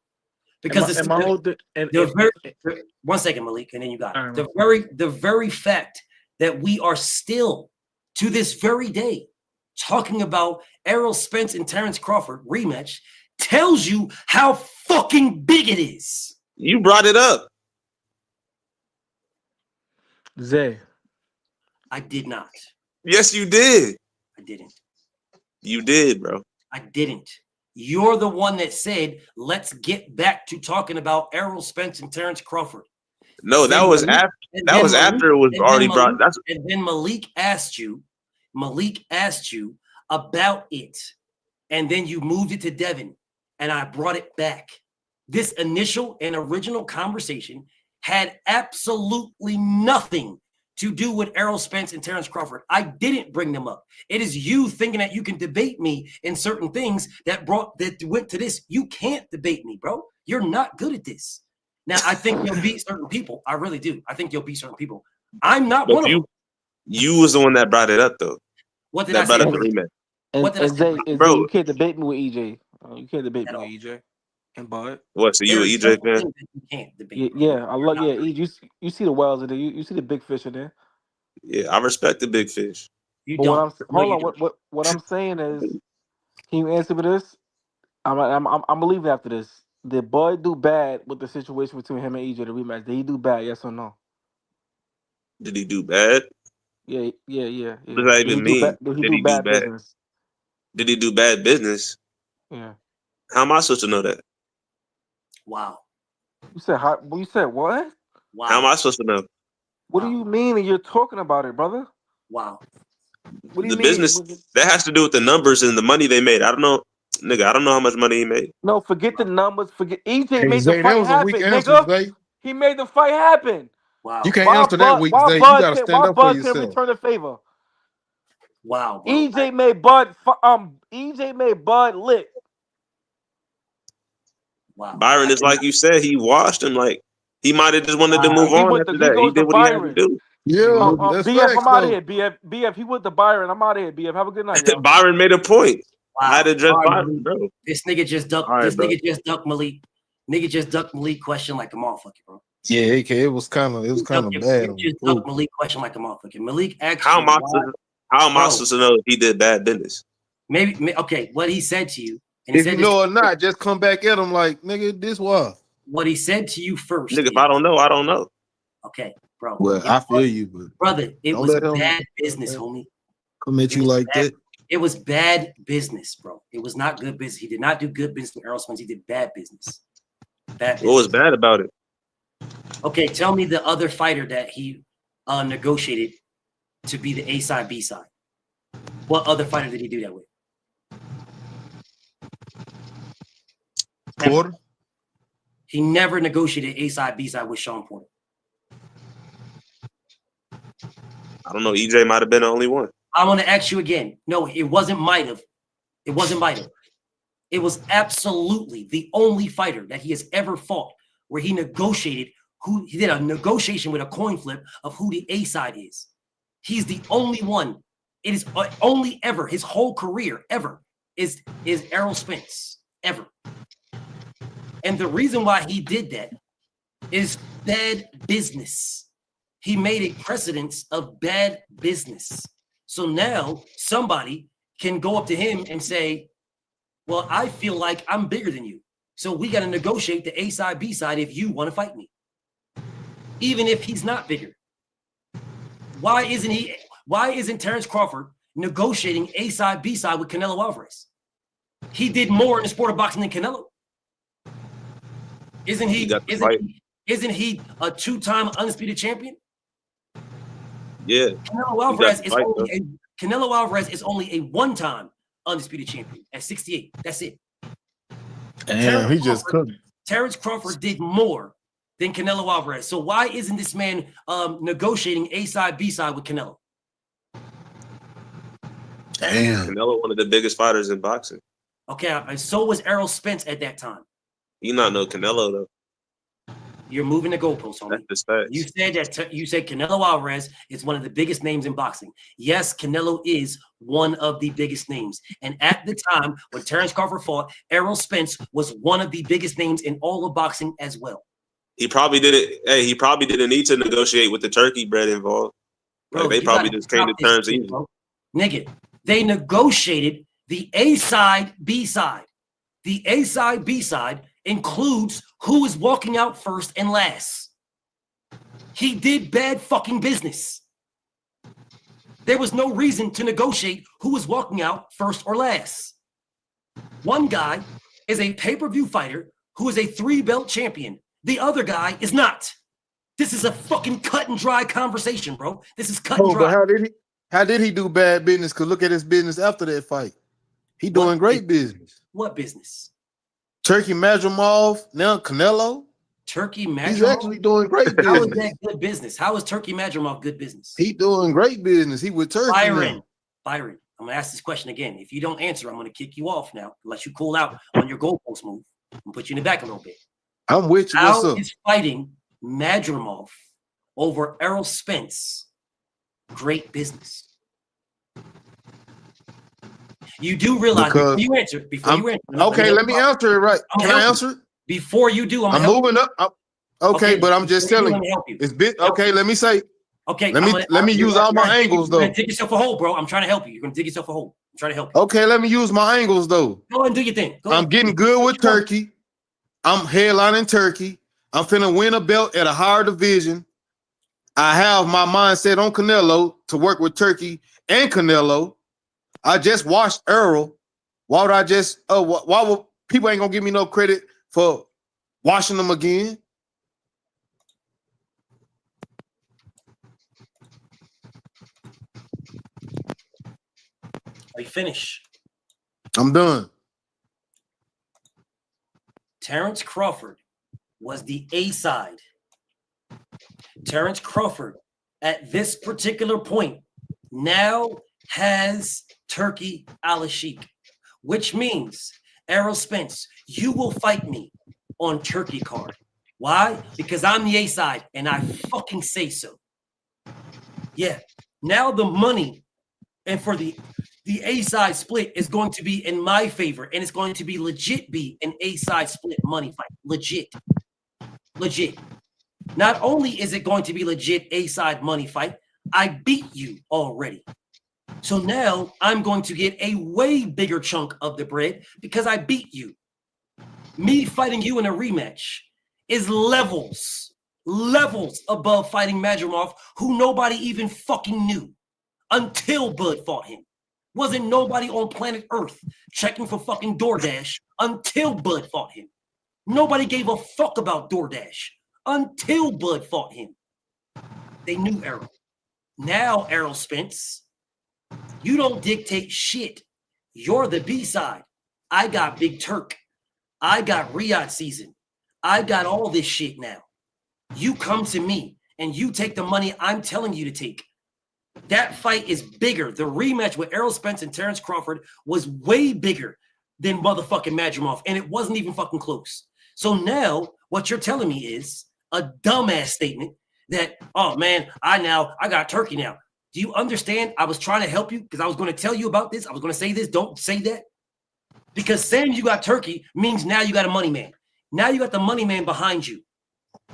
Because one second, Malik, and then you got it. The very fact that we are still to this very day talking about Errol Spence and Terrence Crawford rematch tells you how fucking big it is. You brought it up. Zay. I did not. Yes, you did. I didn't. You did, bro. I didn't. You're the one that said, let's get back to talking about Errol Spence and Terrence Crawford. No, that was after. That was after it was already brought. And then Malik asked you about it, and then you moved it to Devin, and I brought it back. This initial and original conversation had absolutely nothing to do with Errol Spence and Terrence Crawford. I didn't bring them up. It is you thinking that you can debate me in certain things that went to this. You can't debate me, bro. You're not good at this. Now, I think you'll beat certain people. I really do. I think you'll beat certain people. I'm not one of them. You was the one that brought it up, though. What did I say? What did I say? Bro, you can't debate me with EJ. You can't debate me with EJ. And Bud. What? So you an EJ fan? You can't debate. Yeah, I love. Yeah, you see the whales in there. You see the big fish in there. Yeah, I respect the big fish. You But don't. What I'm saying is, can you answer for this? I'm believing after this. Did Bud do bad with the situation between him and EJ, the rematch? Did he do bad? Yes or no? Did he do bad? Yeah. What does that even mean? Did he do bad business? Did he do bad business? Yeah. How am I supposed to know that? Wow. You said how? You said what? Wow. How am I supposed to know? What do you mean? And you're talking about it, brother? Wow. What do you The mean? business that has to do with the numbers and the money they made. I don't know, nigga. I don't know how much money he made. No, forget the numbers. Forget EJ Hey, made Zay, the that fight was a weak happen, answer, nigga. Zay. He made the fight happen. Wow. You can't answer that weak, Zay. You gotta stand up for yourself. Return the favor. Wow, bro. EJ made Bud lit. Wow. Byron is like you said. He washed him. Like he might have just wanted to move on after that. He did what he had to do. Yeah, that's BF, facts, I'm out of though. here. BF, he went to Byron. I'm out of here. BF, have a good night, y'all. Byron made a point. I had to address Malik. Byron, bro. This nigga just ducked. All right, This bro. nigga just ducked Malik. Nigga just ducked Malik question like a motherfucker, bro. Yeah, it was kind of bad. You just ducked Malik question like a motherfucker. Malik asked How you am I why- Bro. supposed to know if he did bad business? Maybe okay. What he said to you, and he If said you this- know or not, just come back at him like, nigga, this was. what he said to you first. Nigga, if I don't know, I don't know. Okay, bro. Well, I feel you, but brother, it don't was let him bad business, homie. come at you like that. It was bad business, bro. It was not good business. He did not do good business with Errol Spence. He did bad business. Bad business. What was bad about it? Okay, tell me the other fighter that he negotiated to be the A side, B side. What other fighter did he do that with? Porter? He never negotiated A side, B side with Sean Porter. I don't know. EJ might have been the only one. I want to ask you again. No, it wasn't might have. It wasn't might have. It was absolutely the only fighter that he has ever fought where he negotiated he did a negotiation with a coin flip of who the A side is. He's the only one. It is only ever his whole career ever is Errol Spence ever. And the reason why he did that is bad business. He made a precedence of bad business. So now somebody can go up to him and say, well, I feel like I'm bigger than you. So we got to negotiate the A side, B side if you want to fight me. Even if he's not bigger. Why isn't Terrence Crawford negotiating A side, B side with Canelo Alvarez? He did more in the sport of boxing than Canelo. Isn't he a two-time undisputed champion? Yeah. Canelo Alvarez is only a one-time undisputed champion at 68. That's it. Damn, he just cooked. Terrence Crawford did more than Canelo Alvarez. So why isn't this man negotiating A side, B side with Canelo? Damn. Canelo, one of the biggest fighters in boxing. Okay, and so was Errol Spence at that time. You not know Canelo though. You're moving the goalposts, homie. That's just facts. You said Canelo Alvarez is one of the biggest names in boxing. Yes, Canelo is one of the biggest names. And at the time when Terrence Crawford fought, Errol Spence was one of the biggest names in all of boxing as well. He probably did it. Hey, he probably didn't need to negotiate with the turkey bread involved. Like they probably just came to terms easy. Nigga, they negotiated the A side, B side. The A side, B side includes who is walking out first and last. He did bad fucking business. There was no reason to negotiate who was walking out first or last. One guy is a pay-per-view fighter who is a 3-belt champion. The other guy is not. This is a fucking cut and dry conversation, bro. This is cut and dry. But how did he do bad business? Because look at his business after that fight. He doing great business. What business? Turkey Madrimov, now Canelo. Turkey Madrimov? He's actually doing great business. How is that good business? How is Turkey Madrimov good business? He doing great business. He with Turkey Byron, now. I'm going to ask this question again. If you don't answer, I'm going to kick you off now. Let you cool out on your goalpost move and put you in the back a little bit. I'm with you. What's How up? is fighting Madrimov over Errol Spence great business? You do realize Because before you answer. Okay, let me answer it right. Can I answer it? Before you do, I'm moving up. Okay, but I'm just telling you. It's bit okay. Let me say. Okay, Let me use all my angles though. You're gonna dig yourself a hole, bro. I'm trying to help you. You're gonna dig yourself a hole. I'm trying to help you. Okay, let me use my angles though. Go ahead and do your thing. I'm getting good with Turkey. I'm headlining Turkey. I'm finna win a belt at a higher division. I have my mindset on Canelo to work with Turkey and Canelo. I just watched Errol. Why would I just? Why would people ain't gonna give me no credit for watching them again? Are you finished? I'm done. Terrence Crawford was the A side. Terrence Crawford, at this particular point, now has Turkey Al-Sheikh, which means, Errol Spence, you will fight me on Turkey card. Why? Because I'm the A side, and I fucking say so. Yeah. Now the money, and for the the A-side split is going to be in my favor, and it's going to be legit be an A-side split money fight. Legit. Not only is it going to be legit A-side money fight, I beat you already. So now I'm going to get a way bigger chunk of the bread because I beat you. Me fighting you in a rematch is levels above fighting Madrimov, who nobody even fucking knew until Bud fought him. Wasn't nobody on planet Earth checking for fucking DoorDash until Bud fought him. Nobody gave a fuck about DoorDash until Bud fought him. They knew Errol. Now, Errol Spence, you don't dictate shit. You're the B-side. I got Big Turk. I got Riyadh season. I got all this shit now. You come to me and you take the money I'm telling you to take. That fight is bigger. The rematch with Errol Spence and Terrence Crawford was way bigger than motherfucking Madrimov, and it wasn't even fucking close. So now what you're telling me is a dumbass statement that, oh man, I got Turkey now. Do you understand? I was trying to help you because I was going to tell you about this. I was going to say this. Don't say that. Because saying you got Turkey means now you got a money man. Now you got the money man behind you.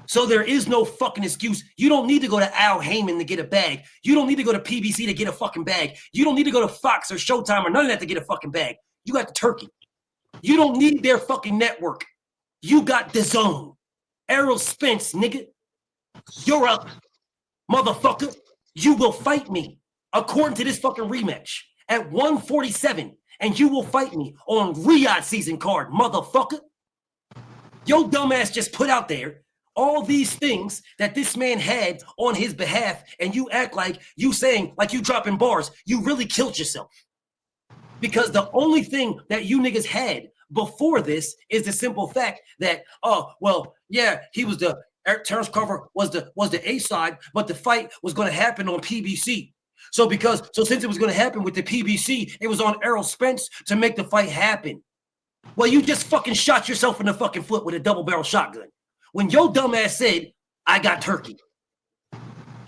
So there is no fucking excuse. You don't need to go to Al Heyman to get a bag. You don't need to go to PBC to get a fucking bag. You don't need to go to Fox or Showtime or none of that to get a fucking bag. You got the Turkey. You don't need their fucking network. You got the zone. Errol Spence, nigga. You're up, motherfucker. You will fight me according to this fucking rematch at 147, and you will fight me on Riyadh season card, motherfucker. Your dumbass just put out there all these things that this man had on his behalf, and you act like you saying, like you dropping bars, you really killed yourself. Because the only thing that you niggas had before this is the simple fact that, oh, well, yeah, he was the Terrence Crawford was the A side, but the fight was going to happen on PBC. So since it was going to happen with the PBC, it was on Errol Spence to make the fight happen. Well, you just fucking shot yourself in the fucking foot with a double barrel shotgun. When your dumb ass said, I got Turkey.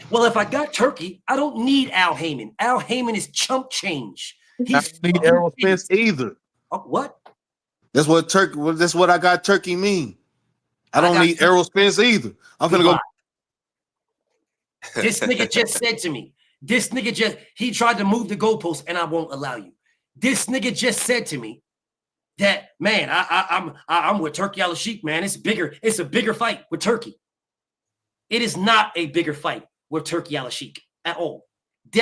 Well, if I got Turkey, I don't need Al Heyman. Al Heyman is chump change. I don't need Errol Spence either. What? That's what I got Turkey mean. I don't need Errol Spence either. I'm gonna go. This nigga just said to me, he tried to move the goalpost and I won't allow you. This nigga just said to me that, man, I'm with Turkey Al-Sheikh, man. It's bigger. It's a bigger fight with Turkey. It is not a bigger fight with Turkey Al-Sheikh at all.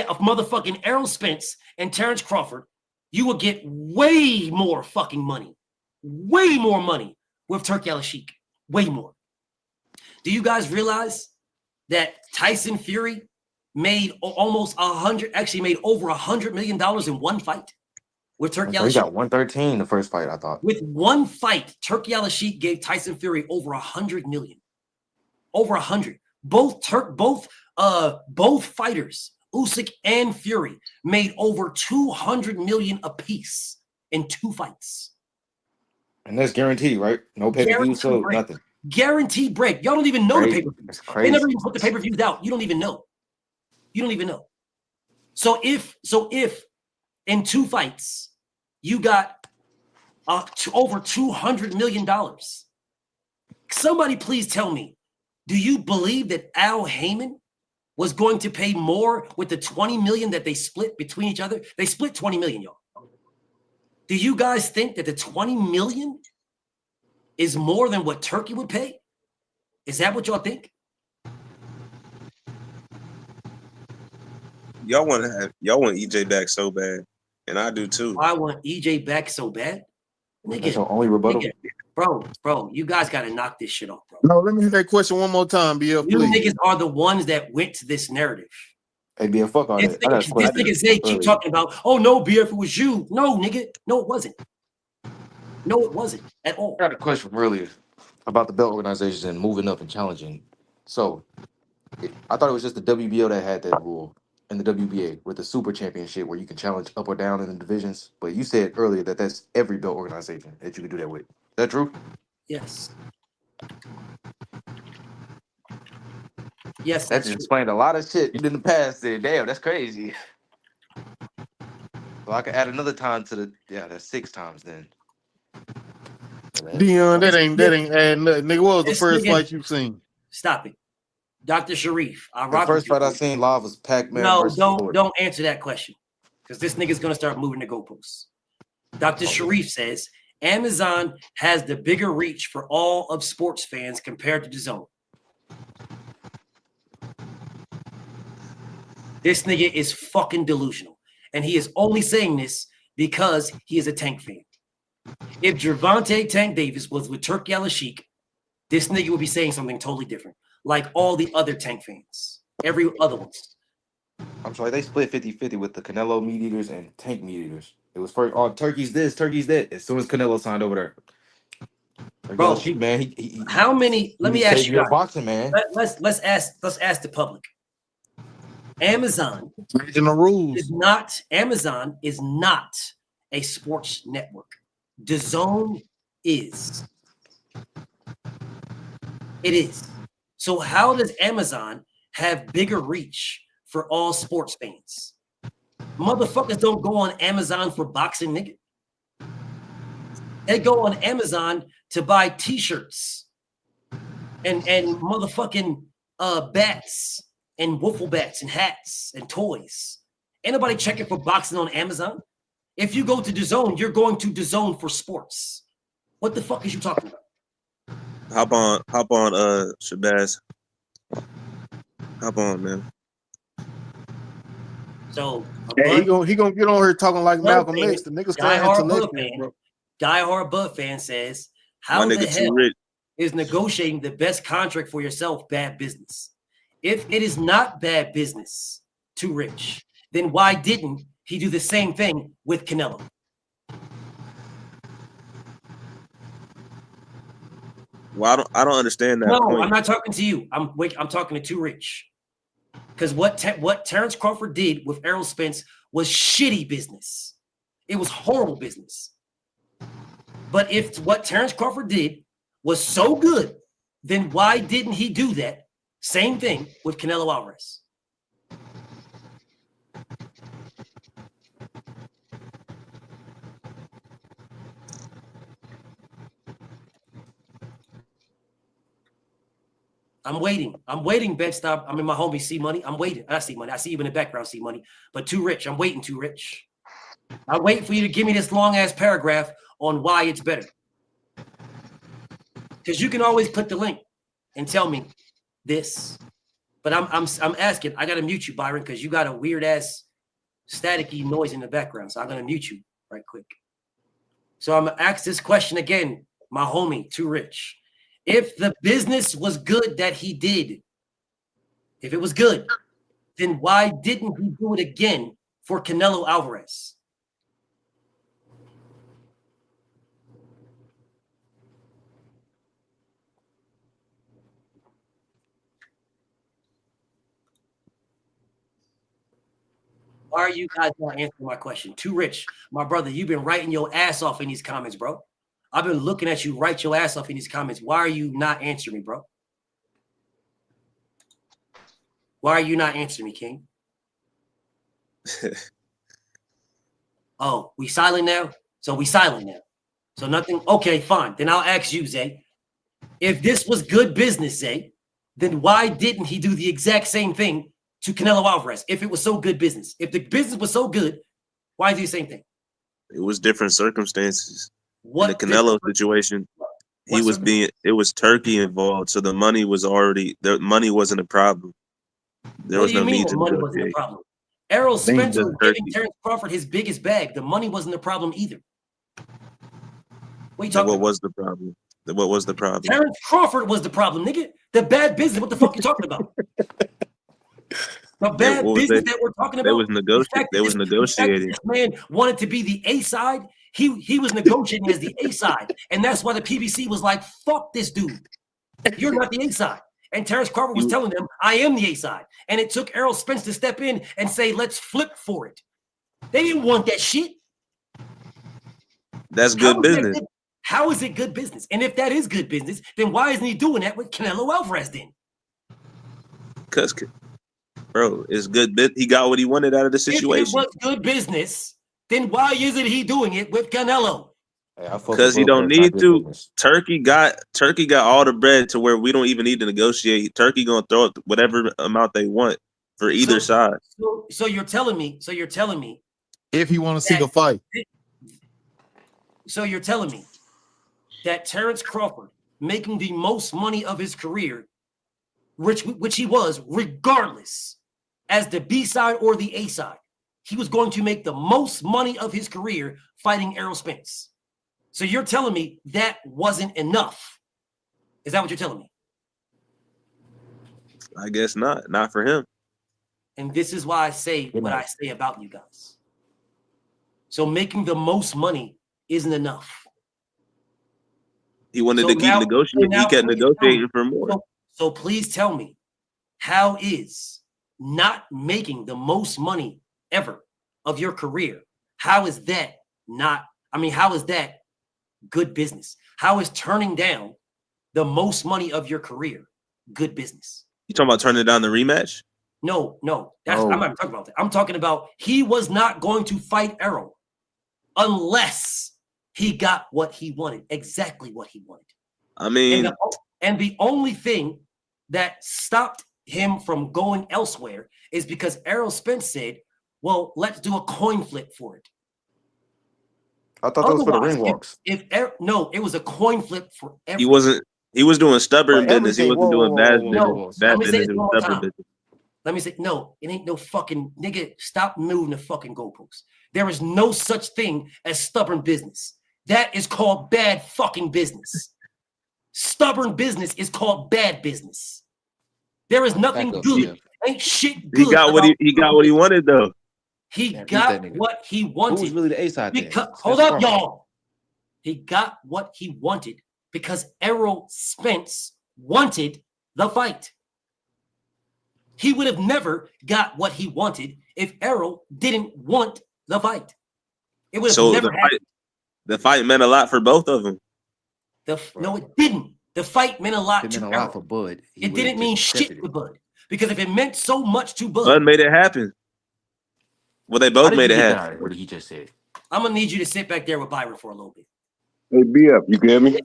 Of motherfucking Errol Spence and Terrence Crawford, you will get way more fucking money. Way more money with Turkey Al-Sheikh. Way more. Do you guys realize that Tyson Fury made almost made over $100 million in one fight with Turkey He Al-Sheikh? got 113 the first fight, I thought. With one fight, Turkey Al-Sheikh gave Tyson Fury over $100 million. Over 100. Both fighters, Usyk and Fury, made over $200 million apiece in two fights. And that's guaranteed, right? No pay-per-view, so nothing. Guaranteed break. Y'all don't even know the pay-per-view. That's crazy. They never even put the pay-per-views out. You don't even know. So if in two fights you got over $200 million, somebody please tell me, do you believe that Al Heyman was going to pay more with the $20 million that they split between each other? They split $20 million, y'all. Do you guys think that the $20 million is more than what Turkey would pay? Is that what y'all think? Y'all want EJ back so bad, and I do too. I want EJ back so bad. Nigga, That's your only rebuttal? Bro, you guys got to knock this shit off, bro. No, let me hear that question one more time, BF, You please. niggas are the ones that went to this narrative. Hey, BF, fuck all This that. nigga Zay keep talking about, oh no, BF, it was you. No, nigga. No, it wasn't. No, it wasn't at all. I got a question from earlier about the belt organizations and moving up and challenging. So, I thought it was just the WBO that had that rule, and the WBA with the Super Championship where you can challenge up or down in the divisions. But you said earlier that that's every belt organization that you can do that with. Is that true? Yes. Yes. That just explained a lot of shit in the past. There, damn, that's crazy. So I could add another time to the that's 6 times then. Dion, that ain't adding nothing. Nigga, what was the This first nigga- fight you seen? Stop it. Dr. Sharif, I The rock first with you. fight I seen live was Pac-Man No, versus Floyd. don't answer that question. Because this nigga's gonna start moving the goalposts. Dr. Sharif says Amazon has the bigger reach for all of sports fans compared to DAZN. This nigga is fucking delusional. And he is only saying this because he is a Tank fan. If Gervonta Tank Davis was with Turki Al-Sheikh, this nigga would be saying something totally different. Like all the other Tank fans. Every other ones. I'm sorry, they split 50-50 with the Canelo meat eaters and Tank meat eaters. It was first, oh, Turkey's this, Turkey's that. As soon as Canelo signed over there. Bro, Sheik, man, he how many? Let me ask you guys. Boxing, man. Let's ask the public. Amazon Changing the rules. Amazon is not a sports network. DAZN is. It is. So how does Amazon have bigger reach for all sports fans? Motherfuckers don't go on Amazon for boxing, nigga. They go on Amazon to buy t-shirts and motherfucking bats and wiffle bats and hats and toys. Ain't nobody checking for boxing on Amazon. If you go to DAZN, you're going to DAZN for sports. What the fuck is you talking about? Hop on, Shabazz. Hop on, man. So hey, he gonna get on here talking like Malcolm X. The niggas can't intellectual, bro. Diehard Bud fan says, how the hell is negotiating the best contract for yourself bad business? If it is not bad business, too rich, then why didn't he do the same thing with Canelo? Well, I don't understand that. No, point. I'm not talking to you. I'm talking to Too Rich. Because what Terrence Crawford did with Errol Spence was shitty business. It was horrible business. But if what Terrence Crawford did was so good, then why didn't he do that same thing with Canelo Alvarez? I'm waiting. Bedstop. I'm in my homie C Money. I'm waiting. I see Money. I see you in the background, C Money. But Too Rich. I'm waiting, Too Rich. I'm waiting for you to give me this long ass paragraph on why it's better. Because you can always click the link and tell me this. But I'm asking. I gotta mute you, Byron, because you got a weird ass staticky noise in the background. So I'm gonna mute you right quick. So I'm gonna ask this question again, my homie, Too Rich. If the business was good that he did, if it was good, then why didn't he do it again for Canelo Alvarez? Why are you guys not answering my question? Too Rich, my brother, you've been writing your ass off in these comments, bro. I've been looking at you write your ass off in these comments. Why are you not answering me, bro? Why are you not answering me, King? Oh, we silent now? So we silent now. So nothing. Okay, fine. Then I'll ask you, Zay. If this was good business, Zay, then why didn't he do the exact same thing to Canelo Alvarez? If it was so good business. If the business was so good, why do the same thing? It was different circumstances. What in the Canelo situation, it was Turkey involved, so the money wasn't a problem. There was no need to money wasn't a problem. Errol Spence was giving Terrence Crawford his biggest bag. The money wasn't a problem either. What are you talking about? Was the problem? What was the problem? Terrence Crawford was the problem, nigga. The bad business. What the fuck you talking about? The bad business that we're talking about. They was negotiating. This man wanted to be the A side. He was negotiating as the A side, and that's why the PBC was like, "Fuck this dude. You're not the A side." And Terrence Crawford was telling them, "I am the A side." And it took Errol Spence to step in and say, "Let's flip for it." They didn't want that shit. That's good business. How is it good business? And if that is good business, then why isn't he doing that with Canelo Alvarez then? Because, bro, it's good. He got what he wanted out of the situation. If it was good business, then why isn't he doing it with Canelo? Because he don't need to. Turkey got all the bread to where we don't even need to negotiate. Turkey gonna throw it whatever amount they want for either side. So you're telling me. If he want to see the fight. So you're telling me that Terrence Crawford making the most money of his career, which he was, regardless, as the B side or the A side, he was going to make the most money of his career fighting Errol Spence. So you're telling me that wasn't enough? Is that what you're telling me? I guess not. Not for him. And this is why I say what I say about you guys. So making the most money isn't enough. He wanted to keep negotiating. He kept negotiating for more. So please tell me, how is not making the most money ever of your career, how is that good business? How is turning down the most money of your career good business? You talking about turning down the rematch? No. I'm not talking about that. I'm talking about he was not going to fight Errol unless he got what he wanted, exactly what he wanted. I mean, and the only thing that stopped him from going elsewhere is because Errol Spence said, well, let's do a coin flip for it. I thought that was for the ring walks. No, it was a coin flip for everything. He was doing stubborn business. He wasn't doing bad business. Let me say this one more time. Let me say, no, it ain't no fucking nigga. Stop moving the fucking goalposts. There is no such thing as stubborn business. That is called bad fucking business. Stubborn business is called bad business. There is nothing good. Ain't shit good. He got what he wanted though. He got what he wanted. Who was really the A side? Hold up, y'all. He got what he wanted because Errol Spence wanted the fight. He would have never got what he wanted if Errol didn't want the fight. It would have never happened. The fight meant a lot for both of them. No, it didn't. The fight meant a lot to Errol. For Bud. It didn't mean shit to Bud. Because if it meant so much to Bud. Bud made it happen. Well, they both made it happen. What did he just say? I'm going to need you to sit back there with Byron for a little bit. Hey, BF, you get me?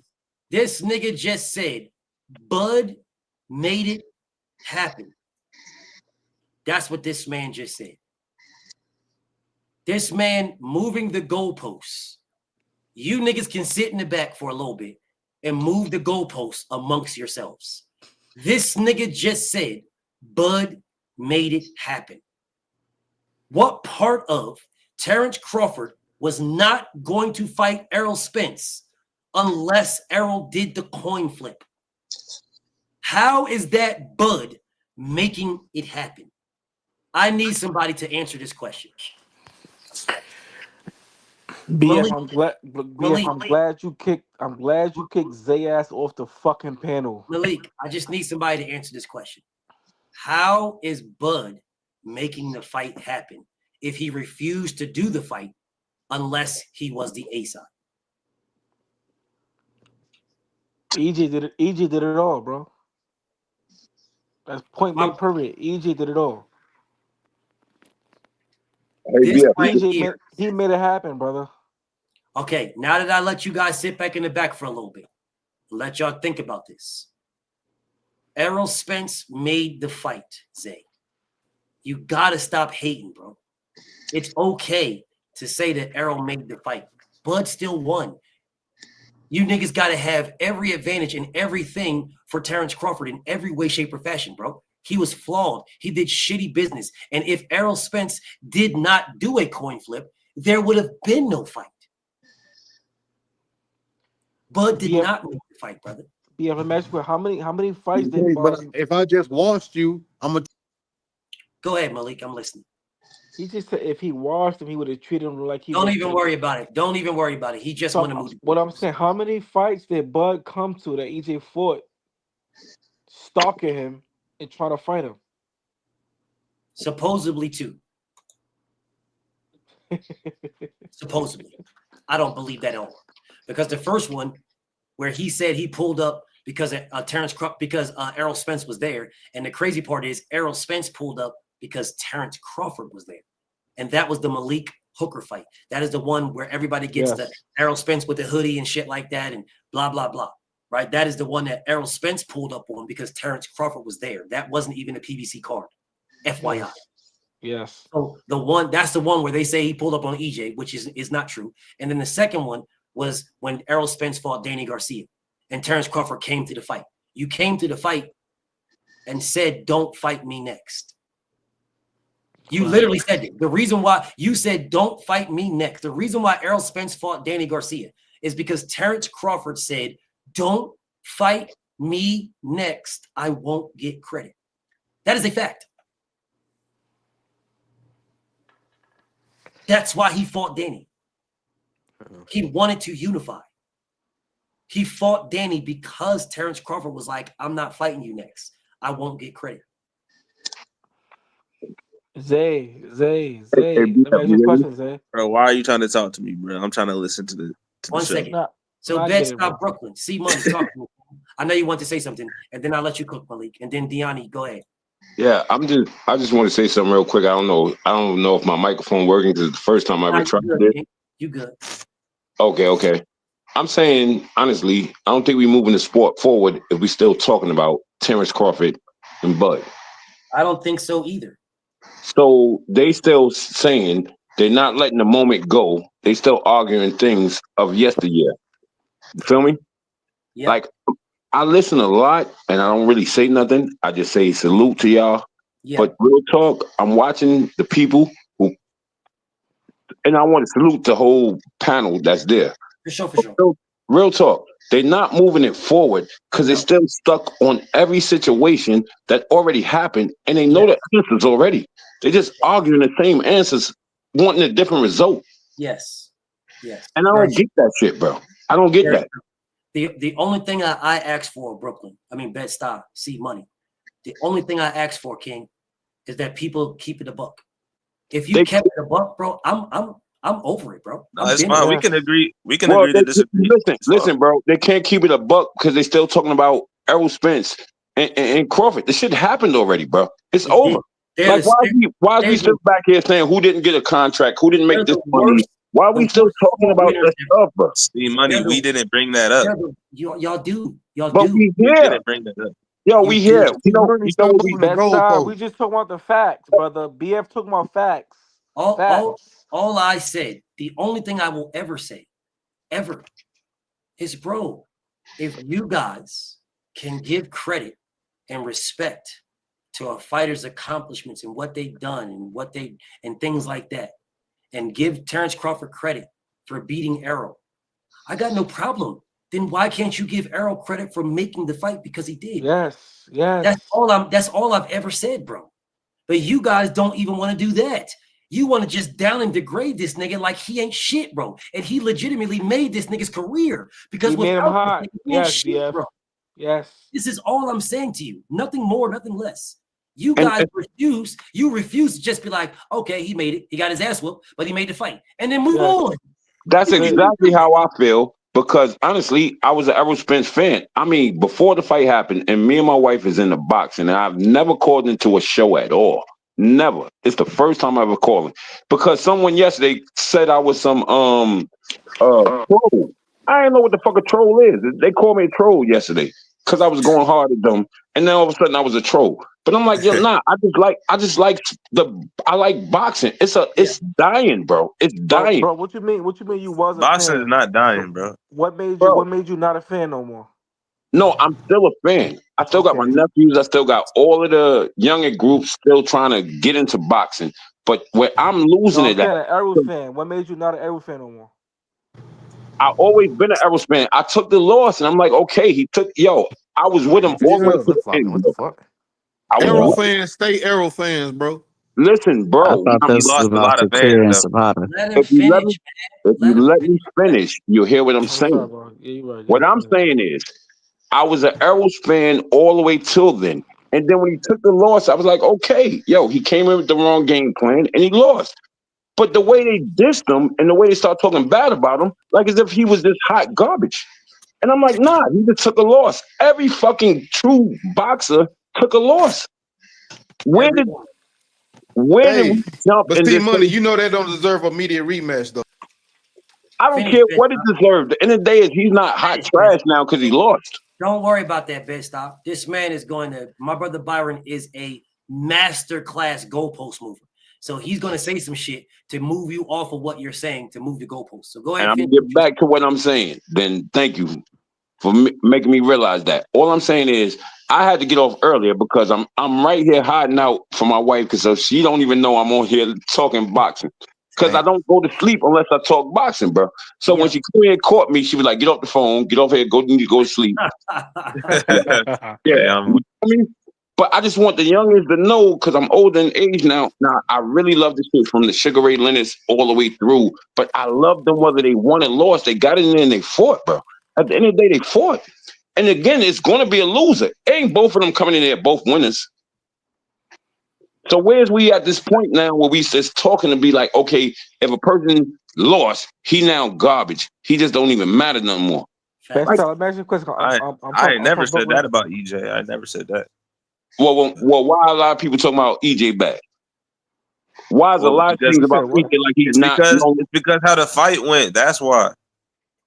This nigga just said, Bud made it happen. That's what this man just said. This man moving the goalposts. You niggas can sit in the back for a little bit and move the goalposts amongst yourselves. This nigga just said, Bud made it happen. What part of Terrence Crawford was not going to fight Errol Spence unless Errol did the coin flip? How is that Bud making it happen? I need somebody to answer this question. BF, I'm glad you kicked Zay ass off the fucking panel. Malik, I just need somebody to answer this question. How is Bud making the fight happen if he refused to do the fight unless he was the A side? EJ did it all, bro. That's point blank period. EJ did it all. He made it happen, brother. Okay, now that I let you guys sit back in the back for a little bit, let y'all think about this. Errol Spence made the fight, Zay. You gotta stop hating, bro. It's okay to say that Errol made the fight. Bud still won. You niggas gotta have every advantage and everything for Terrence Crawford in every way, shape, or fashion, bro. He was flawed. He did shitty business. And if Errol Spence did not do a coin flip, there would have been no fight. Bud did not make the fight, brother. Yeah, but match for how many fights did But if I just watched you, I'm gonna go ahead, Malik. I'm listening. He just said if he washed him, he would have treated him like he. Don't even worry about it. Don't even worry about it. He just want to move. What I'm saying, how many fights did Bud come to that EJ fought, stalking him and trying to fight him? Supposedly 2. Supposedly, I don't believe that at all. Because the first one, where he said he pulled up because Errol Spence was there, and the crazy part is Errol Spence pulled up because Terrence Crawford was there, and that was the Malik Hooker fight. That is the one where everybody gets the Errol Spence with the hoodie and shit like that and blah, blah, blah. Right? That is the one that Errol Spence pulled up on because Terrence Crawford was there. That wasn't even a PBC card. FYI. Yes. So that's the one where they say he pulled up on EJ, which is not true. And then the second one was when Errol Spence fought Danny Garcia and Terrence Crawford came to the fight. You came to the fight and said, don't fight me next. You literally said it. The reason why you said, don't fight me next. The reason why Errol Spence fought Danny Garcia is because Terrence Crawford said, don't fight me next. I won't get credit. That is a fact. That's why he fought Danny. He wanted to unify. He fought Danny because Terrence Crawford was like, I'm not fighting you next. I won't get credit. Zay. Let me ask you a question, Zay. Bro, why are you trying to talk to me, bro? I'm trying to listen to the One show. second. So Bed-Stuy, Brooklyn. C Money, talk to me. I know you want to say something, and then I'll let you cook, Malik. And then Deani, go ahead. Yeah, I just want to say something real quick. I don't know if my microphone working because it's the first time I ever tried it. You good. Okay. I'm saying, honestly, I don't think we're moving the sport forward if we're still talking about Terrence Crawford and Bud. I don't think so either. So they still saying they're not letting the moment go. They still arguing things of yesteryear. You feel me? Yeah. Like, I listen a lot and I don't really say nothing. I just say salute to y'all. Yeah. But real talk, I'm watching the people and I want to salute the whole panel that's there. For sure. Real talk, they're not moving it forward because they're still stuck on every situation that already happened and they know the answers already. They're just arguing the same answers, wanting a different result. Yes. And I don't get that shit, bro. I don't get that. The only thing I asked for, Brooklyn, Bed-Stuy, C Money. The only thing I asked for, King, is that people keep it a buck. If you kept it a buck, bro, I'm over it, bro. No, it's fine. We can agree. We can agree to disagree. Listen, bro. They can't keep it a buck because they're still talking about Errol Spence and Crawford. This shit happened already, bro. It's over. Like, why are we still back here saying who didn't get a contract, who didn't make this money? Why are we still talking about that stuff, bro? See, Money, we didn't bring that up. Y'all do. But we We here. didn't bring that up. Yo, we here. You know what we Bed-Stuy, we just talking about the facts, brother. BF talking about facts. All I said, the only thing I will ever say, ever, is, bro, if you guys can give credit and respect to a fighter's accomplishments and what they've done and things like that, and give Terrence Crawford credit for beating Errol, I got no problem. Then why can't you give Errol credit for making the fight because he did? Yes. That's all I've ever said, bro. But you guys don't even want to do that. You want to just down and degrade this nigga like he ain't shit, bro. And he legitimately made this nigga's career because he made him hot. This nigga, he ain't shit, BF. bro. Yes. This is all I'm saying to you. Nothing more, nothing less. You guys refuse to just be like, okay, he made it. He got his ass whooped, but he made the fight. And then move on. That's exactly how I feel. Because honestly, I was an Errol Spence fan. I mean, before the fight happened, and me and my wife is in the box, and I've never called into a show at all. Never. It's the first time I ever called it. Because someone yesterday said I was some troll. I didn't know what the fuck a troll is. They called me a troll yesterday because I was going hard at them, and then all of a sudden I was a troll. But I'm like, yo, nah. I like boxing. It's dying, bro. It's dying. Bro, what you mean? What you mean you was a Boxing fan? is not dying, bro. What made you not a fan no more? No, I'm still a fan. I still got my nephews. I still got all of the younger groups still trying to get into boxing. But where I'm losing No, it I'm at. an Errol fan. What made you not an Errol fan no more? I always been an Errol fan. I took the loss, and I'm like, okay, I was with him all the way to the end. What the fuck? Arrow fans stay Arrow fans, bro. Listen, bro. I thought this was about to clear and Sabata. If you let me finish, you'll hear what I'm saying. What I'm saying is, I was an Errol fan all the way till then. And then when he took the loss, I was like, okay, he came in with the wrong game plan and he lost. But the way they dissed him and the way they start talking bad about him, like as if he was this hot garbage. And I'm like, nah, he just took a loss. Every fucking true boxer took a loss. Where did we jump But in see, this money, thing? you know that don't deserve a immediate rematch though. I don't care what it deserved. The end of the day is he's not hot trash now because he lost. Don't worry about that, bed stop. This man is going to. My brother Byron is a master class goalpost mover. So he's going to say some shit to move you off of what you're saying to move the goalpost. So go ahead. And I'm gonna get back to what I'm saying. Then thank you for making me realize that. All I'm saying is I had to get off earlier because I'm right here hiding out for my wife because so she don't even know I'm on here talking boxing. Because I don't go to sleep unless I talk boxing, bro. So when she came in and caught me, she was like, "Get off the phone, get off here, go to sleep." Yeah, I mean, but I just want the youngins to know because I'm older in age now. Now I really love this shit from the Sugar Ray Leonards all the way through. But I love them whether they won or lost. They got in there and they fought, bro. At the end of the day, they fought. And again, it's going to be a loser. Ain't both of them coming in there both winners. So where's we at this point now where we just talking to be like, okay, if a person lost, he now garbage. He just don't even matter no more. Best Like, imagine question. I ain't never said that about EJ. I never said that. well, why a lot of people talking about EJ back? Why is a lot of things about EJ like he's it's not? because how the fight went. That's why.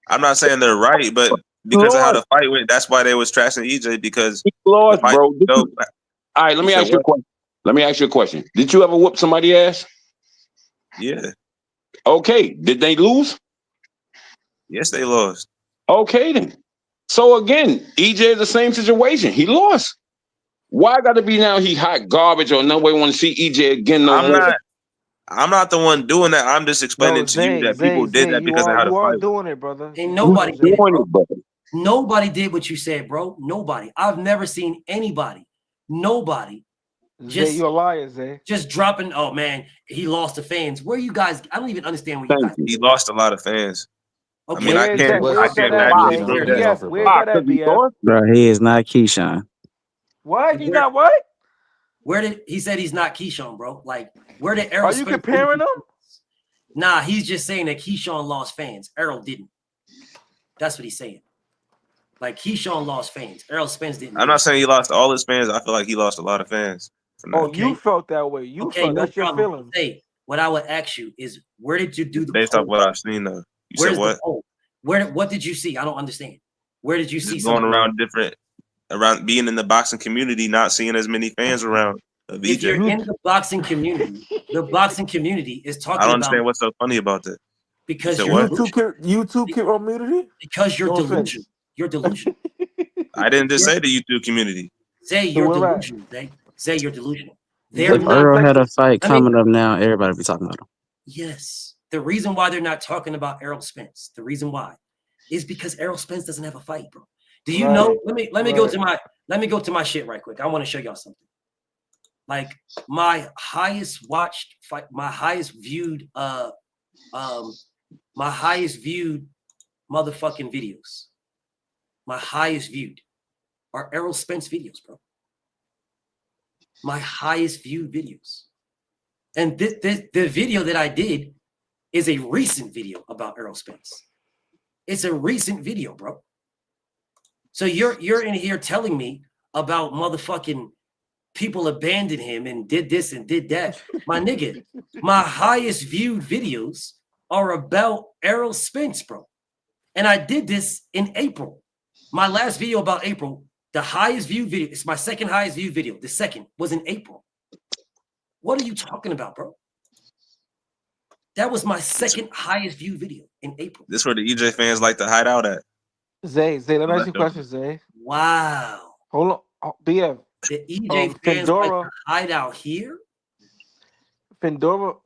I'm not saying they're right, but because of how the fight went, that's why they was trashing EJ because he lost, bro. All right, let me ask you a question. Let me ask you a question. Did you ever whoop somebody's ass? Yeah. Okay. Did they lose? Yes, they lost. Okay, then. So again, EJ is the same situation. He lost. Why got to be now he hot garbage or nobody want to see EJ again no more? I'm not the one doing that. I'm just explaining to you that people did that because of how the fight went. doing it, brother. Ain't nobody did, doing bro. it, brother. Nobody did what you said, bro. Nobody. I've never seen anybody. Nobody. Zay, you a liar, Zay. Just dropping. Oh man, he lost the fans. Where you guys? I don't even understand where you guys. He lost a lot of fans. Okay. I mean, I can't manually prove that. Where's that at, BF? Bro, he is not Keyshawn. What? He's not what? Where did he said he's not Keyshawn, bro? Like, where did Errol? Are you comparing them? Nah, he's just saying that Keyshawn lost fans. Errol didn't. That's what he's saying. Like Keyshawn lost fans. Errol Spence didn't. I'm not saying he lost all his fans. I feel like he lost a lot of fans. Oh, you felt that way. You felt that's your feeling. Hey, what I would ask you is, where did you do the based poll? off what I've seen though? You Where's said what? the poll? What did you see? I don't understand. Where did you see Just going something? around being in the boxing community, not seeing as many fans around of If you're EJ. in the boxing community, the boxing community is talking I don't about understand what's so funny about that. because You said you're what? YouTube community? Because you're No offense. delusional. You're delusional. I didn't just say the YouTube community. Zay, you're delusional. Zay, you're delusional. They're If not. Earl had a fight I mean, coming up now, everybody be talking about him. yes. The reason why they're not talking about Errol Spence, the reason why, is because Errol Spence doesn't have a fight, bro. Do you know? Let me go to my shit right quick. I want to show y'all something. Like my highest watched fight, my highest viewed motherfucking videos. My highest viewed are Errol Spence videos, bro. My highest viewed videos. And the video that I did is a recent video about Errol Spence. It's a recent video, bro. So you're in here telling me about motherfucking people abandoned him and did this and did that. My nigga, my highest viewed videos are about Errol Spence, bro. And I did this in April. My last video about April, the highest viewed video, it's my second highest viewed video. The second was in April. What are you talking about, bro? That was my second highest viewed video in April. This is where the EJ fans like to hide out at. Zay, let me ask you a question, Zay. Wow. Hold on. BF. The EJ fans like to hide out here? Fendora.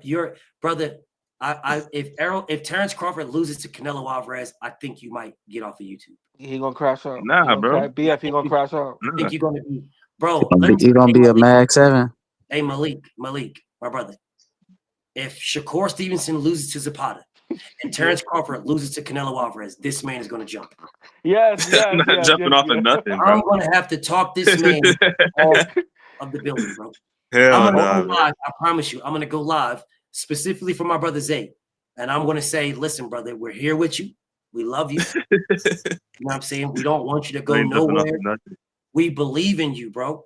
You're brother. If Terrence Crawford loses to Canelo Alvarez, I think you might get off of YouTube. He gonna crash out. Nah, bro. BF, he gonna crash out. I think you're gonna be, bro. You gonna be a Mag 7? Hey, Malik, my brother. If Shakur Stevenson loses to Zapata and Terrence Crawford loses to Canelo Alvarez, this man is gonna jump. Yes. I'm not jumping off of nothing, bro. I'm gonna have to talk this man off of the building, bro. Hell I'm gonna no, go live. I promise you, I'm gonna go live specifically for my brother Zay. And I'm gonna say, listen, brother, we're here with you. We love you. You know what I'm saying? We don't want you to go nowhere. We believe in you, bro.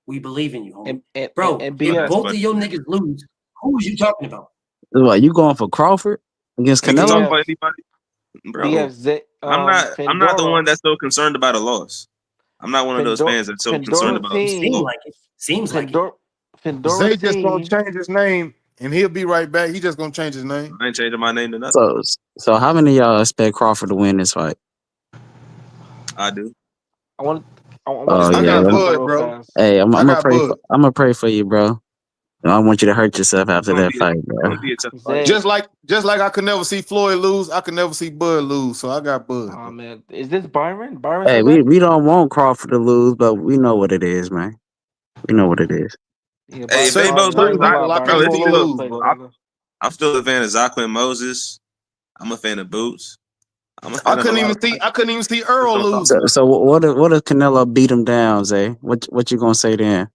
We believe in you, homie. And Bro, and if BF, both of your niggas lose, who is you talking about? What, you going for Crawford against We can talk Canelo? about anybody, bro. BF, I'm not the Fendora, one that's so concerned about a loss. I'm not one of those fans that's so concerned Fendora about a Seem loss. team, like it. Seems like it. Fendora Zay just gonna team. change his name and he'll be right back. He just gonna change his name. I ain't changing my name to nothing. So how many of y'all expect Crawford to win this fight? I do. I want Oh I yeah, got something Bud, real bro. fast. hey, I'm I gonna got pray. Bud. I'm gonna pray for you, bro. I want you to hurt yourself after that fight, It's bro. gonna be a tough fight. Zay, Just like I could never see Floyd lose, I could never see Bud lose. So I got Bud. oh Bro. man, is this Byron? Byron Hey, said that. we don't want Crawford to lose, but we know what it is, man. We know what it is. Yeah, Hey, if they Certain both lose, people I bro, can't it's see him still. lose, bro. I'm still a fan of Zaquin Moses. I'm a fan of Boots. I'm a I fan of a couldn't lot even of see. fighters. I couldn't even see Just Earl don't talk lose. about it. So what if Canelo beat him down, Zay? What you gonna say then?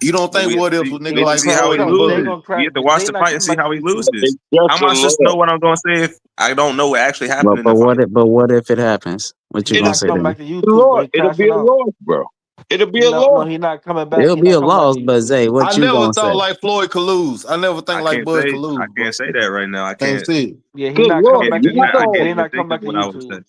You don't But think we have what to if a see, nigga we have to like see how Floyd he and Zay Bud? loses. gonna We crash. have to watch Zay the not fight and coming see back how to he YouTube. loses. It's just How am a I supposed to know loss. what I'm going to say if I don't know what actually happened in the fight? But what if it happens? What you He gonna not say coming then? back to YouTube, bro. He It'll be crashing a out. loss, bro. It'll be a No, loss. he not coming back. It'll He be not a coming back loss, to but YouTube. Zay, I what you never gonna thought say? like Floyd could lose. I never think like Bud could lose, I bro. can't say that right now. I Can't can't. see it. Yeah, he Good not I coming Lord. can't back to even. You I YouTube. can't Zay know. even not think coming of back to what I would YouTube. say.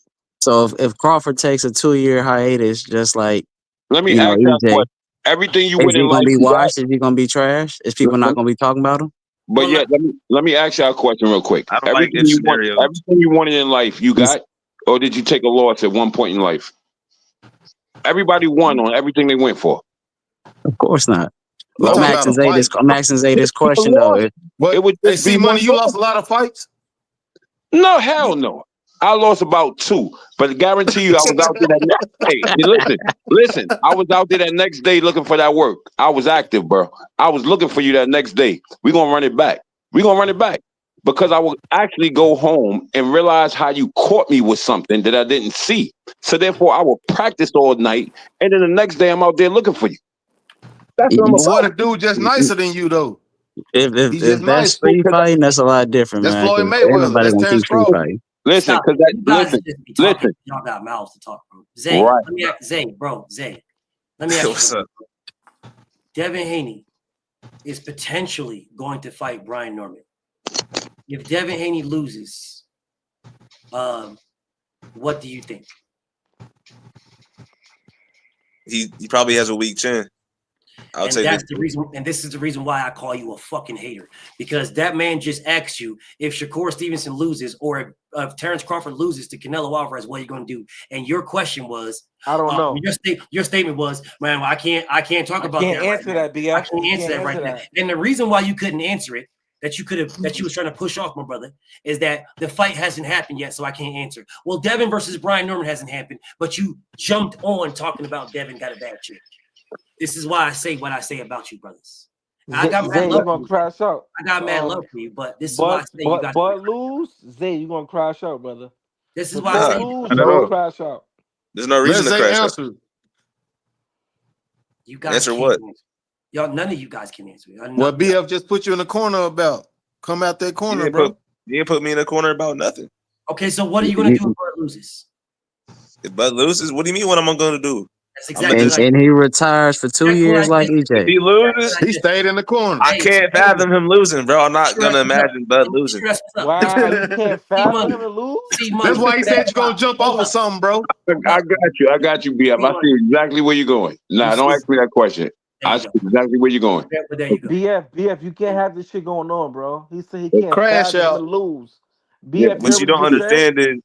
So if Crawford takes a 2-year hiatus, just like Let me ask you a EJ, question. Everything you is win in he gonna life, be you got. washed? Is he gonna be trash? Is people not gonna be talking about him? But Well, yet, let me ask you a question real quick. I don't like if scenarios. Everything you wanted in life, you got, or did you take a loss at one point in life? Everybody won on everything they went for. Of course not. We But I'm talking Okay. about a asking Zay this. fight. I'm asking Zay this Take a question though. loss. It But would hey, just be see, one money, you loss. lost a lot of fights. No, hell no. I lost about 2, but I guarantee you, I was out there that next. Hey, listen. I was out there that next day looking for that work. I was active, bro. I was looking for you that next day. We're gonna run it back. We're gonna run it back because I will actually go home and realize how you caught me with something that I didn't see. So therefore, I will practice all night, and then the next day I'm out there looking for you. That's what I'm But what about. if dude just nicer than you though? He's just If that's nice. street fighting, that's a lot different, That's man. Floyd Because Mayweather. everybody That's gonna keep Terrence street Crawford. fighting. Listen, stop because it. You guys just be talking. listen. Y'all got mouths to talk, bro. Zay, Right. let me ask Zay, bro. Zay, let me ask you What's something. up? Devin Haney is potentially going to fight Brian Norman. If Devin Haney loses, what do you think? He probably has a weak chin. I would And say that's this. the reason, and this is the reason why I call you a fucking hater. Because that man just asked you if Shakur Stevenson loses or if Terrence Crawford loses to Canelo Alvarez, what are you going to do? And your question was, I don't know. Your statement was, man, I can't talk about Can't that right answer now. that, BF. I can't answer that right now. And the reason why you couldn't answer it, that you was trying to push off, my brother, is that the fight hasn't happened yet, so I can't answer. Well, Devin versus Brian Norman hasn't happened, but you jumped on talking about Devin got a bad chick. This is why I say what I say about you, brothers. I got mad Zay, love you gonna for you. crash out. I got mad love for you, but this is why I say you got. But lose, Zay, you gonna crash out, brother. This is why I say lose, not you at gonna all. crash out. There's no reason to crash out. you guys Answer can't what? answer. Y'all, none of you guys can answer. What BF just put you in the corner about? Come out that corner, bro. You didn't put me in a corner about nothing. Okay, so what are you gonna do if Bud loses? If Bud loses, what do you mean? What am I going to do? That's exactly And he retires for 2 years like If EJ. he loses, he stayed in the corner. I can't fathom him losing, bro. I'm not gonna imagine Bud losing. Wow, you can't fathom him to lose. That's why he said you're gonna jump off of something, bro. I got you, BF. I see exactly where you're going. Nah, don't ask me that question. I see exactly where you're going. BF, you can't have this shit going on, bro. He said he They can't crash fathom him out. to lose. BF, Yeah, you what you heard don't what he just said? understand is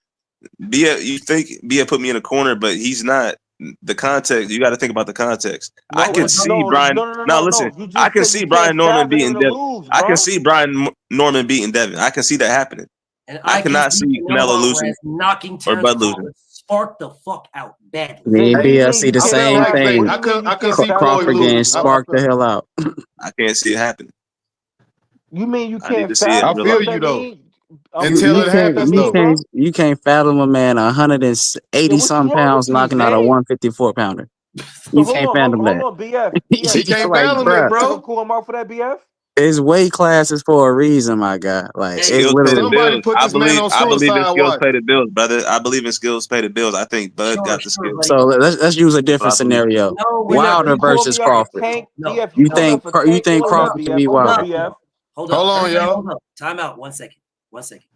Bia. You think Bia put me in a corner, but he's not. The context. You got to think about the context. I can see Brian. Now listen, You just I can said see you Brian can't Norman fathom him beating to Devin. lose, I bro. can see Brian Norman beating Devin. I can see that happening. And I cannot can see Canelo losing knocking or Terrence Bud losing. Crawford spark the fuck out badly. Me and What do you BL mean see you the can't same fathom? thing. What do you mean you I couldn't can't see fathom Floyd him to Crawford getting lose, bro? sparked the hell out. I can't see it happening. You mean you I need can't to see it in I fathom? real You know feel what life. you that though. mean? Until You it know what that happens mean, though. bro? You can't fathom a man 180 Yeah, what's some wrong pounds with you, knocking out a Zay? 154 pounder. So You can't fathom hold that. on, BF. He BF, can't Like, fathom it, bruh. you bro. gonna call him out for that, BF? It's weight classes for a reason, my guy. Like it's Skills pay the literally. Somebody bills. put I this man believe. on I believe in suicide skills watch. pay the bills, brother. I believe in skills pay the bills. I think Bud got the skills. So let's use a different I believe. scenario. No, we're not. Wilder You pull versus me off of Crawford. Tank, No. BF. You You pull me think off of Tank. Crawford Hold up, should BF. be Hold Wilder? up, BF. Hold up. Hold on, Everybody, y'all. hold up. Time out. 1 second. 1 second.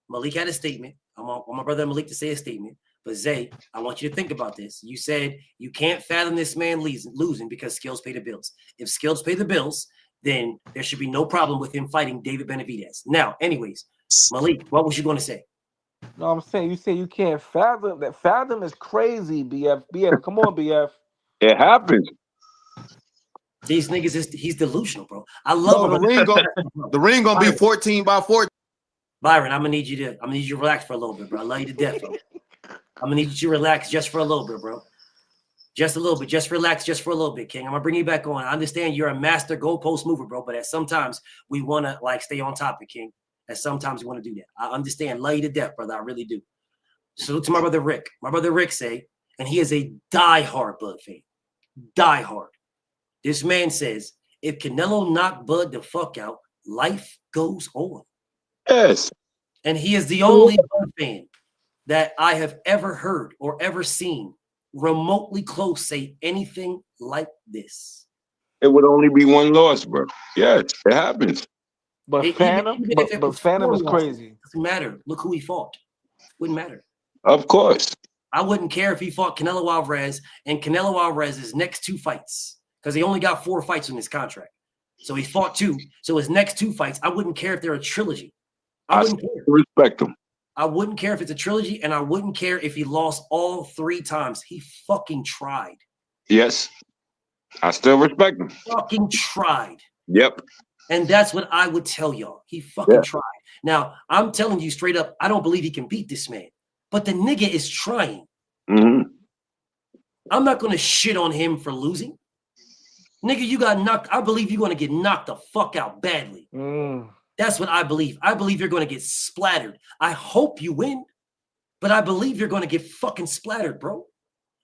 Malik had a statement. I want my brother Malik to say a statement. But Zay, I want you to think about this. You said you can't fathom this man losing because skills pay the bills. If skills pay the bills, then there should be no problem with him fighting David Benavidez. Now, anyways, Malik, what was you going to say? No, I'm saying you say you can't fathom that. Fathom is crazy, BF. BF, come on, BF. It happens. These niggas he's delusional, bro. I love Bro, the ring gonna be 14 by 14. Byron, I'm gonna need you to relax for a little bit, bro. I love you to death, bro. I'm gonna need you to relax just for a little bit, bro. Just a little bit. Just relax just for a little bit, King. I'm gonna bring you back on. I understand you're a master goalpost mover, bro, but at sometimes we wanna stay on topic, King. At sometimes we want to do that. I understand. Love you to death, brother. I really do. Salute to my brother Rick. My brother Rick say, and he is a diehard Bud fan. Diehard. This man says, if Canelo knocked Bud the fuck out, life goes on. Yes. And he is the only Bud fan that I have ever heard or ever seen remotely close say anything like this. It would only be one loss, bro. Yes, it happens. But Phantom, but Phantom is crazy. Doesn't matter. Look who he fought. Wouldn't matter. Of course. I wouldn't care if he fought Canelo Alvarez and Canelo Alvarez's next 2 fights, because he only got 4 fights in his contract. So he fought 2. So his next 2 fights, I wouldn't care if they're a trilogy. I wouldn't care. Respect him. I wouldn't care if it's a trilogy, and I wouldn't care if he lost all 3 times. He fucking tried. Yes. I still respect him. Fucking tried. Yep. And that's what I would tell y'all. He fucking tried. Now, I'm telling you straight up, I don't believe he can beat this man. But the nigga is trying. Mm-hmm. I'm not going to shit on him for losing. Nigga, you got knocked. I believe you're going to get knocked the fuck out badly. That's what I believe. I believe you're going to get splattered. I hope you win, but I believe you're going to get fucking splattered, bro.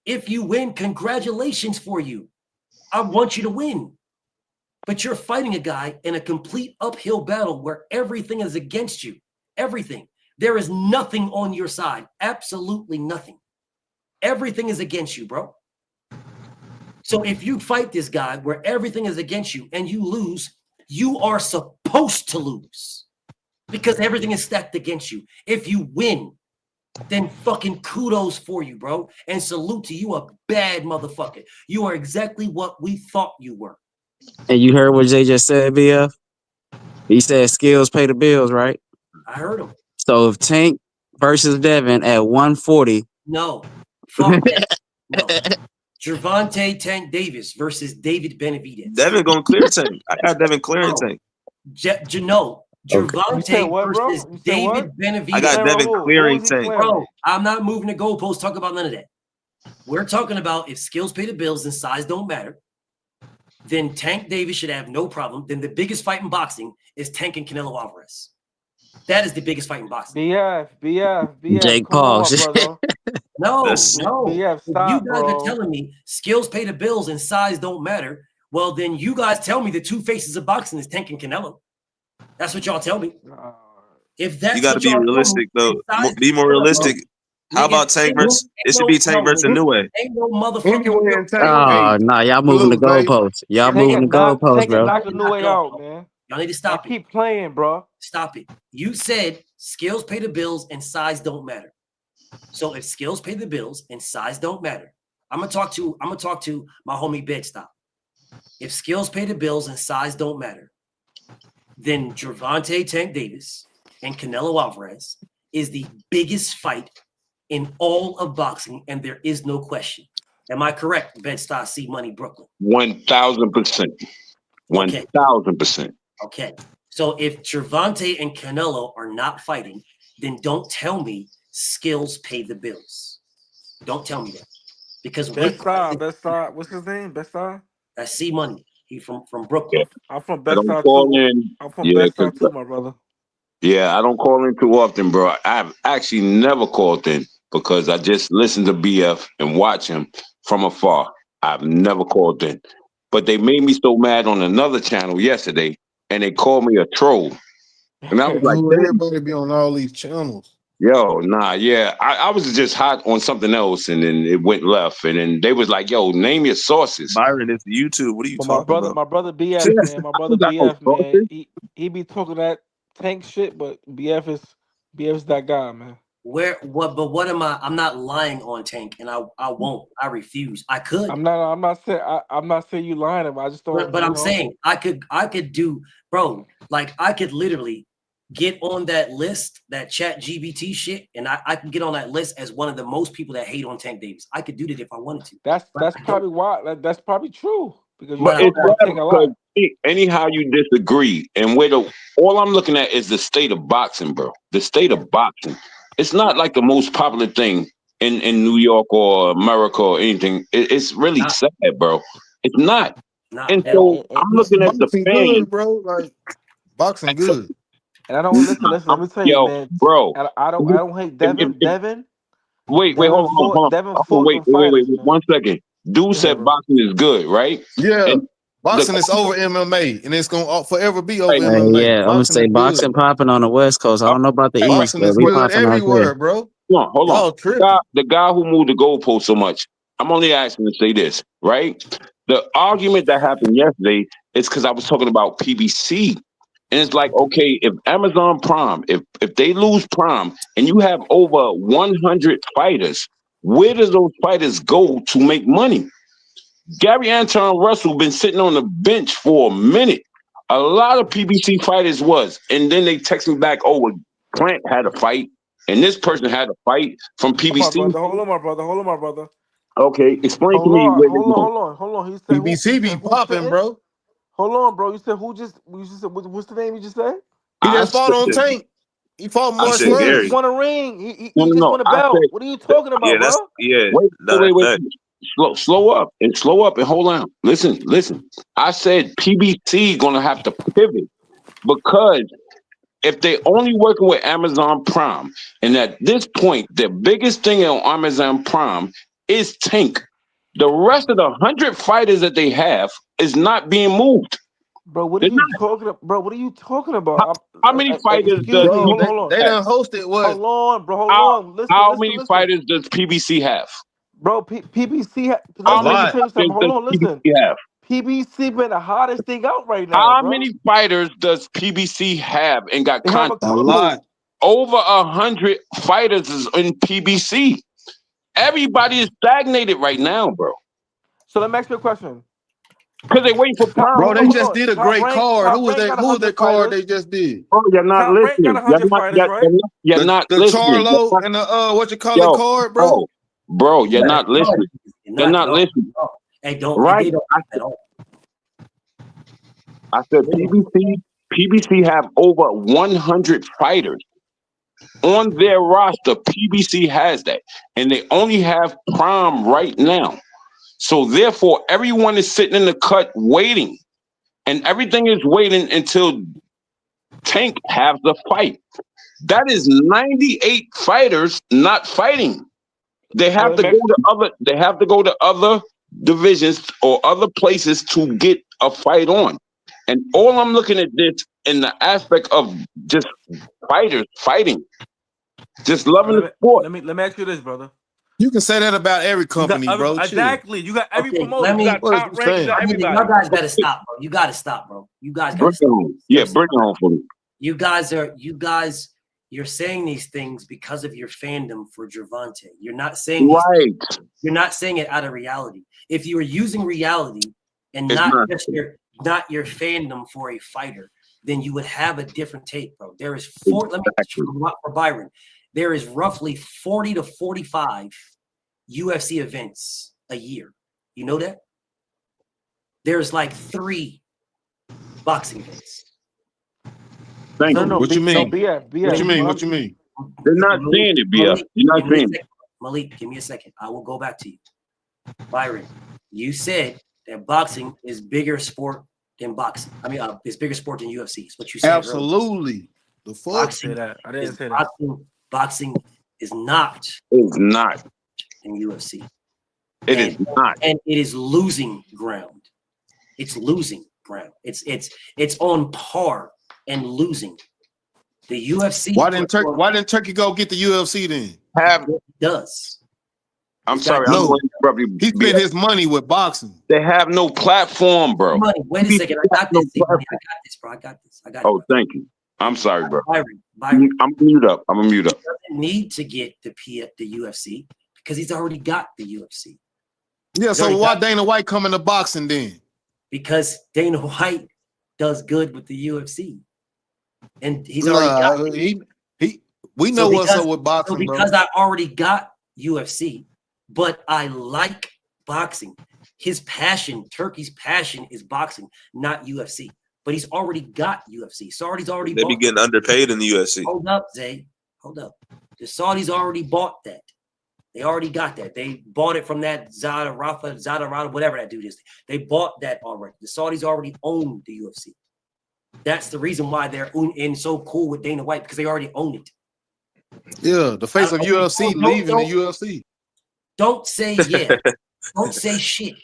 If you win, congratulations for you. I want you to win. But you're fighting a guy in a complete uphill battle where everything is against you. Everything. There is nothing on your side. Absolutely nothing. Everything is against you, bro. So if you fight this guy where everything is against you and you lose, you are supposed to lose because everything is stacked against you. If you win, then fucking kudos for you, bro. And salute to you, a bad motherfucker. You are exactly what we thought you were. And you heard what Jay just said, BF? He said skills pay the bills, right? I heard him. So if Tank versus Devin at 140. No. Fuck that. No. Gervonta Tank Davis versus David Benavidez. Devin gonna clear Tank. I got Devin clearing Tank. No. Gervonta versus David Benavidez. I got Devin clearing Tank. Bro, I'm not moving the goalposts. Talk about none of that. We're talking about if skills pay the bills and size don't matter, then Tank Davis should have no problem. Then the biggest fight in boxing is Tank and Canelo Alvarez. That is the biggest fight in boxing. BF. Jake Paul. No. BF, stop, you guys bro. are telling me skills pay the bills and size don't matter. Well, then you guys tell me the 2 faces of boxing is Tank and Canelo. That's what y'all tell me. If that's You got to what be y'all realistic, tell me, though. Be more realistic. How about Tank versus? It should be Tank versus Inoue. Ain't no motherfucking. Oh, nah, y'all moving the goalposts. Y'all moving the goalposts, bro. Knock Inoue out, man. Y'all need to stop it. Keep playing, bro. Stop it. You said skills pay the bills and size don't matter. So if skills pay the bills and size don't matter, I'm gonna talk to my homie Bedstop. If skills pay the bills and size don't matter, then Gervonta Tank Davis and Canelo Alvarez is the biggest fight in all of boxing, and there is no question. Am I correct, Bed-Stuy C Money Brooklyn? 1,000%. 1,000%. Okay. So if Gervonta and Canelo are not fighting, then don't tell me skills pay the bills. Don't tell me that. Because Bed-Stuy, what's his name? Bed-Stuy? That's C Money. He from Brooklyn. I'm from I don't Bed-Stuy call too. in. I'm from Yeah, Bed-Stuy too, my brother. Yeah, I don't call in too often, bro. I've actually never called in because I just listen to BF and watch him from afar. I've never called in. But they made me so mad on another channel yesterday, and they called me a troll. And I was like, Yo, damn. everybody be on all these channels. And I was like, Yo, damn. everybody be on all these channels. Yo, nah, yeah. I was just hot on something else, and then it went left. And then they was like, yo, name your sources. Byron, it's YouTube. What are you But talking about? my brother BF, Shit, man, my I brother don't got no BF, man, sources. he be talking that tank shit, but BF's that guy, man. What am I? I'm not lying on Tank, and I won't. I refuse. I could. I'm not saying you lying, but I just don't. But I'm saying I could do, bro. Like I could literally get on that list, that Chat GBT shit, and I can get on that list as one of the most people that hate on Tank Davis. I could do that if I wanted to. That's probably why. That's probably true because you But talk it's about sad Tank a lot. because anyhow you disagree, and all I'm looking at is the state of boxing, bro. The state of boxing. It's not like the most popular thing in New York or America or anything. It's really sad, bro. It's not. And so I'm looking at the Boxing fans. good, bro. Like boxing good. And I don't listen. Let me tell you, Yo, man. bro. I don't hate Devin. Wait, Devin hold on. Devin Oh, fought them fighters, man. 1 second. Dude said boxing is good, right? Yeah. And boxing is over MMA, and it's gonna forever be over Hey, MMA. yeah, I'm gonna Boxing say is boxing good. popping on the West Coast. I don't know about the East, Boxing but is we good popping out everywhere, here. bro. Hold on. Y'all tripping. The guy who moved the goalpost so much. I'm only asking to say this, right? The argument that happened yesterday is because I was talking about PBC. And it's like, okay, if Amazon Prime, if they lose Prime and you have over 100 fighters, where does those fighters go to make money? Gary Anton Russell been sitting on the bench for a minute. A lot of PBC fighters was. And then they text me back, oh, well, Plant had a fight. And this person had a fight from PBC. Hold on, my brother. Okay, explain to Hold me where they go. on. He said PBC be popping, bro. Hold on, bro. You said what's the name you just said? He I just fought on said- Tank. He fought I Mark said Swerve. He Gary. just won a ring. He No, just won a I belt. said- What are you talking about, Yeah, bro? Wait. Slow up and hold on. Listen. I said PBC gonna have to pivot because if they only working with Amazon Prime, and at this point, the biggest thing on Amazon Prime is Tank. The rest of the 100 fighters that they have is not being moved. Bro, what are you talking about? Bro, what are you talking about? How many fighters Excuse does me. PBC Hold on. They done hosted what? Hold on, bro. Hold How, on. how Listen. many fighters does PBC have? Bro, PBC. How Let me many tell you something. fighters Hold does on. Listen. PBC have? PBC been the hottest thing out right now, How bro. many fighters does PBC have and got They have a contracts? couple. Over 100 fighters is in PBC. Everybody is stagnated right now, bro. So let me ask you a question. Because they waiting for Prime. Bro, they just did a great card. Who was that? Who was that card they just did? Oh, you're not Top Rank got listening. 100 fighters, right? You're not The listening. Charlo and the what you call it card, bro? Bro, you're not listening. You're not listening. Hey, don't. Right? They don't at all. I said PBC have over 100 fighters. On their roster, PBC has that. And they only have Prime right now. So therefore, everyone is sitting in the cut waiting. And everything is waiting until Tank has the fight. That is 98 fighters not fighting. They have to go to other divisions or other places to get a fight on. And all I'm looking at this in the aspect of just fighters fighting. Just loving the sport. Let me ask you this, brother. You can say that about every company, bro. Exactly. You got every promoter. let me- You got Top Rank. You got everybody. Y'all guys gotta stop, bro. You gotta stop, bro. You guys Bring gotta it home. Yeah, bring it home for me. You're saying these things because of your fandom for Gervonta. You're not saying these things. You're not saying it out of reality. If you were using reality and It's not not. just your fandom for a fighter, then you would have a different take, bro. There is for Byron. There is roughly 40 to 45 UFC events a year. You know that? There's like 3 boxing events. Thank you. What you mean? BF. What you mean? What you mean? They're not saying it, BF. You're not saying it. Malik, give me a second. I will go back to you. Byron, you said that boxing is bigger sport than boxing. I mean, it's bigger sport than UFC. It's what you said. Absolutely. The fuck? Boxing I didn't say that. Boxing is not. It's not. In UFC. It is not. And it is losing ground. It's losing. ground. It's on par and losing. The UFC. Why didn't Turkey go get the UFC then? It does. I'm sorry. I'm going to probably he spent his money with boxing. They have no platform, bro. Money. Wait a second. I got this. I got this, bro. I got this. Oh, thank you. I'm sorry, bro. Byron. I'm gonna mute up. I'm gonna mute up. He doesn't need to get the UFC because he's already got the UFC. Yeah, so why Dana White coming to boxing then? Because Dana White does good with the UFC. And he's already got we know what's up with boxing, so because I already got UFC, but I like boxing. His passion, Turkey's passion is boxing, not UFC. But he's already got UFC. Saudis already They bought be getting underpaid in the UFC. Hold up, Zay. Hold up. The Saudis already bought that. They already got that. They bought it from that Zada, whatever that dude is. They bought that already. The Saudis already own the UFC. That's the reason why they're in so cool with Dana White, because they already own it. Yeah, the face of UFC leaving the UFC. Don't say yeah. Don't say shit.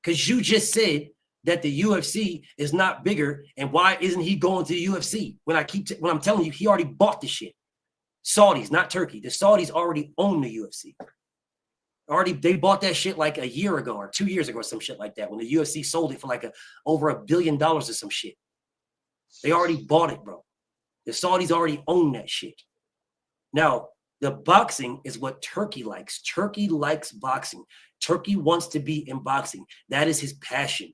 Because you just said that the UFC is not bigger, and why isn't he going to the UFC? When I'm telling you, he already bought the shit. Saudis, not Turkey. The Saudis already own the UFC. They bought that shit like a year ago or 2 years ago or some shit like that. When the UFC sold it for like over $1 billion or some shit. They already bought it, bro. The Saudis already own that shit. Now, the boxing is what Turkey likes. Turkey likes boxing. Turkey wants to be in boxing. That is his passion.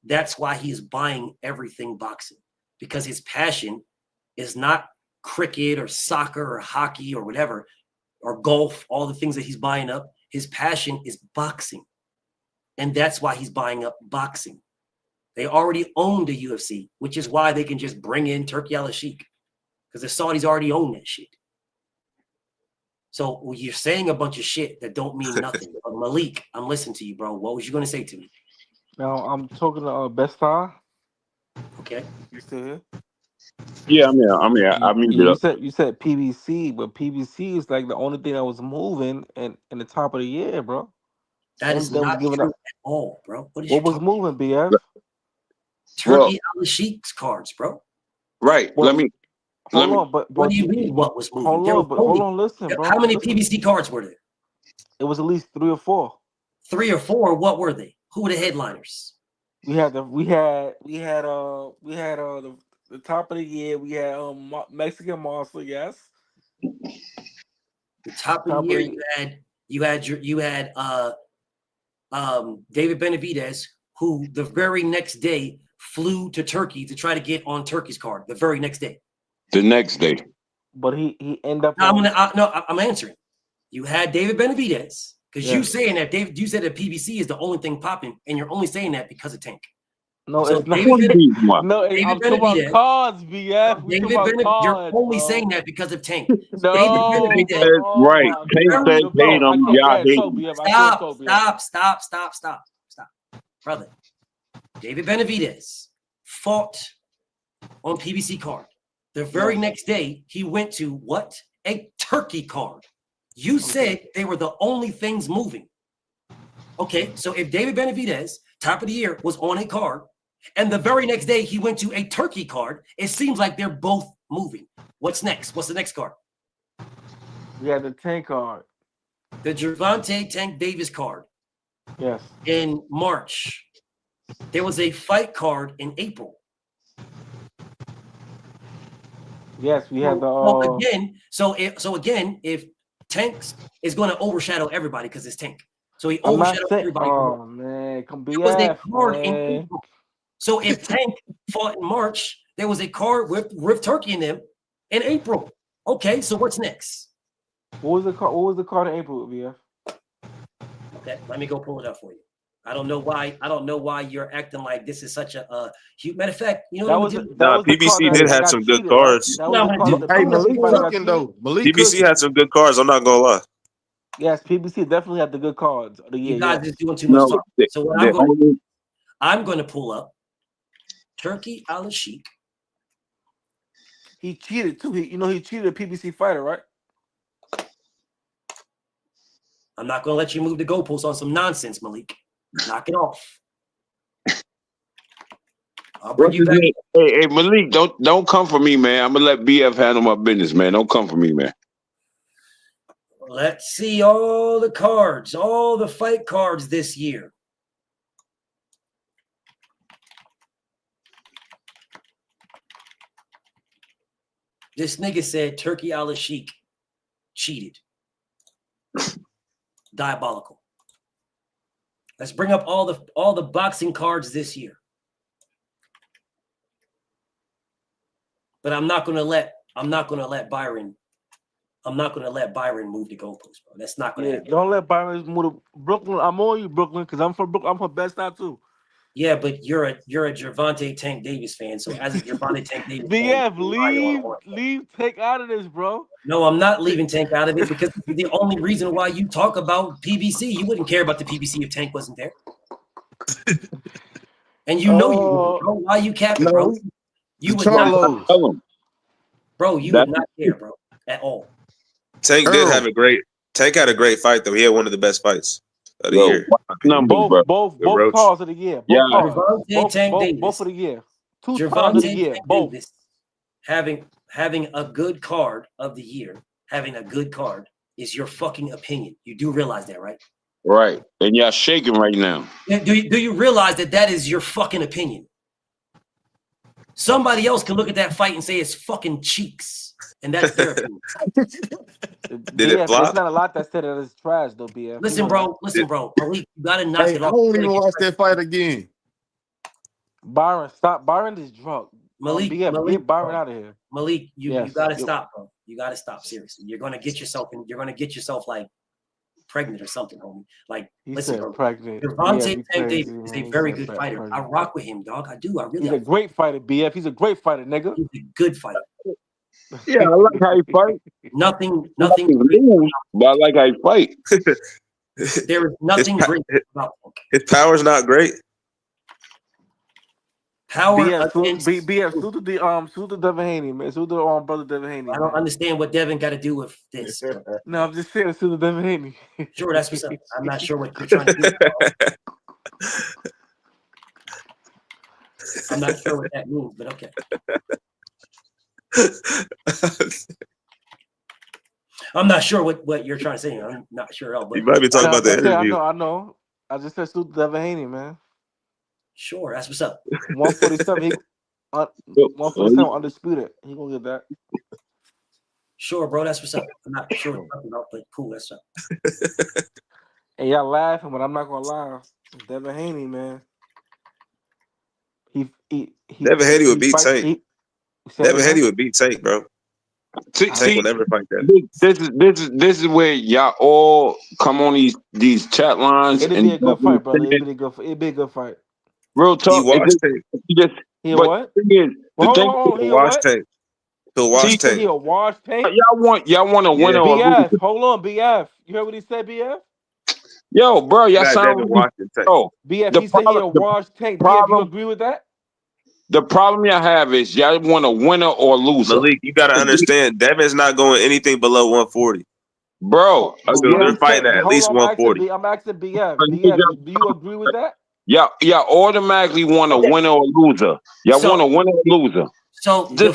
That's why he is buying everything boxing, because his passion is not cricket or soccer or hockey or whatever, or golf, all the things that he's buying up. His passion is boxing. And that's why he's buying up boxing. They already own the UFC, which is why they can just bring in Turki Al-Sheikh, because the Saudis already own that shit. So you're saying a bunch of shit that don't mean nothing. But Malik, I'm listening to you, bro. What was you going to say to me? Now I'm talking to Best Star. Okay. You still here? Yeah, I'm here. I muted You up. said PBC, but PBC is like the only thing that was moving in the top of the year, bro. That is not true at all, bro. What was moving, BF? Turki Al-Sheikh's cards, bro. Right. Hold on, but what do you mean? What was moving? Hold on, listen, bro. How many PBC cards were there? It was at least 3 or 4. 3 or 4. What were they? Who were the headliners? We had the top of the year. We had Mexican Monster, yes. The top of the year, you had David Benavidez, who the very next day flew to Turkey to try to get on Turkey's card. The very next day. The next day. But he ended up. I'm answering. You had David Benavidez, because you saying that you said that PBC is the only thing popping, and you're only saying that because of Tank. No, so it's not. No, I'm talking about cards, BF. You're only saying that because of Tank. No, David Benavidez. Right. Tank said hate him. Y'all hate him. Stop. Brother. David Benavidez fought on PBC card. The very next day, he went to what? A Turkey card. You said they were the only things moving. Okay, so if David Benavidez, top of the year, was on a card, and the very next day he went to a Turkey card, it seems like they're both moving. What's next? What's the next card? We had the Tank card. The Gervonta Tank Davis card. Yes. In March. There was a fight card in April. Yes, we had the. Again, if Tank is going to overshadow everybody because it's Tank, so he overshadowed everybody. Oh man, come be. There was a card in April. So if Tank fought in March, there was a card with Turkey in them in April. Okay, so what's next? What was the card in April, BF? Okay, let me go pull it up for you. I don't know why you're acting like this is such a huge. Matter of fact, you know PBC did have some good cards. Hey, Malik looking though. PBC had some good cards. I'm not gonna lie. Yes, PBC definitely had the good cards of the year. You guys is doing too much talking. So what I'm going to pull up Turki Al-Sheikh. He cheated too. He cheated a PBC fighter, right? I'm not going to let you move the goalposts on some nonsense, Malik. Knock it off. I'll bring you his back. name? Hey, Malik, don't come for me, man. I'm gonna let BF handle my business, man. Don't come for me, man. Let's see all the cards, all the fight cards this year. This nigga said Turkey Al-Sheikh cheated. Diabolical. Let's bring up all the boxing cards this year. But I'm not gonna let Byron move the goalpost, bro. That's not gonna happen. Don't let Byron move to Brooklyn. I'm on you, Brooklyn, because I'm from Brooklyn. I'm from Bed-Stuy too. Yeah, but you're a Gervonta Tank Davis fan. So as a Gervonta Tank Davis BF, fan, leave Tank out of this, bro. no, I'm not leaving Tank out of it because the only reason why you talk about PBC, you wouldn't care about the PBC if Tank wasn't there. And you know you would, bro. Why you capping, bro? You would not, bro. You would not care, bro, at all. Tank had a great fight though. He had one of the best fights of the year. Both calls of the year. Both of the year. Two calls of the year. Both. Davis having a good card of the year, having a good card is your fucking opinion. You do realize that, right? Right. And y'all shaking right now. Do you realize that is your fucking opinion? Somebody else can look at that fight and say it's fucking cheeks, and that's their opinion. Did it flop? There's not a lot that said that it's trash, though, BF. Listen, bro. Malik, you gotta knock it off. I won't even watch that fight again. Byron, stop. Byron is drunk. Malik, get Byron out of here. Malik, you gotta stop, bro. You gotta stop. Seriously, you're gonna get yourself like pregnant or something, homie. Like, listen, bro. Pregnant. Gervonta Tank Davis is a very good fighter. Pregnant. I rock with him, dog. I do. I really. He's a great fighter, BF. He's a great fighter, nigga. He's a good fighter. Yeah, I like how he fight. Nothing. Lose, but I like how he fight. There is nothing great about him. His power's not great. Power BF, salute the Devin Haney, man. Salute the brother Devin Haney. I don't understand what Devin got to do with this. No, I'm just saying salute the Devin Haney. Sure, that's what's up. I'm not sure what you're trying to do. I'm not sure what that means, but okay. I'm not sure what you're trying to say. I'm not sure at all. But you might be talking about the interview. I know. I just said salute the Devin Haney, man. Sure, that's what's up. 147. 147 undisputed. He gonna get that. Sure, bro. That's what's up. I'm not sure what you're talking about, but cool. That's up. And y'all laughing, but I'm not gonna lie. Devin Haney, man. Devin Haney would beat Tank. Devin Haney would beat Tank, bro. Tank will never fight that. This is where y'all all come on these chat lines. It'd be a good fight, brother. It'd be a good fight. Real talk. He watched Tank. What? He'll watch Tank. He'll watch Tank. He'll watch Tank. Y'all want to win or BF, lose? hold on, BF. You heard what he said, BF? Yo, bro, y'all sound. BF, he said he'll watch Tank. BF, you agree with that? The problem y'all have is y'all want a winner or loser. Malik, you gotta understand, Devin's not going anything below 140. Bro, they're fighting at least 140. I'm asking BF. BF, do you agree with that? Y'all automatically want a winner or loser. Y'all want a winner or loser. So the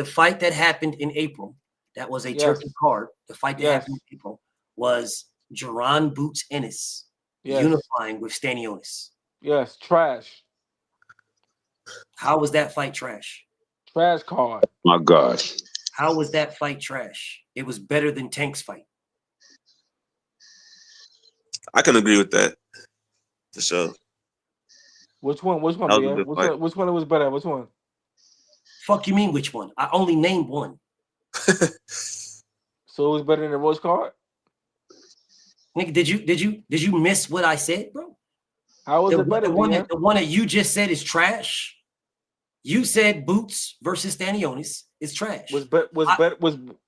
fight that happened in April, that was a turkey card. The fight that happened in April was Jaron Boots Ennis unifying with Stanionis. Yes, trash. How was that fight trash? Trash card. My gosh. How was that fight trash? It was better than Tank's fight. I can agree with that. For sure. Which one? Which one, BF? Which one was better? Which one? Fuck you mean which one? I only named one. So it was better than the Rose card? Nigga, did you miss what I said, bro? How was it better? The one that you just said is trash. You said Boots versus Stanionis is trash. Hold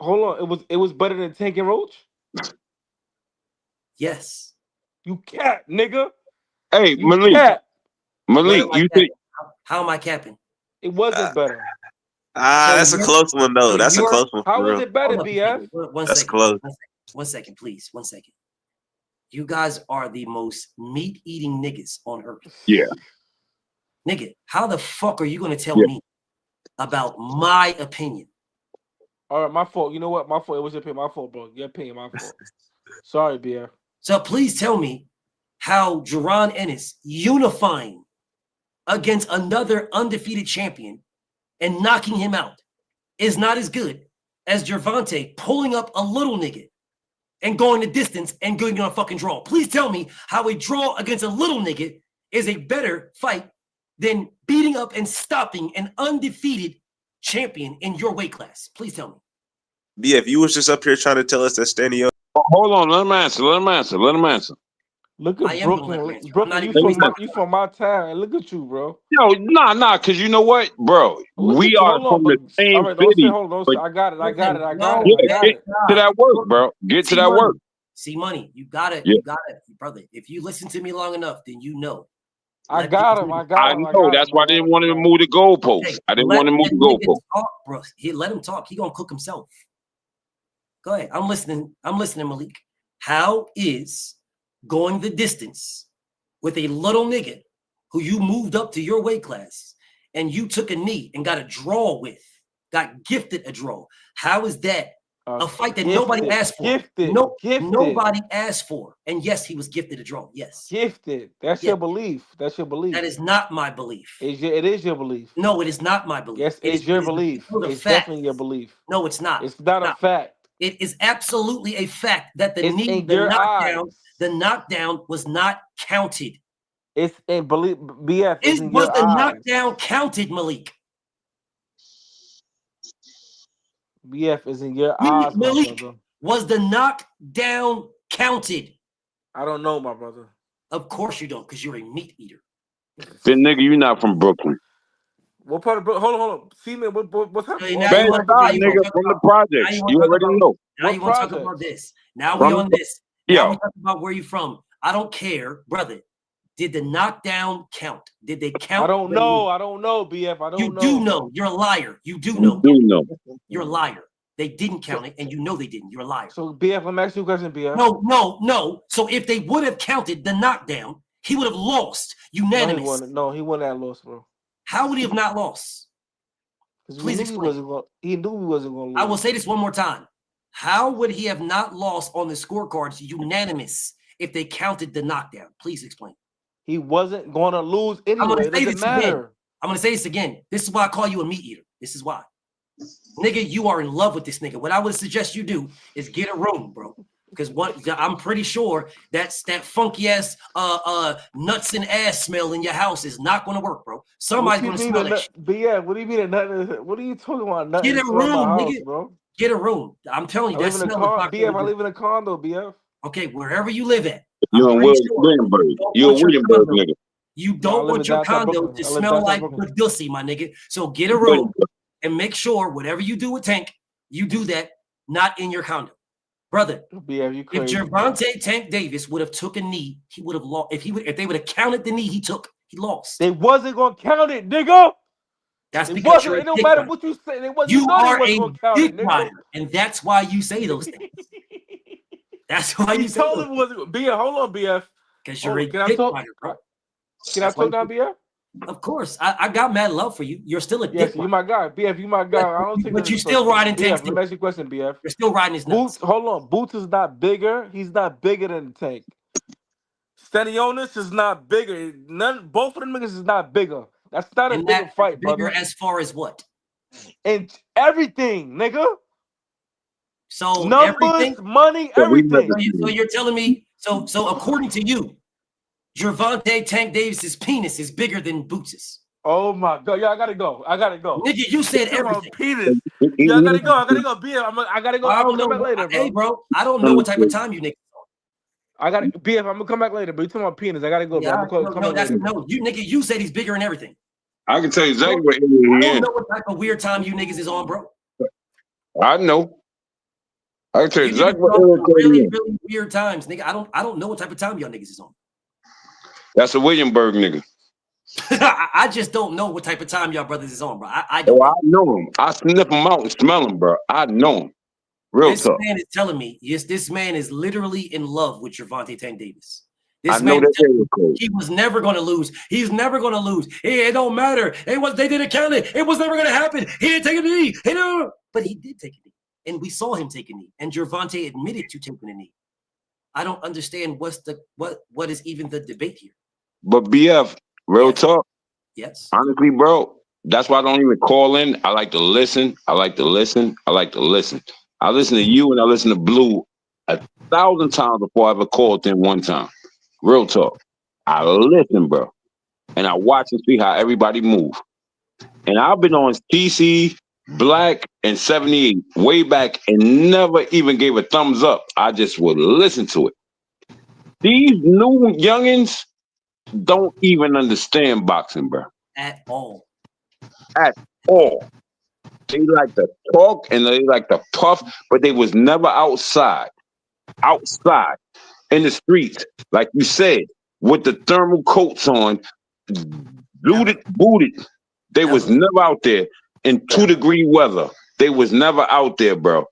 on. It was better than Tank and Roach? Yes. You cap, nigga. Hey, Malik, you think how am I capping? It wasn't better. That's a close one though. That's a close one. How was it better, BF? That's close. 1 second, please. 1 second. You guys are the most meat-eating niggas on earth. Yeah. Nigga, how the fuck are you gonna tell me about my opinion? All right, my fault. You know what? My fault. It was your opinion. My fault, bro. Your opinion, my fault. Sorry, BF. So please tell me how Jaron Ennis unifying against another undefeated champion and knocking him out is not as good as Gervonta pulling up a little nigga and going the distance and going on a fucking draw. Please tell me how a draw against a little nigga is a better fight than beating up and stopping an undefeated champion in your weight class. Please tell me. BF, you was just up here trying to tell us that Stanley. Hold on, let him answer. Look I at am Brooklyn. gonna let him answer. Brooklyn, you from my town, and look at you, bro. Yo, nah, because you know what, bro? We are from the same all right, don't say city. hold on. Don't say, I got it. Get to that work, bro. Get to that work. See, money, you got it, brother. If you listen to me long enough, then you know. I got him. I know. That's why I didn't want him to move the goalpost. Okay, I didn't want him to move the goalpost. Talk, bro. Let him talk. He gonna cook himself. Go ahead. I'm listening. Malik. How is going the distance with a little nigga who you moved up to your weight class and you took a knee and got a draw with, got gifted a draw? How is that a fight that nobody asked for? Nobody asked for. And yes, he was gifted a draw. Yes. Gifted. That's your belief. That's your belief. That is not my belief. It is your belief. No, it is not my belief. Yes, it's your belief. It's definitely your belief. No, it's not. It's not a fact. It is absolutely a fact that the knockdown was not counted. It's in belief. BF. Was the knockdown counted, Malik? BF is in your eyes, Malik, my brother. Was the knockdown counted? I don't know, my brother. Of course you don't, because you're a meat eater. Then nigga, you not from Brooklyn. What part of Brooklyn? Hold on. See, man, what's happening? Nigga, from the projects. You already know. Now you want to talk about this. Now we on this. Now we talk about where you from. I don't care, brother. Did the knockdown count? Did they count? I don't know. I don't know, BF. I don't know. You do know. You're a liar. You do know. You're a liar. They didn't count it, and you know they didn't. You're a liar. So, BF, I'm asking you a question, BF. No. So if they would have counted the knockdown, he would have lost unanimous. No, he wouldn't have lost, bro. How would he have not lost? Please explain. He knew he wasn't going to lose. I will say this one more time. How would he have not lost on the scorecards unanimous if they counted the knockdown? Please explain. He wasn't going to lose anyway. It doesn't matter. I'm going to say this again. This is why I call you a meat eater. This is why. Nigga, you are in love with this nigga. What I would suggest you do is get a room, bro. Because I'm pretty sure that funky ass nuts and ass smell in your house is not going to work, bro. Somebody's going to smell that shit. But yeah, what do you mean what are you talking about? Nothing get a room, nigga. Bro. Get a room. I'm telling you, I live in a car. BF, I live in a condo, BF. Okay, wherever you live at. You're in Williamsburg. You're a Williamsburg nigga. You don't want your condo to smell like Dusty, my nigga. So get a room and make sure whatever you do with Tank, you do that not in your condo. Brother, if Gervonta Tank Davis would have took a knee, he would have lost. If they would have counted the knee he took, he lost. They wasn't gonna count it, nigga. That's because it no matter what you say. You are a dick rider, and that's why you say those things. That's why you told him wasn't. BF, hold on, BF. Because you're a dick rider, bro. Can I talk now, BF? Of course, I got mad love for you. You're still a dick. Yes, you my guy, BF. You my guy. I don't think. But you still riding Tank. Let me ask you a question, BF. You're still riding his nuts. Hold on, Boots is not bigger. He's not bigger than the Tank. Stanionis is not bigger. Both of them niggas is not bigger. That's not a bigger fight, bigger brother. As far as what? And everything, nigga. So numbers, money, everything. So you're telling me? So according to you, Gervonta Tank Davis's penis is bigger than Boots's. Oh my god, yeah, I gotta go. Nigga, you said everything. Penis. Yeah, I gotta go. BF, I gotta go. I don't know. Back later, bro. Hey, bro, I don't know what type of time you niggas. I gotta BF. I'm gonna come back later, but you talking about penis? I gotta go. Yeah, you nigga. You said he's bigger than everything. I can tell you exactly what. I don't know what type of weird time you niggas is on, bro. I know. I can tell you exactly what. Really weird times, nigga. I don't know what type of time y'all niggas is on. That's a Williamsburg nigga. I just don't know what type of time y'all brothers is on, bro. I don't. I know him. I sniff him out and smell him, bro. I know him. Real this tough. Man is telling me, yes, this man is literally in love with Gervonta Tank Davis. This I know man, that code. he was never going to lose. He's never going to lose. It don't matter. They didn't count it. It was never going to happen. He didn't take a knee. But he did take a knee, and we saw him take a knee. And Gervonta admitted to taking a knee. I don't understand what is even the debate here. But BF, real talk. Yes. Honestly, bro, that's why I don't even call in. I like to listen. I like to listen. I listen to you and I listen to Blue 1,000 times before I ever called in one time. Real talk. I listen, bro. And I watch and see how everybody move. And I've been on TC, Black, and 78 way back and never even gave a thumbs up. I just would listen to it. These new youngins don't even understand boxing, bro. At all. At all. They like to talk and they like to puff, but they was never outside. Outside. In the streets. Like you said, with the thermal coats on, booted. They was never out there in 2-degree weather. They was never out there, bro.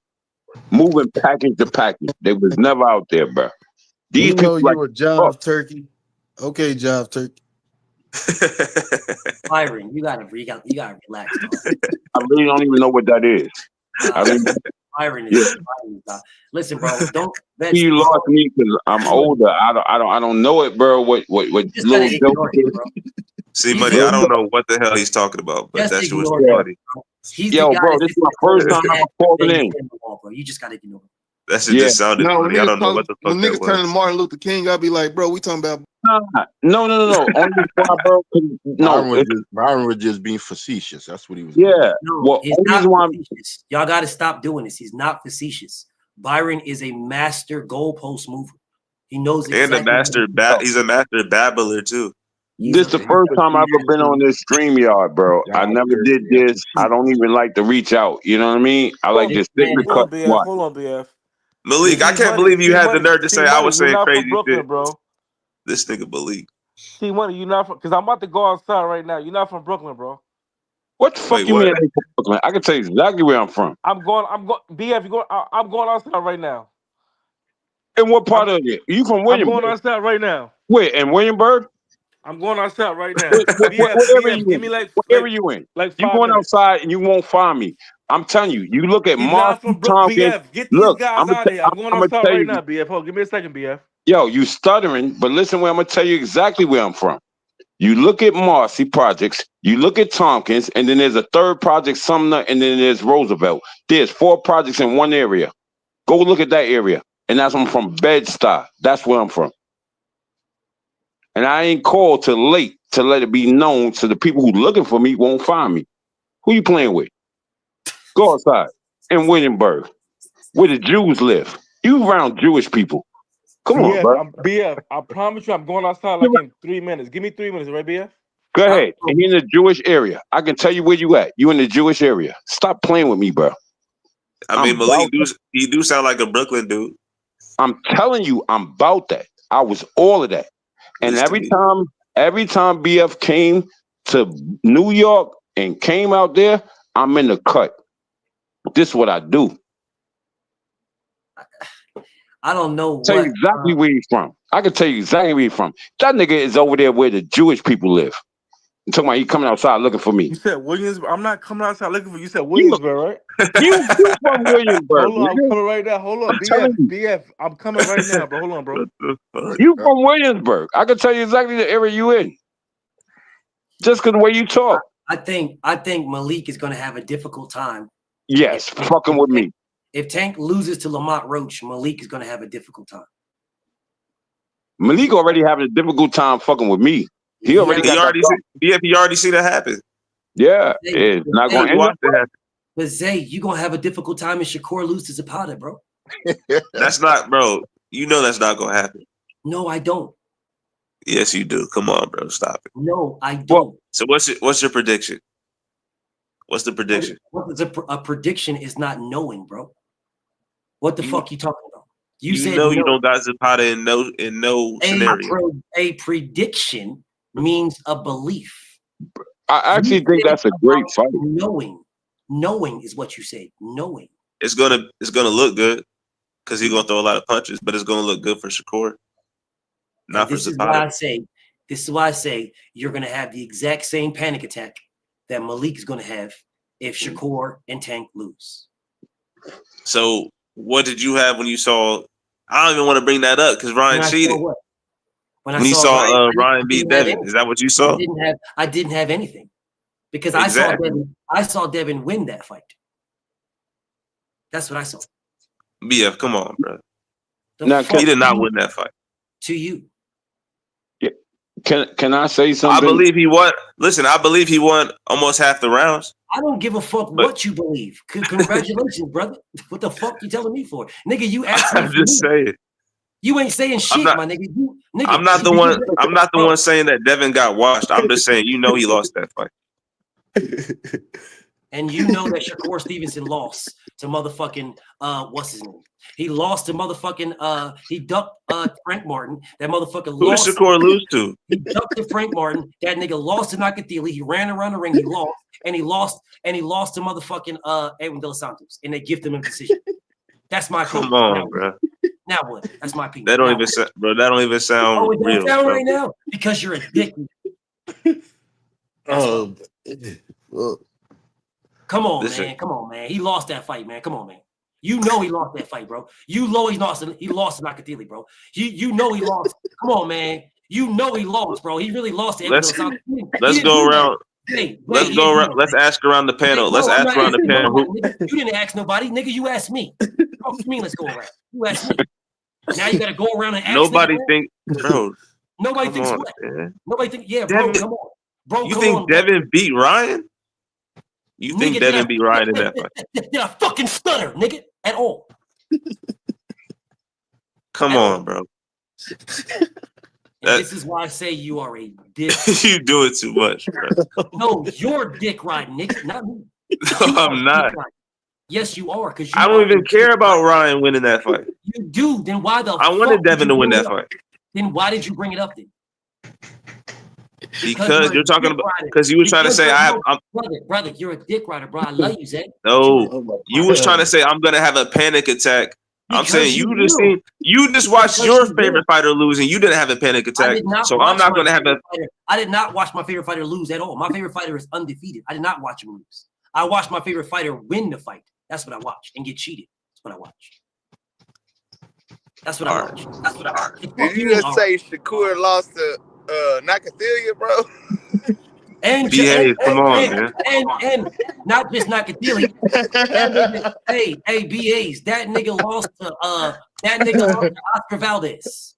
Moving package to package. They was never out there, bro. These know people you like were Jive Turkey. Okay, Jive Turkey. Byron, you gotta relax, dog. I really don't even know what that is. Byron is listen, bro. Don't you lost me because I'm older. I don't know it, bro. What little joke? See, Money, I don't know what the hell he's talking about, but that shit was funny. Yo, bro, this is my first time I'm calling in. You just gotta ignore. That shit just sounded No, funny. I don't know what the fuck when that niggas was. turn to Martin Luther King, I'll be like, bro, we talking about. No. Only why, bro. No, Byron was just being facetious. That's what he was. Yeah. No, Well, he's not facetious. Y'all got to stop doing this. He's not facetious. Byron is a master goalpost mover. He knows exactly. And he's a master babbler too. This is the first time I've ever been on this StreamYard, bro. I never did this. I don't even like to reach out. You know what I mean? I like just sit in the cup. Hold on, BF. Malik, I can't believe you had the nerve to say I was saying crazy Brooklyn, shit. Bro. This nigga Malik. See, Money, you're not from, because I'm about to go outside right now. You're not from Brooklyn, bro. What the fuck you mean? I can tell you exactly where I'm from. I'm going, BF, I'm going outside right now. In what part of it? You from Williamsburg? I'm going outside right now. Where, in Williamsburg? I'm going outside right now. What area give me like you in? Like 5 you going minutes. outside and you won't find me. I'm telling you, you look at He's Mark not from Brooklyn. Tompkins. BF, get these Look, guys out of here. I'm going outside right now, BF. Hold, give me a second, BF. Yo, you stuttering, but listen where I'm going to tell you exactly where I'm from. You look at Marcy Projects, you look at Tompkins, and then there's a third project, Sumner, and then there's Roosevelt. There's 4 projects in one area. Go look at that area. And that's I'm from Bed-Stuy. That's where I'm from. And I ain't called till late to let it be known so the people who looking for me won't find me. Who you playing with? Go outside in Williamsburg, where the Jews live. You around Jewish people. Come on, bro. BF, I promise you I'm going outside like in 3 minutes. Give me 3 minutes, right, BF? Go ahead. And you're in the Jewish area. I can tell you where you at. You in the Jewish area. Stop playing with me, bro. I mean, Malik, he do sound like a Brooklyn dude. I'm telling you, I'm about that. I was all of that. And every time BF came to New York and came out there, I'm in the cut. This is what I do. I don't know. Tell you exactly where he's from. I can tell you exactly where he's from. That nigga is over there where the Jewish people live. I'm talking about he coming outside looking for me. You said Williamsburg. I'm not coming outside looking for you. You said Williamsburg, right? You from Williamsburg. Hold on, I'm coming right now. Hold on, BF, I'm coming right now, bro. Hold on, bro. You from Williamsburg. I can tell you exactly the area you in. Just because the way you talk. I think Malik is going to have a difficult time. Yes, fucking with me. If Tank loses to Lamont Roach, Malik is going to have a difficult time. Malik already having a difficult time fucking with me. He already see that happen. Yeah, it's not going to end up. But Zay, you going to have a difficult time if Shakur loses to Zapata, bro. That's not, bro. You know that's not going to happen. No, I don't. Yes, you do. Come on, bro. Stop it. No, I don't. So what's your prediction? What's the prediction? A prediction is not knowing, bro. What the fuck you talking about? You said no. You don't got Zapata in no scenario. A prediction means a belief. I actually think that's a great fight. Knowing is what you say. Knowing. It's gonna look good because he's gonna throw a lot of punches, but it's gonna look good for Shakur. Not for This is why Zapata. I say you're gonna have the exact same panic attack that Malik is gonna have if Shakur and Tank lose. So what did you have when you saw? I don't even want to bring that up because Ryan When I saw cheated. what? When I When he saw saw Ryan, Ryan I beat didn't have Devin, anything. is that what you saw? I didn't have anything because Exactly. I saw Devin win that fight. That's what I saw. BF, come on, bro. Now, He did not win that fight. To you. Can I say I something? believe he won. Listen, I believe he won almost half the rounds. I don't give a fuck But- what you believe. Congratulations, brother. What the fuck you telling me for? Nigga, you asked me I'm for just me. saying. You ain't saying shit, not- my nigga. Nigga, I'm not the one. I'm not the one saying that Devin got washed. I'm just saying, he lost that fight. And you know that Shakur Stevenson lost to motherfucking what's his name? He lost to motherfucking he ducked Frank Martin. That motherfucker Who did lost. Shakur lose to? He ducked to Frank Martin. That nigga lost to Nakatili. He ran around the ring. He lost, and he lost to motherfucking Edwin De Los Santos, and they gifted him a decision. That's my opinion. Come on, bro. Now what? That's my opinion. That don't Now even what? sound, bro. That don't even sound Oh, it don't real, sound bro. right now because you're a dick. Come on, Listen. man. Come on, man. He lost that fight, man. Come on, man. You know he lost that fight, bro. You know he lost to Nakatili, bro. You know he lost. Come on, man. You know he lost, bro. He really lost to Edwin De Los Santos. Let's go around. Let's go around. Let's ask around the panel. Let's ask around the panel. You didn't ask nobody, nigga. You asked me. What do you mean? Let's go around. You asked me. Now you got to go around and ask. Nobody think, bro. Nobody come thinks on, what? man. Nobody think. Yeah, bro. Devin, Come on, bro. You come think on, Devin beat Ryan? You think Nigga, Devin beat Ryan in that fight? Did I fucking stutter, nigga? At all? Come on, bro. And this is why I say you are a dick. You do it too much, bro. No, you're dick riding, nigga, not me. No, I'm not. Yes, you are. Because I don't even care about Ryan winning that fight. You do. Then why the I wanted fuck did Devin you to win bring that it up? fight. Then why did you bring it up then? Because you're talking dick about rider. because you were trying to Because say no, brother, you're a dick rider, bro. I love you, Zach. no. You was trying to say I'm gonna have a panic attack. I'm Because saying you you just watched Because your you favorite fighter lose and you didn't have a panic I attack. did not So watch I'm not my gonna have a favorite fighter. I did not watch my favorite fighter lose at all. My favorite fighter is undefeated. I did not watch him lose. I watched my favorite fighter win the fight. That's what I watched and get cheated. That's what I watched. That's what I watched. That's what I watched. Did you just say Shakur lost to Nakathilia, bro? And Behave, come on, man. And not just Nakatili. Hey, BAs, that nigga lost to Oscar Valdez.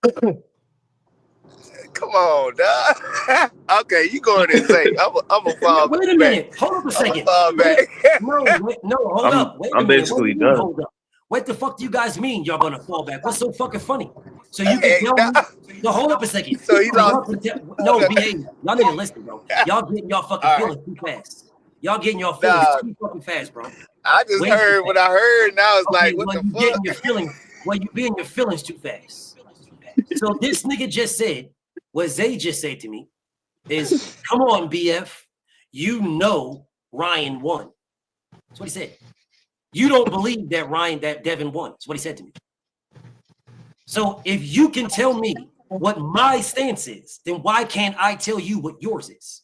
Come on, dog. Okay, you go ahead and say. I'm gonna fall back. Wait a minute. Hold up a second. Fall back. No, hold up. Wait a I'm minute. basically What do you mean, done. hold up? What the fuck do you guys mean y'all gonna fall back? What's so fucking funny? So you can tell me. No, hold up a second. So he lost. No, behave. Y'all need to listen, bro. Y'all getting y'all fucking feelings too fast. Y'all getting your feelings too fucking fast, bro. I just heard what I heard. Now it's like, what the fuck? Getting your feelings. Well, you being your feelings too fast. So this nigga just said what Zay just said to me is, "Come on, BF. You know Ryan won." That's what he said. You don't believe that Devin won. That's what he said to me. So if you can tell me what my stance is, then why can't I tell you what yours is?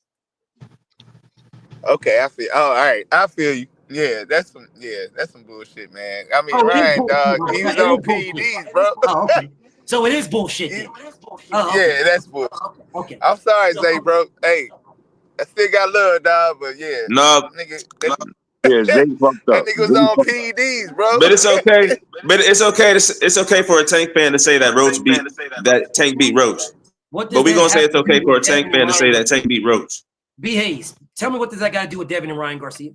Okay, I feel. Oh, all right, I feel you. Yeah, that's some bullshit, man. I mean, Ryan, dog, he was on PEDs, bro. Oh, okay. So it is bullshit. Then. Yeah, that's bullshit. Okay. I'm sorry, Zay, bro. Hey, I still got love, dog, but yeah, No, nigga, Yeah, Zay fucked that up. nigga was on PEDs, bro. but it's okay. But it's okay. It's okay for a Tank fan to say that Tank beat Roach. What But we gonna say it's okay for a Tank Tank fan to say that Tank beat Roach. B. Hayes, tell me what does that got to do with Devin and Ryan Garcia?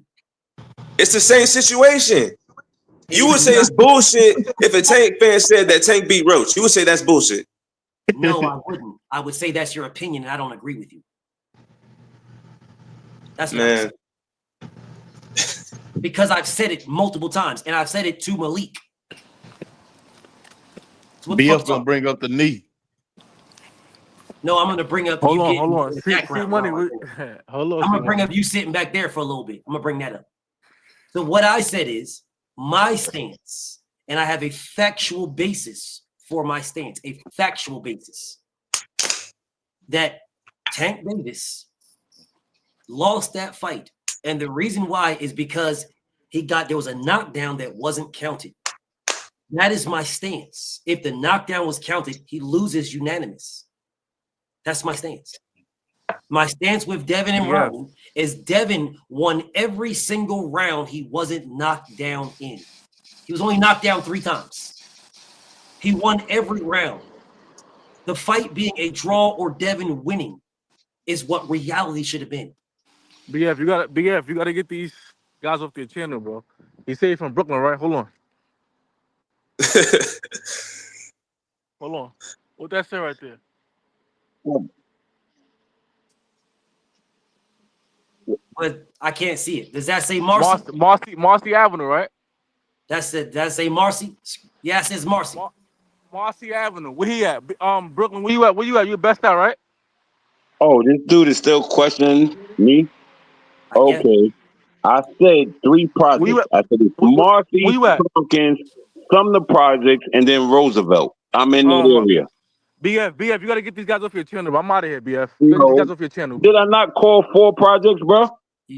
It's the same situation. You would say it's bullshit if a Tank fan said that Tank beat Roach. You would say that's bullshit. No, I wouldn't. I would say that's your opinion, and I don't agree with you. That's what I'm saying. Because I've said it multiple times, and I've said it to Malik. BF gonna bring up the knee. No, I'm gonna bring up. Hold on. See money. Hold on. I'm gonna bring up you sitting back there for a little bit. I'm gonna bring that up. So what I said is my stance, and I have a factual basis for my stance. A factual basis. that Tank Davis lost that fight. And the reason why is because there was a knockdown that wasn't counted. That is my stance. If the knockdown was counted, he loses unanimous. That's my stance. My stance with Devin and Ryan is Devin won every single round he wasn't knocked down in. He was only knocked down 3 times. He won every round. The fight being a draw or Devin winning is what reality should have been. BF, you gotta get these guys off their channel, bro. He said he's from Brooklyn, right? Hold on. Hold on. What that say right there? But I can't see it. Does that say Marcy? Marcy Avenue, right? That's it. That say Marcy? Yeah, it says Marcy. Marcy Avenue. Where he at? Brooklyn. Where you at? Where you at? You best out, right? Oh, this dude is still questioning me? Okay. I said 3 projects. I said it's Marcy, Tompkins, Sumner Projects, and then Roosevelt. I'm in that area. BF, you gotta get these guys off your channel. Bro. I'm out of here, BF. You gotta get these guys off your channel. Did I not call 4 projects, bro?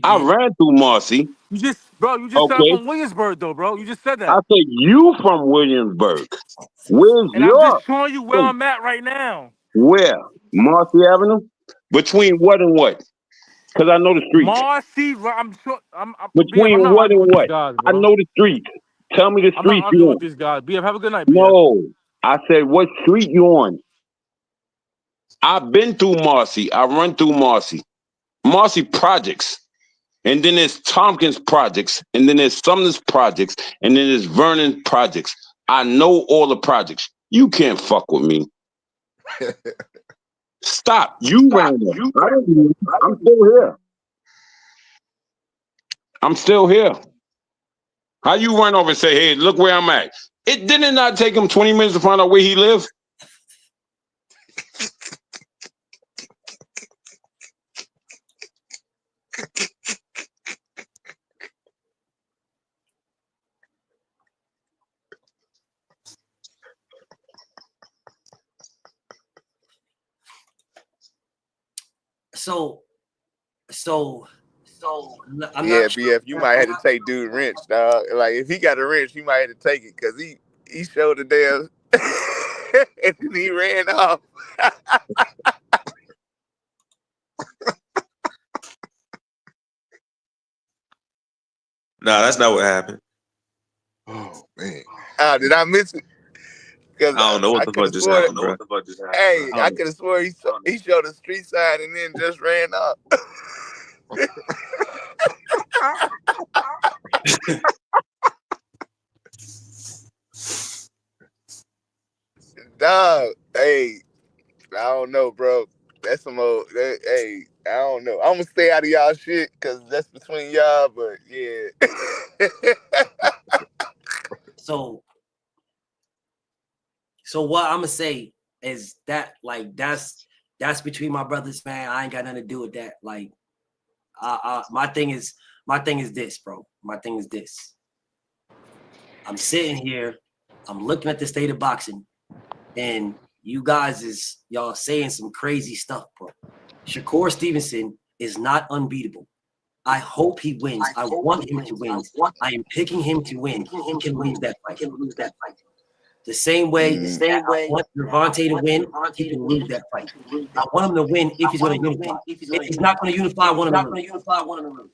I ran through Marcy. You just said I'm from Williamsburg, though, bro. You just said that. I said you from Williamsburg. Where's and I'm just showing you where I'm at right now. Where? Marcy Avenue? Between what and what? Because I know the streets. Marcy, I'm sure. Between BF, what and what? Guys, I know the streets. Tell me the I'm streets not you arguing on. with these guys. BF, have a good night, BF. No. I said, what street you on? I've been through Marcy. I run through Marcy. Marcy Projects. And then there's Tompkins Projects. And then there's Sumner's Projects. And then there's Vernon Projects. I know all the projects. You can't fuck with me. Stop. You ran there. I'm still here. I'm still here. How you run over and say, hey, look where I'm at? It did not take him 20 minutes to find out where he lives. I'm yeah, not BF, you might have to take dude wrench, dog. Like if he got a wrench, you might have to take it because he showed the damn and then he ran off. Nah, that's not what happened. Oh man. Did I miss it? I don't know what the fuck just happened, bro. Hey, I could have swore he showed a street sign and then just ran off. Dog, hey, I don't know, bro. That's some old. Hey, I don't know. I'm gonna stay out of y'all shit because that's between y'all. But yeah. So what I'm gonna say is that like that's between my brothers, man. I ain't got nothing to do with that. Like, my thing is this, bro. My thing is this. I'm sitting here, I'm looking at the state of boxing, and you guys y'all saying some crazy stuff, bro. Shakur Stevenson is not unbeatable. I hope he wins. I want him to win. I am picking him to win. He can lose that fight. The same way I want Gervonta to win, he can lose that fight. I want him to win if he's going to unify. If he's not going to unify, I want him to lose.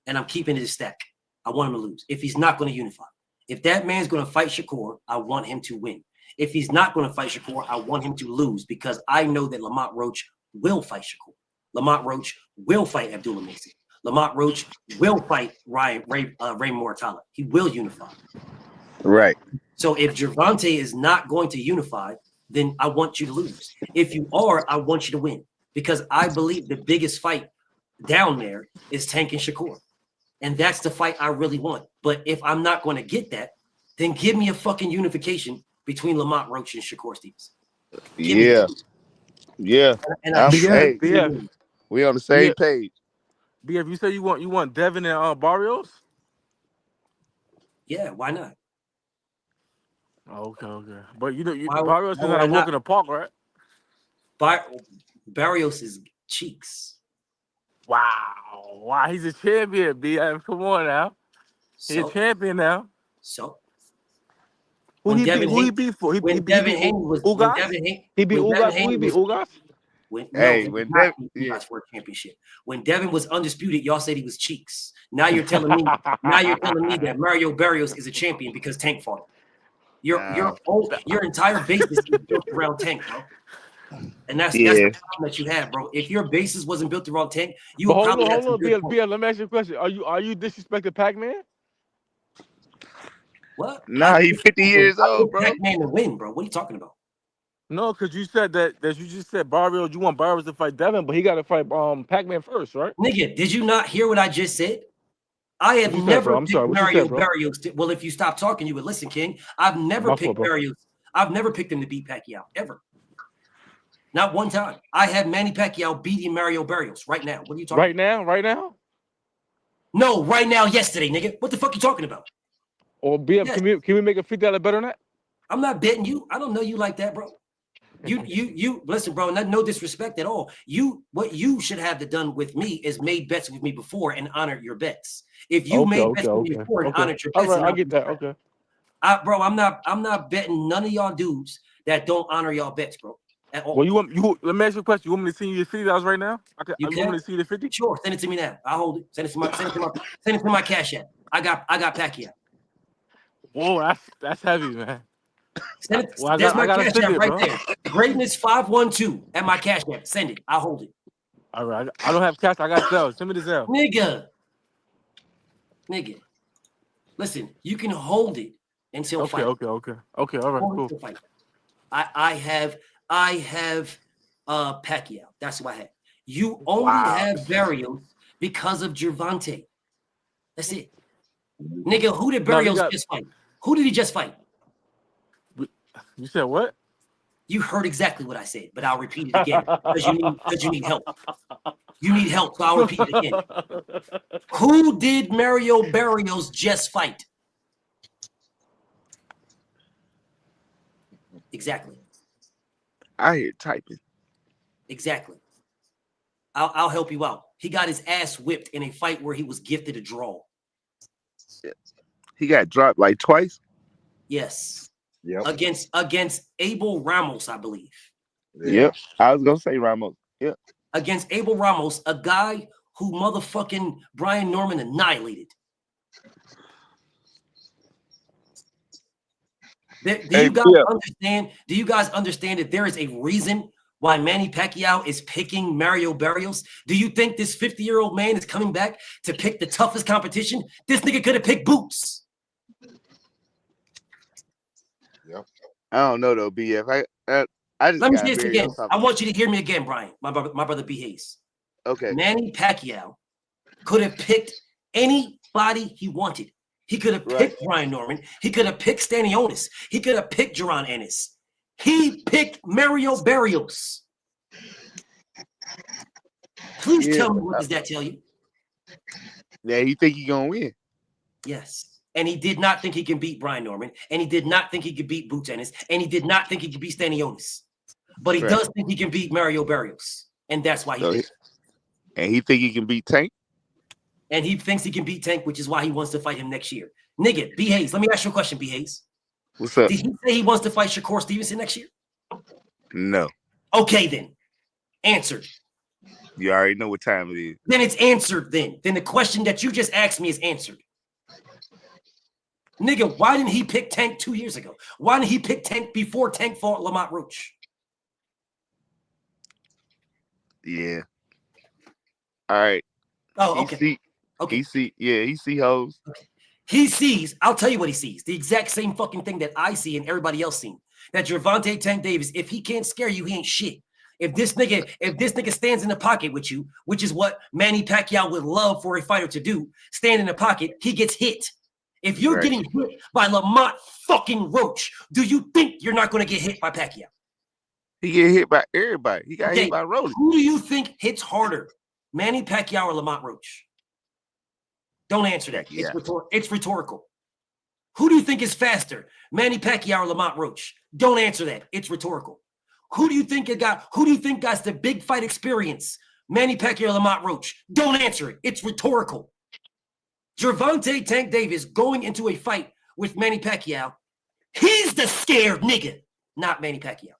And I'm keeping it a stack. I want him to lose. If he's not going to unify. If that man's going to fight Shakur, I want him to win. If he's not going to fight Shakur, I want him to lose because I know that Lamont Roach will fight Shakur. Lamont Roach will fight Abdullah Mason. Lamont Roach will fight Ray Mortala. He will unify. Right. So if Gervonta is not going to unify, then I want you to lose. If you are, I want you to win because I believe the biggest fight down there is Tank and Shakur. And that's the fight I really want. But if I'm not going to get that, then give me a fucking unification between Lamont Roach and Shakur Stevens. Yeah. And BF, we on the same page. BF, you say you want Devin and Barrios? Yeah, why not? Okay. But Barrios is not a walk in the park, right? Barrios' cheeks. Wow, he's a champion, BF. Come on now. He's a champion now. So Who he beat for? He beat Ugas? He beat Ugas. Who he beat? Ugas? He did not beat Ugas for a championship. When Devin was undisputed, y'all said he was cheeks. Now you're telling me that Mario Barrios is a champion because Tank fought him. Your entire basis is built around Tank, bro. And that's the problem that you have, bro. If your basis wasn't built around Tank, you would probably have some good points. BF, let me ask you a question. Are you disrespecting Pac-Man? What? Nah, he's 50 years old, bro. Pac-Man to win, bro. What are you talking about? No, because you said that you just said Barrios, you want Barrios to fight Devin, but he got to fight Pac-Man first, right? Nigga, did you not hear what I just said? I have never picked Mario Barrios. Well, if you stop talking, you would listen, King. I've never picked Barrios. I've never picked him to beat Pacquiao, ever. Not one time. I have Manny Pacquiao beating Mario Barrios right now. What are you talking about? Right now? No, right now, yesterday, nigga. What the fuck you talking about? Or BF, yes. Can we make a $50 better than that? I'm not betting you. I don't know you like that, bro. You listen, bro, no disrespect at all. What you should have done with me is made bets with me before and honored your bets. If you made bets with me before and honored your bets, all right, I get that. Okay. Bro, I'm not betting none of y'all dudes that don't honor y'all bets, bro. At all. Well, let me ask you a question. You want me to send you your $50 right now? You want me to see the 50? Sure, send it to me now. I'll hold it. Send it to my cash app. I got Pacquiao. Whoa, that's heavy, man. Send it. Well, there's my cash app right there. Greatness 512 at my cash app. Send it. I'll hold it. All right. I don't have cash. I got Zelle. Send me the Zelle. Nigga. Listen, you can hold it until fight. Okay. All right, cool. I have Pacquiao. That's who I have. You only have Barrios because of Gervonta. That's it. Nigga, who did Barrios just fight? Who did he just fight? You said what? You heard exactly what I said, but I'll repeat it again because you need help. You need help, so I'll repeat it again. Who did Mario Barrios just fight? Exactly. I hear typing. Exactly. I'll help you out. He got his ass whipped in a fight where he was gifted a draw. He got dropped like twice? Yes. Yep. Against Abel Ramos, I believe. Yep. I was gonna say Ramos. Yep. Against Abel Ramos, a guy who motherfucking Brian Norman annihilated. Do you guys understand that there is a reason why Manny Pacquiao is picking Mario Barrios? Do you think this 50-year-old man is coming back to pick the toughest competition? This nigga could have picked Boots. Yep. I don't know though, BF. I just let me say this again. I want you to hear me again, Brian. My brother B. Hayes. Okay. Manny Pacquiao could have picked anybody he wanted. He could have picked Brian Norman. He could have picked Stanionis. He could have picked Jaron Ennis. He picked Mario Barrios. Please tell me, what does that tell you? Yeah, he think he gonna win. Yes. And he did not think he can beat Brian Norman. And he did not think he could beat Boots Ennis. And he did not think he could beat Stanionis. But he does think he can beat Mario Barrios. And that's why he did. And he think he can beat Tank? And he thinks he can beat Tank, which is why he wants to fight him next year. Nigga, B. Hayes, let me ask you a question, B. Hayes. What's up? Did he say he wants to fight Shakur Stevenson next year? No. Okay, then. Answered. You already know what time it is. Then it's answered then. Then the question that you just asked me is answered. Nigga, why didn't he pick Tank 2 years ago? Why didn't he pick Tank before Tank fought Lamont Roach? Yeah. All right. Oh, okay. He see hoes. Okay. He sees, I'll tell you what he sees. The exact same fucking thing that I see and everybody else seen. That Gervonta Tank Davis, if he can't scare you, he ain't shit. If this nigga stands in the pocket with you, which is what Manny Pacquiao would love for a fighter to do, stand in the pocket, he gets hit. If you're getting hit by Lamont fucking Roach, do you think you're not going to get hit by Pacquiao? He get hit by everybody. He got hit by Roach. Who do you think hits harder, Manny Pacquiao or Lamont Roach? Don't answer that. It's rhetorical. Who do you think is faster, Manny Pacquiao or Lamont Roach? Don't answer that. It's rhetorical. Who do you think got the big fight experience? Manny Pacquiao or Lamont Roach? Don't answer it. It's rhetorical. Gervonta Tank Davis going into a fight with Manny Pacquiao. He's the scared nigga, not Manny Pacquiao.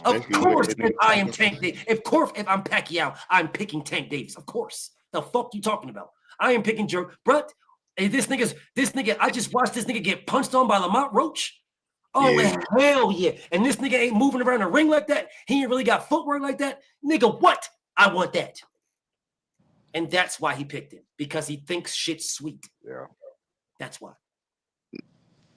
Of course, if I am Tank Davis, if I'm Pacquiao, I'm picking Tank Davis. Of course. The fuck you talking about? I am picking But hey, this nigga, I just watched this nigga get punched on by Lamont Roach. Oh, hell yeah. And this nigga ain't moving around the ring like that. He ain't really got footwork like that. Nigga, what? I want that. And that's why he picked him. Because he thinks shit's sweet. Yeah. That's why.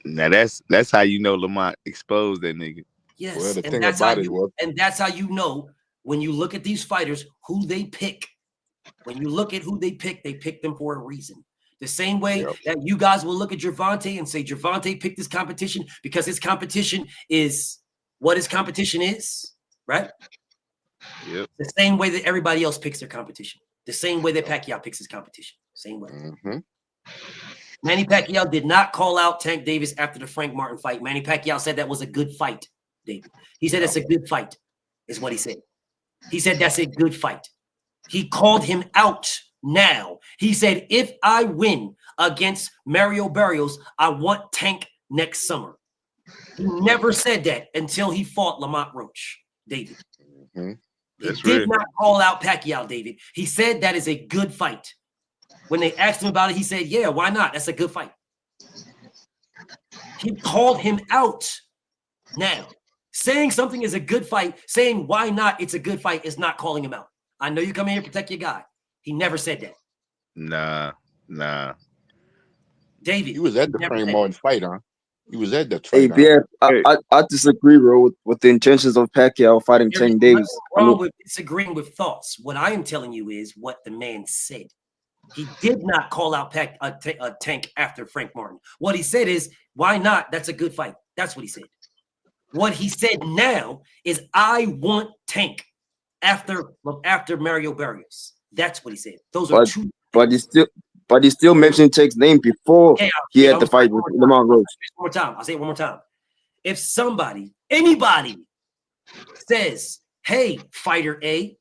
Now that's how you know Lamont exposed that nigga. Yes, Well, the and thing that's about how it was, and that's how you know when you look at these fighters who they pick. When you look at who they pick them for a reason. The same way that you guys will look at Gervonta and say Gervonta picked this competition because his competition is what his competition is, right? Yep. The same way that everybody else picks their competition. The same way that Pacquiao picks his competition. Same way. Mm-hmm. Manny Pacquiao did not call out Tank Davis after the Frank Martin fight. Manny Pacquiao said that was a good fight, David. He said it's a good fight, is what he said. He said that's a good fight. He called him out now. He said, if I win against Mario Barrios, I want Tank next summer. He never said that until he fought Lamont Roach, David. Mm-hmm. He did not call out Pacquiao, David. He said that is a good fight. When they asked him about it, he said, yeah, why not? That's a good fight. He called him out now. Saying something is a good fight, saying why not it's a good fight is not calling him out. I know you come in here to protect your guy. He never said that. Nah. David. He was at the Frank Martin fight, huh? He was at that Hey, fight. BF, I disagree, bro, with the intentions of Pacquiao fighting There is Tank Davis. nothing wrong with disagreeing with thoughts. What I am telling you is what the man said. He did not call out Tank after Frank Martin. What he said is, why not? That's a good fight. That's what he said. What he said now is, I want Tank after Mario Barrios. That's what he said. Those are two. But he still mentioned Tank's name before he had the fight with Lamont Roach. One more time. I'll say it one more time. If anybody says, hey, fighter A,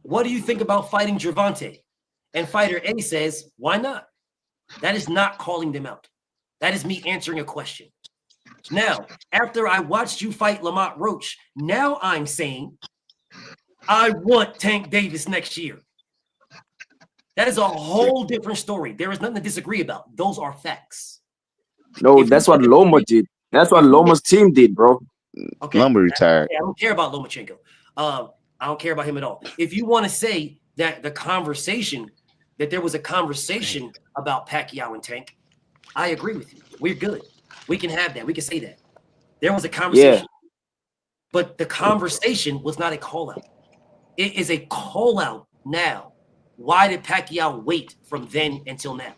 what do you think about fighting Gervonta? And fighter A says, why not? That is not calling them out. That is me answering a question. Now, after I watched you fight Lamont Roach, now I'm saying I want Tank Davis next year. That is a whole different story. There is nothing to disagree about. Those are facts. No, that's what Loma did. That's what Loma's team did, bro. Okay. Loma retired. I don't care about Lomachenko. I don't care about him at all. If you want to say that there was a conversation about Pacquiao and Tank, I agree with you. We're good. We can have that. We can say that. There was a conversation. Yeah. But the conversation was not a call out. It is a call out now. Why did Pacquiao wait from then until now?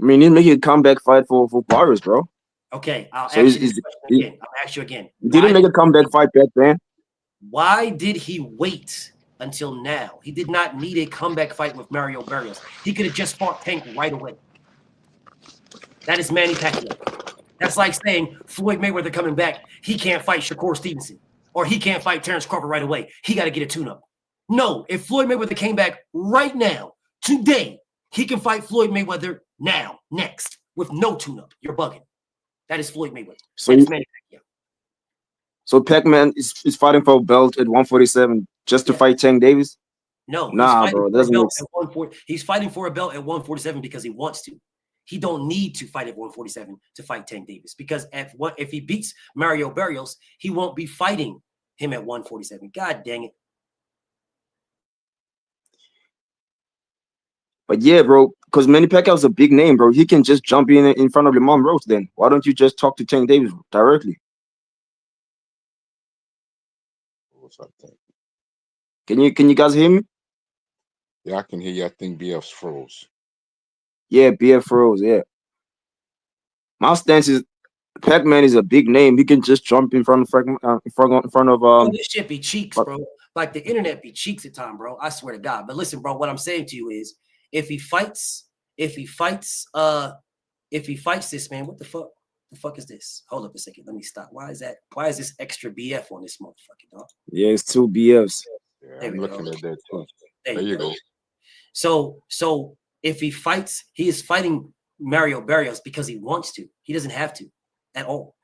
I mean, he's making a comeback fight for Barrios, bro. Okay, I'll ask you again. He didn't make a comeback fight back then. Why did he wait until now? He did not need a comeback fight with Mario Barrios. He could have just fought Tank right away. That is Manny Pacquiao. That's like saying Floyd Mayweather coming back, he can't fight Shakur Stevenson, or he can't fight Terrence Crawford right away. He got to get a tune-up. No, if Floyd Mayweather came back right now, today, he can fight Floyd Mayweather now, next, with no tune-up. You're bugging. That is Floyd Mayweather. So Pac-Man is fighting for a belt at 147 just to fight Tank Davis? No, bro. He's fighting for a belt at 147 because he wants to. He don't need to fight at 147 to fight Tank Davis, because if he beats Mario Barrios, he won't be fighting him at 147. God dang it. But yeah, bro, because Manny Pacquiao's a big name, bro. He can just jump in front of Lamont Roach then. Why don't you just talk to Tank Davis directly? What's up, Tank? Can you guys hear me? Yeah, I can hear you. I think BF's froze. Yeah, BF froze, yeah. My stance is Pac-Man is a big name. He can just jump in front of this shit be cheeks, bro. Like the internet be cheeks at time, bro. I swear to God. But listen, bro, what I'm saying to you is, if he fights this man, what the fuck The fuck is this? Hold up a second. Let me stop. Why is this extra BF on this motherfucking dog? Yeah, it's 2 BFs. Yeah, I'm looking at that too. There you go. So if he fights, he is fighting Mario Barrios because he wants to. He doesn't have to at all.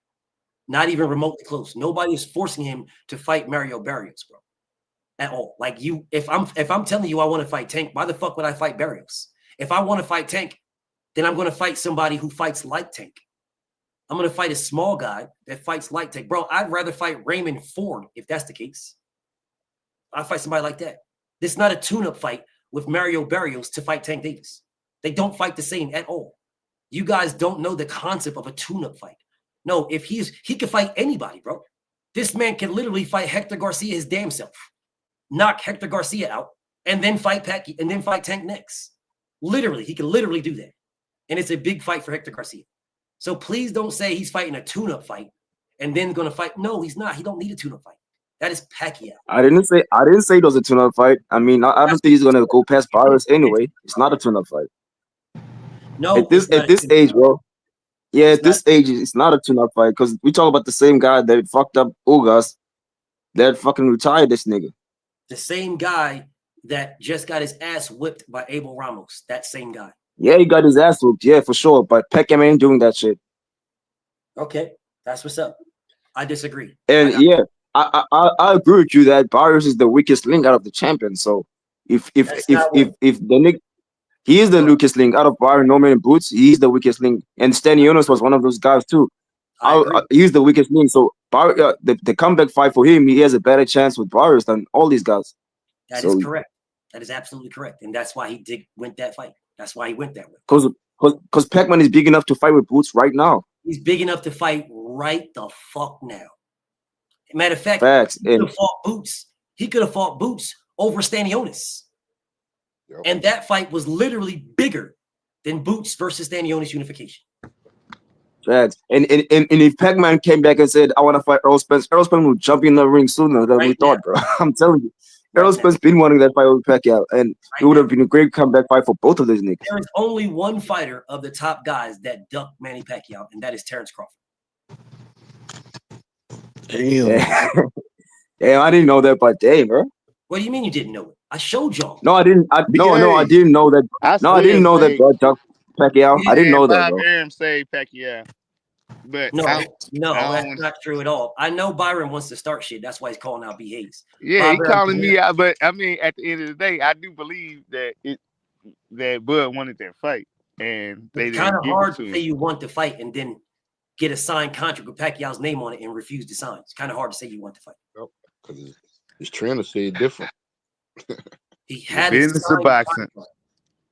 Not even remotely close. Nobody is forcing him to fight Mario Barrios, bro. At all. Like you, if I'm telling you I want to fight Tank, why the fuck would I fight Barrios? If I want to fight Tank, then I'm going to fight somebody who fights like Tank. I'm going to fight a small guy that fights like Tank. Bro, I'd rather fight Raymond Ford if that's the case. I'd fight somebody like that. This is not a tune-up fight with Mario Barrios to fight Tank Davis. They don't fight the same at all. You guys don't know the concept of a tune-up fight. No, if he can fight anybody, bro. This man can literally fight Hector Garcia his damn self, knock Hector Garcia out, and then fight Tank next. Literally, he can literally do that. And it's a big fight for Hector Garcia. So please don't say he's fighting a tune-up fight and then going to fight. No, he's not. He don't need a tune-up fight. That is Pacquiao. I didn't say it was a tune-up fight. I mean, I don't think he's gonna go past Barrios anyway. It's not a tune-up fight. No, at this age, bro. Yeah, at this age, it's not a tune-up fight because we talk about the same guy that fucked up Ugas, that fucking retired this nigga. The same guy that just got his ass whipped by Abel Ramos. That same guy. Yeah, he got his ass whooped. Yeah, for sure. But Pacquiao ain't doing that shit. Okay, that's what's up. I disagree. And I agree with you that Barrios is the weakest link out of the champions. So if the nigga, he is the weakest link out of Barrios, Norman, and Boots. He's the weakest link, and Stanionis was one of those guys too. He's the weakest link. So the comeback fight for him, he has a better chance with Barrios than all these guys. That is correct. That is absolutely correct, and that's why he went that fight. That's why he went that way. Because Pac-Man is big enough to fight with Boots right now. He's big enough to fight right the fuck now. Matter of fact, Facts. He could have fought Boots over Stanionis. Yep. And that fight was literally bigger than Boots versus Stanionis unification. Facts. And if Pac-Man came back and said, I want to fight Errol Spence would jump in the ring sooner than we thought, bro. I'm telling you. Errol Spence been wanting that fight with Pacquiao, and it would have been a great comeback fight for both of those niggas. There is only one fighter of the top guys that ducked Manny Pacquiao, and that is Terrence Crawford. Damn. Damn, I didn't know that, but damn, bro. What do you mean you didn't know it? I showed y'all. No, I didn't. I didn't know that. I didn't know that, bro. Ducked Pacquiao. I didn't know that, bro. Byron say Pacquiao. But no, that's not true at all. I know Byron wants to start shit. That's why he's calling out B. Hayes. Yeah, he's calling me out. But I mean, at the end of the day, I do believe that Bud wanted that fight, and they didn't. Kind of hard to say you want to fight and then get a signed contract with Pacquiao's name on it and refuse to sign. It's kind of hard to say you want to fight. Because his trainer said different. He had the business of boxing.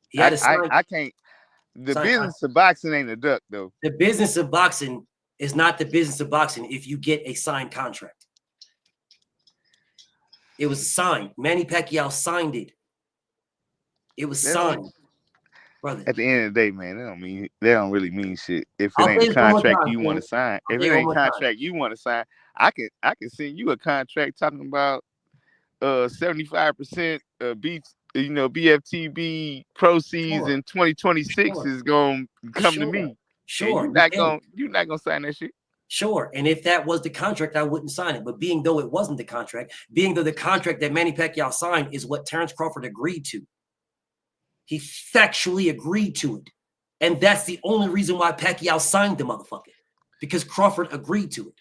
He had a sign. I can't. The business of boxing ain't a duck, though. The business of boxing is not the business of boxing if you get a signed contract. It was signed. Manny Pacquiao signed it. It was signed. Brother. At the end of the day, man, they don't really mean shit. If it ain't a contract you want to sign, if it ain't a contract you want to sign, I can send you a contract talking about 75% BFTB proceeds in 2026 is gonna come to me. Sure, you're not gonna sign that shit. Sure, and if that was the contract, I wouldn't sign it. But being though it wasn't the contract, the contract that Manny Pacquiao signed is what Terrence Crawford agreed to. He factually agreed to it, and that's the only reason why Pacquiao signed the motherfucker, because Crawford agreed to it.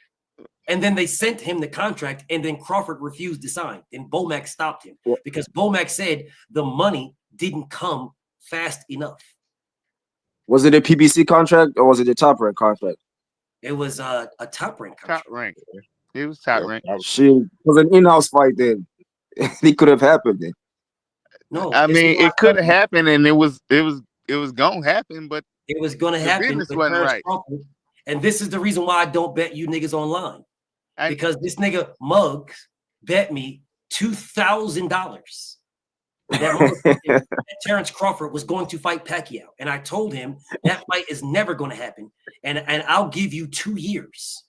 And then they sent him the contract, and then Crawford refused to sign. And Bomac stopped him because Bomac said the money didn't come fast enough. Was it a PBC contract or was it a top rank contract? It was a top rank contract. Top rank. It was top rank. Shit, it was an in-house fight then. It could have happened then. No, I mean it could have happened, and it was gonna happen, but it was gonna happen. Business wasn't right. And this is the reason why I don't bet you niggas online. Because this nigga Muggs bet me $2,000 that Terrence Crawford was going to fight Pacquiao. And I told him that fight is never going to happen. And I'll give you 2 years.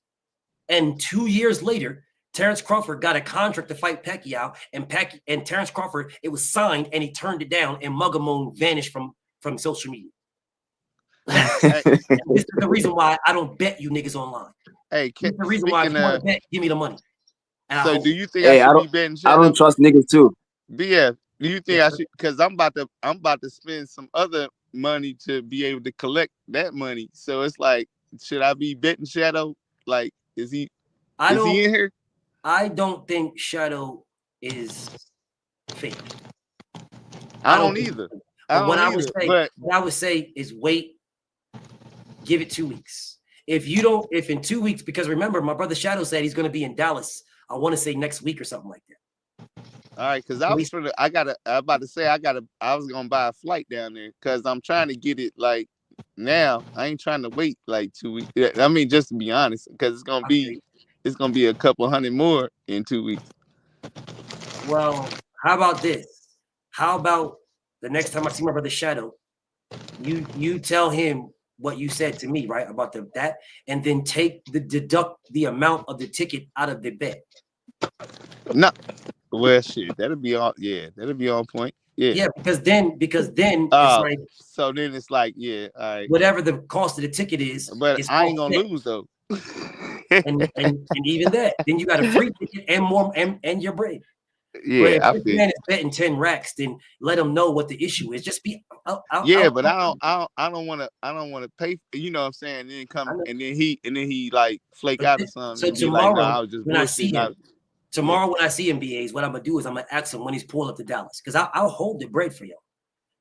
And 2 years later, Terrence Crawford got a contract to fight Pacquiao, and Terrence Crawford, it was signed and he turned it down, and Mugamone vanished from social media. This is the reason why I don't bet you niggas online. Hey, This is the reason why if you want to bet, give me the money. And so do you think Hey, I should be betting I Shadow? don't trust niggas too. BF, do you think I should? Because I'm about to spend some other money to be able to collect that money. So it's like, should I be betting Shadow? Like, is he in here? I don't think Shadow is fake. I don't either. But what I would say is wait, give it 2 weeks. If in 2 weeks, because remember, my brother Shadow said he's going to be in Dallas. I want to say next week or something like that. All right, because I was gonna buy a flight down there because I'm trying to get it like now. I ain't trying to wait like 2 weeks. I mean, just to be honest, because it's gonna be a couple hundred more in 2 weeks. Well, how about this? How about the next time I see my brother Shadow, you tell him what you said to me, right, about that, and then deduct the amount of the ticket out of the bet. No, well, shit, that'll be on. Yeah, that'll be on point. Yeah, yeah, because then it's like. So then it's like, yeah, all right. Whatever the cost of the ticket is, but I ain't gonna lose though. and even that, then you got a free ticket and more and your break. Yeah, but if this man is betting 10 racks, then let him know what the issue is. Just be but I don't want to pay. You know what I'm saying? And then come and then he like flake out or something. So and tomorrow, be like, I was just when I see him, when I see him, BAs, what I'm gonna do is I'm gonna ask him when he's pulling up to Dallas because I'll hold the bread for you.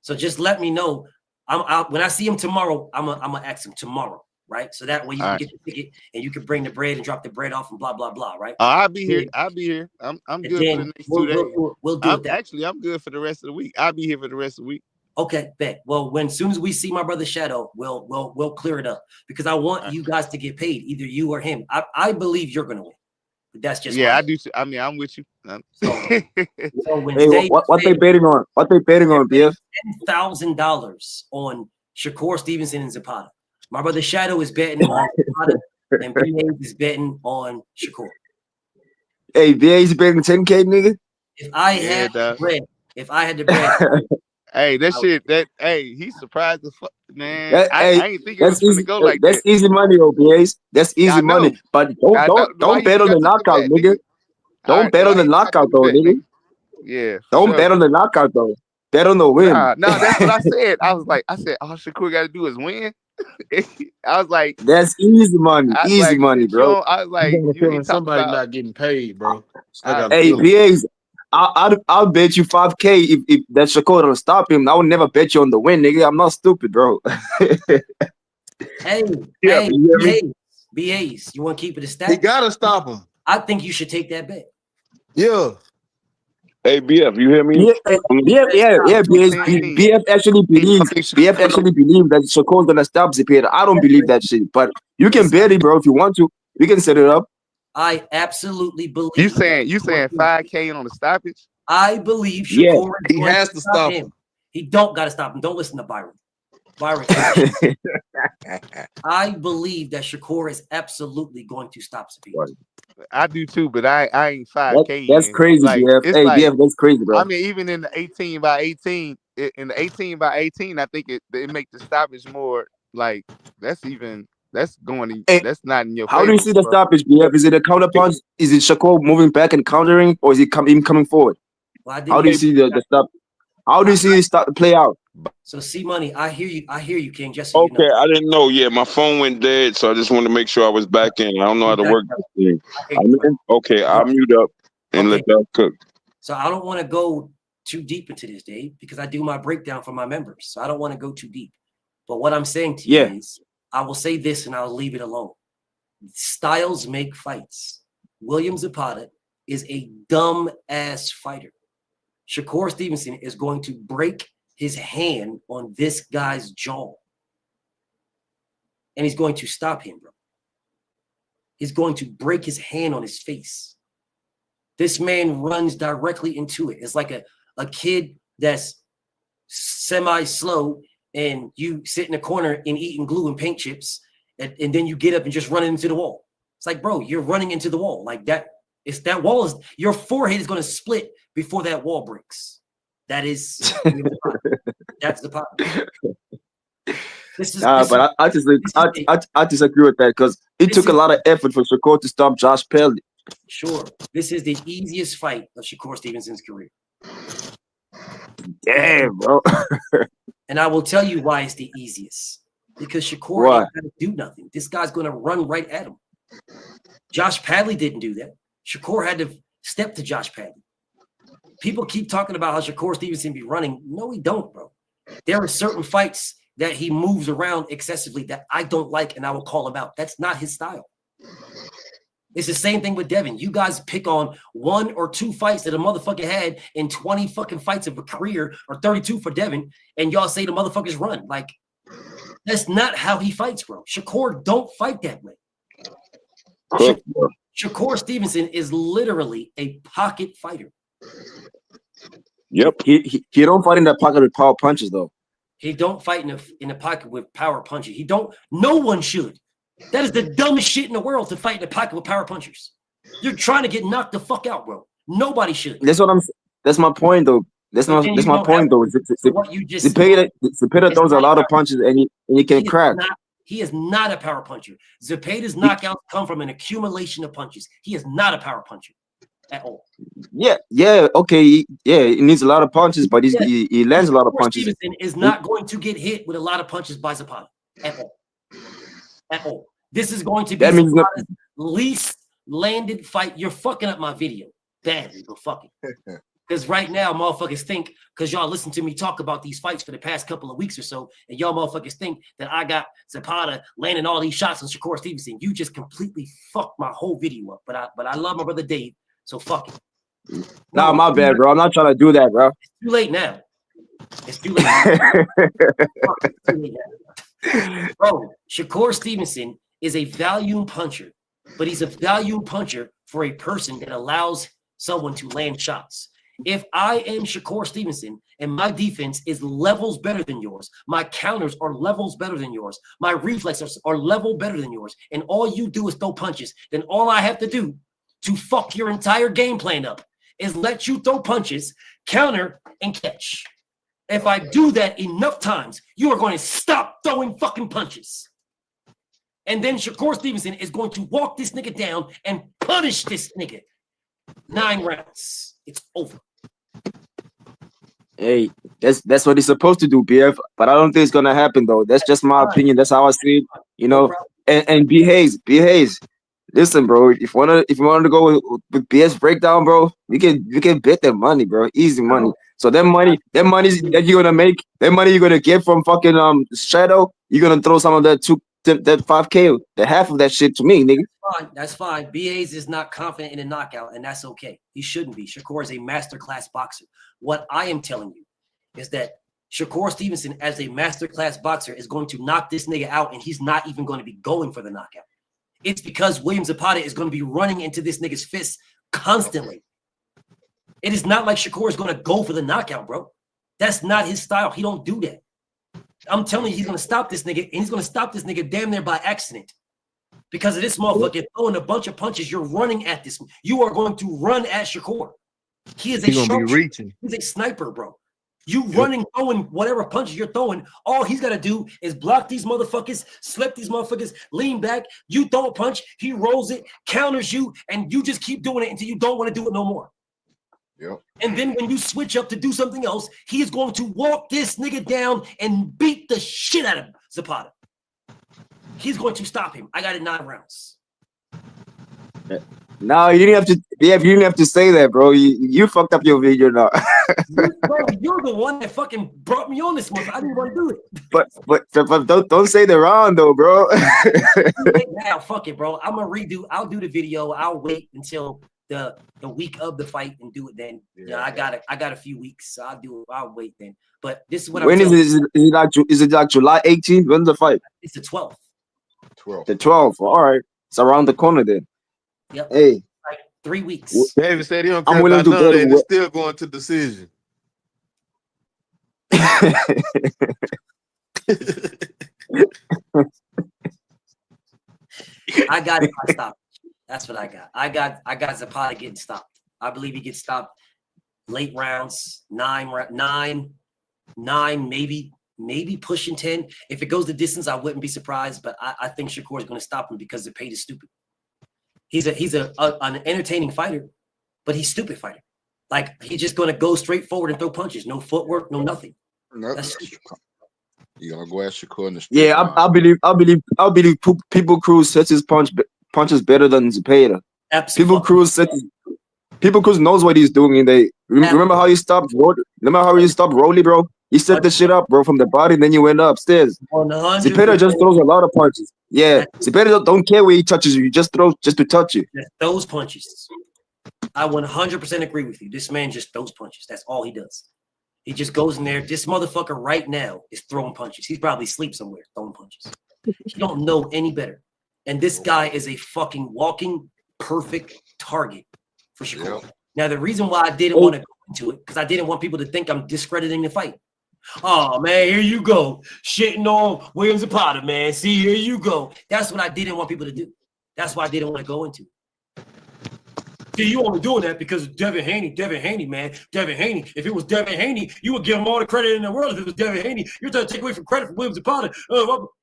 So just let me know. When I see him tomorrow, I'm gonna ask him tomorrow. Right, so that way you can get the ticket and you can bring the bread and drop the bread off and blah blah blah. Right? I'll be here. I'm good for the next 2 days. We'll do that. Actually, I'm good for the rest of the week. I'll be here for the rest of the week. Okay, bet. Well, soon as we see my brother Shadow, we'll clear it up because I want you guys to get paid, either you or him. I believe you're gonna win, but that's just I do. I mean, I'm with you. Hey, what they betting on? What they betting on, BF? $10,000 on Shakur Stevenson and Zapata. My brother Shadow is betting on Zapata, and BA is betting on Shakur. Hey, BA is betting 10K, nigga. If I had the bread, hey, he's surprised the fuck, man. I ain't thinking it's gonna go like that's that. Easy money, BAs. That's easy money. But don't bet on the knockout, nigga. Don't bet on the knockout, though, nigga. Yeah. Don't bet on the knockout, though. Bet on the win. No, that's what I said. I said, all Shakur got to do is win. I was like, that's easy money. Easy money, bro. I was like, you ain't somebody not getting paid, bro. Hey, BAs, I'll bet you 5K if that Shakur don't stop him. I would never bet you on the win, nigga. I'm not stupid, bro. Hey, BAs, you want to keep it a stack? He gotta stop him. I think you should take that bet. Yeah. Hey, BF, you hear me? Yeah. BF actually believes that Shakur's gonna stop Zapata. I don't believe that shit, but you can bet it, bro, if you want to. We can set it up. I absolutely believe. You saying 5K on the stoppage? I believe Shakur he has to stop him. He don't gotta stop him. Don't listen to Byron. I believe that Shakur is absolutely going to stop Zapata. I do too, but I ain't 5K. That's crazy, BF. Hey, BF, that's crazy, bro. I mean, even in the 18 by 18, I think it make the stoppage more like that's going. That's not in your. How do you see the stoppage, BF? Is it a counter punch? Is it Shakur moving back and countering, or is he coming forward? How do you see the stop? How do you see it play out? So, C-Money, I hear you, King. Just so you know. I didn't know. Yeah, my phone went dead, so I just wanted to make sure I was back in. I don't know how to work this thing. Okay, I'll mute up and let that cook. So I don't want to go too deep into this, Dave, because I do my breakdown for my members. So I don't want to go too deep. But what I'm saying to you is, I will say this and I'll leave it alone. Styles make fights. William Zapata is a dumb ass fighter. Shakur Stevenson is going to break his hand on this guy's jaw. And he's going to stop him, bro. He's going to break his hand on his face. This man runs directly into it. It's like a kid that's semi-slow and you sit in a corner and eating glue and paint chips and then you get up and just run into the wall. It's like, bro, you're running into the wall. Like that. It's that wall is your forehead is going to split before that wall breaks. That is that's the problem. But I disagree with that because it took a lot of effort for Shakur to stop Josh Pelly. Sure, this is the easiest fight of Shakur Stevenson's career. Damn, bro. And I will tell you why it's the easiest. Because Shakur ain't gonna do nothing. This guy's gonna run right at him. Josh Padley didn't do that. Shakur had to step to Josh Padley. People keep talking about how Shakur Stevenson be running. No, he don't, bro. There are certain fights that he moves around excessively that I don't like, and I will call him out. That's not his style. It's the same thing with Devin. You guys pick on 1 or 2 fights that a motherfucker had in 20 fucking fights of a career, or 32 for Devin, and y'all say the motherfuckers run. Like, that's not how he fights, bro. Shakur don't fight that way. Shakur Stevenson is literally a pocket fighter. Yep. He don't fight in that pocket with power punches, though. He don't fight in the pocket with power punches. He don't. No one should. That is the dumbest shit in the world, to fight in the pocket with power punchers. You're trying to get knocked the fuck out, bro. Nobody should. That's my point, though. That's my point, though. Zepeda throws a lot of punches, and he can crack. He is not a power puncher. Zepeda's knockouts come from an accumulation of punches. He is not a power puncher at all. Yeah, okay, he needs a lot of punches, but he lands a lot of punches. Stevenson is not going to get hit with a lot of punches by Zapata at all. At all. This is going to be Zapata's least landed fight. You're fucking up my video badly, but fucking. Because right now, motherfuckers think, because y'all listen to me talk about these fights for the past couple of weeks or so, and y'all motherfuckers think that I got Zapata landing all these shots on Shakur Stevenson. You just completely fucked my whole video up. But I love my brother Dave, so fuck it. Nah, my bad, bro. I'm not trying to do that, bro. It's too late now. It's too late now. It's too late now. Bro, Shakur Stevenson is a volume puncher, but he's a volume puncher for a person that allows someone to land shots. If I am Shakur Stevenson and my defense is levels better than yours, my counters are levels better than yours, my reflexes are level better than yours, and all you do is throw punches, then all I have to do to fuck your entire game plan up is let you throw punches, counter, and catch. If I do that enough times, you are going to stop throwing fucking punches. And then Shakur Stevenson is going to walk this nigga down and punish this nigga. 9 rounds. It's over. Hey, that's what he's supposed to do, BF. But I don't think it's gonna happen, though. That's just my opinion. That's how I see it. You know. And B Hayes. Listen, bro. If you wanted to go with BS breakdown, bro, we can bet that money, bro. Easy money. So that money that you're gonna make, that money you're gonna get from fucking Shadow, you're gonna throw some of that that 5K, the half of that shit to me, nigga. That's fine. BA's is not confident in a knockout, and that's okay. He shouldn't be. Shakur is a masterclass boxer. What I am telling you is that Shakur Stevenson, as a masterclass boxer, is going to knock this nigga out, and he's not even going to be going for the knockout. It's because William Zapata is going to be running into this nigga's fists constantly. It is not like Shakur is going to go for the knockout, bro. That's not his style. He don't do that. I'm telling you, he's going to stop this nigga, and he's going to stop this nigga damn near by accident. Because of this motherfucker throwing a bunch of punches, you're running at this. You are going to run at Shakur. He is reaching. He's a sniper, bro. You running, throwing whatever punches you're throwing. All he's got to do is block these motherfuckers, slip these motherfuckers, lean back. You throw a punch, he rolls it, counters you, and you just keep doing it until you don't want to do it no more. Yep. And then when you switch up to do something else, he is going to walk this nigga down and beat the shit out of Zapata. He's going to stop him. I got it 9 rounds. No, you didn't have to. Yeah, you didn't have to say that, bro. You fucked up your video now. Bro, you're the one that fucking brought me on this month. I didn't want to do it. But don't say the round though, bro. Now, fuck it, bro. I'm gonna redo. I'll do the video. I'll wait until the week of the fight and do it then. Yeah, I got a few weeks. So I'll wait then. But this is what when is it? Is it like July 18th? When's the fight? It's the 12th. The 12th. All right, it's around the corner then. Yep. Hey, like 3 weeks. David said he don't care about none of that. It's still going to decision. I got it by stoppage. That's what I got. I got Zapata getting stopped. I believe he gets stopped late rounds, 9, maybe maybe pushing 10. If it goes the distance, I wouldn't be surprised. But I think Shakur is going to stop him because the pace is stupid. He's an entertaining fighter, but he's a stupid fighter. Like, he's just going to go straight forward and throw punches. No footwork, no nothing. That's You're gonna go at Shakur in the street. Yeah, I believe People Cruz sets his punches better than Zepeda. People Cruz knows what he's doing, and they remember how he stopped. Remember how he stopped Rolly, bro? He set the shit up, bro, from the body, and then you went upstairs. Zepeda just throws a lot of punches. Yeah, Zepeda don't care where he touches you. He just throws just to touch you. Those punches. I 100% agree with you. This man just throws punches. That's all he does. He just goes in there. This motherfucker right now is throwing punches. He's probably asleep somewhere throwing punches. You don't know any better. And this guy is a fucking walking perfect target for Shakur. Yep. Now, the reason why I didn't want to go into it, because I didn't want people to think I'm discrediting the fight. Oh, man, here you go. Shitting on Williams and Potter, man. See, here you go. That's what I didn't want people to do. That's why I didn't want to go into it. See, you only doing that because of Devin Haney, man. Devin Haney. If it was Devin Haney, you would give him all the credit in the world. If it was Devin Haney, you're trying to take away from credit from Williams and Potter.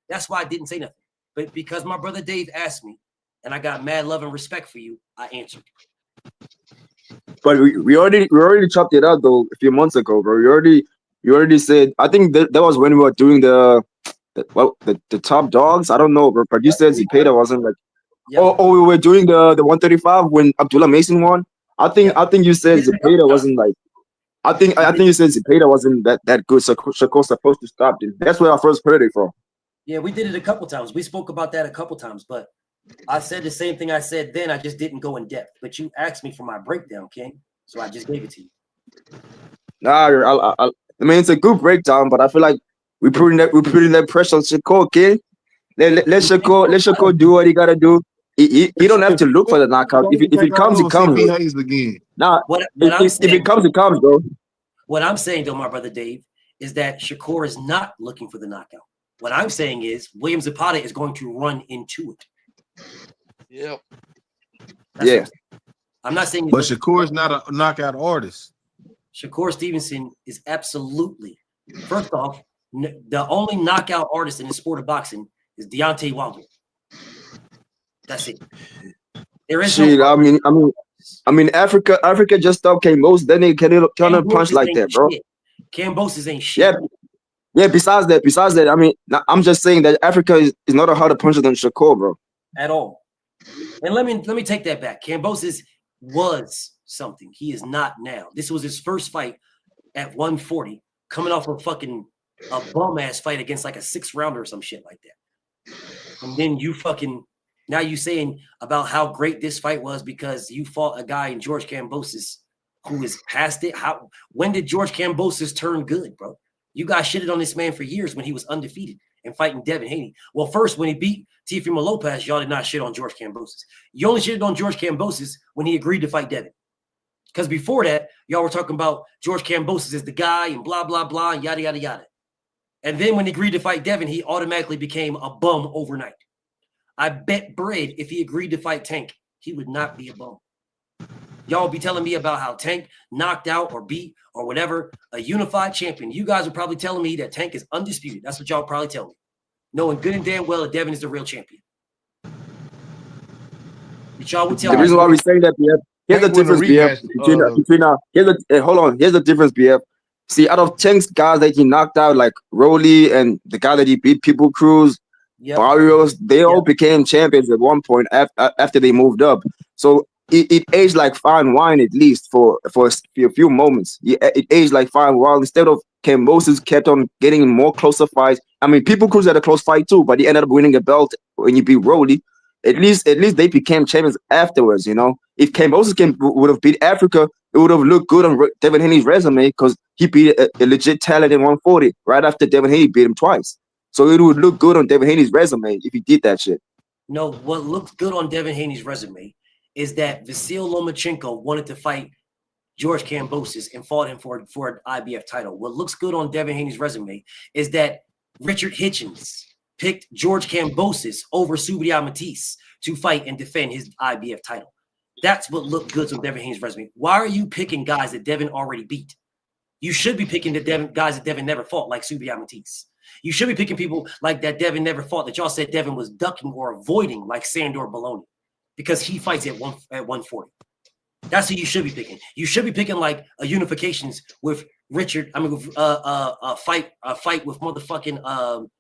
That's why I didn't say nothing. But because my brother Dave asked me, and I got mad love and respect for you, I answered. But we already chopped it out though a few months ago, bro. You already said. I think that was when we were doing the top dogs. I don't know, bro. But you said Zepeda wasn't like. Yep. Oh, we were doing the 135 when Abdullah Mason won. I think you said Zepeda wasn't like. I think you said Zepeda wasn't that good. So Shakur's supposed to stop him. That's where I first heard it from. Yeah, we did it a couple times. We spoke about that a couple times, but I said the same thing I said then. I just didn't go in depth. But you asked me for my breakdown, King, so I just gave it to you. Nah, I mean it's a good breakdown, but I feel like we're putting that pressure on Shakur, King. Let Shakur do what he gotta do. He don't have to look for the knockout. If it comes, it comes. Again. Nah, if it comes, it comes, bro. What I'm saying, though, my brother Dave, is that Shakur is not looking for the knockout. What I'm saying is William Zapata is going to run into it. Yep. Yeah. I'm not saying. But Shakur is not a knockout artist. Shakur Stevenson is absolutely. First off, the only knockout artist in the sport of boxing is Deontay Wilder. That's it. There is shit. I mean, Africa just stopped Kambosos. Then they cannot punch like that, bro. Kambosos ain't shit. Yeah. Besides that, I mean, I'm just saying that Africa is not a harder puncher than Shakur, bro. At all. And let me take that back. Kambosos was something. He is not now. This was his first fight at 140, coming off a bum ass fight against like a 6th rounder or some shit like that. And then now you saying about how great this fight was because you fought a guy in George Kambosos who is past it. When did George Kambosos turn good, bro? You guys shitted on this man for years when he was undefeated and fighting Devin Haney. Well, first, when he beat Teofimo Lopez, y'all did not shit on George Kambosos. You only shitted on George Kambosos when he agreed to fight Devin. Because before that, y'all were talking about George Kambosos is the guy and blah, blah, blah, and yada, yada, yada. And then when he agreed to fight Devin, he automatically became a bum overnight. I bet bread if he agreed to fight Tank, he would not be a bum. Y'all be telling me about how Tank knocked out or beat or whatever a unified champion. You guys are probably telling me that Tank is undisputed. That's what y'all probably tell me. Knowing good and damn well that Devin is the real champion. But y'all would tell the reason why we say that, BF, here's the difference, BF. Hold on. Here's the difference, BF. See, out of Tank's guys that he knocked out, like Rolly and the guy that he beat, People Cruz, Barrios, they all became champions at one point after they moved up. So it aged like fine wine, at least for a few moments. It aged like fine wine. Instead of Kambosos kept on getting more closer fights. I mean, People Cruz had a close fight too, but he ended up winning a belt when he beat Rolly. At least they became champions afterwards, you know. If Kambosos would have beat Africa, it would have looked good on Devin Haney's resume because he beat a legit talent in 140 right after Devin Haney beat him twice. So it would look good on Devin Haney's resume if he did that shit. No, what looked good on Devin Haney's resume is that Vasyl Lomachenko wanted to fight George Kambosos and fought him for an IBF title. What looks good on Devin Haney's resume is that Richard Hitchens picked George Kambosos over Subriel Matisse to fight and defend his IBF title. That's what looked good on Devin Haney's resume. Why are you picking guys that Devin already beat? You should be picking the guys that Devin never fought, like Subi Amatis. You should be picking people like that Devin never fought, that y'all said Devin was ducking or avoiding, like Sandor Bologna, because he fights at 140. That's who you should be picking. You should be picking like a unifications with Richard. I mean, with, a fight with motherfucking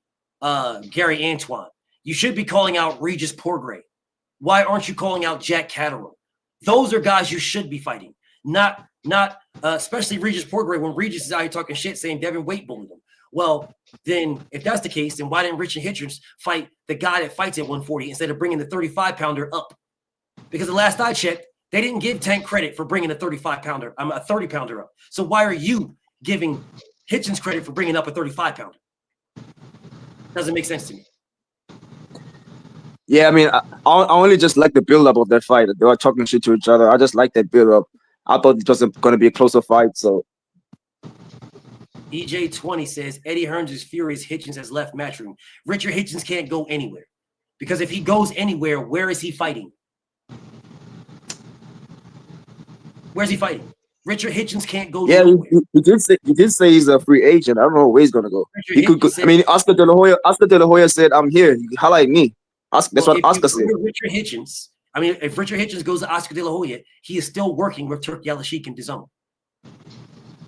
Gary Antoine. You should be calling out Regis Porgray. Why aren't you calling out Jack Catterall? Those are guys you should be fighting. Not especially Regis Porgray, when Regis is out here talking shit saying Devin weight bullied him. Well, then if that's the case, then why didn't Richard Hitchens fight the guy that fights at 140 instead of bringing the 35-pounder up? Because the last I checked, they didn't give Tank credit for bringing a 30-pounder up. So why are you giving Hitchens credit for bringing up a 35-pounder? Doesn't make sense to me. Yeah, I mean, I only just like the build-up of that fight. They were talking shit to each other. I just like that build-up. I thought it was going to be a closer fight, so. EJ20 says, Eddie Hearns is furious Hitchens has left Matchroom. Richard Hitchens can't go anywhere. Because if he goes anywhere, where is he fighting? Where's he fighting? Richard Hitchens can't go nowhere. He did say he's a free agent. I don't know where he's gonna go. He could go, I mean, Oscar De La Hoya said, "I'm here. You highlight me." That's what Oscar said. Richard Hitchens. I mean, if Richard Hitchens goes to Oscar De La Hoya, he is still working with Turk Al-Sheikh in DAZN.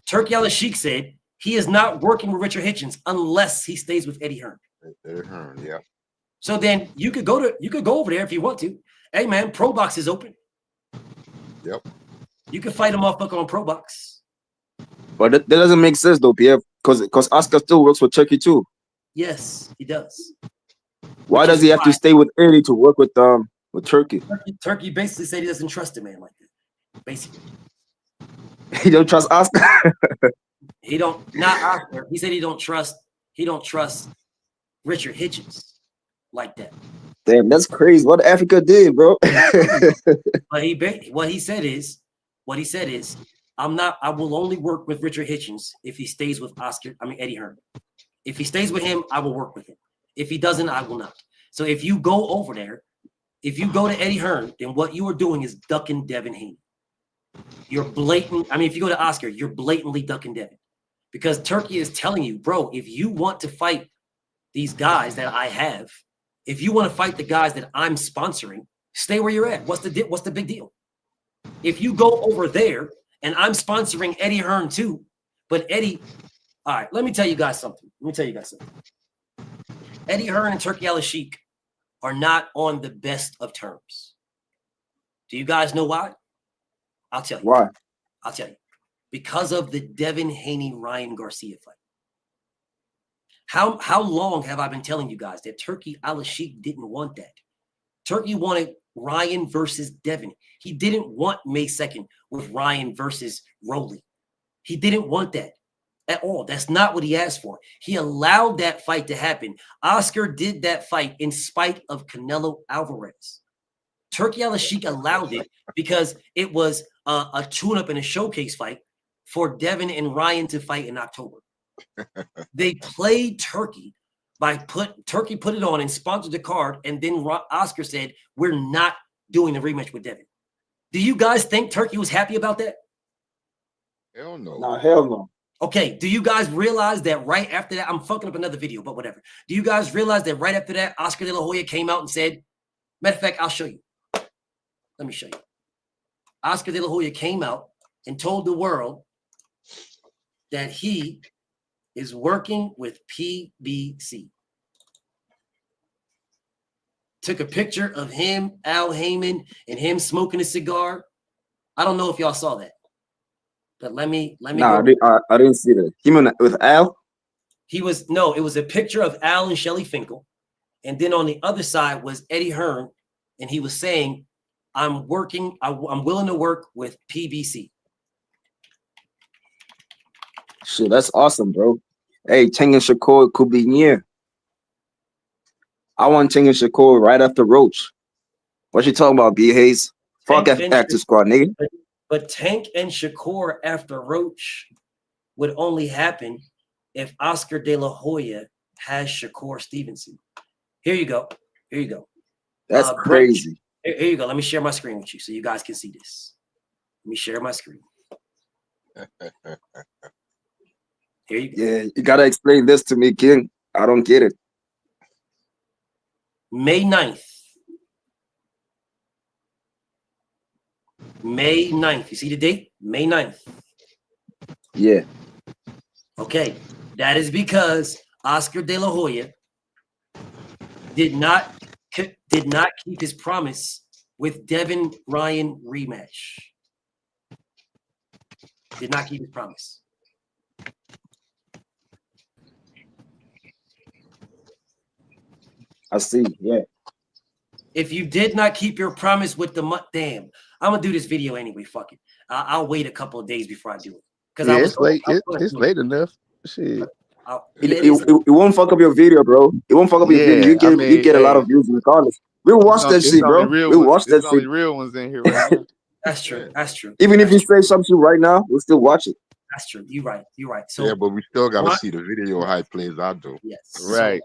Turk Al-Sheikh said he is not working with Richard Hitchens unless he stays with Eddie Hearn. Eddie Hearn, yeah. So then you could go over there if you want to. Hey man, Pro Box is open. Yep. You can fight him off book on Pro Box. But that doesn't make sense though, Pierre, because Oscar still works for Turkey too. Yes, he does. Why does he have to stay with Eddie to work with Turkey? Turkey basically said he doesn't trust a man like that. Basically. He don't trust Oscar. Not Oscar. He said he don't trust Richard Hitchens like that. Damn, that's crazy. What Africa did, bro. But what he said is, I will only work with Richard Hitchens if he stays with Eddie Hearn. If he stays with him, I will work with him. If he doesn't, I will not. So if you go over there, if you go to Eddie Hearn, then what you are doing is ducking Devin Haney. You're blatant. I mean, if you go to Oscar, you're blatantly ducking Devin. Because Turkey is telling you, bro, if you want to fight these guys that I have, if you want to fight the guys that I'm sponsoring, stay where you're at. What's the big deal? If you go over there and I'm sponsoring Eddie Hearn too, but Eddie, all right, let me tell you guys something. Eddie Hearn and Turkey Al-Sheikh are not on the best of terms. Do you guys know why? I'll tell you. Why? I'll tell you. Because of the Devin Haney Ryan Garcia fight. How long have I been telling you guys that Turkey Al-Sheikh didn't want that? Turkey wanted Ryan versus Devin. He didn't want May 2nd with Ryan versus Rowley. He didn't want that at all. That's not what he asked for. He allowed that fight to happen. Oscar did that fight in spite of Canelo Alvarez. Turkey Al-Sheikh allowed it because it was a tune-up and a showcase fight for Devin and Ryan to fight in October. They played Turkey Turkey put it on and sponsored the card, and then Oscar said, we're not doing the rematch with Devin. Do you guys think Turkey was happy about that? Hell no. No, hell no. Okay, do you guys realize that right after that, I'm fucking up another video, but whatever. Do you guys realize that right after that, Oscar De La Hoya came out and said, matter of fact, I'll show you. Let me show you. Oscar De La Hoya came out and told the world that he is working with PBC. Took a picture of him, Al Heyman, and him smoking a cigar. I don't know if y'all saw that, but let me. Nah, I didn't see that. Him with Al. It was a picture of Al and Shelly Finkel, and then on the other side was Eddie Hearn, and he was saying, "I'm willing to work with PBC." Shit, that's awesome, bro. Hey, Tank and Shakur could be near. I want Tank and Shakur right after Roach. What you talking about, B. Hayes? Fuck Active Squad, nigga. But Tank and Shakur after Roach would only happen if Oscar De La Hoya has Shakur Stevenson. Here you go. That's crazy. Here you go. Let me share my screen with you so you guys can see this. Let me share my screen. Here you go. Yeah, you gotta explain this to me, King. I don't get it. May 9th. May 9th. You see the date? May 9th. Yeah. Okay. That is because Oscar De La Hoya did not keep his promise with Devin Ryan rematch. Did not keep his promise. I see. Yeah. If you did not keep your promise with the damn, I'm gonna do this video anyway. Fuck it. I'll wait a couple of days before I do it because Yeah, I was it's late. gonna It's do late enough. Shit. It won't fuck up your video, bro. It won't fuck up your video. Yeah, I You mean, get a lot hey, of views regardless. We'll watch that it's shit, only bro. real We'll ones. watch that It's only shit. real ones in here right now. That's true. That's true. Even if you say something right now, we'll still watch it. That's true. You're right. You're right. So Yeah, but we still got to what- see the video how it plays out, though. Yes. Right.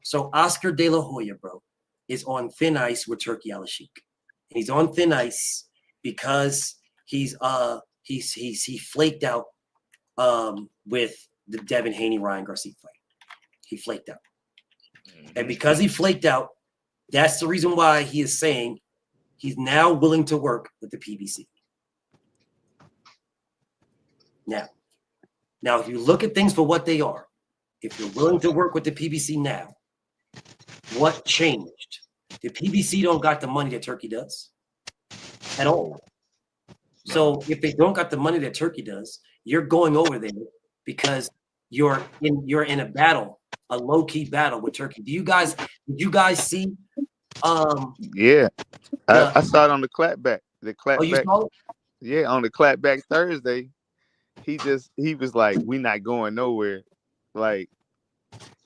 So Oscar De La Hoya, bro, is on thin ice with Turkey Al-Sheikh. He's on thin ice because he flaked out with the Devin Haney Ryan Garcia fight. He flaked out. And because he flaked out, that's the reason why he is saying he's now willing to work with the PBC. Now, if you look at things for what they are, if you're willing to work with the PBC now, what changed? The PBC don't got the money that Turkey does at all. So if they don't got the money that Turkey does, you're going over there because you're in a battle, a low-key battle with Turkey. Did you guys see Yeah. I saw it on the clapback. The clapback. Oh, you saw it? Yeah, on the clapback Thursday. He was like, "We not going nowhere." Like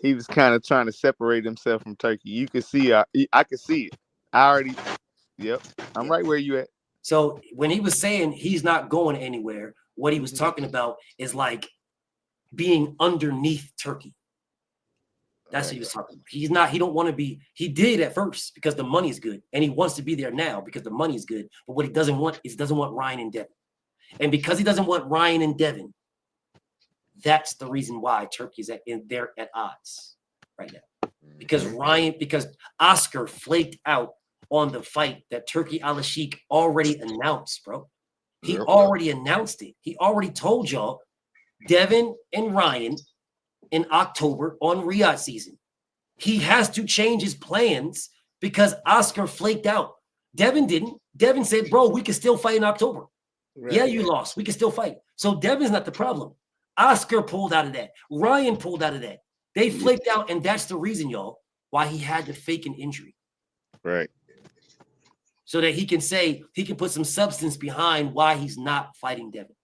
he was kind of trying to separate himself from Turkey. You could see, I could see it. Yep, I'm right where you at. So when he was saying he's not going anywhere, what he was talking about is like being underneath Turkey. That's what he was talking about. He don't want to be, he did at first because the money is good. And he wants to be there now because the money is good. But what he doesn't want is doesn't want Ryan and Devin. And because he doesn't want Ryan and Devin, that's the reason why Turkey's they're at odds right now. Because Oscar flaked out on the fight that Turkey Al-Sheikh already announced, bro. He already announced it. He already told y'all Devin and Ryan in October on Riyadh season. He has to change his plans because Oscar flaked out. Devin didn't. Devin said, bro, we can still fight in October. Right. Yeah, you lost. We can still fight. So Devin's not the problem. Oscar pulled out of that. Ryan pulled out of that. They flaked out, and that's the reason, y'all, why he had to fake an injury. Right. So that he can put some substance behind why he's not fighting Devin.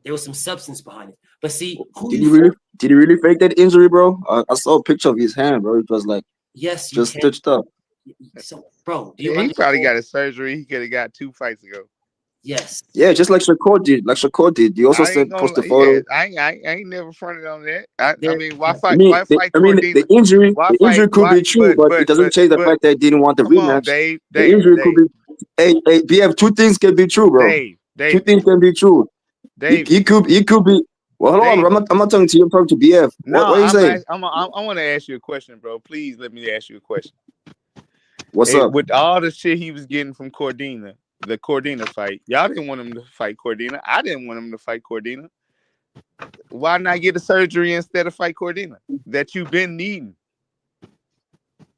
There was some substance behind it. But see, did he really fake that injury, bro? I saw a picture of his hand, bro. It was like just stitched up. So, bro, he probably got a surgery. He could have got 2 fights ago. Yes. Yeah, just like Shakur did. He also post the photo. Yeah, I ain't never fronted on that. I mean, why fight? The injury could be true, but it doesn't change the fact that he didn't want the rematch. Dave, the injury could be. Hey, BF, 2 things can be true, bro. Dave, 2 things can be true. Dave, he could be. Well, hold on, I'm not talking to you. I'm talking to BF. No, what are you saying? I want to ask you a question, bro. Please let me ask you a question. What's up? With all the shit he was getting from Cordina, the Cordina fight, y'all didn't want him to fight Cordina. I didn't want him to fight Cordina. Why not get a surgery instead of fight Cordina that you've been needing?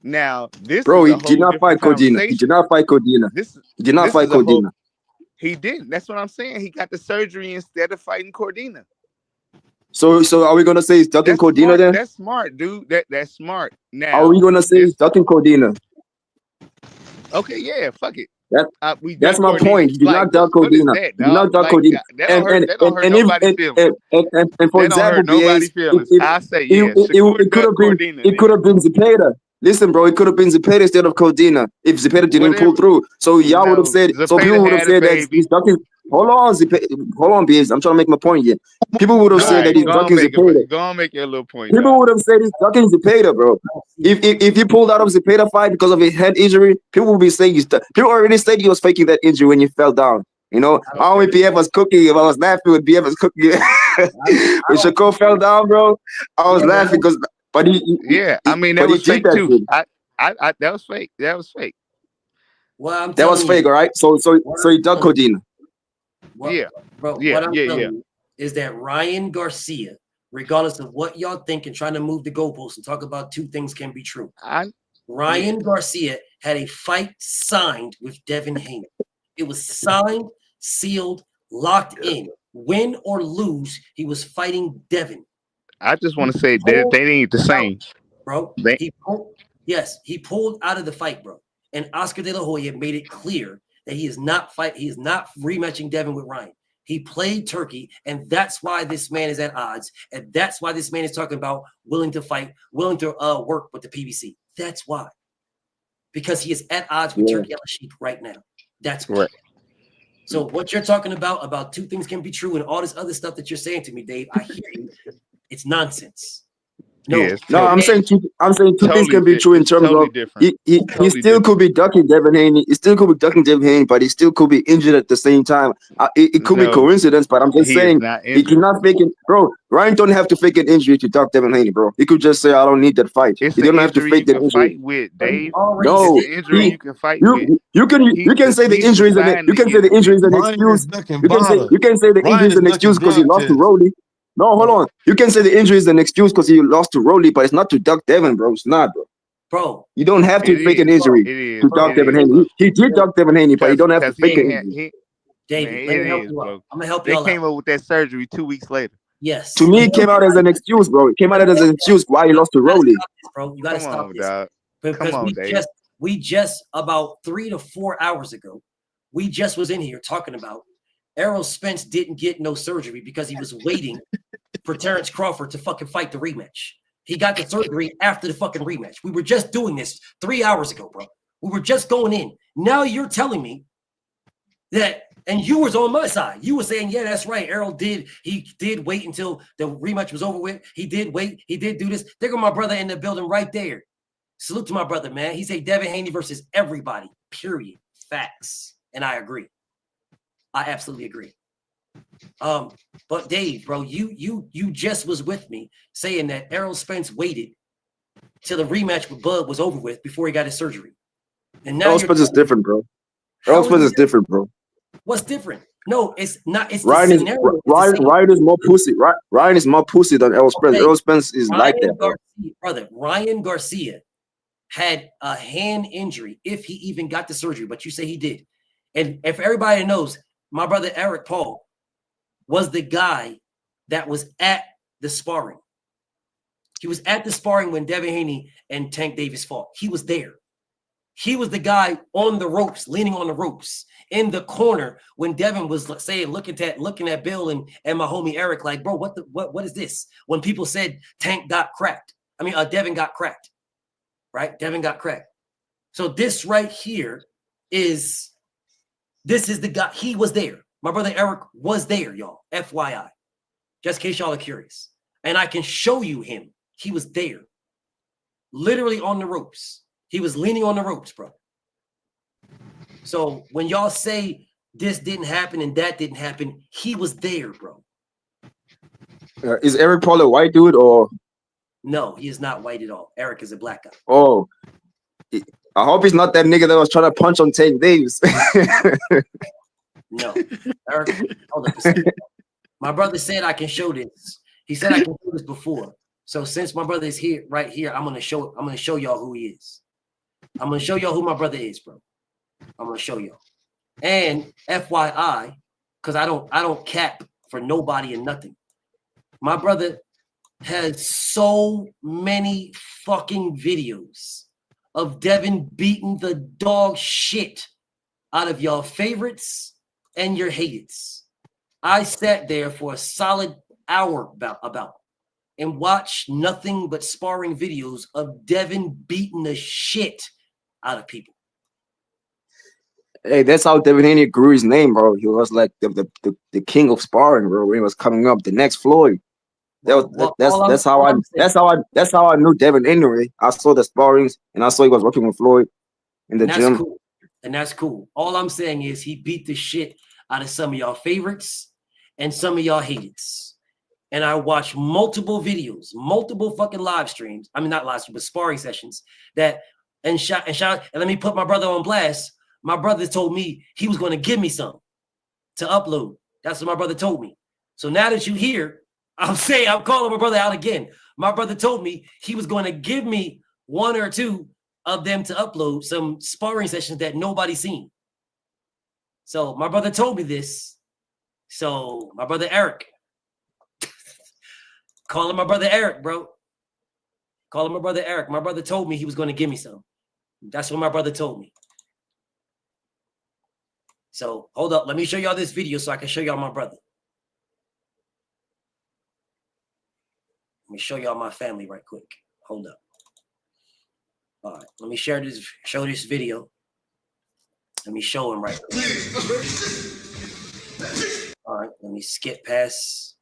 Now, this bro, is he did not fight Cordina. He did not fight Cordina. He did not fight Cordina. He didn't. That's what I'm saying. He got the surgery instead of fighting Cordina. So are we gonna say he's ducking Cordina then? That's smart, dude. That's smart. Now are we gonna say he's ducking Cordina? Okay, yeah, fuck it. That's my point. He did not duck Cordina. He did not duck Cordina. That don't hurt nobody's feelings. And for example, nobody's feelings. I say yeah. It could have been Zepeda. Listen, bro, it could have been Zepeda instead of Cordina if Zepeda didn't pull through. So y'all would have said. So people would have said that he's ducking. Hold on, Beers. I'm trying to make my point here. People would have said that he's ducking Zepeda. Go on, make your little point. People would have said he's ducking Zepeda, bro. If he pulled out of Zepeda fight because of his head injury, people would be saying people already said he was faking that injury when he fell down. You know, I only BF was cooking. If I was laughing with BF was cooking. when Shakur fell down, bro, I was laughing because, but I mean that but he was did fake that too. shit. I that was fake. That was fake. Well, I'm That was telling fake, you. all right. So he dug codeine. Yeah. Bro, Yeah. what I'm Yeah. telling Yeah. you is that Ryan Garcia, regardless of what y'all think and trying to move the goalposts and talk about two things can be true. Ryan Garcia had a fight signed with Devin Haney. It was signed, sealed, locked in. Win or lose, he was fighting Devin. I just want to say that they ain't the same, bro. He pulled out of the fight, bro. And Oscar De La Hoya made it clear that he is not rematching Devin with Ryan. He played turkey, and that's why this man is at odds, and that's why this man is talking about willing to fight, willing to work with the PBC. That's why, because he is at odds with Turkey Al-Sheikh right now. That's why. Right. So what you're talking about two things can be true, and all this other stuff that you're saying to me, Dave, I hear you. It's nonsense. No, I'm saying two things can be true in terms totally of different. he still could be ducking Devin Haney. He still could be ducking Devin Haney, but he still could be injured at the same time. It could be coincidence, but I'm just saying he cannot fake it, bro. Ryan don't have to fake an injury to duck Devin Haney, bro. He could just say I don't need that fight. It's He an don't have to injury fake you that can injury. fight with, Dave. No, It's an injury you can fight with. you can say the He's injury is defined you can say the injury is an Ryan is excuse. ducking You can say the injury Ryan is is an excuse ducking because he drug lost to tests. Rolly. No, hold on. You can say the injury is an excuse because he lost to Rolly, but it's not to duck Devin, bro. It's not, bro. Bro, you don't have to fake an injury to duck Devin Haney. He did duck Devin Haney, but you don't have to fake an injury. David, let me help you out. I'm gonna help They y'all came out. up with that surgery 2 weeks later. Yes. To me, it came out as an excuse, bro. It came out as an excuse why he lost to Rolly. Bro, you gotta stop this. Dog. Because Come on, Dave. we just about 3 to 4 hours ago, we just was in here talking about Errol Spence didn't get no surgery because he was waiting for Terrence Crawford to fucking fight the rematch. He got the surgery after the fucking rematch. We were just doing this 3 hours ago, bro. We were just going in. Now you're telling me that, and you was on my side. You were saying, yeah, that's right. Errol did wait until the rematch was over with. He did wait. He did do this. There go my brother in the building right there. Salute to my brother, man. He said Devin Haney versus everybody, period. Facts. And I agree. I absolutely agree. But Dave, bro, you just was with me saying that Errol Spence waited till the rematch with Bud was over with before he got his surgery. And now Errol Spence is different, bro. Errol Spence is different, bro. What's different? No, it's not. It's Ryan the is scenario. Ryan is more pussy. Ryan is more pussy than Errol Spence. Okay. Errol Spence is like that, bro. Ryan Garcia had a hand injury if he even got the surgery, but you say he did. And if everybody knows, my brother Eric Paul was the guy that was at the sparring. He was at the sparring when Devin Haney and Tank Davis fought. He was there. He was the guy on the ropes, leaning on the ropes in the corner when Devin was saying, looking at Bill and my homie Eric, like, bro, what is this? When people said Tank got cracked. I mean, Devin got cracked, right? Devin got cracked. So this right here is the guy. He was there. My brother Eric was there, y'all. FYI, just in case y'all are curious. And I can show you him. He was there, literally on the ropes. He was leaning on the ropes, bro. So when y'all say this didn't happen and that didn't happen, he was there, bro. Is Eric Paul a white dude or? No, he is not white at all. Eric is a black guy. Oh, I hope he's not that nigga that was trying to punch on Tank Davis. No, Eric, hold up a second. My brother said I can show this. He said I can do this before. So since my brother is here, right here, I'm gonna show y'all who he is. I'm gonna show y'all who my brother is, bro. I'm gonna show y'all. And FYI, because I don't cap for nobody and nothing. My brother has so many fucking videos of Devin beating the dog shit out of y'all favorites and your hateds. I sat there for a solid hour about and watched nothing but sparring videos of Devin beating the shit out of people. Hey, that's how Devin Haney grew his name, bro. He was like the king of sparring, bro. When he was coming up, the next Floyd. That's how I knew Devin anyway. I saw the sparrings and I saw he was working with Floyd in the gym. Cool. And that's cool. All I'm saying is he beat the shit out of some of y'all favorites and some of y'all hateds. and I watched multiple videos, multiple fucking live streams. I mean, not live streams, but sparring sessions and let me put my brother on blast. My brother told me he was going to give me some to upload. That's what my brother told me. So now that you hear, I'm calling my brother out again. My brother told me he was going to give me 1 or 2 of them to upload some sparring sessions that nobody's seen. So my brother told me this. So my brother Eric, calling my brother Eric, bro. Calling my brother Eric. My brother told me he was going to give me some. That's what my brother told me. So hold up. Let me show y'all this video so I can show y'all my brother. Let me show y'all my family right quick. Hold up. All right. Let me show this video. Let me show him right quick. All right. Let me skip past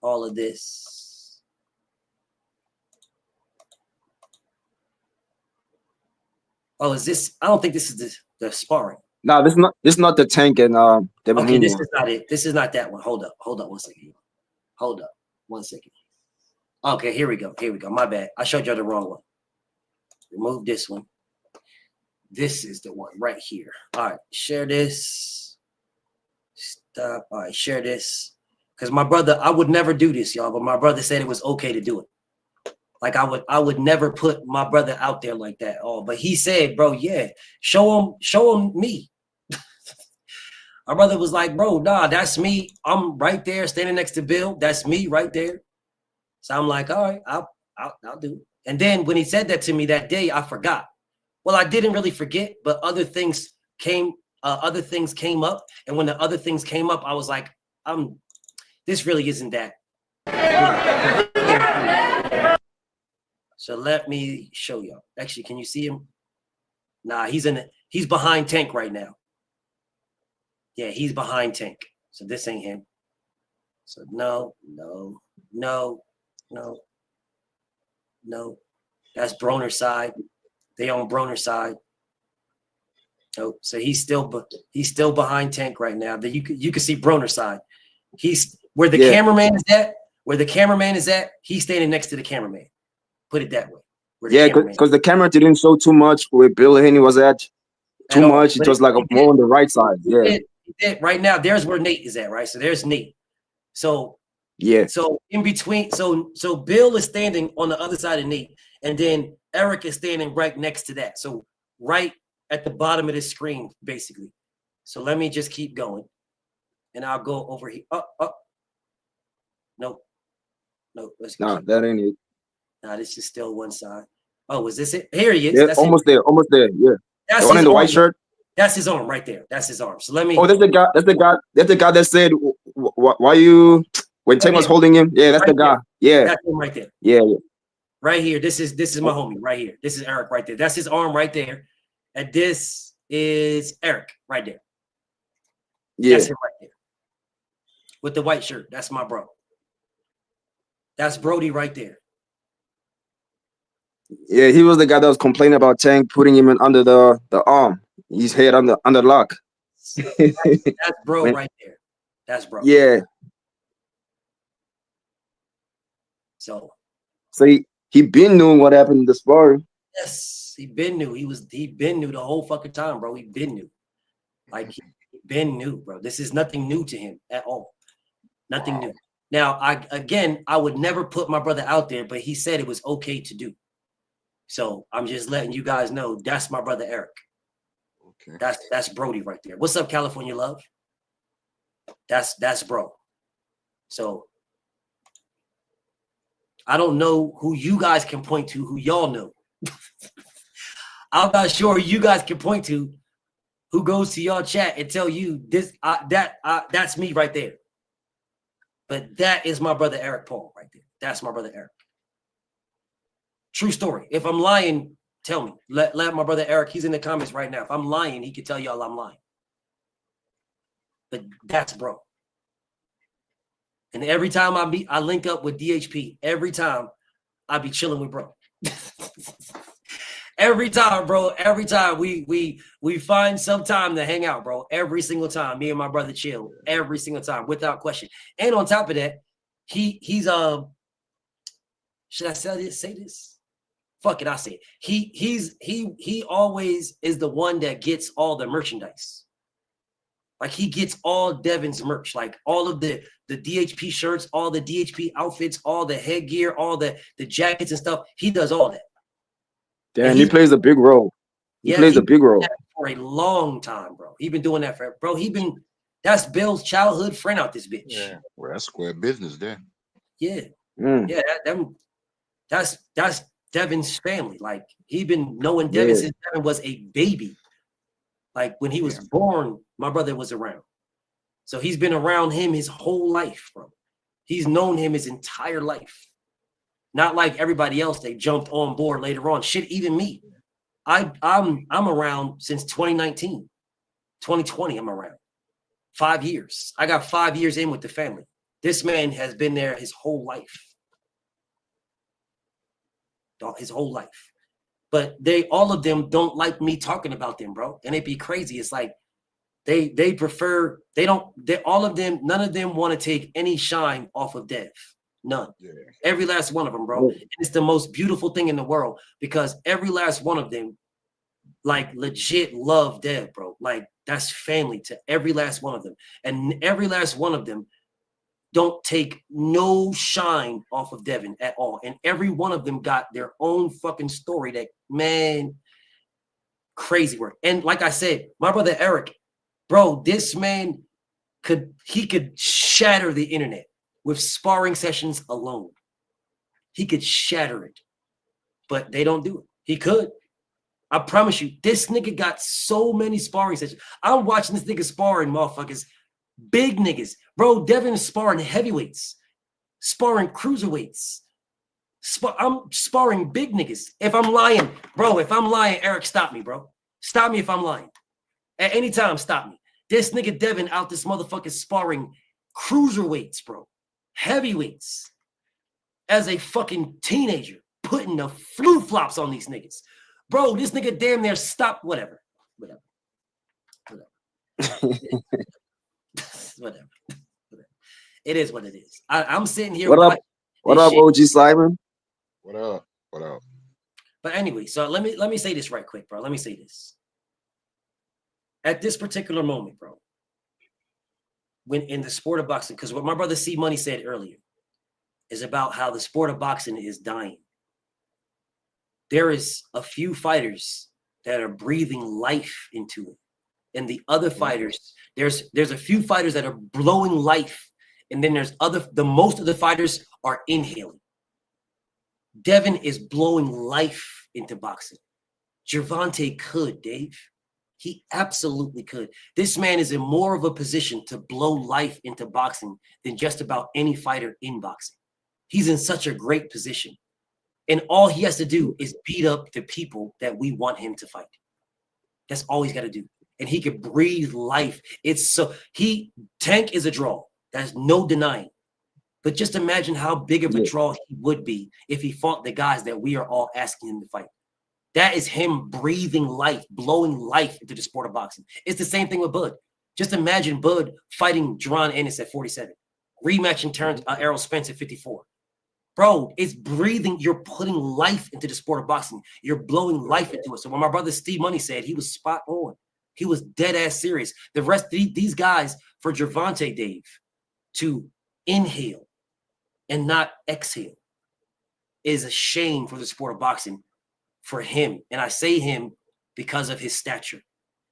all of this. Oh, is this? I don't think this is the sparring. No, this is not the Tank and Devin Okay, Haney. this is not it. This is not that one. Hold up 1 second. Hold up 1 second. Okay, here we go. My bad. I showed you the wrong one. Remove this one. This is the one right here. All right, share this. Stop. All right, share this. Because my brother, I would never do this, y'all, but my brother said it was okay to do it. Like I would never put my brother out there like that. Oh, but he said, bro, yeah, show him me. My brother was like, bro, nah, that's me. I'm right there standing next to Bill. That's me right there. So I'm like, all right, I'll do it. And then when he said that to me that day, I forgot. Well, I didn't really forget, but other things came up. And when the other things came up, I was like, this really isn't that. So let me show y'all. Actually, can you see him? Nah, he's behind Tank right now. Yeah, he's behind Tank. So this ain't him. So no. That's Broner's side. They on Broner's side. Oh, so he's still behind Tank right now. That you can see Broner's side. He's where the cameraman is at. Where the cameraman is at, he's standing next to the cameraman. Put it that way. Yeah, because the camera didn't show too much where Bill Haney was at. Too much. It was like more on the right side. Yeah. Right now, there's where Nate is at, right? So there's Nate. So yeah. So in between, so Bill is standing on the other side of Nate, and then Eric is standing right next to that. So right at the bottom of the screen, basically. So let me just keep going, and I'll go over here. Up. Nope. Let's no, that ain't it. Nah, this is still one side. Oh, is this it? Here he is. Yeah, that's almost there. Yeah. That's the one in the white shirt. That's his arm right there. That's his arm. So let me. Oh, that's the guy. That's the guy that said, "Why you?" When Tank was holding him. Yeah, that's the guy. Yeah. That's him right there. Yeah. Right here. This is my homie right here. This is Eric right there. That's his arm right there, and this is Eric right there. Yeah. That's him right there. With the white shirt. That's my bro. That's Brody right there. Yeah, he was the guy that was complaining about Tank putting him in under the arm, his head under lock. That's bro right there. That's bro. Yeah. So he been knowing what happened in the sparring. Yes, he been new. He been new the whole fucking time, bro. He been new. Like he been new, bro. This is nothing new to him at all. Nothing new. Now, I would never put my brother out there, but he said it was okay to do. So I'm just letting you guys know that's my brother Eric. Okay. That's Brody right there. What's up, California love? That's bro. So I don't know who you guys can point to, who y'all know. I'm not sure you guys can point to who goes to y'all chat and tell you this, that's me right there. But that is my brother Eric Paul right there. That's my brother Eric. True story. If I'm lying, tell me. Let my brother Eric, he's in the comments right now. If I'm lying, he can tell y'all I'm lying. But that's bro. And every time I link up with DHP, every time I be chilling with bro. Every time, bro. Every time we find some time to hang out, bro. Every single time, me and my brother chill. Every single time, without question. And on top of that, he's should I say this? Fuck it, I'll say it. He always is the one that gets all the merchandise. Like he gets all Devin's merch, like all of the DHP shirts, all the DHP outfits, all the headgear, all the jackets and stuff. He does all that. Damn, he plays a big role. He plays a big role for a long time, bro. He been doing that for, bro. That's Bill's childhood friend out this bitch. Yeah, well, that's square business there. Yeah, yeah. That's Devin's family. Like he been knowing Devin since Devin was a baby. Like when he was born, my brother was around. So he's been around him his whole life, bro. He's known him his entire life. Not like everybody else, they jumped on board later on. Shit, even me. I'm around since 2019. 2020, I'm around. 5 years. I got 5 years in with the family. This man has been there his whole life. His whole life. But all of them don't like me talking about them, bro. And it'd be crazy. It's like they prefer, all of them, none of them want to take any shine off of Dev. None. Yeah. Every last one of them, bro. And it's the most beautiful thing in the world because every last one of them, like legit love Dev, bro. Like that's family to every last one of them. And every last one of them don't take no shine off of Devin at all. And every one of them got their own fucking story that, man, crazy work. And like I said, my brother Eric, bro, this man could shatter the internet with sparring sessions alone. He could shatter it, but they don't do it. He could. I promise you, this nigga got so many sparring sessions. I'm watching this nigga sparring motherfuckers. Big niggas. Bro, Devin is sparring heavyweights, sparring cruiserweights. I'm sparring big niggas. If I'm lying, bro, Eric, stop me, bro. Stop me if I'm lying. At any time, stop me. This nigga Devin out this motherfucker sparring cruiserweights, bro. Heavyweights. As a fucking teenager, putting the flu flops on these niggas. Bro, this nigga damn near stopped, whatever. Whatever. It is what it is. I'm sitting here. What up, OG Simon? What up? But anyway, so let me say this right quick, bro. Let me say this. At this particular moment, bro, when in the sport of boxing, because what my brother C Money said earlier is about how the sport of boxing is dying. There is a few fighters that are breathing life into it. And the other fighters, there's a few fighters that are blowing life, and then there's most of the fighters are inhaling. Devin is blowing life into boxing. Gervonta could, Dave. He absolutely could. This man is in more of a position to blow life into boxing than just about any fighter in boxing. He's in such a great position. And all he has to do is beat up the people that we want him to fight. That's all he's got to do. And he could breathe life. Tank is a draw. There's no denying. But just imagine how big of a draw he would be if he fought the guys that we are all asking him to fight. That is him breathing life, blowing life into the sport of boxing. It's the same thing with Bud. Just imagine Bud fighting Jaron Ennis at 47, rematching Errol Spence at 54. Bro, it's breathing. You're putting life into the sport of boxing. You're blowing life into it. So when my brother Steve Money said, he was spot on. He was dead ass serious. The rest of these guys, for Gervonta, Dave, to inhale and not exhale is a shame for the sport of boxing for him. And I say him because of his stature.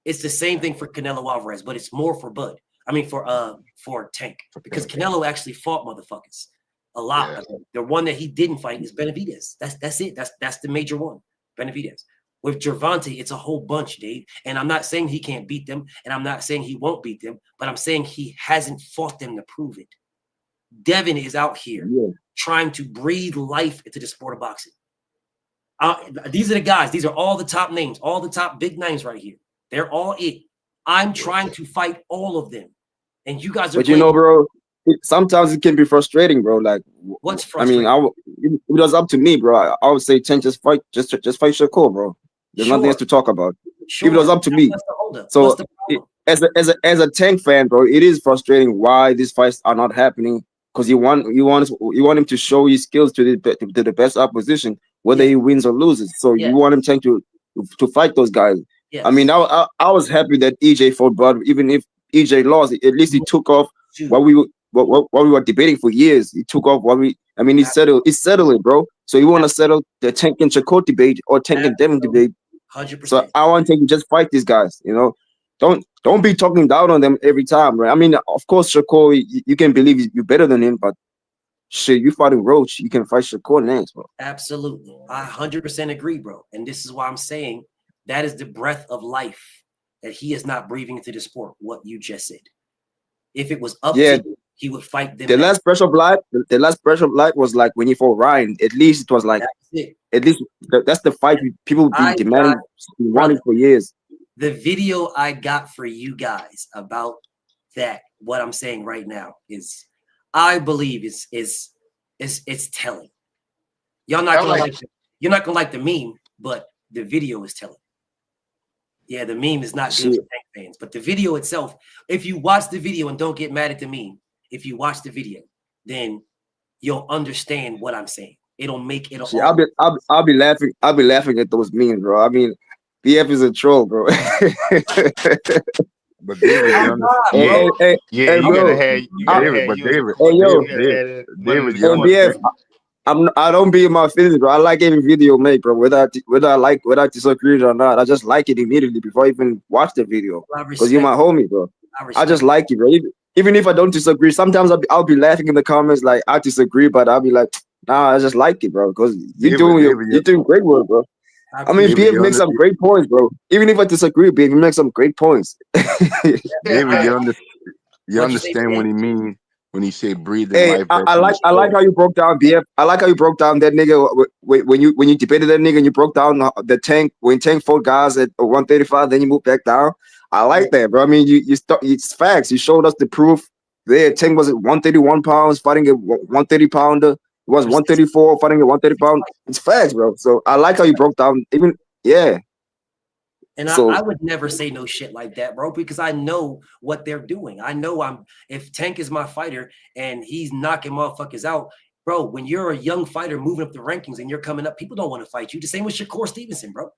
It's the same thing for Canelo Alvarez, but it's more for Bud. I mean, for Tank, because Canelo actually fought motherfuckers a lot. Yeah. The one that he didn't fight is Benavidez. That's it. That's the major one, Benavidez. With Gervonta, it's a whole bunch, Dave. And I'm not saying he can't beat them, and I'm not saying he won't beat them, but I'm saying he hasn't fought them to prove it. Devin is out here trying to breathe life into the sport of boxing. These are the guys. These are all the top names, all the top big names right here. They're all it. I'm trying to fight all of them. And you guys are. But you know, bro, sometimes it can be frustrating, bro. Like, what's frustrating? I mean, if it was up to me, bro, I would say Tank just fight Shakur, bro. There's nothing else to talk about. If it was up to me. So as a Tank fan, bro, it is frustrating why these fights are not happening because you want him to show his skills to the best opposition, whether he wins or loses. So you want him Tank to fight those guys. Yes. I mean, I was happy that EJ fought, but even if EJ lost, at least he took off what we were debating for years. He took off he settled it, bro. So you want to settle the Tank and Shakur debate or Tank and Devin debate. 100%. So I want Tank to just fight these guys, you know. Don't be talking down on them every time, right? I mean, of course, Shakur, you can believe you're better than him, but shit, you fighting Roach, you can fight Shakur next, bro. Absolutely. I 100% agree, bro. And this is why I'm saying that is the breath of life that he is not breathing into the sport, what you just said. If it was up to him, he would fight them. The last pressure of life was like when he fought Ryan. At least it was like, at least that's the fight people been demanding, wanting for years. The video I got for you guys about that, what I'm saying right now is, I believe it's telling. You're not gonna like the meme, but the video is telling. Yeah, the meme is not good for Tank fans, but the video itself, if you watch the video and don't get mad at the meme, if you watch the video, then you'll understand what I'm saying. It'll make it all. I'll be laughing. I'll be laughing at those memes, bro. I mean, BF is a troll, bro. But David, you BF, I don't be in my feelings, bro. I like every video made, bro. Whether I disagree or not, I just like it immediately before I even watch the video. Because you're my homie, bro. I just like it, bro. Even if I don't disagree, sometimes I'll be laughing in the comments like I disagree, but I'll be like, nah, I just like it, bro. Because you're doing great work, bro. I mean, BF makes some great points, bro. Even if I disagree, BF, he makes some great points. David, you understand what he means when he say breathing life. I like how you broke down BF. I like how you broke down that nigga when you debated that nigga and you broke down the Tank when Tank fought guys at 135, then you moved back down. I like that, bro. I mean, it's facts. You showed us the proof. There, Tank was at 131 pounds fighting a 130 pounder. It was 134 fighting a 130 pound. It's facts, bro. So I like how you broke down. And I would never say no shit like that, bro, because I know what they're doing. I know if Tank is my fighter and he's knocking motherfuckers out, bro, when you're a young fighter moving up the rankings and you're coming up, people don't want to fight you. The same with Shakur Stevenson, bro.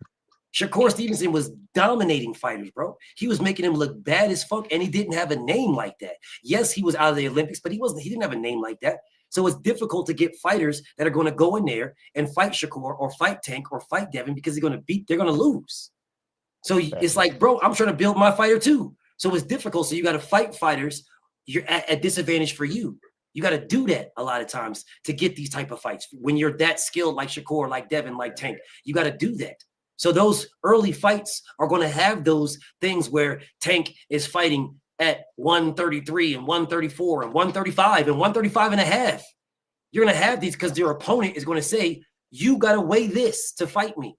Shakur Stevenson was dominating fighters, bro. He was making him look bad as fuck, and he didn't have a name like that. Yes, he was out of the Olympics, but he didn't have a name like that. So it's difficult to get fighters that are going to go in there and fight Shakur or fight Tank or fight Devin because they're going to lose. So it's like, bro, I'm trying to build my fighter too. So it's difficult. So you got to fight fighters. You're at disadvantage for you. You got to do that a lot of times to get these type of fights. When you're that skilled like Shakur, like Devin, like Tank, you got to do that. So those early fights are going to have those things where Tank is fighting at 133 and 134 and 135 and 135 and a half. You're going to have these because your opponent is going to say, you got to weigh this to fight me.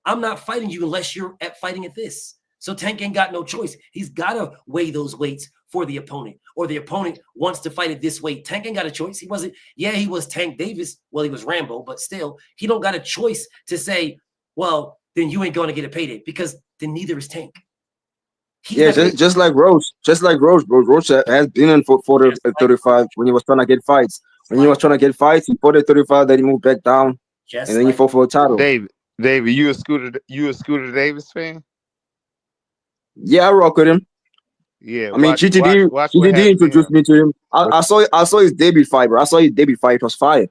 I'm not fighting you unless you're fighting at this. So Tank ain't got no choice. He's got to weigh those weights for the opponent, or the opponent wants to fight at this weight. Tank ain't got a choice. He was Tank Davis. Well, he was Rambo, but still, he don't got a choice to say, well, then you ain't going to get a payday, because then neither is Tank. Just like Roach, bro. Roach has been in for the 35 when he was trying to get fights. When he was trying to get fights, he fought at 35, then he moved back down, and then he fought for a title. David, you a Scooter Davis fan? Yeah, I rock with him. Yeah, I mean, GTD introduced me to him. I saw his debut fight, bro. I saw his debut fight. It was fire.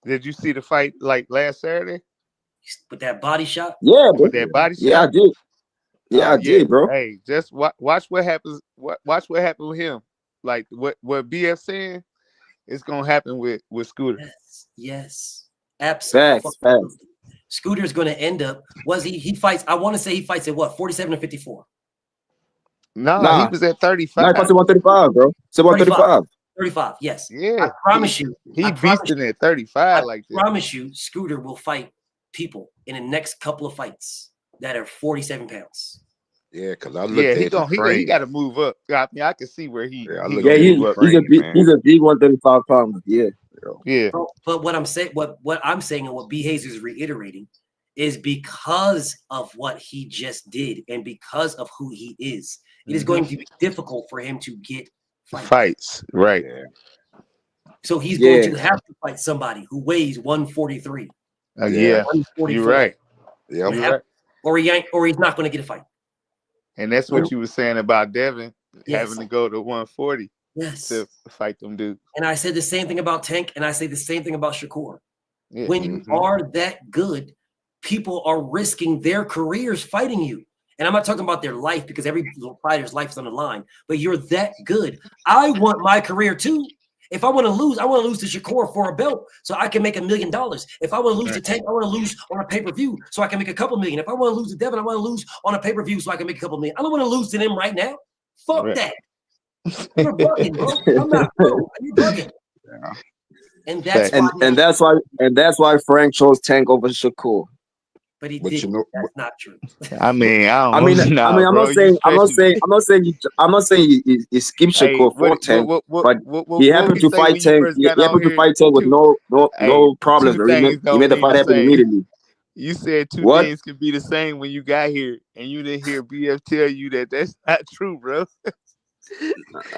Did you see the fight like last Saturday? With that body shot? Yeah, bro. With that body shot? Yeah, I did. Yeah, I did, bro. Hey, just watch what happens. Watch what happened with him. Like what BF saying, it's gonna happen with Scooter. Yes. Absolutely. Facts. Scooter's gonna end up. He fights? I want to say he fights at what, 47 or 54? Nah, he was at 35. Nah, he fights at 135, bro. It's at 135. 35, yes. Yeah. I promise you. He beasting at 35 like that. I promise you, Scooter will fight people in the next couple of fights that are 47 pounds. Yeah, because I looked at he got to move up. I mean, I can see where he's a big 135 pounder. Yeah. But what I'm saying, what I'm saying, and what B Hayes is reiterating, is because of what he just did and because of who he is, it is going to be difficult for him to get fights. Right. So he's going to have to fight somebody who weighs 143. Yeah, you're right. Yeah, you're right. Or he's not going to get a fight. And that's what you were saying about Devin Yes. having to go to 140 Yes. to fight them dudes. And I said the same thing about Tank, and I say the same thing about Shakur. Yeah. When you are that good, people are risking their careers fighting you. And I'm not talking about their life because every fighter's life is on the line, but you're that good. I want my career too. If I want to lose, I want to lose to Shakur for a belt so I can make $1 million. If I want to lose to Tank, I want to lose on a pay-per-view so I can make a couple million. If I want to lose to Devin, I want to lose on a pay-per-view so I can make a couple million. I don't want to lose to them right now. Fuck that. You're bugging, bro. I'm not, bro. You're bugging. Yeah. And that's and that's why Frank chose Tank over Shakur. But he didn't. That's not true. I mean, I'm not saying he skipped Shakur for Tank, but he happened to fight Tank. He happened to fight Tank with no problems. He made the fight happen immediately. You said two What? things could be the same when you got here, and you didn't hear BF tell you that that's not true, bro.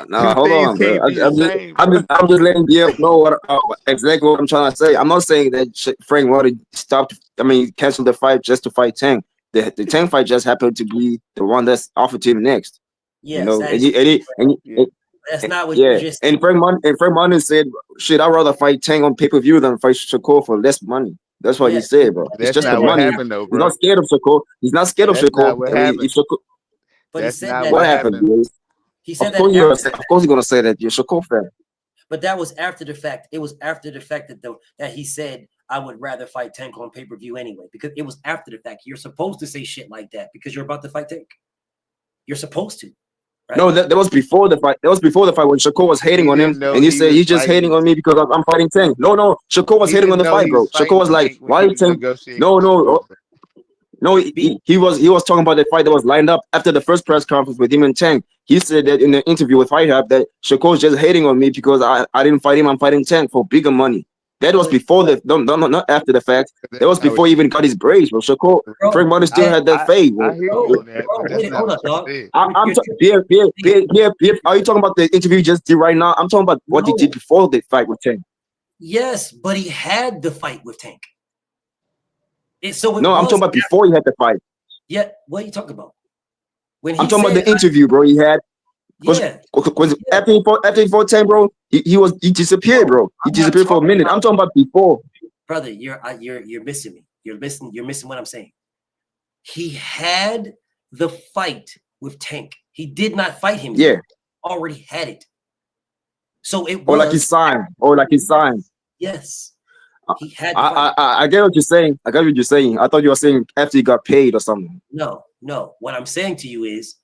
No, hold on, bro. I'm just letting BF know exactly what I'm trying to say. I'm not saying that Frank wanted to stop. I mean, cancel the fight just to fight Tank. The Tank fight just happened to be the one that's offered to him next. Yes, you know, that's not what you just said. And Frank Martin said, "Shit, I'd rather fight Tank on pay-per-view than fight Shakur for less money." That's what he said, bro. That's It's just not the what money. happened, though, bro. He's not scared of Shakur. He's not scared of That's Shakur. not what happened. But that's he said not that. What happened, Bruce? He said Of course that. you're gonna say that you're Shakur fan. But that was after the fact. It was after the fact that he said, I would rather fight Tank on pay-per-view anyway, because it was after the fact. You're supposed to say shit like that because you're about to fight Tank. You're supposed to. Right? No, that was before the fight. That was before the fight when Shakur was hating on him, and he said, "You're just hating on me because I'm fighting Tank." No, Shakur was hating on the fight, bro. Shakur was like, "Why you Tank?" No, he was talking about the fight that was lined up after the first press conference with him and Tank. He said that in the interview with Fight Hub that Shakur's just hating on me because I didn't fight him. I'm fighting Tank for bigger money. That was before not after the fact. That was before he even got his braids, bro. Shakur, Frank Martin still had that fade. I hear you on that, but that's not what you said. Are you talking about the interview you just did right now? I'm talking about what he did before the fight with Tank. Yes, but he had the fight with Tank. I'm talking about before he had the fight. Yeah, what are you talking about? I'm talking about the interview, bro. He had because after he fought Tank, bro, he disappeared, bro. He disappeared for a minute. I'm talking about before. Brother, you're missing me. You're missing what I'm saying. He had the fight with Tank. He did not fight him. Yeah, already had it. So it was or like he signed. Yes. He had I get what you're saying. I thought you were saying after he got paid or something. No. What I'm saying to you is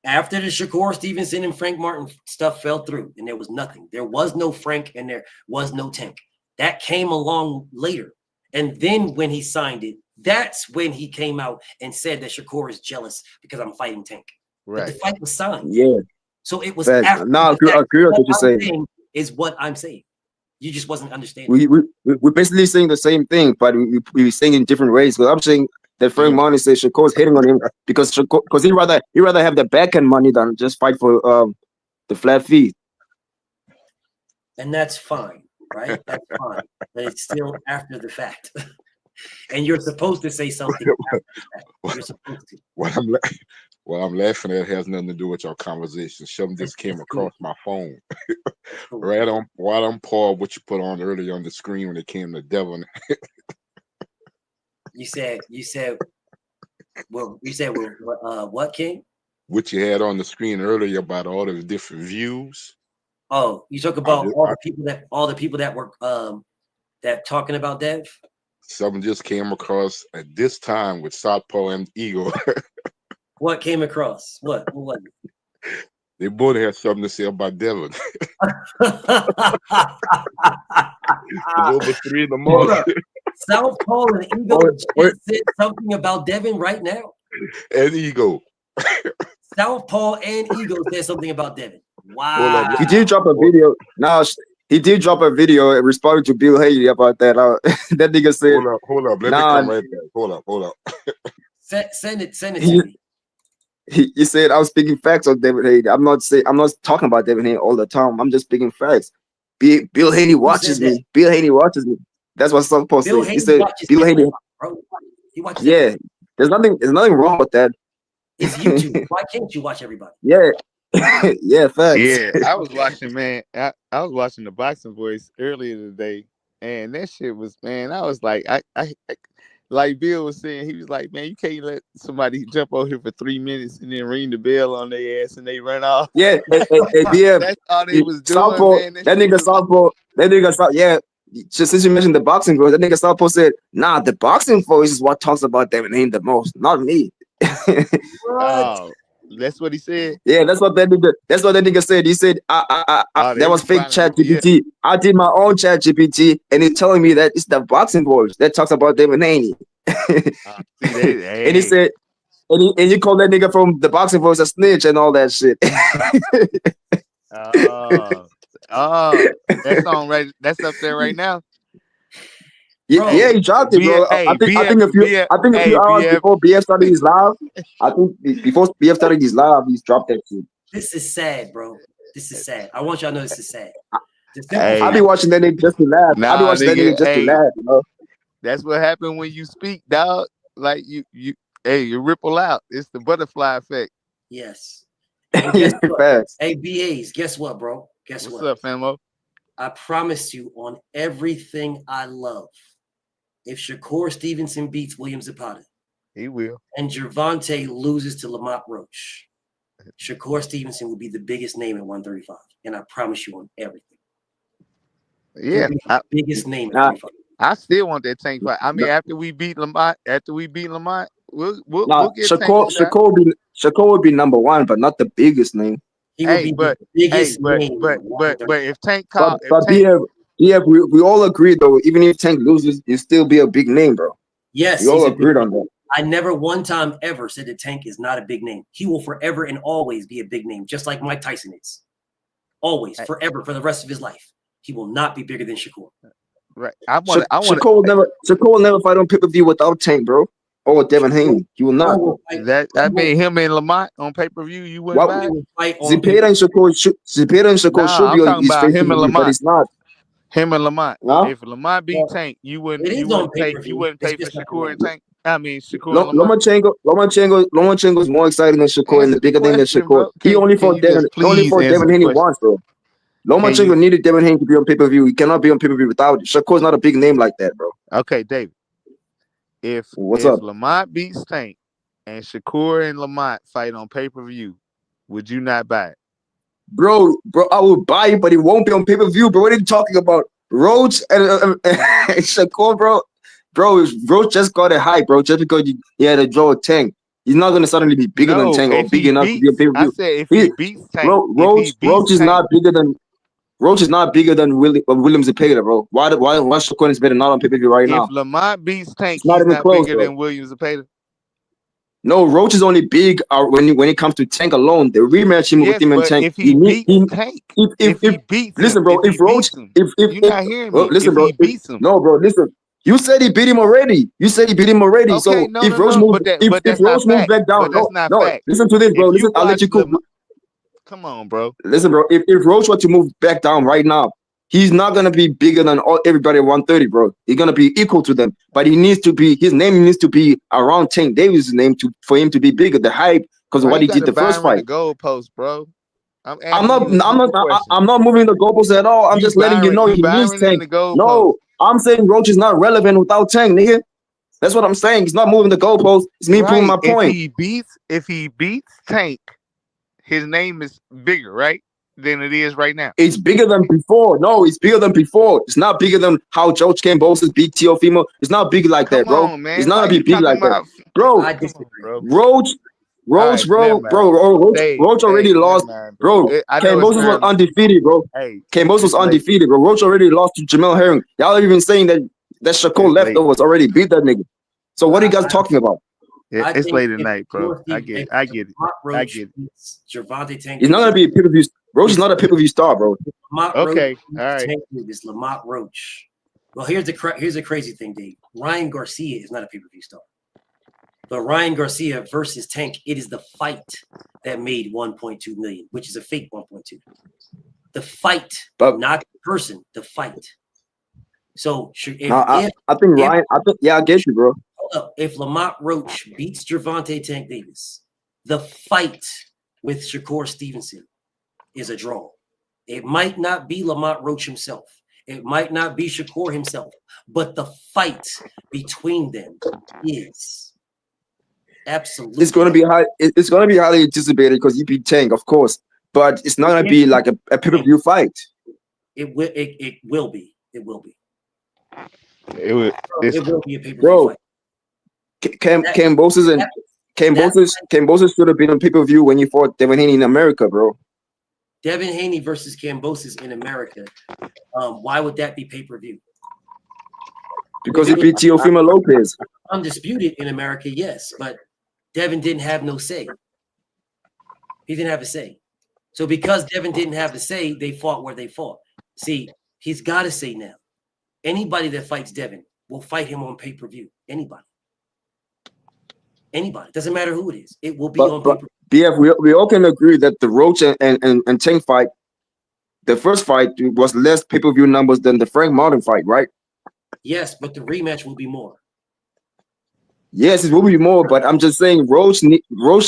after the Shakur Stevenson and Frank Martin stuff fell through and there was nothing. There was no Frank and there was no Tank. That came along later. And then when he signed it, that's when he came out and said that Shakur is jealous because I'm fighting Tank. Right. But the fight was signed. Yeah. So it was after. Now I agree with what you're saying. Is what I'm saying. You just wasn't understanding. We're basically saying the same thing, but we're saying in different ways. Because I'm saying that Frank Martin says Shakur's hitting on him because he rather have the backhand money than just fight for the flat fee. And that's fine, right? That's fine. But it's still after the fact. And you're supposed to say something after the fact. You're supposed to. What I'm laughing at has nothing to do with your conversation. Something just came across my phone. Right on par what you put on earlier on the screen when it came to Devin. You said what, King? What you had on the screen earlier about all the different views. Oh, you talk about all the people that were that talking about Dev? Something just came across at this time with Southpaw and Eagle. What came across? What was it? They both had something to say about Devin. It's over 3 in the morning. Southpaw and Eagle just said something about Devin right now. And Eagle. Southpaw and Eagle said something about Devin. Wow. He did drop a video. Now he did drop a video responding to Bill Haney about that. That nigga said, "Hold up, let me come right back. Hold up. Send it to me." He said, "I was speaking facts on David Haney. I'm not talking about David Haney all the time. I'm just speaking facts. Bill Haney watches that? me. Bill Haney watches me. That's what some post Bill said. He Haney said watches Bill Haney. everybody, bro. He watches Yeah, everybody. there's nothing wrong with that. It's YouTube. Why can't you watch everybody? Yeah, yeah, facts. Yeah, I was watching, man. I was watching the Boxing Voice earlier today, and that shit was, man. I was like, I like Bill was saying, he was like, man, you can't let somebody jump over here for 3 minutes and then ring the bell on their ass and they run off. Yeah, BF. That's all they was doing, Southpaw, man. that Shit nigga was like, Southpaw, yeah. Just since you mentioned the boxing voice, that nigga Southpaw said, nah, the boxing voice is what talks about Devin Haney the most, not me. oh, that's what he said. Yeah, that's what that nigga said. He said, Oh, they that was fake responded chat to, yeah. GPT. I did my own chat GPT, and it's telling me that it's the boxing voice that talks about Devin Haney. And he said, and you call that nigga from the boxing voice a snitch and all that shit. That song that's up there right now. Yeah, he dropped it, bro. I think a few hours before BF started his live, I think before BF started his live, he's dropped that shit. This is sad, bro. This is sad. I want y'all to know this is sad. I be watching that nigga just to laugh. I be watching that nigga just to laugh, you know. That's what happened when you speak, dog. Like you you ripple out. It's the butterfly effect. Yes. And guess what? Hey, BAs, guess what, bro? Guess what? What's up, famo? I promise you on everything I love, if Shakur Stevenson beats William Zapata, he will, and Gervonta loses to Lamont Roach, Shakur Stevenson will be the biggest name at 135. And I promise you on everything. Yeah. Biggest name at 135. I still want that Tank fight. I mean, after we beat Lamont, we'll get Shakur would be number one, but not the biggest name. He would be the biggest name. But if Tank called, we all agree though. Even if Tank loses, he'll still be a big name, bro. Yes, we all agreed on that. I never one time ever said that Tank is not a big name. He will forever and always be a big name, just like Mike Tyson is. Always, forever, for the rest of his life. He will not be bigger than Shakur. Right. Shakur will never fight on pay-per-view without Tank, bro. Or with Devin Haney. He will not. That mean him and Lamont on pay-per-view, you wouldn't buy? Zepeda and Shakur should be on his face, him and Lamont. But it's not. Him and Lamont. No? If Lamont beat Tank, you wouldn't pay for Shakur and Tank. I mean Shakur and Lamont. Lomachenko is more exciting than Shakur and the bigger name than Shakur. He only fought Devin Haney once, bro. Lomachenko needed Devin Haney to be on pay-per-view. He cannot be on pay-per-view without it. Shakur's not a big name like that, bro. Okay, David. If Lamont beats Tank and Shakur and Lamont fight on pay-per-view, would you not buy it? Bro, I would buy it, but it won't be on pay-per-view, bro. What are you talking about? Roach and Shakur, bro. Bro, Roach just got it high, bro. Just because he had a draw with Tank. He's not going to suddenly be bigger than Tank or big enough to be on pay-per-view. I said if he beats Tank. Roach is not bigger than... Roach is not bigger than William Zapata, bro. Why Shakur is better not on pay-per-view right now? If Lamont beats Tank, he's not bigger than William Zapata. No, Roach is only big when it comes to Tank alone. The rematch with him and Tank. If he beats Tank, if he beats him, listen, bro. If Roach, you're not hearing me. Listen, bro. He beats him. No, bro. Listen. You said he beat him already. Okay, so if Roach moves, if Roach moves back down, no. Listen to this, bro. Listen, I'll let you cook. Come on, bro. Listen, bro. If Roach were to move back down right now, he's not gonna be bigger than everybody at 130, bro. He's gonna be equal to them, but his name needs to be around Tank Davis' name for him to be bigger. The hype because of what he did the first fight. The goalpost, bro. I'm not moving the goalposts at all. I'm just letting you know he needs Tank. No, I'm saying Roach is not relevant without Tank, nigga. That's what I'm saying. He's not moving the goalposts. It's me proving my point. If he beats Tank, his name is bigger, right, than it is right now. It's bigger than before. No, it's bigger than before. It's not bigger than how George Cambosis beat Teofimo. It's not big like that, bro. On, man. It's not gonna be big like that, bro. Roach already lost, bro. Cambosis was undefeated, bro. Cambosis was undefeated, bro. Roach already lost to Jamel Herring. Y'all are even saying that Shakur leftovers already beat that nigga. So what are you guys talking about? Yeah, it's late at night, bro. I get it. Gervonta Tank. He's not gonna be a pay-per-view. Roach is not a pay-per-view star, bro. Okay, all right. Is Lamont Roach. Well, here's the crazy thing, Dave. Ryan Garcia is not a pay-per-view star. But Ryan Garcia versus Tank, it is the fight that made 1.2 million, which is a fake 1.2. The fight, not the person, the fight. So I think Ryan. I get you, bro. If Lamont Roach beats Gervonta Tank Davis, the fight with Shakur Stevenson is a draw. It might not be Lamont Roach himself. It might not be Shakur himself, but the fight between them is absolutely. It's gonna be high. It's gonna be highly anticipated because you beat Tank, of course. But it's not gonna be like a pay-per-view fight. It will. It will be. It will be. It will be a pay-per-view Bro, fight. Cambosis should have been on pay-per-view when you fought Devin Haney in America, bro. Devin Haney versus Cambosis in America. Why would that be pay-per-view? Because he beat Teofimo Lopez. Undisputed in America, yes, but Devin didn't have no say. He didn't have a say. So because Devin didn't have a say, they fought where they fought. See, he's got a say now. Anybody that fights Devin will fight him on pay-per-view. Anybody. Doesn't matter who it is. It will be on pay-per-view. BF, we all can agree that the Roach and Tank fight, the first fight was less pay-per-view numbers than the Frank Martin fight, right? Yes, but the rematch will be more. Yes, it will be more, but I'm just saying Roach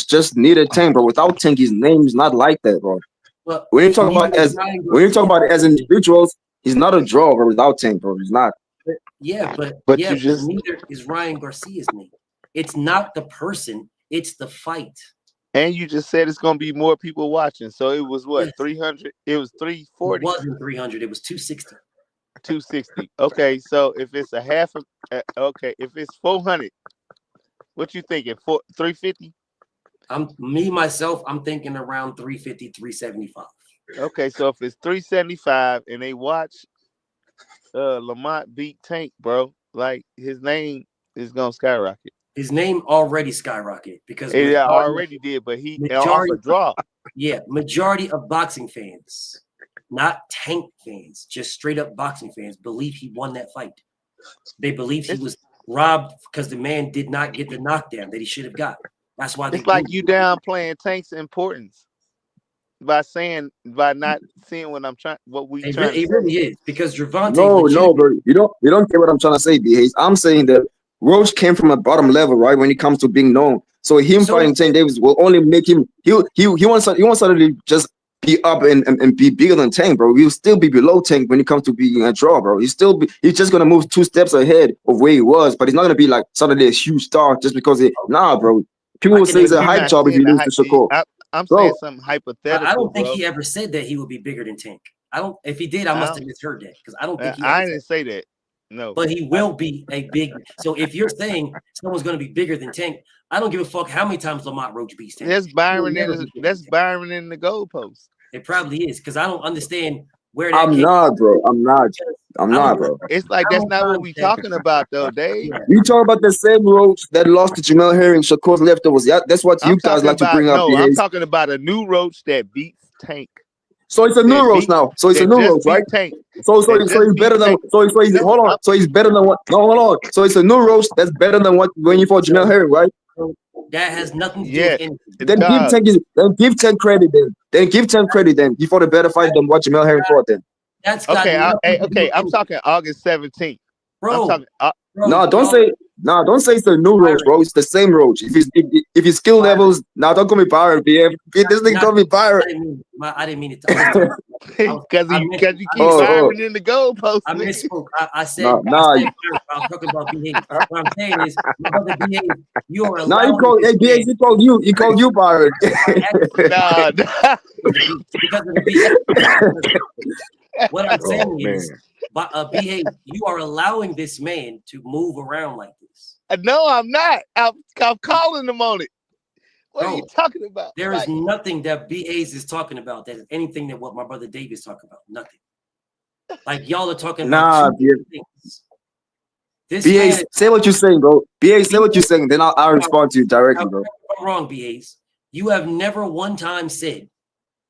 just needed Tank, bro. Without Tank, his name is not like that, bro. Well, when you talk about it as individuals, he's not a draw, bro. Without Tank, bro, he's not. But neither is Ryan Garcia's name. It's not the person, it's the fight. And you just said it's gonna be more people watching. So it was what, 300? It was 340. It wasn't 300, it was 260. 260. Okay, so if it's a half of if it's 400, what you thinking? 350? I'm thinking around 350, 375. Okay, so if it's 375 and they watch Lamont beat Tank, bro, like his name is gonna skyrocket. His name already skyrocketed because it already did, but he off a draw. Yeah, majority of boxing fans, not Tank fans, just straight up boxing fans, believe he won that fight. They believe he was robbed because the man did not get the knockdown that he should have got. That's why it's like you downplaying Tank's importance by not seeing what we trying to say. It really is because Gervonta. No, bro. You don't get what I'm trying to say, B. I'm saying that Roach came from a bottom level, right? When it comes to being known, so fighting Tank Davis will only make him. He wants to just be up and be bigger than Tank, bro. He'll still be below Tank when it comes to being a draw, bro. He's just gonna move 2 steps ahead of where he was, but he's not gonna be like suddenly a huge star just because bro. People will say it's a hype job if he loses to Shakur. I'm saying something hypothetical. I don't think he ever said that he would be bigger than Tank. If he did, I must have misheard that because I don't think I didn't say that. No, but he will be a big. So if you're saying someone's going to be bigger than Tank, I don't give a fuck how many times Lamont Roach beats Tank. That's Byron in the goalpost. It probably is because I don't understand where that. I'm not, bro. I'm not, bro. It's like that's not what we talking about, though, Dave. We talk about the same Roach that lost to Jamel Herring, Shakur's leftovers. Yeah, that's what you guys like to bring up. No, I'm talking about a new Roach that beats Tank. So it's a new Roach now. So it's a new Roach, right? Tank. So he's better than. So he's hold on. So he's better than what? No, hold on. So it's a new Roach that's better than what when you fought Jamel Herring, right? That has nothing to do with anything. Then give 10 credit. Then give 10 credit. Then he fought a better fight than what Jamel Herring fought. Then. That's okay. I'm talking August 17th, bro. Don't say it's the new Roach, bro. It's the same Roach. If his skill levels, don't call me Byron, BF. This thing call me Byron. I didn't mean it. Because you keep Byron in the goalpost. I misspoke. I said, I'm talking about behave. What I'm saying is, my brother behave. You are allowed. He called you Byron. Because of the what I'm saying is, behave. You are allowing this man to move around like this. No, I'm not. I'm calling him on it. What are you talking about? There is nothing that BAs is talking about that is anything that what my brother Dave is talking about. Nothing. Like y'all are talking about things. BAs, say what you're saying, bro. BAs, say what you're saying. Then I'll respond to you directly, bro. I'm wrong, BAs. You have never one time said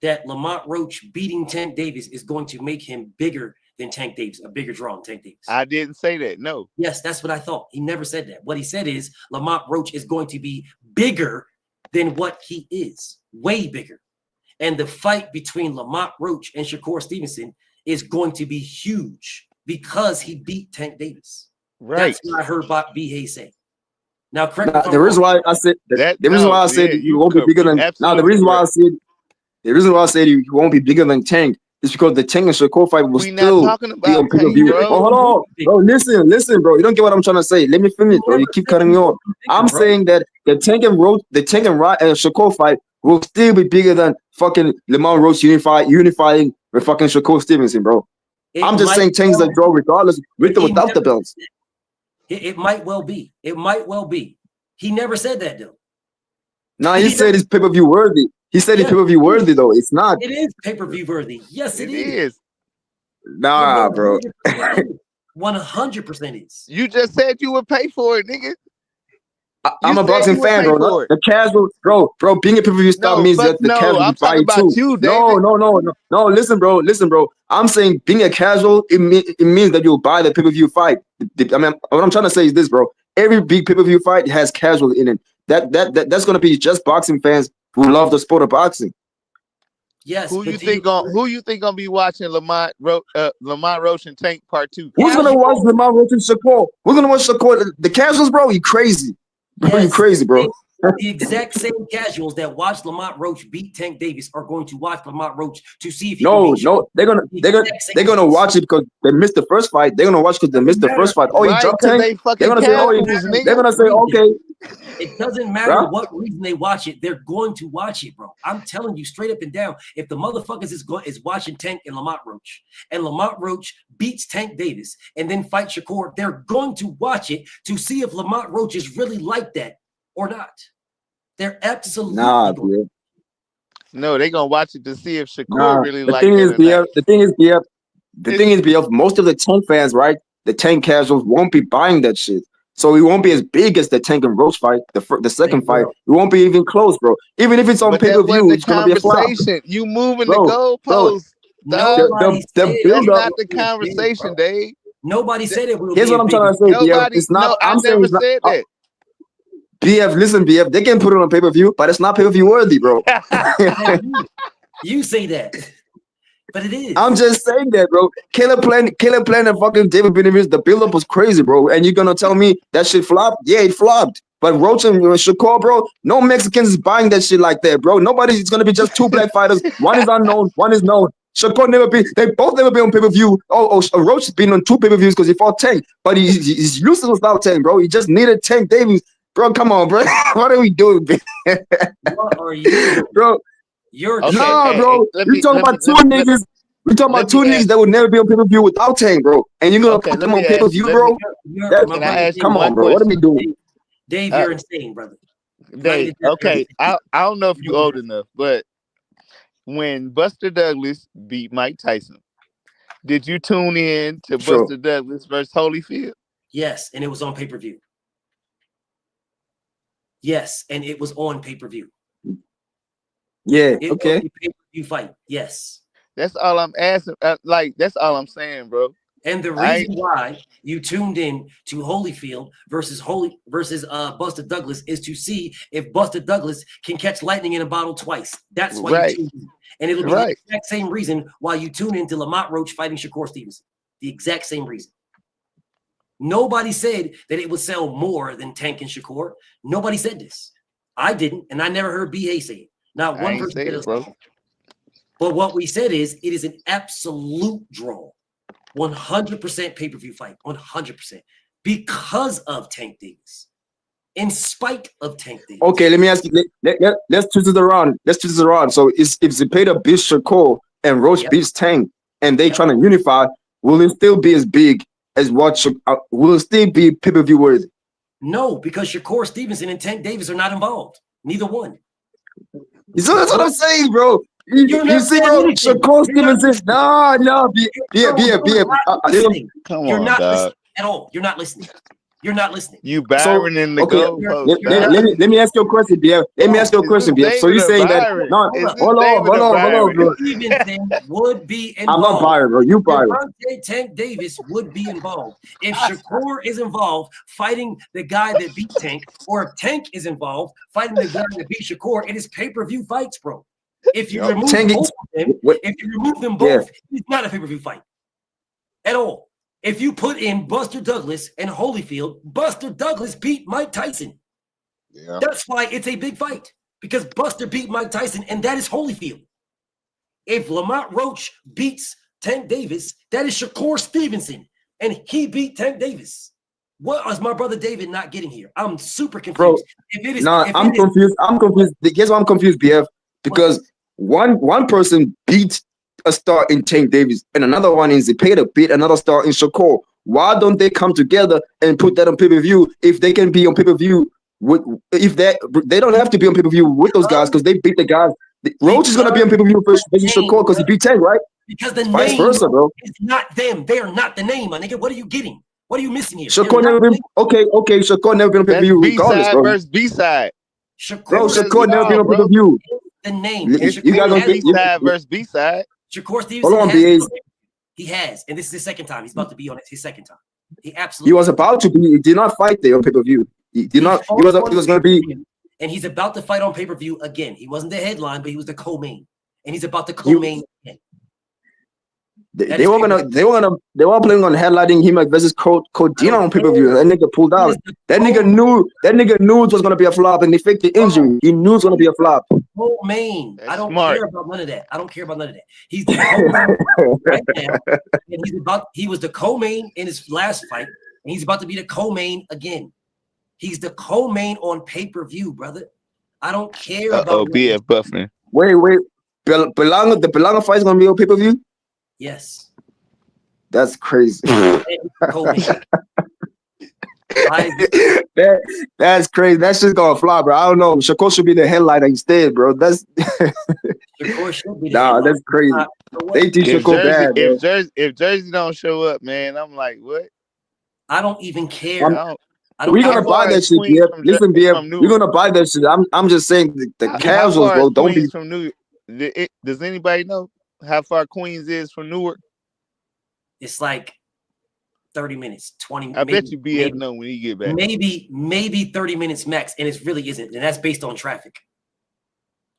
that Lamont Roach beating Tank Davis is going to make him bigger than Tank Davis, a bigger draw than Tank Davis. I didn't say that, no. Yes, that's what I thought. He never said that. What he said is Lamont Roach is going to be bigger than what he is, way bigger. And the fight between Lamont Roach and Shakur Stevenson is going to be huge because he beat Tank Davis. Right. That's what I heard B. Hayes say. Now, correct me if I'm The reason wrong. why I said That the reason no, why I said yeah, he won't be bigger than now. The absolutely reason why I correct. said the reason why I said he won't be bigger than Tank is because the Tank and Shakur fight will We not still talking be about on pay per Tank, view. bro. Oh, hold on, bro. Listen, bro. You don't get what I'm trying to say. Let me finish, bro. You keep cutting me off. I'm saying that the Tank and Shakur fight will still be bigger than fucking Lamont Roach unifying with fucking Shakur Stevenson, bro. I'm just saying Tank's a draw regardless with or without the belts. It might well be. It might well be. He never said that though. Nah, he said it's pay-per-view worthy. He said it's pay-per-view worthy though. It's not. It is pay-per-view worthy. Yes, it is. Nah, bro. 100% is. You just said you would pay for it, nigga. I'm a boxing fan, bro. Not the casual, bro. Being a pay-per-view star means that the casual I'm buy talking it about too. you, David. No. Listen, bro. I'm saying being a casual, it means that you'll buy the pay-per-view fight. I mean, what I'm trying to say is this, bro. Every big pay-per-view fight has casual in it. That's gonna be just boxing fans who love the sport of boxing. Yes. Who you think gonna be watching Lamont Roach and Tank Part 2? Who's gonna watch Lamont Roach and Shakur? Who's gonna watch Shakur? The casuals, bro. You crazy, bro. You crazy, bro. The exact same casuals that watched Lamont Roach beat Tank Davis are going to watch Lamont Roach to see if he can beat No, they're gonna watch it because they missed the first fight. They're gonna watch because they missed the first fight. Oh, he dropped Tank. They're gonna say, they're gonna say, okay. It doesn't matter what reason they watch it. They're going to watch it, bro. I'm telling you straight up and down. If the motherfuckers is watching Tank and Lamont Roach, and Lamont Roach beats Tank Davis and then fight Shakur, they're going to watch it to see if Lamont Roach is really like that or not. They're absolutely bro. No, they're gonna watch it to see if Shakur really like it. The thing is, BF, most of the Tank fans, right? The Tank casuals won't be buying that shit. So it won't be as big as the Tank and Roach fight, the second fight. It won't be even close, bro. Even if it's on pay-per-view, it's gonna be a flop. You moving the goalposts. The build That's up. not the conversation, Dave. Nobody said it will. Here's what I'm trying to say, BF. It's not. I never said that. BF, listen, BF, they can put it on pay-per-view, but it's not pay-per-view worthy, bro. You say that, but it is. I'm just saying that, bro. Killer Plan and fucking David Benavidez, the build-up was crazy, bro. And you're gonna tell me that shit flopped? Yeah, it flopped. But Roach and Shakur, bro, no Mexicans is buying that shit like that, bro. It's gonna be just two black fighters. One is unknown, one is known. Shakur they both never been on pay-per-view. Roach has been on 2 pay-per-views because he fought Tank, but he's useless without Tank, bro. He just needed Tank Davis. Bro, come on, bro. What are we doing, man? What are you doing? Bro? You're okay, bro. We talking about two niggas. We talking about two niggas that would never be on pay-per-view without Tank, bro. And you're gonna put them on pay-per-view, bro? Come on, bro. What are we doing? Dave, you're insane, brother. Dave, okay. I don't know if you're old enough, but when Buster Douglas beat Mike Tyson, did you tune in to Buster Douglas versus Holyfield? Yes, and it was on pay-per-view. Yes, and it was on pay-per-view. Yeah, okay. Pay-per-view fight. Yes. That's all I'm asking. That's all I'm saying, bro. And the reason why you tuned in to Holyfield versus Buster Douglas is to see if Buster Douglas can catch lightning in a bottle twice. That's why you tuned in. And it'll be the exact same reason why you tune into Lamont Roach fighting Shakur Stevenson. The exact same reason. Nobody said that it would sell more than Tank and Shakur. Nobody said this. I didn't, and I never heard BA say it. Not one person said it, bro. But what we said is it is an absolute draw. 100% pay-per-view fight. 100%. Because of Tank Davis. In spite of Tank Davis. Okay, let me ask you. Let's twist it around. So if Zepeda beats Shakur and Roach beats Tank and they trying to unify, will it still be as big as what will it still be pay-per-view worthy? No, because Shakur Stevenson and Tank Davis are not involved. Neither one. So that's what I'm saying, bro. You see, bro, Shakur Stevenson. No, Come You're on, not dog. listening at all. You're not listening. You're not listening. You Byron in the goalpost. Let me ask you a question, BF. Let me ask you a question, BF. So you're saying that? No, hold on, bro. Stevenson would be involved. I'm not Byron, bro. You Byron. Tank Davis would be involved. If Shakur is involved fighting the guy that beat Tank, or if Tank is involved fighting the guy that beat Shakur, it is pay-per-view fights, bro. If you Yep. remove Tank both it- of them, what- if you remove them Yeah. both, it's not a pay-per-view fight at all. If you put in Buster Douglas and Holyfield, Buster Douglas beat Mike Tyson. Yeah. That's why it's a big fight, because Buster beat Mike Tyson, and that is Holyfield. If Lamont Roach beats Tank Davis, that is Shakur Stevenson, and he beat Tank Davis. What is my brother David not getting here? I'm super confused. Bro, If it is, nah, if I'm it is, confused. I'm confused. Here's why I'm confused, BF. Because one person beat a star in Tank Davis, and another one in Zepeda beat another star in Shakur. Why don't they come together and put that on pay-per-view if they can be on pay-per-view? If they don't have to be on pay-per-view with those guys because they beat the guys. Roach is gonna be on pay-per-view versus Shakur because he beat Tank, right? because the Vice name versa, bro. is not them. They are not the name, my nigga. What are you getting? What are you missing here? Shakur never been okay. Shakur never been on That's pay-per-view regardless, B-side bro. versus B-side. Bro, That's Shakur never been on bro. pay-per-view. The name. You And guys Shakur don't has get B-side versus B-side. Shakur Stevenson Hold on, has. BAs. He has, and this is his second time. He's about to be on it. His second time. He absolutely. He was about to be. He did not fight there on pay-per-view. He did not. He was going to be. And he's about to fight on pay-per-view again. He wasn't the headline, but he was the co-main, and he's about to co-main again. They were planning on headlining him versus Codina on pay-per-view. That nigga pulled out. That nigga knew it was gonna be a flop, and he faked the injury. He knew it was gonna be a flop. Co-main. I don't smart. care about none of that. I don't care about none of that. He's the co-main right now, and he was the co-main in his last fight, and he's about to be the co-main again. He's the co-main on pay-per-view, brother. I don't care about BF buffing. Wait. The Belanga fight is gonna be on pay-per-view? Yes. That's crazy. That's crazy. That's just gonna fly, bro. I don't know. Shakur should be the headliner instead, bro. That's Shakur should be the nah. That's crazy. They do Shakur bad, bro. If Jersey don't show up, man, I'm like, what? I don't even care. We're gonna buy that shit, BF. Listen, BF, we're gonna buy that shit. I'm just saying the casuals, bro. Don't be. From New does anybody know how far Queens is from Newark? It's like 30 minutes, 20. I bet you BF know when he get back. Maybe 30 minutes max, and it really isn't, and that's based on traffic.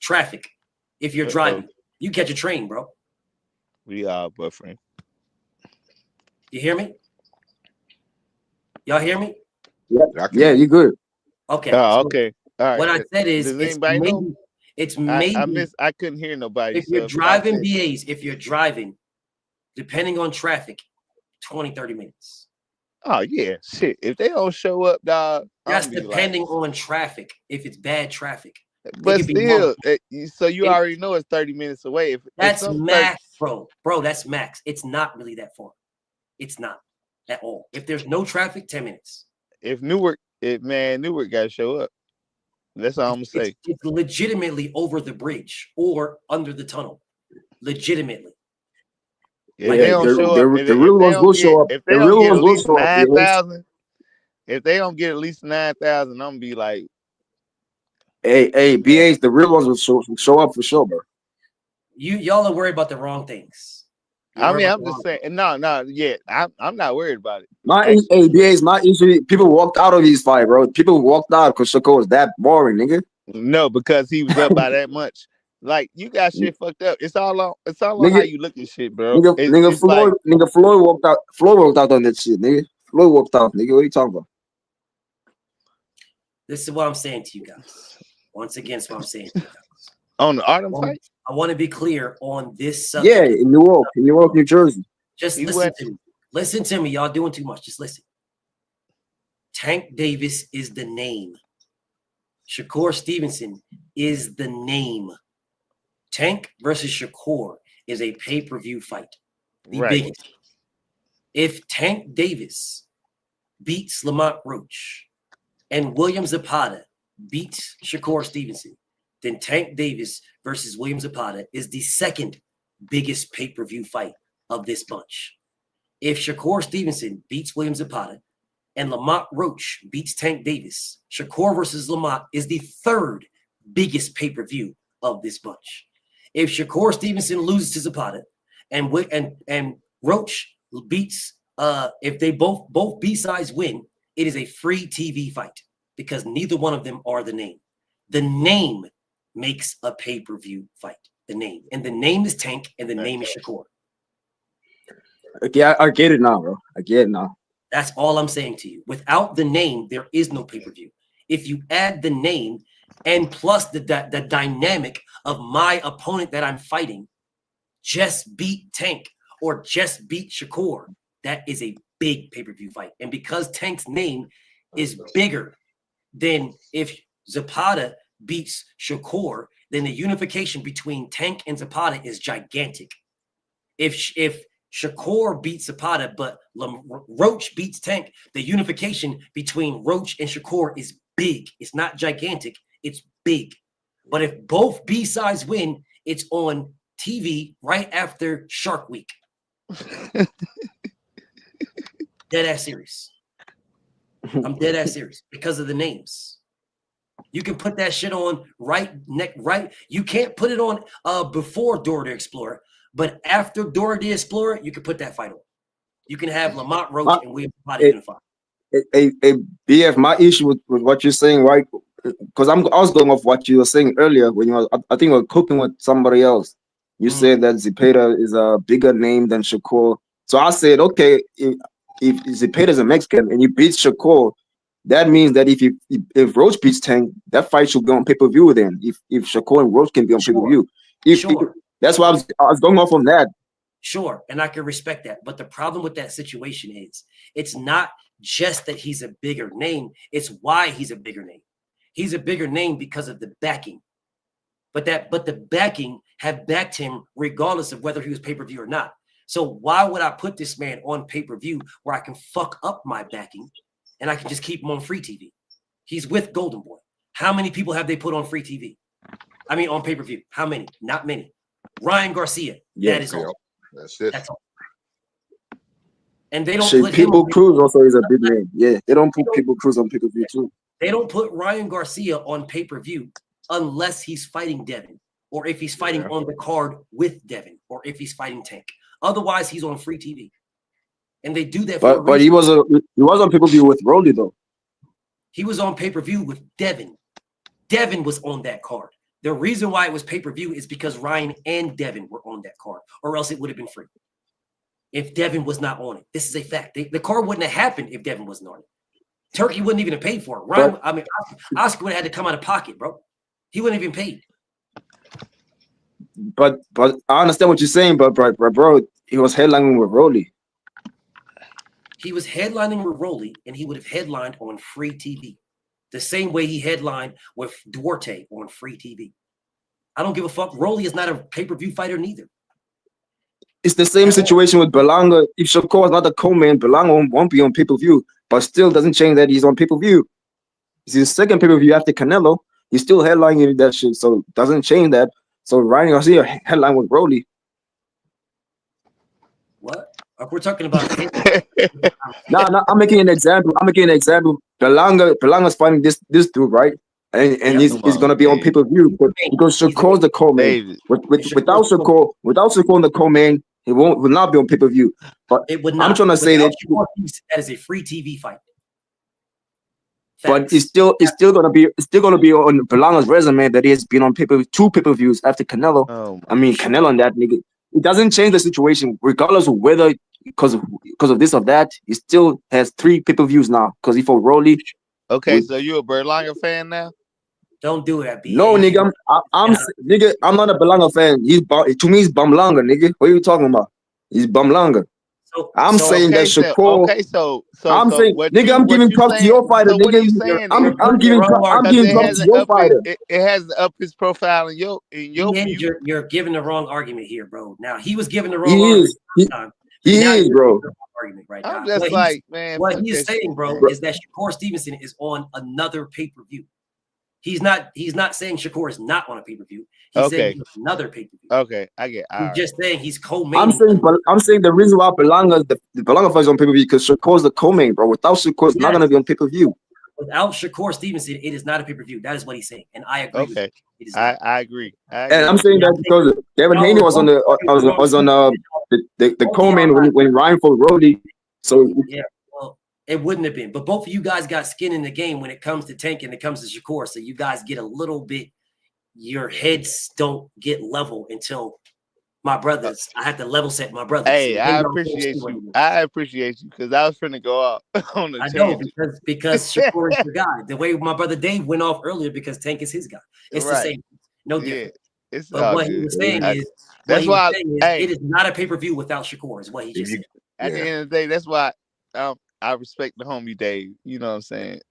Traffic. If you're driving, you catch a train, bro. We are buffering. You hear me? Y'all hear me? Yeah, you good. Okay. Okay. All right. What I said is, does anybody know? It's maybe. I couldn't hear nobody. If you're driving BAs, if you're driving, depending on traffic, 20, 30 minutes. Oh yeah, shit. If they don't show up, dog. That's depending on traffic. If it's bad traffic. But still, so you already know it's 30 minutes away. That's max, bro. Bro, that's max. It's not really that far. It's not at all. If there's no traffic, 10 minutes. If Newark got to show up. That's all I'm gonna say. It's legitimately over the bridge or under the tunnel. Legitimately. If they don't show up, the real ones will show up. If they don't get at least 9,000, if they don't get at least 9,000, I'm gonna be like, hey, BAs, the real ones will show up for sure, bro. Y'all are worried about the wrong things. I'm just saying. No, yeah, I'm not worried about it. BAs, my issue. People walked out of his fight, bro. People walked out because Shakur was that boring, nigga. No, because he was up by that much. Like you got shit fucked up. It's all on how you look at shit, bro. Floyd walked out. Floyd walked out on that shit, nigga. Floyd walked out, nigga. What are you talking about? This is what I'm saying to you guys. Once again, it's what I'm saying to you guys. On the Artem fight? I want to be clear on this subject. Yeah, in Newark, New Jersey. Just listen to me. Listen to me. Y'all doing too much. Just listen. Tank Davis is the name. Shakur Stevenson is the name. Tank versus Shakur is a pay-per-view fight. The biggest. If Tank Davis beats Lamont Roach and William Zapata beats Shakur Stevenson, then Tank Davis versus William Zapata is the second biggest pay-per-view fight of this bunch. If Shakur Stevenson beats William Zapata and Lamont Roach beats Tank Davis, Shakur versus Lamont is the third biggest pay-per-view of this bunch. If Shakur Stevenson loses to Zapata and Roach beats, if they both B-sides win, it is a free TV fight because neither one of them are the name. The name makes a pay-per-view fight. The name. And the name is Tank, and the name is Shakur. Okay, I get it now, bro. I get it now. That's all I'm saying to you. Without the name, there is no pay-per-view. If you add the name and plus the dynamic of my opponent that I'm fighting, just beat Tank or just beat Shakur, that is a big pay-per-view fight. And because Tank's name is bigger than if Zapata beats Shakur, then the unification between Tank and Zapata is gigantic. If Shakur beats Zapata, but Roach beats Tank, the unification between Roach and Shakur is big. It's not gigantic, it's big. But if both B-sides win, it's on TV right after Shark Week. Dead ass serious. I'm dead ass serious because of the names. You can put that shit on right. You can't put it on before Dora the Explorer, but after Dora the Explorer, you can put that fight on. You can have Lamont Roach and William Zapata unified. BF, my issue with what you're saying, right? Because I was going off what you were saying earlier when you were, I think you were cooking with somebody else. You said that Zapata is a bigger name than Shakur. So I said, okay, if Zapata is a Mexican and you beat Shakur, that means that if Roach beats Tank, that fight should go on pay-per-view then. If Shakur and Roach can be on pay-per-view. That's why I was going off on that. Sure, and I can respect that. But the problem with that situation is it's not just that he's a bigger name, it's why he's a bigger name. He's a bigger name because of the backing. But the backing have backed him regardless of whether he was pay-per-view or not. So why would I put this man on pay-per-view where I can fuck up my backing and I can just keep him on free TV? He's with Golden Boy. How many people have they put on free TV? I mean, on pay-per-view. How many? Not many. Ryan Garcia. That is all. That's it. That's all. And they don't put People Cruz also is a big name. Yeah, they don't put People Cruz on pay-per-view too. They don't put Ryan Garcia on pay-per-view unless he's fighting Devin, or if he's fighting on the card with Devin, or if he's fighting Tank. Otherwise, he's on free TV. And they do that for but he was on pay-per-view with Rolly though. He was on pay-per-view with Devin. Devin was on that card. The reason why it was pay-per-view is because Ryan and Devin were on that card, or else it would have been free. If Devin was not on it. This is a fact. The card wouldn't have happened if Devin wasn't on it. Turkey wouldn't even have paid for it. Ryan, Oscar would have had to come out of pocket, bro. He wouldn't have even paid. But I understand what you're saying, but bro, he was headlining with Rolly. He was headlining with Rolly, and he would have headlined on free TV. The same way he headlined with Duarte on free TV. I don't give a fuck. Rolly is not a pay-per-view fighter neither. It's the same situation with Berlanga. If Shakur is not a co-main, Berlanga won't be on pay-per-view, but still doesn't change that he's on pay-per-view. It's his second pay-per-view after Canelo. He's still headlining that shit, so doesn't change that. So Ryan Garcia headline with Rolly. What? We're talking about No, I'm making an example. Berlanga's fighting this dude, right? And he's gonna be on pay-per-view because Shakur's the co-main. Without Shakur on the co-main, he will not be on pay-per-view. But it would not. I'm trying to say that is a free TV fight. But it's still gonna be on Berlanga's resume that he has been on two pay-per-views after Canelo. Canelo and that nigga. It doesn't change the situation, regardless of whether because of this or that. He still has 3 pay-per-views now because he fought Rolly. Okay, so you a Berlanga fan now? Don't do that, B. No, nigga, I'm not a Berlanga fan. To me, he's Bumlanga, nigga. What are you talking about? He's Bumlanga. I'm saying that Shakur. I'm giving props to your fighter, nigga. I'm giving props to your fighter. It has up his profile in your view. You're giving the wrong argument here, bro. Now he was giving the wrong argument. He is, bro. Right I'm now. just like, man. What he's saying, bro, is that Shakur Stevenson is on another pay-per-view. He's not saying Shakur is not on a pay-per-view. He's saying he's another pay-per-view. Okay, I get. He's just saying he's co-main. I'm saying the reason why the Berlanga fight is on pay-per-view because Shakur's the co-main, bro. Without Shakur, it's not gonna be on pay-per-view. Without Shakur Stevenson, it is not a pay-per-view. That is what he's saying, and I agree. Okay, I agree. And I'm saying that because Devin Haney was on the co-main when Ryan fought Rolly. So yeah, well, it wouldn't have been. But both of you guys got skin in the game when it comes to Tank and it comes to Shakur. So you guys get a little bit your heads don't get level until my brothers. I have to level set my brothers. Hey, And I then y'all won't appreciate see what you. it is. I appreciate you because I was finna go off on a I know tangent. because Shakur is your guy. The way my brother Dave went off earlier because Tank is his guy. It's the Right. same, no Yeah, different. it's But all what he good. was saying is, That's why. Hey, it is not a pay-per-view without Shakur, is what he just said. at the end of the day, that's why I respect the homie Dave. You know what I'm saying?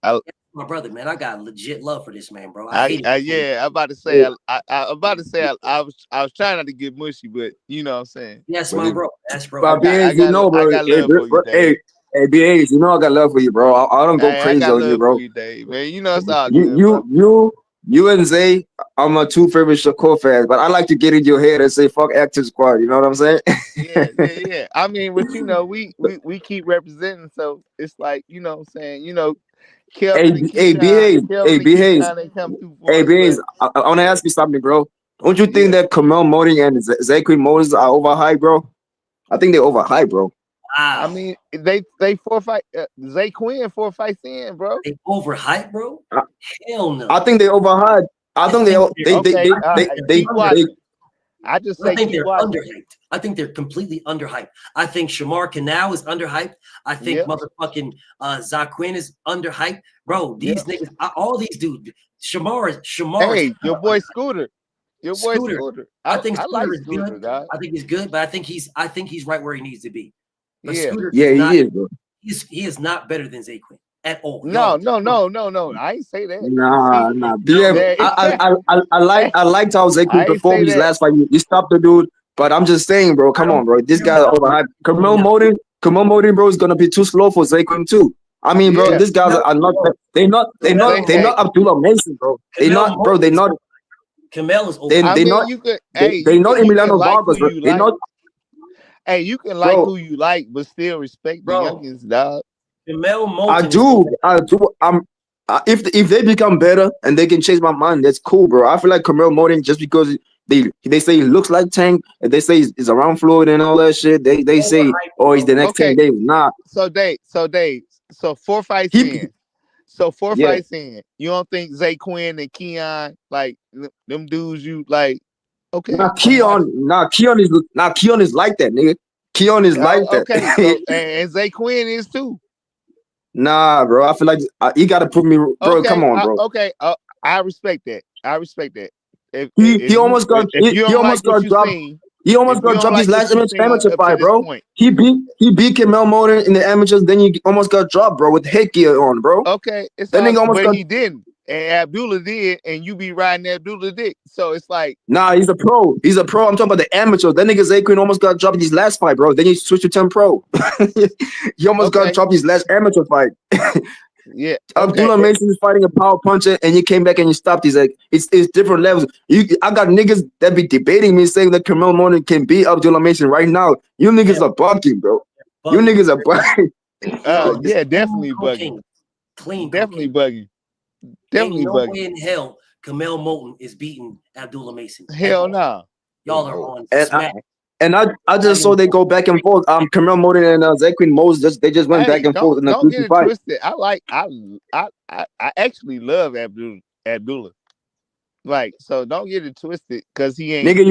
My brother, man, I got legit love for this man, bro. I hate it. Yeah, I'm about to say I was trying not to get mushy, but you know what I'm saying. Yes, But my bro. That's bro. But BAs, you know, bro. I got Hey, love for you, Dave. hey, BAs, you know I got love for you, bro. I don't go Hey, I crazy got on you, love for bro. you, Dave. Man, you know it's all You, good, bro. you and Zay are my two favorite Shakur fans, but I like to get in your head and say fuck Active Squad. You know what I'm saying? Yeah. I mean, but you know, we keep representing, so it's like, you know what I'm saying, you know, Kelvin and Hey, Keyshawn, BAs, they come through for hey, us, BAs. but I want to ask you something, bro. Don't you think yeah. that Kamel Moting and Zachary Moses are overhyped, bro? I think they're overhyped, bro. I mean, they 4 fight Zay Quinn 4 fights in, bro. They overhyped, bro. Hell no. I think they overhyped. I think keep watching. I just say think keep they're watching. underhyped. I think they're completely underhyped. I think Shamar Canal is underhyped. I think motherfucking Zaquin is underhyped. Bro, these niggas, all these dudes, Shamar. Hey, your boy Scooter. Your boy Scooter. I think I Scooter like is Scooter, good. dog. I think he's good, but I think he's right where he needs to be. But Yeah. Scooter Yeah, is not. he is, bro. He is not better than Zaquin at all. No. I ain't say that. Nah. No, BF, I liked how Zachary I ain't say performed his that. last fight. You stopped the dude, but I'm just saying, bro. Come on, bro. This guy overhyped. Kamel Moting, bro, is gonna be too slow for Zachary too. I mean, bro, these guys are not. They're not Abdullah Mason, bro. They're not, bro. They're not. Kamel is over. They're not. You could. They're not Emiliano Vargas, bro. They're not. Hey, you can like who you like, but still respect the youngins, dog. Kamel I do. If they become better and they can change my mind, that's cool, bro. I feel like Kamel Moting, just because they say he looks like Tank and they say he's around Floyd and all that shit. They say, oh, he's the next Tank Davis. Nah. So 4 fights in. So 4 fights in. You don't think Zay Quinn and Keon, like them dudes, you like? Okay. Keon is like that, nigga. Keon is like that. Okay, so and Zay Quinn is too. Nah, bro. I feel like you gotta put me, bro. Okay, Come on, bro. I respect that. He almost got dropped. He almost got dropped his last amateur fight, bro. He beat Kamel Moting in the amateurs. Then he almost got dropped, bro, with headgear on, bro. Okay, he didn't, and Abdullah did, and you be riding Abdullah dick. So it's like, nah, he's a pro. I'm talking about the amateur. That nigga Zaquin almost got dropped in his last fight, bro. Then he switched to 10 pro. He almost got dropped his last amateur fight. Yeah, Abdullah Mason is fighting a power puncher, and you came back and you stopped. He's like, it's different levels. I got niggas that be debating me saying that Kamel Moting can beat Abdullah Mason right now. You niggas are bugging, bro. You niggas are bugging. Yeah, definitely bugging. Clean, definitely bugging. Definitely Ain't no bugging. way in hell Kamel Moulton is beating Abdullah Mason. Hell no. Y'all are on And smack. I just saw they go back and forth. Kamel Moting and Zaquin Moses they just went back and forth in a don't get it fight. twisted. I actually love Abdullah. Like, so don't get it twisted because he ain't. Nigga,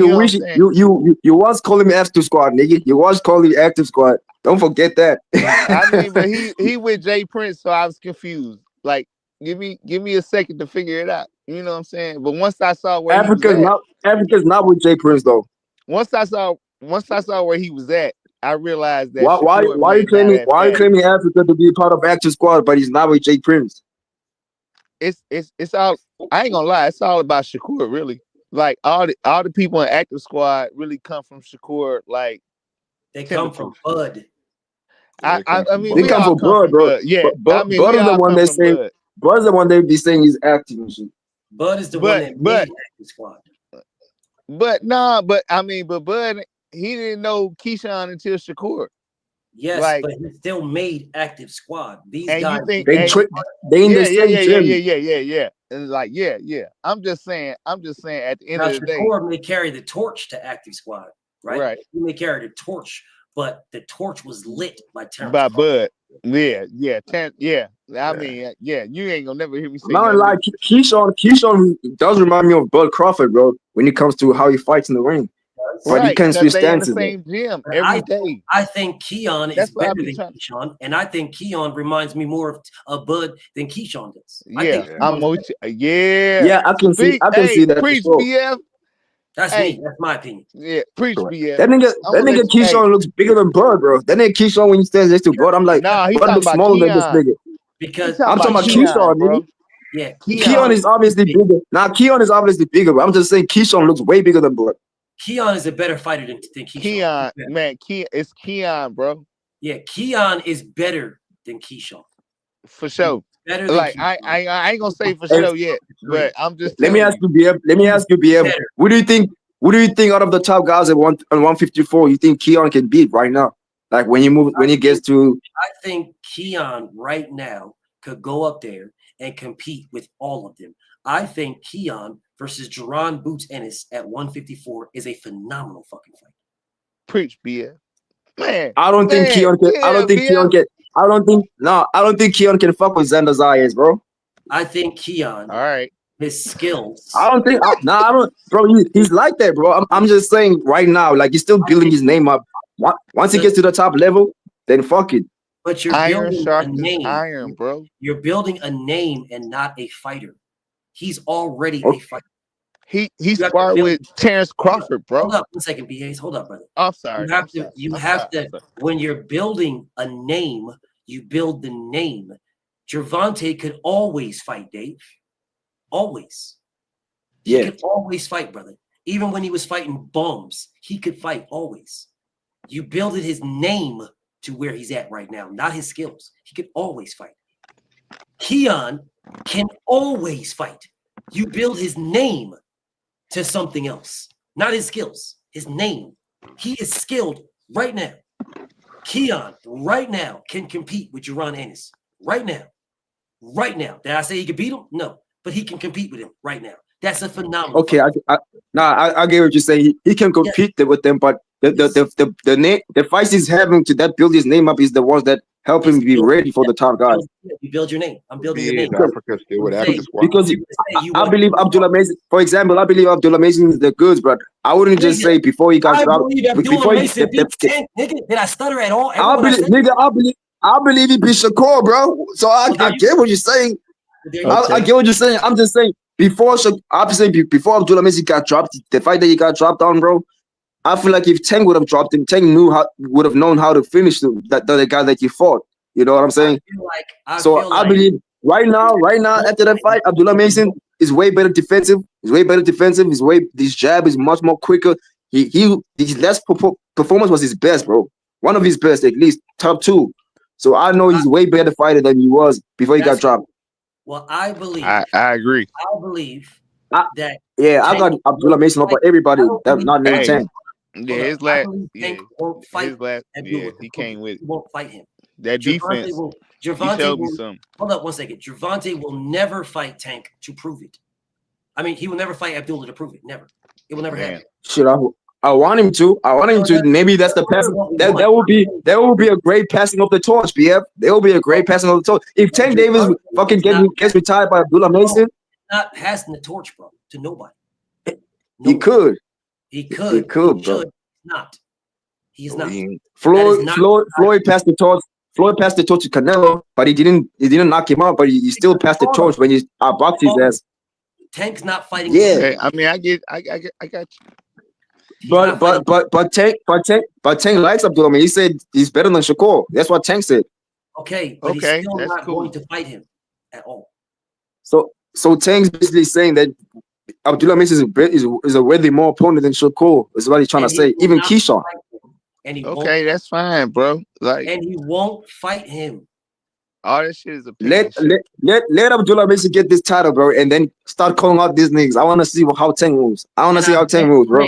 you you once calling me Active Squad, nigga. You once calling me Active Squad. Don't forget that. I mean, but he with Jay Prince, so I was confused. Like, give me a second to figure it out. You know what I'm saying? But once I saw where Africa's not with Jay Prince though. Once I saw where he was at, I realized that Why you claiming Africa to be part of Active Squad, but he's not with Jay Prince? It's all. I ain't gonna lie. It's all about Shakur, really. Like all the people in Active Squad really come from Shakur. Like they come from Bud. I mean, they come from Bud, bro. Yeah, Bud is the one they say. Bud's the one they be saying he's active and shit. Bud is the one that made Active Squad. But Bud, he didn't know Keyshawn until Shakur. Yes, but he still made Active Squad. These guys, they in the same gym. Yeah. And like, yeah. I'm just saying. At the end of the day, Shakur may carry the torch to Active Squad, right? He may carry the torch but the torch was lit by Terrence By Crawford. Bud. Yeah. I mean, you ain't gonna never hear me say I'm not gonna lie, nothing. Keyshawn does remind me of Bud Crawford, bro, when it comes to how he fights in the ring. But he Right, can't because switch they in the stances. same gym But every day. I think Keon is That's why I better be than trying. Keyshawn, and I think Keon reminds me more of Bud than Keyshawn does. I Yeah, think I'm Keon's with better. you. Yeah. Yeah, I can see Hey, that for preach, sure. BF. That's Hey, me. That's my opinion. yeah, preach, Correct. BF. That nigga Keyshawn looks bigger than Bud, bro. That nigga Keyshawn, when he stands next to Bud, I'm like, Nah, he Bud talking looks about smaller than this Keon. nigga. Because I'm talking about Keon, Keyshawn, nigga. bro. Yeah, Keon is obviously bigger. Now Keon is obviously bigger, but I'm just saying Keyshawn looks way bigger than Bud. Keon is a better fighter than Keyshawn. Keon, man, it's Keon, bro. Yeah, Keon is better than Keyshawn. For sure. Better than Like Keyshawn. I ain't gonna say for sure yet, but I'm just Let me telling ask you, BF. Let me ask you, BF. Better. What do you think? What do you think out of the top guys at 154? You think Keon can beat right now? Like when he gets to. I think Keon right now could go up there and compete with all of them. I think Keon versus Jerron Boots Ennis at 154 is a phenomenal fucking fight. Preach, BF. Man, I don't think Keon can. I don't think Keon can. I don't think Keon can fuck with Xander Zayas, bro. I think Keon, all right, his skills. I don't think. I don't, bro. He's like that, bro. I'm just saying right now, like he's still building his name up. Once he gets to the top level, then fuck it. But you're iron building a sharpens name. iron, bro. You're building a name and not a fighter. He's already a fighter. He sparred with Terrence Crawford, bro. Hold up 1 second, BAs. Hold up, brother. I'm sorry. You have to. When you're building a name, you build the name. Gervonta could always fight, Dave. Always. He could always fight, brother. Even when he was fighting bums, he could fight always. You builded his name to where he's at right now, not his skills. He could always fight. Keon can always fight. You build his name to something else, not his skills, his name. He is skilled right now. Keon right now can compete with Jerron Ennis right now. Right now. Did I say he could beat him? No, but he can compete with him right now. That's a phenomenal. Okay, I get what you're saying. He can compete with them, but the fights he's having to that build his name up is the ones that help him be ready for the top guys. You build your name. I'm building your name. Because I believe Abdullah Mason, for example, I believe Abdullah Mason is the goods, but I wouldn't just say before he got dropped. Did I stutter at all? I believe he beat Shakur, bro. So I get what you're saying. I get what you're saying. I'm just saying before Abdullah Mason got dropped, the fight that he got dropped on, bro. I feel like if Tank would have dropped him, Tank would have known how to finish the guy that he fought. You know what I'm saying? I believe right now, after that fight, Abdullah Mason is way better defensive. His jab is much more quicker. His last performance was his best, bro. One of his best, at least top 2. So I know he's way better fighter than he was before he got dropped. Well, I believe. I agree. I believe that. Yeah, I got Abdullah Mason over everybody. That's not named Tank. Yeah, his last. Tank won't fight. He came with. He won't fight him. That defense. Gervonta will. Hold up 1 second. Gervonta will never fight Tank to prove it. I mean, he will never fight Abdullah to prove it. Never. It will never happen. Shit, I want him to. Maybe that's the pass. That will be a great passing of the torch, BF. There will be a great passing of the torch. If Tank Davis fucking gets retired by Abdullah Mason, not passing the torch, bro, to nobody. He could. He could. He could, bro. Not. He's not. Floyd passed the torch. Floyd passed the torch to Canelo, but he didn't knock him out. But he still passed the torch when he boxed his ass. Tank's not fighting. Yeah, I mean, I got you. But Tank likes Abdullah. He said he's better than Shakur. That's what Tank said. Okay, but he's still not going to fight him at all. So Tank's basically saying that Abdullah Mason is a worthy more opponent than Shakur. Is what he's trying to say. Even Keyshawn. And he that's fine, bro. Like, and he won't fight him. All that shit is a let Abdullah Mason get this title, bro, and then start calling out these niggas. I want to see how Tank moves. I want to see how Tank moves, bro.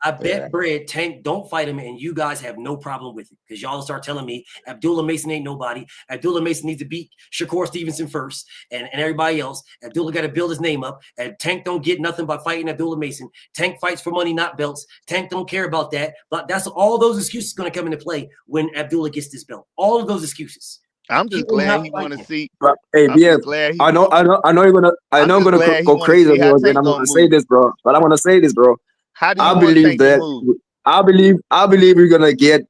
I bet bread Tank don't fight him, and you guys have no problem with it because y'all start telling me Abdullah Mason ain't nobody. Abdullah Mason needs to beat Shakur Stevenson first, and everybody else. Abdullah got to build his name up. And Tank don't get nothing by fighting Abdullah Mason. Tank fights for money, not belts. Tank don't care about that. But that's all those excuses going to come into play when Abdullah gets this belt. All of those excuses. I'm just glad he want to see. But, hey, I'm BF, just glad he. I know you're gonna. I'm just gonna glad he go want to crazy see on how yours, and Tank I'm gonna gonna say move. this, bro. But I'm gonna say this, bro. How do you I want believe Tank to that. move? I believe we're gonna get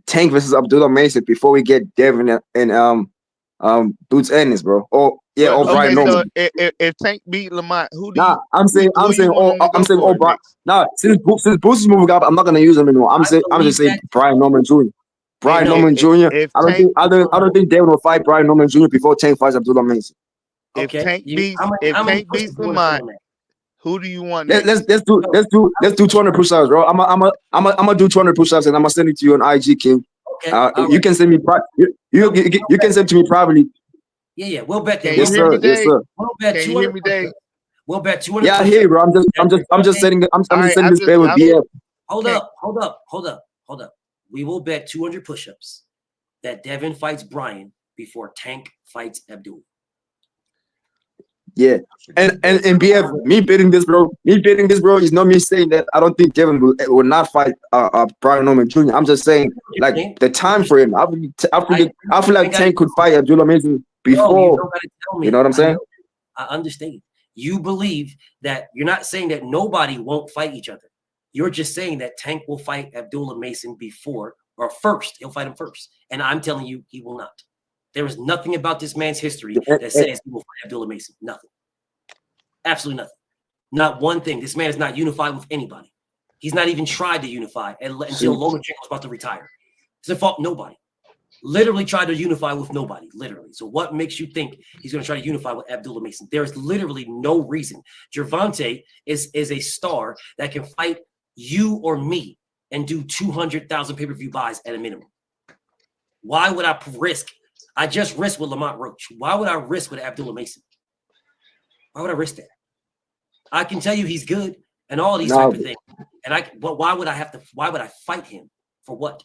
Tank versus Abdullah Mason before we get Devin and Boots Ennis, bro. Or Brian Okay, so Norman. if Tank beat Lamont, who I'm saying want him to go for Brian. next? Nah, since Boots is moving up, I'm not gonna use him anymore. I'm just saying Brian Norman Jr. Brian Norman Jr. If I don't think Devin will fight Brian Norman Jr. before Tank fights Abdullah Mason. If Tank beats Lamont, who do you want Let's next? do 200 push-ups, bro. I'm gonna do 200 push-ups and I'm gonna send it to you on IG, King. You can send me you can send it to me privately. Yeah, we'll bet that. Yes, sir. Yes, sir. We'll bet Can you hear me, Dave? We'll bet 200. Yeah, I hear you, bro. I'm just sending this bet with BF. Hold up. We will bet 200 push-ups that Devin fights Brian before Tank fights Abdul. Yeah, and BF, me betting this, bro, is not me saying that I don't think Devin will not fight Brian Norman Jr. I'm just saying like the time frame. I feel like Tank could fight Abdullah Mason before. You know what I'm saying? I understand. You believe that you're not saying that nobody won't fight each other. You're just saying that Tank will fight Abdullah Mason before or first. He'll fight him first, and I'm telling you, he will not. There is nothing about this man's history that says he will fight Abdullah Mason. Nothing. Absolutely nothing. Not one thing. This man is not unified with anybody. He's not even tried to unify until Lomachenko was about to retire. He's fought nobody. Literally tried to unify with nobody. Literally. So what makes you think he's going to try to unify with Abdullah Mason? There is literally no reason. Gervonta is a star that can fight you or me and do 200,000 pay-per-view buys at a minimum. Why would I risk? I just risked with Lamont Roach. Why would I risk with Abdullah Mason? Why would I risk that? I can tell you he's good and all these type of things. But why would I fight him? For what?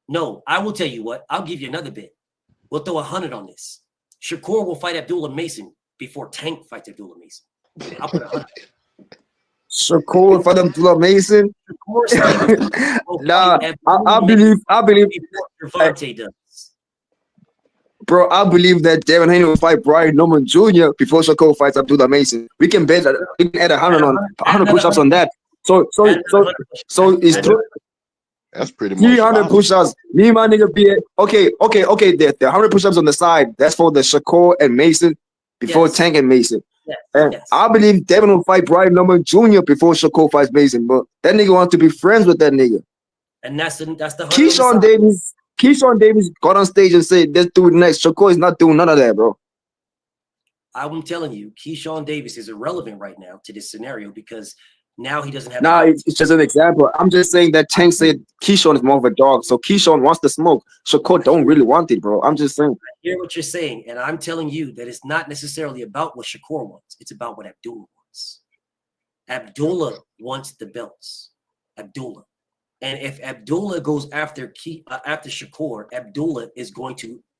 No, I will tell you what. I'll give you another bit. We'll throw 100 on this. Shakur will fight Abdullah Mason before Tank fights Abdullah Mason. I'll put 100. Shakur for Abdullah Mason. Nah, I believe. Gervonta does. Bro, I believe that Devin Haney will fight Brian Norman Jr. before Shakur fights Abdullah Mason. We can bet that we can add 100 push-ups on that. So it's that's pretty much 300 push-ups. Me and my nigga be okay. The 100 push-ups on the side. That's for the Shakur and Mason before Tank and Mason. And I believe Devin will fight Brian Norman Jr. before Shakur fights Mason. But that nigga wants to be friends with that nigga. And that's the Keyshawn Davis got on stage and said, let's do it next. Shakur is not doing none of that, bro. I'm telling you, Keyshawn Davis is irrelevant right now to this scenario because now he doesn't have. Nah, it's just an example. I'm just saying that Tank said Keyshawn is more of a dog. So Keyshawn wants the smoke. Shakur don't really want it, bro. I'm just saying. I hear what you're saying. And I'm telling you that it's not necessarily about what Shakur wants. It's about what Abdullah wants. Abdullah wants the belts. Abdullah. And if Abdullah goes after Shakur, Abdullah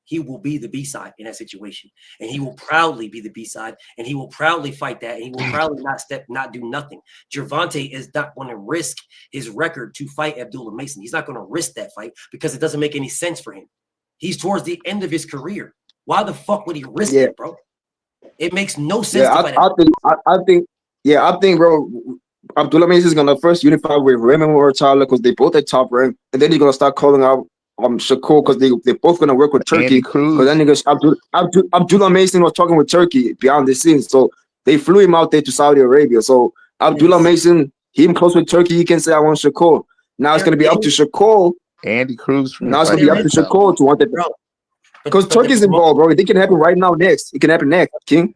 he will be the B-side in that situation. And he will proudly be the B-side. And he will proudly fight that. And he will proudly not do nothing. Gervonta is not going to risk his record to fight Abdullah Mason. He's not going to risk that fight because it doesn't make any sense for him. He's towards the end of his career. Why the fuck would he risk it, bro? It makes no sense to fight I think, bro, Abdullah Mason is gonna first unify with Raymond or Tyler because they both at top rank, and then he's gonna start calling out Shakur because they're both gonna work with Turkey. Because that nigga Abdullah Mason was talking with Turkey behind the scenes, so they flew him out there to Saudi Arabia. So Abdullah Mason, him close with Turkey, he can say I want Shakur. Now it's gonna be up to Shakur. Andy Cruz. Now it's gonna be up to Shakur to want that. Because Turkey's involved, bro. It can happen right now. Next, it can happen next, King.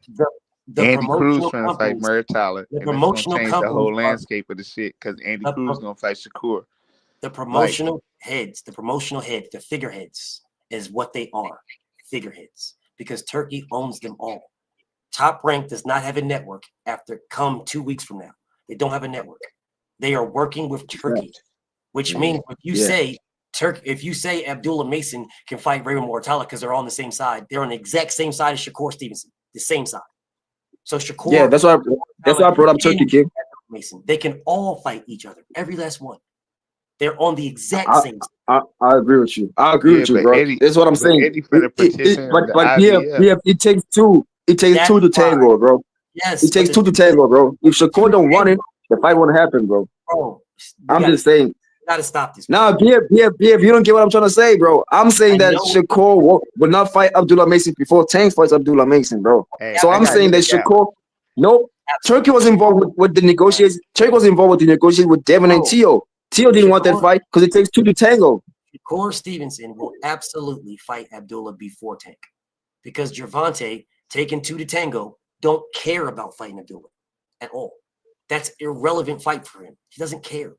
Andy Cruz trying to fight Murray Tyler. And it's going to change the whole landscape of the shit because Andy Cruz going to fight Shakur. The promotional heads, the figureheads is what they are. Figureheads. Because Turkey owns them all. Top Rank does not have a network come 2 weeks from now. They don't have a network. They are working with Turkey, which means if you say Abdullah Mason can fight Raymond Mortala because they're all on the same side, they're on the exact same side as Shakur Stevenson, the same side. So Shakur, Yeah, that's why I brought up Turkey, kid. Mason, they can all fight each other, every last one. They're on the exact same side. I agree with you. I agree with you, but bro. Eddie, That's what I'm but saying. Eddie finna petition But the BF, IBF. it takes two. It takes That's two to tango, bro. Yes, It takes two to tango, bro. If Shakur don't want it, the fight won't happen, bro. I'm just saying. You gotta stop this. Nah, BF, you don't get what I'm trying to say, bro. I'm saying that Shakur will not fight Abdullah Mason before Tank fights Abdullah Mason, bro. Hey, So I'm saying that Shakur, nope. Turkey was involved with the negotiations. Turkey was involved with the negotiation with Devin and Tio. Tio didn't want that fight because it takes two to tango. Shakur Stevenson will absolutely fight Abdullah before Tank because Gervonta, taking two to tango, don't care about fighting Abdullah at all. That's irrelevant fight for him. He doesn't care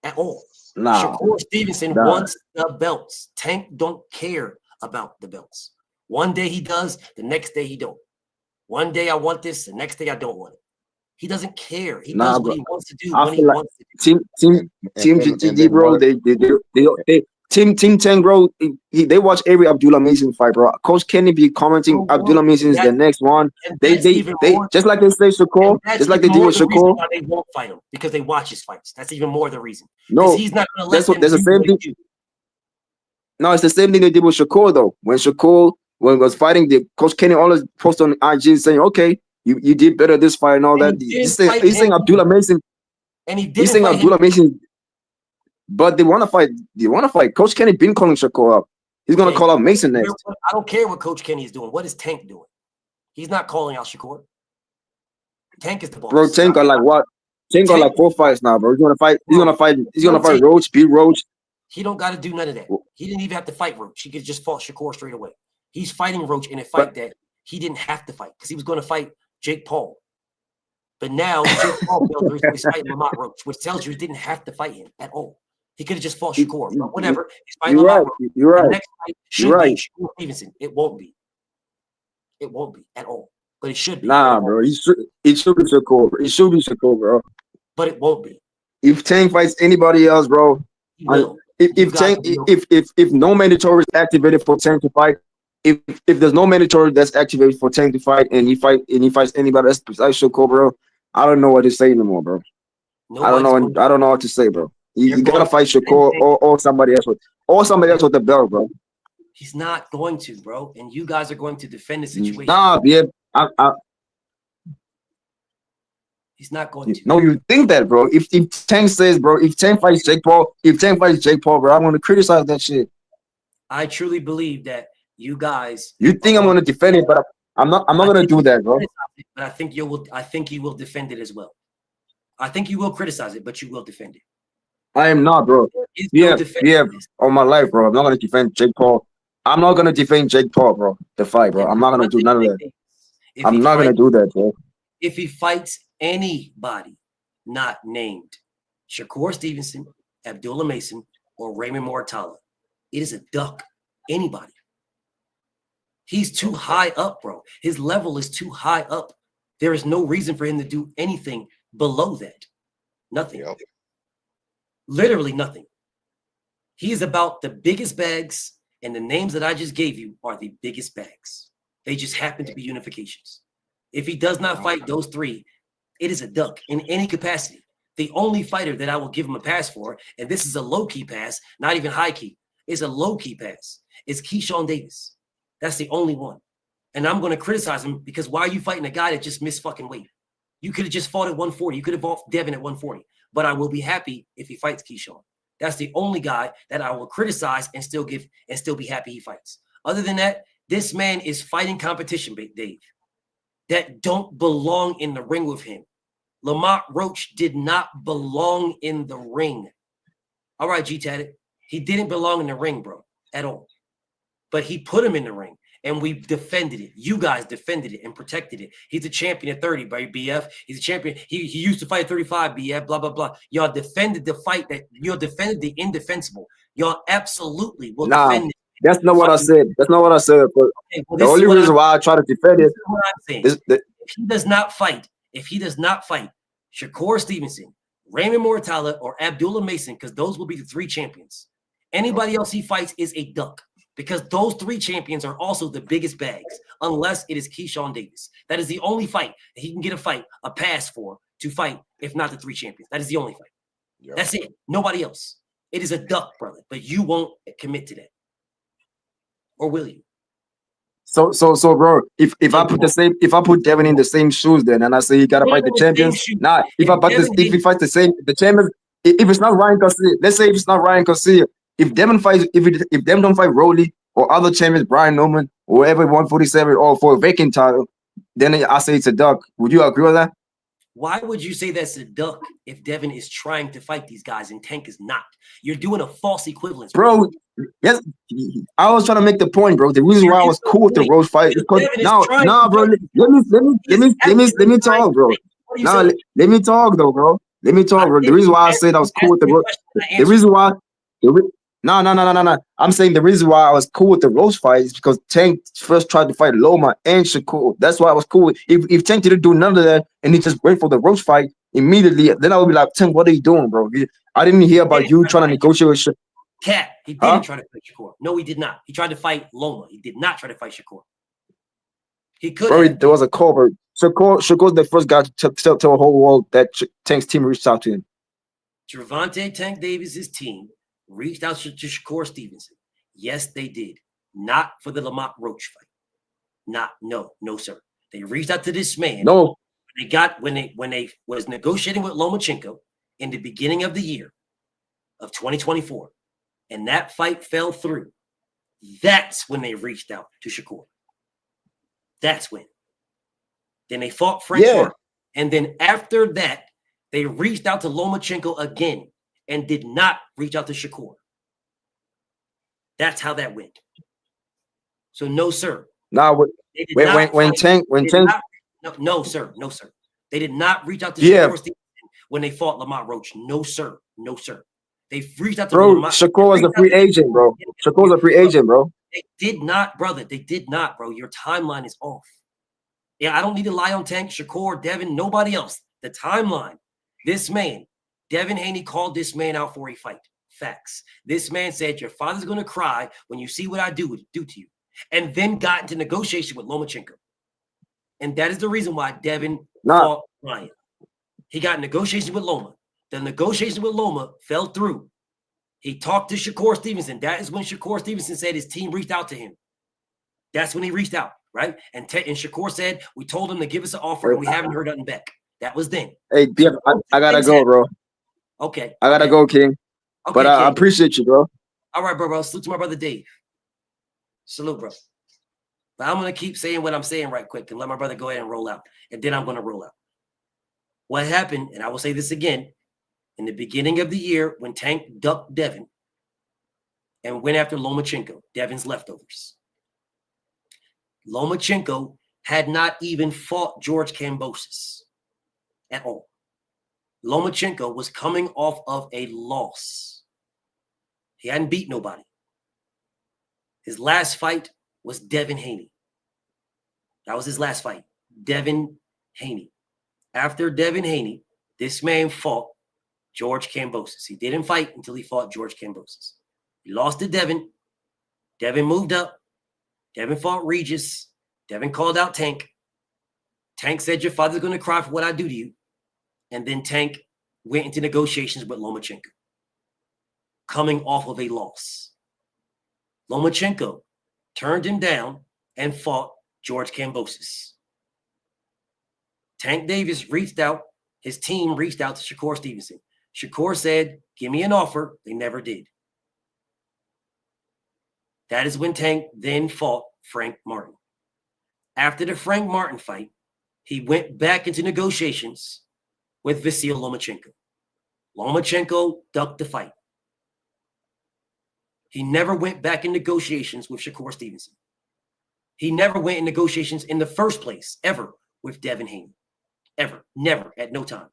at all. Shakur Stevenson wants the belts. Tank don't care about the belts. One day he does, the next day he don't. One day I want this, the next day I don't want it. He doesn't care. He does what he wants to do when he wants to do. Team GTD, bro. Team Tank, bro. They watch every Abdullah Mason fight, bro. Coach Kenny be commenting Abdullah Mason is the next one. They just like they say Shakur, just like they do with Shakur. Why they won't fight him because they watch his fights. That's even more the reason. No, he's not going to let them that's the same thing. No, it's the same thing they did with Shakur though. When Shakur was fighting, the Coach Kenny always post on IG saying, "Okay, you did better this fight and all that." He's saying Abdullah Mason, and he did. He's saying Abdullah Mason, but they want to fight. They want to fight. Coach Kenny been calling Shakur up. He's gonna call out Mason next. I don't care what Coach Kenny is doing. What is Tank doing? He's not calling out Shakur. Tank is the boss. Bro, Tank got like what? Tank got like 4 fights now, bro. He's gonna fight. He's gonna fight Roach, beat Roach. He don't got to do none of that. He didn't even have to fight Roach. He could just fought Shakur straight away. He's fighting Roach in a fight that he didn't have to fight because he was going to fight Jake Paul. But now Jake Paul he's fighting Lamont Roach, which tells you he didn't have to fight him at all. He could have just fought Shakur. But whatever. He's fighting Lamont Roach. You're right. The next fight should be Shakur Stevenson. It won't be. It won't be at all. But it should be. Nah, bro. It should be Shakur. It should be Shakur, bro. But it won't be. If Tank fights anybody else, bro, if no mandatory is activated for Tank to fight, if there's no mandatory that's activated for Tank to fight, and he fights anybody else besides Shakur, bro, I don't know what to say anymore, bro. I don't know what to say, bro. You gotta fight Shakur or somebody else with the belt, bro. He's not going to, bro. And you guys are going to defend the situation. Nah, yeah, he's not going to. No, you think that, bro. If Tank says, bro, if Tank fights Jake Paul, bro, I'm gonna criticize that shit. I truly believe that you guys. You think I'm gonna defend it, but I'm not gonna do that, bro. But I think you will defend it as well. I think you will criticize it, but you will defend it. I am not, bro. Yeah, all my life, bro. I'm not gonna defend Jake Paul. I'm not gonna defend Jake Paul, bro. The fight, bro. I'm not gonna do none of that. I'm not gonna do that, bro. If he fights anybody not named Shakur Stevenson, Abdullah Mason, or Raymond Mortala, it is a duck. Anybody. He's too high up, bro. His level is too high up. There is no reason for him to do anything below that. Nothing. Yep. Literally nothing. He is about the biggest bags, and the names that I just gave you are the biggest bags. They just happen to be unifications. If he does not fight those three, it is a duck in any capacity. The only fighter that I will give him a pass for, and this is a low-key pass, not even high-key, it's a low-key pass, is Keyshawn Davis. That's the only one. And I'm going to criticize him because why are you fighting a guy that just missed fucking weight? You could have just fought at 140. You could have fought Devin at 140. But I will be happy if he fights Keyshawn. That's the only guy that I will criticize and still be happy he fights. Other than that, this man is fighting competition, Dave, that don't belong in the ring with him. Lamont Roach did not belong in the ring. All right, G-Tatted. He didn't belong in the ring, bro, at all. But he put him in the ring, and we defended it. You guys defended it and protected it. He's a champion at 30, BF. He's a champion. He used to fight at 35, BF, blah, blah, blah. Y'all defended the fight y'all defended the indefensible. Y'all absolutely will defend it. That's not what I said. That's not what I said. But the only reason why I try to defend it is if he does not fight Shakur Stevenson, Raymond Mortala or Abdullah Mason, because those will be the 3 champions. Anybody else he fights is a duck, because those 3 champions are also the biggest bags, unless it is Keyshawn Davis. That is the only fight that he can get a pass for to fight, if not the 3 champions. That is the only fight. Yep. That's it. Nobody else. It is a duck, brother, but you won't commit to that. Or will you? So, bro, if I put Devin in the same shoes, then and I say you gotta fight the champions. Nah, if he fights the champions, if it's not Ryan Garcia, let's say if it's not Ryan Garcia, if Devin fights, if Devin don't fight Rolly or other champions, Brian Norman, or whoever 147 or for a vacant title, then I say it's a duck. Would you agree with that? Why would you say that's a duck if Devin is trying to fight these guys and Tank is not? You're doing a false equivalence, bro. Yes, I was trying to make the point, bro. The reason why I was cool with the Roach fight is because bro. Let me talk, bro. Let me talk though, bro. Let me talk, bro. The reason why I said I was cool with the Roach, the reason why, no. I'm saying the reason why I was cool with the Roach fight is because Tank first tried to fight Loma and Shakur. That's why I was cool. If Tank didn't do none of that and he just wait for the Roach fight immediately, then I would be like, Tank, what are you doing, bro? I didn't hear about you trying to negotiate with Shakur. Cat, he didn't try to fight Shakur. No, he did not. He tried to fight Loma. He did not try to fight Shakur. He could. Bro, there was a call, bro. Shakur's the first guy to tell the whole world that Tank's team reached out to him. Gervonta Tank Davis's team reached out to Shakur Stevenson. Yes, they did. Not for the Lamont Roach fight. No, sir. They reached out to this man. No. When they was negotiating with Lomachenko in the beginning of the year of 2024, and that fight fell through. That's when they reached out to Shakur. That's when. Then they fought Frank Martin. And then after that, they reached out to Lomachenko again and did not reach out to Shakur. That's how that went. So no, sir. No, when Tank. No, sir. They did not reach out to Shakur Stevenson when they fought Lamont Roach. No, sir. They reached out to Lamont. Shakur was a free agent, bro. Shakur's a free agent, bro. They did not, brother. They did not, bro. Your timeline is off. Yeah, I don't need to lie on Tank, Shakur, Devin, nobody else. The timeline. This man, Devin Haney, called this man out for a fight. Facts. This man said, your father's going to cry when you see what I do to you. And then got into negotiation with Lomachenko. And that is the reason why Devin fought Ryan. He got negotiations with Loma. The negotiation with Loma fell through. He talked to Shakur Stevenson. That is when Shakur Stevenson said his team reached out to him. That's when he reached out, right? And Shakur said, we told him to give us an offer and we haven't heard nothing back. That was then. Hey, BF, I gotta go, bro. Okay. I gotta go, King. Okay, but I appreciate you, bro. All right, bro. Salute to my brother Dave. Salute, bro. But I'm going to keep saying what I'm saying right quick and let my brother go ahead and roll out. And then I'm going to roll out. What happened, and I will say this again, in the beginning of the year when Tank ducked Devin and went after Lomachenko, Devin's leftovers. Lomachenko had not even fought George Kambosos at all. Lomachenko was coming off of a loss. He hadn't beat nobody. His last fight was Devin Haney. That was his last fight. Devin Haney. After Devin Haney, this man fought George Kambosos. He didn't fight until he fought George Kambosos. He lost to Devin. Devin moved up. Devin fought Regis. Devin called out Tank. Tank said, your father's going to cry for what I do to you. And then Tank went into negotiations with Lomachenko, coming off of a loss. Lomachenko turned him down and fought George Kambosos. Tank Davis reached out. His team reached out to Shakur Stevenson. Shakur said, give me an offer. They never did. That is when Tank then fought Frank Martin. After the Frank Martin fight, he went back into negotiations with Vasyl Lomachenko. Lomachenko ducked the fight. He never went back in negotiations with Shakur Stevenson. He never went in negotiations in the first place, ever, with Devin Haney. Ever. Never. At no time.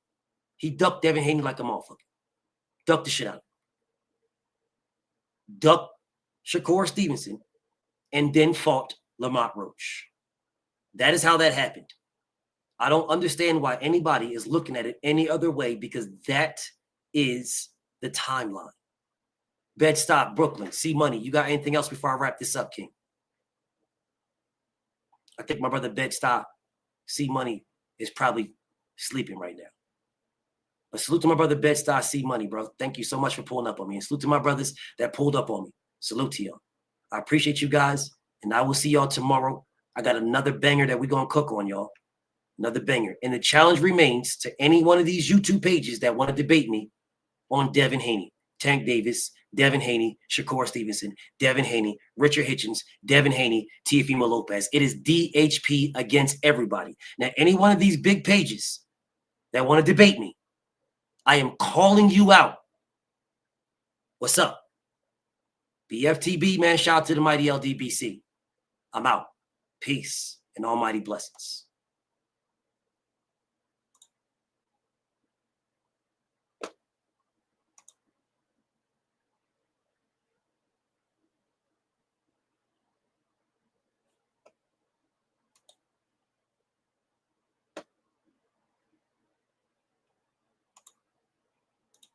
He ducked Devin Haney like a motherfucker. Ducked the shit out of him. Ducked Shakur Stevenson and then fought Lamont Roach. That is how that happened. I don't understand why anybody is looking at it any other way, because that is the timeline. Bed-Stuy, Brooklyn, C Money. You got anything else before I wrap this up, King? I think my brother Bed-Stuy, C Money, is probably sleeping right now. But salute to my brother Bed-Stuy, C Money, bro. Thank you so much for pulling up on me. And salute to my brothers that pulled up on me. Salute to y'all. I appreciate you guys, and I will see y'all tomorrow. I got another banger that we're going to cook on, y'all. Another banger. And the challenge remains to any one of these YouTube pages that want to debate me on Devin Haney, Tank Davis, Devin Haney, Shakur Stevenson, Devin Haney, Richard Hitchens, Devin Haney, Teofimo Lopez. It is DHP against everybody. Now, any one of these big pages that want to debate me, I am calling you out. What's up? BFTB, man. Shout out to the mighty LDBC. I'm out. Peace and almighty blessings.